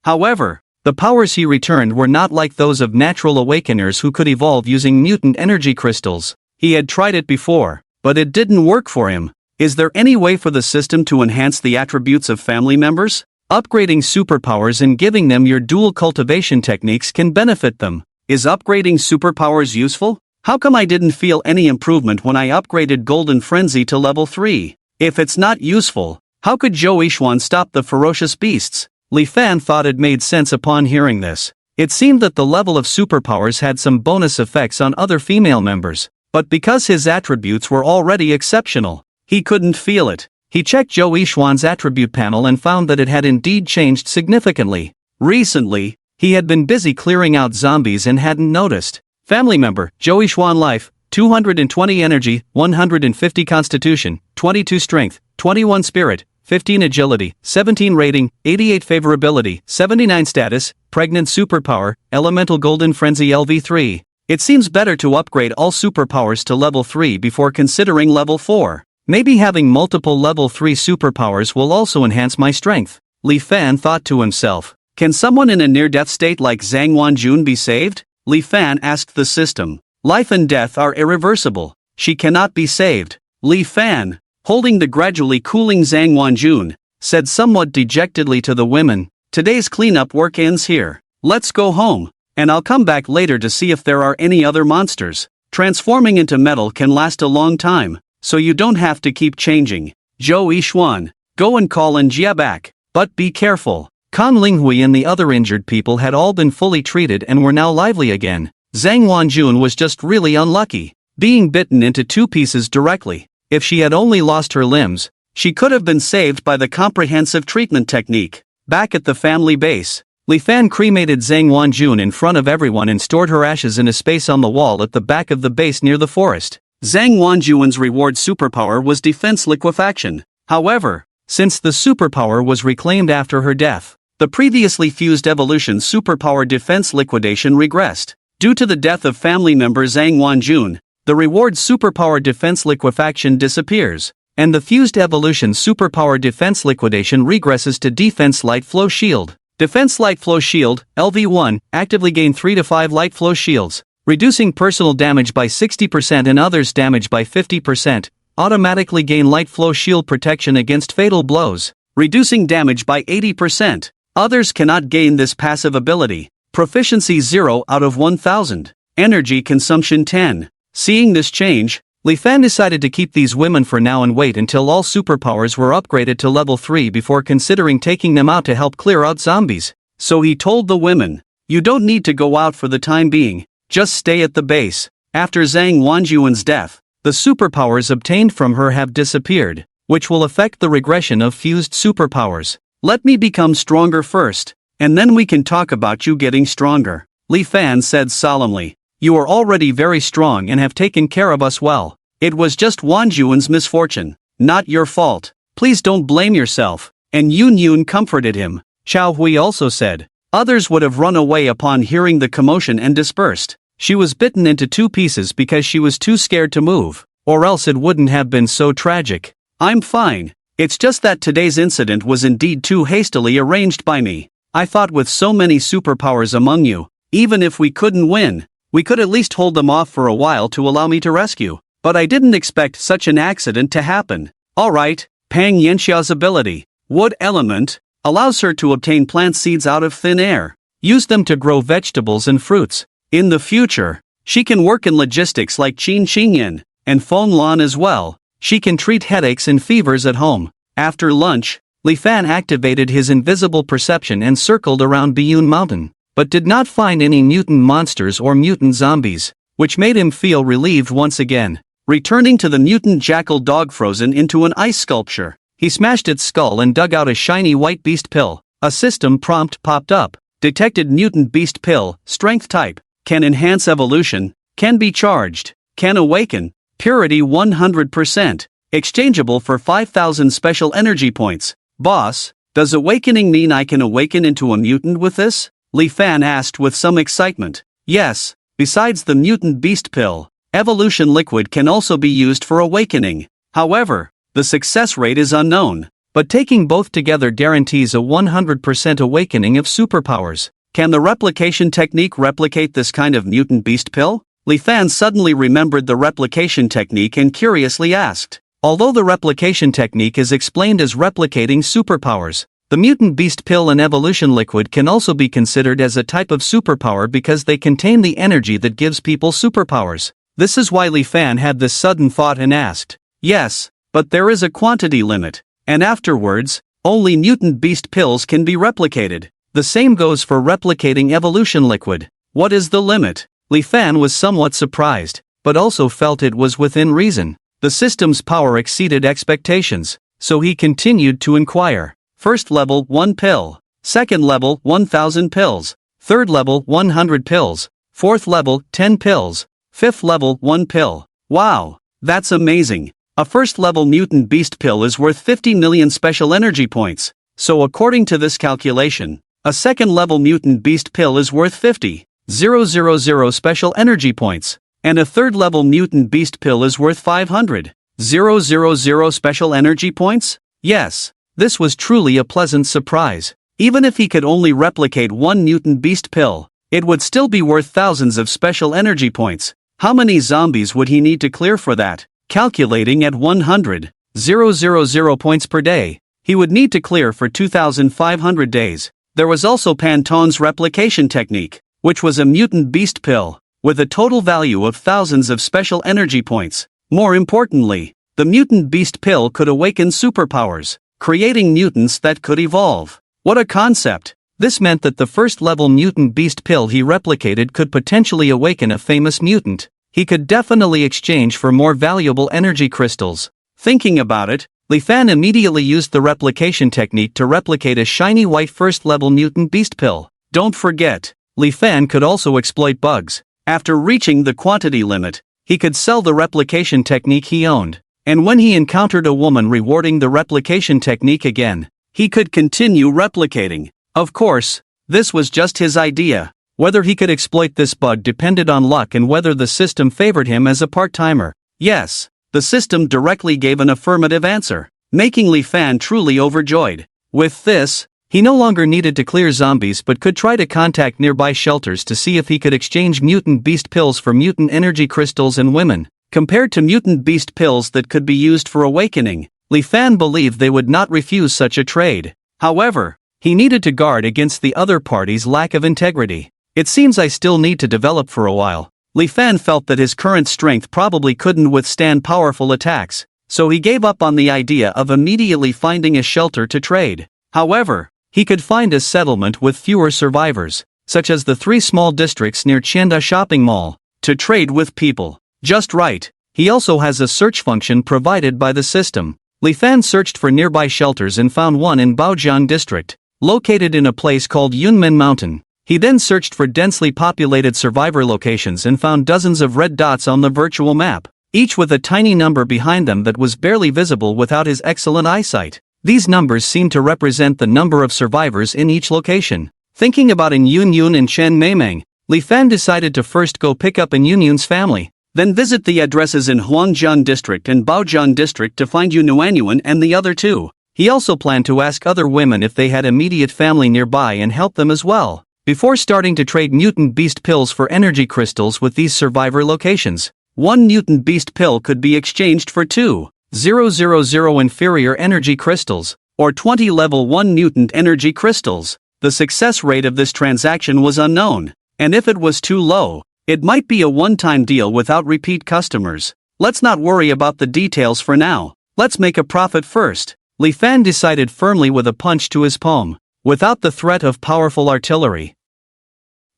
However, the powers he returned were not like those of natural awakeners who could evolve using mutant energy crystals. He had tried it before, but it didn't work for him. Is there any way for the system to enhance the attributes of family members? Upgrading superpowers and giving them your dual cultivation techniques can benefit them. Is upgrading superpowers useful? How come I didn't feel any improvement when I upgraded Golden Frenzy to level 3? If it's not useful, how could Zhou Yixuan stop the ferocious beasts? Li Fan thought it made sense upon hearing this. It seemed that the level of superpowers had some bonus effects on other female members, but because his attributes were already exceptional, he couldn't feel it. He checked Zhou Yixuan's attribute panel and found that it had indeed changed significantly. Recently, he had been busy clearing out zombies and hadn't noticed. Family member, Zhou Yixuan life, 220 energy, 150 constitution, 22 strength, 21 spirit, 15 agility, 17 rating, 88 favorability, 79 status, pregnant superpower, elemental golden frenzy LV3. It seems better to upgrade all superpowers to level 3 before considering level 4. Maybe having multiple level 3 superpowers will also enhance my strength. Li Fan thought to himself. Can someone in a near-death state like Zhang Wanjun be saved? Li Fan asked the system. Life and death are irreversible. She cannot be saved. Li Fan, holding the gradually cooling Zhang Wanjun, said somewhat dejectedly to the women, "Today's cleanup work ends here. Let's go home." and I'll come back later to see if there are any other monsters. Transforming into metal can last a long time, so you don't have to keep changing. Zhou Yixuan, go and call in Jia back, but be careful. Kan Linghui and the other injured people had all been fully treated and were now lively again. Zhang Wanjun was just really unlucky, being bitten into 2 pieces directly. If she had only lost her limbs, she could have been saved by the comprehensive treatment technique. Back at the family base, Li Fan cremated Zhang Wanjun in front of everyone and stored her ashes in a space on the wall at the back of the base near the forest. Zhang Wanjun's reward superpower was defense liquefaction. However, since the superpower was reclaimed after her death, the previously fused evolution superpower defense liquidation regressed. Due to the death of family member Zhang Wanjun, the reward superpower defense liquefaction disappears, and the fused evolution superpower defense liquidation regresses to defense light flow shield. Defense light flow shield, LV1, actively gain 3 to 5 light flow shields, reducing personal damage by 60% and others' damage by 50%, automatically gain light flow shield protection against fatal blows, reducing damage by 80%. Others cannot gain this passive ability. Proficiency 0 out of 1000. Energy consumption 10. Seeing this change, Li Fan decided to keep these women for now and wait until all superpowers were upgraded to level 3 before considering taking them out to help clear out zombies. So he told the women, "You don't need to go out for the time being, just stay at the base." After Zhang Wanjuan's death, the superpowers obtained from her have disappeared, which will affect the regression of fused superpowers. "Let me become stronger first, and then we can talk about you getting stronger," Li Fan said solemnly. "You are already very strong and have taken care of us well. It was just Wanjuan's misfortune, not your fault. Please don't blame yourself." And Yun Yun comforted him. Xiao Hui also said. Others would have run away upon hearing the commotion and dispersed. She was bitten into 2 pieces because she was too scared to move, or else it wouldn't have been so tragic. "I'm fine. It's just that today's incident was indeed too hastily arranged by me. I thought with so many superpowers among you, even if we couldn't win, we could at least hold them off for a while to allow me to rescue. But I didn't expect such an accident to happen." Alright, Pang Yanxia's ability, Wood Element, allows her to obtain plant seeds out of thin air. Use them to grow vegetables and fruits. In the future, she can work in logistics like Qin Xingyan, and Feng Lan as well. She can treat headaches and fevers at home. After lunch, Li Fan activated his invisible perception and circled around Biyun Mountain, but did not find any mutant monsters or mutant zombies, which made him feel relieved once again. Returning to the mutant jackal dog frozen into an ice sculpture, he smashed its skull and dug out a shiny white beast pill. A system prompt popped up. Detected mutant beast pill, strength type, can enhance evolution, can be charged, can awaken, purity 100%, exchangeable for 5000 special energy points. "Boss, does awakening mean I can awaken into a mutant with this?" Li Fan asked with some excitement. "Yes, besides the mutant beast pill, evolution liquid can also be used for awakening. However, the success rate is unknown, but taking both together guarantees a 100% awakening of superpowers. Can the replication technique replicate this kind of mutant beast pill?" Li Fan suddenly remembered the replication technique and curiously asked. Although the replication technique is explained as replicating superpowers, the mutant beast pill and evolution liquid can also be considered as a type of superpower because they contain the energy that gives people superpowers. This is why Li Fan had this sudden thought and asked. "Yes, but there is a quantity limit, and afterwards, only mutant beast pills can be replicated. The same goes for replicating evolution liquid. What is the limit?" Li Fan was somewhat surprised, but also felt it was within reason. The system's power exceeded expectations, so he continued to inquire. First level 1 pill, second level 1000 pills, third level 100 pills, fourth level 10 pills, fifth level 1 pill. Wow, that's amazing. A first level mutant beast pill is worth 50 million special energy points, so according to this calculation, a second level mutant beast pill is worth 50,000 special energy points, and a third level mutant beast pill is worth 500,000 special energy points? Yes, this was truly a pleasant surprise. Even if he could only replicate one mutant beast pill, it would still be worth thousands of special energy points. How many zombies would he need to clear for that? Calculating at 100,000 points per day, he would need to clear for 2,500 days. There was also Pantong's replication technique. which was a mutant beast pill, with a total value of thousands of special energy points. More importantly, the mutant beast pill could awaken superpowers, creating mutants that could evolve. What a concept! This meant that the first-level mutant beast pill he replicated could potentially awaken a famous mutant. He could definitely exchange for more valuable energy crystals. Thinking about it, Li Fan immediately used the replication technique to replicate a shiny white first-level mutant beast pill. Don't forget, Li Fan could also exploit bugs. After reaching the quantity limit, he could sell the replication technique he owned. And when he encountered a woman rewarding the replication technique again, he could continue replicating. Of course, this was just his idea. Whether he could exploit this bug depended on luck and whether the system favored him as a part-timer. Yes, the system directly gave an affirmative answer, making Li Fan truly overjoyed. With this, he no longer needed to clear zombies but could try to contact nearby shelters to see if he could exchange mutant beast pills for mutant energy crystals and women. Compared to mutant beast pills that could be used for awakening, Li Fan believed they would not refuse such a trade. However, he needed to guard against the other party's lack of integrity. It seems I still need to develop for a while. Li Fan felt that his current strength probably couldn't withstand powerful attacks, so he gave up on the idea of immediately finding a shelter to trade. However, he could find a settlement with fewer survivors, such as the 3 small districts near Chianda Shopping Mall, to trade with people. Just right. He also has a search function provided by the system. Li Fan searched for nearby shelters and found one in Baojiang District, located in a place called Yunmen Mountain. He then searched for densely populated survivor locations and found dozens of red dots on the virtual map, each with a tiny number behind them that was barely visible without his excellent eyesight. These numbers seemed to represent the number of survivors in each location. Thinking about In Yun and Chen Meimeng, Li Fan decided to first go pick up In Yun's family, then visit the addresses in Huangjian District and Baojiang District to find Yuan and the other 2. He also planned to ask other women if they had immediate family nearby and help them as well, before starting to trade mutant beast pills for energy crystals with these survivor locations. 1 mutant beast pill could be exchanged for 2,000 inferior energy crystals, or 20 level 1 mutant energy crystals. The success rate of this transaction was unknown, and if it was too low, it might be a one-time deal without repeat customers. Let's not worry about the details for now. Let's make a profit first. Li Fan decided firmly with a punch to his palm, without the threat of powerful artillery.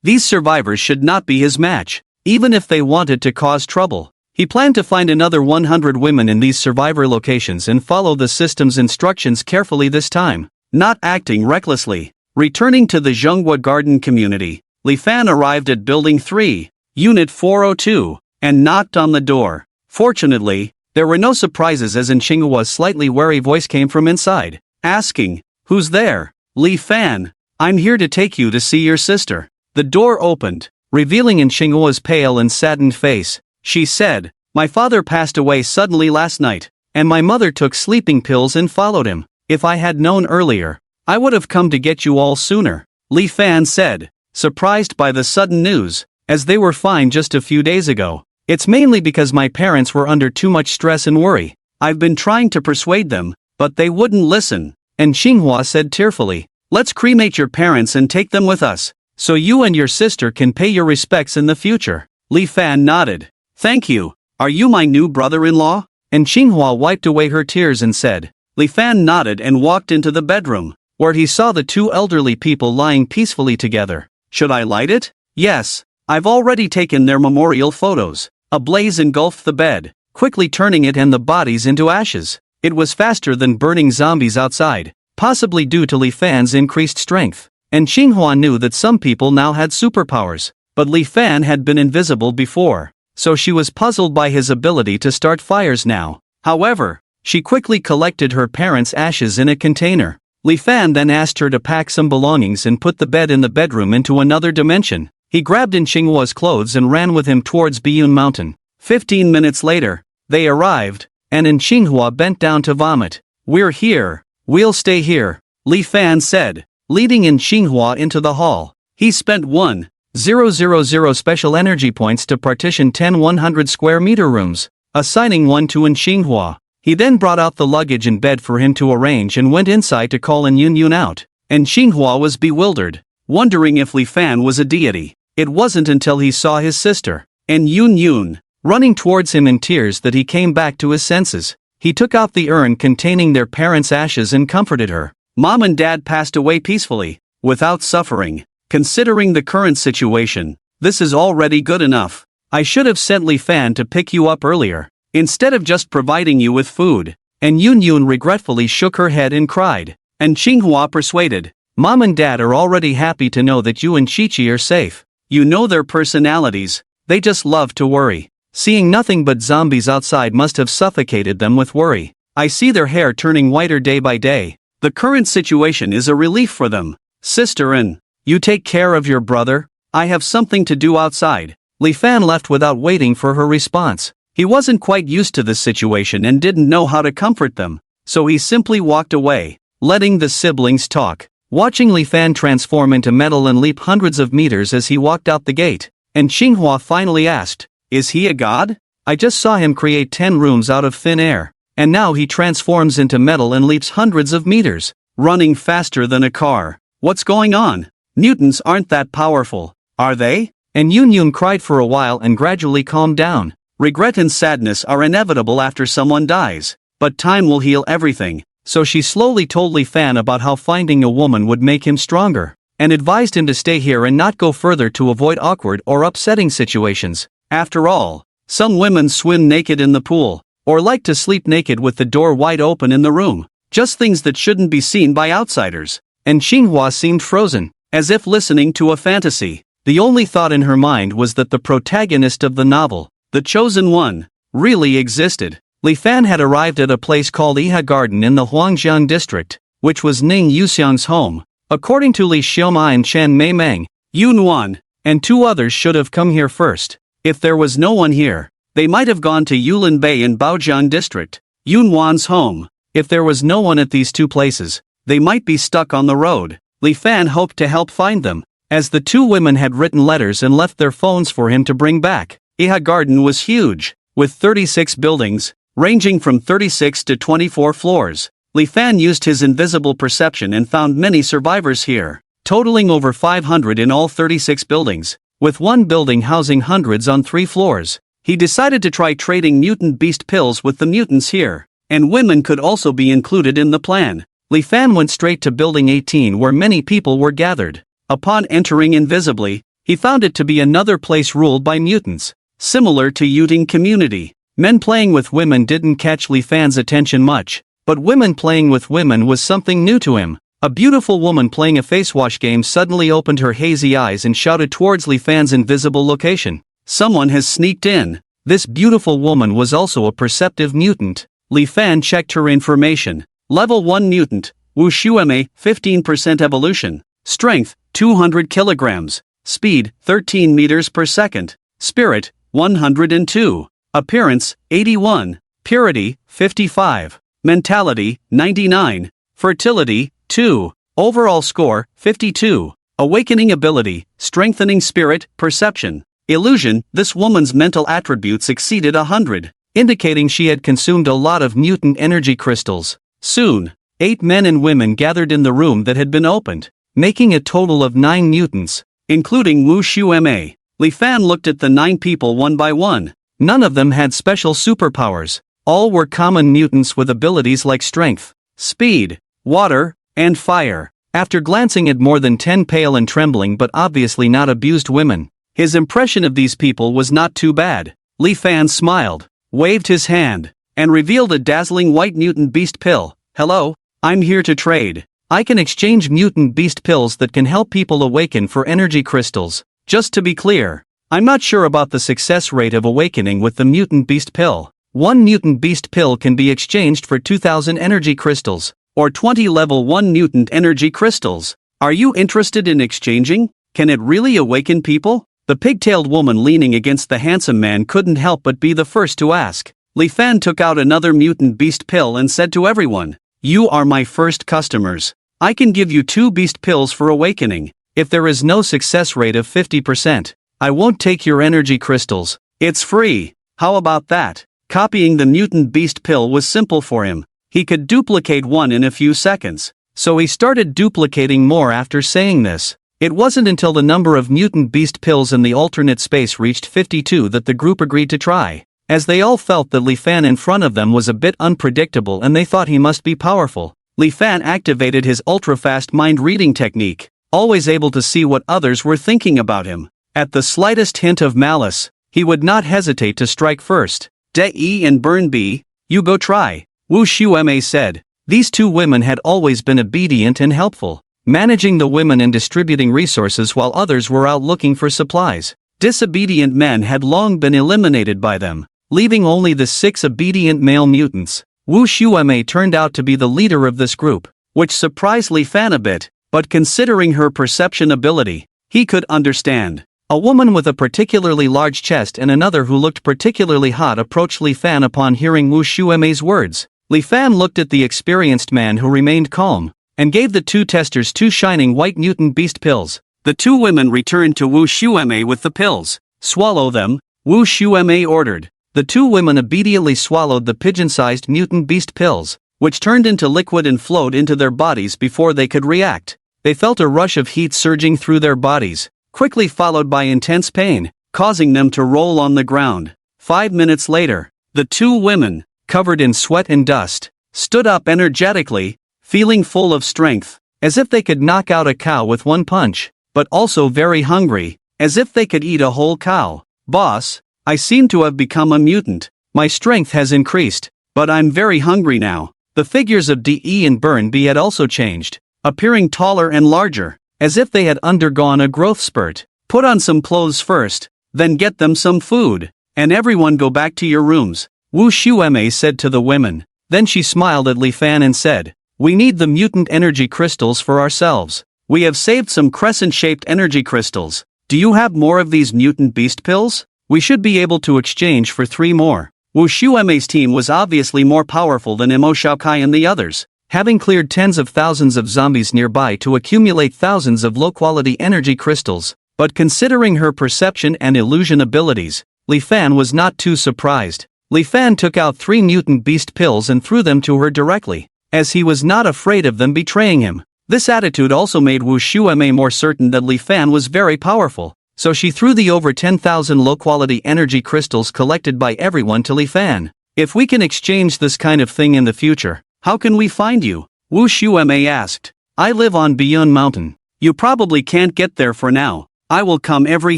These survivors should not be his match, even if they wanted to cause trouble. He planned to find another 100 women in these survivor locations and follow the system's instructions carefully this time, not acting recklessly. Returning to the Zhonghua Garden community, Li Fan arrived at Building 3, Unit 402, and knocked on the door. Fortunately, there were no surprises as Xianghua's slightly wary voice came from inside, asking, "Who's there?" "Li Fan, I'm here to take you to see your sister." The door opened, revealing Xianghua's pale and saddened face. She said, "My father passed away suddenly last night, and my mother took sleeping pills and followed him. If I had known earlier, I would have come to get you all sooner," Li Fan said, surprised by the sudden news, as they were fine just a few days ago. "It's mainly because my parents were under too much stress and worry. I've been trying to persuade them, but they wouldn't listen." And Xinghua said tearfully, "Let's cremate your parents and take them with us, so you and your sister can pay your respects in the future." Li Fan nodded. "Thank you. Are you my new brother-in-law?" And Xinghua wiped away her tears and said. Li Fan nodded and walked into the bedroom, where he saw the 2 elderly people lying peacefully together. "Should I light it?" "Yes. I've already taken their memorial photos." A blaze engulfed the bed, quickly turning it and the bodies into ashes. It was faster than burning zombies outside, possibly due to Li Fan's increased strength. And Xinghua knew that some people now had superpowers, but Li Fan had been invisible before, so she was puzzled by his ability to start fires now. However, she quickly collected her parents' ashes in a container. Li Fan then asked her to pack some belongings and put the bed in the bedroom into another dimension. He grabbed in Xinghua's clothes and ran with him towards Biyun Mountain. 15 minutes later, they arrived, and In Xinghua bent down to vomit. "We're here. We'll stay here," Li Fan said, leading In Xinghua into the hall. He spent 1,000 special energy points to partition 10 100 square meter rooms, assigning one to In Xinghua. He then brought out the luggage and bed for him to arrange and went inside to call In Yun out. And Xinghua was bewildered, wondering if Li Fan was a deity. It wasn't until he saw his sister, and Yun, running towards him in tears that he came back to his senses. He took out the urn containing their parents' ashes and comforted her. Mom and Dad passed away peacefully, without suffering. Considering the current situation, this is already good enough. I should have sent Li Fan to pick you up earlier, instead of just providing you with food. And Yun regretfully shook her head and cried. And Xinghua persuaded. Mom and Dad are already happy to know that you and Chi-Chi are safe. You know their personalities, they just love to worry. Seeing nothing but zombies outside must have suffocated them with worry. I see their hair turning whiter day by day. The current situation is a relief for them. Sister An, you take care of your brother, I have something to do outside. Li Fan left without waiting for her response. He wasn't quite used to this situation and didn't know how to comfort them, so he simply walked away, letting the siblings talk. Watching Li Fan transform into metal and leap hundreds of meters as he walked out the gate, and Xinghua finally asked, "Is he a god? I just saw him create 10 rooms out of thin air, and now he transforms into metal and leaps hundreds of meters, running faster than a car. What's going on? Mutants aren't that powerful, are they?" And Yun cried for a while and gradually calmed down. Regret and sadness are inevitable after someone dies, but time will heal everything. So she slowly told Li Fan about how finding a woman would make him stronger, and advised him to stay here and not go further to avoid awkward or upsetting situations. After all, some women swim naked in the pool, or like to sleep naked with the door wide open in the room. Just things that shouldn't be seen by outsiders. And Xinghua seemed frozen, as if listening to a fantasy. The only thought in her mind was that the protagonist of the novel, the chosen one, really existed. Li Fan had arrived at a place called Iha Garden in the Huangjiang district, which was Ning Yuxiang's home. According to Li Xiaomai and Chen Meimeng, Yunwan, and 2 others should have come here first. If there was no one here, they might have gone to Yulin Bay in Baojiang district, Yunwan's home. If there was no one at these 2 places, they might be stuck on the road. Li Fan hoped to help find them, as the 2 women had written letters and left their phones for him to bring back. Iha Garden was huge, with 36 buildings, ranging from 36 to 24 floors. Li Fan used his invisible perception and found many survivors here, totaling over 500 in all 36 buildings, with one building housing hundreds on 3 floors. He decided to try trading mutant beast pills with the mutants here, and women could also be included in the plan. Li Fan went straight to Building 18 where many people were gathered. Upon entering invisibly, he found it to be another place ruled by mutants, similar to Yuting community. Men playing with women didn't catch Li Fan's attention much, but women playing with women was something new to him. A beautiful woman playing a face wash game suddenly opened her hazy eyes and shouted towards Li Fan's invisible location. Someone has sneaked in. This beautiful woman was also a perceptive mutant. Li Fan checked her information. Level 1 mutant, Wu Shueme, 15% evolution. Strength, 200 kilograms. Speed, 13 meters per second. Spirit, 102. Appearance, 81. Purity, 55. Mentality, 99. Fertility, 2. Overall score, 52. Awakening ability, strengthening spirit, perception. Illusion, this woman's mental attributes exceeded 100, indicating she had consumed a lot of mutant energy crystals. Soon, 8 men and women gathered in the room that had been opened, making a total of 9 mutants, including Wu Shueme. Li Fan looked at the 9 people one by one. None of them had special superpowers. All were common mutants with abilities like strength, speed, water, and fire. After glancing at more than 10 pale and trembling but obviously not abused women, his impression of these people was not too bad. Li Fan smiled, waved his hand, and revealed a dazzling white mutant beast pill. "Hello, I'm here to trade. I can exchange mutant beast pills that can help people awaken for energy crystals. Just to be clear, I'm not sure about the success rate of awakening with the mutant beast pill. 1 mutant beast pill can be exchanged for 2,000 energy crystals, or 20 level 1 mutant energy crystals. Are you interested in exchanging? Can it really awaken people?" The pigtailed woman leaning against the handsome man couldn't help but be the first to ask. Li Fan took out another mutant beast pill and said to everyone, "You are my first customers. I can give you 2 beast pills for awakening. If there is no success rate of 50%, I won't take your energy crystals. It's free. How about that?" Copying the mutant beast pill was simple for him. He could duplicate one in a few seconds, so he started duplicating more after saying this. It wasn't until the number of mutant beast pills in the alternate space reached 52 that the group agreed to try, as they all felt that Li Fan in front of them was a bit unpredictable and they thought he must be powerful. Li Fan activated his ultra-fast mind-reading technique, always able to see what others were thinking about him. At the slightest hint of malice, he would not hesitate to strike first. De and Burn B, you go try, Wu Shuemei said. These two women had always been obedient and helpful, managing the women and distributing resources while others were out looking for supplies. Disobedient men had long been eliminated by them, leaving only the 6 obedient male mutants. Wu Shuemei turned out to be the leader of this group, which surprised Li Fan a bit, but considering her perception ability, he could understand. A woman with a particularly large chest and another who looked particularly hot approached Li Fan upon hearing Wu Shuemei's words. Li Fan looked at the experienced man who remained calm, and gave the 2 testers 2 shining white mutant beast pills. The 2 women returned to Wu Shuemei with the pills. Swallow them, Wu Shuemei ordered. The 2 women obediently swallowed the pigeon-sized mutant beast pills, which turned into liquid and flowed into their bodies before they could react. They felt a rush of heat surging through their bodies, quickly followed by intense pain, causing them to roll on the ground. 5 minutes later, the 2 women, covered in sweat and dust, stood up energetically, feeling full of strength, as if they could knock out a cow with one punch, but also very hungry, as if they could eat a whole cow. Boss, I seem to have become a mutant. My strength has increased, but I'm very hungry now. The figures of De and Burn B had also changed, appearing taller and larger, as if they had undergone a growth spurt. Put on some clothes first, then get them some food, and everyone go back to your rooms, Wu Shuemei said to the women. Then she smiled at Li Fan and said, we need the mutant energy crystals for ourselves. We have saved some crescent-shaped energy crystals. Do you have more of these mutant beast pills? We should be able to exchange for 3 more. Wu Shuemei's team was obviously more powerful than Imo Shaokai and the others, having cleared tens of thousands of zombies nearby to accumulate thousands of low-quality energy crystals. But considering her perception and illusion abilities, Li Fan was not too surprised. Li Fan took out 3 mutant beast pills and threw them to her directly, as he was not afraid of them betraying him. This attitude also made Wu Shuemei more certain that Li Fan was very powerful, so she threw the over 10,000 low-quality energy crystals collected by everyone to Li Fan. If we can exchange this kind of thing in the future, how can we find you? Wu Shuemei asked. I live on Beyond Mountain. You probably can't get there for now. I will come every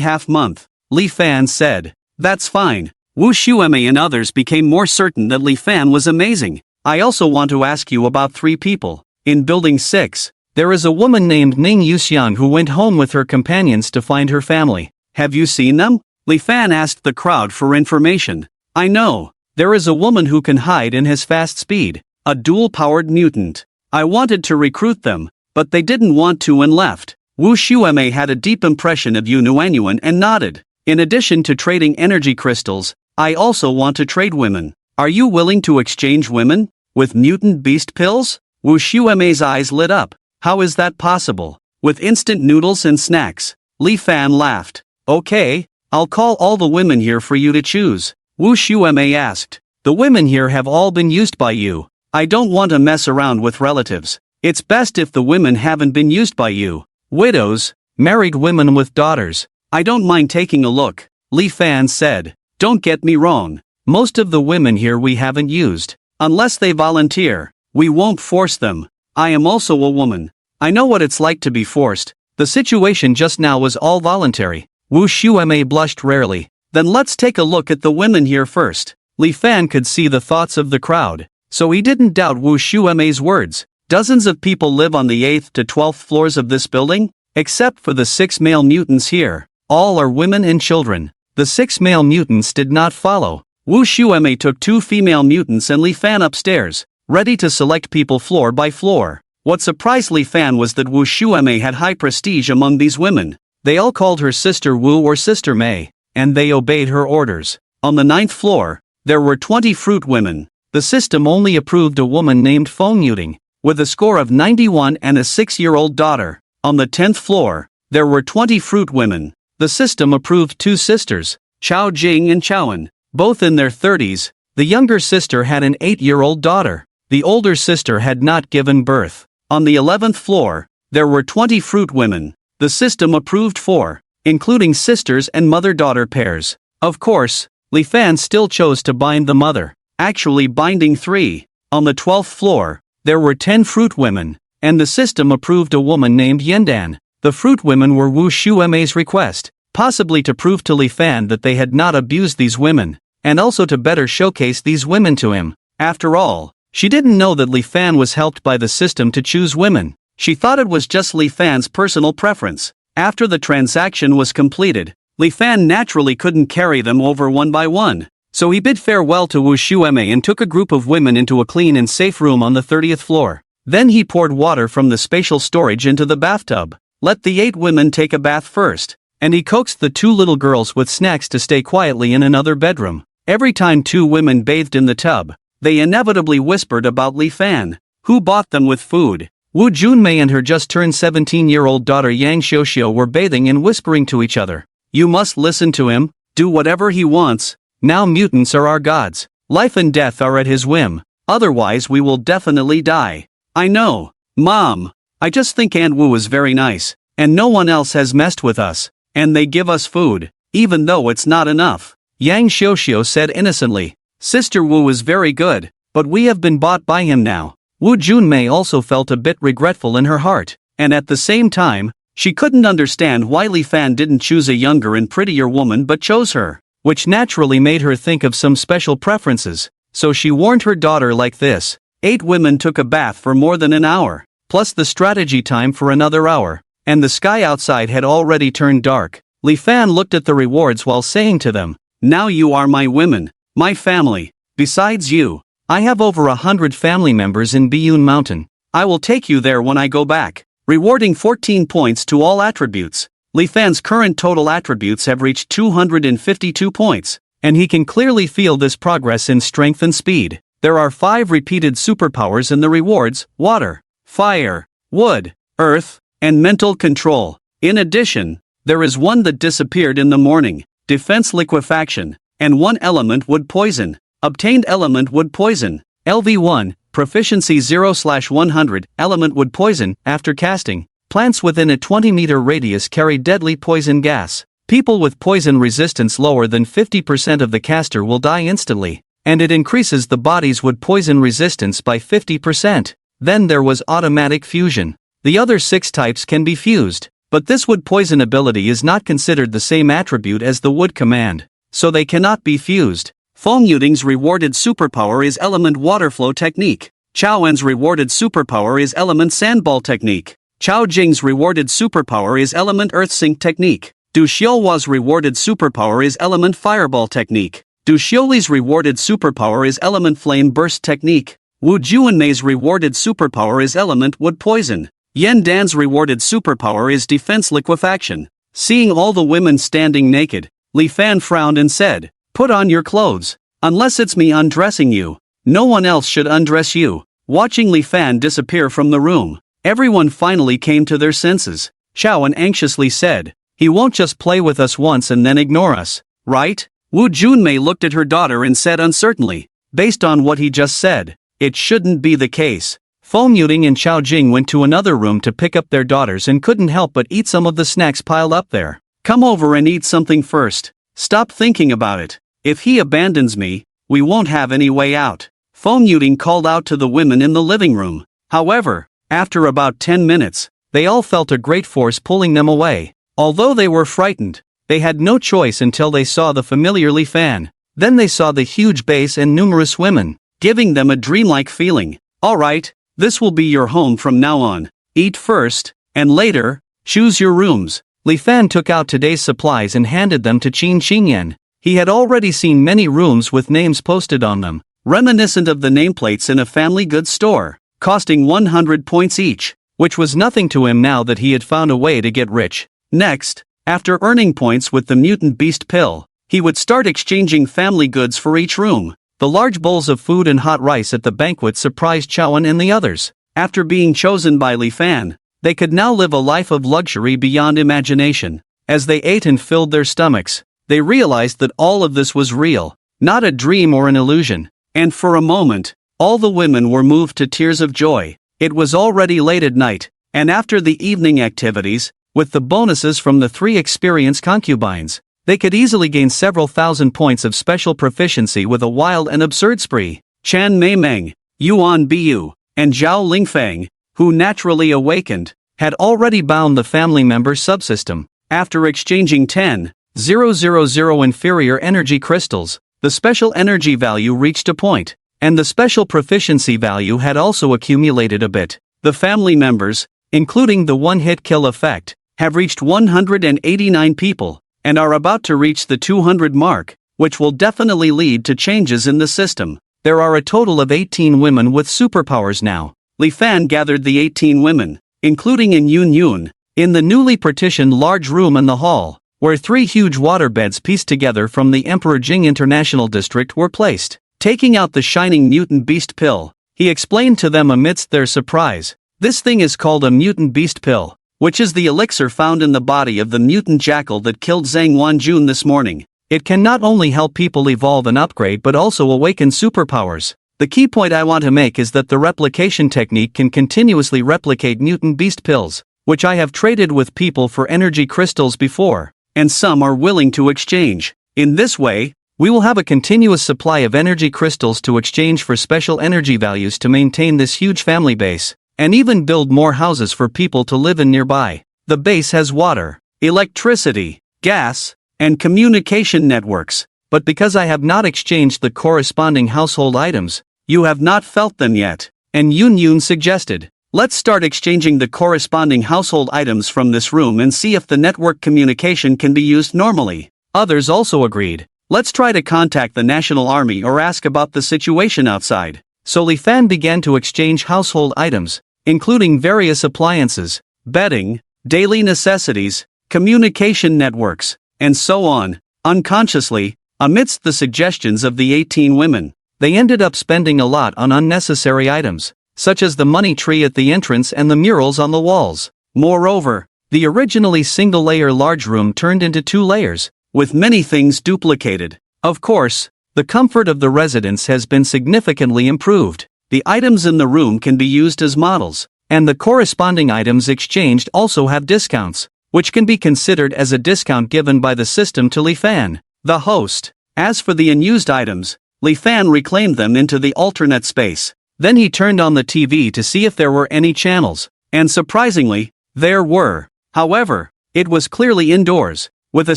half-month, Li Fan said. That's fine. Wu Shuemei and others became more certain that Li Fan was amazing. I also want to ask you about 3 people. In Building 6, there is a woman named Ning Yuxiang who went home with her companions to find her family. Have you seen them? Li Fan asked the crowd for information. I know. There is a woman who can hide and has fast speed. A dual-powered mutant. I wanted to recruit them, but they didn't want to and left. Wu Shuemei had a deep impression of Yu Nuanyuan and nodded. In addition to trading energy crystals, I also want to trade women. Are you willing to exchange women? With mutant beast pills? Wu Shuemei's eyes lit up. How is that possible? With instant noodles and snacks? Li Fan laughed. Okay, I'll call all the women here for you to choose. Wu Shuemei asked. The women here have all been used by you. I don't want to mess around with relatives. It's best if the women haven't been used by you. Widows, married women with daughters. I don't mind taking a look, Li Fan said. Don't get me wrong. Most of the women here we haven't used. Unless they volunteer, we won't force them. I am also a woman. I know what it's like to be forced. The situation just now was all voluntary. Wu Shuemei blushed rarely. Then let's take a look at the women here first. Li Fan could see the thoughts of the crowd, so he didn't doubt Wu Shuemei's words. Dozens of people live on the 8th to 12th floors of this building, except for the 6 male mutants here. All are women and children. The 6 male mutants did not follow. Wu Shuemei took 2 female mutants and Li Fan upstairs, ready to select people floor by floor. What surprised Li Fan was that Wu Shuemei had high prestige among these women. They all called her Sister Wu or Sister Mei, and they obeyed her orders. On the 9th floor, there were 20 fruit women. The system only approved a woman named Feng Yuting, with a score of 91 and a 6-year-old daughter. On the 10th floor, there were 20 fruit women. The system approved 2 sisters, Chao Jing and Chaoan, both in their 30s. The younger sister had an 8-year-old daughter. The older sister had not given birth. On the 11th floor, there were 20 fruit women. the system approved 4, including sisters and mother-daughter pairs. Of course, Li Fan still chose to bind the mother, actually binding 3. On the 12th floor, there were 10 fruit women, and the system approved a woman named Yendan. The fruit women were Wu Shuemei's request, possibly to prove to Li Fan that they had not abused these women, and also to better showcase these women to him. After all, she didn't know that Li Fan was helped by the system to choose women. She thought it was just Li Fan's personal preference. After the transaction was completed, Li Fan naturally couldn't carry them over one by one, so he bid farewell to Wu Shuemei and took a group of women into a clean and safe room on the 30th floor. Then he poured water from the spatial storage into the bathtub. Let the 8 women take a bath first, and he coaxed the 2 little girls with snacks to stay quietly in another bedroom. Every time 2 women bathed in the tub, they inevitably whispered about Li Fan, who bought them with food. Wu Junmei and her just-turned 17-year-old daughter Yang Xiuxiu were bathing and whispering to each other. You must listen to him, do whatever he wants. Now mutants are our gods. Life and death are at his whim, otherwise we will definitely die. I know, Mom. I just think Aunt Wu is very nice, and no one else has messed with us, and they give us food, even though it's not enough. Yang Xiuxiu said innocently. Sister Wu is very good, but we have been bought by him now. Wu Junmei also felt a bit regretful in her heart, and at the same time, she couldn't understand why Li Fan didn't choose a younger and prettier woman but chose her, which naturally made her think of some special preferences, so she warned her daughter like this. 8 women took a bath for more than an hour, plus the strategy time for another hour, and the sky outside had already turned dark. Li Fan looked at the rewards while saying to them, now you are my women, my family. Besides you, I have over 100 family members in Biyun Mountain. I will take you there when I go back. Rewarding 14 points to all attributes. Li Fan's current total attributes have reached 252 points, and he can clearly feel this progress in strength and speed. There are 5 repeated superpowers in the rewards: water, fire, wood, earth, and mental control. In addition, there is one that disappeared in the morning, defense liquefaction, and 1 element wood poison. Obtained element wood poison, LV1, proficiency 0/100, element wood poison. After casting, plants within a 20-meter radius carry deadly poison gas. People with poison resistance lower than 50% of the caster will die instantly, and it increases the body's wood poison resistance by 50%. Then there was automatic fusion. The other 6 types can be fused, but this wood poison ability is not considered the same attribute as the wood command, so they cannot be fused. Feng Yuting's rewarded superpower is element water flow technique. Chao En's rewarded superpower is element sandball technique. Chao Jing's rewarded superpower is element earth sync technique. Du Xiuhua's rewarded superpower is element fireball technique. Du Xiuli's rewarded superpower is element flame burst technique. Wu Juanmei's rewarded superpower is element wood poison. Yan Dan's rewarded superpower is defense liquefaction. Seeing all the women standing naked, Li Fan frowned and said, put on your clothes. Unless it's me undressing you, no one else should undress you. Watching Li Fan disappear from the room, everyone finally came to their senses. Chao En anxiously said, he won't just play with us once and then ignore us, right? Wu Junmei looked at her daughter and said uncertainly, based on what he just said, it shouldn't be the case. Feng Yuting and Chao Jing went to another room to pick up their daughters and couldn't help but eat some of the snacks piled up there. Come over and eat something first. Stop thinking about it. If he abandons me, we won't have any way out. Feng Yuting called out to the women in the living room. However, after about 10 minutes, they all felt a great force pulling them away. Although they were frightened, they had no choice until they saw the familiar Li Fan. Then they saw the huge base and numerous women, giving them a dreamlike feeling. Alright, this will be your home from now on. Eat first, and later, choose your rooms. Li Fan took out today's supplies and handed them to Qin Qingyan. He had already seen many rooms with names posted on them, reminiscent of the nameplates in a family goods store, costing 100 points each, which was nothing to him now that he had found a way to get rich. Next, after earning points with the mutant beast pill, he would start exchanging family goods for each room. The large bowls of food and hot rice at the banquet surprised Chowan and the others. After being chosen by Li Fan, they could now live a life of luxury beyond imagination. As they ate and filled their stomachs, they realized that all of this was real, not a dream or an illusion. And for a moment, all the women were moved to tears of joy. It was already late at night, and after the evening activities, With the bonuses from the 3 experienced concubines, they could easily gain several thousand points of special proficiency with a wild and absurd spree. Chan Meimeng, Yuan Biu, and Zhao Lingfeng, who naturally awakened, had already bound the family member's subsystem. After exchanging 10,000 inferior energy crystals, the special energy value reached a point, and the special proficiency value had also accumulated a bit. The family members, including the one-hit kill effect, have reached 189 people, and are about to reach the 200 mark, which will definitely lead to changes in the system. There are a total of 18 women with superpowers now. Li Fan gathered the 18 women, including in Yun Yun, in the newly partitioned large room in the hall, where 3 huge water beds pieced together from the Emperor Jing International District were placed. Taking out the shining mutant beast pill, he explained to them amidst their surprise, "This thing is called a mutant beast pill, which is the elixir found in the body of the mutant jackal that killed Zhang Wanjun this morning. It can not only help people evolve and upgrade but also awaken superpowers. The key point I want to make is that the replication technique can continuously replicate mutant beast pills, which I have traded with people for energy crystals before, and some are willing to exchange. In this way, we will have a continuous supply of energy crystals to exchange for special energy values to maintain this huge family base, and even build more houses for people to live in nearby. The base has water, electricity, gas, and communication networks, but because I have not exchanged the corresponding household items, you have not felt them yet." And Yun Yun suggested, "Let's start exchanging the corresponding household items from this room and see if the network communication can be used normally." Others also agreed. "Let's try to contact the National Army or ask about the situation outside." So Li Fan began to exchange household items, including various appliances, bedding, daily necessities, communication networks, and so on. Unconsciously, amidst the suggestions of the 18 women, they ended up spending a lot on unnecessary items, such as the money tree at the entrance and the murals on the walls. Moreover, the originally single-layer large room turned into 2 layers, with many things duplicated. Of course, the comfort of the residence has been significantly improved. The items in the room can be used as models, and the corresponding items exchanged also have discounts, which can be considered as a discount given by the system to Li Fan, the host. As for the unused items, Li Fan reclaimed them into the alternate space. Then he turned on the TV to see if there were any channels, and surprisingly, there were. However, it was clearly indoors, with a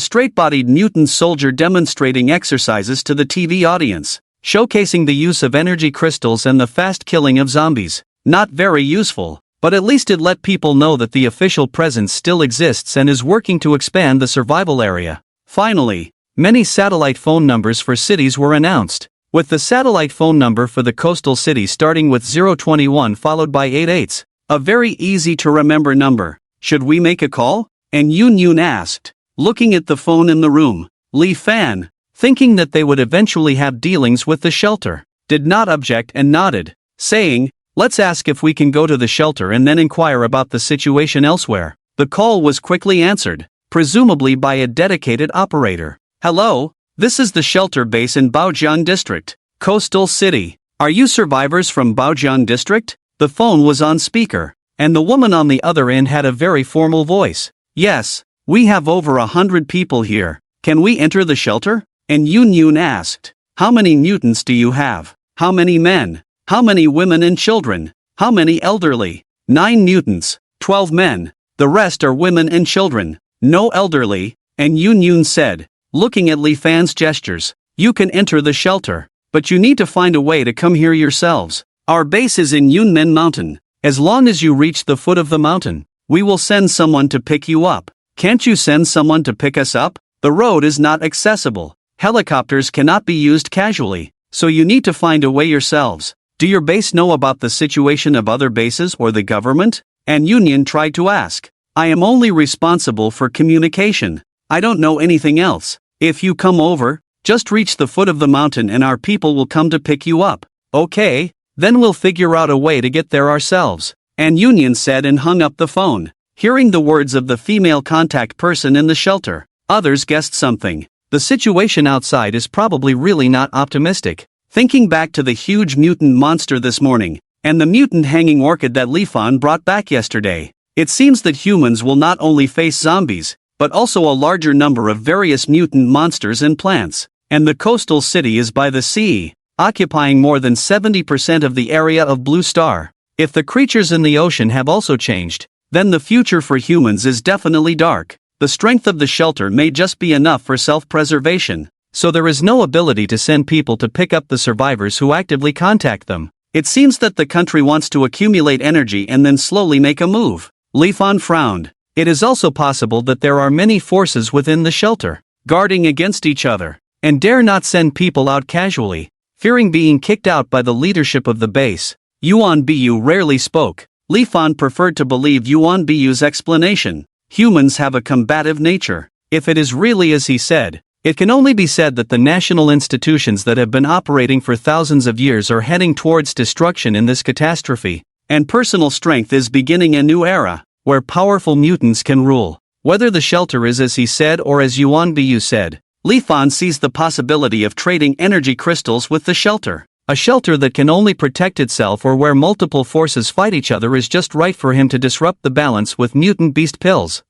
straight-bodied mutant soldier demonstrating exercises to the TV audience, showcasing the use of energy crystals and the fast killing of zombies. Not very useful, but at least it let people know that the official presence still exists and is working to expand the survival area. Finally, many satellite phone numbers for cities were announced, with the satellite phone number for the coastal city starting with 021 followed by 88s, a very easy to remember number. "Should we make a call?" And Yun Yun asked, looking at the phone in the room. Li Fan, thinking that they would eventually have dealings with the shelter, did not object and nodded, saying, "Let's ask if we can go to the shelter and then inquire about the situation elsewhere." The call was quickly answered, presumably by a dedicated operator. "Hello, this is the shelter base in Baojiang District, Coastal City. Are you survivors from Baojiang District?" The phone was on speaker, and the woman on the other end had a very formal voice. "Yes, we have over 100 people here. Can we enter the shelter?" And Yun Yun asked, "How many mutants do you have? How many men? How many women and children? How many elderly?" 9 mutants, 12 men. The rest are women and children. No elderly." And Yun Yun said, looking at Li Fan's gestures, "You can enter the shelter, but you need to find a way to come here yourselves. Our base is in Yunmen Mountain. As long as you reach the foot of the mountain, we will send someone to pick you up." "Can't you send someone to pick us up? The road is not accessible. Helicopters cannot be used casually, so you need to find a way yourselves. Do your base know about the situation of other bases or the government?" And Union tried to ask. "I am only responsible for communication. I don't know anything else. If you come over, just reach the foot of the mountain and our people will come to pick you up." "Okay, then we'll figure out a way to get there ourselves," and Union said and hung up the phone. Hearing the words of the female contact person in the shelter, others guessed something. The situation outside is probably really not optimistic. Thinking back to the huge mutant monster this morning, and the mutant hanging orchid that Li Fan brought back yesterday, It seems that humans will not only face zombies, but also a larger number of various mutant monsters and plants. And the coastal city is by the sea, occupying more than 70% of the area of Blue Star. If the creatures in the ocean have also changed, then the future for humans is definitely dark. The strength of the shelter may just be enough for self-preservation, so there is no ability to send people to pick up the survivors who actively contact them. It seems that the country wants to accumulate energy and then slowly make a move. Li Fan frowned. It is also possible that there are many forces within the shelter, guarding against each other, and dare not send people out casually, fearing being kicked out by the leadership of the base. Yuan Bu rarely spoke. Li Fan preferred to believe Yuan Bu's explanation. Humans have a combative nature. If it is really as he said, it can only be said that the national institutions that have been operating for thousands of years are heading towards destruction in this catastrophe, and personal strength is beginning a new era, where powerful mutants can rule. Whether the shelter is as he said or as Yuan Bu said, Li Fan sees the possibility of trading energy crystals with the shelter. A shelter that can only protect itself or where multiple forces fight each other is just right for him to disrupt the balance with mutant beast pills.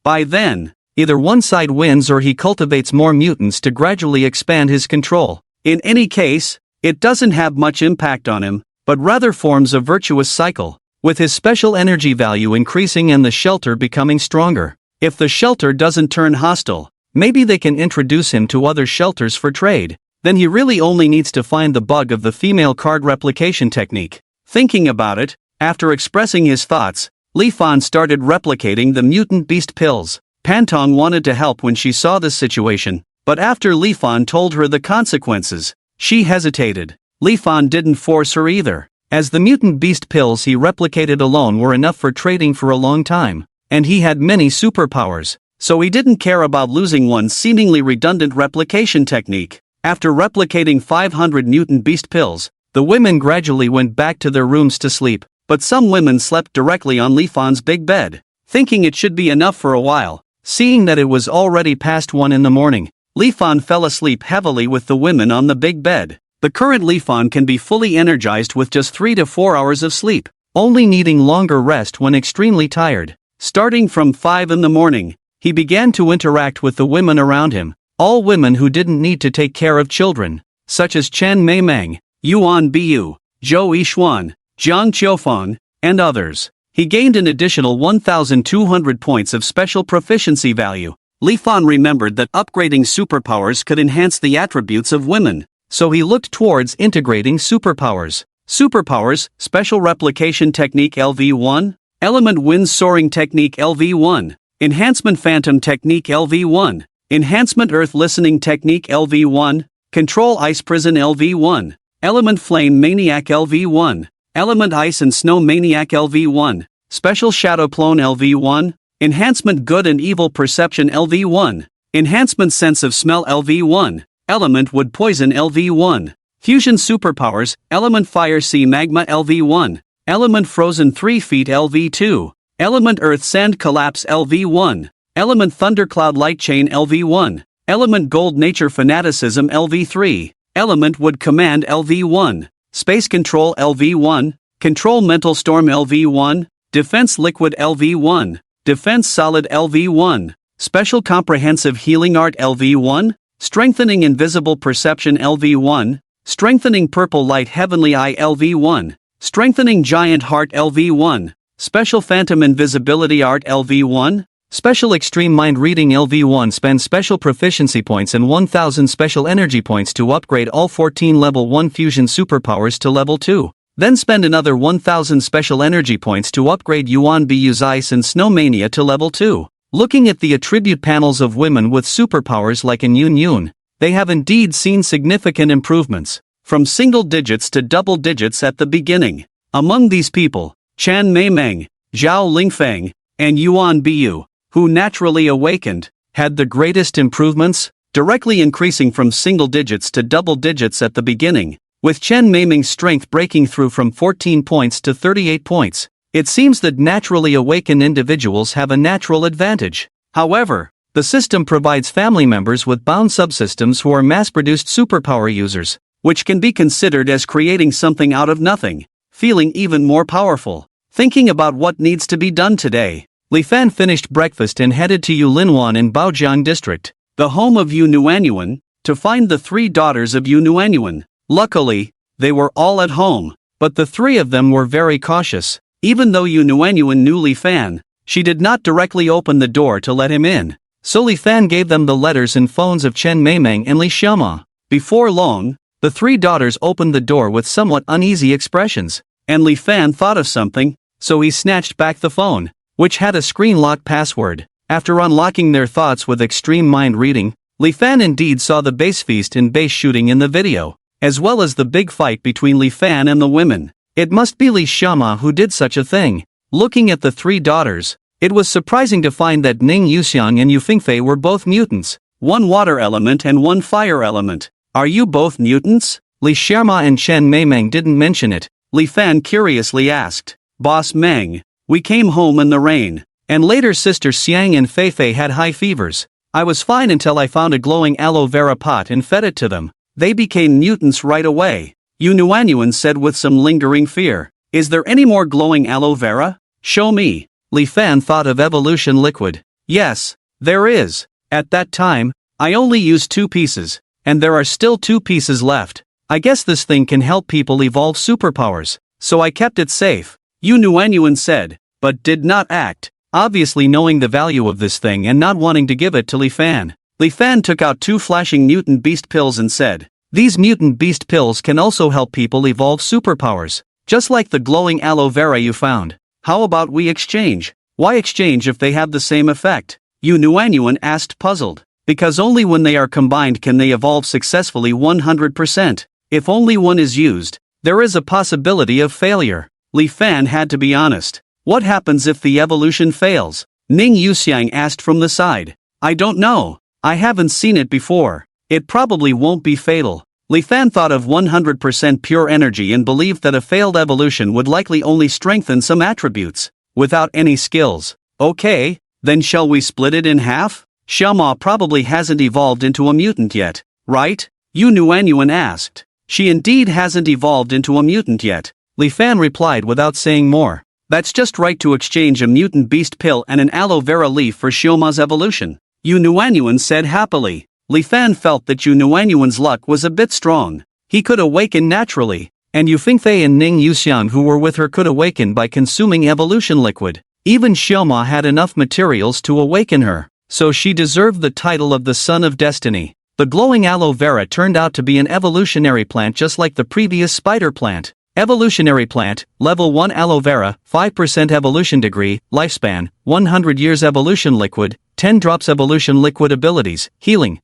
By then, either one side wins or he cultivates more mutants to gradually expand his control. In any case, it doesn't have much impact on him, but rather forms a virtuous cycle, with his special energy value increasing and the shelter becoming stronger. If the shelter doesn't turn hostile, maybe they can introduce him to other shelters for trade. Then he really only needs to find the bug of the female card replication technique. Thinking about it, after expressing his thoughts, Li Fan started replicating the mutant beast pills. Pantong wanted to help when she saw this situation, but after Li Fan told her the consequences, she hesitated. Li Fan didn't force her either, as the mutant beast pills he replicated alone were enough for trading for a long time, and he had many superpowers, so he didn't care about losing one seemingly redundant replication technique. After replicating 500 mutant beast pills, the women gradually went back to their rooms to sleep, but some women slept directly on Li Fan's big bed, thinking it should be enough for a while. Seeing that it was already past 1 in the morning, Li Fan fell asleep heavily with the women on the big bed. The current Li Fan can be fully energized with just 3 to 4 hours of sleep, only needing longer rest when extremely tired. Starting from 5 in the morning, he began to interact with the women around him. All women who didn't need to take care of children, such as Chen Meimeng, Yuan Bu, Zhou Yixuan, Jiang Qiufan, and others. He gained an additional 1,200 points of special proficiency value. Li Fan remembered that upgrading superpowers could enhance the attributes of women, so he looked towards integrating superpowers. Superpowers, Special Replication Technique LV1, Element Wind Soaring Technique LV1, Enhancement Phantom Technique LV1, Enhancement Earth Listening Technique LV1, Control Ice Prison LV1, Element Flame Maniac LV1, Element Ice and Snow Maniac LV1, Special Shadow Clone LV1, Enhancement Good and Evil Perception LV1, Enhancement Sense of Smell LV1, Element Wood Poison LV1, Fusion Superpowers, Element Fire Sea Magma LV1, Element Frozen 3 Feet LV2, Element Earth Sand Collapse LV1, Element Thundercloud Light Chain LV1, Element Gold Nature Fanaticism LV3, Element Wood Command LV1, Space Control LV1, Control Mental Storm LV1, Defense Liquid LV1, Defense Solid LV1, Special Comprehensive Healing Art LV1, Strengthening Invisible Perception LV1, Strengthening Purple Light Heavenly Eye LV1, Strengthening Giant Heart LV1, Special Phantom Invisibility Art LV1, Special Extreme Mind Reading LV1. Spend special proficiency points and 1,000 special energy points to upgrade all 14 level 1 fusion superpowers to level 2. Then spend another 1,000 special energy points to upgrade Yuan Bu's Ice and Snow Mania to level 2. Looking at the attribute panels of women with superpowers like in Yun Yun, they have indeed seen significant improvements, from single digits to double digits at the beginning. Among these people, Chan Meimeng, Zhao Lingfeng, and Yuan Bu, who naturally awakened, had the greatest improvements, directly increasing from single digits to double digits at the beginning, with Chen Meimeng's strength breaking through from 14 points to 38 points. It seems that naturally awakened individuals have a natural advantage. However, the system provides family members with bound subsystems who are mass-produced superpower users, which can be considered as creating something out of nothing, feeling even more powerful. thinking about what needs to be done today. Li Fan finished breakfast and headed to Yulinwan in Baojiang district, the home of Yu Nuanyuan, to find the three daughters of Yu Nuanyuan. Luckily, they were all at home, but the three of them were very cautious. Even though Yu Nuanyuan knew Li Fan, she did not directly open the door to let him in. So Li Fan gave them the letters and phones of Chen Meimeng and Li Xiaoma. Before long, the three daughters opened the door with somewhat uneasy expressions, and Li Fan thought of something, so he snatched back the phone, which had a screen lock password. After unlocking their thoughts with extreme mind reading, Li Fan indeed saw the base feast and base shooting in the video, as well as the big fight between Li Fan and the women. It must be Li Xiaoma who did such a thing. Looking at the three daughters, it was surprising to find that Ning Yuxiang and Yu Fingfei were both mutants, one water element and one fire element. Are you both mutants? Li Xiaoma and Chen Meimeng didn't mention it. Li Fan curiously asked. Boss Meng, we came home in the rain, and later sister Xiang and Feifei had high fevers. I was fine until I found a glowing aloe vera pot and fed it to them. They became mutants right away. Yu Nuanyuan said with some lingering fear. Is there any more glowing aloe vera? Show me. Li Fan thought of evolution liquid. Yes, there is. At that time, I only used 2 pieces, and there are still 2 pieces left. I guess this thing can help people evolve superpowers, so I kept it safe. Yu Nuanyuan said, but did not act, obviously knowing the value of this thing and not wanting to give it to Li Fan. Li Fan took out 2 flashing mutant beast pills and said, these mutant beast pills can also help people evolve superpowers, just like the glowing aloe vera you found. How about we exchange? Why exchange if they have the same effect? Yu Nuanyuan asked, puzzled. Because only when they are combined can they evolve successfully 100%. If only one is used, there is a possibility of failure. Li Fan had to be honest. What happens if the evolution fails? Ning Yuxiang asked from the side. I don't know. I haven't seen it before. It probably won't be fatal. Li Fan thought of 100% pure energy and believed that a failed evolution would likely only strengthen some attributes, without any skills. Okay, then shall we split it in half? Xiaoma probably hasn't evolved into a mutant yet, right? Yu Nuanyuan asked. She indeed hasn't evolved into a mutant yet. Li Fan replied without saying more. That's just right to exchange a mutant beast pill and an aloe vera leaf for Xiaoma's evolution. Yu Nuanyuan said happily. Li Fan felt that Yu Nuanyuan's luck was a bit strong. He could awaken naturally, and Yu Fingfei and Ning Yuxiang who were with her could awaken by consuming evolution liquid. Even Xiaoma had enough materials to awaken her, so she deserved the title of the Son of Destiny. The glowing aloe vera turned out to be an evolutionary plant just like the previous spider plant. Evolutionary plant, level 1 aloe vera, 5% evolution degree, lifespan, 100 years evolution liquid, 10 drops evolution liquid abilities, healing,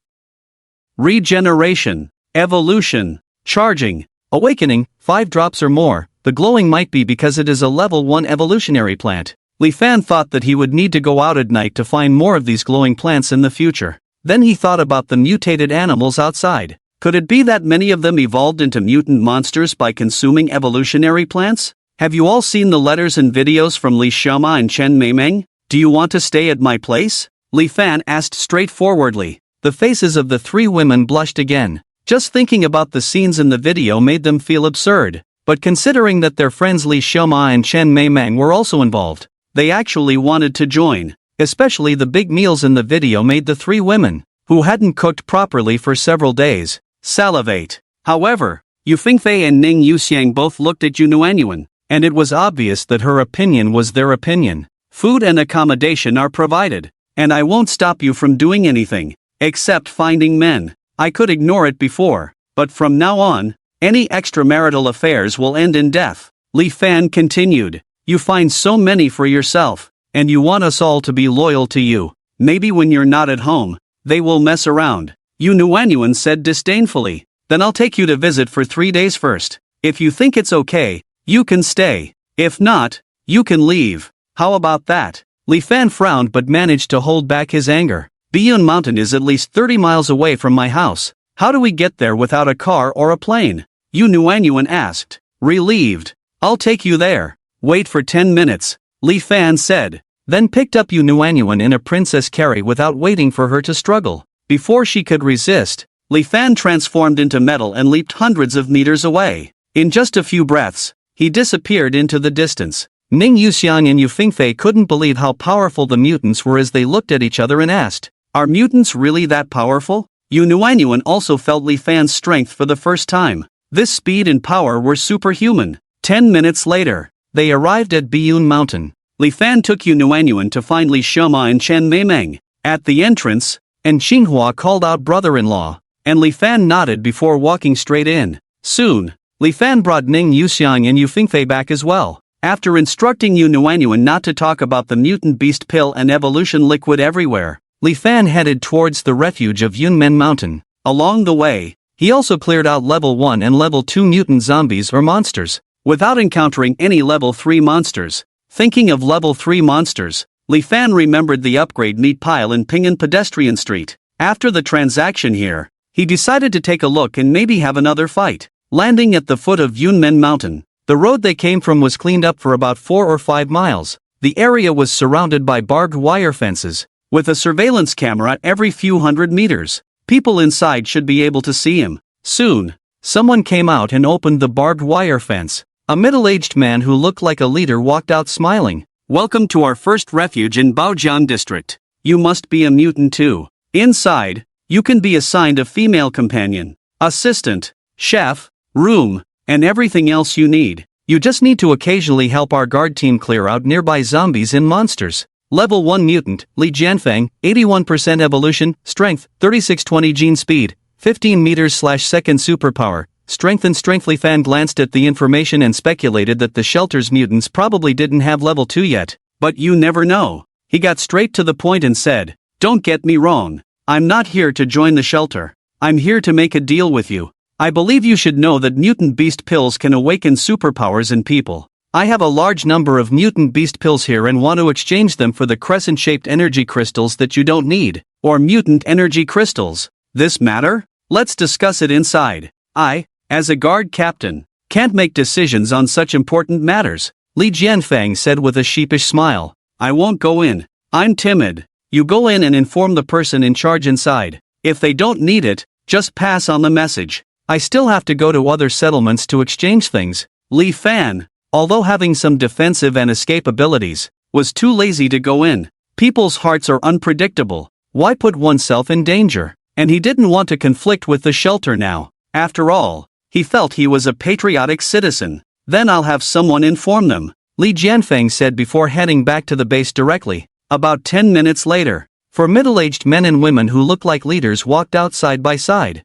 regeneration, evolution, charging, awakening, 5 drops or more. The glowing might be because it is a level 1 evolutionary plant. Li Fan thought that he would need to go out at night to find more of these glowing plants in the future. Then he thought about the mutated animals outside. Could it be that many of them evolved into mutant monsters by consuming evolutionary plants? Have you all seen the letters and videos from Li Xiaoma and Chen Meimeng? Do you want to stay at my place? Li Fan asked straightforwardly. The faces of the 3 women blushed again. Just thinking about the scenes in the video made them feel absurd. But considering that their friends Li Xiaoma and Chen Meimeng were also involved, they actually wanted to join. Especially the big meals in the video made the 3 women, who hadn't cooked properly for several days, salivate. However, Yu Fingfei and Ning Yuxiang both looked at Yu Nuanyuan, and it was obvious that her opinion was their opinion. Food and accommodation are provided, and I won't stop you from doing anything, except finding men. I could ignore it before, but from now on, any extramarital affairs will end in death. Li Fan continued. You find so many for yourself, and you want us all to be loyal to you. Maybe when you're not at home, they will mess around. Yu Nuanyuan said disdainfully. Then I'll take you to visit for 3 days first. If you think it's okay, you can stay. If not, you can leave. How about that? Li Fan frowned but managed to hold back his anger. Biyun Mountain is at least 30 miles away from my house. How do we get there without a car or a plane? Yu Nuanyuan asked. Relieved. I'll take you there. Wait for 10 minutes. Li Fan said, then picked up Yu Nuanyuan in a princess carry without waiting for her to struggle. Before she could resist, Li Fan transformed into metal and leaped hundreds of meters away. In just a few breaths, he disappeared into the distance. Ning Yuxiang and Yu Fingfei couldn't believe how powerful the mutants were as they looked at each other and asked, "Are mutants really that powerful?" Yu Nuanyuan also felt Li Fan's strength for the first time. This speed and power were superhuman. 10 minutes later, they arrived at Biyun Mountain. Li Fan took Yu Nuanyuan to find Li Shema and Chen Meimeng. At the entrance, and Xinghua called out brother-in-law, and Li Fan nodded before walking straight in. Soon, Li Fan brought Ning Yuxiang and Yu Fingfei back as well. After instructing Yu Nuanyuan not to talk about the mutant beast pill and evolution liquid everywhere, Li Fan headed towards the refuge of Yunmen Mountain. Along the way, he also cleared out level 1 and level 2 mutant zombies or monsters, without encountering any level 3 monsters. Thinking of level 3 monsters, Li Fan remembered the upgrade meat pile in Pingan Pedestrian Street. After the transaction here, he decided to take a look and maybe have another fight. Landing at the foot of Yunmen Mountain, the road they came from was cleaned up for about 4 or 5 miles. The area was surrounded by barbed wire fences, with a surveillance camera every few hundred meters. People inside should be able to see him. Soon, someone came out and opened the barbed wire fence. A middle-aged man who looked like a leader walked out smiling. "Welcome to our first refuge in Baojiang District. You must be a mutant too. Inside, you can be assigned a female companion, assistant, chef, room, and everything else you need. You just need to occasionally help our guard team clear out nearby zombies and monsters." Level 1 mutant, Li Jianfeng, 81% evolution, strength, 3620 gene speed, 15 meters/second superpower, strength and strength. Li Fan glanced at the information and speculated that the shelter's mutants probably didn't have level 2 yet, but you never know. He got straight to the point and said, "Don't get me wrong, I'm not here to join the shelter. I'm here to make a deal with you. I believe you should know that mutant beast pills can awaken superpowers in people. I have a large number of mutant beast pills here and want to exchange them for the crescent-shaped energy crystals that you don't need, or mutant energy crystals. This matter? Let's discuss it inside. I, as a guard captain, can't make decisions on such important matters," Li Jianfeng said with a sheepish smile. "I won't go in. I'm timid. You go in and inform the person in charge inside. If they don't need it, just pass on the message. I still have to go to other settlements to exchange things." Li Fan, although having some defensive and escape abilities, was too lazy to go in. People's hearts are unpredictable. Why put oneself in danger? And he didn't want to conflict with the shelter now. After all, he felt he was a patriotic citizen. "Then I'll have someone inform them," Li Jianfeng said before heading back to the base directly. About 10 minutes later, 4 middle-aged men and women who looked like leaders walked out side by side.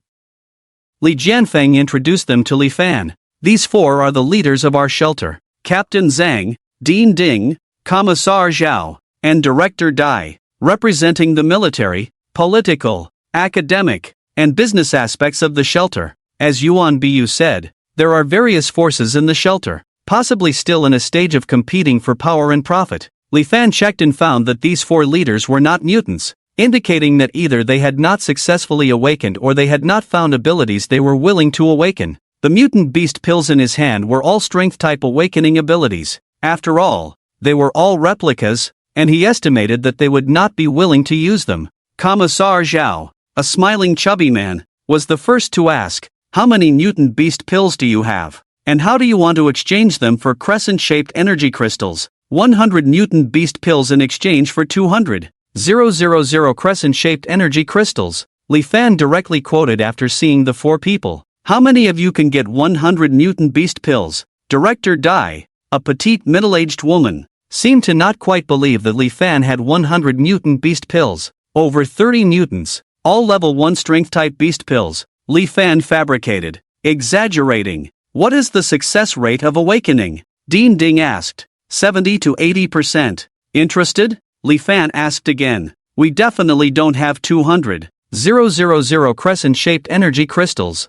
Li Jianfeng introduced them to Li Fan. "These 4 are the leaders of our shelter: Captain Zhang, Dean Ding, Commissar Zhao, and Director Dai, representing the military, political, academic, and business aspects of the shelter." As Yuan Bu said, there are various forces in the shelter, possibly still in a stage of competing for power and profit. Li Fan checked and found that these 4 leaders were not mutants, indicating that either they had not successfully awakened or they had not found abilities they were willing to awaken. The mutant beast pills in his hand were all strength-type awakening abilities. After all, they were all replicas, and he estimated that they would not be willing to use them. Commissar Zhao, a smiling chubby man, was the first to ask, "How many mutant beast pills do you have? And how do you want to exchange them for crescent-shaped energy crystals?" 100 mutant beast pills in exchange for 200,000 crescent-shaped energy crystals, Li Fan directly quoted after seeing the 4 people. "How many of you can get 100 mutant beast pills?" Director Dai, a petite middle-aged woman, seemed to not quite believe that Li Fan had 100 mutant beast pills. Over 30 mutants, all level 1 strength-type beast pills, Li Fan fabricated. Exaggerating. "What is the success rate of awakening?" Dean Ding asked. 70 to 80%. "Interested?" Li Fan asked again. "We definitely don't have 200,000 crescent-shaped energy crystals.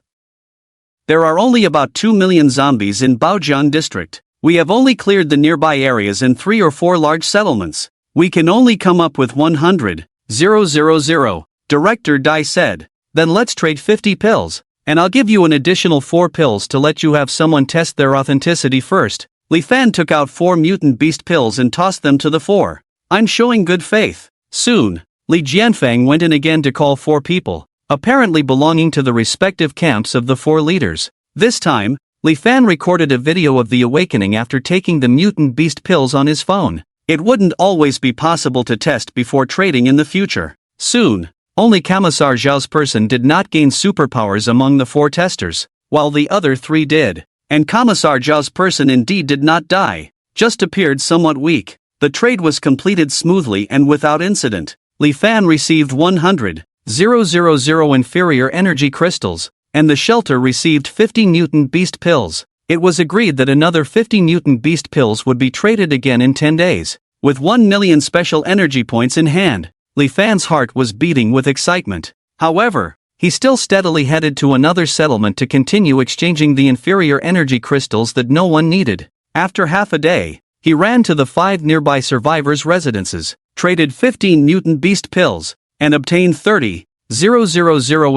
There are only about 2 million zombies in Baojiang District. We have only cleared the nearby areas in 3 or 4 large settlements. We can only come up with 100,000, Director Dai said. "Then let's trade 50 pills, and I'll give you an additional 4 pills to let you have someone test their authenticity first." Li Fan took out 4 mutant beast pills and tossed them to the 4. "I'm showing good faith." Soon, Li Jianfeng went in again to call 4 people, apparently belonging to the respective camps of the 4 leaders. This time, Li Fan recorded a video of the awakening after taking the mutant beast pills on his phone. It wouldn't always be possible to test before trading in the future. Soon, only Commissar Zhao's person did not gain superpowers among the 4 testers, while the other 3 did. And Commissar Zhao's person indeed did not die, just appeared somewhat weak. The trade was completed smoothly and without incident. Li Fan received 100,000 inferior energy crystals, and the shelter received 50 mutant beast pills. It was agreed that another 50 mutant beast pills would be traded again in 10 days. With 1 million special energy points in hand, Li Fan's heart was beating with excitement. However, he still steadily headed to another settlement to continue exchanging the inferior energy crystals that no one needed. After half a day, he ran to the 5 nearby survivors' residences, traded 15 mutant beast pills, and obtained 30,000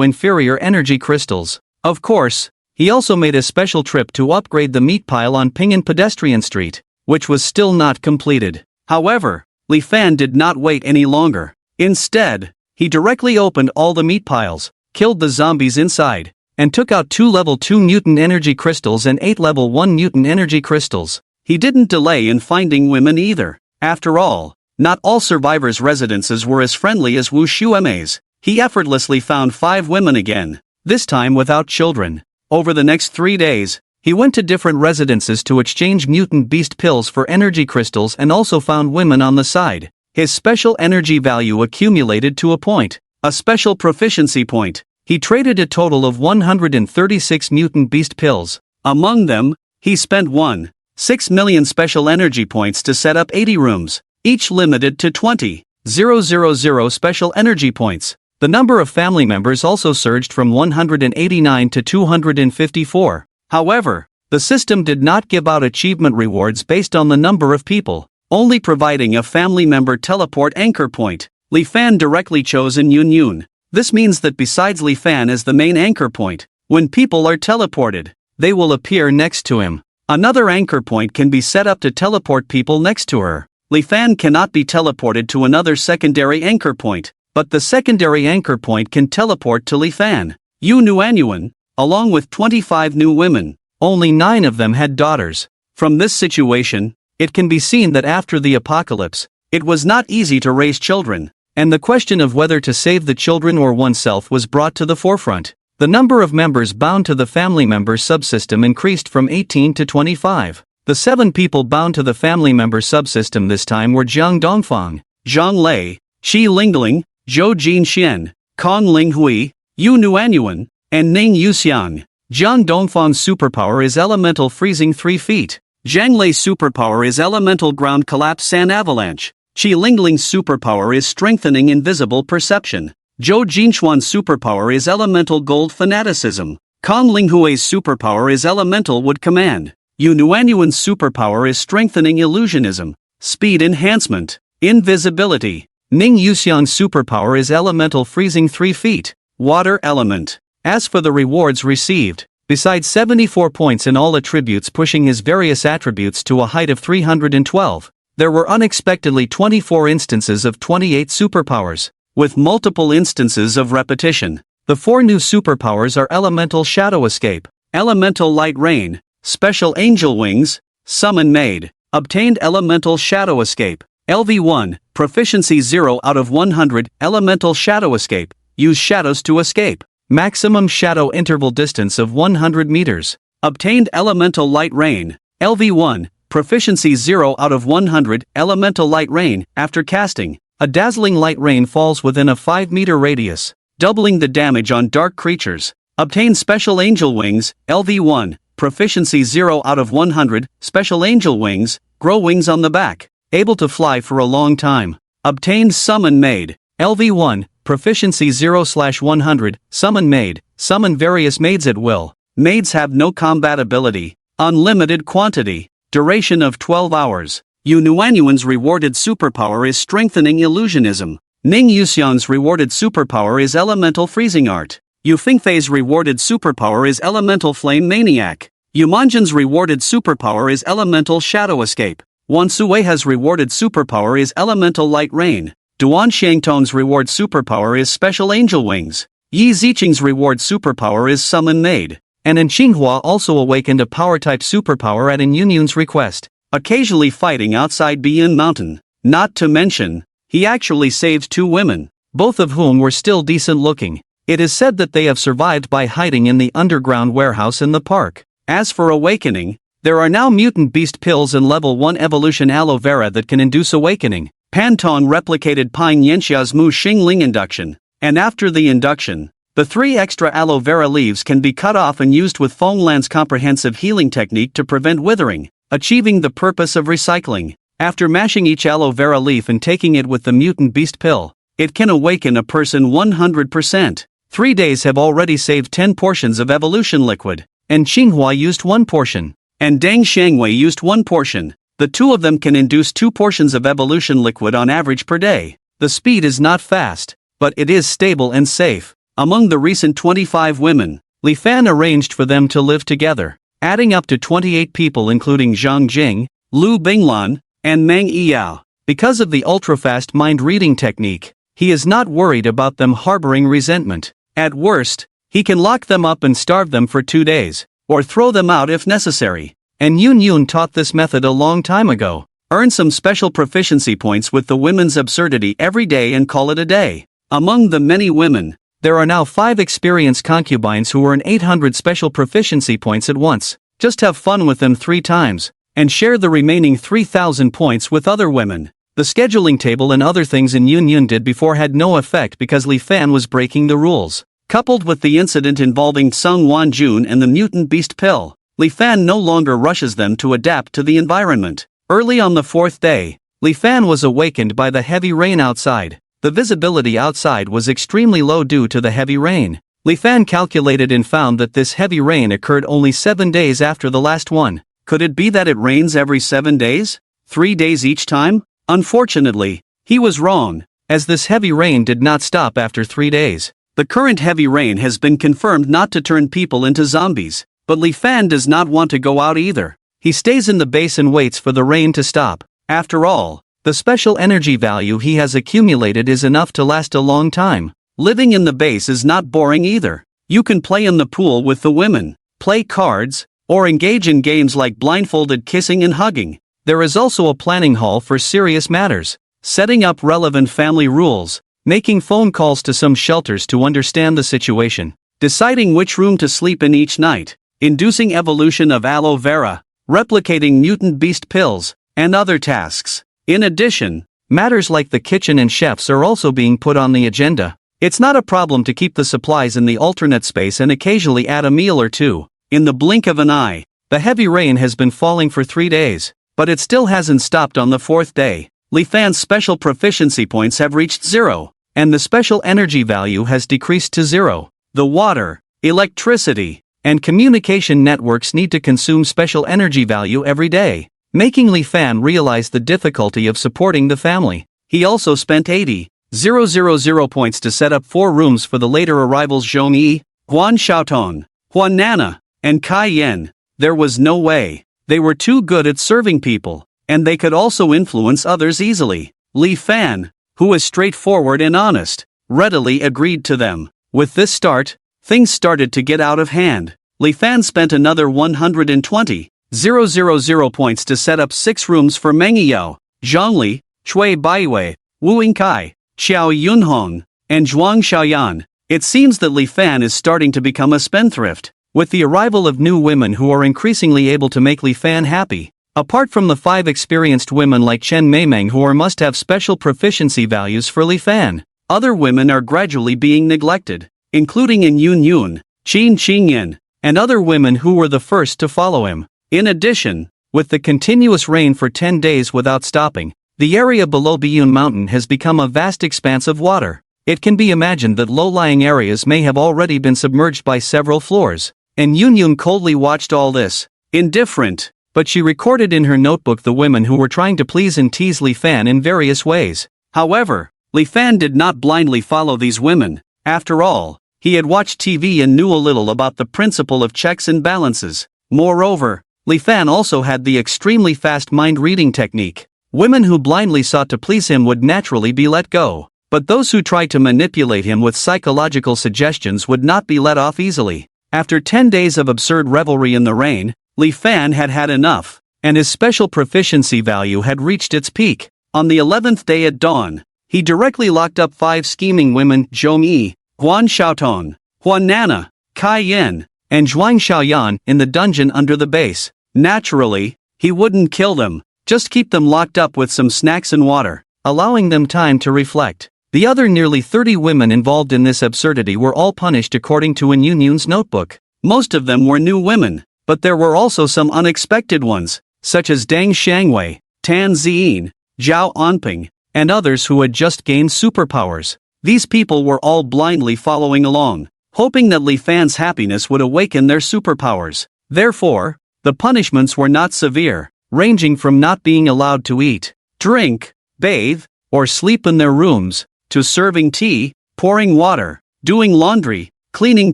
inferior energy crystals. Of course, he also made a special trip to upgrade the meat pile on Pingan Pedestrian Street, which was still not completed. However, Li Fan did not wait any longer. Instead, he directly opened all the meat piles, killed the zombies inside, and took out 2 level 2 mutant energy crystals and 8 level 1 mutant energy crystals. He didn't delay in finding women either. After all, not all survivors' residences were as friendly as Wu Xuemei's. He effortlessly found 5 women again, this time without children. Over the next 3 days, he went to different residences to exchange mutant beast pills for energy crystals and also found women on the side. His special energy value accumulated to a point, a special proficiency point. He traded a total of 136 mutant beast pills. Among them, he spent 1.6 million special energy points to set up 80 rooms, each limited to 20,000 special energy points. The number of family members also surged from 189 to 254. However, the system did not give out achievement rewards based on the number of people, only providing a family member teleport anchor point. Li Fan directly chose in Yun Yun. This means that besides Li Fan as the main anchor point, when people are teleported, they will appear next to him. Another anchor point can be set up to teleport people next to her. Li Fan cannot be teleported to another secondary anchor point, but the secondary anchor point can teleport to Li Fan. Yu Nuanyuan, along with 25 new women, only 9 of them had daughters. From this situation, it can be seen that after the apocalypse, it was not easy to raise children, and the question of whether to save the children or oneself was brought to the forefront. The number of members bound to the family member subsystem increased from 18 to 25. The 7 people bound to the family member subsystem this time were Jiang Dongfang, Zhang Lei, Shi Lingling, Zhou Jinxian, Kong Linghui, Yu Nuanyuan, and Ning Yuxiang. Jiang Dongfang's superpower is elemental freezing 3 feet. Zhang Lei's superpower is elemental ground collapse sand avalanche. Qi Lingling's superpower is strengthening invisible perception. Zhou Jinxuan's superpower is elemental gold fanaticism. Kong Linghui's superpower is elemental wood command. Yu Nuanyuan's superpower is strengthening illusionism, speed enhancement, invisibility. Ning Yuxiang's superpower is elemental freezing 3 feet, water element. As for the rewards received, besides 74 points in all attributes pushing his various attributes to a height of 312, there were unexpectedly 24 instances of 28 superpowers, with multiple instances of repetition. The 4 new superpowers are Elemental Shadow Escape, Elemental Light Rain, Special Angel Wings, Summon Maid. Obtained Elemental Shadow Escape. LV1, Proficiency 0 out of 100, Elemental Shadow Escape. Use shadows to escape. Maximum shadow interval distance of 100 meters. Obtained Elemental Light Rain. LV1, Proficiency 0 out of 100, Elemental Light Rain. After casting, a dazzling light rain falls within a 5-meter radius, doubling the damage on dark creatures. Obtain Special Angel Wings. LV1, Proficiency 0 out of 100, Special Angel Wings. Grow wings on the back, able to fly for a long time. Obtained Summon Maid. LV1, Proficiency 0/100, Summon Maid. Summon various maids at will. Maids have no combat ability. Unlimited quantity. Duration of 12 hours. Yu Nuanyuan's rewarded superpower is Strengthening Illusionism. Ning Yuxiang's rewarded superpower is Elemental Freezing Art. Yu Fingfei's rewarded superpower is Elemental Flame Maniac. Yu Manjin's rewarded superpower is Elemental Shadow Escape. Wan Suiha's rewarded superpower is Elemental Light Rain. Duan Xiangtong's reward superpower is Special Angel Wings. Yi Ziqing's reward superpower is Summon Maid. and Manhwa also awakened a power-type superpower at Yun's request, occasionally fighting outside Biyun Mountain. Not to mention, he actually saved 2 women, both of whom were still decent-looking. It is said that they have survived by hiding in the underground warehouse in the park. As for awakening, there are now mutant beast pills and level 1 evolution aloe vera that can induce awakening. Pantong replicated Pine Yanxia's Mu Xingling induction, and after the induction, the 3 extra aloe vera leaves can be cut off and used with Fenglan's comprehensive healing technique to prevent withering, achieving the purpose of recycling. After mashing each aloe vera leaf and taking it with the mutant beast pill, it can awaken a person 100%. 3 days have already saved 10 portions of evolution liquid, and Xinghua used 1 portion, and Deng Shangwei used 1 portion. The 2 of them can induce 2 portions of evolution liquid on average per day. The speed is not fast, but it is stable and safe. Among the recent 25 women, Li Fan arranged for them to live together, adding up to 28 people including Zhang Jing, Lu Binglan, and Meng Yiyao. Because of the ultra-fast mind-reading technique, he is not worried about them harboring resentment. At worst, he can lock them up and starve them for 2 days, or throw them out if necessary. And Yun taught this method a long time ago. Earn some special proficiency points with the women's absurdity every day and call it a day. Among the many women, there are now 5 experienced concubines who earn 800 special proficiency points at once. Just have fun with them 3 times, and share the remaining 3,000 points with other women. The scheduling table and other things Yun did before had no effect because Li Fan was breaking the rules. Coupled with the incident involving Sung Wanjun and the mutant beast pill, Li Fan no longer rushes them to adapt to the environment. Early on the 4th day, Li Fan was awakened by the heavy rain outside. The visibility outside was extremely low due to the heavy rain. Li Fan calculated and found that this heavy rain occurred only 7 days after the last one. Could it be that it rains every 7 days? 3 days each time? Unfortunately, he was wrong, as this heavy rain did not stop after 3 days. The current heavy rain has been confirmed not to turn people into zombies, but Li Fan does not want to go out either. He stays in the base and waits for the rain to stop. After all, the special energy value he has accumulated is enough to last a long time. Living in the base is not boring either. You can play in the pool with the women, play cards, or engage in games like blindfolded kissing and hugging. There is also a planning hall for serious matters, setting up relevant family rules, making phone calls to some shelters to understand the situation, deciding which room to sleep in each night, inducing evolution of aloe vera, replicating mutant beast pills, and other tasks. In addition, matters like the kitchen and chefs are also being put on the agenda. It's not a problem to keep the supplies in the alternate space and occasionally add a meal or 2. In the blink of an eye, the heavy rain has been falling for 3 days, but it still hasn't stopped on the 4th day. Li Fan's special proficiency points have reached 0, and the special energy value has decreased to 0. The water, electricity, and communication networks need to consume special energy value every day, making Li Fan realize the difficulty of supporting the family. He also spent 80,000 points to set up 4 rooms for the later arrivals Zhong Yi, Huan Xiaotong, Huan Nana, and Kai Yen. There was no way. They were too good at serving people, and they could also influence others easily. Li Fan, who was straightforward and honest, readily agreed to them. With this start, things started to get out of hand. Li Fan spent another 120,000 points to set up 6 rooms for Meng Yiyao, Zhongli, Chui Baiwei, Wu Yingkai, Xiao Yunhong, and Zhuang Xiaoyan. It seems that Li Fan is starting to become a spendthrift, with the arrival of new women who are increasingly able to make Li Fan happy. Apart from the 5 experienced women like Chen Meimeng who must have special proficiency values for Li Fan, other women are gradually being neglected, including Yun, Qin Qingyan, and other women who were the first to follow him. In addition, with the continuous rain for 10 days without stopping, the area below Biyun Mountain has become a vast expanse of water. It can be imagined that low-lying areas may have already been submerged by several floors, and Yun coldly watched all this, indifferent, but she recorded in her notebook the women who were trying to please and tease Li Fan in various ways. However, Li Fan did not blindly follow these women. After all, he had watched TV and knew a little about the principle of checks and balances. Moreover, Li Fan also had the extremely fast mind-reading technique. Women who blindly sought to please him would naturally be let go, but those who tried to manipulate him with psychological suggestions would not be let off easily. After 10 days of absurd revelry in the rain, Li Fan had had enough, and his special proficiency value had reached its peak. On the 11th day at dawn, he directly locked up 5 scheming women: Zhou Mi, Huan Xiaoton, Huan Nana, Kai Yin, and Zhuang Xiaoyan in the dungeon under the base. Naturally, he wouldn't kill them, just keep them locked up with some snacks and water, allowing them time to reflect. The other nearly 30 women involved in this absurdity were all punished according to Wen Yunyun's notebook. Most of them were new women, but there were also some unexpected ones, such as Deng Shangwei, Tan Ziyin, Zhao Anping, and others who had just gained superpowers. These people were all blindly following along, hoping that Li Fan's happiness would awaken their superpowers. Therefore, the punishments were not severe, ranging from not being allowed to eat, drink, bathe, or sleep in their rooms, to serving tea, pouring water, doing laundry, cleaning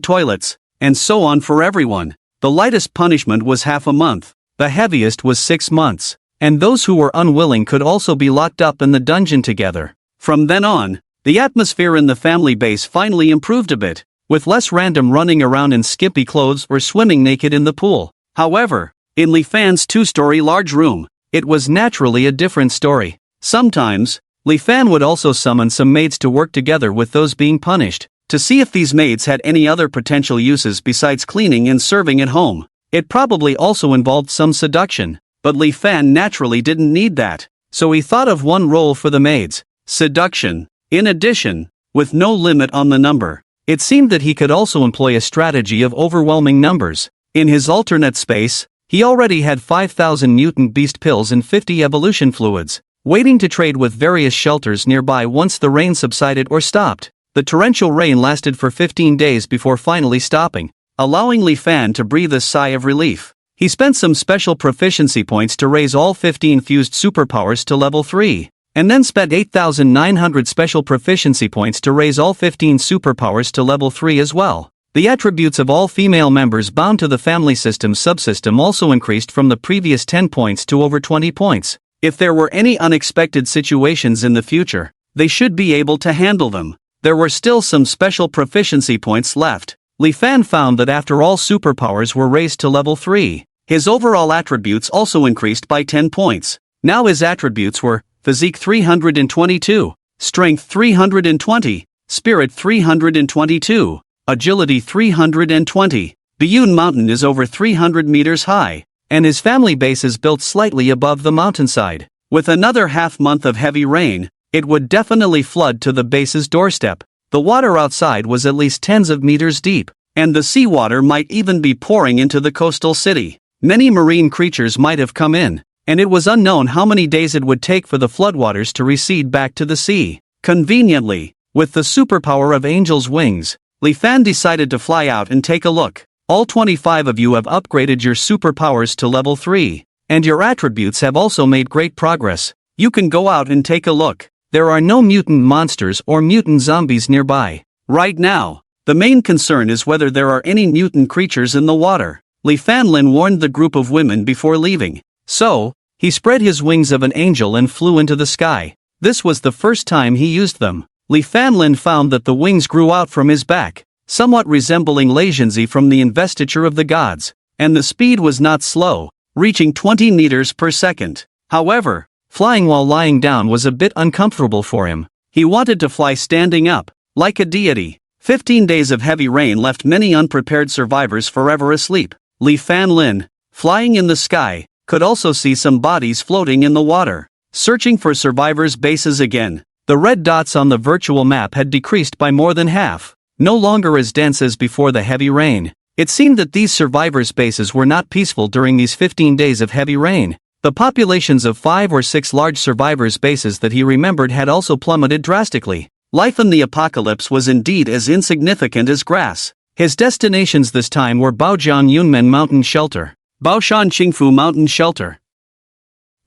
toilets, and so on for everyone. The lightest punishment was half a month, the heaviest was 6 months, and those who were unwilling could also be locked up in the dungeon together. From then on, the atmosphere in the family base finally improved a bit, with less random running around in skimpy clothes or swimming naked in the pool. However, in Li Fan's 2-story large room, it was naturally a different story. Sometimes, Li Fan would also summon some maids to work together with those being punished, to see if these maids had any other potential uses besides cleaning and serving at home. It probably also involved some seduction, but Li Fan naturally didn't need that, so he thought of one role for the maids: seduction. In addition, with no limit on the number, it seemed that he could also employ a strategy of overwhelming numbers. In his alternate space, he already had 5,000 mutant beast pills and 50 evolution fluids, waiting to trade with various shelters nearby once the rain subsided or stopped. The torrential rain lasted for 15 days before finally stopping, allowing Li Fan to breathe a sigh of relief. He spent some special proficiency points to raise all 15 fused superpowers to level 3, and then spent 8,900 special proficiency points to raise all 15 superpowers to level 3 as well. The attributes of all female members bound to the family system subsystem also increased from the previous 10 points to over 20 points. If there were any unexpected situations in the future, they should be able to handle them. There were still some special proficiency points left. Li Fan found that after all superpowers were raised to level 3, his overall attributes also increased by 10 points. Now his attributes were Physique 322, Strength 320, Spirit 322, Agility 320. Biyun Mountain is over 300 meters high, and his family base is built slightly above the mountainside. With another half-month of heavy rain, it would definitely flood to the base's doorstep. The water outside was at least tens of meters deep, and the seawater might even be pouring into the coastal city. Many marine creatures might have come in, and it was unknown how many days it would take for the floodwaters to recede back to the sea. Conveniently, with the superpower of Angel's Wings, Li Fan decided to fly out and take a look. All 25 of you have upgraded your superpowers to level 3, and your attributes have also made great progress. You can go out and take a look. There are no mutant monsters or mutant zombies nearby. Right now, the main concern is whether there are any mutant creatures in the water. Li Fanlin warned the group of women before leaving. So, he spread his wings of an angel and flew into the sky. This was the first time he used them. Li Fanlin found that the wings grew out from his back, somewhat resembling Leijianzi from the investiture of the gods, and the speed was not slow, reaching 20 meters per second. However, flying while lying down was a bit uncomfortable for him. He wanted to fly standing up, like a deity. 15 days of heavy rain left many unprepared survivors forever asleep. Li Fanlin, flying in the sky, could also see some bodies floating in the water. Searching for survivors' bases again, the red dots on the virtual map had decreased by more than half. No longer as dense as before the heavy rain. It seemed that these survivors' bases were not peaceful during these 15 days of heavy rain. The populations of 5 or 6 large survivors' bases that he remembered had also plummeted drastically. Life in the apocalypse was indeed as insignificant as grass. His destinations this time were Baojiang Yunmen Mountain Shelter, Baoshan Qingfu Mountain Shelter,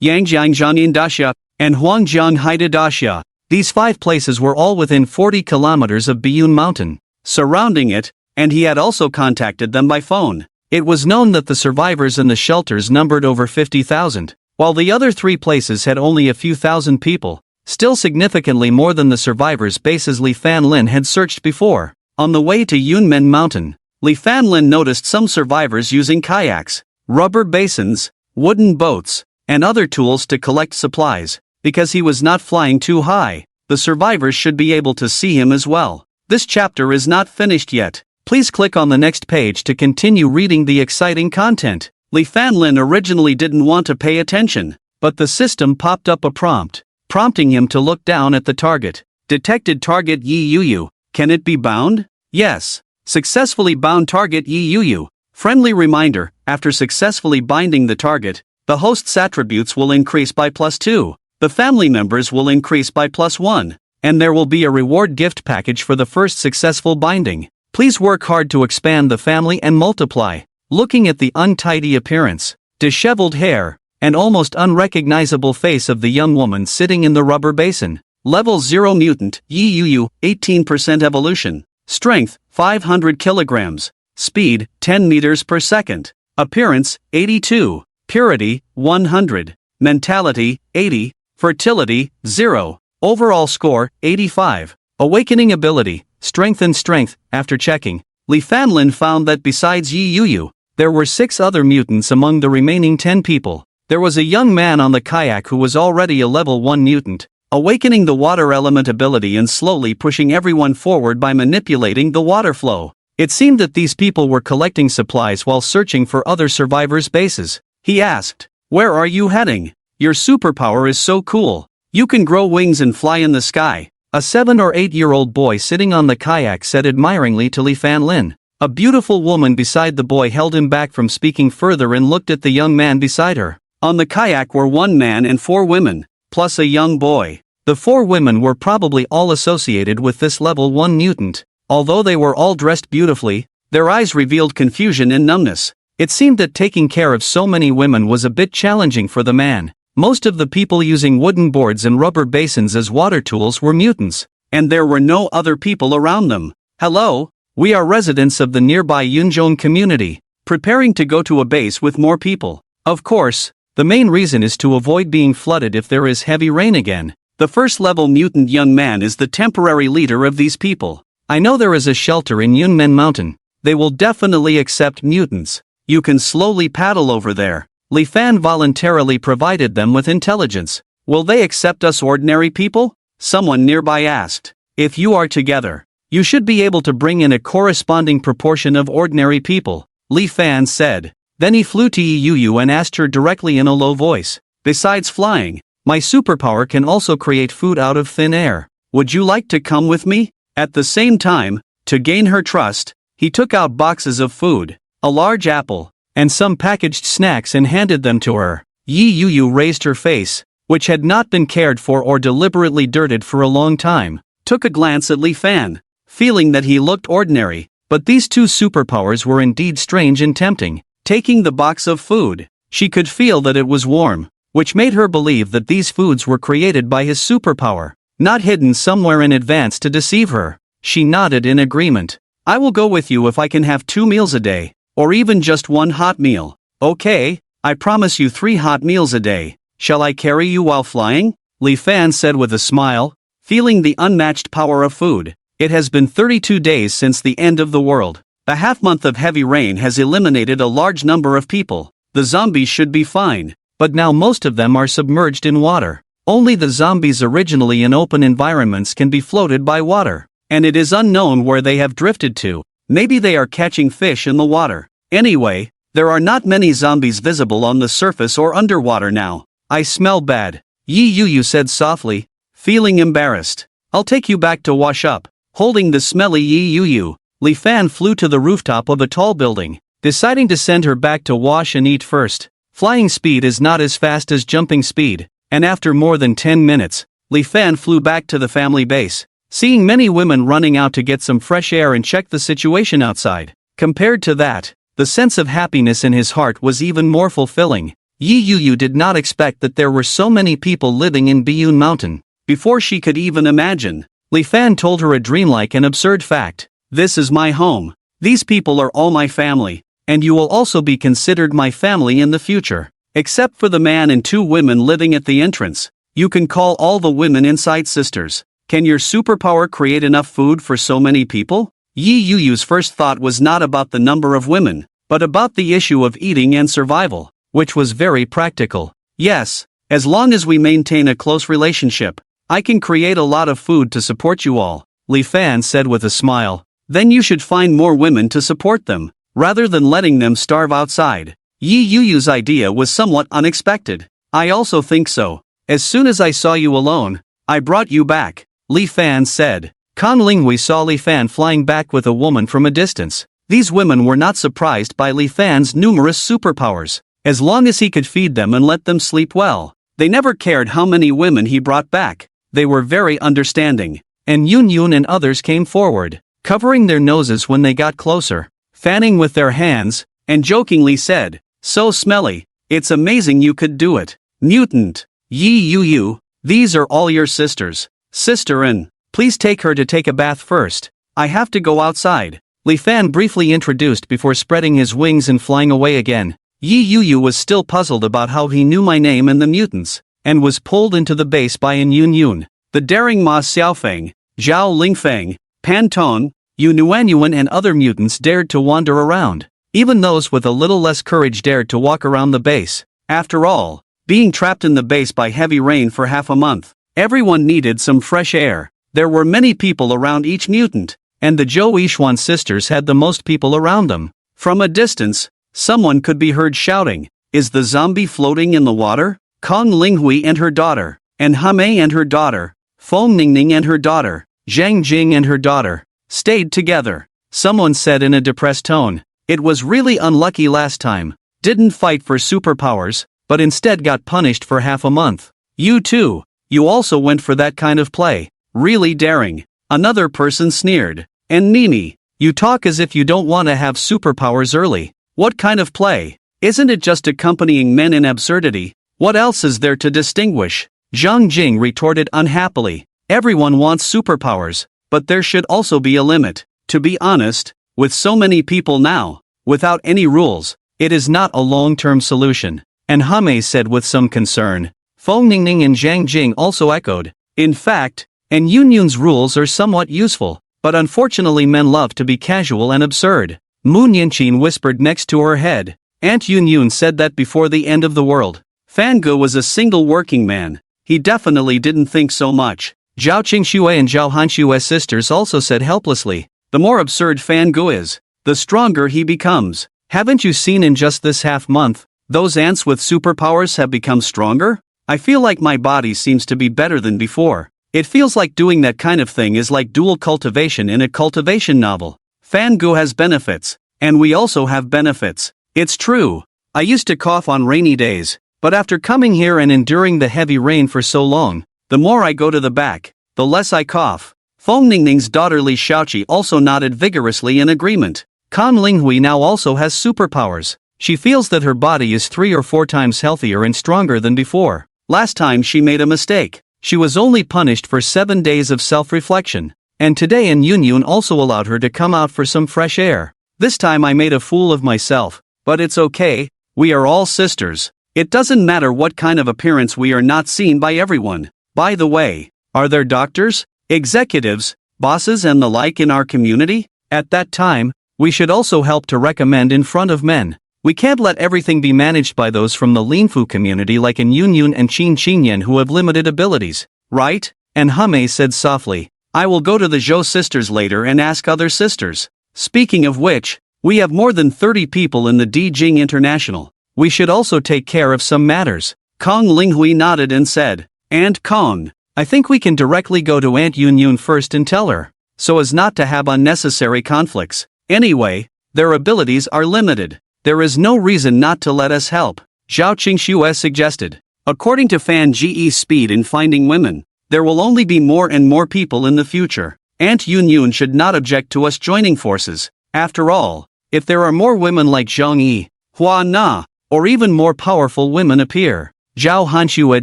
Yangjiang Zhangyin Daxia, and Huangjiang Haida Daxia. These 5 places were all within 40 kilometers of Biyun Mountain, surrounding it, and he had also contacted them by phone. It was known that the survivors in the shelters numbered over 50,000, while the other 3 places had only a few thousand people, still significantly more than the survivors' bases Li Fanlin had searched before. On the way to Yunmen Mountain, Li Fanlin noticed some survivors using kayaks, rubber basins, wooden boats, and other tools to collect supplies. Because he was not flying too high, the survivors should be able to see him as well. This chapter is not finished yet. Please click on the next page to continue reading the exciting content. Li Fanlin originally didn't want to pay attention, but the system popped up a prompt, prompting him to look down at the target. Detected target Yi. Can it be bound? Yes. Successfully bound target Yi. Friendly reminder, after successfully binding the target, the host's attributes will increase by +2, the family members will increase by +1, and there will be a reward gift package for the first successful binding. Please work hard to expand the family and multiply. Looking at the untidy appearance, disheveled hair, and almost unrecognizable face of the young woman sitting in the rubber basin. Level 0 mutant, Yi, 18% evolution. Strength, 500 kilograms. Speed, 10 meters per second. Appearance, 82. Purity, 100. Mentality, 80. Fertility, 0. Overall score, 85. Awakening ability, strength and strength. After checking, Li Fanlin found that besides Yi, there were 6 other mutants among the remaining 10 people. There was a young man on the kayak who was already a level 1 mutant, awakening the water element ability and slowly pushing everyone forward by manipulating the water flow. It seemed that these people were collecting supplies while searching for other survivors' bases. He asked, "Where are you heading? Your superpower is so cool. You can grow wings and fly in the sky." A 7 or 8-year-old boy sitting on the kayak said admiringly to Li Fanlin. A beautiful woman beside the boy held him back from speaking further and looked at the young man beside her. On the kayak were 1 man and 4 women, plus a young boy. The 4 women were probably all associated with this level 1 mutant. Although they were all dressed beautifully, their eyes revealed confusion and numbness. It seemed that taking care of so many women was a bit challenging for the man. Most of the people using wooden boards and rubber basins as water tools were mutants, and there were no other people around them. "Hello, we are residents of the nearby Yunjong community, preparing to go to a base with more people. Of course, the main reason is to avoid being flooded if there is heavy rain again." The first-level mutant young man is the temporary leader of these people. "I know there is a shelter in Yunmen Mountain. They will definitely accept mutants. You can slowly paddle over there." Li Fan voluntarily provided them with intelligence. "Will they accept us ordinary people?" someone nearby asked. "If you are together, you should be able to bring in a corresponding proportion of ordinary people," Li Fan said. Then he flew to Yu and asked her directly in a low voice, "Besides flying, my superpower can also create food out of thin air. Would you like to come with me?" At the same time, to gain her trust, he took out boxes of food, a large apple, and some packaged snacks and handed them to her. Yu raised her face, which had not been cared for or deliberately dirted for a long time, took a glance at Li Fan, feeling that he looked ordinary, but these 2 superpowers were indeed strange and tempting. Taking the box of food, she could feel that it was warm, which made her believe that these foods were created by his superpower, not hidden somewhere in advance to deceive her. She nodded in agreement. "I will go with you if I can have 2 meals a day, or even just 1 hot meal." "Okay, I promise you 3 hot meals a day. Shall I carry you while flying?" Li Fan said with a smile, feeling the unmatched power of food. It has been 32 days since the end of the world. A half-month of heavy rain has eliminated a large number of people. The zombies should be fine, but now most of them are submerged in water. Only the zombies originally in open environments can be floated by water, and it is unknown where they have drifted to. Maybe they are catching fish in the water. Anyway, there are not many zombies visible on the surface or underwater now. "I smell bad," Yu said softly, feeling embarrassed. "I'll take you back to wash up." Holding the smelly Yu, Li Fan flew to the rooftop of a tall building, deciding to send her back to wash and eat first. Flying speed is not as fast as jumping speed, and after more than 10 minutes, Li Fan flew back to the family base, seeing many women running out to get some fresh air and check the situation outside. Compared to that, the sense of happiness in his heart was even more fulfilling. Yu did not expect that there were so many people living in Biyun Mountain. Before she could even imagine, Li Fan told her a dreamlike and absurd fact. "This is my home. These people are all my family, and you will also be considered my family in the future. Except for the man and 2 women living at the entrance. You can call all the women inside sisters." "Can your superpower create enough food for so many people?" Yi Yuyu's first thought was not about the number of women, but about the issue of eating and survival, which was very practical. Yes, as long as we maintain a close relationship, I can create a lot of food to support you all, Li Fan said with a smile. Then you should find more women to support them, rather than letting them starve outside. Yi Yuyu's idea was somewhat unexpected. I also think so. As soon as I saw you alone, I brought you back, Li Fan said. Kan Linghui saw Li Fan flying back with a woman from a distance. These women were not surprised by Li Fan's numerous superpowers. As long as he could feed them and let them sleep well, they never cared how many women he brought back. They were very understanding. And Yun Yun and others came forward, covering their noses when they got closer, fanning with their hands, and jokingly said, "So smelly, it's amazing you could do it. Mutant, Yi Yuyu, these are all your sisters. Sister N, please take her to take a bath first. I have to go outside." Li Fan briefly introduced before spreading his wings and flying away again. Yi Yuyu was still puzzled about how he knew my name and the mutants, and was pulled into the base by An Yun Yun, the daring Ma Xiaofeng, Zhao Lingfeng, Pan Tong, Yu Nuanyuan and other mutants dared to wander around. Even those with a little less courage dared to walk around the base. After all, being trapped in the base by heavy rain for half a month, everyone needed some fresh air. There were many people around each mutant, and the Zhou Yishuan sisters had the most people around them. From a distance, someone could be heard shouting, "Is the zombie floating in the water?" Kong Linghui and her daughter, and Hame and her daughter, Feng Ningning and her daughter, Zhang Jing and her daughter, stayed together. Someone said in a depressed tone, "It was really unlucky last time. Didn't fight for superpowers, but instead got punished for half a month. You too, you also went for that kind of play. Really daring." Another person sneered. "And Mimi, you talk as if you don't want to have superpowers early. What kind of play? Isn't it just accompanying men in absurdity? What else is there to distinguish?" Zhang Jing retorted unhappily. "Everyone wants superpowers, but there should also be a limit. To be honest, with so many people now, without any rules, it is not a long-term solution." And Hame said with some concern. Feng Ningning and Zhang Jing also echoed. "In fact, and Yun Yun's rules are somewhat useful, but unfortunately men love to be casual and absurd." Moon Yanqin whispered next to her head. Aunt Yun Yun said that before the end of the world, Fangu was a single working man. He definitely didn't think so much. Zhao Qingxue and Zhao Hanshue's sisters also said helplessly, "The more absurd Fangu is, the stronger he becomes. Haven't you seen in just this half month, those ants with superpowers have become stronger? I feel like my body seems to be better than before. It feels like doing that kind of thing is like dual cultivation in a cultivation novel. Fangu has benefits, and we also have benefits. It's true. I used to cough on rainy days, but after coming here and enduring the heavy rain for so long, the more I go to the back, the less I cough." Feng Ningning's daughter Li Shaoqi also nodded vigorously in agreement. Kan Linghui now also has superpowers. She feels that her body is 3 or 4 times healthier and stronger than before. Last time she made a mistake. She was only punished for 7 days of self-reflection. And today An Yun Yun also allowed her to come out for some fresh air. "This time I made a fool of myself, but it's okay, we are all sisters. It doesn't matter what kind of appearance we are not seen by everyone. By the way, are there doctors, executives, bosses and the like in our community? At that time, we should also help to recommend in front of men. We can't let everything be managed by those from the Linfu community like An Yun Yun and Qin Qinyan who have limited abilities, right?" And Hame said softly, "I will go to the Zhou sisters later and ask other sisters. Speaking of which, we have more than 30 people in the Dijing International. We should also take care of some matters." Kong Linghui nodded and said, "Aunt Kong, I think we can directly go to Aunt Yun Yun first and tell her, so as not to have unnecessary conflicts. Anyway, their abilities are limited. There is no reason not to let us help," Zhao Qingxue suggested. "According to Fan Ge's speed in finding women, there will only be more and more people in the future. Aunt Yun Yun should not object to us joining forces. After all, if there are more women like Zhang Yi, Hua Na, or even more powerful women appear." Zhao Hanxue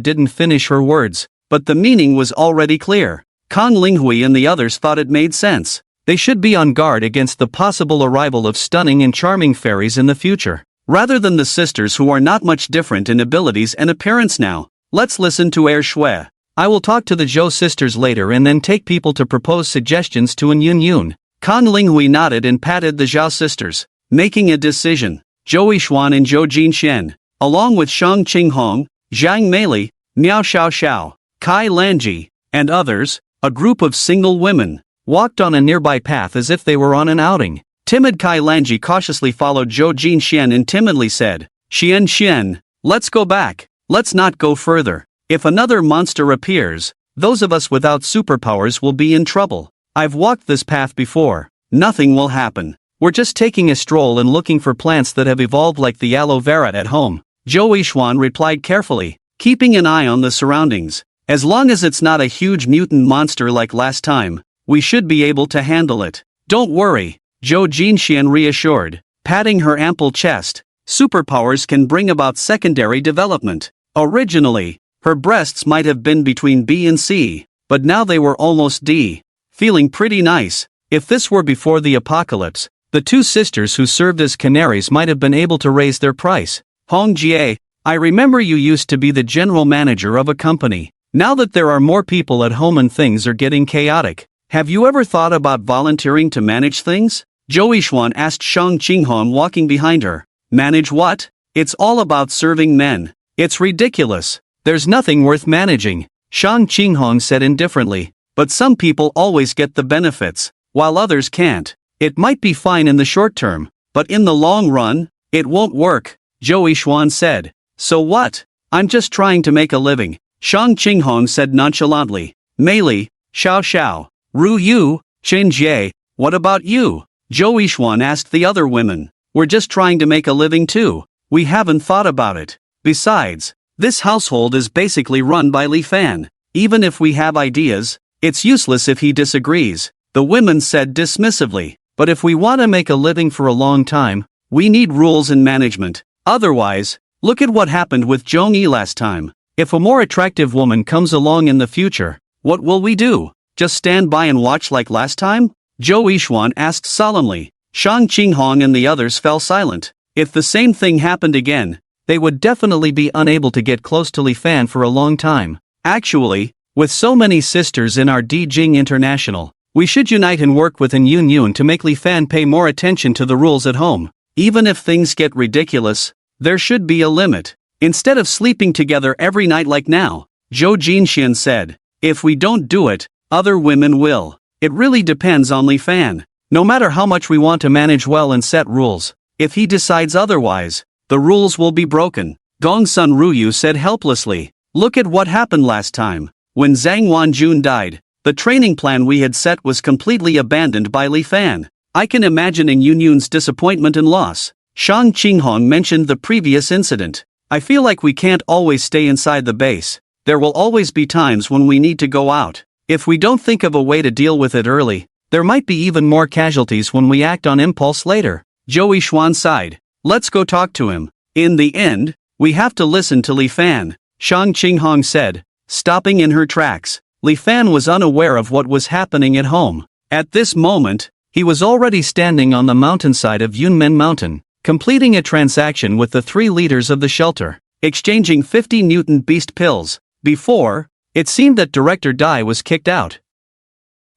didn't finish her words, but the meaning was already clear. Kan Linghui and the others thought it made sense. They should be on guard against the possible arrival of stunning and charming fairies in the future, rather than the sisters who are not much different in abilities and appearance now. Let's listen to Shui. I will talk to the Zhou sisters later and then take people to propose suggestions to An Yun Yun. Kan Linghui nodded and patted the Zhao sisters, making a decision. Zhou Yixuan and Zhou Jinshen, along with Shang Qinghong, Zhang Meili, Miao Xiaoxiao, Kai Lanji, and others, a group of single women, walked on a nearby path as if they were on an outing. Timid Kai Lanji cautiously followed Zhou Jinshen and timidly said, Xian, let's go back, let's not go further. If another monster appears, those of us without superpowers will be in trouble. I've walked this path before, nothing will happen. We're just taking a stroll and looking for plants that have evolved like the aloe vera at home. Zhou Yixuan replied carefully, keeping an eye on the surroundings. As long as it's not a huge mutant monster like last time, we should be able to handle it. Don't worry, Zhou Jinshen reassured, patting her ample chest. Superpowers can bring about secondary development. Originally, her breasts might have been between B and C, but now they were almost D. Feeling pretty nice. If this were before the apocalypse, the two sisters who served as canaries might have been able to raise their price. Hong Jie, I remember you used to be the general manager of a company. Now that there are more people at home and things are getting chaotic, have you ever thought about volunteering to manage things? Zhou Yixuan asked Shang Qinghong walking behind her. Manage what? It's all about serving men. It's ridiculous. There's nothing worth managing, Shang Qinghong said indifferently. But some people always get the benefits, while others can't. It might be fine in the short term, but in the long run, it won't work, Zhou Yixuan said. So what? I'm just trying to make a living, Shang Qinghong said nonchalantly. Meili, Xiao, Ru Yu, Chen Jie, what about you? Zhou Yixuan asked the other women. We're just trying to make a living too. We haven't thought about it. Besides, this household is basically run by Li Fan. Even if we have ideas, it's useless if he disagrees, the women said dismissively. But if we want to make a living for a long time, we need rules and management. Otherwise, look at what happened with Zhong Yi last time. If a more attractive woman comes along in the future, what will we do? Just stand by and watch like last time? Zhou Yixuan asked solemnly. Shang Qinghong and the others fell silent. If the same thing happened again, they would definitely be unable to get close to Li Fan for a long time. Actually, with so many sisters in our Dijing International, we should unite and work within Yun to make Li Fan pay more attention to the rules at home. Even if things get ridiculous, there should be a limit. Instead of sleeping together every night like now, Zhou Jinshen said. If we don't do it, other women will. It really depends on Li Fan. No matter how much we want to manage well and set rules, if he decides otherwise, the rules will be broken. Gongsun Ruyu said helplessly. Look at what happened last time. When Zhang Wanjun died, the training plan we had set was completely abandoned by Li Fan. I can imagine Yun's disappointment and loss. Shang Qinghong mentioned the previous incident. I feel like we can't always stay inside the base. There will always be times when we need to go out. If we don't think of a way to deal with it early, there might be even more casualties when we act on impulse later. Zhou Yixuan sighed. Let's go talk to him. In the end, we have to listen to Li Fan, Shang Qinghong said, stopping in her tracks. Li Fan was unaware of what was happening at home. At this moment, he was already standing on the mountainside of Yunmen Mountain, completing a transaction with the 3 leaders of the shelter, exchanging 50 mutant beast pills. Before, it seemed that Director Dai was kicked out.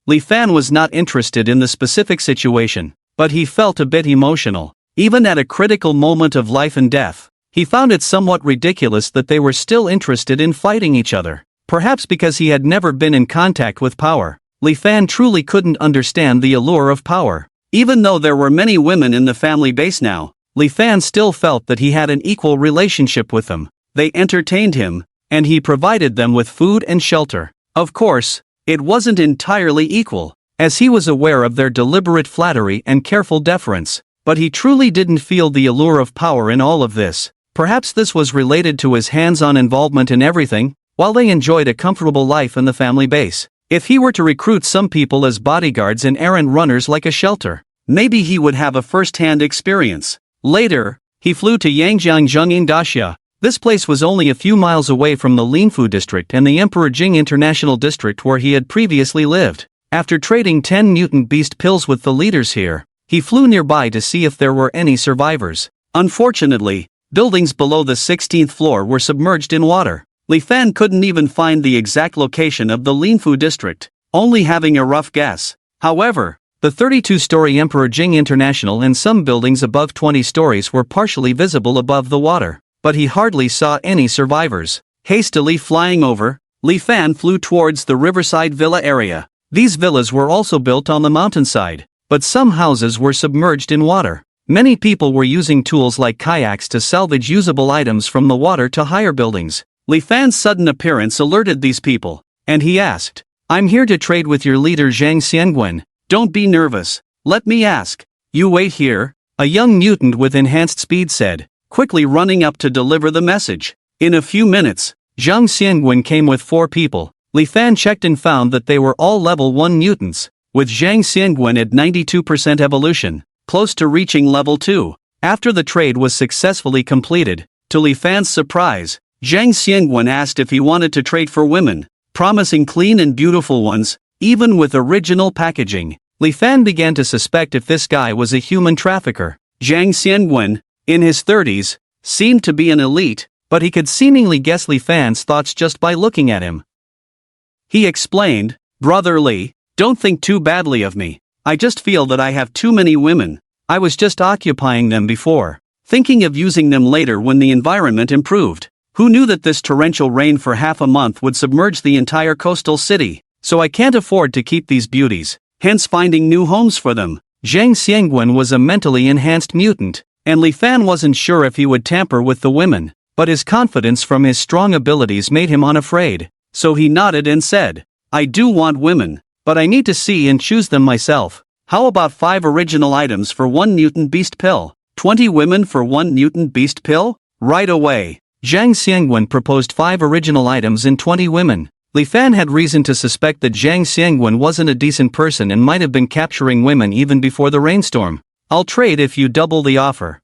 Li Fan was not interested in the specific situation, but he felt a bit emotional. Even at a critical moment of life and death, he found it somewhat ridiculous that they were still interested in fighting each other. Perhaps because he had never been in contact with power, Li Fan truly couldn't understand the allure of power. Even though there were many women in the family base now, Li Fan still felt that he had an equal relationship with them. They entertained him, and he provided them with food and shelter. Of course, it wasn't entirely equal, as he was aware of their deliberate flattery and careful deference. But he truly didn't feel the allure of power in all of this. Perhaps this was related to his hands-on involvement in everything, while they enjoyed a comfortable life in the family base. If he were to recruit some people as bodyguards and errand runners like a shelter, maybe he would have a first-hand experience. Later, he flew to Yangjiang Zhengyin Daxia. This place was only a few miles away from the Linfu district and the Emperor Jing International District where he had previously lived. After trading 10 mutant beast pills with the leaders here, he flew nearby to see if there were any survivors. Unfortunately, buildings below the 16th floor were submerged in water. Li Fan couldn't even find the exact location of the Linfu district, only having a rough guess. However, The 32-story Emperor Jing International and some buildings above 20 stories were partially visible above the water, but he hardly saw any survivors. Hastily flying over, Li Fan flew towards the riverside villa area. These villas were also built on the mountainside, but some houses were submerged in water. Many people were using tools like kayaks to salvage usable items from the water to higher buildings. Li Fan's sudden appearance alerted these people, and he asked, "I'm here to trade with your leader Zhang Xiangwen. Don't be nervous. Let me ask." "You wait here," a young mutant with enhanced speed said, quickly running up to deliver the message. In a few minutes, Zhang Xiangwen came with 4 people. Li Fan checked and found that they were all level 1 mutants, with Zhang Xiangwen at 92% evolution, close to reaching level 2. After the trade was successfully completed, to Li Fan's surprise, Zhang Xiangwen asked if he wanted to trade for women, promising clean and beautiful ones, even with original packaging. Li Fan began to suspect if this guy was a human trafficker. Zhang Xiangwen, in his 30s, seemed to be an elite, but he could seemingly guess Li Fan's thoughts just by looking at him. He explained, "Brother Li, don't think too badly of me. I just feel that I have too many women. I was just occupying them before, thinking of using them later when the environment improved. Who knew that this torrential rain for half a month would submerge the entire coastal city? So I can't afford to keep these beauties, hence finding new homes for them." Zhang Xiangwen was a mentally enhanced mutant, and Li Fan wasn't sure if he would tamper with the women, but his confidence from his strong abilities made him unafraid. So he nodded and said, "I do want women, but I need to see and choose them myself. How about 5 original items for 1 mutant beast pill? 20 women for 1 mutant beast pill? Right away." Zhang Xiangwen proposed 5 original items and 20 women. Li Fan had reason to suspect that Zhang Xiangwen wasn't a decent person and might have been capturing women even before the rainstorm. "I'll trade if you double the offer."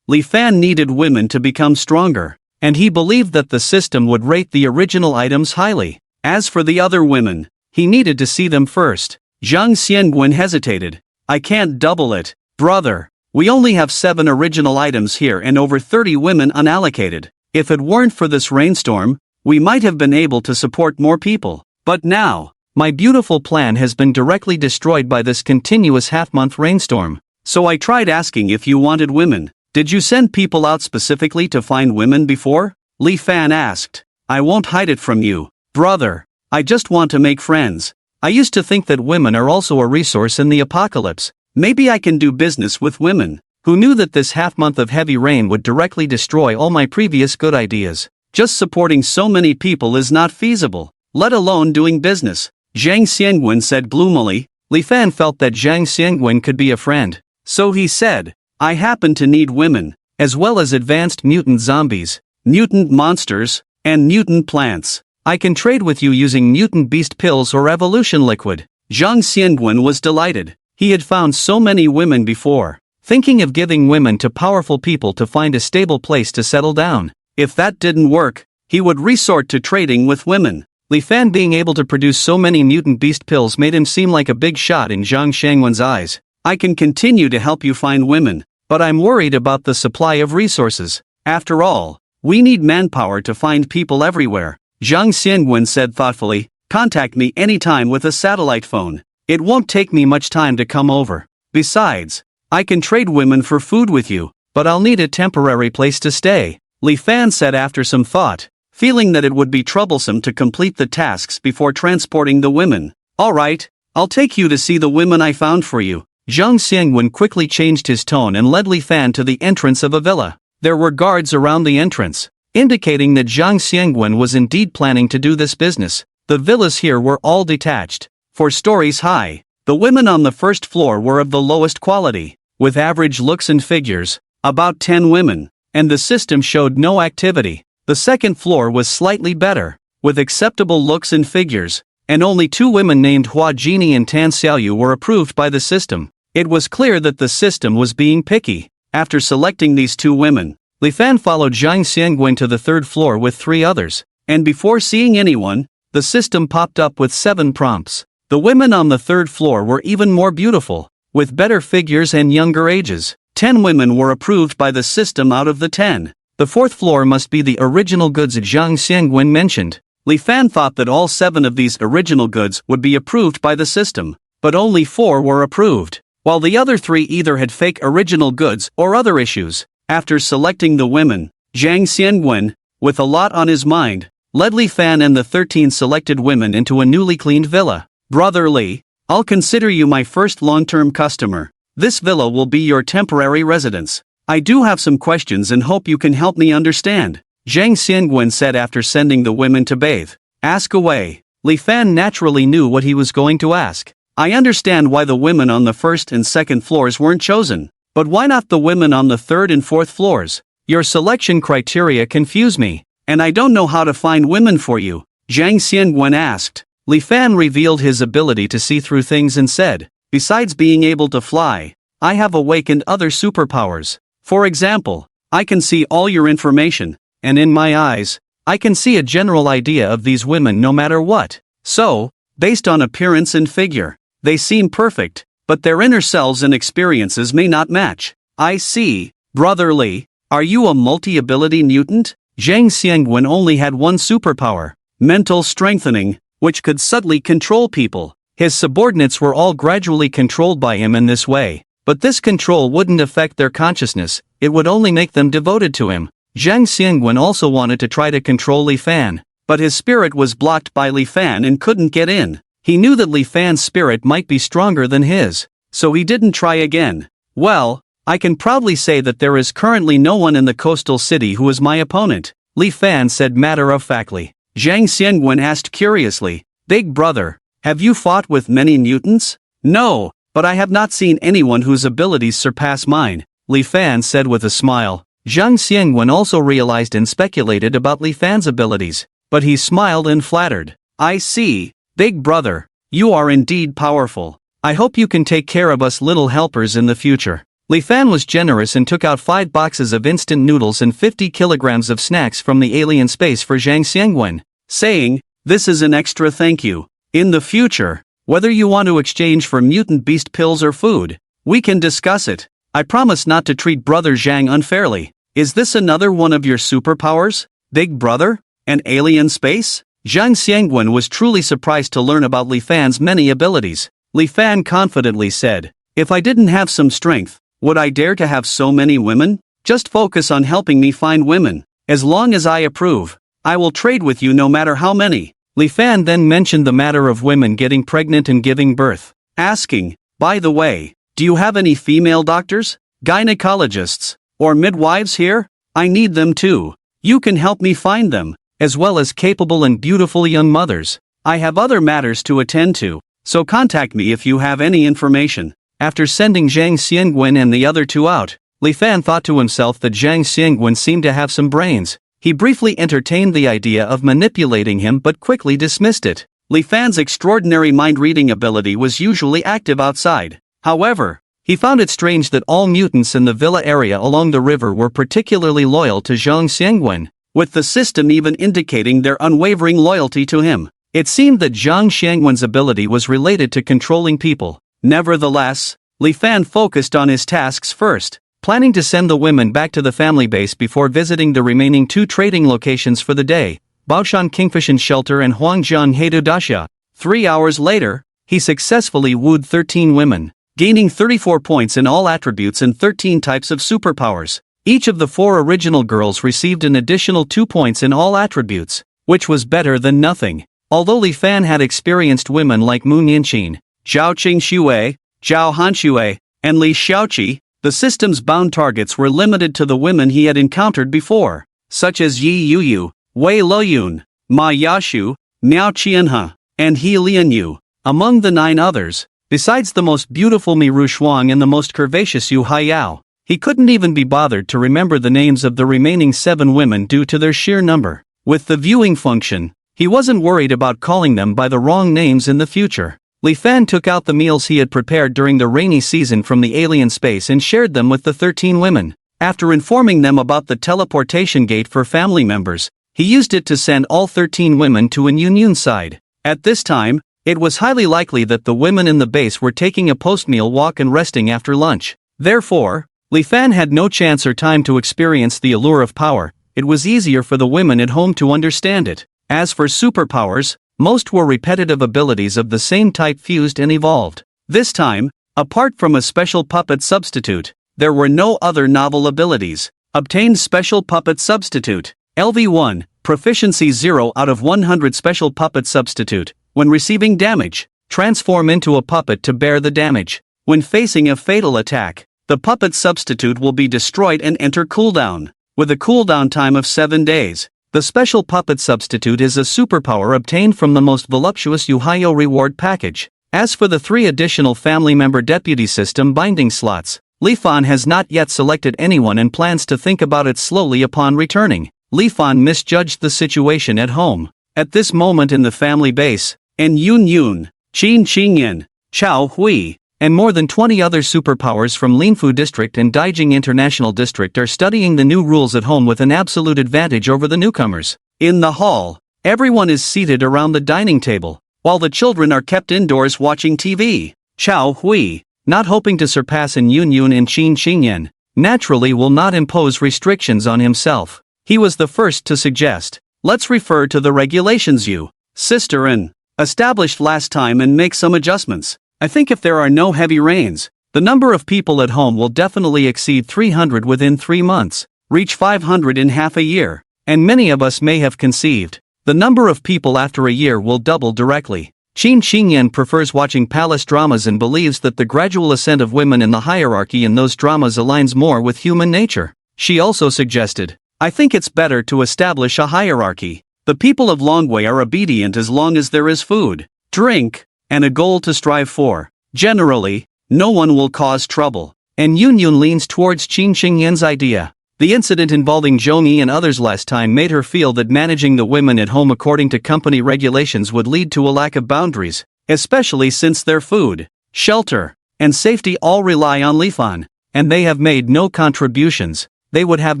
Li Fan needed women to become stronger, and he believed that the system would rate the original items highly. As for the other women, he needed to see them first. Zhang Xiangwen hesitated. "I can't double it, brother. We only have 7 original items here and over 30 women unallocated. If it weren't for this rainstorm, we might have been able to support more people. But now, my beautiful plan has been directly destroyed by this continuous half-month rainstorm. So I tried asking if you wanted women. Did you send people out specifically to find women before?" Li Fan asked. "I won't hide it from you, brother. I just want to make friends. I used to think that women are also a resource in the apocalypse. Maybe I can do business with women. Who knew that this half-month of heavy rain would directly destroy all my previous good ideas? Just supporting so many people is not feasible, let alone doing business." Zhang Xiangwen said gloomily. Li Fan felt that Zhang Xiangwen could be a friend. So he said, "I happen to need women, as well as advanced mutant zombies, mutant monsters, and mutant plants. I can trade with you using mutant beast pills or evolution liquid." Zhang Xiangwen was delighted. He had found so many women before, thinking of giving women to powerful people to find a stable place to settle down. If that didn't work, he would resort to trading with women. Li Fan being able to produce so many mutant beast pills made him seem like a big shot in Zhang Xiangwen's eyes. "I can continue to help you find women, but I'm worried about the supply of resources. After all, we need manpower to find people everywhere." Zhang Xiangwen said thoughtfully, "Contact me anytime with a satellite phone. It won't take me much time to come over. Besides, I can trade women for food with you, but I'll need a temporary place to stay." Li Fan said after some thought, feeling that it would be troublesome to complete the tasks before transporting the women. "All right, I'll take you to see the women I found for you." Zhang Xiangwen quickly changed his tone and led Li Fan to the entrance of a villa. There were guards around the entrance, indicating that Zhang Xiangwen was indeed planning to do this business. The villas here were all detached, 4 stories high. The women on the first floor were of the lowest quality, with average looks and figures, about 10 women, and the system showed no activity. The second floor was slightly better, with acceptable looks and figures, and only 2 women named Hua Jini and Tan Xiaoyu were approved by the system. It was clear that the system was being picky. After selecting these 2 women, Li Fan followed Zhang Xiangwen to the 3rd floor with 3 others, and before seeing anyone, the system popped up with 7 prompts. The women on the 3rd floor were even more beautiful, with better figures and younger ages. 10 women were approved by the system out of the 10. The 4th floor must be the original goods Zhang Xiangwen mentioned. Li Fan thought that all 7 of these original goods would be approved by the system. but only 4 were approved, while the other 3 either had fake original goods or other issues. After selecting the women, Zhang Xiangwen, with a lot on his mind, led Li Fan and the 13 selected women into a newly cleaned villa. "Brother Li, I'll consider you my first long-term customer. This villa will be your temporary residence. I do have some questions and hope you can help me understand," Zhang Xiangwen said after sending the women to bathe. "Ask away." Li Fan naturally knew what he was going to ask. "I understand why the women on the first and second floors weren't chosen. But why not the women on the third and fourth floors? Your selection criteria confuse me, and I don't know how to find women for you," Zhang Xiangwen asked. Li Fan revealed his ability to see through things and said, "Besides being able to fly, I have awakened other superpowers. For example, I can see all your information, and in my eyes, I can see a general idea of these women no matter what. So, based on appearance and figure, they seem perfect, but their inner selves and experiences may not match." "I see. Brother Li, are you a multi-ability mutant?" Zhang Xiangwen only had one superpower, mental strengthening, which could subtly control people. His subordinates were all gradually controlled by him in this way, but this control wouldn't affect their consciousness, it would only make them devoted to him. Zhang Xiangwen also wanted to try to control Li Fan, but his spirit was blocked by Li Fan and couldn't get in. He knew that Li Fan's spirit might be stronger than his, so he didn't try again. "Well, I can proudly say that there is currently no one in the coastal city who is my opponent," Li Fan said matter-of-factly. Zhang Xiangwen asked curiously, "Big brother, have you fought with many mutants?" "No, but I have not seen anyone whose abilities surpass mine," Li Fan said with a smile. Zhang Xiangwen also realized and speculated about Li Fan's abilities, but he smiled and flattered. "I see, big brother, you are indeed powerful. I hope you can take care of us little helpers in the future." Li Fan was generous and took out 5 boxes of instant noodles and 50 kilograms of snacks from the alien space for Zhang Xiangwen, saying, "This is an extra thank you. In the future, whether you want to exchange for mutant beast pills or food, we can discuss it. I promise not to treat Brother Zhang unfairly." "Is this another one of your superpowers, big brother? An alien space?" Zhang Xiangwen was truly surprised to learn about Li Fan's many abilities. Li Fan confidently said, "If I didn't have some strength, would I dare to have so many women? Just focus on helping me find women. As long as I approve, I will trade with you no matter how many." Li Fan then mentioned the matter of women getting pregnant and giving birth, asking, "By the way, do you have any female doctors, gynecologists, or midwives here? I need them too. You can help me find them, as well as capable and beautiful young mothers. I have other matters to attend to, so contact me if you have any information." After sending Zhang Xiangwen and the other 2 out, Li Fan thought to himself that Zhang Xiangwen seemed to have some brains. He briefly entertained the idea of manipulating him but quickly dismissed it. Li Fan's extraordinary mind-reading ability was usually active outside. However, he found it strange that all mutants in the villa area along the river were particularly loyal to Zhang Xiangwen, with the system even indicating their unwavering loyalty to him. It seemed that Zhang Xiangwen's ability was related to controlling people. Nevertheless, Li Fan focused on his tasks first, planning to send the women back to the family base before visiting the remaining 2 trading locations for the day, Baoshan Kingfishin Shelter and Huangjiang Heidudasha. 3 hours later, he successfully wooed 13 women, gaining 34 points in all attributes and 13 types of superpowers. Each of the 4 original girls received an additional 2 points in all attributes, which was better than nothing. Although Li Fan had experienced women like Mu Nianqin, Zhao Qingxue, Zhao Hanxue, and Li Xiaoqi, the system's bound targets were limited to the women he had encountered before, such as Yi Yuyu, Wei Luoyun, Ma Yashu, Miao Qianhe, and He Lianyu. Among the 9 others, besides the most beautiful Miru Shuang and the most curvaceous Yu Haiyao, he couldn't even be bothered to remember the names of the remaining 7 women due to their sheer number. With the viewing function, he wasn't worried about calling them by the wrong names in the future. Li Fan took out the meals he had prepared during the rainy season from the alien space and shared them with the 13 women. After informing them about the teleportation gate for family members, he used it to send all 13 women to an Yunyun side. At this time, it was highly likely that the women in the base were taking a post-meal walk and resting after lunch. Therefore, Li Fan had no chance or time to experience the allure of power. It was easier for the women at home to understand it. As for superpowers, most were repetitive abilities of the same type fused and evolved. This time, apart from a special puppet substitute, there were no other novel abilities. Obtained special puppet substitute. LV1, proficiency 0 out of 100 special puppet substitute. When receiving damage, transform into a puppet to bear the damage. When facing a fatal attack, the puppet substitute will be destroyed and enter cooldown. With a cooldown time of 7 days, the special puppet substitute is a superpower obtained from the most voluptuous Yuhayo reward package. As for the 3 additional family member deputy system binding slots, Li Fan has not yet selected anyone and plans to think about it slowly upon returning. Li Fan misjudged the situation at home. At this moment in the family base, En Yun Yun, Qin Qingyan, Chao Hui, and more than 20 other superpowers from Linfu District and Daijing International District are studying the new rules at home with an absolute advantage over the newcomers. In the hall, everyone is seated around the dining table, while the children are kept indoors watching TV. Chao Hui, not hoping to surpass En Yun Yun and Qin Qingyan, naturally will not impose restrictions on himself. He was the first to suggest, let's refer to the regulations you, sister and established last time and make some adjustments. I think if there are no heavy rains, the number of people at home will definitely exceed 300 within 3 months, reach 500 in half a year, and many of us may have conceived. The number of people after a year will double directly. Qin Qingyan prefers watching palace dramas and believes that the gradual ascent of women in the hierarchy in those dramas aligns more with human nature. She also suggested, I think it's better to establish a hierarchy. The people of Longwei are obedient as long as there is food, drink, and a goal to strive for. Generally, no one will cause trouble. And Yun Yun leans towards Qin Qingyan's idea. The incident involving Zhongyi and others last time made her feel that managing the women at home according to company regulations would lead to a lack of boundaries, especially since their food, shelter, and safety all rely on Li Fan, and they have made no contributions. They would have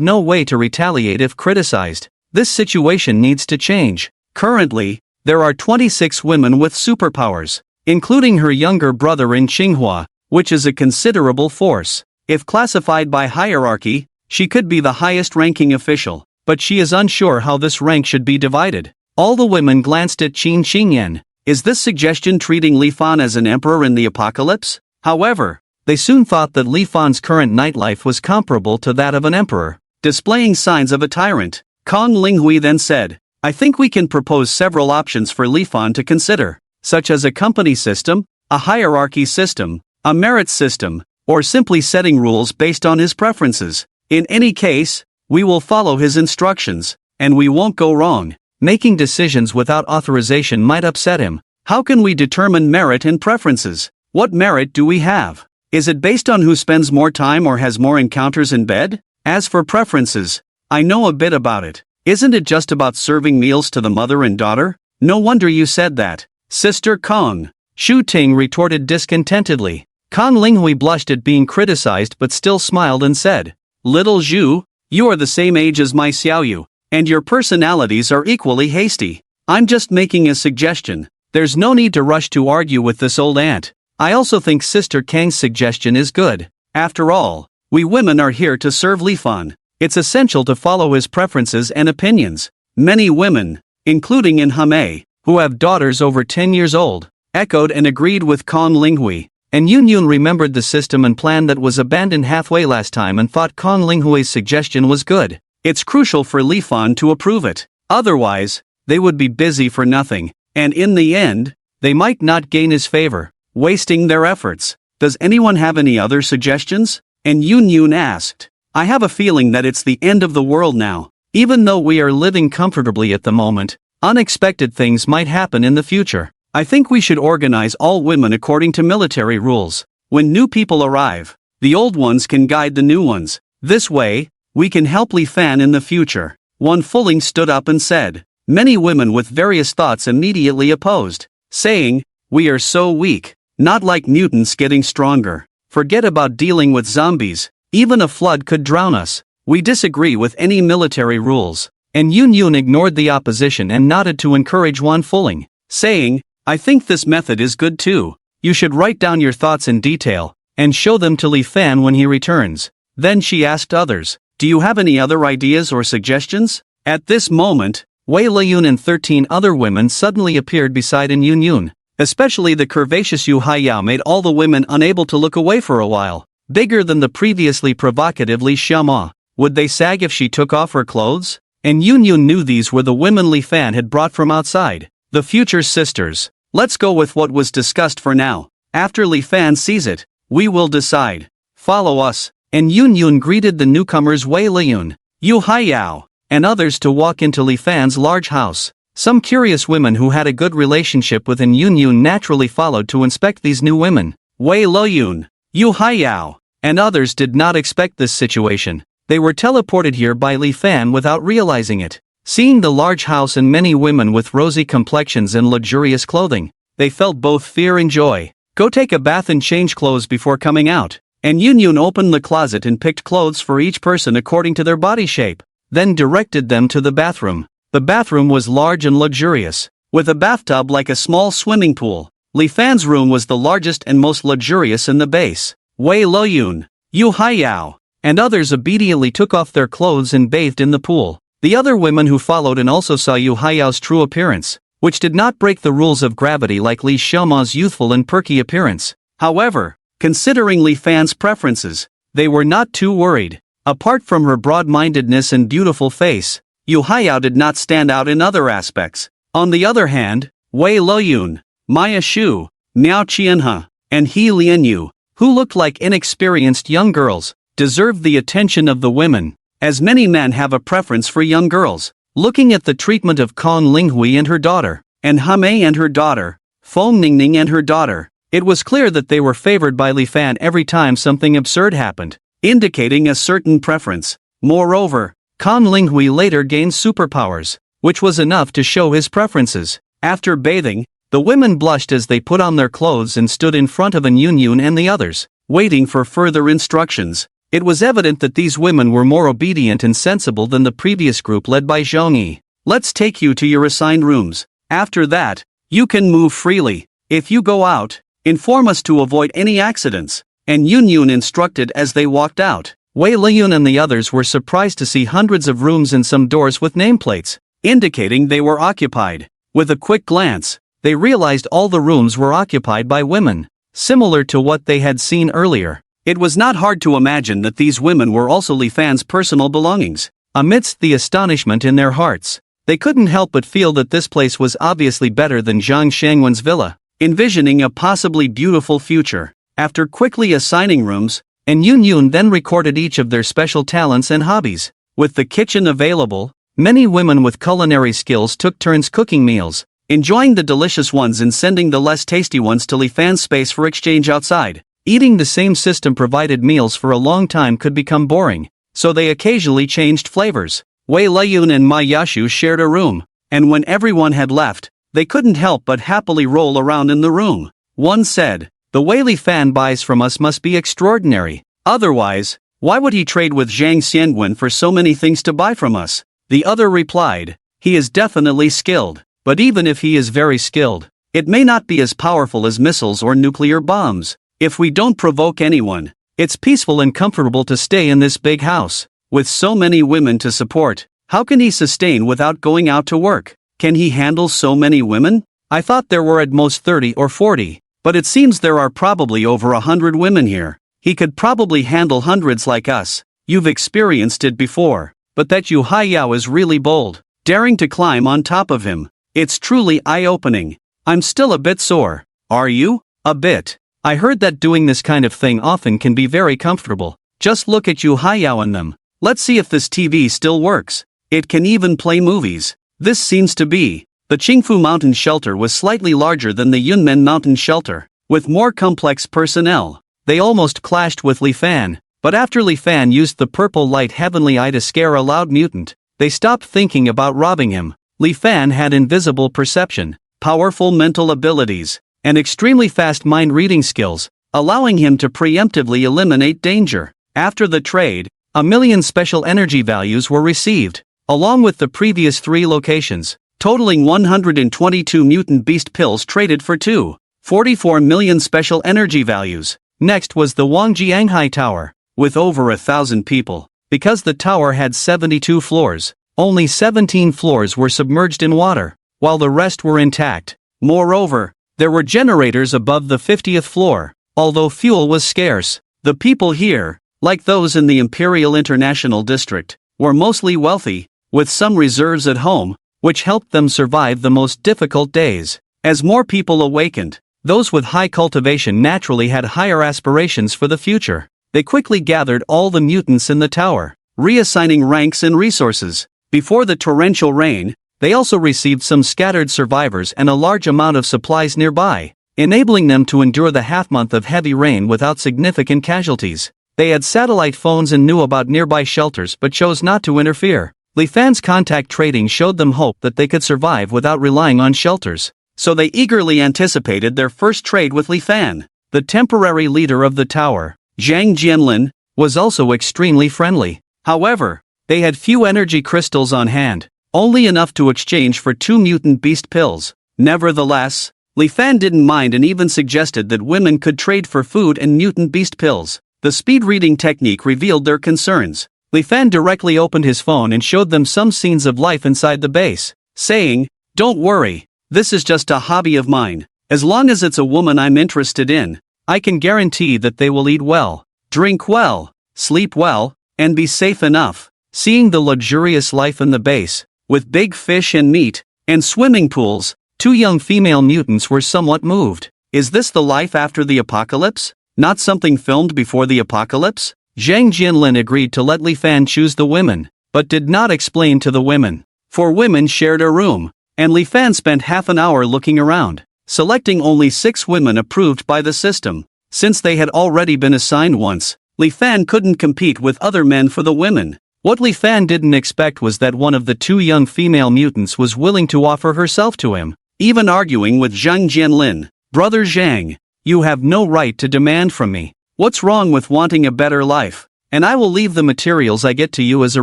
no way to retaliate if criticized. This situation needs to change. Currently, there are 26 women with superpowers, including her younger brother in Qinghua, which is a considerable force. If classified by hierarchy, she could be the highest-ranking official, but she is unsure how this rank should be divided. All the women glanced at Qin Qingyan. Is this suggestion treating Li Fan as an emperor in the apocalypse? However, they soon thought that Li Fan's current nightlife was comparable to that of an emperor, displaying signs of a tyrant. Kong Linghui then said, I think we can propose several options for Li Fan to consider, such as a company system, a hierarchy system, a merit system, or simply setting rules based on his preferences. In any case, we will follow his instructions, and we won't go wrong. Making decisions without authorization might upset him. How can we determine merit and preferences? What merit do we have? Is it based on who spends more time or has more encounters in bed? As for preferences, I know a bit about it. Isn't it just about serving meals to the mother and daughter? No wonder you said that, Sister Kong. Shu Ting retorted discontentedly. Kong Linghui blushed at being criticized but still smiled and said, Little Zhu, you are the same age as my Xiaoyu, and your personalities are equally hasty. I'm just making a suggestion. There's no need to rush to argue with this old aunt. I also think Sister Kang's suggestion is good. After all, we women are here to serve Li Fan. It's essential to follow his preferences and opinions. Many women, including in Hame, who have daughters over 10 years old, echoed and agreed with Kong Linghui. And Yun Yun remembered the system and plan that was abandoned halfway last time and thought Kong Linghui's suggestion was good. It's crucial for Li Fan to approve it. Otherwise, they would be busy for nothing, and in the end, they might not gain his favor, wasting their efforts. Does anyone have any other suggestions? And Yun Yun asked. I have a feeling that it's the end of the world now. Even though we are living comfortably at the moment, unexpected things might happen in the future. I think we should organize all women according to military rules. When new people arrive, the old ones can guide the new ones. This way, we can help Li Fan in the future. One Fuling stood up and said. Many women with various thoughts immediately opposed, saying, we are so weak, not like mutants getting stronger. Forget about dealing with zombies, even a flood could drown us. We disagree with any military rules. And Yun Yun ignored the opposition and nodded to encourage Wan Fuling, saying, I think this method is good too. You should write down your thoughts in detail, and show them to Li Fan when he returns. Then she asked others, do you have any other ideas or suggestions? At this moment, Wei Liyun and 13 other women suddenly appeared beside Yun Yun. Especially the curvaceous Yu Haiyao made all the women unable to look away for a while. Bigger than the previously provocative Li Xiaoma. Would they sag if she took off her clothes? And Yun Yun knew these were the women Li Fan had brought from outside. The future sisters. Let's go with what was discussed for now. After Li Fan sees it, we will decide. Follow us. And Yun Yun greeted the newcomers Wei Liyun, Yu Haiyao, and others to walk into Li Fan's large house. Some curious women who had a good relationship with Yun Yun naturally followed to inspect these new women. Wei Liyun, Yu Haiyao, and others did not expect this situation. They were teleported here by Li Fan without realizing it. Seeing the large house and many women with rosy complexions and luxurious clothing, they felt both fear and joy. Go take a bath and change clothes before coming out. And Yun Yun opened the closet and picked clothes for each person according to their body shape, then directed them to the bathroom. The bathroom was large and luxurious, with a bathtub like a small swimming pool. Li Fan's room was the largest and most luxurious in the base. Wei Liyun, Yu Haiyao, and others obediently took off their clothes and bathed in the pool. The other women who followed and also saw Yu Haiyao's true appearance, which did not break the rules of gravity like Li Xiaoma's youthful and perky appearance. However, considering Li Fan's preferences, they were not too worried. Apart from her broad-mindedness and beautiful face, Yu Haiyao did not stand out in other aspects. On the other hand, Wei Liyun, Maya Shu, Miao Qianhe, and He Lianyu, who looked like inexperienced young girls, deserved the attention of the women, as many men have a preference for young girls. Looking at the treatment of Kong Linghui and her daughter, and Hame and her daughter, Feng Ningning and her daughter, it was clear that they were favored by Li Fan every time something absurd happened, indicating a certain preference. Moreover, Kong Linghui later gained superpowers, which was enough to show his preferences. After bathing, the women blushed as they put on their clothes and stood in front of Yun Yun and the others, waiting for further instructions. It was evident that these women were more obedient and sensible than the previous group led by Zhongyi. Let's take you to your assigned rooms. After that, you can move freely. If you go out, inform us to avoid any accidents. And Yun Yun instructed as they walked out. Wei Liyun and the others were surprised to see hundreds of rooms and some doors with nameplates, indicating they were occupied. With a quick glance, they realized all the rooms were occupied by women, similar to what they had seen earlier. It was not hard to imagine that these women were also Li Fan's personal belongings. Amidst the astonishment in their hearts, they couldn't help but feel that this place was obviously better than Zhang Shangwen's villa, envisioning a possibly beautiful future. After quickly assigning rooms, and Yun Yun then recorded each of their special talents and hobbies. With the kitchen available, many women with culinary skills took turns cooking meals, enjoying the delicious ones and sending the less tasty ones to Li Fan's space for exchange outside. Eating the same system-provided meals for a long time could become boring, so they occasionally changed flavors. Wei Liyun and Ma Yashu shared a room, and when everyone had left, they couldn't help but happily roll around in the room. One said, "The way Li Fan buys from us must be extraordinary. Otherwise, why would he trade with Zhang Xiangwen for so many things to buy from us?" The other replied, "He is definitely skilled, but even if he is very skilled, it may not be as powerful as missiles or nuclear bombs. If we don't provoke anyone, it's peaceful and comfortable to stay in this big house. With so many women to support, how can he sustain without going out to work? Can he handle so many women? I thought there were at most 30 or 40, but it seems there are probably over 100 women here. He could probably handle hundreds like us. You've experienced it before, but that Yu Haiyao is really bold, daring to climb on top of him. It's truly eye-opening. I'm still a bit sore. Are you? A bit. I heard that doing this kind of thing often can be very comfortable. Just look at Yu Haiyao and them. Let's see if this TV still works. It can even play movies. This seems to be. The Qingfu Mountain Shelter was slightly larger than the Yunmen Mountain Shelter, with more complex personnel. They almost clashed with Li Fan, but after Li Fan used the purple light heavenly eye to scare a loud mutant, they stopped thinking about robbing him. Li Fan had invisible perception, powerful mental abilities, and extremely fast mind-reading skills, allowing him to preemptively eliminate danger. After the trade, 1,000,000 special energy values were received, along with the previous 3 locations, totaling 122 mutant beast pills traded for 244 million special energy values. Next was the Wangjianghai Tower, with over 1,000 people. Because the tower had 72 floors, only 17 floors were submerged in water, while the rest were intact. Moreover, There were generators above the 50th floor. Although fuel was scarce, the people here, like those in the Imperial International District, were mostly wealthy, with some reserves at home, which helped them survive the most difficult days. As more people awakened, those with high cultivation naturally had higher aspirations for the future. They quickly gathered all the mutants in the tower, reassigning ranks and resources. Before the torrential rain, they also received some scattered survivors and a large amount of supplies nearby, enabling them to endure the half-month of heavy rain without significant casualties. They had satellite phones and knew about nearby shelters but chose not to interfere. Li Fan's contact trading showed them hope that they could survive without relying on shelters, so they eagerly anticipated their first trade with Li Fan. The temporary leader of the tower, Zhang Jianlin, was also extremely friendly. However, they had few energy crystals on hand, only enough to exchange for 2 mutant beast pills. Nevertheless, Li Fan didn't mind and even suggested that women could trade for food and mutant beast pills. The speed reading technique revealed their concerns. Li Fan directly opened his phone and showed them some scenes of life inside the base, saying, "Don't worry, this is just a hobby of mine. As long as it's a woman I'm interested in, I can guarantee that they will eat well, drink well, sleep well, and be safe enough." Seeing the luxurious life in the base, with big fish and meat, and swimming pools, 2 young female mutants were somewhat moved. Is this the life after the apocalypse? Not something filmed before the apocalypse? Zhang Jianlin agreed to let Li Fan choose the women, but did not explain to the women. 4 women shared a room, and Li Fan spent half an hour looking around, selecting only 6 women approved by the system. Since they had already been assigned once, Li Fan couldn't compete with other men for the women. What Li Fan didn't expect was that one of the 2 young female mutants was willing to offer herself to him, even arguing with Zhang Jianlin. "Brother Zhang, you have no right to demand from me. What's wrong with wanting a better life? And I will leave the materials I get to you as a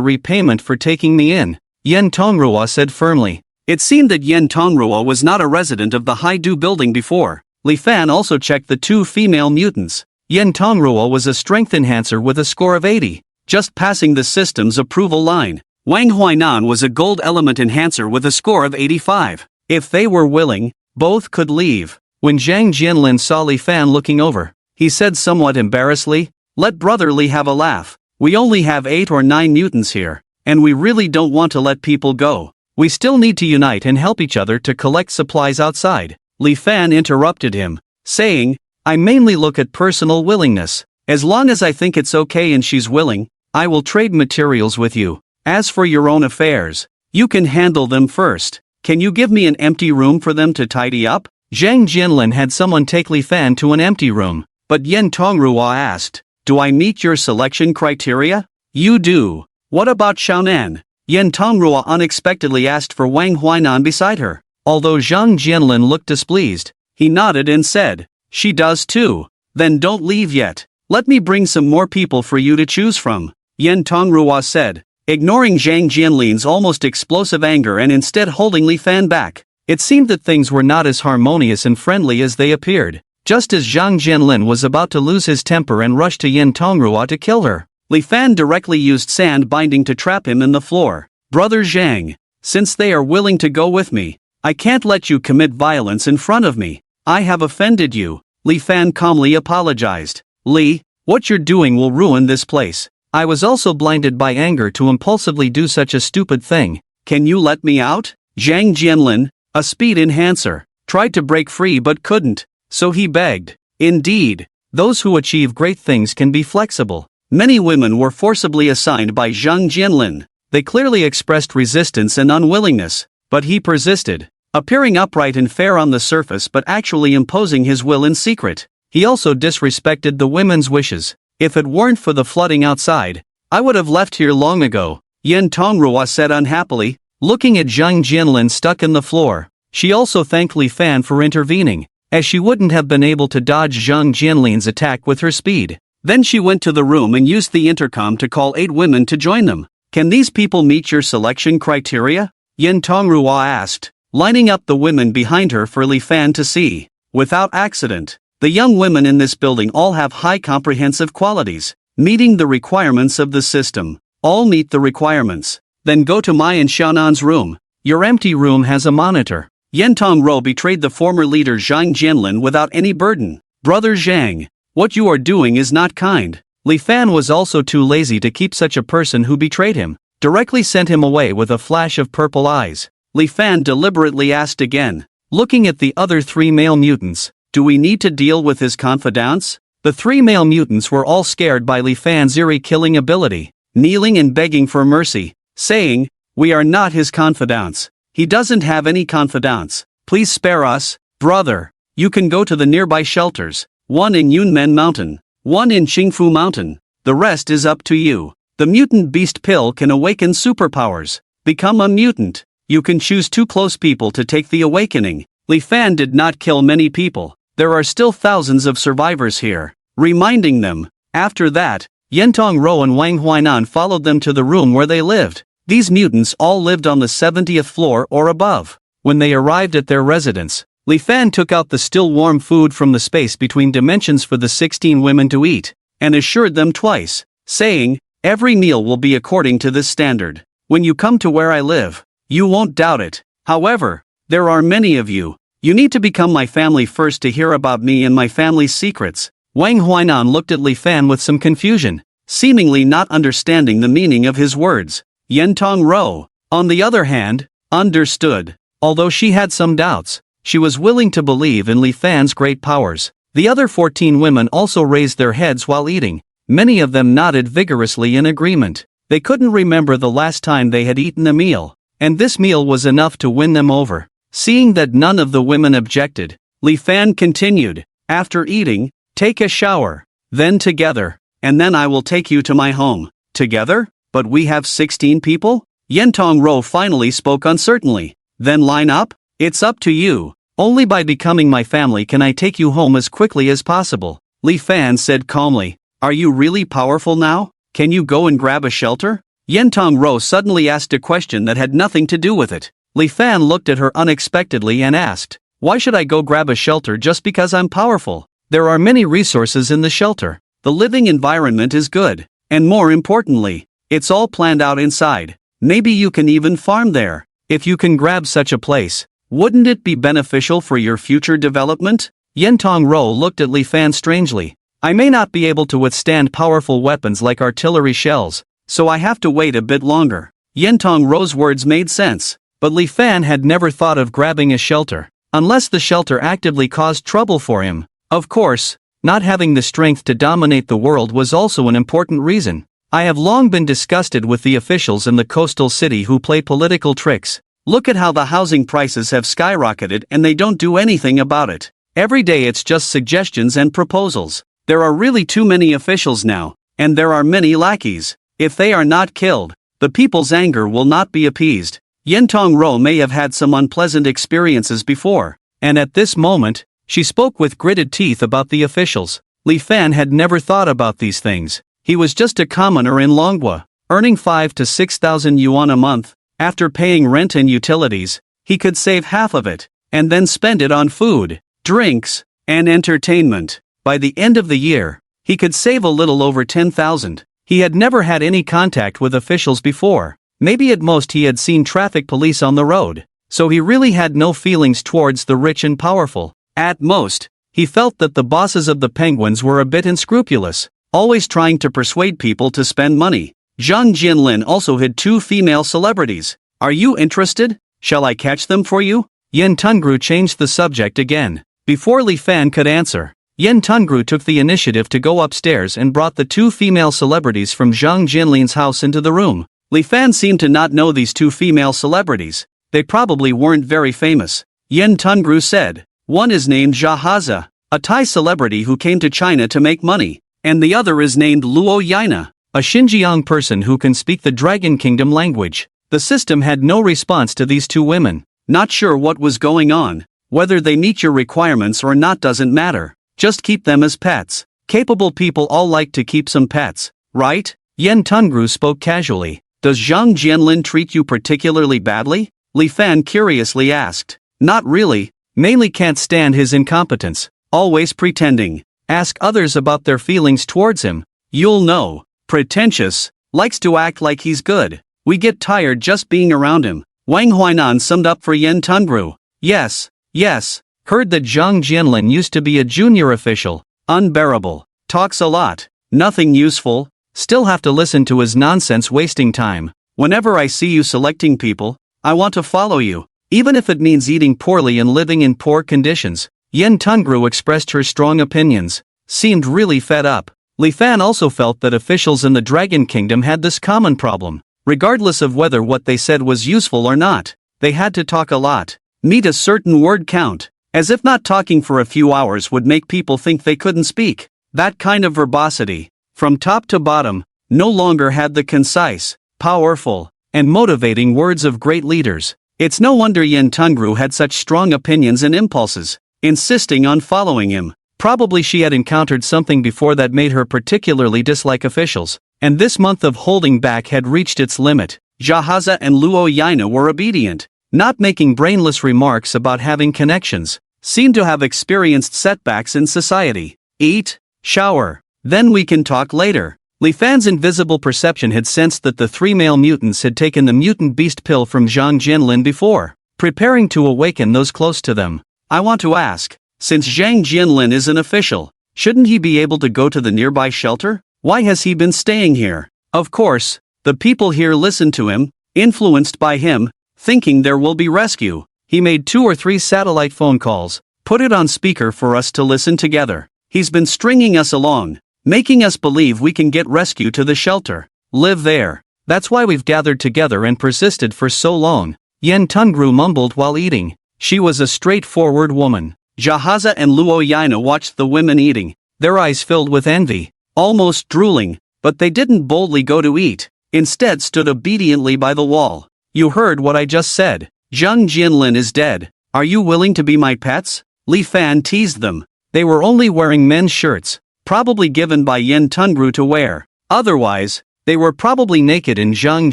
repayment for taking me in," Yen Tongrua said firmly. It seemed that Yen Tongrua was not a resident of the Haidu building before. Li Fan also checked the 2 female mutants. Yen Tongrua was a strength enhancer with a score of 80, just passing the system's approval line. Wang Huainan was a gold element enhancer with a score of 85. If they were willing, both could leave. When Zhang Jianlin saw Li Fan looking over, he said somewhat embarrassedly, "Let Brother Li have a laugh. We only have 8 or 9 mutants here, and we really don't want to let people go. We still need to unite and help each other to collect supplies outside." Li Fan interrupted him, saying, "I mainly look at personal willingness. As long as I think it's okay and she's willing, I will trade materials with you. As for your own affairs, you can handle them first. Can you give me an empty room for them to tidy up?" Zhang Jianlin had someone take Li Fan to an empty room, but Yen Tongrua asked, "Do I meet your selection criteria?" "You do. What about Xiaonan?" Yen Tongrua unexpectedly asked for Wang Huainan beside her. Although Zhang Jianlin looked displeased, he nodded and said, "She does too. Then don't leave yet. Let me bring some more people for you to choose from," Yen Tongrua said, ignoring Zhang Jianlin's almost explosive anger and instead holding Li Fan back. It seemed that things were not as harmonious and friendly as they appeared. Just as Zhang Jianlin was about to lose his temper and rush to Yen Tongrua to kill her, Li Fan directly used sand binding to trap him in the floor. "Brother Zhang, since they are willing to go with me, I can't let you commit violence in front of me. I have offended you," Li Fan calmly apologized. "Li, what you're doing will ruin this place. I was also blinded by anger to impulsively do such a stupid thing. Can you let me out?" Zhang Jianlin, a speed enhancer, tried to break free but couldn't, so he begged. Indeed, those who achieve great things can be flexible. Many women were forcibly assigned by Zhang Jianlin. They clearly expressed resistance and unwillingness, but he persisted, appearing upright and fair on the surface but actually imposing his will in secret. He also disrespected the women's wishes. "If it weren't for the flooding outside, I would have left here long ago," Yen Tongrua said unhappily, looking at Zhang Jianlin stuck in the floor. She also thanked Li Fan for intervening, as she wouldn't have been able to dodge Zhang Jianlin's attack with her speed. Then she went to the room and used the intercom to call 8 women to join them. "Can these people meet your selection criteria?" Yen Tongrua asked, lining up the women behind her for Li Fan to see. Without accident, the young women in this building all have high comprehensive qualities, meeting the requirements of the system. All meet the requirements. Then go to Mai and Xiaonan's room. Your empty room has a monitor. Yen Tongro betrayed the former leader Zhang Jianlin without any burden. Brother Zhang, what you are doing is not kind. Li Fan was also too lazy to keep such a person who betrayed him, directly sent him away with a flash of purple eyes. Li Fan deliberately asked again, looking at the other 3 male mutants, do we need to deal with his confidants? The 3 male mutants were all scared by Li Fan's eerie killing ability, kneeling and begging for mercy, saying, we are not his confidants. He doesn't have any confidants. Please spare us, brother. You can go to the nearby shelters, one in Yunmen Mountain, one in Qingfu Mountain. The rest is up to you. The mutant beast pill can awaken superpowers. Become a mutant. You can choose 2 close people to take the awakening. Li Fan did not kill many people. There are still thousands of survivors here. Reminding them. After that, Yen Tongro and Wang Huainan followed them to the room where they lived. These mutants all lived on the 70th floor or above. When they arrived at their residence, Li Fan took out the still warm food from the space between dimensions for the 16 women to eat, and assured them twice, saying, every meal will be according to this standard. When you come to where I live, you won't doubt it. However, there are many of you. You need to become my family first to hear about me and my family's secrets. Wang Huainan looked at Li Fan with some confusion, seemingly not understanding the meaning of his words. Yen Tongro, on the other hand, understood. Although she had some doubts, she was willing to believe in Li Fan's great powers. The other 14 women also raised their heads while eating. Many of them nodded vigorously in agreement. They couldn't remember the last time they had eaten a meal, and this meal was enough to win them over. Seeing that none of the women objected, Li Fan continued, after eating, take a shower, then together, and then I will take you to my home. Together? But we have 16 people? Yen Tongro finally spoke uncertainly. Then line up? It's up to you. Only by becoming my family can I take you home as quickly as possible. Li Fan said calmly. Are you really powerful now? Can you go and grab a shelter? Yen Tongro suddenly asked a question that had nothing to do with it. Li Fan looked at her unexpectedly and asked, why should I go grab a shelter just because I'm powerful? There are many resources in the shelter. The living environment is good. And more importantly, it's all planned out inside. Maybe you can even farm there. If you can grab such a place, wouldn't it be beneficial for your future development? Yen Tongro looked at Li Fan strangely. I may not be able to withstand powerful weapons like artillery shells, so I have to wait a bit longer. Yen Tongro's words made sense, but Li Fan had never thought of grabbing a shelter, unless the shelter actively caused trouble for him. Of course, not having the strength to dominate the world was also an important reason. I have long been disgusted with the officials in the coastal city who play political tricks. Look at how the housing prices have skyrocketed and they don't do anything about it. Every day it's just suggestions and proposals. There are really too many officials now, and there are many lackeys. If they are not killed, the people's anger will not be appeased. Yen Tongro may have had some unpleasant experiences before, and at this moment, she spoke with gritted teeth about the officials. Li Fan had never thought about these things. He was just a commoner in Longhua, earning 5,000 to 6,000 yuan a month. After paying rent and utilities, he could save half of it, and then spend it on food, drinks, and entertainment. By the end of the year, he could save a little over 10,000. He had never had any contact with officials before. Maybe at most he had seen traffic police on the road, so he really had no feelings towards the rich and powerful. At most, he felt that the bosses of the penguins were a bit unscrupulous, always trying to persuade people to spend money. Zhang Jianlin also had 2 female celebrities. Are you interested? Shall I catch them for you? Yen Tongru changed the subject again. Before Li Fan could answer, Yen Tongru took the initiative to go upstairs and brought the 2 female celebrities from Zhang Jianlin's house into the room. Li Fan seemed to not know these 2 female celebrities. They probably weren't very famous. Yen Tongru said, one is named Jia Haza, a Thai celebrity who came to China to make money, and the other is named Luo Yaina, a Xinjiang person who can speak the Dragon Kingdom language. The system had no response to these 2 women. Not sure what was going on. Whether they meet your requirements or not doesn't matter. Just keep them as pets. Capable people all like to keep some pets, right? Yen Tongru spoke casually. Does Zhang Jianlin treat you particularly badly? Li Fan curiously asked. Not really. Mainly can't stand his incompetence. Always pretending. Ask others about their feelings towards him. You'll know. Pretentious. Likes to act like he's good. We get tired just being around him. Wang Huainan summed up for Yen Tongru. Yes, yes. Heard that Zhang Jianlin used to be a junior official. Unbearable. Talks a lot. Nothing useful. Still have to listen to his nonsense wasting time. Whenever I see you selecting people, I want to follow you, even if it means eating poorly and living in poor conditions. Yen Tungru expressed her strong opinions. Seemed really fed up. Li Fan also felt that officials in the Dragon Kingdom had this common problem. Regardless of whether what they said was useful or not, they had to talk a lot. Meet a certain word count. As if not talking for a few hours would make people think they couldn't speak. That kind of verbosity, from top to bottom, no longer had the concise, powerful, and motivating words of great leaders. It's no wonder Yen Tungru had such strong opinions and impulses, insisting on following him. Probably she had encountered something before that made her particularly dislike officials, and this month of holding back had reached its limit. Jahaza and Luo Yaina were obedient, not making brainless remarks about having connections. Seemed to have experienced setbacks in society. Eat, shower, then we can talk later. Li Fan's invisible perception had sensed that the 3 male mutants had taken the mutant beast pill from Zhang Jianlin before, preparing to awaken those close to them. I want to ask, since Zhang Jianlin is an official, shouldn't he be able to go to the nearby shelter? Why has he been staying here? Of course, the people here listen to him, influenced by him, thinking there will be rescue. He made 2 or 3 satellite phone calls, put it on speaker for us to listen together. He's been stringing us along, making us believe we can get rescue to the shelter, live there. That's why we've gathered together and persisted for so long. Yen Tungru mumbled while eating. She was a straightforward woman. Jahaza and Luo Yaina watched the women eating, their eyes filled with envy, almost drooling, but they didn't boldly go to eat, instead stood obediently by the wall. You heard what I just said. Zhang Jianlin is dead. Are you willing to be my pets? Li Fan teased them. They were only wearing men's shirts, probably given by Yen Tungru to wear. Otherwise, they were probably naked in Zhang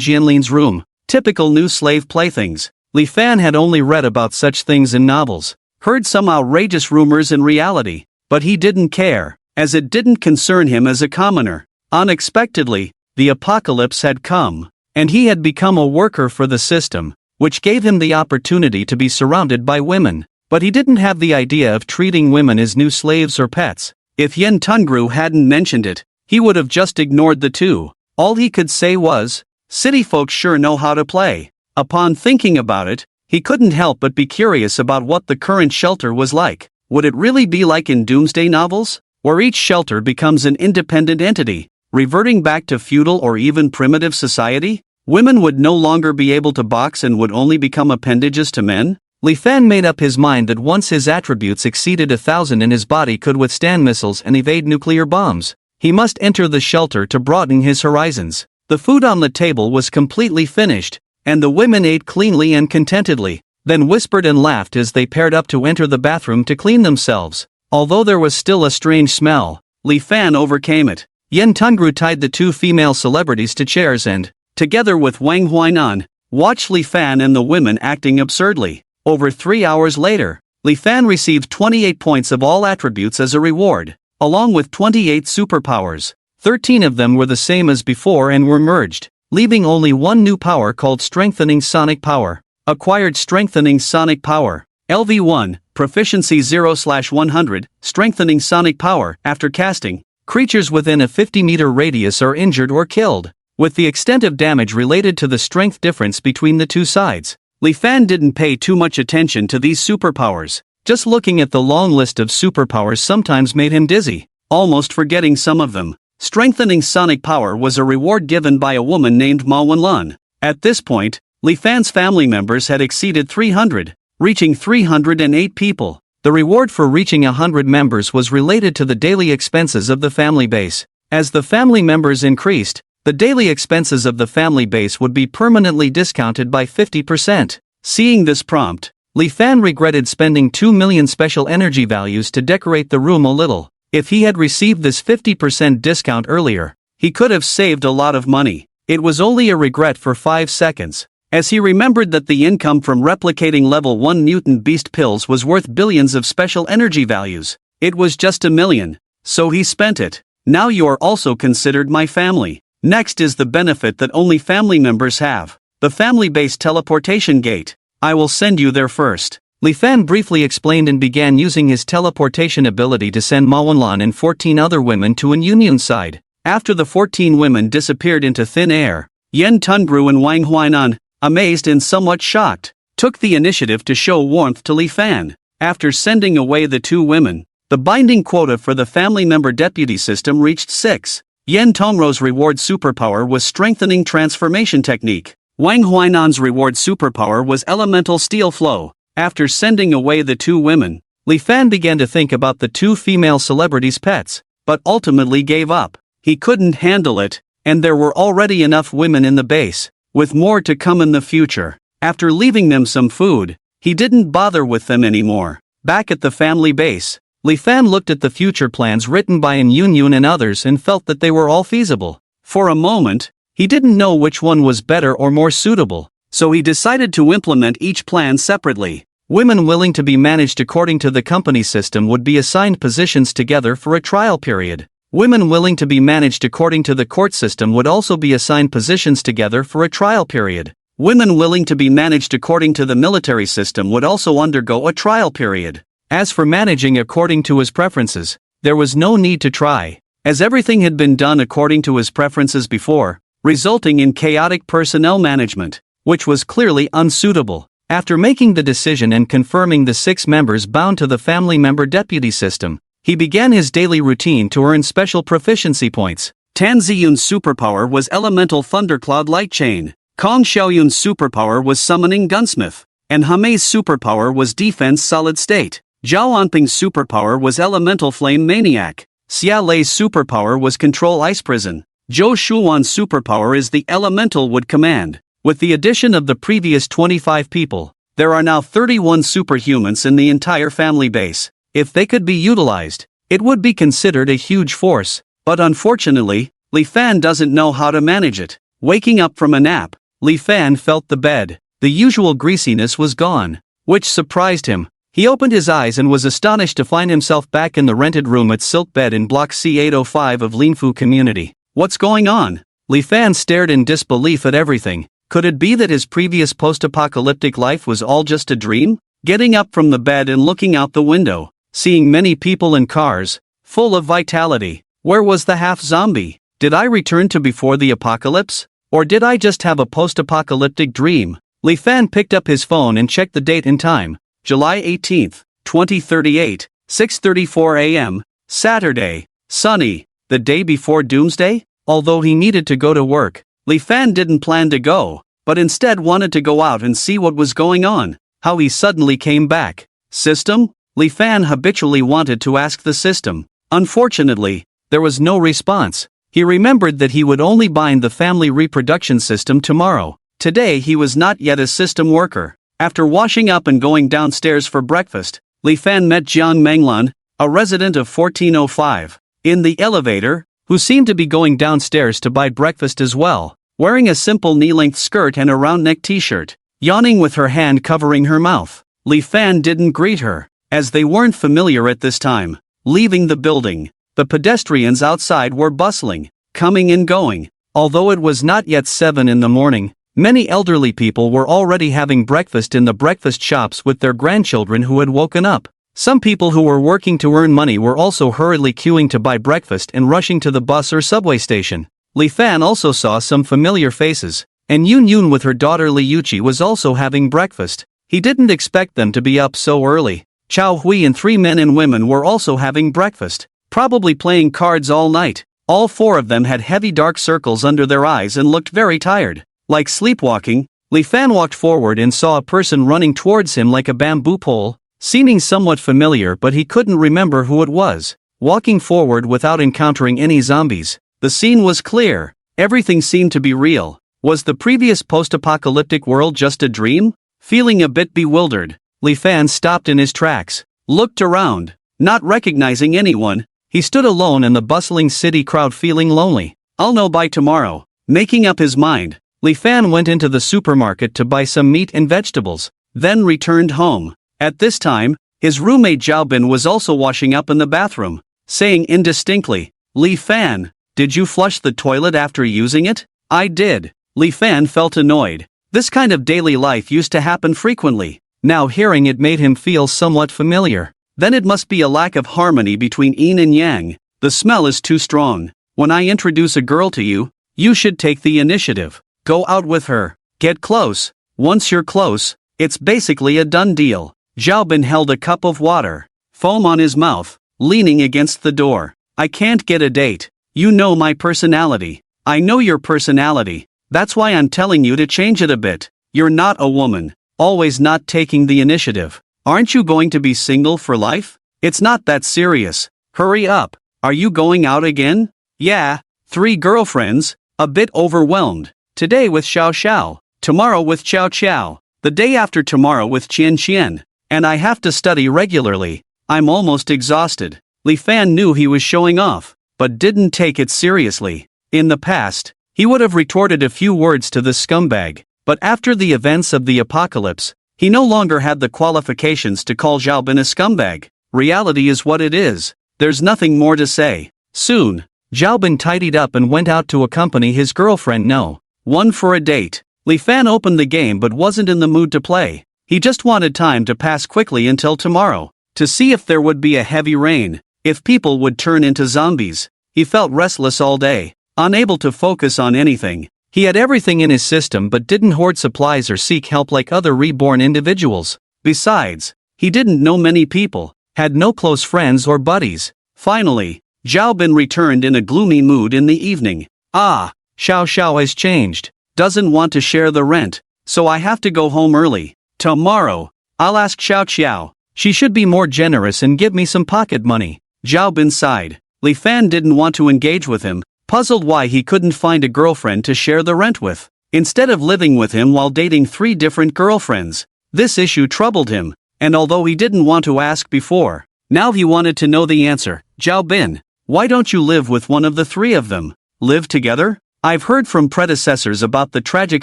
Jianlin's room. Typical new slave playthings. Li Fan had only read about such things in novels, heard some outrageous rumors in reality, but he didn't care, as it didn't concern him as a commoner. Unexpectedly, the apocalypse had come, and he had become a worker for the system, which gave him the opportunity to be surrounded by women. But he didn't have the idea of treating women as new slaves or pets. If Yen Tungru hadn't mentioned it, he would have just ignored the two. All he could say was, city folks sure know how to play. Upon thinking about it, he couldn't help but be curious about what the current shelter was like. Would it really be like in doomsday novels, where each shelter becomes an independent entity, reverting back to feudal or even primitive society? Women would no longer be able to box and would only become appendages to men? Li Fan made up his mind that once his attributes exceeded 1,000 and his body could withstand missiles and evade nuclear bombs, he must enter the shelter to broaden his horizons. The food on the table was completely finished, and the women ate cleanly and contentedly, then whispered and laughed as they paired up to enter the bathroom to clean themselves. Although there was still a strange smell, Li Fan overcame it. Yen Tungru tied the 2 female celebrities to chairs and, together with Wang Huainan, watched Li Fan and the women acting absurdly. Over 3 hours later, Li Fan received 28 points of all attributes as a reward, along with 28 superpowers. 13 of them were the same as before and were merged, leaving only one new power called Strengthening Sonic Power. Acquired Strengthening Sonic Power. LV1, Proficiency 0/100, Strengthening Sonic Power. After casting, creatures within a 50-meter radius are injured or killed, with the extent of damage related to the strength difference between the two sides. Li Fan didn't pay too much attention to these superpowers. Just looking at the long list of superpowers sometimes made him dizzy, almost forgetting some of them. Strengthening Sonic Power was a reward given by a woman named Ma Wenlan. At this point, Li Fan's family members had exceeded 300, reaching 308 people. The reward for reaching 100 members was related to the daily expenses of the family base. As the family members increased, the daily expenses of the family base would be permanently discounted by 50%. Seeing this prompt, Li Fan regretted spending 2 million special energy values to decorate the room a little. If he had received this 50% discount earlier, he could have saved a lot of money. It was only a regret for 5 seconds, as he remembered that the income from replicating level 1 mutant beast pills was worth billions of special energy values. It was just $1 million, so he spent it. Now you are also considered my family. Next is the benefit that only family members have. The family-based teleportation gate. I will send you there first. Li Fan briefly explained and began using his teleportation ability to send Ma Wenlan and 14 other women to An Yunyun's side. After the 14 women disappeared into thin air, Yen Tunbru and Wang Huainan, amazed and somewhat shocked, took the initiative to show warmth to Li Fan. After sending away the 2 women, the binding quota for the family member deputy system reached 6. Yen Tongrou's reward superpower was strengthening transformation technique. Wang Huainan's reward superpower was elemental steel flow. After sending away the 2 women, Li Fan began to think about the 2 female celebrities' pets, but ultimately gave up. He couldn't handle it, and there were already enough women in the base, with more to come in the future. After leaving them some food, he didn't bother with them anymore. Back at the family base, Li Fan looked at the future plans written by An Yunyun and others and felt that they were all feasible. For a moment, he didn't know which one was better or more suitable, so he decided to implement each plan separately. Women willing to be managed according to the company system would be assigned positions together for a trial period. Women willing to be managed according to the court system would also be assigned positions together for a trial period. Women willing to be managed according to the military system would also undergo a trial period. As for managing according to his preferences, there was no need to try, as everything had been done according to his preferences before, resulting in chaotic personnel management, which was clearly unsuitable. After making the decision and confirming the 6 members bound to the family member deputy system, he began his daily routine to earn special proficiency points. Tan Ziyun's superpower was Elemental Thundercloud Light Chain. Kong Xiaoyun's superpower was Summoning Gunsmith. And Hamei's superpower was Defense Solid State. Zhao Anping's superpower was Elemental Flame Maniac. Xia Lei's superpower was Control Ice Prison. Zhou Shuwan's superpower is the Elemental Wood Command. With the addition of the previous 25 people, there are now 31 superhumans in the entire family base. If they could be utilized, it would be considered a huge force, but unfortunately, Li Fan doesn't know how to manage it. Waking up from a nap, Li Fan felt the bed. The usual greasiness was gone, which surprised him. He opened his eyes and was astonished to find himself back in the rented room at Silk Bed in Block C805 of Linfu Community. What's going on? Li Fan stared in disbelief at everything. Could it be that his previous post-apocalyptic life was all just a dream? Getting up from the bed and looking out the window, seeing many people and cars, full of vitality. Where was the half-zombie? Did I return to before the apocalypse? Or did I just have a post-apocalyptic dream? Li Fan picked up his phone and checked the date and time. July 18, 2038, 6:34 a.m., Saturday, sunny, the day before Doomsday? Although he needed to go to work, Li Fan didn't plan to go, but instead wanted to go out and see what was going on. How he suddenly came back. System? Li Fan habitually wanted to ask the system. Unfortunately, there was no response. He remembered that he would only bind the family reproduction system tomorrow. Today he was not yet a system worker. After washing up and going downstairs for breakfast, Li Fan met Jiang Menglan, a resident of 1405, in the elevator, who seemed to be going downstairs to buy breakfast as well, wearing a simple knee-length skirt and a round-neck t-shirt, yawning with her hand covering her mouth. Li Fan didn't greet her, as they weren't familiar at this time. Leaving the building, the pedestrians outside were bustling, coming and going. Although it was not yet 7 in the morning, many elderly people were already having breakfast in the breakfast shops with their grandchildren who had woken up. Some people who were working to earn money were also hurriedly queuing to buy breakfast and rushing to the bus or subway station. Li Fan also saw some familiar faces, and Yun Yun with her daughter Li Yuqi was also having breakfast. He didn't expect them to be up so early. Chao Hui and 3 men and women were also having breakfast, probably playing cards all night. All 4 of them had heavy dark circles under their eyes and looked very tired. Like sleepwalking, Li Fan walked forward and saw a person running towards him like a bamboo pole, seeming somewhat familiar, but he couldn't remember who it was. Walking forward without encountering any zombies, the scene was clear. Everything seemed to be real. Was the previous post-apocalyptic world just a dream? Feeling a bit bewildered, Li Fan stopped in his tracks, looked around, not recognizing anyone. He stood alone in the bustling city crowd feeling lonely. I'll know by tomorrow. Making up his mind, Li Fan went into the supermarket to buy some meat and vegetables, then returned home. At this time, his roommate Zhao Bin was also washing up in the bathroom, saying indistinctly, Li Fan, did you flush the toilet after using it? I did. Li Fan felt annoyed. This kind of daily life used to happen frequently. Now hearing it made him feel somewhat familiar. Then it must be a lack of harmony between yin and yang. The smell is too strong. When I introduce a girl to you, you should take the initiative. Go out with her. Get close. Once you're close, it's basically a done deal. Xiaobin held a cup of water, foam on his mouth, leaning against the door. I can't get a date. You know my personality. I know your personality. That's why I'm telling you to change it a bit. You're not a woman, always not taking the initiative. Aren't you going to be single for life? It's not that serious. Hurry up. Are you going out again? Yeah, 3 girlfriends, a bit overwhelmed. Today with Xiao Xiao, tomorrow with Qiao Qiao, the day after tomorrow with Qian Qian. And I have to study regularly. I'm almost exhausted. Li Fan knew he was showing off, but didn't take it seriously. In the past, he would have retorted a few words to the scumbag, but after the events of the apocalypse, he no longer had the qualifications to call Xiaobin a scumbag. Reality is what it is. There's nothing more to say. Soon, Xiaobin tidied up and went out to accompany his girlfriend No. 1 for a date. Li Fan opened the game but wasn't in the mood to play. He just wanted time to pass quickly until tomorrow, to see if there would be a heavy rain, if people would turn into zombies. He felt restless all day, unable to focus on anything. He had everything in his system but didn't hoard supplies or seek help like other reborn individuals. Besides, he didn't know many people, had no close friends or buddies. Finally, Xiaobin returned in a gloomy mood in the evening. Ah, Xiao Xiao has changed. Doesn't want to share the rent, so I have to go home early. Tomorrow, I'll ask Xiao Qiao. She should be more generous and give me some pocket money. Xiaobin sighed. Li Fan didn't want to engage with him, puzzled why he couldn't find a girlfriend to share the rent with, instead of living with him while dating 3 different girlfriends. This issue troubled him, and although he didn't want to ask before, now he wanted to know the answer. Xiaobin, why don't you live with one of the 3 of them? Live together? I've heard from predecessors about the tragic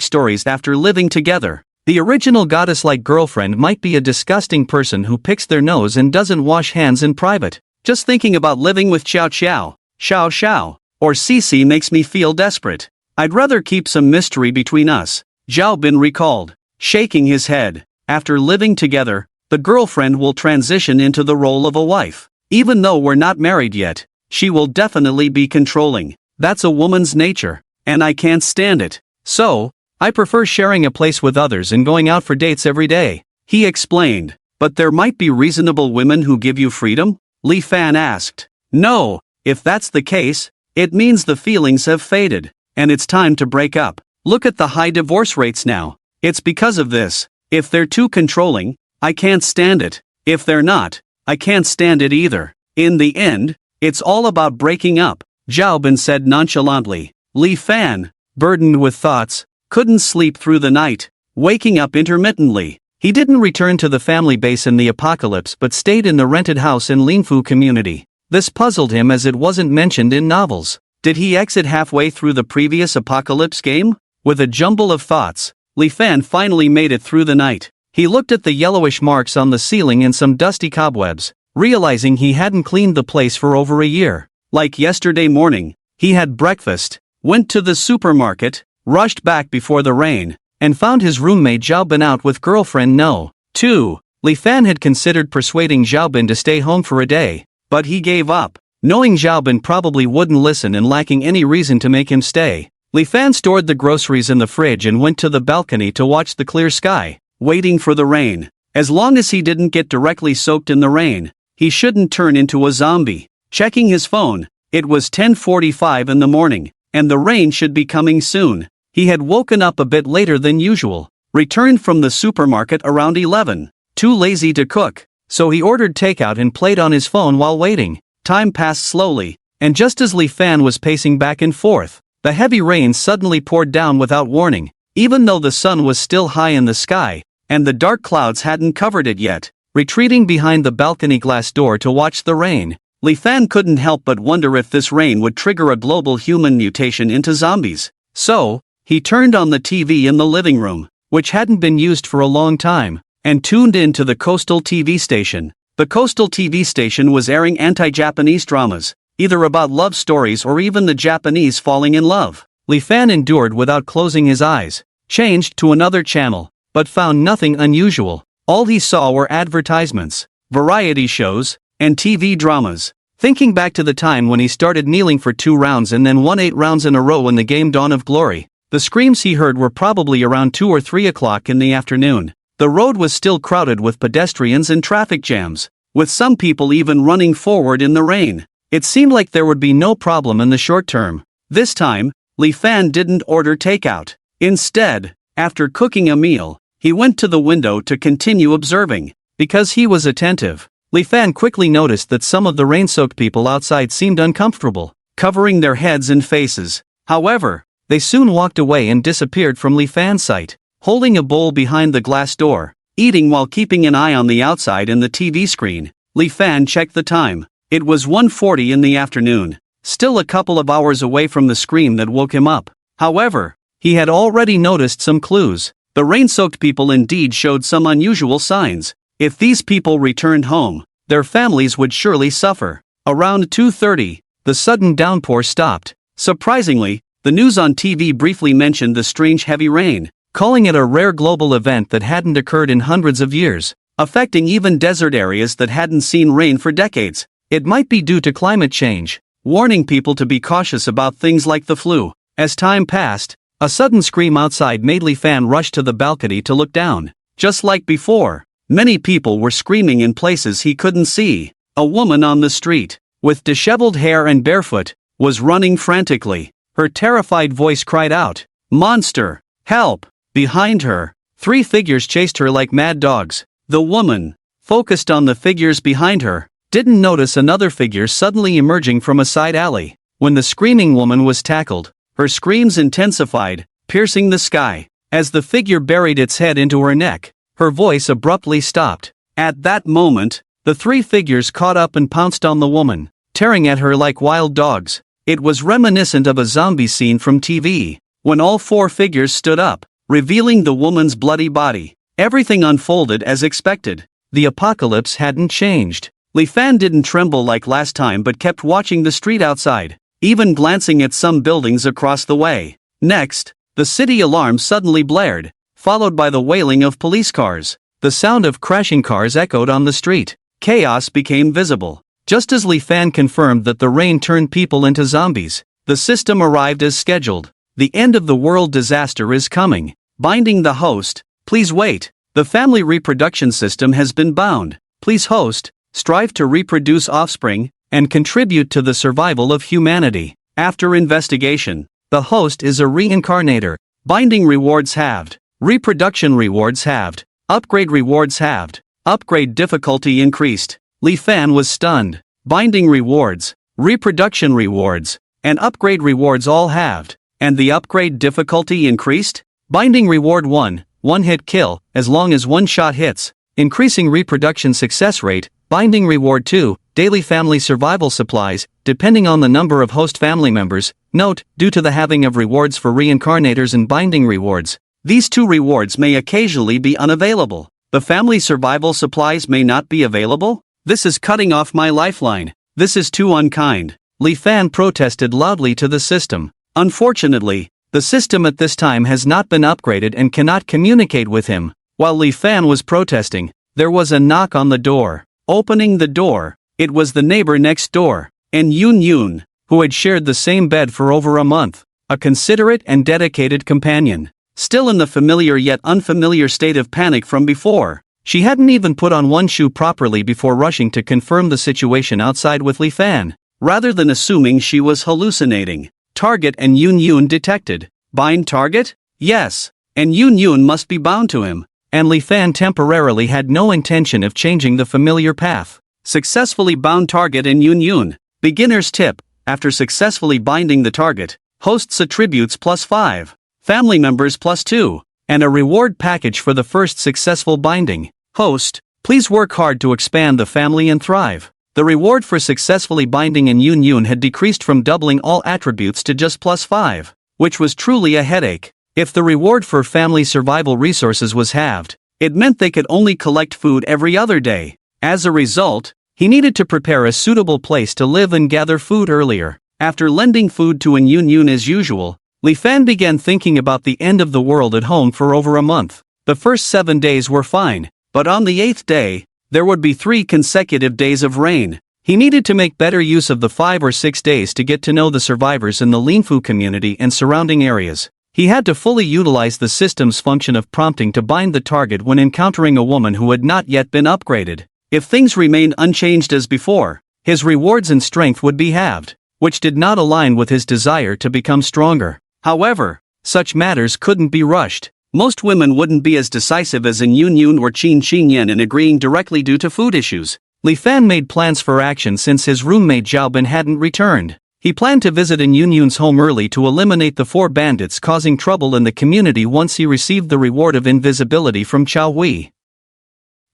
stories after living together. The original goddess-like girlfriend might be a disgusting person who picks their nose and doesn't wash hands in private. Just thinking about living with Qiao Qiao, Xiao Xiao, or Cici makes me feel desperate. I'd rather keep some mystery between us, Xiaobin recalled, shaking his head. After living together, the girlfriend will transition into the role of a wife. Even though we're not married yet, she will definitely be controlling. That's a woman's nature, and I can't stand it. So, I prefer sharing a place with others and going out for dates every day, he explained. But there might be reasonable women who give you freedom? Li Fan asked. No, if that's the case, it means the feelings have faded, and it's time to break up. Look at the high divorce rates now. It's because of this. If they're too controlling, I can't stand it. If they're not, I can't stand it either. In the end, it's all about breaking up, Xiaobin said nonchalantly. Li Fan, burdened with thoughts, couldn't sleep through the night, waking up intermittently. He didn't return to the family base in the apocalypse but stayed in the rented house in Lingfu community. This puzzled him as it wasn't mentioned in novels. Did he exit halfway through the previous apocalypse game? With a jumble of thoughts, Li Fan finally made it through the night. He looked at the yellowish marks on the ceiling and some dusty cobwebs, realizing he hadn't cleaned the place for over a year. Like yesterday morning, he had breakfast, went to the supermarket, rushed back before the rain, and found his roommate Xiaobin out with girlfriend No. 2. Li Fan had considered persuading Xiaobin to stay home for a day, but he gave up, knowing Xiaobin probably wouldn't listen and lacking any reason to make him stay. Li Fan stored the groceries in the fridge and went to the balcony to watch the clear sky, waiting for the rain. As long as he didn't get directly soaked in the rain, he shouldn't turn into a zombie. Checking his phone, it was 10:45 in the morning, and the rain should be coming soon. He had woken up a bit later than usual, returned from the supermarket around 11, too lazy to cook, so he ordered takeout and played on his phone while waiting. Time passed slowly, and just as Li Fan was pacing back and forth, the heavy rain suddenly poured down without warning, even though the sun was still high in the sky, and the dark clouds hadn't covered it yet. Retreating behind the balcony glass door to watch the rain, Li Fan couldn't help but wonder if this rain would trigger a global human mutation into zombies. So, he turned on the TV in the living room, which hadn't been used for a long time, and tuned in to the Coastal TV station. The Coastal TV station was airing anti-Japanese dramas, either about love stories or even the Japanese falling in love. Li Fan endured without closing his eyes, changed to another channel, but found nothing unusual. All he saw were advertisements, variety shows, and TV dramas. Thinking back to the time when he started kneeling for 2 rounds and then won 8 rounds in a row in the game Dawn of Glory, the screams he heard were probably around 2 or 3 o'clock in the afternoon. The road was still crowded with pedestrians and traffic jams, with some people even running forward in the rain. It seemed like there would be no problem in the short term. This time, Li Fan didn't order takeout. Instead, after cooking a meal, he went to the window to continue observing. Because he was attentive, Li Fan quickly noticed that some of the rain-soaked people outside seemed uncomfortable, covering their heads and faces. However, they soon walked away and disappeared from Li Fan's sight, holding a bowl behind the glass door, eating while keeping an eye on the outside and the TV screen. Li Fan checked the time. It was 1:40 in the afternoon, still a couple of hours away from the scream that woke him up. However, he had already noticed some clues. The rain-soaked people indeed showed some unusual signs. If these people returned home, their families would surely suffer. Around 2:30, the sudden downpour stopped. Surprisingly, the news on TV briefly mentioned the strange heavy rain, calling it a rare global event that hadn't occurred in hundreds of years, affecting even desert areas that hadn't seen rain for decades. It might be due to climate change, warning people to be cautious about things like the flu. As time passed, a sudden scream outside made Li Fan rush to the balcony to look down. Just like before, many people were screaming in places he couldn't see. A woman on the street, with disheveled hair and barefoot, was running frantically. Her terrified voice cried out, "Monster! Help!" Behind her, 3 figures chased her like mad dogs. The woman, focused on the figures behind her, didn't notice another figure suddenly emerging from a side alley. When the screaming woman was tackled, her screams intensified, piercing the sky. As the figure buried its head into her neck, her voice abruptly stopped. At that moment, the 3 figures caught up and pounced on the woman, tearing at her like wild dogs. It was reminiscent of a zombie scene from TV. When all 4 figures stood up, revealing the woman's bloody body, everything unfolded as expected. The apocalypse hadn't changed. Li Fan didn't tremble like last time but kept watching the street outside, even glancing at some buildings across the way. Next, the city alarm suddenly blared, followed by the wailing of police cars. The sound of crashing cars echoed on the street. Chaos became visible. Just as Li Fan confirmed that the rain turned people into zombies, the system arrived as scheduled. The end of the world disaster is coming. Binding the host, please wait. The family reproduction system has been bound. Please host, strive to reproduce offspring, and contribute to the survival of humanity. After investigation, the host is a reincarnator. Binding rewards halved. Reproduction rewards halved. Upgrade rewards halved. Upgrade difficulty increased. Li Fan was stunned. Binding rewards, reproduction rewards, and upgrade rewards all halved. And the upgrade difficulty increased? Binding reward 1, one-hit kill, as long as 1 shot hits. Increasing reproduction success rate. Binding reward 2, daily family survival supplies, depending on the number of host family members. Note, due to the halving of rewards for reincarnators and binding rewards, these 2 rewards may occasionally be unavailable. The family survival supplies may not be available? This is cutting off my lifeline. This is too unkind. Li Fan protested loudly to the system. Unfortunately, the system at this time has not been upgraded and cannot communicate with him. While Li Fan was protesting, there was a knock on the door. Opening the door, it was the neighbor next door, and Yun, who had shared the same bed for over a month. A considerate and dedicated companion. Still in the familiar yet unfamiliar state of panic from before. She hadn't even put on one shoe properly before rushing to confirm the situation outside with Li Fan, rather than assuming she was hallucinating. Target and Yun detected. Bind target? Yes. And Yun must be bound to him. And Li Fan temporarily had no intention of changing the familiar path. Successfully bound target and Yun. Beginner's tip, after successfully binding the target, hosts attributes +5, family members +2, and a reward package for the first successful binding. Host, please work hard to expand the family and thrive. The reward for successfully binding in Yun had decreased from doubling all attributes to just +5, which was truly a headache. If the reward for family survival resources was halved, it meant they could only collect food every other day. As a result, he needed to prepare a suitable place to live and gather food earlier. After lending food to Yun as usual, Li Fan began thinking about the end of the world at home for over a month. The first 7 days were fine. But on the 8th day, there would be 3 consecutive days of rain. He needed to make better use of the 5 or 6 days to get to know the survivors in the Linfu community and surrounding areas. He had to fully utilize the system's function of prompting to bind the target when encountering a woman who had not yet been upgraded. If things remained unchanged as before, his rewards and strength would be halved, which did not align with his desire to become stronger. However, such matters couldn't be rushed. Most women wouldn't be as decisive as in Yun Yun or Qin Qingyan in agreeing directly due to food issues. Li Fan made plans for action since his roommate Zhao Bin hadn't returned. He planned to visit in Yun Yun's home early to eliminate the 4 bandits causing trouble in the community once he received the reward of invisibility from Chao Hui.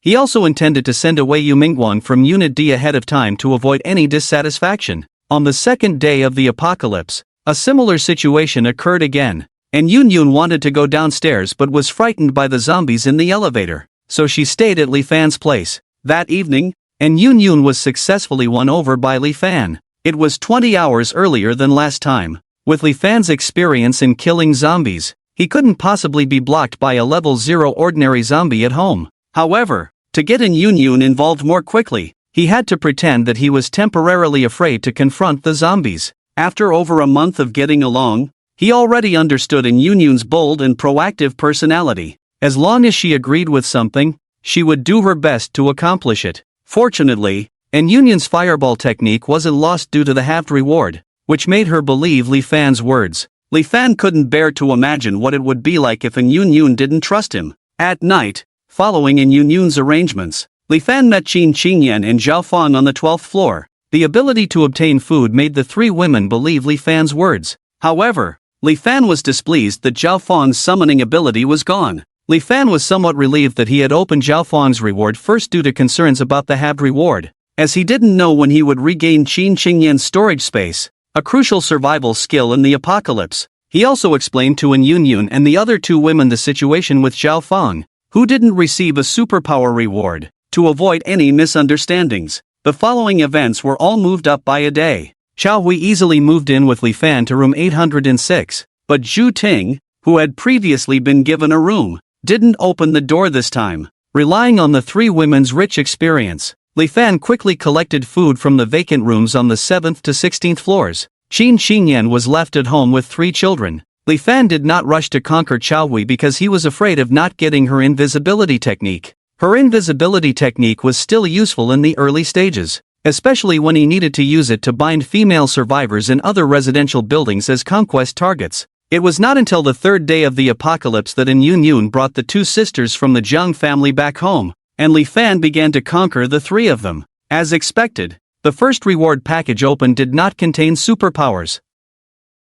He also intended to send away Yu Mingguang from Unit D ahead of time to avoid any dissatisfaction. On the 2nd day of the apocalypse, a similar situation occurred again, and Yun Yun wanted to go downstairs but was frightened by the zombies in the elevator, so she stayed at Li Fan's place. That evening, and Yun Yun was successfully won over by Li Fan. It was 20 hours earlier than last time. With Li Fan's experience in killing zombies, he couldn't possibly be blocked by a level 0 ordinary zombie at home. However, to get in Yun Yun involved more quickly, he had to pretend that he was temporarily afraid to confront the zombies. After over a month of getting along, he already understood in Yun Yun's bold and proactive personality. As long as she agreed with something, she would do her best to accomplish it. Fortunately, and Yun Yun's fireball technique wasn't lost due to the halved reward, which made her believe Li Fan's words. Li Fan couldn't bear to imagine what it would be like if Yun Yun didn't trust him. At night, following in Yun Yun's arrangements, Li Fan met Qin Qingyan and Zhao Fang on the 12th floor. The ability to obtain food made the 3 women believe Li Fan's words. However, Li Fan was displeased that Zhao Fang's summoning ability was gone. Li Fan was somewhat relieved that he had opened Zhao Fang's reward first due to concerns about the halved reward, as he didn't know when he would regain Qin Qingyan's storage space, a crucial survival skill in the apocalypse. He also explained to Yun Yun and the other 2 women the situation with Zhao Fang, who didn't receive a superpower reward. To avoid any misunderstandings, the following events were all moved up by a day. Chao Hui easily moved in with Li Fan to room 806, but Zhu Ting, who had previously been given a room, didn't open the door this time. Relying on the 3 women's rich experience, Li Fan quickly collected food from the vacant rooms on the 7th to 16th floors. Qin Qingyan was left at home with 3 children. Li Fan did not rush to conquer Chao Hui because he was afraid of not getting her invisibility technique. Her invisibility technique was still useful in the early stages, especially when he needed to use it to bind female survivors in other residential buildings as conquest targets. It was not until the 3rd day of the apocalypse that Yun Yun brought the 2 sisters from the Jiang family back home, and Li Fan began to conquer the 3 of them. As expected, the first reward package opened did not contain superpowers.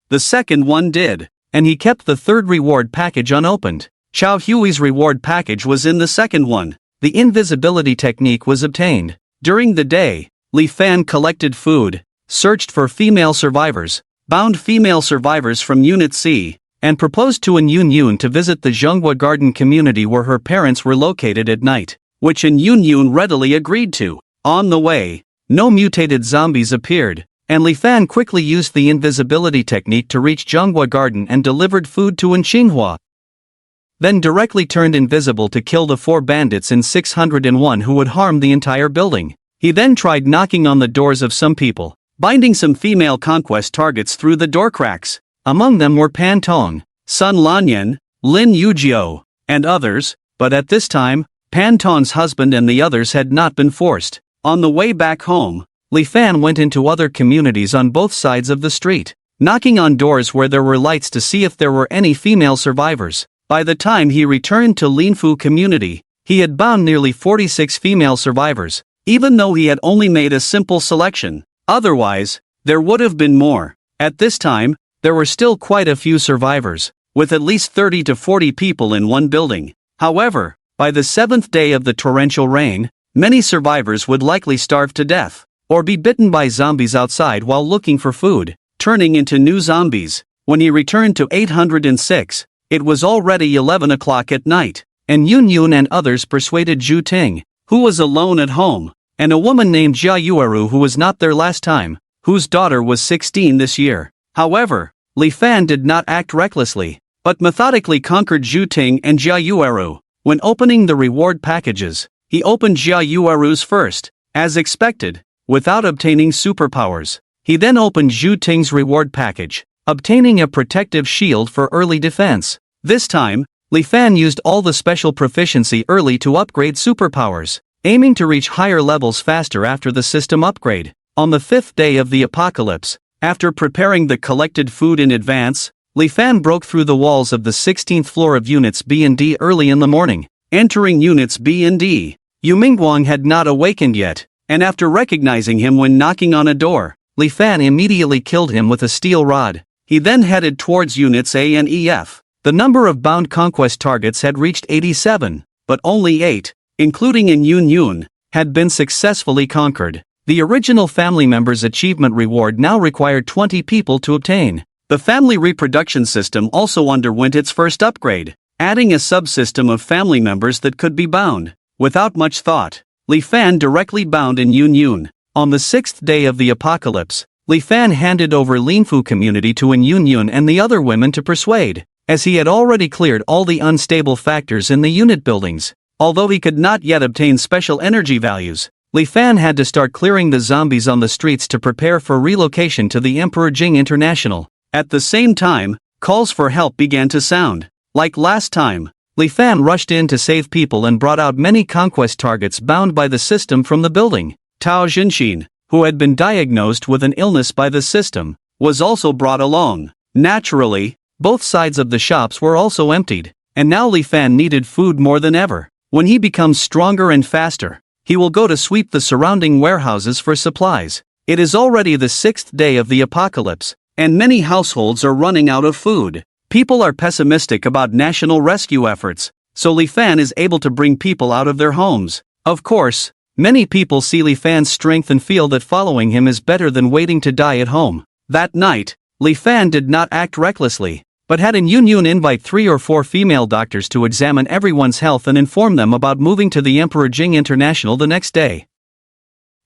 The second one did, and he kept the 3rd reward package unopened. Chao Hui's reward package was in the second one. The invisibility technique was obtained. During the day, Li Fan collected food, searched for female survivors, bound female survivors from Unit C, and proposed to Yun Yun to visit the Zhonghua Garden community where her parents were located at night, which Yun Yun readily agreed to. On the way, no mutated zombies appeared, and Li Fan quickly used the invisibility technique to reach Zhonghua Garden and delivered food to Qinghua. Then directly turned invisible to kill the 4 bandits in 601 who would harm the entire building. He then tried knocking on the doors of some people, binding some female conquest targets through the door cracks. Among them were Pan Tong, Sun Lanyan, Lin Yujiao, and others, but at this time, Pan Tong's husband and the others had not been forced. On the way back home, Li Fan went into other communities on both sides of the street, knocking on doors where there were lights to see if there were any female survivors. By the time he returned to Linfu community, he had bound nearly 46 female survivors, even though he had only made a simple selection. Otherwise, there would have been more. At this time, there were still quite a few survivors, with at least 30 to 40 people in one building. However, by the 7th day of the torrential rain, many survivors would likely starve to death, or be bitten by zombies outside while looking for food, turning into new zombies. When he returned to 806, it was already 11 o'clock at night, and Yun Yun and others persuaded Zhu Ting, who was alone at home, and a woman named Jia Yueru who was not there last time, whose daughter was 16 this year. However, Li Fan did not act recklessly, but methodically conquered Zhu Ting and Jia Yueru. When opening the reward packages, he opened Jia Yueru's first, as expected, without obtaining superpowers. He then opened Zhu Ting's reward package, obtaining a protective shield for early defense. This time, Li Fan used all the special proficiency early to upgrade superpowers, aiming to reach higher levels faster after the system upgrade. On the 5th day of the apocalypse, after preparing the collected food in advance, Li Fan broke through the walls of the 16th floor of Units B and D early in the morning. Entering Units B and D, Yu Mingguang had not awakened yet, and after recognizing him when knocking on a door, Li Fan immediately killed him with a steel rod. He then headed towards Units A and EF. The number of bound conquest targets had reached 87, but only 8, including in Yun Yun, had been successfully conquered. The original family member's achievement reward now required 20 people to obtain. The family reproduction system also underwent its first upgrade, adding a subsystem of family members that could be bound. Without much thought, Li Fan directly bound in Yun Yun. On the 6th day of the apocalypse, Li Fan handed over Linfu community to Yun Yun and the other women to persuade, as he had already cleared all the unstable factors in the unit buildings. Although he could not yet obtain special energy values, Li Fan had to start clearing the zombies on the streets to prepare for relocation to the Emperor Jing International. At the same time, calls for help began to sound. Like last time, Li Fan rushed in to save people and brought out many conquest targets bound by the system from the building. Tao Jinxin, who had been diagnosed with an illness by the system, was also brought along. Naturally, both sides of the shops were also emptied, and now Li Fan needed food more than ever. When he becomes stronger and faster, he will go to sweep the surrounding warehouses for supplies. It is already the 6th day of the apocalypse, and many households are running out of food. People are pessimistic about national rescue efforts, so Li Fan is able to bring people out of their homes. Of course, many people see Li Fan's strength and feel that following him is better than waiting to die at home. That night, Li Fan did not act recklessly, but had Yun Yun invite 3 or 4 female doctors to examine everyone's health and inform them about moving to the Emperor Jing International the next day.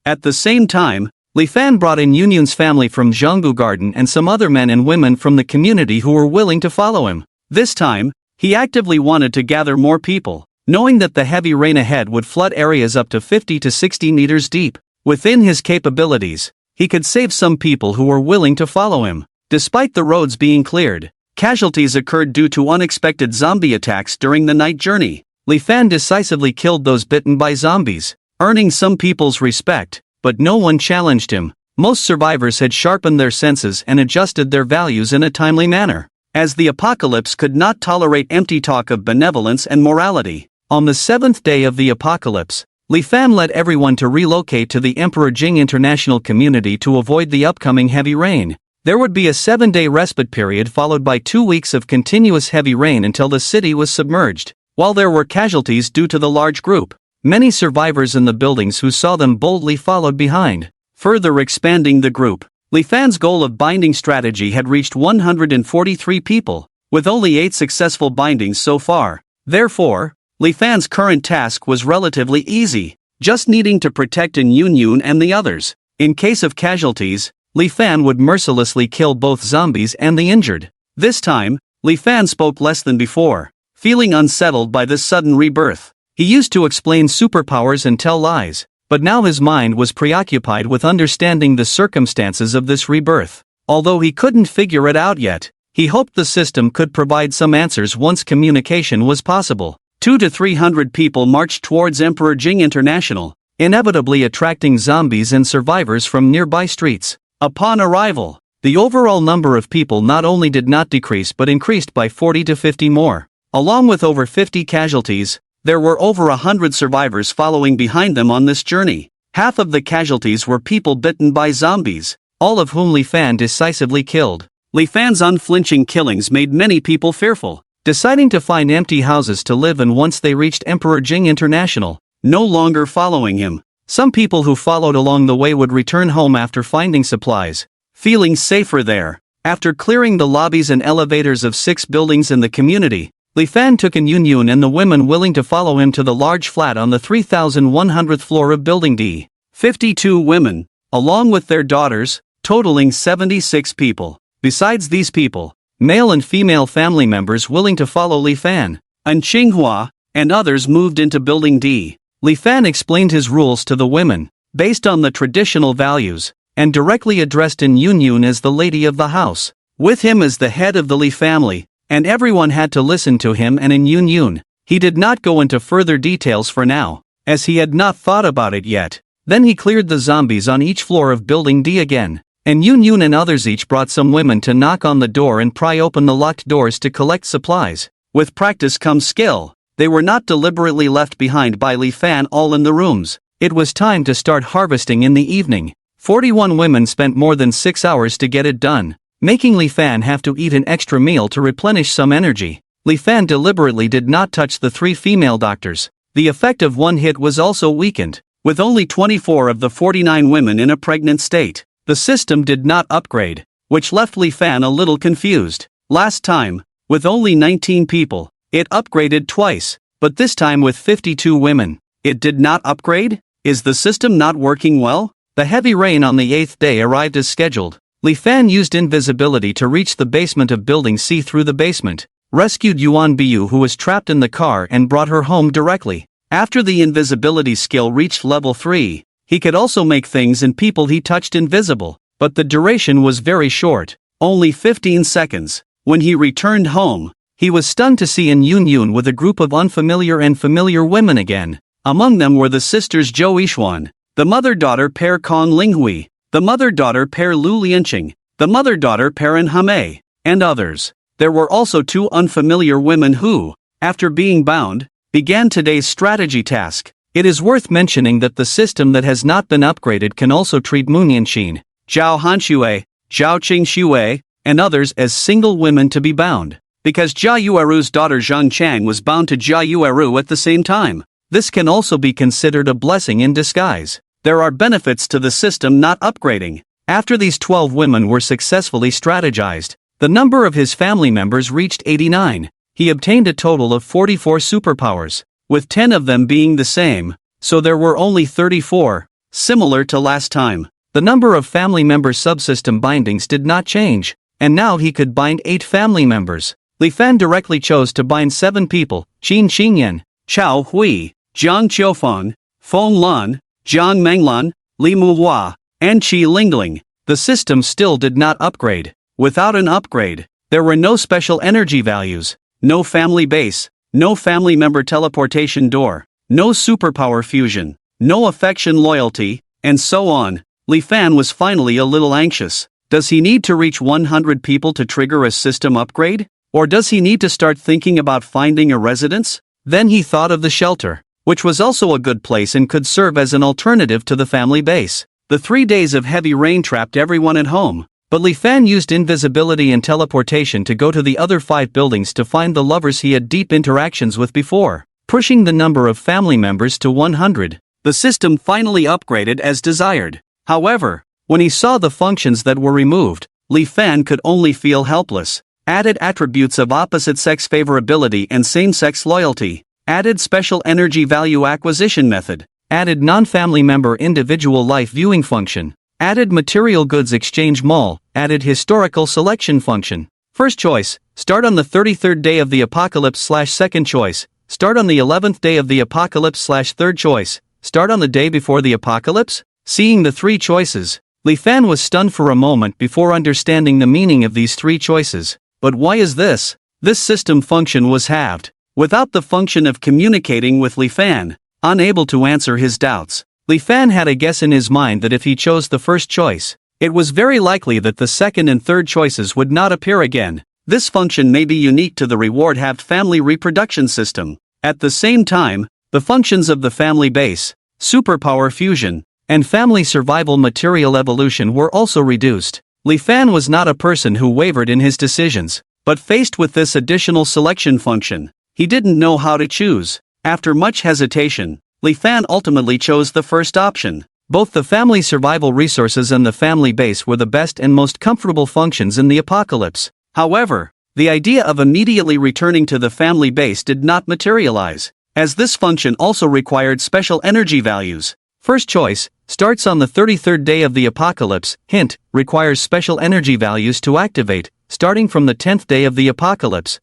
At the same time, Li Fan brought in Yun Yun's family from Zhonggu Garden and some other men and women from the community who were willing to follow him. This time, he actively wanted to gather more people, knowing that the heavy rain ahead would flood areas up to 50 to 60 meters deep. Within his capabilities, he could save some people who were willing to follow him. Despite the roads being cleared, casualties occurred due to unexpected zombie attacks during the night journey. Li Fan decisively killed those bitten by zombies, earning some people's respect, but no one challenged him. Most survivors had sharpened their senses and adjusted their values in a timely manner, as the apocalypse could not tolerate empty talk of benevolence and morality. On the 7th day of the apocalypse, Li Fan led everyone to relocate to the Emperor Jing International community to avoid the upcoming heavy rain. There would be a 7-day respite period followed by 2 weeks of continuous heavy rain until the city was submerged. While there were casualties due to the large group, many survivors in the buildings who saw them boldly followed behind. Further expanding the group, Li Fan's goal of binding strategy had reached 143 people, with only 8 successful bindings so far. Therefore, Li Fan's current task was relatively easy, just needing to protect Yun Yun and the others. In case of casualties, Li Fan would mercilessly kill both zombies and the injured. This time, Li Fan spoke less than before, feeling unsettled by this sudden rebirth. He used to explain superpowers and tell lies, but now his mind was preoccupied with understanding the circumstances of this rebirth. Although he couldn't figure it out yet, he hoped the system could provide some answers once communication was possible. 200 to 300 people marched towards Emperor Jing International, inevitably attracting zombies and survivors from nearby streets. Upon arrival, the overall number of people not only did not decrease but increased by 40 to 50 more. Along with over 50 casualties, there were over 100 survivors following behind them on this journey. Half of the casualties were people bitten by zombies, all of whom Li Fan decisively killed. Li Fan's unflinching killings made many people fearful, deciding to find empty houses to live in once they reached Emperor Jing International. No longer following him, some people who followed along the way would return home after finding supplies, feeling safer there. After clearing the lobbies and elevators of 6 buildings in the community, Li Fan took Yun Yun and the women willing to follow him to the large flat on the 3100th floor of Building D. 52 women, along with their daughters, totaling 76 people. Besides these people, male and female family members willing to follow Li Fan. And Qinghua, and others moved into Building D. Li Fan explained his rules to the women, based on the traditional values, and directly addressed In Yun as the lady of the house, with him as the head of the Li family, and everyone had to listen to him and In Yun. He did not go into further details for now, as he had not thought about it yet. Then he cleared the zombies on each floor of Building D again, and Yun and others each brought some women to knock on the door and pry open the locked doors to collect supplies. With practice comes skill. They were not deliberately left behind by Li Fan all in the rooms. It was time to start harvesting in the evening. 41 women spent more than 6 hours to get it done, making Li Fan have to eat an extra meal to replenish some energy. Li Fan deliberately did not touch the 3 female doctors. The effect of one hit was also weakened, with only 24 of the 49 women in a pregnant state. The system did not upgrade, which left Li Fan a little confused. Last time, with only 19 people, it upgraded twice, but this time with 52 women. It did not upgrade? Is the system not working well? The heavy rain on the 8th day arrived as scheduled. Li Fan used invisibility to reach the basement of Building C through the basement, rescued Yuan Biu who was trapped in the car and brought her home directly. After the invisibility skill reached level 3, he could also make things and people he touched invisible, but the duration was very short, only 15 seconds. When he returned home, he was stunned to see In Yun with a group of unfamiliar and familiar women again. Among them were the sisters Zhou Yixuan, the mother-daughter pair Kong Linghui, the mother-daughter pair Lu Lianqing, the mother-daughter pair In Hame, and others. There were also 2 unfamiliar women who, after being bound, began today's strategy task. It is worth mentioning that the system that has not been upgraded can also treat Munyanxin, Zhao Hanxue, Zhao Qingxue, and others as single women to be bound, because Jia Yueru's daughter Zhang Chang was bound to Jia Yueru at the same time. This can also be considered a blessing in disguise. There are benefits to the system not upgrading. After these 12 women were successfully strategized, the number of his family members reached 89. He obtained a total of 44 superpowers, with 10 of them being the same, so there were only 34, similar to last time. The number of family member subsystem bindings did not change, and now he could bind 8 family members. Li Fan directly chose to bind 7 people: Qin Xingyan, Chao Hui, Jiang Qiufang, Feng Lan, Jiang Menglan, Li Muhua, and Qi Lingling. The system still did not upgrade. Without an upgrade, there were no special energy values, no family base, no family member teleportation door, no superpower fusion, no affection loyalty, and so on. Li Fan was finally a little anxious. Does he need to reach 100 people to trigger a system upgrade? Or does he need to start thinking about finding a residence? Then he thought of the shelter, which was also a good place and could serve as an alternative to the family base. The 3 days of heavy rain trapped everyone at home, but Li Fan used invisibility and teleportation to go to the other 5 buildings to find the lovers he had deep interactions with before, pushing the number of family members to 100. The system finally upgraded as desired. However, when he saw the functions that were removed, Li Fan could only feel helpless. Added attributes of opposite sex favorability and same-sex loyalty. Added special energy value acquisition method. Added non-family member individual life viewing function. Added material goods exchange mall. Added historical selection function. First choice, start on the 33rd day of the apocalypse / second choice, start on the 11th day of the apocalypse / third choice, start on the day before the apocalypse? Seeing the 3 choices, Li Fan was stunned for a moment before understanding the meaning of these 3 choices. But why is this? This system function was halved. Without the function of communicating with Li Fan, unable to answer his doubts, Li Fan had a guess in his mind that if he chose the first choice, it was very likely that the second and third choices would not appear again. This function may be unique to the reward-halved family reproduction system. At the same time, the functions of the family base, superpower fusion, and family survival material evolution were also reduced. Li Fan was not a person who wavered in his decisions, but faced with this additional selection function, he didn't know how to choose. After much hesitation, Li Fan ultimately chose the first option. Both the family survival resources and the family base were the best and most comfortable functions in the apocalypse. However, the idea of immediately returning to the family base did not materialize, as this function also required special energy values. First choice, starts on the 33rd day of the apocalypse, hint, requires special energy values to activate, starting from the 10th day of the apocalypse.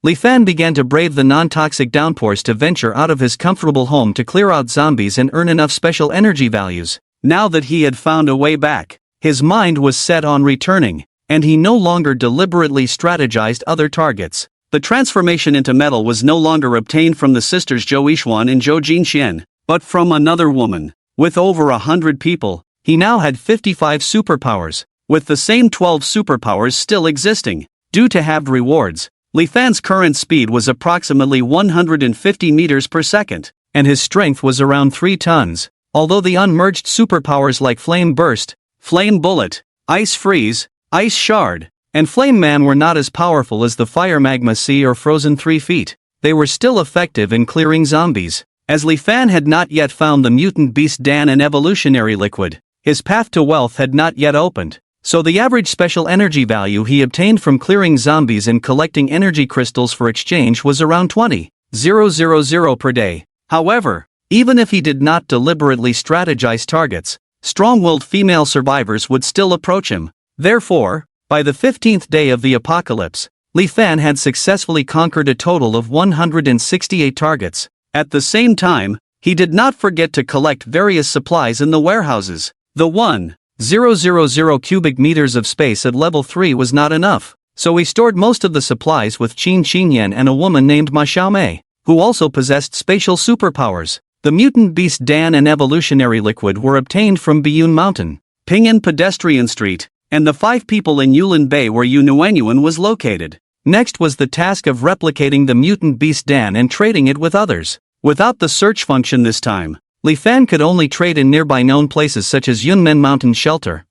Li Fan began to brave the non-toxic downpours to venture out of his comfortable home to clear out zombies and earn enough special energy values. Now that he had found a way back, his mind was set on returning, and he no longer deliberately strategized other targets. The transformation into metal was no longer obtained from the sisters Zhou Yixuan and Zhou Jinxian, but from another woman. With over 100 people, he now had 55 superpowers, with the same 12 superpowers still existing. Due to halved rewards, Li Fan's current speed was approximately 150 meters per second, and his strength was around 3 tons. Although the unmerged superpowers like Flame Burst, Flame Bullet, Ice Freeze, Ice Shard, and Flame Man were not as powerful as the Fire Magma Sea or Frozen 3 Feet, they were still effective in clearing zombies. As Li Fan had not yet found the mutant beast Dan and evolutionary liquid, his path to wealth had not yet opened. So the average special energy value he obtained from clearing zombies and collecting energy crystals for exchange was around 20,000 per day. However, even if he did not deliberately strategize targets, strong-willed female survivors would still approach him. Therefore, by the 15th day of the apocalypse, Li Fan had successfully conquered a total of 168 targets. At the same time, he did not forget to collect various supplies in the warehouses. The 1,000 cubic meters of space at level 3 was not enough, so he stored most of the supplies with Qin Xingyan and a woman named Ma Xiaomei, who also possessed spatial superpowers. The mutant beast Dan and evolutionary liquid were obtained from Biyun Mountain, Ping'an Pedestrian Street, and the 5 people in Yulin Bay where Yunuanyuan was located. Next was the task of replicating the mutant beast Dan and trading it with others. Without the search function this time, Li Fan could only trade in nearby known places such as Yunmen Mountain Shelter,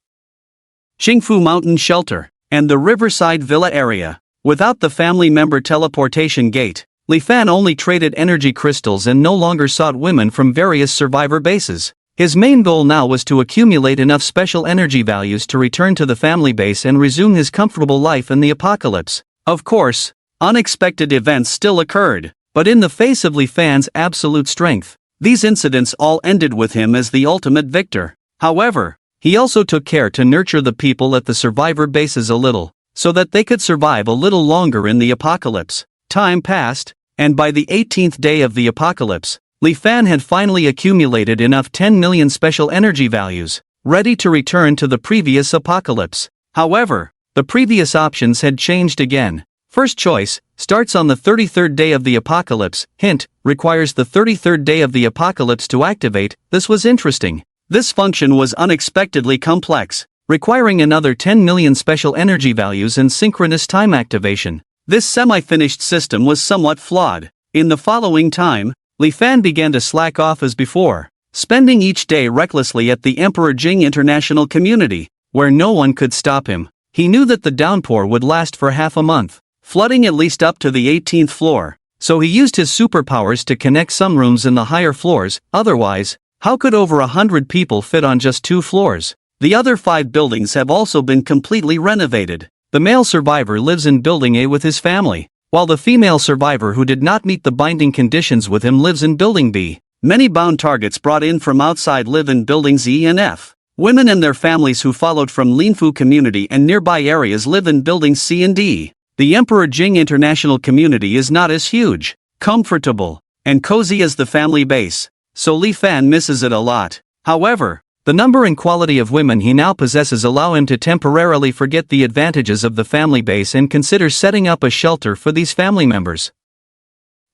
Xingfu Mountain Shelter, and the Riverside Villa area. Without the family member teleportation gate, Li Fan only traded energy crystals and no longer sought women from various survivor bases. His main goal now was to accumulate enough special energy values to return to the family base and resume his comfortable life in the apocalypse. Of course, unexpected events still occurred, but in the face of Li Fan's absolute strength, these incidents all ended with him as the ultimate victor. However, he also took care to nurture the people at the survivor bases a little, so that they could survive a little longer in the apocalypse. Time passed, and by the 18th day of the apocalypse, Li Fan had finally accumulated enough 10 million special energy values, ready to return to the previous apocalypse. However, the previous options had changed again. First choice, starts on the 33rd day of the apocalypse, hint, requires the 33rd day of the apocalypse to activate. This was interesting. This function was unexpectedly complex, requiring another 10 million special energy values and synchronous time activation. This semi-finished system was somewhat flawed. In the following time, Li Fan began to slack off as before, spending each day recklessly at the Emperor Jing International Community, where no one could stop him. He knew that the downpour would last for half a month, flooding at least up to the 18th floor, so he used his superpowers to connect some rooms in the higher floors. Otherwise, how could over 100 people fit on just 2 floors? The other 5 buildings have also been completely renovated. The male survivor lives in Building A with his family, while the female survivor who did not meet the binding conditions with him lives in Building B. Many bound targets brought in from outside live in Buildings E and F. Women and their families who followed from Linfu community and nearby areas live in Buildings C and D. The Emperor Jing International Community is not as huge, comfortable, and cozy as the family base, so Li Fan misses it a lot. However, the number and quality of women he now possesses allow him to temporarily forget the advantages of the family base and consider setting up a shelter for these family members.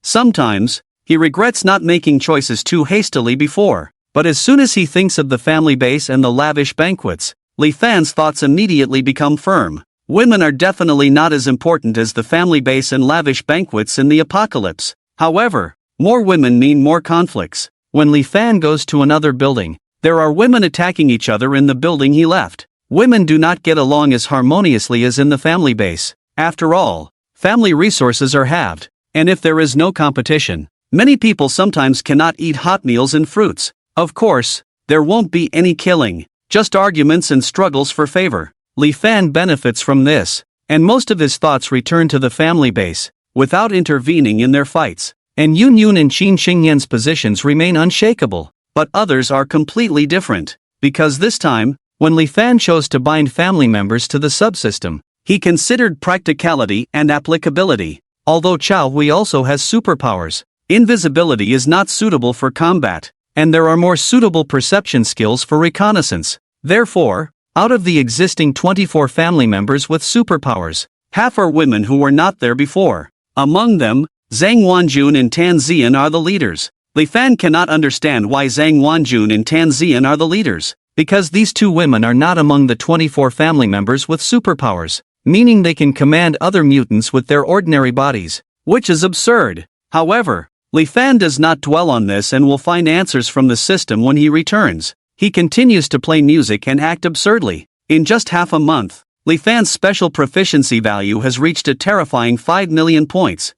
Sometimes, he regrets not making choices too hastily before, but as soon as he thinks of the family base and the lavish banquets, Li Fan's thoughts immediately become firm. Women are definitely not as important as the family base and lavish banquets in the apocalypse. However, more women mean more conflicts. When Li Fan goes to another building, there are women attacking each other in the building he left. Women do not get along as harmoniously as in the family base. After all, family resources are halved, and if there is no competition, many people sometimes cannot eat hot meals and fruits. Of course, there won't be any killing, just arguments and struggles for favor. Li Fan benefits from this, and most of his thoughts return to the family base, without intervening in their fights. And Yun Yun and Qin Xingyan's positions remain unshakable, but others are completely different, because this time, when Li Fan chose to bind family members to the subsystem, he considered practicality and applicability. although Chao Hui also has superpowers. Invisibility is not suitable for combat, and there are more suitable perception skills for reconnaissance. Therefore, out of the existing 24 family members with superpowers, half are women who were not there before. Among them, Zhang Wanjun and Tan Zian are the leaders. Li Fan cannot understand why Zhang Wanjun and Tan Zian are the leaders, because these two women are not among the 24 family members with superpowers, meaning they can command other mutants with their ordinary bodies, which is absurd. However, Li Fan does not dwell on this and will find answers from the system when he returns. He continues to play music and act absurdly. In just half a month, Li Fan's special proficiency value has reached a terrifying 5 million points.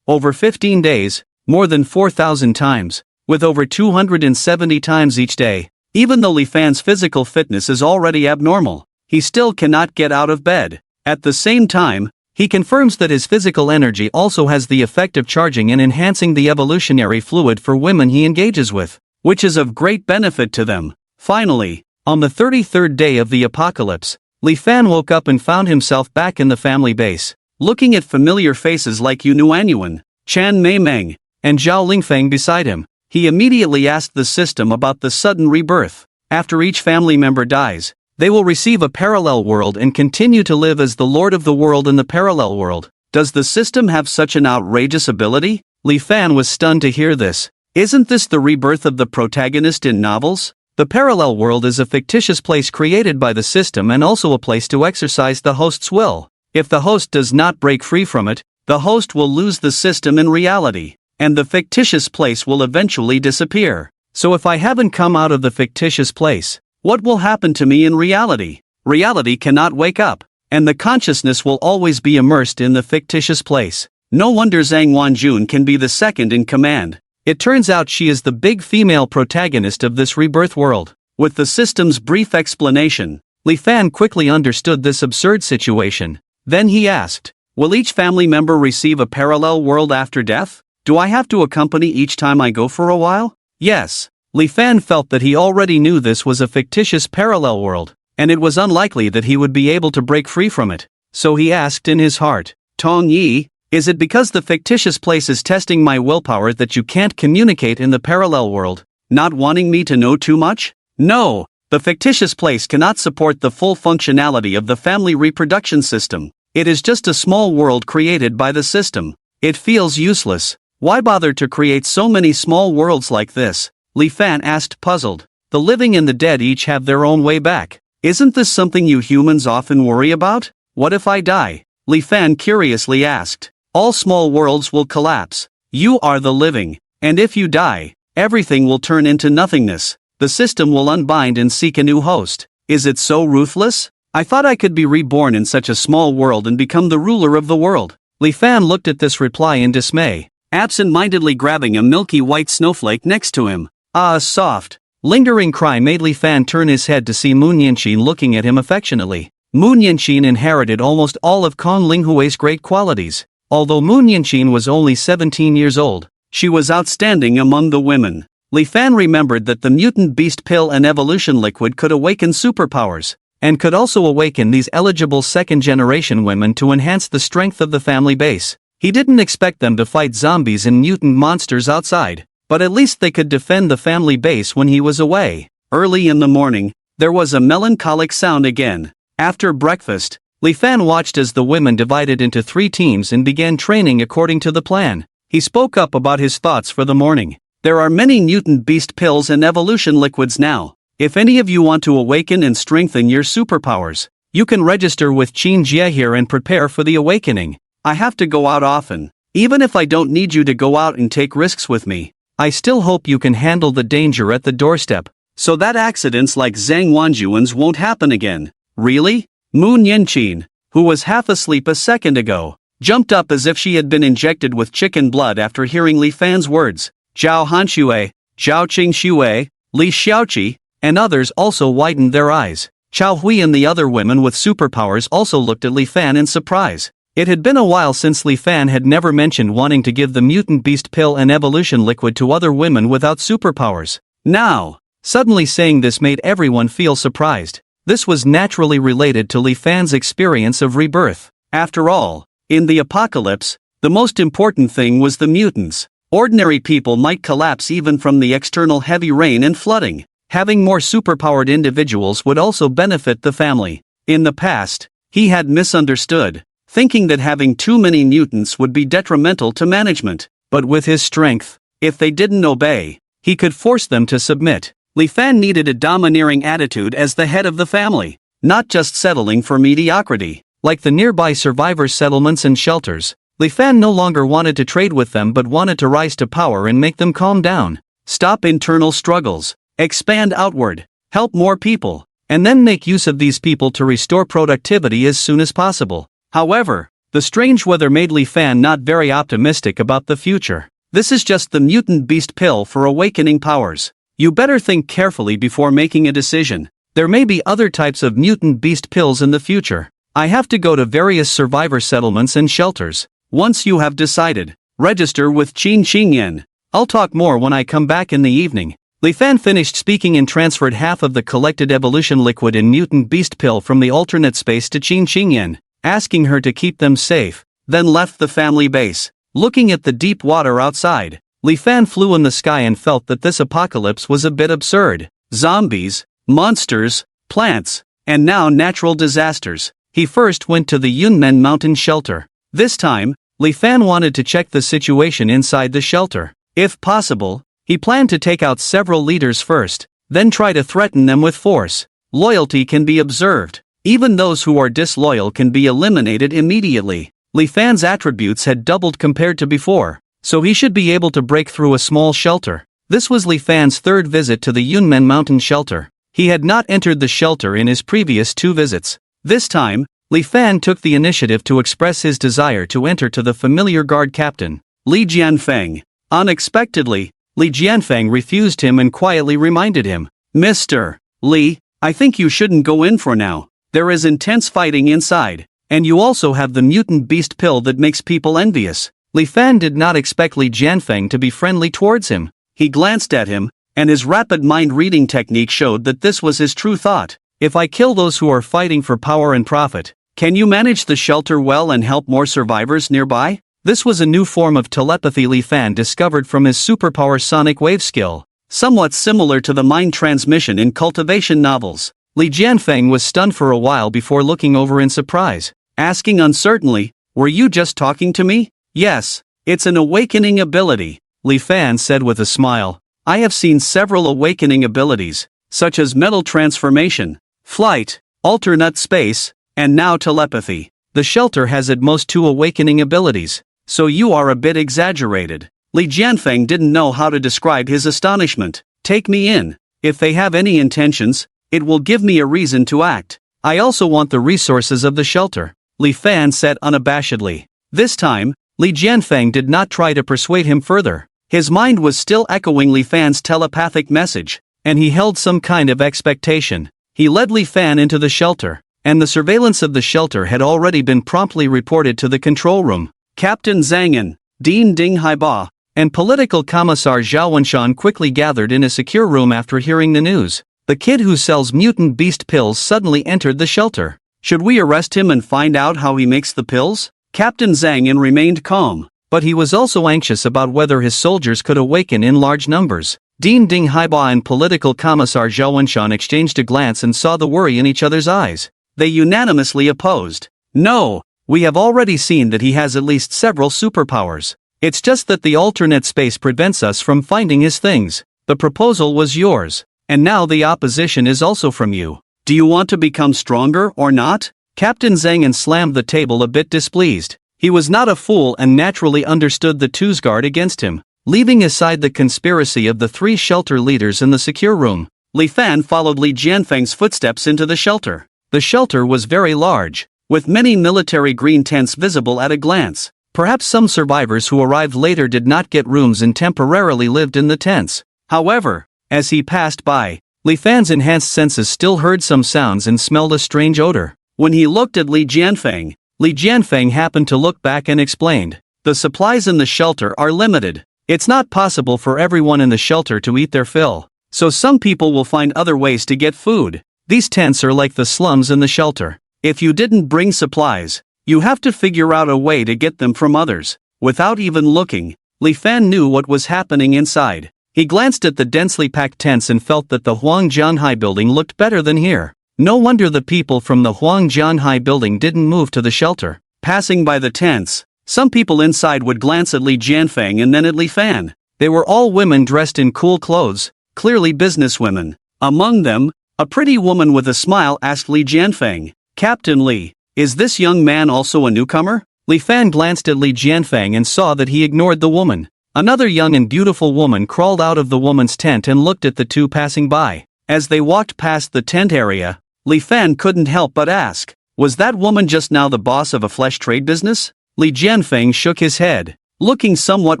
Over 15 days, more than 4,000 times, with over 270 times each day. Even though Li Fan's physical fitness is already abnormal, he still cannot get out of bed. At the same time, he confirms that his physical energy also has the effect of charging and enhancing the evolutionary fluid for women he engages with, which is of great benefit to them. Finally, on the 33rd day of the apocalypse, Li Fan woke up and found himself back in the family base, looking at familiar faces like Yu Nuanyuan, Chan Meimeng, and Zhao Lingfeng beside him. He immediately asked the system about the sudden rebirth. After each family member dies, they will receive a parallel world and continue to live as the lord of the world in the parallel world. Does the system have such an outrageous ability? Li Fan was stunned to hear this. Isn't this the rebirth of the protagonist in novels? The parallel world is a fictitious place created by the system and also a place to exercise the host's will. If the host does not break free from it, the host will lose the system in reality, and the fictitious place will eventually disappear. So if I haven't come out of the fictitious place, what will happen to me in reality? Reality cannot wake up, and the consciousness will always be immersed in the fictitious place. No wonder Zhang Wanjun can be the second in command. It turns out she is the big female protagonist of this rebirth world. With the system's brief explanation, Li Fan quickly understood this absurd situation. Then he asked, will each family member receive a parallel world after death? Do I have to accompany each time I go for a while? Yes. Li Fan felt that he already knew this was a fictitious parallel world, and it was unlikely that he would be able to break free from it. So he asked in his heart, Tong Yi, is it because the fictitious place is testing my willpower that you can't communicate in the parallel world, not wanting me to know too much? No, the fictitious place cannot support the full functionality of the family reproduction system. It is just a small world created by the system. It feels useless. Why bother to create so many small worlds like this? Li Fan asked, puzzled. The living and the dead each have their own way back. Isn't this something you humans often worry about? What if I die? Li Fan curiously asked. All small worlds will collapse. You are the living, and if you die, everything will turn into nothingness. The system will unbind and seek a new host. Is it so ruthless? I thought I could be reborn in such a small world and become the ruler of the world. Li Fan looked at this reply in dismay, absent-mindedly grabbing a milky white snowflake next to him. Ah, a soft, lingering cry made Li Fan turn his head to see Moon Yanqin looking at him affectionately. Moon Yanqin inherited almost all of Kong Linghui's great qualities. Although Moon Yanqin was only 17 years old, she was outstanding among the women. Li Fan remembered that the mutant beast pill and evolution liquid could awaken superpowers, and could also awaken these eligible second-generation women to enhance the strength of the family base. He didn't expect them to fight zombies and mutant monsters outside, but at least they could defend the family base when he was away. Early in the morning, there was a melancholic sound again. After breakfast, Li Fan watched as the women divided into 3 teams and began training according to the plan. He spoke up about his thoughts for the morning. There are many mutant beast pills and evolution liquids now. If any of you want to awaken and strengthen your superpowers, you can register with Qin Jie here and prepare for the awakening. I have to go out often. Even if I don't need you to go out and take risks with me, I still hope you can handle the danger at the doorstep, so that accidents like Zhang Wanjuan's won't happen again. Really? Moon Yanqin, who was half asleep a second ago, jumped up as if she had been injected with chicken blood after hearing Li Fan's words. Zhao Hanxue, Zhao Qingxue, Li Xiaoqi, and others also widened their eyes. Chao Hui and the other women with superpowers also looked at Li Fan in surprise. It had been a while since Li Fan had never mentioned wanting to give the mutant beast pill and evolution liquid to other women without superpowers. Now, suddenly saying this made everyone feel surprised. This was naturally related to Li Fan's experience of rebirth. After all, In the apocalypse, the most important thing was the mutants. Ordinary people might collapse even from the external heavy rain and flooding. Having more superpowered individuals would also benefit the family. In the past, he had misunderstood, thinking that having too many mutants would be detrimental to management. But with his strength, if they didn't obey, he could force them to submit. Li Fan needed a domineering attitude as the head of the family, not just settling for mediocrity. Like the nearby survivor settlements and shelters, Li Fan no longer wanted to trade with them but wanted to rise to power and make them calm down. Stop internal struggles, expand outward, help more people, and then make use of these people to restore productivity as soon as possible. However, the strange weather made Li Fan not very optimistic about the future. This is just the mutant beast pill for awakening powers. You better think carefully before making a decision. There may be other types of mutant beast pills in the future. I have to go to various survivor settlements and shelters. Once you have decided, register with Qin Qingyan. I'll talk more when I come back in the evening. Li Fan finished speaking and transferred half of the collected evolution liquid in mutant beast pill from the alternate space to Qin Qingyan, asking her to keep them safe, then left the family base. Looking at the deep water outside, Li Fan flew in the sky and felt that this apocalypse was a bit absurd. Zombies, monsters, plants, and now natural disasters. He first went to the Yunmen Mountain shelter. This time, Li Fan wanted to check the situation inside the shelter. If possible, he planned to take out several leaders first, then try to threaten them with force. Loyalty can be observed. Even those who are disloyal can be eliminated immediately. Li Fan's attributes had doubled compared to before, so he should be able to break through a small shelter. This was Li Fan's third visit to the Yunmen Mountain shelter. He had not entered the shelter in his previous 2 visits. This time, Li Fan took the initiative to express his desire to enter to the familiar guard captain, Li Jianfeng. Unexpectedly, Li Jianfeng refused him and quietly reminded him, "Mr. Li, I think you shouldn't go in for now. There is intense fighting inside, and you also have the mutant beast pill that makes people envious." Li Fan did not expect Li Jianfeng to be friendly towards him. He glanced at him, and his rapid mind-reading technique showed that this was his true thought. If I kill those who are fighting for power and profit, can you manage the shelter well and help more survivors nearby? This was a new form of telepathy Li Fan discovered from his superpower sonic wave skill, somewhat similar to the mind transmission in cultivation novels. Li Jianfeng was stunned for a while before looking over in surprise, asking uncertainly, "Were you just talking to me?" "Yes, it's an awakening ability," Li Fan said with a smile. "I have seen several awakening abilities, such as metal transformation, flight, alternate space, and now telepathy. The shelter has at most 2 awakening abilities, so you are a bit exaggerated." Li Jianfeng didn't know how to describe his astonishment. "Take me in. If they have any intentions, it will give me a reason to act. I also want the resources of the shelter," Li Fan said unabashedly. This time, Li Jianfeng did not try to persuade him further. His mind was still echoing Li Fan's telepathic message, and he held some kind of expectation. He led Li Fan into the shelter, and the surveillance of the shelter had already been promptly reported to the control room. Captain Zhang, Dean Ding Haiba, and political commissar Zhao Wenshan quickly gathered in a secure room after hearing the news. The kid who sells mutant beast pills suddenly entered the shelter. Should we arrest him and find out how he makes the pills? Captain Zhang remained calm, but he was also anxious about whether his soldiers could awaken in large numbers. Dean Ding Haiba and political commissar Zhao Wenshan exchanged a glance and saw the worry in each other's eyes. They unanimously opposed. "No, we have already seen that he has at least several superpowers. It's just that the alternate space prevents us from finding his things. The proposal was yours, and now the opposition is also from you. Do you want to become stronger or not?" Captain Zhang slammed the table a bit displeased. He was not a fool and naturally understood the two's guard against him. Leaving aside the conspiracy of the 3 shelter leaders in the secure room, Li Fan followed Li Jianfeng's footsteps into the shelter. The shelter was very large, with many military green tents visible at a glance. Perhaps some survivors who arrived later did not get rooms and temporarily lived in the tents. However, as he passed by, Li Fan's enhanced senses still heard some sounds and smelled a strange odor. When he looked at Li Jianfeng happened to look back and explained, "The supplies in the shelter are limited. It's not possible for everyone in the shelter to eat their fill, so some people will find other ways to get food. These tents are like the slums in the shelter. If you didn't bring supplies, You have to figure out a way to get them from others. Without even looking, Li Fan knew what was happening inside. He glanced at the densely packed tents and felt that the Huang Jianhai building looked better than here. No wonder the people from the Huang Jianhai building didn't move to the shelter. Passing by the tents, some people inside would glance at Li Jianfeng and then at Li Fan. They were all women dressed in cool clothes, clearly businesswomen. Among them, a pretty woman with a smile asked Li Jianfeng, "Captain Li, is this young man also a newcomer?" Li Fan glanced at Li Jianfeng and saw that he ignored the woman. Another young and beautiful woman crawled out of the woman's tent and looked at the two passing by. As they walked past the tent area, Li Fan couldn't help but ask, "Was that woman just now the boss of a flesh trade business?" Li Jianfeng shook his head, looking somewhat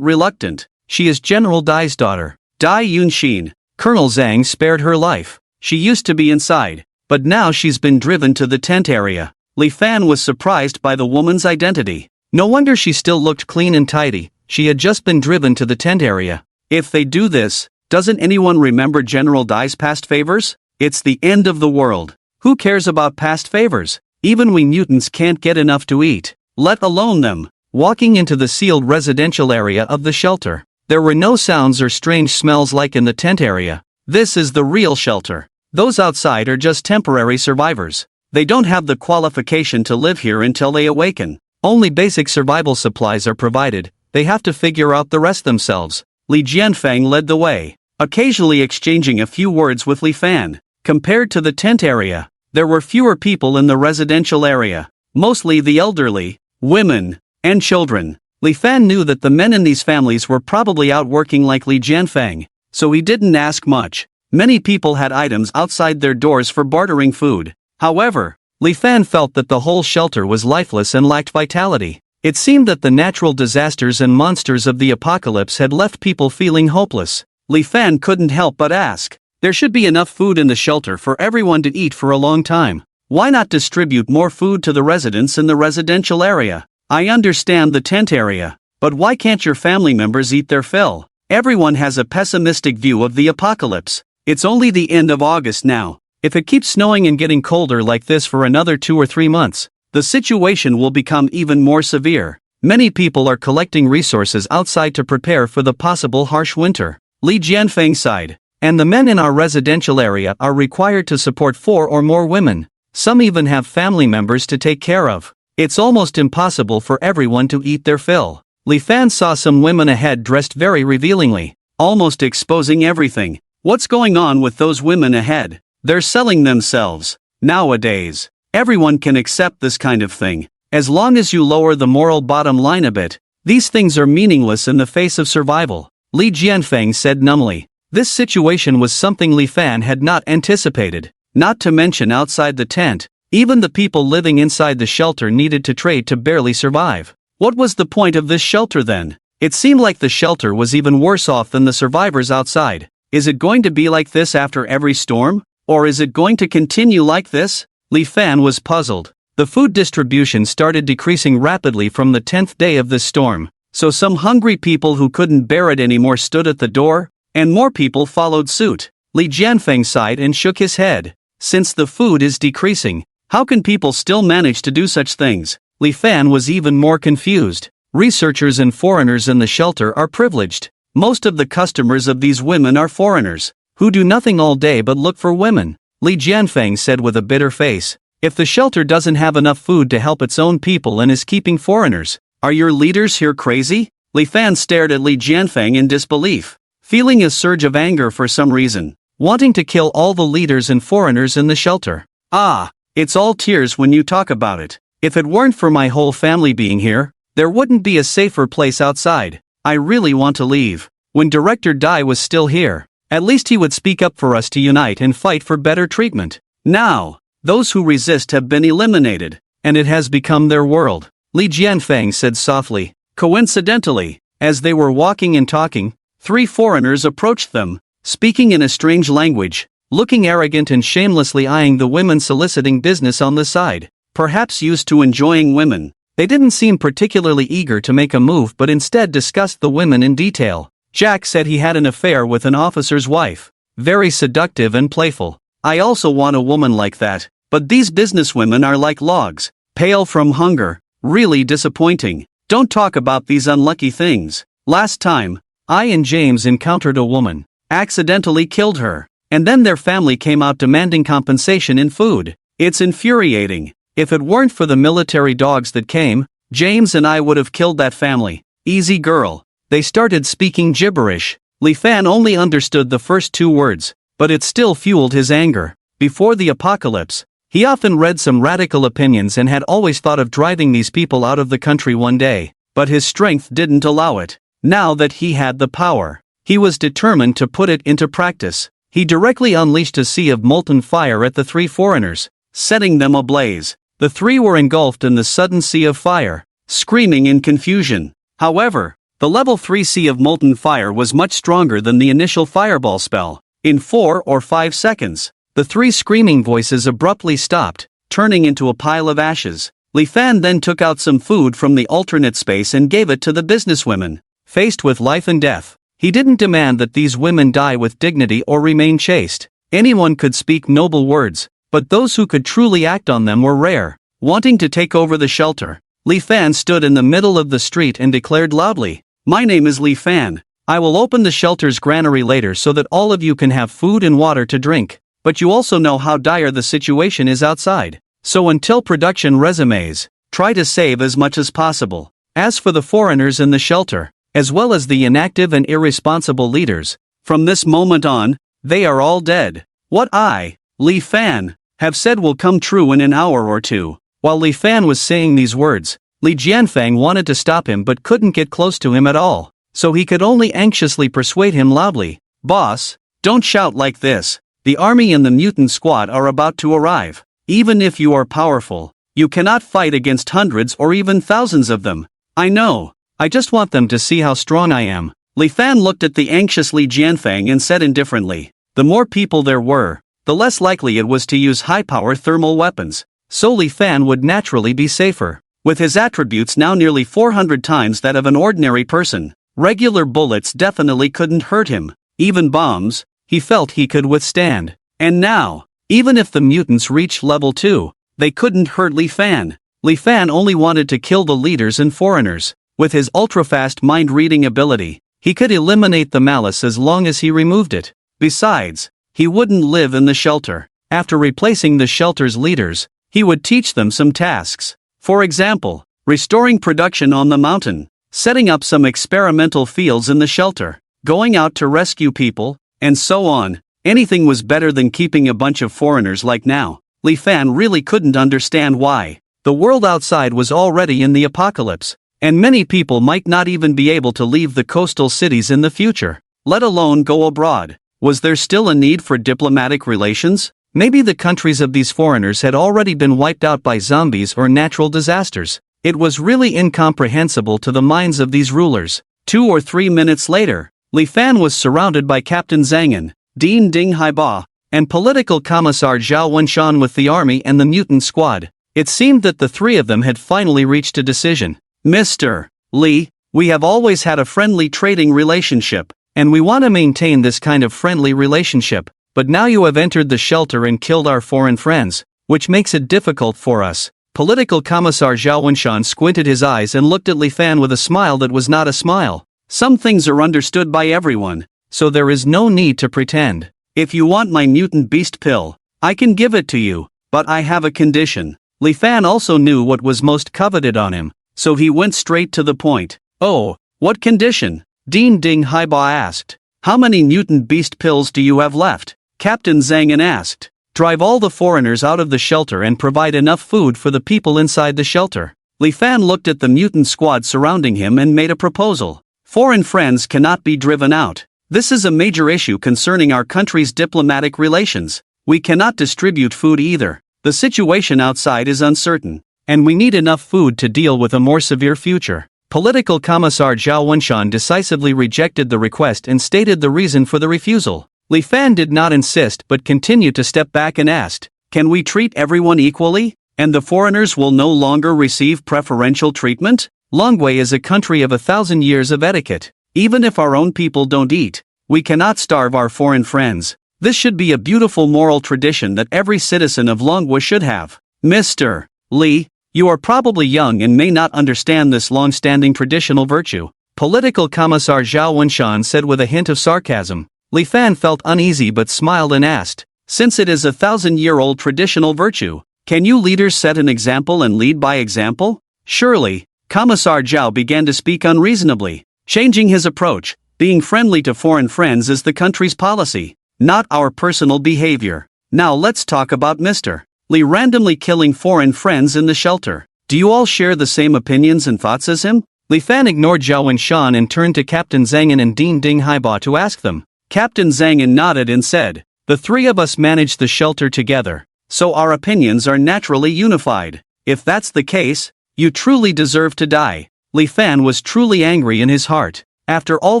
reluctant. "She is General Dai's daughter, Dai Yunxin. Colonel Zhang spared her life. She used to be inside, but now she's been driven to the tent area." Li Fan was surprised by the woman's identity. No wonder she still looked clean and tidy. She had just been driven to the tent area. If they do this, doesn't anyone remember General Dai's past favors? It's the end of the world. Who cares about past favors? Even we mutants can't get enough to eat, let alone them. Walking into the sealed residential area of the shelter, there were no sounds or strange smells like in the tent area. This is the real shelter. Those outside are just temporary survivors. They don't have the qualification to live here until they awaken. Only basic survival supplies are provided. They have to figure out the rest themselves. Li Jianfeng led the way, occasionally exchanging a few words with Li Fan. Compared to the tent area, there were fewer people in the residential area, mostly the elderly, women, and children. Li Fan knew that the men in these families were probably out working like Li Jianfeng, so he didn't ask much. Many people had items outside their doors for bartering food. However, Li Fan felt that the whole shelter was lifeless and lacked vitality. It seemed that the natural disasters and monsters of the apocalypse had left people feeling hopeless. Li Fan couldn't help but ask, "There should be enough food in the shelter for everyone to eat for a long time. Why not distribute more food to the residents in the residential area? I understand the tent area, but why can't your family members eat their fill?" Everyone has a pessimistic view of the apocalypse. It's only the end of August now. If it keeps snowing and getting colder like this for another 2 or 3 months, the situation will become even more severe. Many people are collecting resources outside to prepare for the possible harsh winter. Li Jianfeng sighed. And the men in our residential area are required to support 4 or more women. Some even have family members to take care of. It's almost impossible for everyone to eat their fill. Li Fan saw some women ahead dressed very revealingly, almost exposing everything. What's going on with those women ahead? They're selling themselves. Nowadays, everyone can accept this kind of thing. As long as you lower the moral bottom line a bit, these things are meaningless in the face of survival. Li Jianfeng said numbly. This situation was something Li Fan had not anticipated. Not to mention outside the tent, even the people living inside the shelter needed to trade to barely survive. What was the point of this shelter then? It seemed like the shelter was even worse off than the survivors outside. Is it going to be like this after every storm? Or is it going to continue like this? Li Fan was puzzled. The food distribution started decreasing rapidly from the 10th day of this storm, so some hungry people who couldn't bear it anymore stood at the door, and more people followed suit. Li Jianfeng sighed and shook his head. Since the food is decreasing, how can people still manage to do such things? Li Fan was even more confused. Researchers and foreigners in the shelter are privileged. Most of the customers of these women are foreigners, who do nothing all day but look for women. Li Jianfeng said with a bitter face. If the shelter doesn't have enough food to help its own people and is keeping foreigners, are your leaders here crazy? Li Fan stared at Li Jianfeng in disbelief, feeling a surge of anger for some reason, wanting to kill all the leaders and foreigners in the shelter. Ah, it's all tears when you talk about it. If it weren't for my whole family being here, there wouldn't be a safer place outside. I really want to leave. When Director Dai was still here, at least he would speak up for us to unite and fight for better treatment. Now, those who resist have been eliminated, and it has become their world. Li Jianfeng said softly. Coincidentally, as they were walking and talking, 3 foreigners approached them, speaking in a strange language, looking arrogant and shamelessly eyeing the women soliciting business on the side. Perhaps used to enjoying women, they didn't seem particularly eager to make a move but instead discussed the women in detail. Jack said he had an affair with an officer's wife. Very seductive and playful. I also want a woman like that, but these businesswomen are like logs, pale from hunger. Really disappointing. Don't talk about these unlucky things. Last time, I and James encountered a woman, accidentally killed her, and then their family came out demanding compensation in food. It's infuriating. If it weren't for the military dogs that came, James and I would have killed that family. Easy girl. They started speaking gibberish. Li Fan only understood the first two words, but it still fueled his anger. Before the apocalypse, he often read some radical opinions and had always thought of driving these people out of the country one day, but his strength didn't allow it. Now that he had the power, he was determined to put it into practice. He directly unleashed a sea of molten fire at the three foreigners, setting them ablaze. The three were engulfed in the sudden sea of fire, screaming in confusion. However, the level 3 sea of molten fire was much stronger than the initial fireball spell. In 4 or 5 seconds, the three screaming voices abruptly stopped, turning into a pile of ashes. Li Fan then took out some food from the alternate space and gave it to the businesswomen. Faced with life and death, he didn't demand that these women die with dignity or remain chaste. Anyone could speak noble words, but those who could truly act on them were rare. Wanting to take over the shelter, Li Fan stood in the middle of the street and declared loudly, "My name is Li Fan. I will open the shelter's granary later so that all of you can have food and water to drink, but you also know how dire the situation is outside. So until production resumes, try to save as much as possible. As for the foreigners in the shelter, as well as the inactive and irresponsible leaders, from this moment on, they are all dead. What I, Li Fan, have said will come true in an hour or two." While Li Fan was saying these words, Li Jianfang wanted to stop him but couldn't get close to him at all, so he could only anxiously persuade him loudly, "Boss, don't shout like this. The army and the mutant squad are about to arrive. Even if you are powerful, you cannot fight against hundreds or even thousands of them. I know. I just want them to see how strong I am." Li Fan looked at the anxious Li Jianfang and said indifferently, "The more people there were, the less likely it was to use high-power thermal weapons, so Li Fan would naturally be safer. With his attributes now nearly 400 times that of an ordinary person, regular bullets definitely couldn't hurt him. Even bombs, he felt he could withstand. And now, even if the mutants reached level 2, they couldn't hurt Li Fan. Li Fan only wanted to kill the leaders and foreigners. With his ultra-fast mind-reading ability, he could eliminate the malice as long as he removed it. Besides, he wouldn't live in the shelter. After replacing the shelter's leaders, he would teach them some tasks. For example, restoring production on the mountain, setting up some experimental fields in the shelter, going out to rescue people, and so on. Anything was better than keeping a bunch of foreigners like now. Li Fan really couldn't understand why. The world outside was already in the apocalypse, and many people might not even be able to leave the coastal cities in the future, let alone go abroad. Was there still a need for diplomatic relations? Maybe the countries of these foreigners had already been wiped out by zombies or natural disasters. It was really incomprehensible to the minds of these rulers. 2 or 3 minutes later, Li Fan was surrounded by Captain Zhang'an, Dean Ding Haiba, and political commissar Zhao Wenshan with the army and the mutant squad. It seemed that the three of them had finally reached a decision. "Mr. Li, we have always had a friendly trading relationship, and we want to maintain this kind of friendly relationship. But now you have entered the shelter and killed our foreign friends, which makes it difficult for us." Political commissar Zhao Wenshan squinted his eyes and looked at Li Fan with a smile that was not a smile. "Some things are understood by everyone, so there is no need to pretend. If you want my mutant beast pill, I can give it to you, but I have a condition." Li Fan also knew what was most coveted on him, so he went straight to the point. "Oh, what condition?" Dean Ding Haiba asked. "How many mutant beast pills do you have left?" Captain Zhang'an asked. "Drive all the foreigners out of the shelter and provide enough food for the people inside the shelter." Li Fan looked at the mutant squad surrounding him and made a proposal. "Foreign friends cannot be driven out. This is a major issue concerning our country's diplomatic relations. We cannot distribute food either. The situation outside is uncertain, and we need enough food to deal with a more severe future." Political commissar Zhao Wenshan decisively rejected the request and stated the reason for the refusal. Li Fan did not insist but continued to step back and asked, "Can we treat everyone equally, and the foreigners will no longer receive preferential treatment? Longwei is a country of 1,000 years of etiquette. Even if our own people don't eat, we cannot starve our foreign friends. This should be a beautiful moral tradition that every citizen of Longwei should have." "Mr. Li, You are probably young and may not understand this long-standing traditional virtue, Political Commissar Zhao Wenshan said with a hint of sarcasm. Li Fan felt uneasy but smiled and asked, since it is a 1,000-year-old traditional virtue, can you leaders set an example and lead by example? Surely, Commissar Zhao began to speak unreasonably, changing his approach. Being friendly to foreign friends is the country's policy, not our personal behavior. Now let's talk about Mr. Li randomly killing foreign friends in the shelter. Do you all share the same opinions and thoughts as him? Li Fan ignored Zhao Wenshan and turned to Captain Zhang and Dean Ding Haiba to ask them. Captain Zhang nodded and said, the three of us managed the shelter together, so our opinions are naturally unified. If that's the case, you truly deserve to die. Li Fan was truly angry in his heart. After all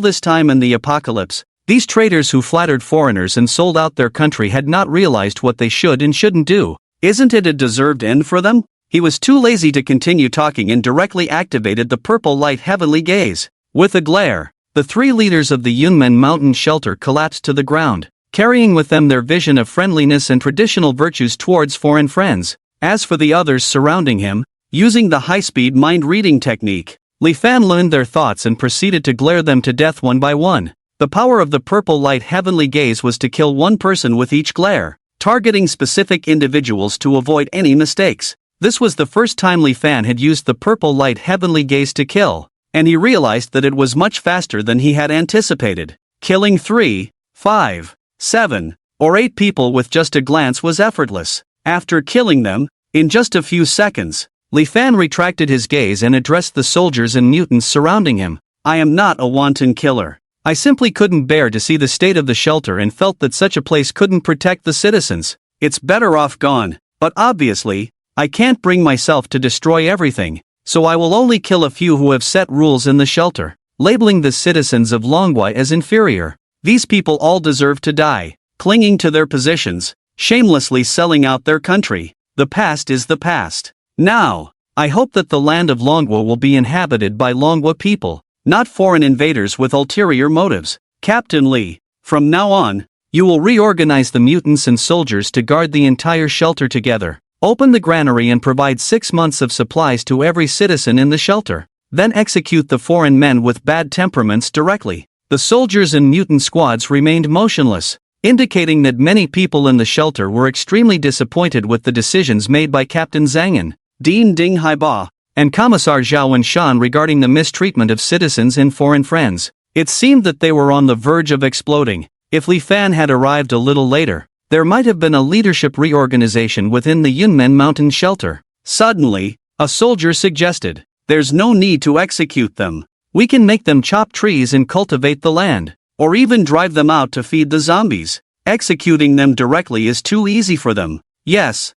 this time in the apocalypse, these traitors who flattered foreigners and sold out their country had not realized what they should and shouldn't do. Isn't it a deserved end for them? He was too lazy to continue talking and directly activated the purple light heavenly gaze. With a glare, the three leaders of the Yunmen mountain shelter collapsed to the ground, carrying with them their vision of friendliness and traditional virtues towards foreign friends. As for the others surrounding him, using the high-speed mind-reading technique, Li Fan learned their thoughts and proceeded to glare them to death one by one. The power of the purple light heavenly gaze was to kill one person with each glare, targeting specific individuals to avoid any mistakes. This was the first time Li Fan had used the purple light heavenly gaze to kill, and he realized that it was much faster than he had anticipated. Killing 3, 5, 7, or 8 people with just a glance was effortless. After killing them, in just a few seconds, Li Fan retracted his gaze and addressed the soldiers and mutants surrounding him. I am not a wanton killer. I simply couldn't bear to see the state of the shelter and felt that such a place couldn't protect the citizens. It's better off gone, but obviously, I can't bring myself to destroy everything, so I will only kill a few who have set rules in the shelter, labeling the citizens of Longwei as inferior. These people all deserve to die, clinging to their positions, shamelessly selling out their country. The past is the past. Now, I hope that the land of Longwa will be inhabited by Longwa people, not foreign invaders with ulterior motives. Captain Li, from now on, you will reorganize the mutants and soldiers to guard the entire shelter together. Open the granary and provide 6 months of supplies to every citizen in the shelter. Then execute the foreign men with bad temperaments directly. The soldiers and mutant squads remained motionless, indicating that many people in the shelter were extremely disappointed with the decisions made by Captain Zhang, Dean Ding Haiba, and Commissar Zhao Wenshan regarding the mistreatment of citizens and foreign friends. It seemed that they were on the verge of exploding. If Li Fan had arrived a little later, there might have been a leadership reorganization within the Yunmen mountain shelter. Suddenly, a soldier suggested, there's no need to execute them. We can make them chop trees and cultivate the land, or even drive them out to feed the zombies. Executing them directly is too easy for them. Yes,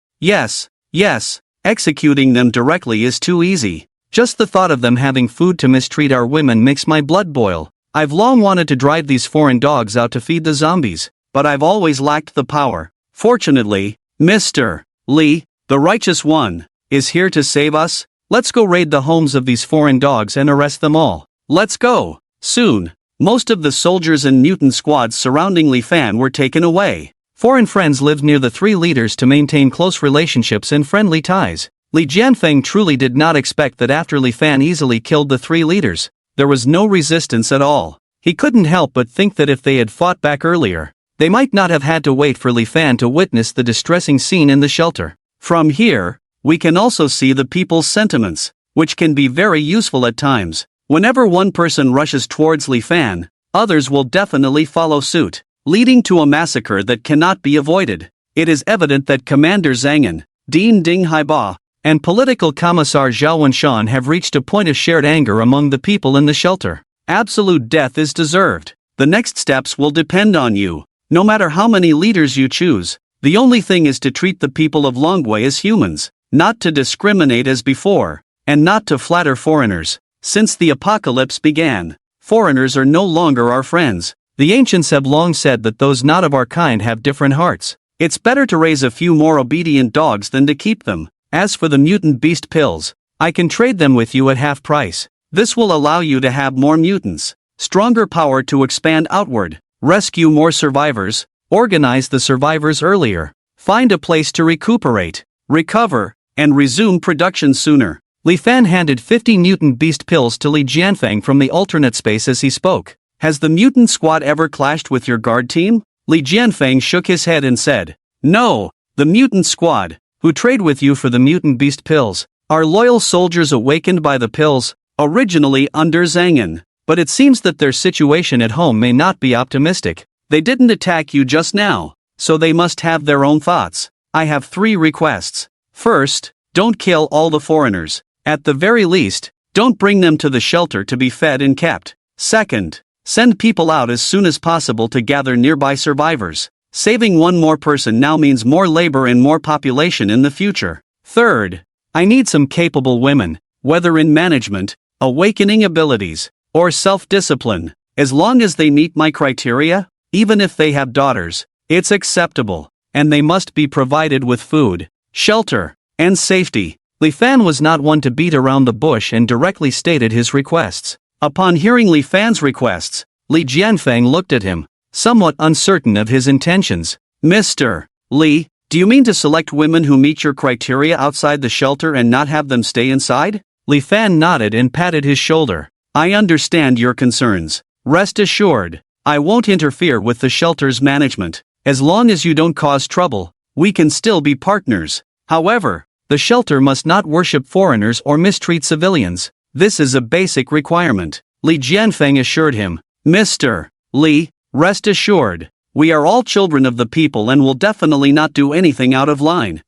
executing them directly is too easy. Just the thought of them having food to mistreat our women makes my blood boil. I've long wanted to drive these foreign dogs out to feed the zombies, but I've always lacked the power. Fortunately, Mr. Li, the righteous one, is here to save us. Let's go raid the homes of these foreign dogs and arrest them all. Let's go. Soon, most of the soldiers and mutant squads surrounding Li Fan were taken away. Foreign friends lived near the three leaders to maintain close relationships and friendly ties. Li Jianfeng truly did not expect that after Li Fan easily killed the three leaders, there was no resistance at all. He couldn't help but think that if they had fought back earlier, they might not have had to wait for Li Fan to witness the distressing scene in the shelter. From here, we can also see the people's sentiments, which can be very useful at times. Whenever one person rushes towards Li Fan, others will definitely follow suit, leading to a massacre that cannot be avoided. It is evident that Commander Zhang, Dean Ding Haiba, and Political Commissar Zhao Wenshan have reached a point of shared anger among the people in the shelter. Absolute death is deserved. The next steps will depend on you. No matter how many leaders you choose, the only thing is to treat the people of Longwei as humans, not to discriminate as before, and not to flatter foreigners. Since the apocalypse began, foreigners are no longer our friends. The ancients have long said that those not of our kind have different hearts. It's better to raise a few more obedient dogs than to keep them. As for the mutant beast pills, I can trade them with you at half price. This will allow you to have more mutants, stronger power to expand outward, rescue more survivors, organize the survivors earlier, find a place to recuperate, recover, and resume production sooner. Li Fan handed 50 mutant beast pills to Li Jianfeng from the alternate space as he spoke. Has the mutant squad ever clashed with your guard team? Li Jianfeng shook his head and said, No, the mutant squad, who trade with you for the mutant beast pills, are loyal soldiers awakened by the pills, originally under Zhang'an. But it seems that their situation at home may not be optimistic. They didn't attack you just now, so they must have their own thoughts. I have 3 requests. First, don't kill all the foreigners. At the very least, don't bring them to the shelter to be fed and kept. Second, send people out as soon as possible to gather nearby survivors. Saving one more person now means more labor and more population in the future. Third, I need some capable women, whether in management, awakening abilities, or self-discipline. As long as they meet my criteria, even if they have daughters, it's acceptable, and they must be provided with food, shelter, and safety. Li Fan was not one to beat around the bush and directly stated his requests. Upon hearing Li Fan's requests, Li Jianfeng looked at him, somewhat uncertain of his intentions. Mr. Li, do you mean to select women who meet your criteria outside the shelter and not have them stay inside? Li Fan nodded and patted his shoulder. I understand your concerns. Rest assured, I won't interfere with the shelter's management. As long as you don't cause trouble, we can still be partners. However, the shelter must not worship foreigners or mistreat civilians. This is a basic requirement, Li Jianfeng assured him. Mr. Li, rest assured, we are all children of the people and will definitely not do anything out of line.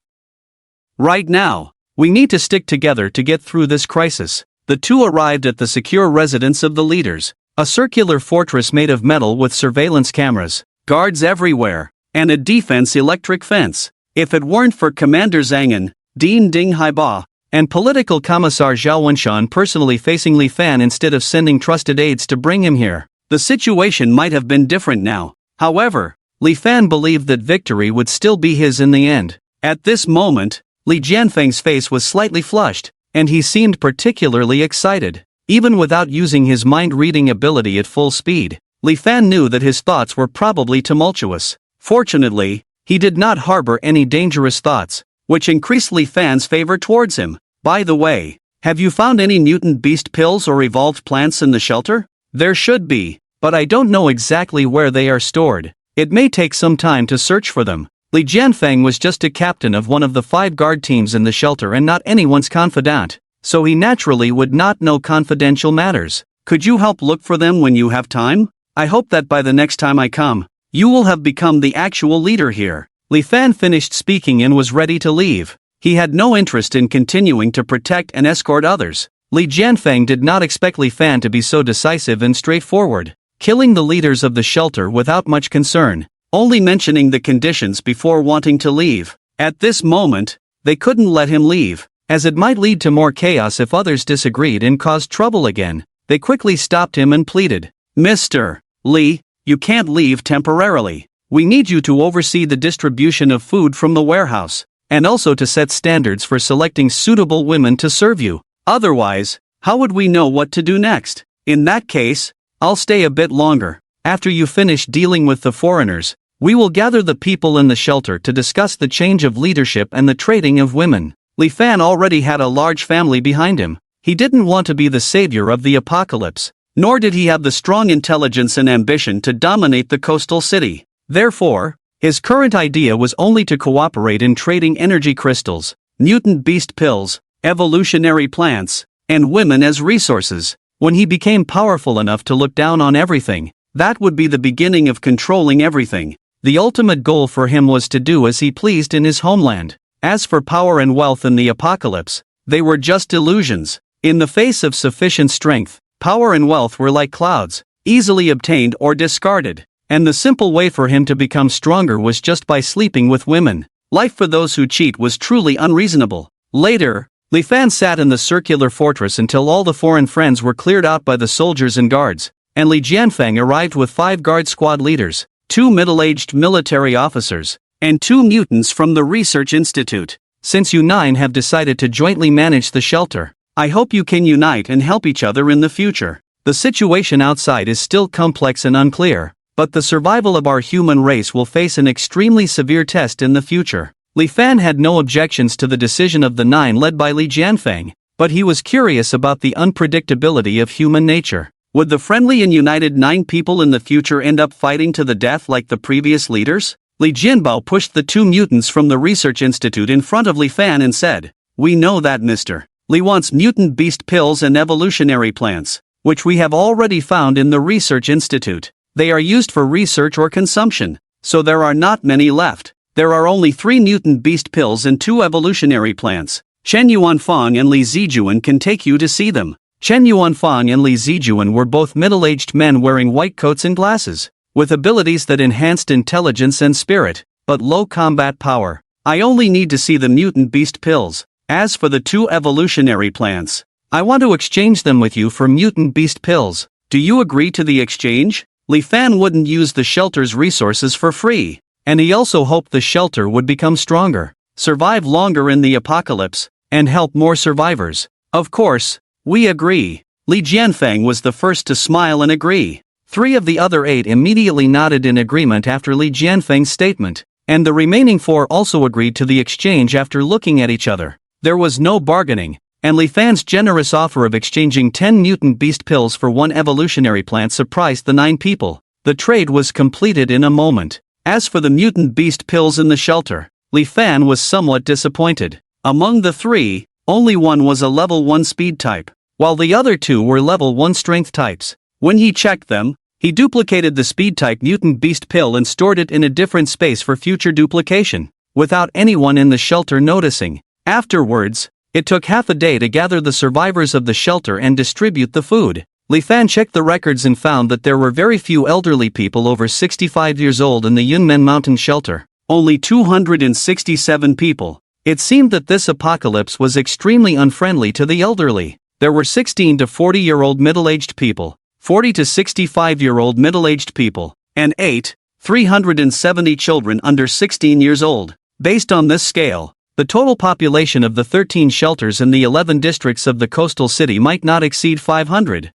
Right now, we need to stick together to get through this crisis. The two arrived at the secure residence of the leaders, a circular fortress made of metal with surveillance cameras, guards everywhere, and a defense electric fence. If it weren't for Commander Zhang'an, Dean Ding Haiba, and political commissar Zhao Wenshan personally facing Li Fan instead of sending trusted aides to bring him here, the situation might have been different now. However, Li Fan believed that victory would still be his in the end. At this moment, Li Jianfeng's face was slightly flushed, and he seemed particularly excited. Even without using his mind-reading ability at full speed, Li Fan knew that his thoughts were probably tumultuous. Fortunately, he did not harbor any dangerous thoughts, which increased Li Fan's favor towards him. By the way, have you found any mutant beast pills or evolved plants in the shelter? There should be, but I don't know exactly where they are stored. It may take some time to search for them. Li Jianfeng was just a captain of one of the 5 guard teams in the shelter and not anyone's confidant, so he naturally would not know confidential matters. Could you help look for them when you have time? I hope that by the next time I come, you will have become the actual leader here. Li Fan finished speaking and was ready to leave. He had no interest in continuing to protect and escort others. Li Jianfeng did not expect Li Fan to be so decisive and straightforward, killing the leaders of the shelter without much concern, only mentioning the conditions before wanting to leave. At this moment, they couldn't let him leave, as it might lead to more chaos if others disagreed and caused trouble again. They quickly stopped him and pleaded, Mr. Li, you can't leave temporarily. We need you to oversee the distribution of food from the warehouse, and also to set standards for selecting suitable women to serve you. Otherwise, how would we know what to do next? In that case, I'll stay a bit longer. After you finish dealing with the foreigners, we will gather the people in the shelter to discuss the change of leadership and the trading of women. Li Fan already had a large family behind him. He didn't want to be the savior of the apocalypse, nor did he have the strong intelligence and ambition to dominate the coastal city. Therefore, his current idea was only to cooperate in trading energy crystals, mutant beast pills, evolutionary plants, and women as resources. When he became powerful enough to look down on everything, that would be the beginning of controlling everything. The ultimate goal for him was to do as he pleased in his homeland. As for power and wealth in the apocalypse, they were just illusions. In the face of sufficient strength, power and wealth were like clouds, easily obtained or discarded, and the simple way for him to become stronger was just by sleeping with women. Life for those who cheat was truly unreasonable. Later, Li Fan sat in the circular fortress until all the foreign friends were cleared out by the soldiers and guards, and Li Jianfeng arrived with 5 guard squad leaders, 2 middle-aged military officers, and 2 mutants from the research institute. Since you 9 have decided to jointly manage the shelter, I hope you can unite and help each other in the future. The situation outside is still complex and unclear, but the survival of our human race will face an extremely severe test in the future. Li Fan had no objections to the decision of the 9 led by Li Jianfeng, but he was curious about the unpredictability of human nature. Would the friendly and united 9 people in the future end up fighting to the death like the previous leaders? Li Jianbao pushed the 2 mutants from the research institute in front of Li Fan and said, "We know that Mr. Li wants mutant beast pills and evolutionary plants, which we have already found in the research institute. They are used for research or consumption, so there are not many left. There are only 3 mutant beast pills and 2 evolutionary plants. Chen Yuanfang and Li Zijuan can take you to see them." Chen Yuanfang and Li Zijuan were both middle-aged men wearing white coats and glasses, with abilities that enhanced intelligence and spirit, but low combat power. "I only need to see the mutant beast pills. As for the 2 evolutionary plants, I want to exchange them with you for mutant beast pills. Do you agree to the exchange?" Li Fan wouldn't use the shelter's resources for free, and he also hoped the shelter would become stronger, survive longer in the apocalypse, and help more survivors. "Of course, we agree." Li Jianfeng was the first to smile and agree. 3 of the other 8 immediately nodded in agreement after Li Jianfeng's statement, and the remaining 4 also agreed to the exchange after looking at each other. There was no bargaining, and Li Fan's generous offer of exchanging 10 mutant beast pills for 1 evolutionary plant surprised the 9 people. The trade was completed in a moment. As for the mutant beast pills in the shelter, Li Fan was somewhat disappointed. Among the 3, only 1 was a level 1 speed type, while the other 2 were level 1 strength types. When he checked them, he duplicated the speed type mutant beast pill and stored it in a different space for future duplication, without anyone in the shelter noticing. Afterwards, it took half a day to gather the survivors of the shelter and distribute the food. Li Fan checked the records and found that there were very few elderly people over 65 years old in the Yunmen Mountain shelter. Only 267 people. It seemed that this apocalypse was extremely unfriendly to the elderly. There were 16 to 40-year-old middle-aged people, 40 to 65-year-old middle-aged people, and 370 children under 16 years old. Based on this scale, the total population of the 13 shelters in the 11 districts of the coastal city might not exceed 500,000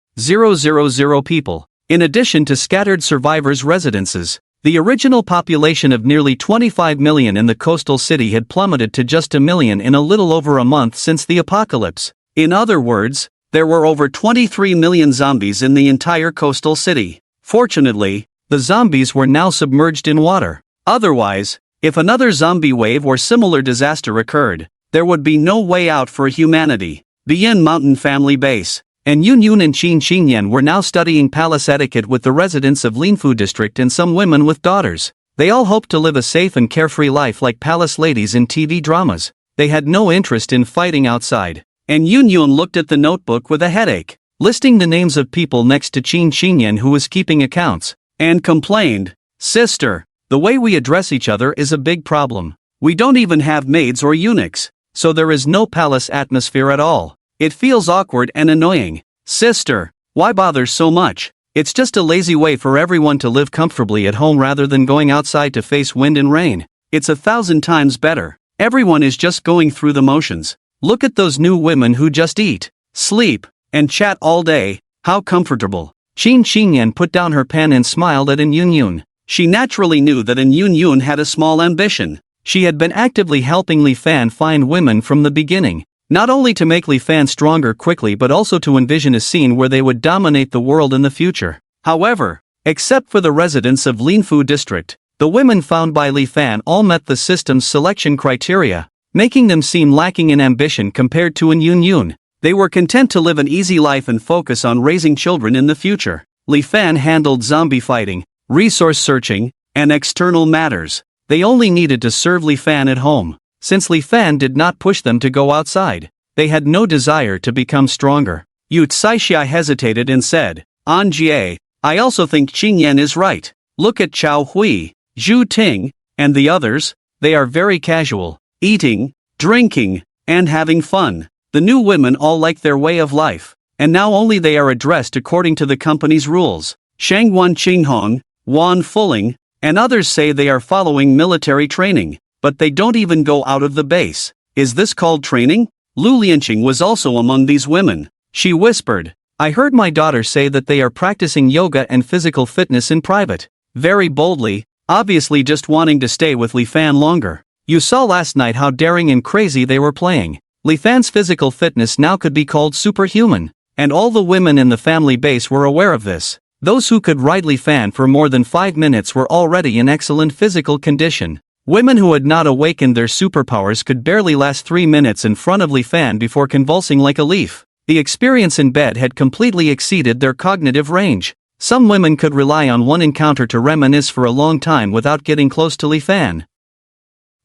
people. In addition to scattered survivors' residences, the original population of nearly 25 million in the coastal city had plummeted to just 1 million in a little over a month since the apocalypse. In other words, there were over 23 million zombies in the entire coastal city. Fortunately, the zombies were now submerged in water. Otherwise, if another zombie wave or similar disaster occurred, there would be no way out for humanity. Bien Mountain Family Base, and Yun Yun and Qin Xinyan were now studying palace etiquette with the residents of Linfu District and some women with daughters. They all hoped to live a safe and carefree life like palace ladies in TV dramas. They had no interest in fighting outside. And Yun Yun looked at the notebook with a headache, listing the names of people next to Qin Xinyan who was keeping accounts, and complained, "Sister, the way we address each other is a big problem. We don't even have maids or eunuchs, so there is no palace atmosphere at all. It feels awkward and annoying. Sister, why bother so much? It's just a lazy way for everyone to live comfortably at home rather than going outside to face wind and rain. It's 1,000 times better. Everyone is just going through the motions. Look at those new women who just eat, sleep, and chat all day. How comfortable." Qin Xinyan put down her pen and smiled at An Yun Yun. She naturally knew that An Yun Yun had a small ambition. She had been actively helping Li Fan find women from the beginning, not only to make Li Fan stronger quickly but also to envision a scene where they would dominate the world in the future. However, except for the residents of Linfu District, the women found by Li Fan all met the system's selection criteria, making them seem lacking in ambition compared to An Yun Yun. They were content to live an easy life and focus on raising children in the future. Li Fan handled zombie fighting, resource searching, and external matters. They only needed to serve Li Fan at home. Since Li Fan did not push them to go outside, they had no desire to become stronger. Yu Caixia hesitated and said, "An Jie, I also think Qin Yan is right. Look at Chao Hui, Zhu Ting, and the others. They are very casual, eating, drinking, and having fun. The new women all like their way of life, and now only they are addressed according to the company's rules. Shangwan Qinghong, Wan Fuling, and others say they are following military training, but they don't even go out of the base. Is this called training?" Lu Lianqing was also among these women. She whispered, "I heard my daughter say that they are practicing yoga and physical fitness in private." Very boldly, obviously just wanting to stay with Li Fan longer. You saw last night how daring and crazy they were playing. Li Fan's physical fitness now could be called superhuman, and all the women in the family base were aware of this. Those who could ride Li Fan for more than 5 minutes were already in excellent physical condition. Women who had not awakened their superpowers could barely last 3 minutes in front of Li Fan before convulsing like a leaf. The experience in bed had completely exceeded their cognitive range. Some women could rely on one encounter to reminisce for a long time without getting close to Li Fan,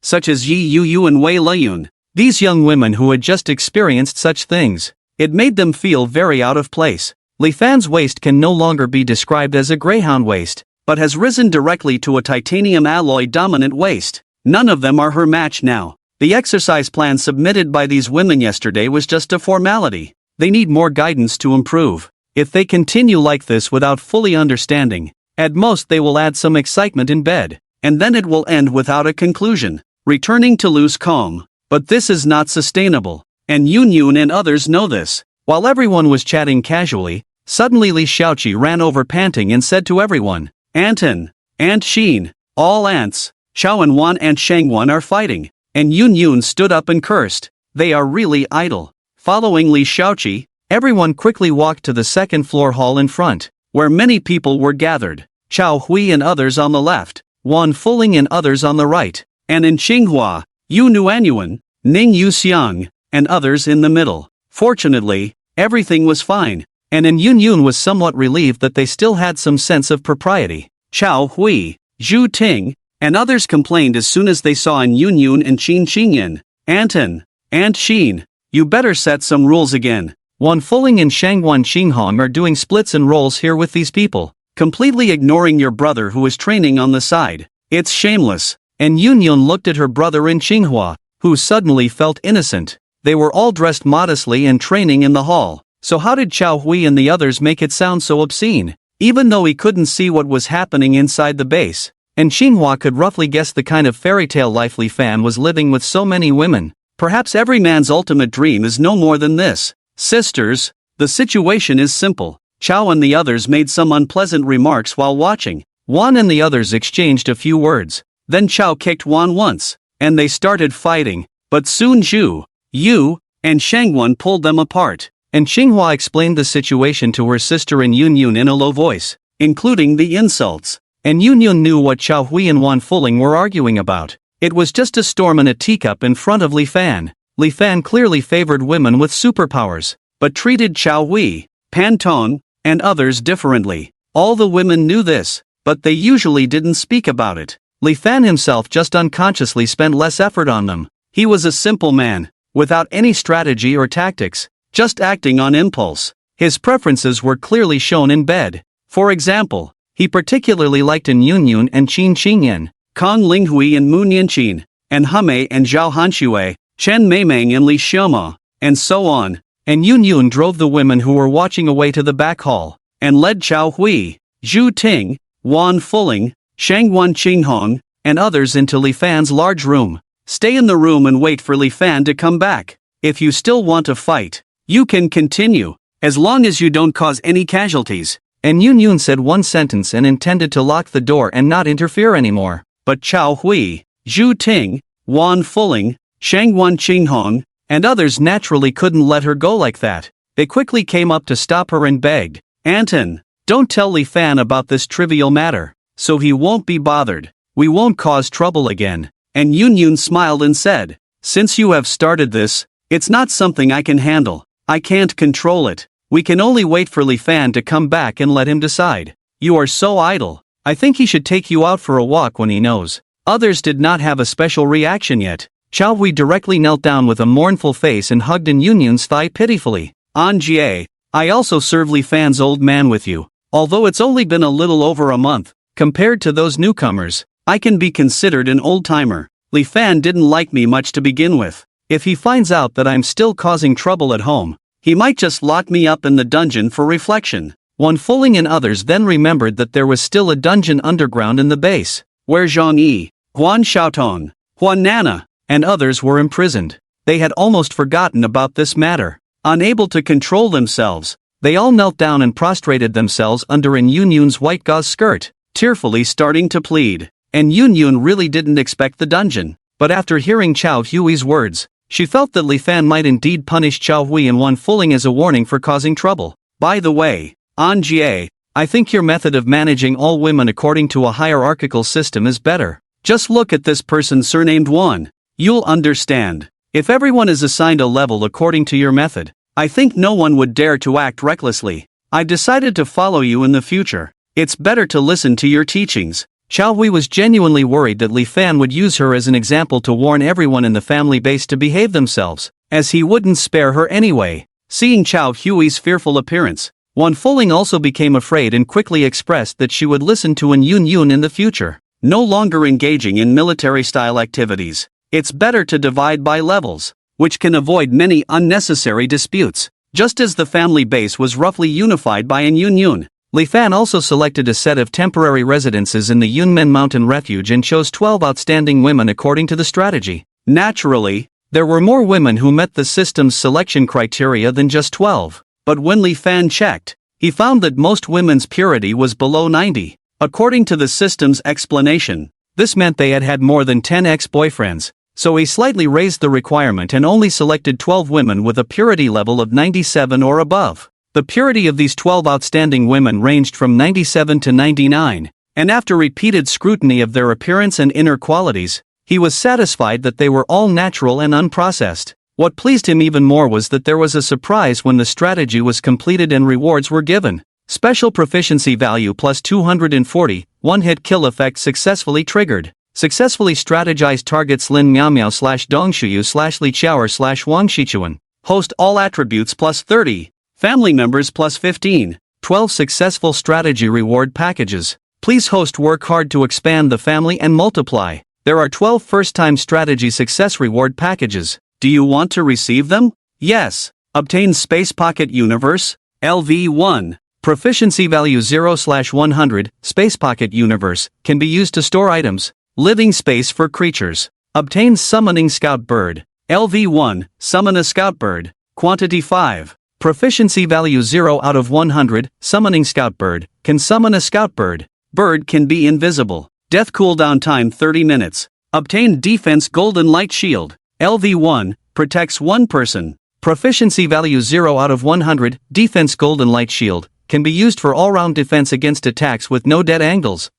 such as Yi Yu and Wei Leyun. These young women who had just experienced such things, it made them feel very out of place. Li Fan's waist can no longer be described as a greyhound waist, but has risen directly to a titanium alloy dominant waist. None of them are her match now. The exercise plan submitted by these women yesterday was just a formality. They need more guidance to improve. If they continue like this without fully understanding, at most they will add some excitement in bed, and then it will end without a conclusion, returning to loose calm. But this is not sustainable, and Yun and others know this. While everyone was chatting casually, suddenly Li Xiaoqi ran over panting and said to everyone, "Anton, Aunt Xin, all aunts, Xiao and Wan and Shangwan are fighting." And Yun stood up and cursed. They are really idle. Following Li Xiaoqi, everyone quickly walked to the second-floor hall in front, where many people were gathered. Chao Hui and others on the left, Wan Fuling and others on the right, and in Qinghua, Yu Nuanyuan, Ning Yuxiang, and others in the middle. Fortunately, everything was fine, and Yun was somewhat relieved that they still had some sense of propriety. Chao Hui, Zhu Ting, and others complained as soon as they saw Yun and Qin Qingyan. "Anton, Aunt Xin, you better set some rules again. Wan Fuling and Shangwan Qinghong are doing splits and rolls here with these people, completely ignoring your brother who is training on the side. It's shameless." And Yun looked at her brother in Qinghua, who suddenly felt innocent. They were all dressed modestly and training in the hall, so how did Chao Hui and the others make it sound so obscene? Even though he couldn't see what was happening inside the base, and Qinghua could roughly guess the kind of fairy tale life Li Fan was living with so many women. Perhaps every man's ultimate dream is no more than this. Sisters, the situation is simple. Chao and the others made some unpleasant remarks while watching. Wan and the others exchanged a few words. Then Chao kicked Wan once, and they started fighting, but soon Zhu, Yu, and Shangwan pulled them apart, and Qinghua explained the situation to her sister and Yun in a low voice, including the insults. And Yun knew what Chao Hui and Wan Fuling were arguing about. It was just a storm in a teacup in front of Li Fan. Li Fan clearly favored women with superpowers, but treated Chao Hui, Pan Tong, and others differently. All the women knew this, but they usually didn't speak about it. Li Fan himself just unconsciously spent less effort on them. He was a simple man, without any strategy or tactics, just acting on impulse. His preferences were clearly shown in bed. For example, he particularly liked Yun and Qin Qingyan, Kong Linghui and Mu Nianqin, and Heme and Zhao Hanxue, Chen Meimeng and Li Xiaoma, and so on. And Yun drove the women who were watching away to the back hall, and led Chao Hui, Zhu Ting, Wan Fuling, Shangwan Qinghong, and others into Li Fan's large room. Stay in the room and wait for Li Fan to come back. If you still want to fight, you can continue, as long as you don't cause any casualties. And Yun said one sentence and intended to lock the door and not interfere anymore. But Chao Hui, Zhu Ting, Wan Fuling, Shangwan Qinghong, and others naturally couldn't let her go like that. They quickly came up to stop her and begged, "Anton, don't tell Li Fan about this trivial matter, so he won't be bothered. We won't cause trouble again." And Yun smiled and said, "Since you have started this, it's not something I can handle. I can't control it. We can only wait for Li Fan to come back and let him decide. You are so idle. I think he should take you out for a walk when he knows." Others did not have a special reaction yet. Chao Hui directly knelt down with a mournful face and hugged Yun's thigh pitifully. "An Jie, I also serve Li Fan's old man with you. Although it's only been a little over a month, compared to those newcomers, I can be considered an old-timer. Li Fan didn't like me much to begin with. If he finds out that I'm still causing trouble at home, he might just lock me up in the dungeon for reflection." Wan Fuling and others then remembered that there was still a dungeon underground in the base, where Zhang Yi, Huan Xiaotong, Huan Nana, and others were imprisoned. They had almost forgotten about this matter. Unable to control themselves, they all knelt down and prostrated themselves under Yun's white gauze skirt, tearfully starting to plead. And Yun really didn't expect the dungeon. but after hearing Chao Hui's words, she felt that Li Fan might indeed punish Chao Hui in one fulling as a warning for causing trouble. By the way, An Jie, I think your method of managing all women according to a hierarchical system is better. Just look at this person surnamed Wan. You'll understand. If everyone is assigned a level according to your method, I think no one would dare to act recklessly. I've decided to follow you in the future. It's better to listen to your teachings. Chao Hui was genuinely worried that Li Fan would use her as an example to warn everyone in the family base to behave themselves, as he wouldn't spare her anyway. Seeing Chao Hui's fearful appearance, Wan Fuling also became afraid and quickly expressed that she would listen to An Yun Yun in the future. No longer engaging in military-style activities, it's better to divide by levels, which can avoid many unnecessary disputes. Just as the family base was roughly unified by An Yun Yun, Li Fan also selected a set of temporary residences in the Yunmen Mountain Refuge and chose 12 outstanding women according to the strategy. Naturally, there were more women who met the system's selection criteria than just 12, but when Li Fan checked, he found that most women's purity was below 90. According to the system's explanation, this meant they had had more than 10 ex-boyfriends, so he slightly raised the requirement and only selected 12 women with a purity level of 97 or above. The purity of these 12 outstanding women ranged from 97 to 99, and after repeated scrutiny of their appearance and inner qualities, he was satisfied that they were all natural and unprocessed. What pleased him even more was that there was a surprise when the strategy was completed and rewards were given. Special proficiency value plus 240, one-hit kill effect successfully triggered. Successfully strategized targets Lin Miao slash Dongshuyu slash Li Qiaoer slash Wang Shichuan. Host all attributes plus 30. Family members plus 15. 12 successful strategy reward packages. Please host work hard to expand the family and multiply. There are 12 first-time strategy success reward packages. Do you want to receive them? Yes. Obtain Space Pocket Universe, LV1. Proficiency value 0/100, Space Pocket Universe, can be used to store items. Living space for creatures. Obtain Summoning Scout Bird, LV1, summon a Scout Bird. Quantity 5. Proficiency value 0/100, Summoning Scout Bird, can summon a Scout Bird. Bird can be invisible. Death cooldown time 30 minutes. Obtain Defense Golden Light Shield, LV1, protects one person. Proficiency value 0/100, Defense Golden Light Shield, can be used for all-round defense against attacks with no dead angles.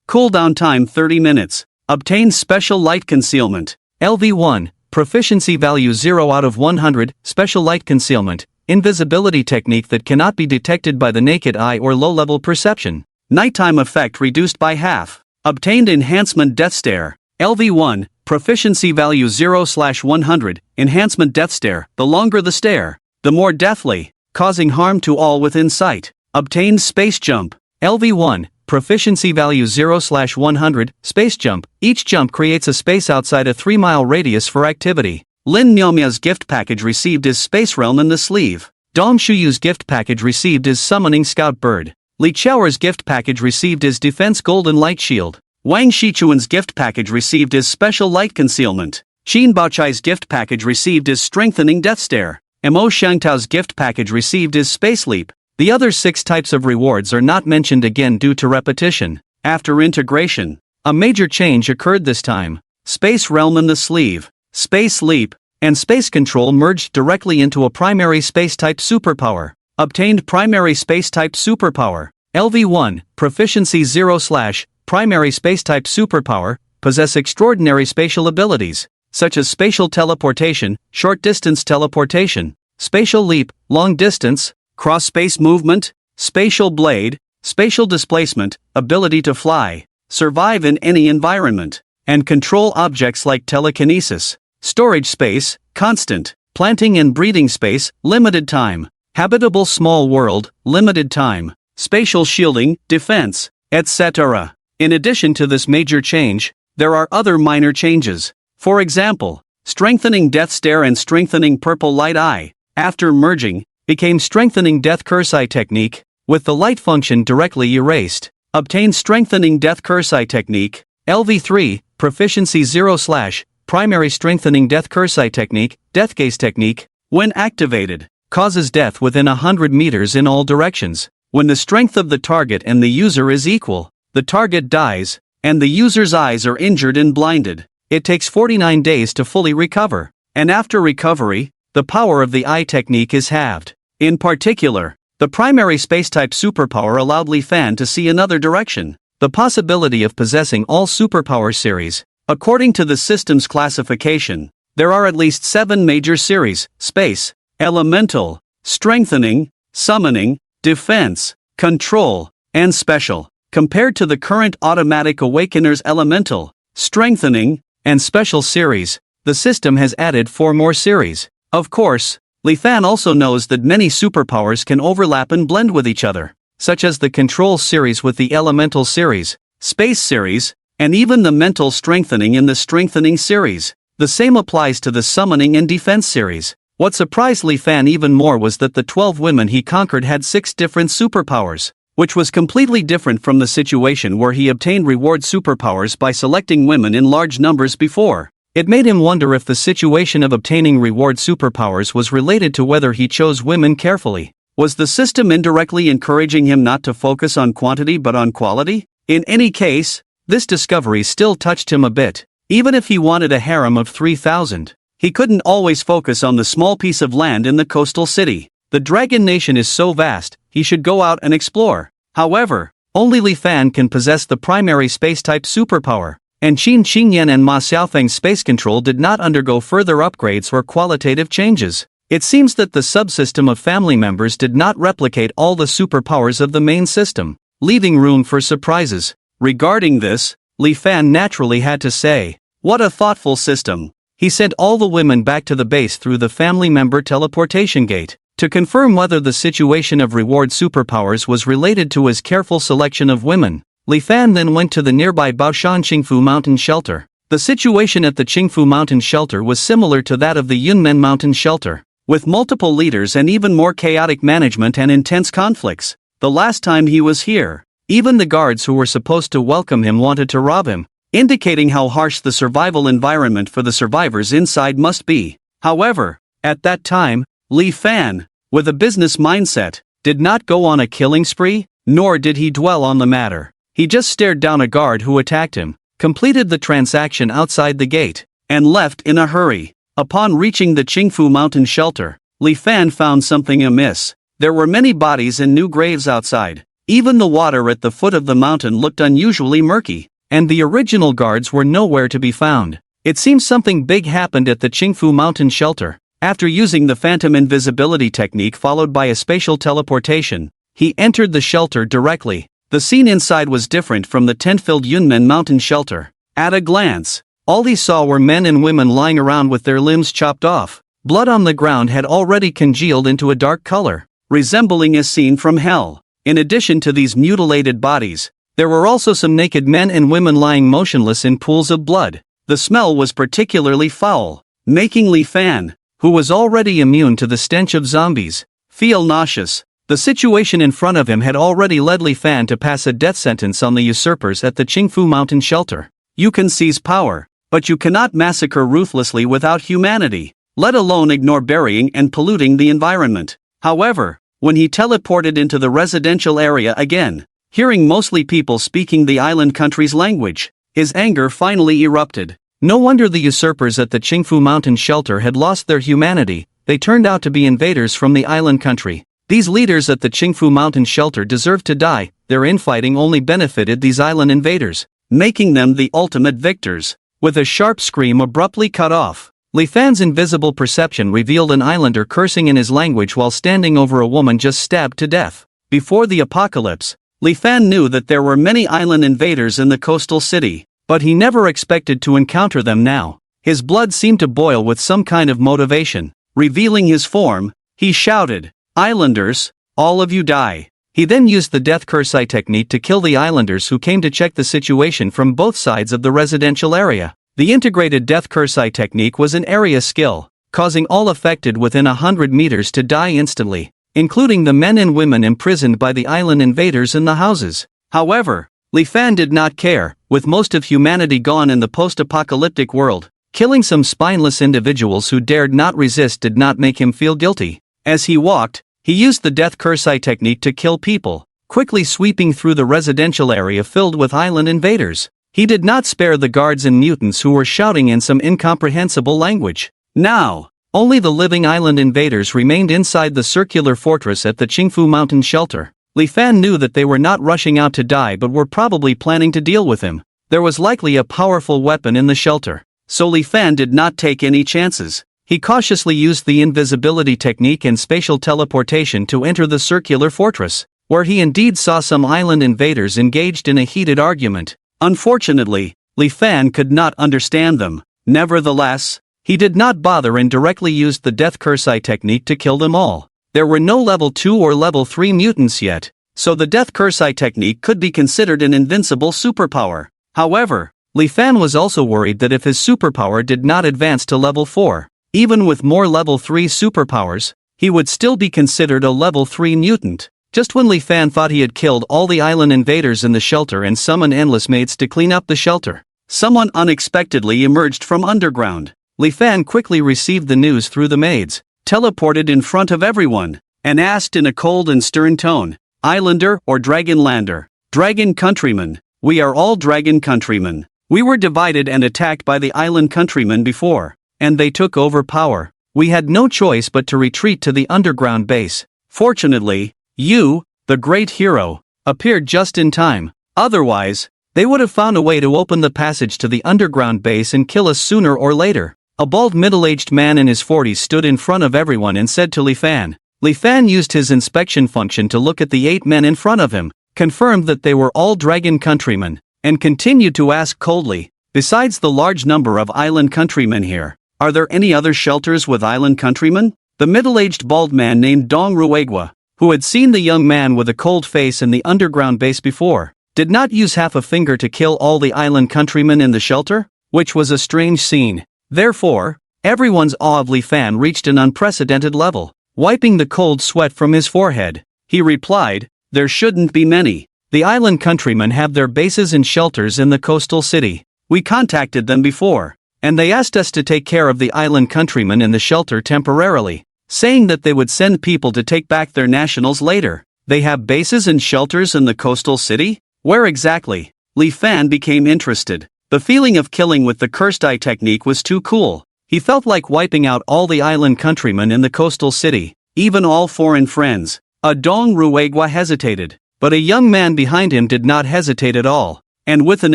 Cooldown time 30 minutes. Obtain Special Light Concealment, LV1, proficiency value 0/100, Special Light Concealment, invisibility technique that cannot be detected by the naked eye or low-level perception. Nighttime effect reduced by half. Obtained Enhancement Death Stare, LV1, proficiency value 0/100, Enhancement Death Stare, the longer the stare, the more deathly, causing harm to all within sight. Obtained Space Jump, LV1, proficiency value 0/100, Space Jump, each jump creates a space outside a 3-mile radius for activity. Lin Miaomia's gift package received is Space Realm in the sleeve. Dong Shuyu's gift package received is Summoning Scout Bird. Li Qiaoer's gift package received is Defense Golden Light Shield. Wang Shichuan's gift package received is Special Light Concealment. Qin Baochai's gift package received is Strengthening Death Stare. Mo Shangtao's gift package received is Space Leap. The other 6 types of rewards are not mentioned again due to repetition. After integration, a major change occurred this time. Space Realm in the sleeve, Space Leap, and Space Control merged directly into a primary space-type superpower. Obtained Primary Space-type Superpower, LV1, Proficiency 0/, Primary Space-type Superpower, possess extraordinary spatial abilities, such as spatial teleportation, short-distance teleportation, spatial leap, long-distance, cross-space movement, spatial blade, spatial displacement, ability to fly, survive in any environment, and control objects like telekinesis. Storage space, constant, planting and breeding space, limited time, habitable small world, limited time, spatial shielding, defense, etc. In addition to this major change, there are other minor changes. For example, Strengthening Death Stare and Strengthening Purple Light Eye, after merging, became Strengthening Death Curse Eye Technique, with the light function directly erased. Obtained Strengthening Death Curse Eye Technique, LV3, Proficiency 0/, Primary Strengthening Death Curse Eye Technique, Death Gaze Technique, when activated, causes death within 100 meters in all directions. When the strength of the target and the user is equal, the target dies, and the user's eyes are injured and blinded. it takes 49 days to fully recover. And after recovery, the power of the eye technique is halved. In particular, the primary space-type superpower allowed Li Fan to see another direction, the possibility of possessing all superpower series. According to the system's classification, there are at least 7 major series: space, elemental, strengthening, summoning, defense, control, and special. Compared to the current automatic awakener's elemental, strengthening, and special series, the system has added 4 more series. Of course, Li Fan also knows that many superpowers can overlap and blend with each other, such as the control series with the elemental series, space series, and even the mental strengthening in the strengthening series. The same applies to the summoning and defense series. What surprised Li Fan even more was that the 12 women he conquered had 6 different superpowers, which was completely different from the situation where he obtained reward superpowers by selecting women in large numbers before. It made him wonder if the situation of obtaining reward superpowers was related to whether he chose women carefully. Was the system indirectly encouraging him not to focus on quantity but on quality? In any case, this discovery still touched him a bit. Even if he wanted a harem of 3,000, he couldn't always focus on the small piece of land in the coastal city. The Dragon Nation is so vast, he should go out and explore. However, only Li Fan can possess the primary space-type superpower, and Qin Qingyan and Ma Xiaofeng's space control did not undergo further upgrades or qualitative changes. It seems that the subsystem of family members did not replicate all the superpowers of the main system, leaving room for surprises. Regarding this, Li Fan naturally had to say, "What a thoughtful system." He sent all the women back to the base through the family member teleportation gate. To confirm whether the situation of reward superpowers was related to his careful selection of women, Li Fan then went to the nearby Baoshan Qingfu Mountain Shelter. The situation at the Qingfu Mountain Shelter was similar to that of the Yunmen Mountain Shelter, with multiple leaders and even more chaotic management and intense conflicts. The last time he was here, even the guards who were supposed to welcome him wanted to rob him, indicating how harsh the survival environment for the survivors inside must be. However, at that time, Li Fan, with a business mindset, did not go on a killing spree, nor did he dwell on the matter. He just stared down a guard who attacked him, completed the transaction outside the gate, and left in a hurry. Upon reaching the Qingfu Mountain Shelter, Li Fan found something amiss. There were many bodies and new graves outside. Even the water at the foot of the mountain looked unusually murky, and the original guards were nowhere to be found. It seems something big happened at the Qingfu Mountain Shelter. After using the phantom invisibility technique followed by a spatial teleportation, he entered the shelter directly. The scene inside was different from the tent-filled Yunmen Mountain Shelter. At a glance, all he saw were men and women lying around with their limbs chopped off. Blood on the ground had already congealed into a dark color, resembling a scene from hell. In addition to these mutilated bodies, there were also some naked men and women lying motionless in pools of blood. The smell was particularly foul, making Li Fan, who was already immune to the stench of zombies, feel nauseous. The situation in front of him had already led Li Fan to pass a death sentence on the usurpers at the Qingfu Mountain Shelter. You can seize power, but you cannot massacre ruthlessly without humanity, let alone ignore burying and polluting the environment. However, when he teleported into the residential area again, hearing mostly people speaking the island country's language, his anger finally erupted. No wonder the usurpers at the Qingfu Mountain Shelter had lost their humanity. They turned out to be invaders from the island country. These leaders at the Qingfu Mountain Shelter deserved to die. Their infighting only benefited these island invaders, making them the ultimate victors. With a sharp scream abruptly cut off, Li Fan's invisible perception revealed an islander cursing in his language while standing over a woman just stabbed to death. Before the apocalypse, Li Fan knew that there were many island invaders in the coastal city, but he never expected to encounter them now. His blood seemed to boil with some kind of motivation. Revealing his form, he shouted, "Islanders, all of you die." He then used the death cursei technique to kill the islanders who came to check the situation from both sides of the residential area. The integrated death cursei technique was an area skill, causing all affected within 100 meters to die instantly, including the men and women imprisoned by the island invaders in the houses. However, Li Fan did not care. With most of humanity gone in the post-apocalyptic world, killing some spineless individuals who dared not resist did not make him feel guilty. As he walked, he used the death cursei technique to kill people, quickly sweeping through the residential area filled with island invaders. He did not spare the guards and mutants who were shouting in some incomprehensible language. Now, only the living island invaders remained inside the circular fortress at the Qingfu Mountain shelter. Li Fan knew that they were not rushing out to die but were probably planning to deal with him. There was likely a powerful weapon in the shelter. So Li Fan did not take any chances. He cautiously used the invisibility technique and spatial teleportation to enter the circular fortress, where he indeed saw some island invaders engaged in a heated argument. Unfortunately, Li Fan could not understand them. Nevertheless, he did not bother and directly used the Death Kursai technique to kill them all. There were no level 2 or level 3 mutants yet, so the Death Kursai technique could be considered an invincible superpower. However, Li Fan was also worried that if his superpower did not advance to level 4, even with more level 3 superpowers, he would still be considered a level 3 mutant. Just when Li Fan thought he had killed all the island invaders in the shelter and summoned endless maids to clean up the shelter, someone unexpectedly emerged from underground. Li Fan quickly received the news through the maids, teleported in front of everyone, and asked in a cold and stern tone, "Islander or Dragonlander?" "Dragon countrymen. We are all dragon countrymen. We were divided and attacked by the island countrymen before, and they took over power. We had no choice but to retreat to the underground base. Fortunately, you, the great hero, appeared just in time. Otherwise, they would have found a way to open the passage to the underground base and kill us sooner or later." A bald middle-aged man in his 40s stood in front of everyone and said to Li Fan. Li Fan used his inspection function to look at the 8 men in front of him, confirmed that they were all dragon countrymen, and continued to ask coldly, "Besides the large number of island countrymen here, are there any other shelters with island countrymen?" The middle-aged bald man named Dong Ruegwa, who had seen the young man with a cold face in the underground base before, did not use half a finger to kill all the island countrymen in the shelter, which was a strange scene. Therefore, everyone's awe of Li Fan reached an unprecedented level. Wiping the cold sweat from his forehead, he replied, "There shouldn't be many. The island countrymen have their bases and shelters in the coastal city. We contacted them before, and they asked us to take care of the island countrymen in the shelter temporarily, saying that they would send people to take back their nationals later." "They have bases and shelters in the coastal city? Where exactly?" Li Fan became interested. The feeling of killing with the cursed eye technique was too cool. He felt like wiping out all the island countrymen in the coastal city, even all foreign friends. Dong Ruegwa hesitated, but a young man behind him did not hesitate at all, and with an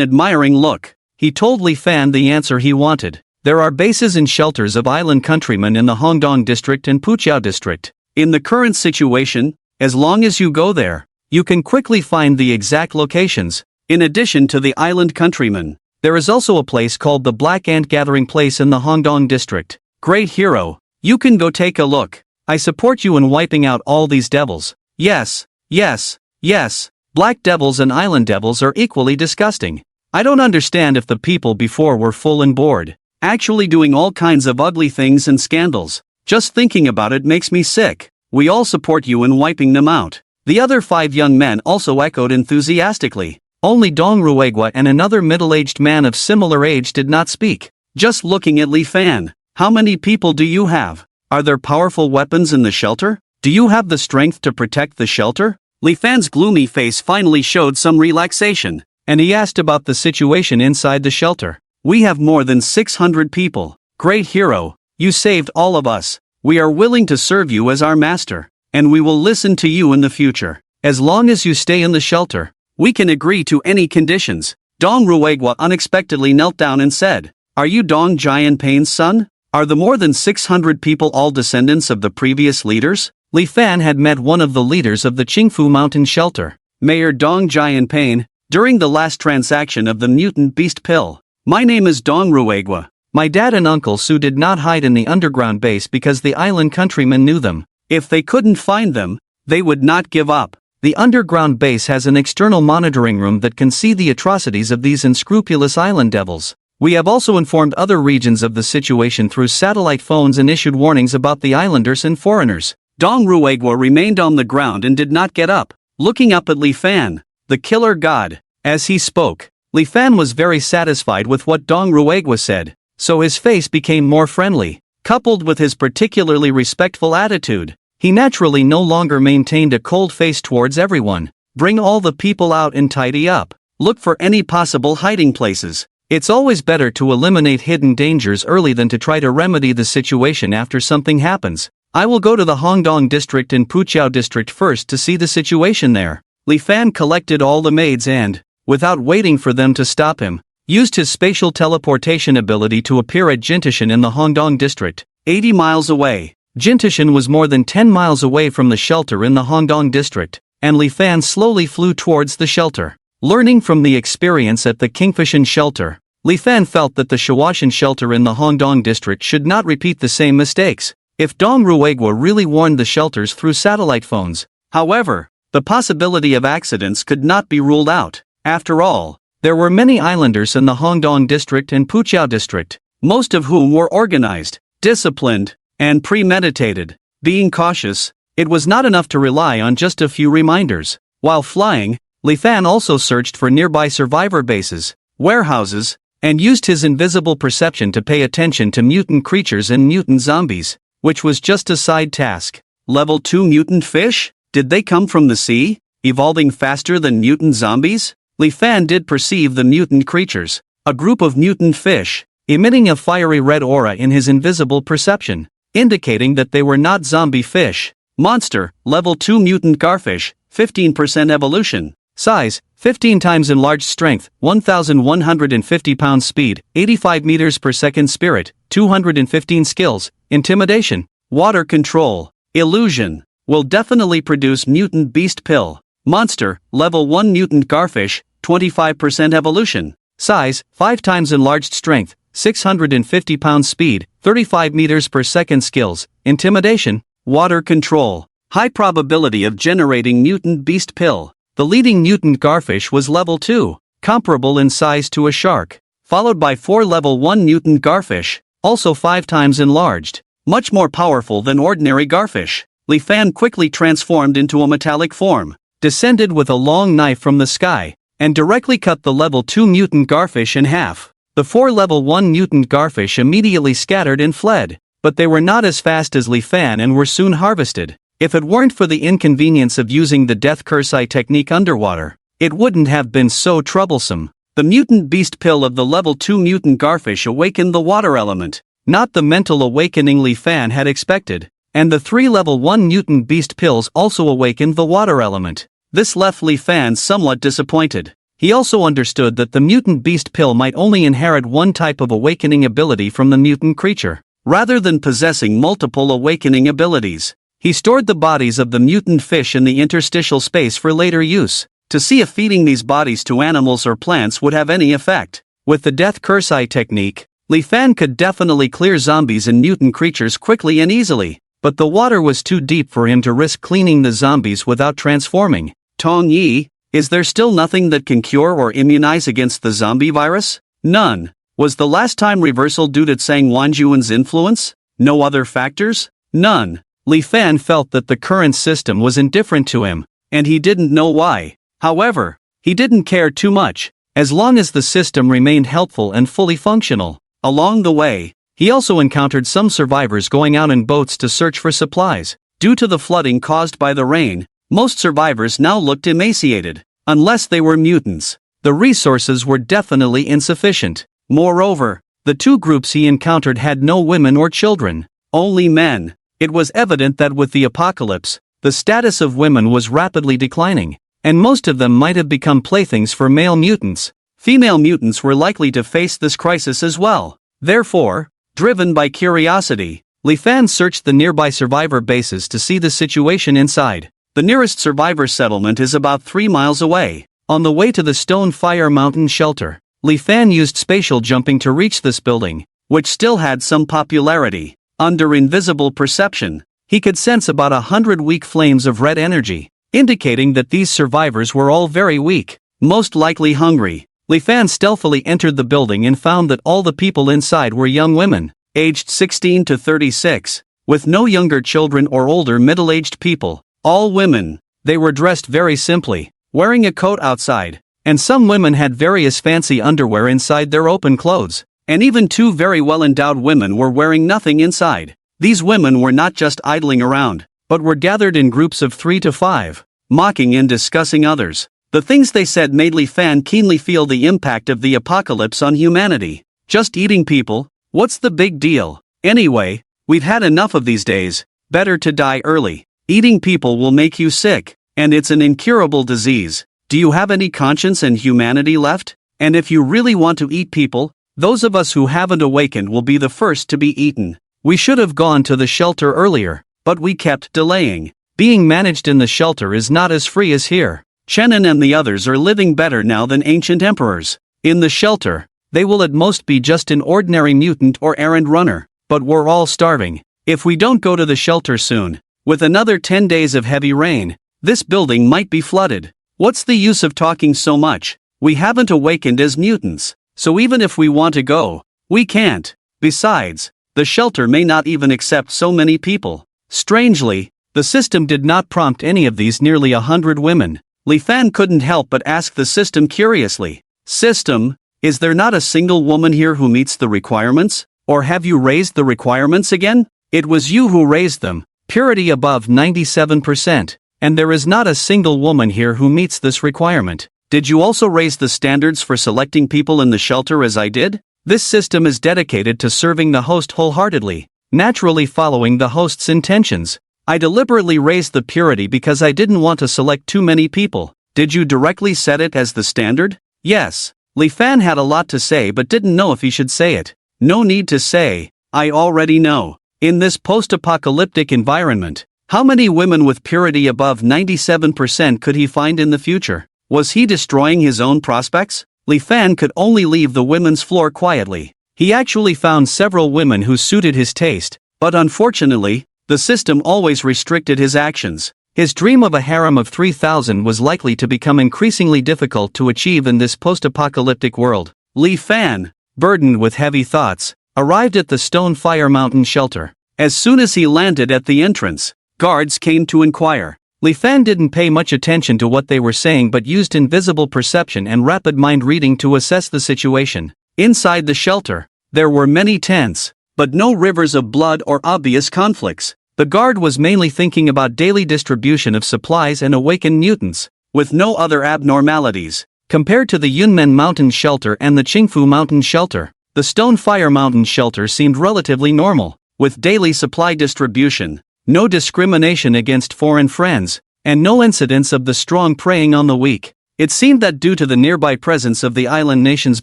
admiring look, he told Li Fan the answer he wanted. "There are bases and shelters of island countrymen in the Hongdong district and Puqiao district. In the current situation, as long as you go there, you can quickly find the exact locations. In addition to the island countrymen, there is also a place called the Black Ant Gathering Place in the Hongdong district. Great hero, you can go take a look. I support you in wiping out all these devils." Yes, yes, yes. Black devils and island devils are equally disgusting. I don't understand if the people before were full and bored, actually doing all kinds of ugly things and scandals. Just thinking about it makes me sick. We all support you in wiping them out. The other 5 young men also echoed enthusiastically. Only Dong Ruegwa and another middle-aged man of similar age did not speak. Just looking at Li Fan, "How many people do you have? Are there powerful weapons in the shelter? Do you have the strength to protect the shelter?" Li Fan's gloomy face finally showed some relaxation, and he asked about the situation inside the shelter. "We have more than 600 people. Great hero, you saved all of us. We are willing to serve you as our master, and we will listen to you in the future. As long as you stay in the shelter, we can agree to any conditions." Dong Ruegwa unexpectedly knelt down and said, "Are you Dong Jianpei's son? Are the more than 600 people all descendants of the previous leaders?" Li Fan had met one of the leaders of the Qingfu Mountain shelter, Mayor Dong Jianpei, during the last transaction of the mutant beast pill. "My name is Dong Ruegwa. My dad and Uncle Su did not hide in the underground base because the island countrymen knew them. If they couldn't find them, they would not give up. The underground base has an external monitoring room that can see the atrocities of these unscrupulous island devils. We have also informed other regions of the situation through satellite phones and issued warnings about the islanders and foreigners." Dong Ruegwa remained on the ground and did not get up, looking up at Li Fan, the killer god. As he spoke, Li Fan was very satisfied with what Dong Ruegwa said, so his face became more friendly. Coupled with his particularly respectful attitude, he naturally no longer maintained a cold face towards everyone. "Bring all the people out and tidy up." look for any possible hiding places. It's always better to eliminate hidden dangers early than to try to remedy the situation after something happens. I will go to the Hongdong district and Puqiao district first to see the situation there. Li Fan collected all the maids and, without waiting for them to stop him, used his spatial teleportation ability to appear at Jintishan in the Hongdong district, 80 miles away. Jintishan was more than 10 miles away from the shelter in the Hongdong district, and Li Fan slowly flew towards the shelter. Learning from the experience at the Kingfishan shelter, Li Fan felt that the Shuashan shelter in the Hongdong district should not repeat the same mistakes. If Dong Ruigwa really warned the shelters through satellite phones, however, the possibility of accidents could not be ruled out. After all, there were many islanders in the Hongdong district and Puqiao district, most of whom were organized, disciplined, and premeditated. Being cautious, it was not enough to rely on just a few reminders. While flying, Li Fan also searched for nearby survivor bases, warehouses, and used his invisible perception to pay attention to mutant creatures and mutant zombies, which was just a side task. Level 2 mutant fish? Did they come from the sea, evolving faster than mutant zombies? Li Fan did perceive the mutant creatures, a group of mutant fish, emitting a fiery red aura in his invisible perception, indicating that they were not zombie fish. Monster, level 2 mutant garfish, 15% evolution. Size, 15 times enlarged strength, 1,150 pounds speed, 85 meters per second spirit, 215 skills, intimidation, water control, illusion, will definitely produce mutant beast pill. Monster, level 1 mutant garfish, 25% evolution. Size, 5 times enlarged strength, 650 pounds speed, 35 meters per second skills, intimidation, water control. High probability of generating mutant beast pill. The leading mutant garfish was level 2, comparable in size to a shark, followed by 4 level 1 mutant garfish, also 5 times enlarged, much more powerful than ordinary garfish. Li Fan quickly transformed into a metallic form, descended with a long knife from the sky, and directly cut the level 2 mutant garfish in half. The 4 level 1 mutant garfish immediately scattered and fled, but they were not as fast as Li Fan and were soon harvested. If it weren't for the inconvenience of using the death curse eye technique underwater, it wouldn't have been so troublesome. The mutant beast pill of the level 2 mutant garfish awakened the water element, not the mental awakening Li Fan had expected, and the 3 level 1 mutant beast pills also awakened the water element. This left Li Fan somewhat disappointed. He also understood that the mutant beast pill might only inherit one type of awakening ability from the mutant creature, rather than possessing multiple awakening abilities. He stored the bodies of the mutant fish in the interstitial space for later use, to see if feeding these bodies to animals or plants would have any effect. With the death curse eye technique, Li Fan could definitely clear zombies and mutant creatures quickly and easily, but the water was too deep for him to risk cleaning the zombies without transforming. Tong Yi, is there still nothing that can cure or immunize against the zombie virus? None. Was the last time reversal due to Tsang Wanjuan's influence? No other factors? None. Li Fan felt that the current system was indifferent to him, and he didn't know why. However, he didn't care too much, as long as the system remained helpful and fully functional. Along the way, he also encountered some survivors going out in boats to search for supplies. Due to the flooding caused by the rain, most survivors now looked emaciated. Unless they were mutants, the resources were definitely insufficient. Moreover, the two groups he encountered had no women or children, only men. It was evident that with the apocalypse, the status of women was rapidly declining, and most of them might have become playthings for male mutants. Female mutants were likely to face this crisis as well. Therefore, driven by curiosity, Li Fan searched the nearby survivor bases to see the situation inside. The nearest survivor settlement is about 3 miles away. On the way to the Stone Fire Mountain shelter, Li Fan used spatial jumping to reach this building, which still had some popularity. Under invisible perception, he could sense about 100 weak flames of red energy, indicating that these survivors were all very weak, most likely hungry. Li Fan stealthily entered the building and found that all the people inside were young women, aged 16 to 36, with no younger children or older middle-aged people. All women. They were dressed very simply, wearing a coat outside, and some women had various fancy underwear inside their open clothes. And even 2 very well-endowed women were wearing nothing inside. These women were not just idling around, but were gathered in groups of 3 to 5, mocking and discussing others. The things they said made Li Fan keenly feel the impact of the apocalypse on humanity. Just eating people? What's the big deal? Anyway, we've had enough of these days. Better to die early. Eating people will make you sick, and it's an incurable disease. Do you have any conscience and humanity left? And if you really want to eat people, those of us who haven't awakened will be the first to be eaten. We should have gone to the shelter earlier, but we kept delaying. Being managed in the shelter is not as free as here. Chenin and the others are living better now than ancient emperors. In the shelter, they will at most be just an ordinary mutant or errand runner, but we're all starving. If we don't go to the shelter soon, with another 10 days of heavy rain, this building might be flooded. What's the use of talking so much? We haven't awakened as mutants, so even if we want to go, we can't. Besides, the shelter may not even accept so many people. Strangely, the system did not prompt any of these nearly 100 women. Li Fan couldn't help but ask the system curiously, "System, is there not a single woman here who meets the requirements? Or have you raised the requirements again?" "It was you who raised them, purity above 97%, and there is not a single woman here who meets this requirement. Did you also raise the standards for selecting people in the shelter as I did?" This system is dedicated to serving the host wholeheartedly, naturally following the host's intentions. I deliberately raised the purity because I didn't want to select too many people. Did you directly set it as the standard? Yes. Li Fan had a lot to say but didn't know if he should say it. No need to say, I already know. In this post-apocalyptic environment, how many women with purity above 97% could he find in the future? Was he destroying his own prospects? Li Fan could only leave the women's floor quietly. He actually found several women who suited his taste, but unfortunately, the system always restricted his actions. His dream of a harem of 3,000 was likely to become increasingly difficult to achieve in this post-apocalyptic world. Li Fan, burdened with heavy thoughts, arrived at the Stone Fire Mountain shelter. As soon as he landed at the entrance, guards came to inquire. Li Fan didn't pay much attention to what they were saying but used invisible perception and rapid mind reading to assess the situation. Inside the shelter, there were many tents, but no rivers of blood or obvious conflicts. The guard was mainly thinking about daily distribution of supplies and awakened mutants, with no other abnormalities. Compared to the Yunmen Mountain shelter and the Qingfu Mountain shelter, the Stone Fire Mountain shelter seemed relatively normal, with daily supply distribution, no discrimination against foreign friends, and no incidents of the strong preying on the weak. It seemed that due to the nearby presence of the island nation's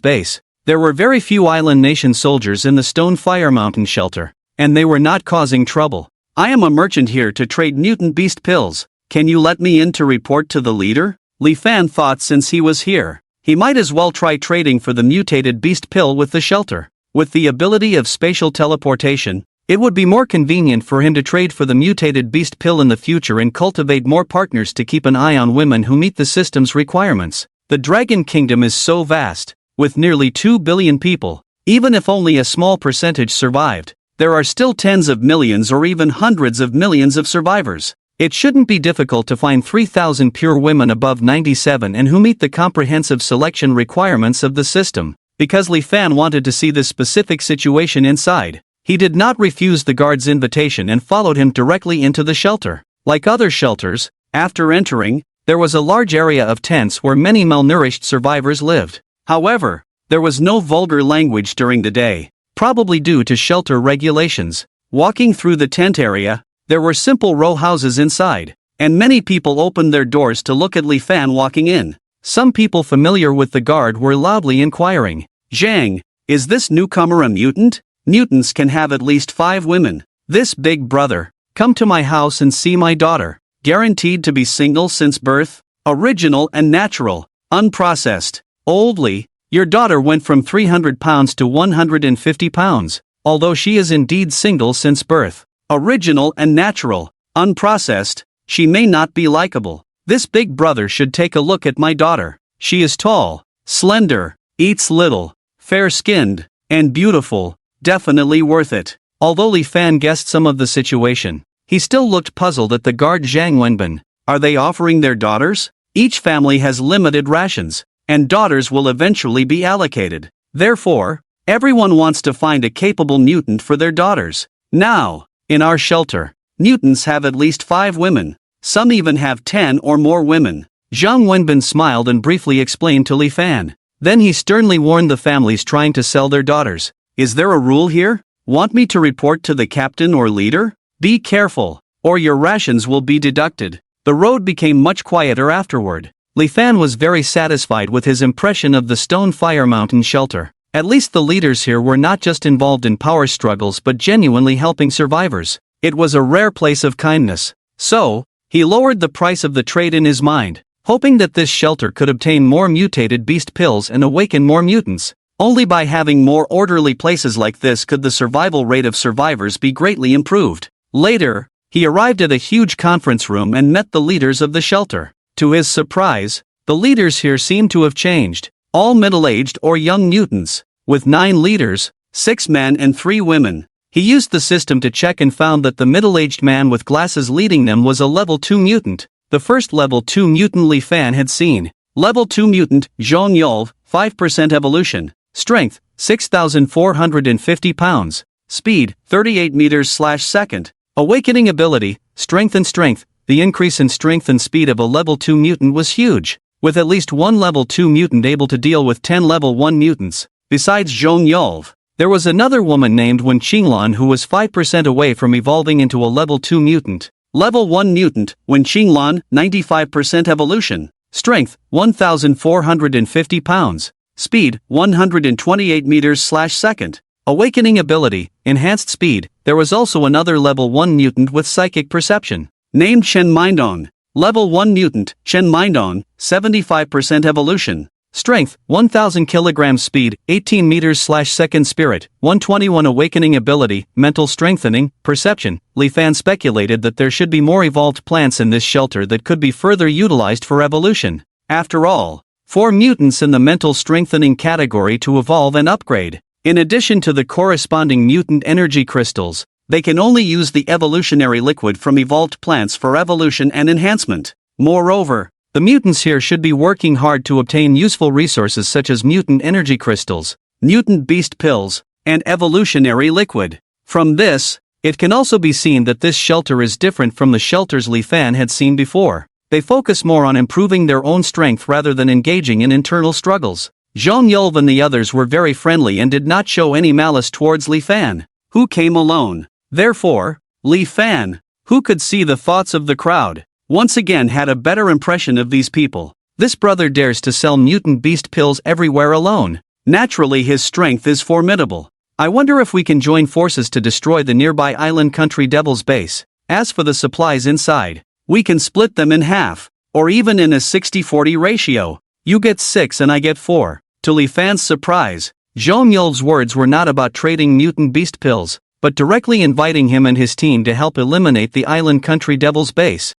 base, there were very few island nation soldiers in the Stone Fire Mountain shelter, and they were not causing trouble. I am a merchant here to trade mutant beast pills. Can you let me in to report to the leader? Li Fan thought since he was here, he might as well try trading for the mutated beast pill with the shelter. With the ability of spatial teleportation, it would be more convenient for him to trade for the mutated beast pill in the future and cultivate more partners to keep an eye on women who meet the system's requirements. The Dragon Kingdom is so vast, with nearly 2 billion people. Even if only a small percentage survived, there are still tens of millions or even hundreds of millions of survivors. It shouldn't be difficult to find 3,000 pure women above 97 and who meet the comprehensive selection requirements of the system. Because Li Fan wanted to see this specific situation inside, he did not refuse the guard's invitation and followed him directly into the shelter. Like other shelters, after entering, there was a large area of tents where many malnourished survivors lived. However, there was no vulgar language during the day, probably due to shelter regulations. Walking through the tent area, there were simple row houses inside, and many people opened their doors to look at Li Fan walking in. Some people familiar with the guard were loudly inquiring, "Zhang, is this newcomer a mutant? Mutants can have at least 5 women. This big brother, come to my house and see my daughter. Guaranteed to be single since birth, original and natural, unprocessed. Old Li, your daughter went from 300 pounds to 150 pounds, although she is indeed single since birth. Original and natural, unprocessed, she may not be likable. This big brother should take a look at my daughter. She is tall, slender, eats little, fair-skinned, and beautiful, definitely worth it." Although Li Fan guessed some of the situation, he still looked puzzled at the guard Zhang Wenbin. Are they offering their daughters? Each family has limited rations, and daughters will eventually be allocated. Therefore, everyone wants to find a capable mutant for their daughters. Now, in our shelter, mutants have at least 5 women. Some even have 10 or more women. Zhang Wenbin smiled and briefly explained to Li Fan. Then he sternly warned the families trying to sell their daughters. Is there a rule here? Want me to report to the captain or leader? Be careful, or your rations will be deducted. The road became much quieter afterward. Li Fan was very satisfied with his impression of the Stone Fire Mountain shelter. At least the leaders here were not just involved in power struggles but genuinely helping survivors. It was a rare place of kindness. So, he lowered the price of the trade in his mind, hoping that this shelter could obtain more mutated beast pills and awaken more mutants. Only by having more orderly places like this could the survival rate of survivors be greatly improved. Later, he arrived at a huge conference room and met the leaders of the shelter. To his surprise, the leaders here seemed to have changed, all middle-aged or young mutants, with 9 leaders, 6 men and 3 women. He used the system to check and found that the middle-aged man with glasses leading them was a level 2 mutant, the first level 2 mutant Li Fan had seen. Level 2 mutant, Zhong Yulv, 5% evolution, strength, 6,450 pounds, speed, 38 meters/second, awakening ability, strength and strength. The increase in strength and speed of a level 2 mutant was huge, with at least one level 2 mutant able to deal with 10 level 1 mutants. Besides Zhong Yulv, there was another woman named Wen Qinglan who was 5% away from evolving into a level 2 mutant. Level 1 mutant, Wen Qinglan, 95% evolution, strength, 1,450 pounds, speed, 128 meters/second, awakening ability, enhanced speed. There was also another level 1 mutant with psychic perception, named Chen Mindong. Level 1 mutant, Chen Mindong, 75% evolution, strength, 1,000 kilograms, speed, 18 meters/second, spirit, 121 awakening ability, mental strengthening, perception. Li Fan speculated that there should be more evolved plants in this shelter that could be further utilized for evolution. After all, 4 mutants in the mental strengthening category to evolve and upgrade. In addition to the corresponding mutant energy crystals, they can only use the evolutionary liquid from evolved plants for evolution and enhancement. Moreover, the mutants here should be working hard to obtain useful resources such as mutant energy crystals, mutant beast pills, and evolutionary liquid. From this, it can also be seen that this shelter is different from the shelters Li Fan had seen before. They focus more on improving their own strength rather than engaging in internal struggles. Zhong Yulv and the others were very friendly and did not show any malice towards Li Fan, who came alone. Therefore, Li Fan, who could see the thoughts of the crowd, once again had a better impression of these people. This brother dares to sell mutant beast pills everywhere alone. Naturally his strength is formidable. I wonder if we can join forces to destroy the nearby island country Devil's Base. As for the supplies inside, we can split them in half, or even in a 60-40 ratio. You get 6 and I get 4. To Li Fan's surprise, Zhong Yulv's words were not about trading mutant beast pills, but directly inviting him and his team to help eliminate the island country Devil's Base.